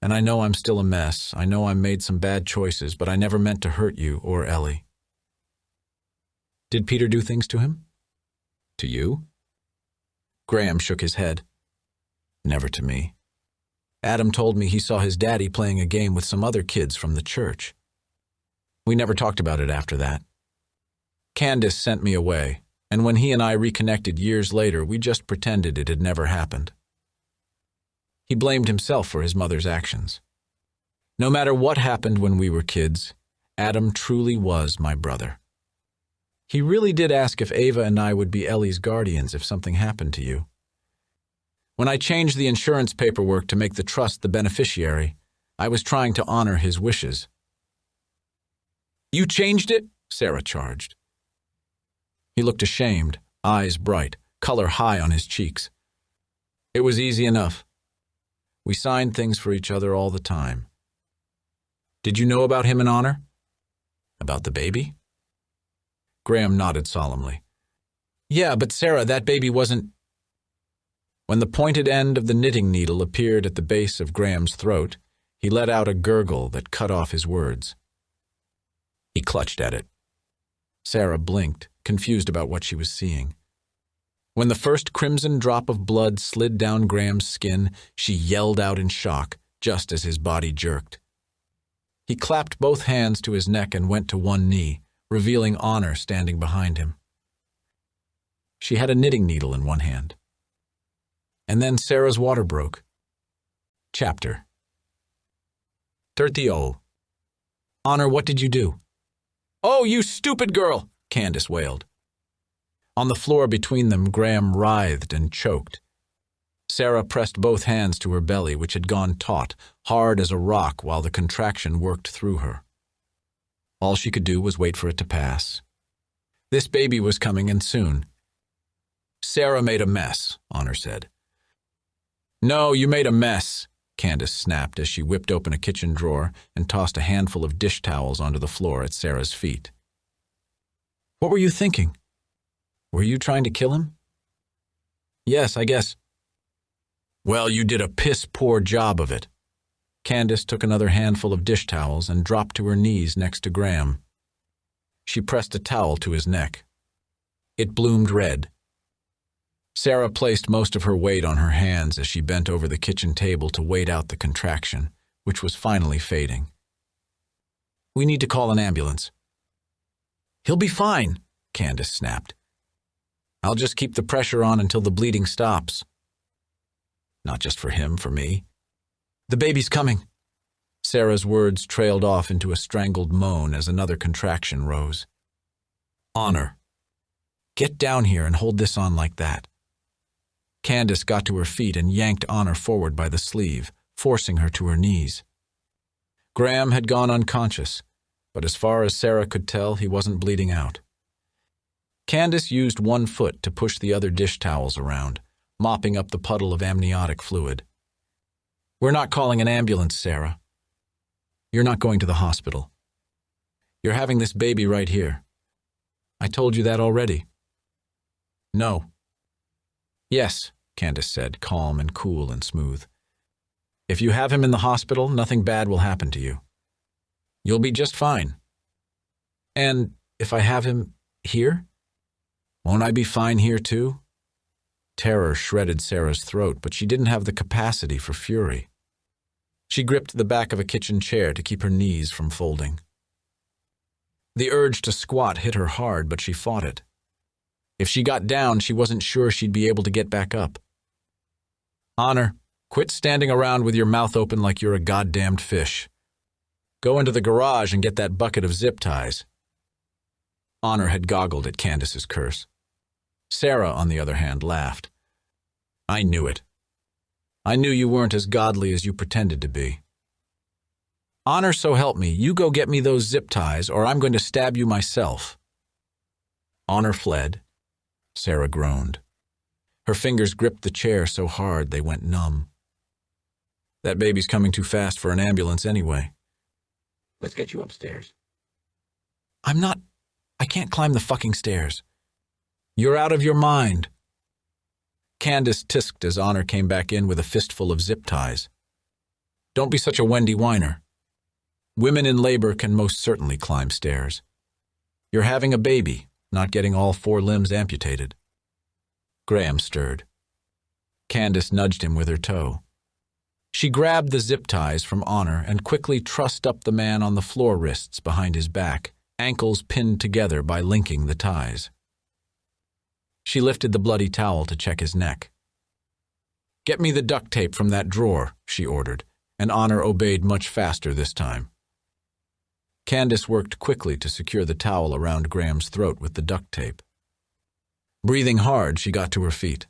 And I know I'm still a mess. I know I made some bad choices, but I never meant to hurt you or Ellie. Did Peter do things to him? To you? Graham shook his head. Never to me. Adam told me he saw his daddy playing a game with some other kids from the church. We never talked about it after that. Candace sent me away, and when he and I reconnected years later, we just pretended it had never happened. He blamed himself for his mother's actions. No matter what happened when we were kids, Adam truly was my brother. He really did ask if Ava and I would be Ellie's guardians if something happened to you. When I changed the insurance paperwork to make the trust the beneficiary, I was trying to honor his wishes. You changed it? Sarah charged. He looked ashamed, eyes bright, color high on his cheeks. It was easy enough. We signed things for each other all the time. Did you know about him and Honor? About the baby? Graham nodded solemnly. Yeah, but Sarah, that baby wasn't... When the pointed end of the knitting needle appeared at the base of Graham's throat, he let out a gurgle that cut off his words. He clutched at it. Sarah blinked, confused about what she was seeing. When the first crimson drop of blood slid down Graham's skin, she yelled out in shock, just as his body jerked. He clapped both hands to his neck and went to one knee, revealing Honor standing behind him. She had a knitting needle in one hand. And then Sarah's water broke. Chapter 30. Honor, what did you do? Oh, you stupid girl, Candace wailed. On the floor between them, Graham writhed and choked. Sarah pressed both hands to her belly, which had gone taut, hard as a rock while the contraction worked through her. All she could do was wait for it to pass. This baby was coming, and soon. Sarah made a mess, Honor said. No, you made a mess, Candace snapped as she whipped open a kitchen drawer and tossed a handful of dish towels onto the floor at Sarah's feet. What were you thinking? Were you trying to kill him? Yes, I guess. Well, you did a piss-poor job of it. Candace took another handful of dish towels and dropped to her knees next to Graham. She pressed a towel to his neck. It bloomed red. Sarah placed most of her weight on her hands as she bent over the kitchen table to wait out the contraction, which was finally fading. "We need to call an ambulance." "He'll be fine," Candace snapped. "I'll just keep the pressure on until the bleeding stops." "Not just for him, for me." "The baby's coming." Sarah's words trailed off into a strangled moan as another contraction rose. "Honor, get down here and hold this on like that." Candace got to her feet and yanked Honor forward by the sleeve, forcing her to her knees. Graham had gone unconscious, but as far as Sarah could tell, he wasn't bleeding out. Candace used one foot to push the other dish towels around, mopping up the puddle of amniotic fluid. "We're not calling an ambulance, Sarah. You're not going to the hospital. You're having this baby right here. I told you that already." "No." "Yes," Candace said, calm and cool and smooth. "If you have him in the hospital, nothing bad will happen to you. You'll be just fine. And if I have him here, won't I be fine here too?" Terror shredded Sarah's throat, but she didn't have the capacity for fury. She gripped the back of a kitchen chair to keep her knees from folding. The urge to squat hit her hard, but she fought it. If she got down, she wasn't sure she'd be able to get back up. "Honor, quit standing around with your mouth open like you're a goddamned fish. Go into the garage and get that bucket of zip ties." Honor had goggled at Candace's curse. Sarah, on the other hand, laughed. "I knew it. I knew you weren't as godly as you pretended to be. Honor, so help me, you go get me those zip ties or I'm going to stab you myself." Honor fled. Sarah groaned. Her fingers gripped the chair so hard they went numb. "That baby's coming too fast for an ambulance anyway." Let's get you upstairs. I can't climb the fucking stairs." "You're out of your mind." Candace tisked as Honor came back in with a fistful of zip ties. "Don't be such a Wendy whiner. Women in labor can most certainly climb stairs. You're having a baby, not getting all 4 limbs amputated." Graham stirred. Candace nudged him with her toe. She grabbed the zip ties from Honor and quickly trussed up the man on the floor wrists behind his back, ankles pinned together by linking the ties. She lifted the bloody towel to check his neck. "Get me the duct tape from that drawer," she ordered, and Honor obeyed much faster this time. Candace worked quickly to secure the towel around Graham's throat with the duct tape. Breathing hard, she got to her feet.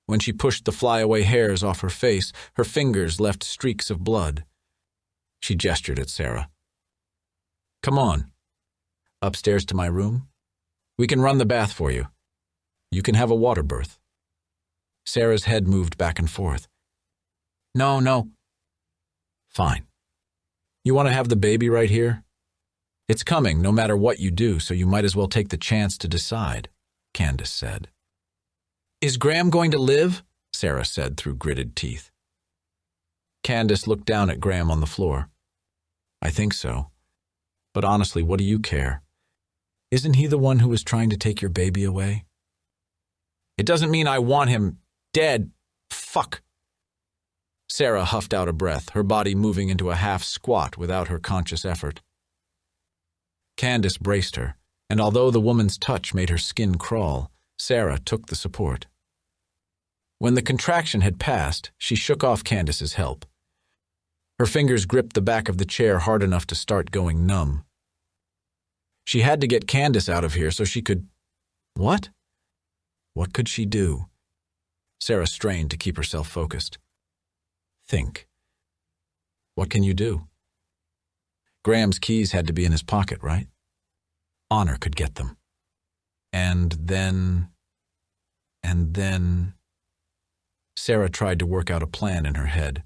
When she pushed the flyaway hairs off her face, her fingers left streaks of blood. She gestured at Sarah. "Come on. Upstairs to my room? We can run the bath for you. You can have a water birth." Sarah's head moved back and forth. No. "Fine. You want to have the baby right here? It's coming no matter what you do, so you might as well take the chance to decide," Candace said. "Is Graham going to live?" Sarah said through gritted teeth. Candace looked down at Graham on the floor. "I think so. But honestly, what do you care? Isn't he the one who was trying to take your baby away?" "It doesn't mean I want him dead. Fuck." Sarah huffed out a breath, her body moving into a half squat without her conscious effort. Candace braced her, and although the woman's touch made her skin crawl, Sarah took the support. When the contraction had passed, she shook off Candace's help. Her fingers gripped the back of the chair hard enough to start going numb. She had to get Candace out of here so she could... What? What could she do? Sarah strained to keep herself focused. Think. What can you do? Graham's keys had to be in his pocket, right? Honor could get them. And then... Sarah tried to work out a plan in her head,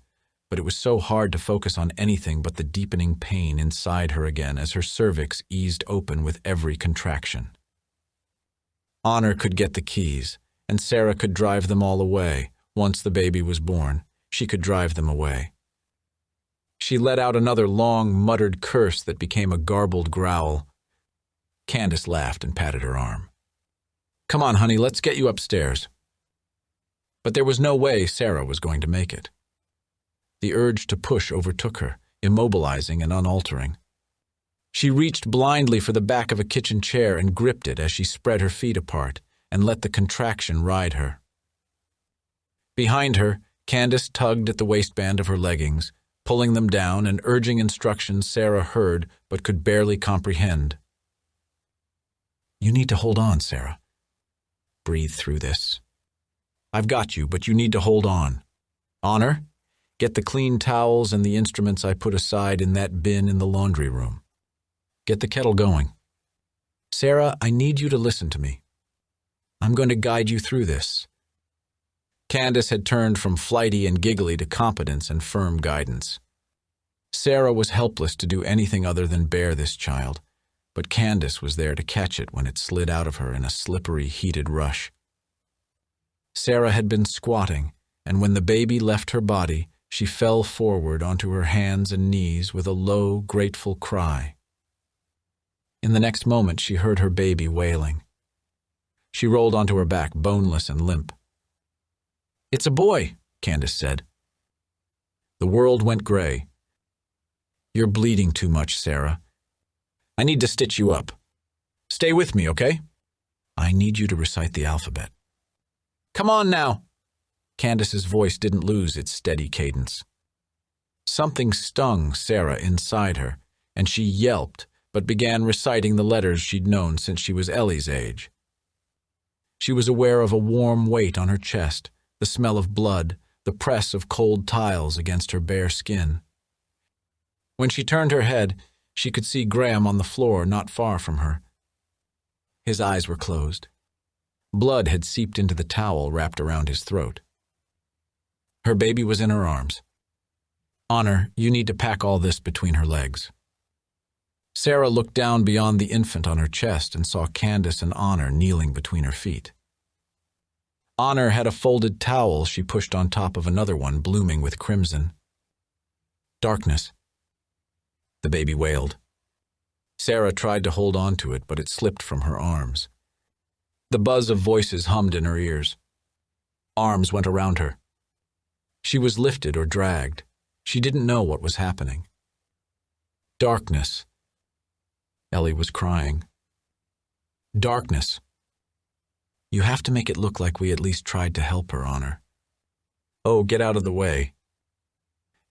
but it was so hard to focus on anything but the deepening pain inside her again as her cervix eased open with every contraction. Honor could get the keys, and Sarah could drive them all away. Once the baby was born, she could drive them away. She let out another long, muttered curse that became a garbled growl. Candace laughed and patted her arm. Come on, honey, let's get you upstairs. But there was no way Sarah was going to make it. The urge to push overtook her, immobilizing and unaltering. She reached blindly for the back of a kitchen chair and gripped it as she spread her feet apart and let the contraction ride her. Behind her, Candace tugged at the waistband of her leggings, pulling them down and urging instructions Sarah heard but could barely comprehend. You need to hold on, Sarah. Breathe through this. I've got you, but you need to hold on. Honor, get the clean towels and the instruments I put aside in that bin in the laundry room. Get the kettle going. Sarah, I need you to listen to me. I'm going to guide you through this. Candace had turned from flighty and giggly to competence and firm guidance. Sarah was helpless to do anything other than bear this child, but Candace was there to catch it when it slid out of her in a slippery, heated rush. Sarah had been squatting, and when the baby left her body, she fell forward onto her hands and knees with a low, grateful cry. In the next moment, she heard her baby wailing. She rolled onto her back, boneless and limp. It's a boy, Candace said. The world went gray. You're bleeding too much, Sarah. I need to stitch you up. Stay with me, okay? I need you to recite the alphabet. Come on now. Candace's voice didn't lose its steady cadence. Something stung Sarah inside her, and she yelped, but began reciting the letters she'd known since she was Ellie's age. She was aware of a warm weight on her chest, the smell of blood, the press of cold tiles against her bare skin. When she turned her head, she could see Graham on the floor not far from her. His eyes were closed. Blood had seeped into the towel wrapped around his throat. Her baby was in her arms. Honor, you need to pack all this between her legs. Sarah looked down beyond the infant on her chest and saw Candace and Honor kneeling between her feet. Honor had a folded towel she pushed on top of another one blooming with crimson. Darkness. The baby wailed. Sarah tried to hold on to it, but it slipped from her arms. The buzz of voices hummed in her ears. Arms went around her. She was lifted or dragged. She didn't know what was happening. Darkness. Ellie was crying. Darkness. You have to make it look like we at least tried to help her, Honor. Oh, get out of the way.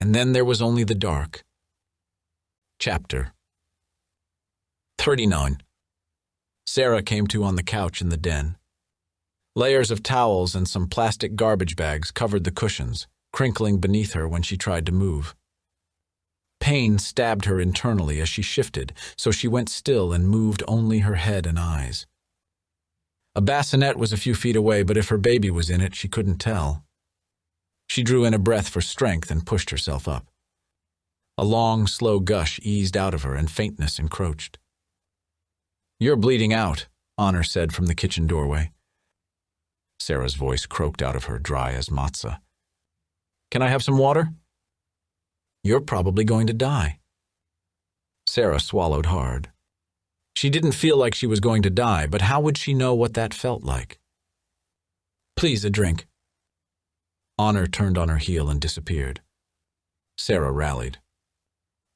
And then there was only the dark. Chapter 39. Sarah came to on the couch in the den. Layers of towels and some plastic garbage bags covered the cushions, crinkling beneath her when she tried to move. Pain stabbed her internally as she shifted, so she went still and moved only her head and eyes. A bassinet was a few feet away, but if her baby was in it, she couldn't tell. She drew in a breath for strength and pushed herself up. A long, slow gush eased out of her and faintness encroached. You're bleeding out, Honor said from the kitchen doorway. Sarah's voice croaked out of her, dry as matzah. Can I have some water? You're probably going to die. Sarah swallowed hard. She didn't feel like she was going to die, but how would she know what that felt like? Please, a drink. Honor turned on her heel and disappeared. Sarah rallied.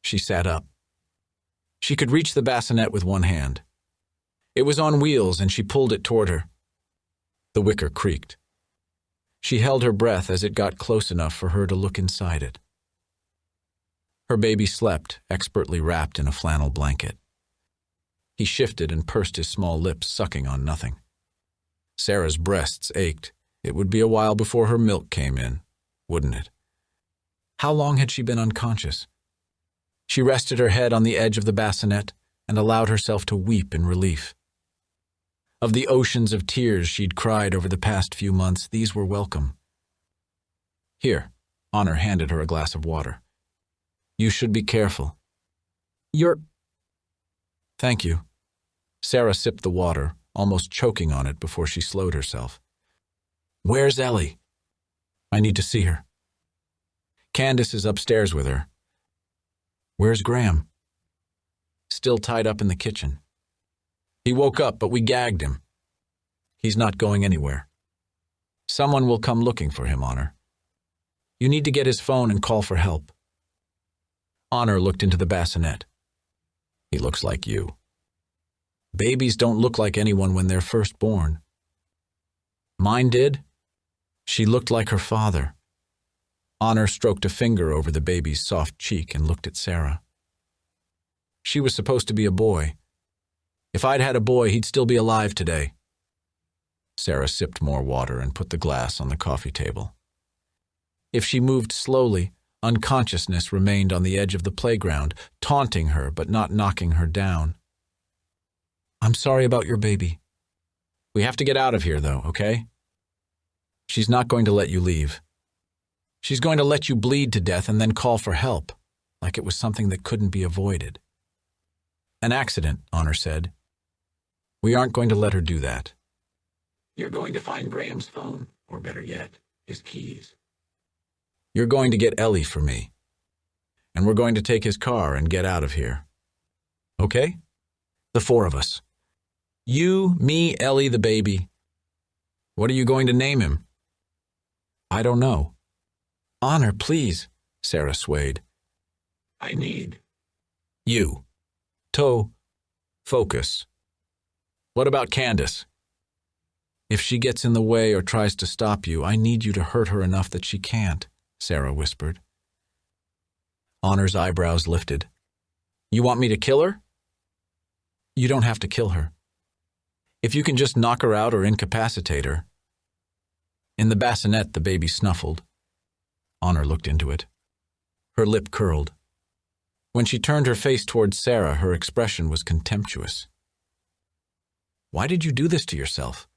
She sat up. She could reach the bassinet with one hand. It was on wheels, and she pulled it toward her. The wicker creaked. She held her breath as it got close enough for her to look inside it. Her baby slept, expertly wrapped in a flannel blanket. He shifted and pursed his small lips, sucking on nothing. Sarah's breasts ached. It would be a while before her milk came in, wouldn't it? How long had she been unconscious? She rested her head on the edge of the bassinet and allowed herself to weep in relief. Of the oceans of tears she'd cried over the past few months, these were welcome. Here, Honor handed her a glass of water. You should be careful. Thank you. Sarah sipped the water, almost choking on it before she slowed herself. Where's Ellie? I need to see her. Candace is upstairs with her. Where's Graham? Still tied up in the kitchen. He woke up, but we gagged him. He's not going anywhere. Someone will come looking for him, Honor. You need to get his phone and call for help. Honor looked into the bassinet. He looks like you. Babies don't look like anyone when they're first born. Mine did. She looked like her father. Honor stroked a finger over the baby's soft cheek and looked at Sarah. She was supposed to be a boy. If I'd had a boy, he'd still be alive today. Sarah sipped more water and put the glass on the coffee table. If she moved slowly, unconsciousness remained on the edge of the playground, taunting her but not knocking her down. I'm sorry about your baby. We have to get out of here, though, okay? She's not going to let you leave. She's going to let you bleed to death and then call for help, like it was something that couldn't be avoided. An accident, Honor said. We aren't going to let her do that. You're going to find Graham's phone, or better yet, his keys. You're going to get Ellie for me. And we're going to take his car and get out of here. Okay? The four of us. You, me, Ellie, the baby. What are you going to name him? I don't know. Honor, please, Sarah swayed. I need. You. Focus. What about Candace? If she gets in the way or tries to stop you, I need you to hurt her enough that she can't, Sarah whispered. Honor's eyebrows lifted. You want me to kill her? You don't have to kill her. If you can just knock her out or incapacitate her. In the bassinet, the baby snuffled. Honor looked into it. Her lip curled. When she turned her face towards Sarah, her expression was contemptuous. Why did you do this to yourself?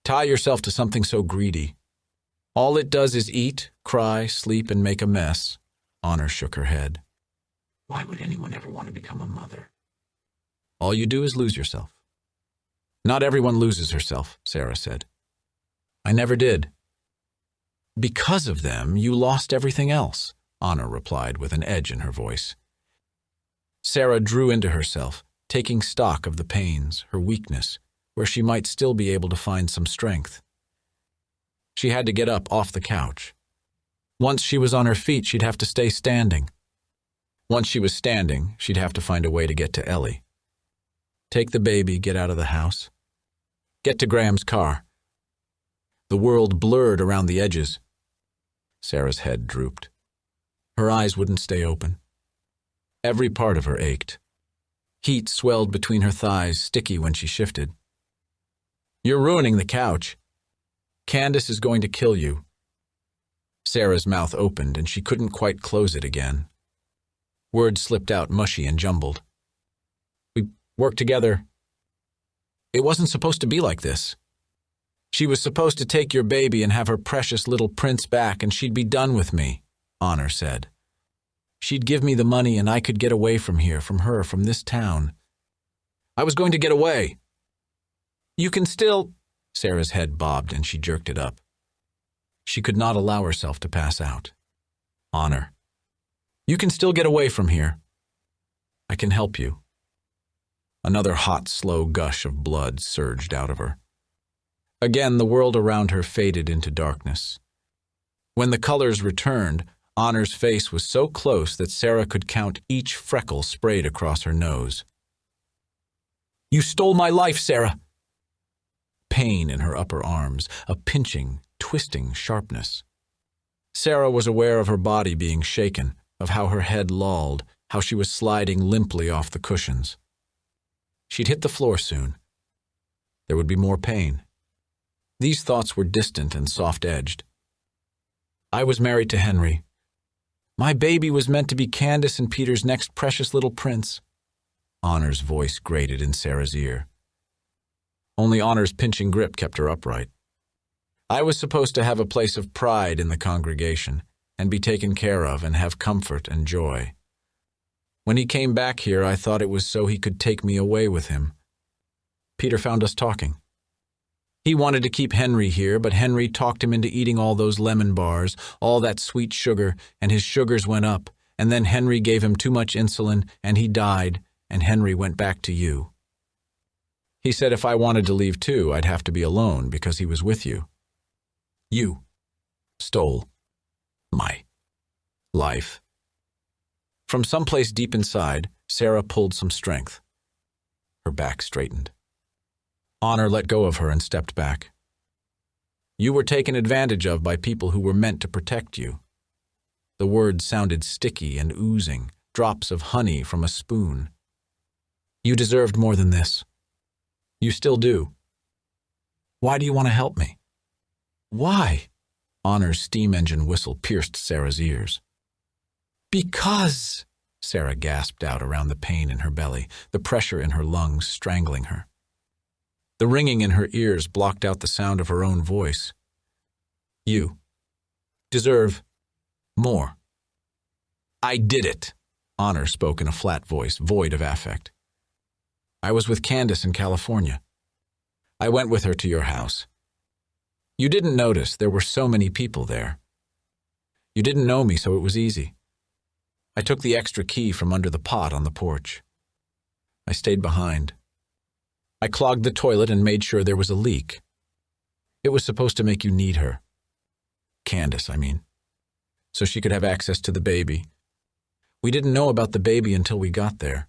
Tie yourself to something so greedy. All it does is eat, cry, sleep, and make a mess. Honor shook her head. Why would anyone ever want to become a mother? All you do is lose yourself. Not everyone loses herself, Sarah said. I never did. Because of them, you lost everything else, Honor replied with an edge in her voice. Sarah drew into herself, taking stock of the pains, her weakness, where she might still be able to find some strength. She had to get up off the couch. Once she was on her feet, she'd have to stay standing. Once she was standing, she'd have to find a way to get to Ellie. Take the baby, get out of the house. Get to Graham's car. The world blurred around the edges. Sarah's head drooped. Her eyes wouldn't stay open. Every part of her ached. Heat swelled between her thighs, sticky when she shifted. You're ruining the couch. Candace is going to kill you. Sarah's mouth opened and she couldn't quite close it again. Words slipped out mushy and jumbled. We worked together. It wasn't supposed to be like this. She was supposed to take your baby and have her precious little prince back, and she'd be done with me, Honor said. She'd give me the money and I could get away from here, from her, from this town. I was going to get away. You can still... Sarah's head bobbed and she jerked it up. She could not allow herself to pass out. Honor. You can still get away from here. I can help you. Another hot, slow gush of blood surged out of her. Again, the world around her faded into darkness. When the colors returned, Honor's face was so close that Sarah could count each freckle sprayed across her nose. You stole my life, Sarah! Pain in her upper arms, a pinching, twisting sharpness. Sarah was aware of her body being shaken, of how her head lolled, how she was sliding limply off the cushions. She'd hit the floor soon. There would be more pain. These thoughts were distant and soft-edged. I was married to Henry. My baby was meant to be Candace and Peter's next precious little prince. Honor's voice grated in Sarah's ear. Only Honor's pinching grip kept her upright. I was supposed to have a place of pride in the congregation and be taken care of and have comfort and joy. When he came back here, I thought it was so he could take me away with him. Peter found us talking. He wanted to keep Henry here, but Henry talked him into eating all those lemon bars, all that sweet sugar, and his sugars went up, and then Henry gave him too much insulin, and he died, and Henry went back to you. He said if I wanted to leave too, I'd have to be alone because he was with you. You stole my life. From someplace deep inside, Sarah pulled some strength. Her back straightened. Honor let go of her and stepped back. You were taken advantage of by people who were meant to protect you. The words sounded sticky and oozing, drops of honey from a spoon. You deserved more than this. You still do. Why do you want to help me? Why? Honor's steam engine whistle pierced Sarah's ears. Because, Sarah gasped out around the pain in her belly, the pressure in her lungs strangling her. The ringing in her ears blocked out the sound of her own voice. You deserve more. I did it, Honor spoke in a flat voice, void of affect. I was with Candace in California. I went with her to your house. You didn't notice there were so many people there. You didn't know me, so it was easy. I took the extra key from under the pot on the porch. I stayed behind. I clogged the toilet and made sure there was a leak. It was supposed to make you need her. Candace, I mean. So she could have access to the baby. We didn't know about the baby until we got there.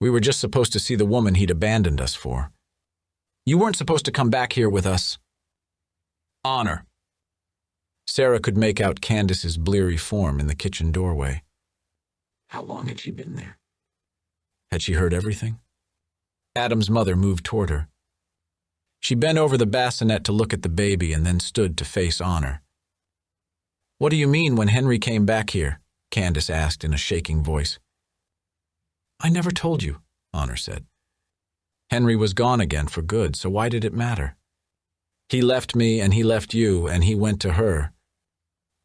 We were just supposed to see the woman he'd abandoned us for. You weren't supposed to come back here with us. Honor. Sarah could make out Candace's bleary form in the kitchen doorway. How long had she been there? Had she heard everything? Adam's mother moved toward her. She bent over the bassinet to look at the baby and then stood to face Honor. What do you mean when Henry came back here? Candace asked in a shaking voice. I never told you, Honor said. Henry was gone again for good, so why did it matter? He left me and he left you and he went to her.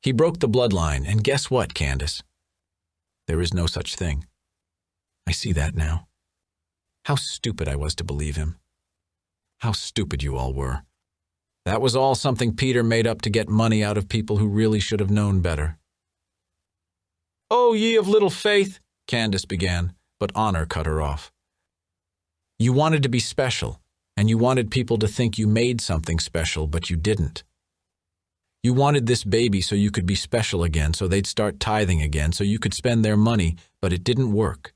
He broke the bloodline, and guess what, Candace? There is no such thing. I see that now. How stupid I was to believe him. How stupid you all were. That was all something Peter made up to get money out of people who really should have known better. Oh, ye of little faith, Candace began, but Honor cut her off. You wanted to be special, and you wanted people to think you made something special, but you didn't. You wanted this baby so you could be special again, so they'd start tithing again, so you could spend their money, but it didn't work.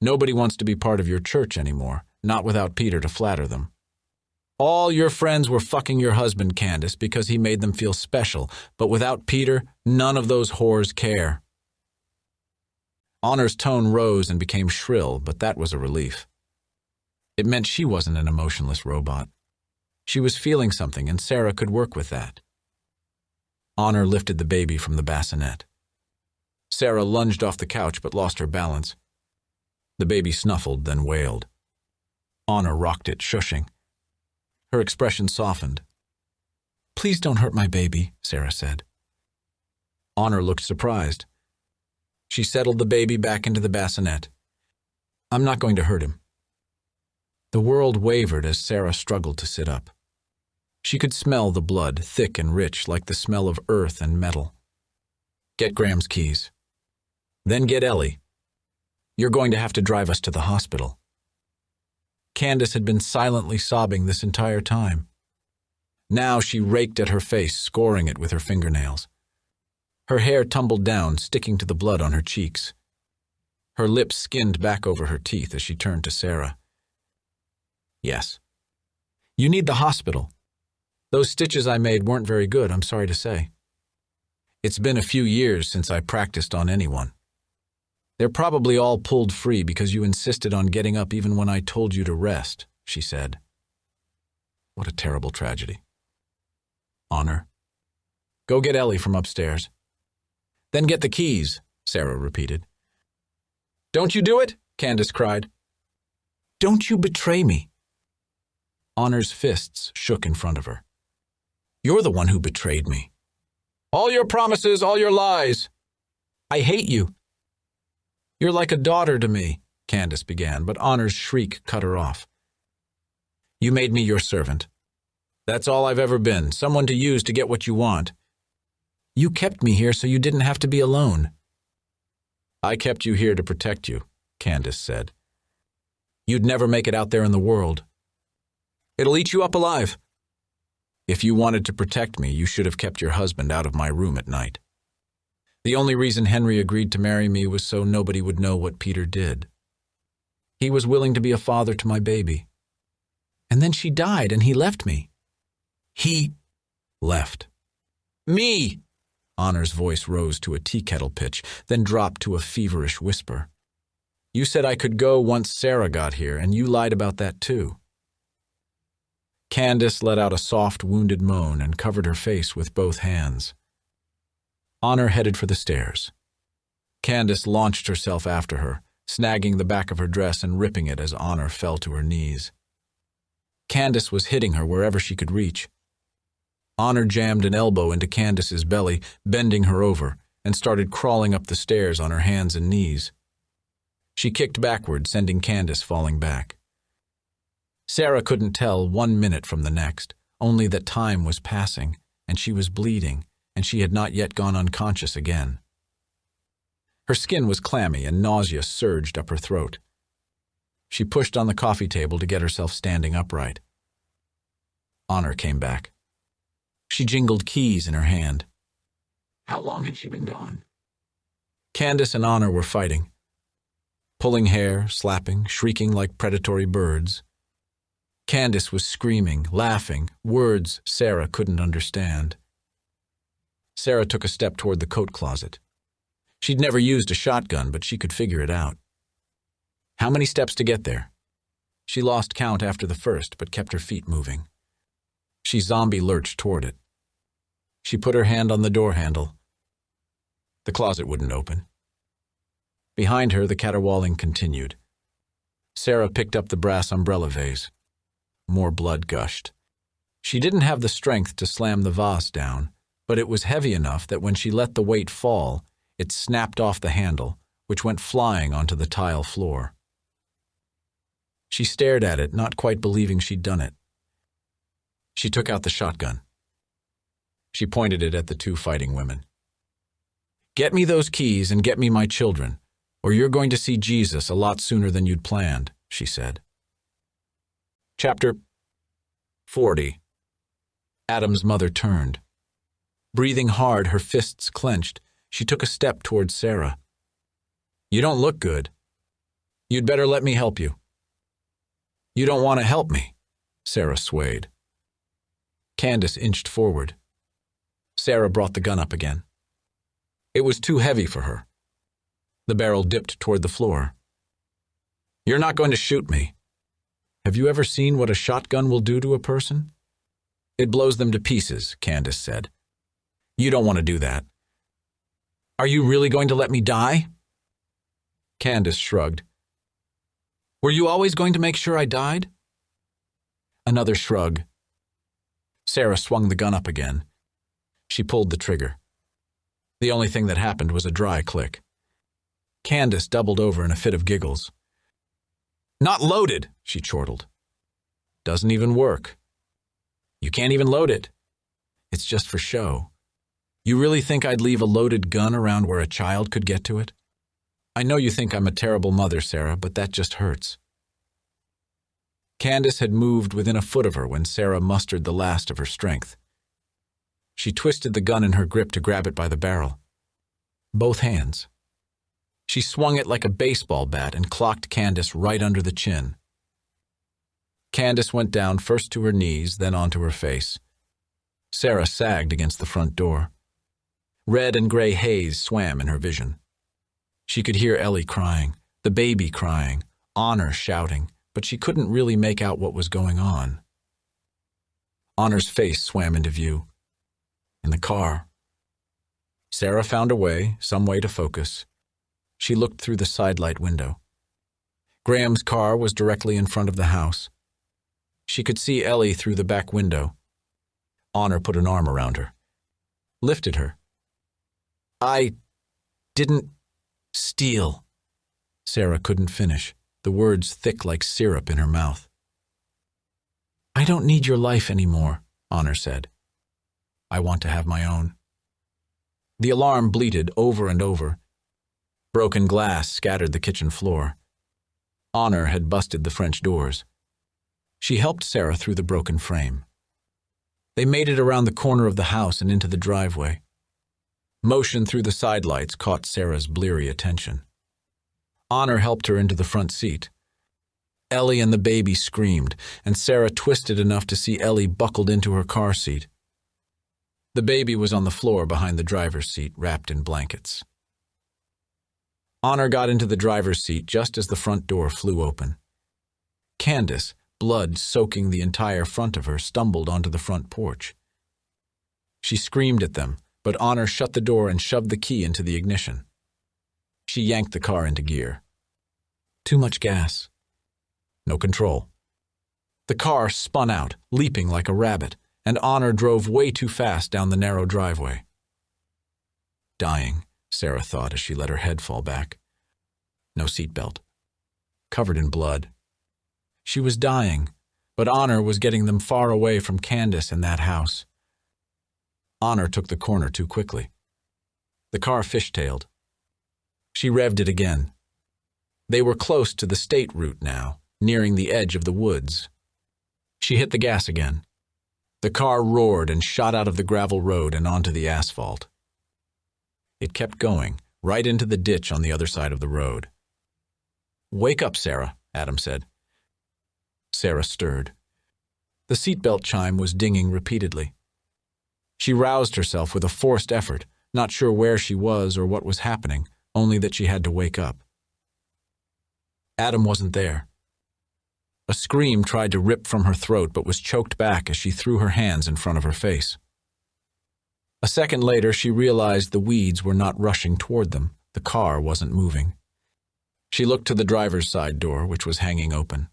Nobody wants to be part of your church anymore, not without Peter to flatter them. All your friends were fucking your husband, Candace, because he made them feel special, but without Peter, none of those whores care. Honor's tone rose and became shrill, but that was a relief. It meant she wasn't an emotionless robot. She was feeling something, and Sarah could work with that. Honor lifted the baby from the bassinet. Sarah lunged off the couch but lost her balance. The baby snuffled, then wailed. Honor rocked it, shushing. Her expression softened. Please don't hurt my baby, Sarah said. Honor looked surprised. She settled the baby back into the bassinet. I'm not going to hurt him. The world wavered as Sarah struggled to sit up. She could smell the blood, thick and rich, like the smell of earth and metal. Get Graham's keys. Then get Ellie. You're going to have to drive us to the hospital. Candace had been silently sobbing this entire time. Now she raked at her face, scoring it with her fingernails. Her hair tumbled down, sticking to the blood on her cheeks. Her lips skinned back over her teeth as she turned to Sarah. Yes. You need the hospital. Those stitches I made weren't very good, I'm sorry to say. It's been a few years since I practiced on anyone. They're probably all pulled free because you insisted on getting up even when I told you to rest, she said. What a terrible tragedy. Honor. Go get Ellie from upstairs. Then get the keys, Sarah repeated. Don't you do it, Candace cried. Don't you betray me. Honor's fists shook in front of her. You're the one who betrayed me. All your promises, all your lies. I hate you. You're like a daughter to me, Candace began, but Honor's shriek cut her off. You made me your servant. That's all I've ever been, someone to use to get what you want. You kept me here so you didn't have to be alone. I kept you here to protect you, Candace said. You'd never make it out there in the world. It'll eat you up alive. If you wanted to protect me, you should have kept your husband out of my room at night. The only reason Henry agreed to marry me was so nobody would know what Peter did. He was willing to be a father to my baby. And then she died and he left me. He left. Me! Honor's voice rose to a tea-kettle pitch, then dropped to a feverish whisper. You said I could go once Sarah got here, and you lied about that too. Candace let out a soft, wounded moan and covered her face with both hands. Honor headed for the stairs. Candace launched herself after her, snagging the back of her dress and ripping it as Honor fell to her knees. Candace was hitting her wherever she could reach. Honor jammed an elbow into Candace's belly, bending her over, and started crawling up the stairs on her hands and knees. She kicked backward, sending Candace falling back. Sarah couldn't tell 1 minute from the next, only that time was passing, and she was bleeding, and she had not yet gone unconscious again. Her skin was clammy, and nausea surged up her throat. She pushed on the coffee table to get herself standing upright. Honor came back. She jingled keys in her hand. How long had she been gone? Candace and Honor were fighting. Pulling hair, slapping, shrieking like predatory birds. Candace was screaming, laughing, words Sarah couldn't understand. Sarah took a step toward the coat closet. She'd never used a shotgun, but she could figure it out. How many steps to get there? She lost count after the first, but kept her feet moving. She zombie lurched toward it. She put her hand on the door handle. The closet wouldn't open. Behind her, the caterwauling continued. Sarah picked up the brass umbrella vase. More blood gushed. She didn't have the strength to slam the vase down, but it was heavy enough that when she let the weight fall, it snapped off the handle, which went flying onto the tile floor. She stared at it, not quite believing she'd done it. She took out the shotgun. She pointed it at the two fighting women. Get me those keys and get me my children, or you're going to see Jesus a lot sooner than you'd planned, she said. Chapter 40. Adam's mother turned. Breathing hard, her fists clenched, she took a step towards Sarah. You don't look good. You'd better let me help you. You don't want to help me, Sarah swayed. Candace inched forward. Sarah brought the gun up again. It was too heavy for her. The barrel dipped toward the floor. You're not going to shoot me. Have you ever seen what a shotgun will do to a person? It blows them to pieces, Candace said. You don't want to do that. Are you really going to let me die? Candace shrugged. Were you always going to make sure I died? Another shrug. Sarah swung the gun up again. She pulled the trigger. The only thing that happened was a dry click. Candace doubled over in a fit of giggles. Not loaded, she chortled. Doesn't even work. You can't even load it. It's just for show. You really think I'd leave a loaded gun around where a child could get to it? I know you think I'm a terrible mother, Sarah, but that just hurts. Candace had moved within a foot of her when Sarah mustered the last of her strength. She twisted the gun in her grip to grab it by the barrel. Both hands. She swung it like a baseball bat and clocked Candace right under the chin. Candace went down first to her knees, then onto her face. Sarah sagged against the front door. Red and gray haze swam in her vision. She could hear Ellie crying, the baby crying, Honor shouting, but she couldn't really make out what was going on. Honor's face swam into view. In the car. Sarah found a way, some way to focus. She looked through the sidelight window. Graham's car was directly in front of the house. She could see Ellie through the back window. Honor put an arm around her. Lifted her. I didn't steal. Sarah couldn't finish, the words thick like syrup in her mouth. I don't need your life anymore, Honor said. I want to have my own. The alarm bleated over and over. Broken glass scattered the kitchen floor. Honor had busted the French doors. She helped Sarah through the broken frame. They made it around the corner of the house and into the driveway. Motion through the sidelights caught Sarah's bleary attention. Honor helped her into the front seat. Ellie and the baby screamed, and Sarah twisted enough to see Ellie buckled into her car seat. The baby was on the floor behind the driver's seat, wrapped in blankets. Honor got into the driver's seat just as the front door flew open. Candace, blood soaking the entire front of her, stumbled onto the front porch. She screamed at them, but Honor shut the door and shoved the key into the ignition. She yanked the car into gear. Too much gas. No control. The car spun out, leaping like a rabbit, and Honor drove way too fast down the narrow driveway. Dying, Sarah thought as she let her head fall back. No seatbelt. Covered in blood. She was dying, but Honor was getting them far away from Candace and that house. Honor took the corner too quickly. The car fishtailed. She revved it again. They were close to the state route now, nearing the edge of the woods. She hit the gas again. The car roared and shot out of the gravel road and onto the asphalt. It kept going, right into the ditch on the other side of the road. "Wake up, Sarah," Adam said. Sarah stirred. The seatbelt chime was dinging repeatedly. She roused herself with a forced effort, not sure where she was or what was happening, only that she had to wake up. Adam wasn't there. A scream tried to rip from her throat but was choked back as she threw her hands in front of her face. A second later, she realized the weeds were not rushing toward them. The car wasn't moving. She looked to the driver's side door, which was hanging open.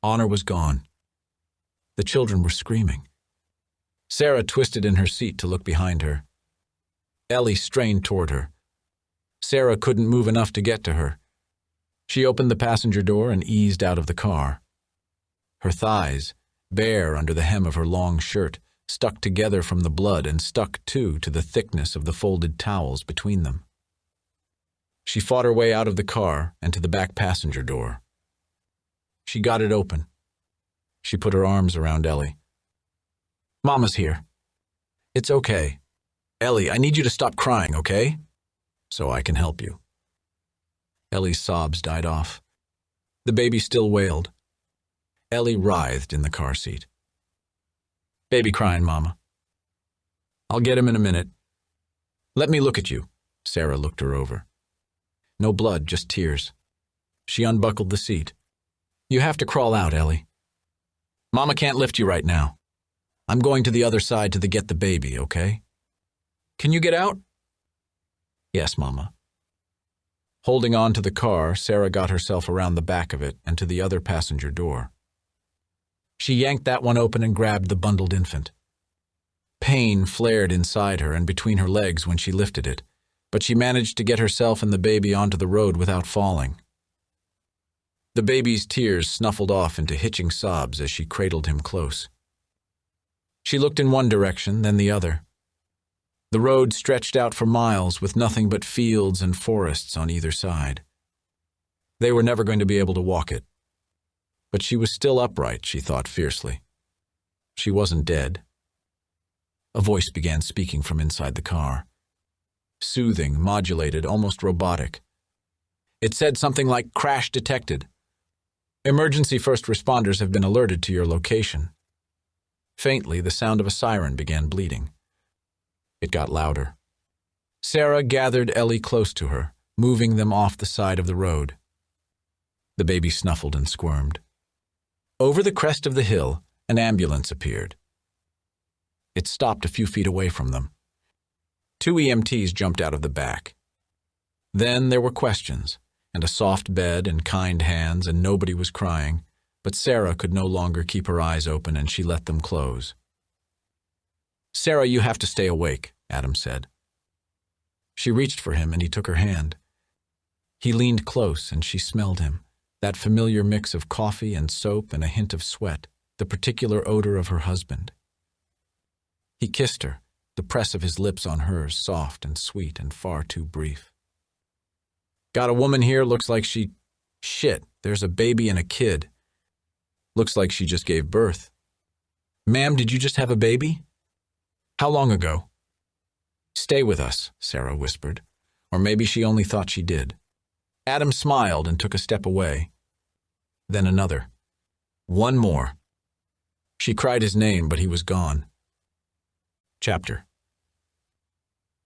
Honor was gone. The children were screaming. Sarah twisted in her seat to look behind her. Ellie strained toward her. Sarah couldn't move enough to get to her. She opened the passenger door and eased out of the car. Her thighs, bare under the hem of her long shirt, stuck together from the blood and stuck, too, to the thickness of the folded towels between them. She fought her way out of the car and to the back passenger door. She got it open. She put her arms around Ellie. "Mama's here." "It's okay. Ellie, I need you to stop crying, okay? So I can help you." Ellie's sobs died off. The baby still wailed. Ellie writhed in the car seat. "Baby crying, Mama." "I'll get him in a minute." "Let me look at you." Sarah looked her over. No blood, just tears. She unbuckled the seat. "You have to crawl out, Ellie. Mama can't lift you right now. I'm going to the other side to get the baby, okay? Can you get out?" "Yes, Mama." Holding on to the car, Sarah got herself around the back of it and to the other passenger door. She yanked that one open and grabbed the bundled infant. Pain flared inside her and between her legs when she lifted it, but she managed to get herself and the baby onto the road without falling. The baby's tears snuffled off into hitching sobs as she cradled him close. She looked in one direction, then the other. The road stretched out for miles with nothing but fields and forests on either side. They were never going to be able to walk it. But she was still upright, she thought fiercely. She wasn't dead. A voice began speaking from inside the car. Soothing, modulated, almost robotic. It said something like, "Crash detected. Emergency first responders have been alerted to your location." Faintly, the sound of a siren began bleeding. It got louder. Sarah gathered Ellie close to her, moving them off the side of the road. The baby snuffled and squirmed. Over the crest of the hill, an ambulance appeared. It stopped a few feet away from them. 2 EMTs jumped out of the back. Then there were questions, and a soft bed and kind hands, and nobody was crying, but Sarah could no longer keep her eyes open and she let them close. "Sarah, you have to stay awake," Adam said. She reached for him and he took her hand. He leaned close and she smelled him, that familiar mix of coffee and soap and a hint of sweat, the particular odor of her husband. He kissed her, the press of his lips on hers soft and sweet and far too brief. "Got a woman here, looks like she Shit, there's a baby and a kid. Looks like she just gave birth. Ma'am, did you just have a baby? How long ago? Stay with us, Sarah whispered. Or maybe she only thought she did. Adam smiled and took a step away. Then another. One more. She cried his name, but he was gone. Chapter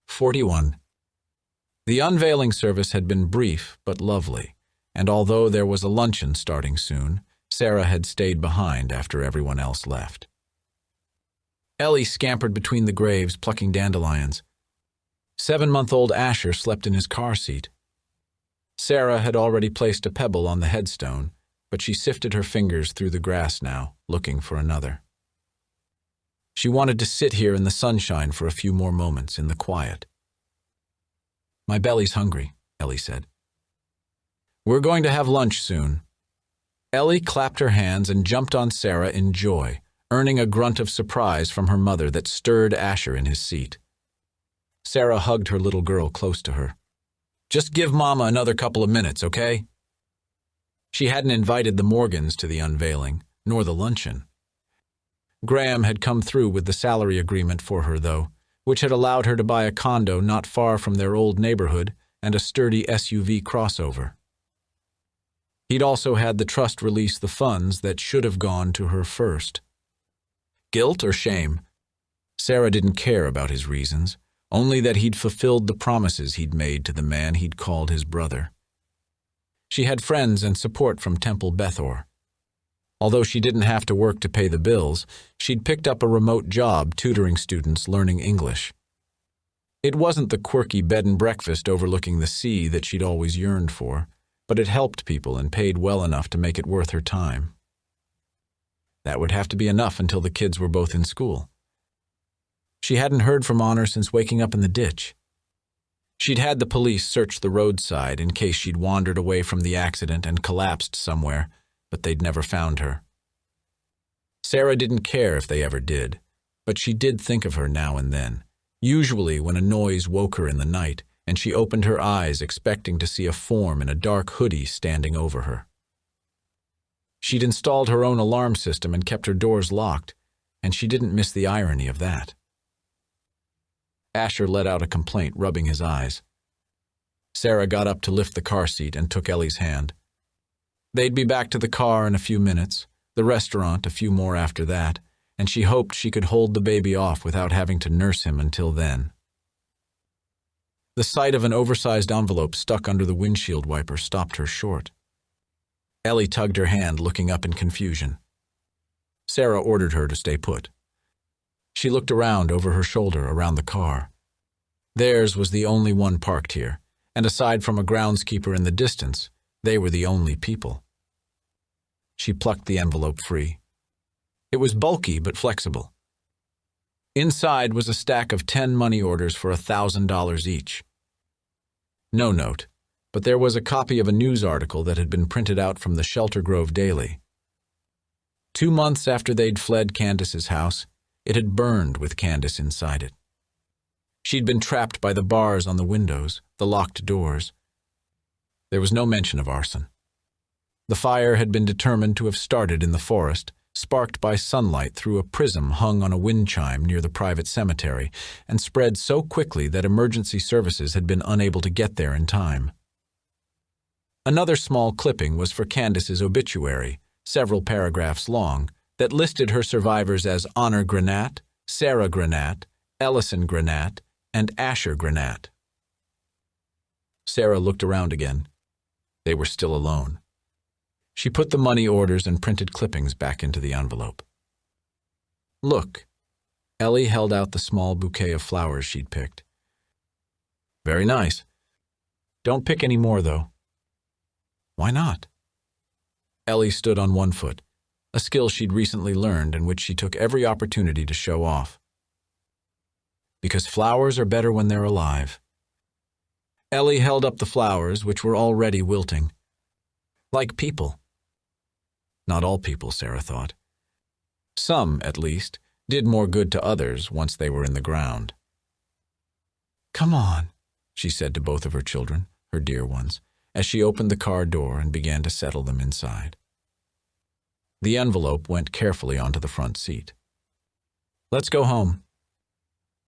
41. The unveiling service had been brief but lovely, and although there was a luncheon starting soon, Sarah had stayed behind after everyone else left. Ellie scampered between the graves, plucking dandelions. 7-month-old Asher slept in his car seat. Sarah had already placed a pebble on the headstone, but she sifted her fingers through the grass now, looking for another. She wanted to sit here in the sunshine for a few more moments in the quiet. My belly's hungry, Ellie said. We're going to have lunch soon. Ellie clapped her hands and jumped on Sarah in joy, earning a grunt of surprise from her mother that stirred Asher in his seat. Sarah hugged her little girl close to her. Just give Mama another couple of minutes, okay? She hadn't invited the Morgans to the unveiling, nor the luncheon. Graham had come through with the salary agreement for her, though, which had allowed her to buy a condo not far from their old neighborhood and a sturdy SUV crossover. He'd also had the trust release the funds that should have gone to her first. Guilt or shame? Sarah didn't care about his reasons, only that he'd fulfilled the promises he'd made to the man he'd called his brother. She had friends and support from Temple Bethor. Although she didn't have to work to pay the bills, she'd picked up a remote job tutoring students learning English. It wasn't the quirky bed and breakfast overlooking the sea that she'd always yearned for, but it helped people and paid well enough to make it worth her time. That would have to be enough until the kids were both in school. She hadn't heard from Honor since waking up in the ditch. She'd had the police search the roadside in case she'd wandered away from the accident and collapsed somewhere, but they'd never found her. Sarah didn't care if they ever did, but she did think of her now and then, usually when a noise woke her in the night, and she opened her eyes expecting to see a form in a dark hoodie standing over her. She'd installed her own alarm system and kept her doors locked, and she didn't miss the irony of that. Asher let out a complaint, rubbing his eyes. Sarah got up to lift the car seat and took Ellie's hand. They'd be back to the car in a few minutes, the restaurant a few more after that, and she hoped she could hold the baby off without having to nurse him until then. The sight of an oversized envelope stuck under the windshield wiper stopped her short. Ellie tugged her hand, looking up in confusion. Sarah ordered her to stay put. She looked around over her shoulder around the car. Theirs was the only one parked here, and aside from a groundskeeper in the distance, they were the only people. She plucked the envelope free. It was bulky but flexible. Inside was a stack of 10 money orders for $1,000 each. No note, but there was a copy of a news article that had been printed out from the Shelter Grove Daily. 2 months after they'd fled Candace's house, it had burned with Candace inside it. She'd been trapped by the bars on the windows, the locked doors. There was no mention of arson. The fire had been determined to have started in the forest, sparked by sunlight through a prism hung on a wind chime near the private cemetery, and spread so quickly that emergency services had been unable to get there in time. Another small clipping was for Candace's obituary, several paragraphs long, that listed her survivors as Honor Granat, Sarah Granat, Ellison Granat, and Asher Granat. Sarah looked around again. They were still alone. She put the money orders and printed clippings back into the envelope. Look. Ellie held out the small bouquet of flowers she'd picked. Very nice. Don't pick any more, though. Why not? Ellie stood on one foot, a skill she'd recently learned and which she took every opportunity to show off. Because flowers are better when they're alive. Ellie held up the flowers, which were already wilting. Like people. Not all people, Sarah thought. Some, at least, did more good to others once they were in the ground. Come on, she said to both of her children, her dear ones, as she opened the car door and began to settle them inside. The envelope went carefully onto the front seat. "Let's go home,"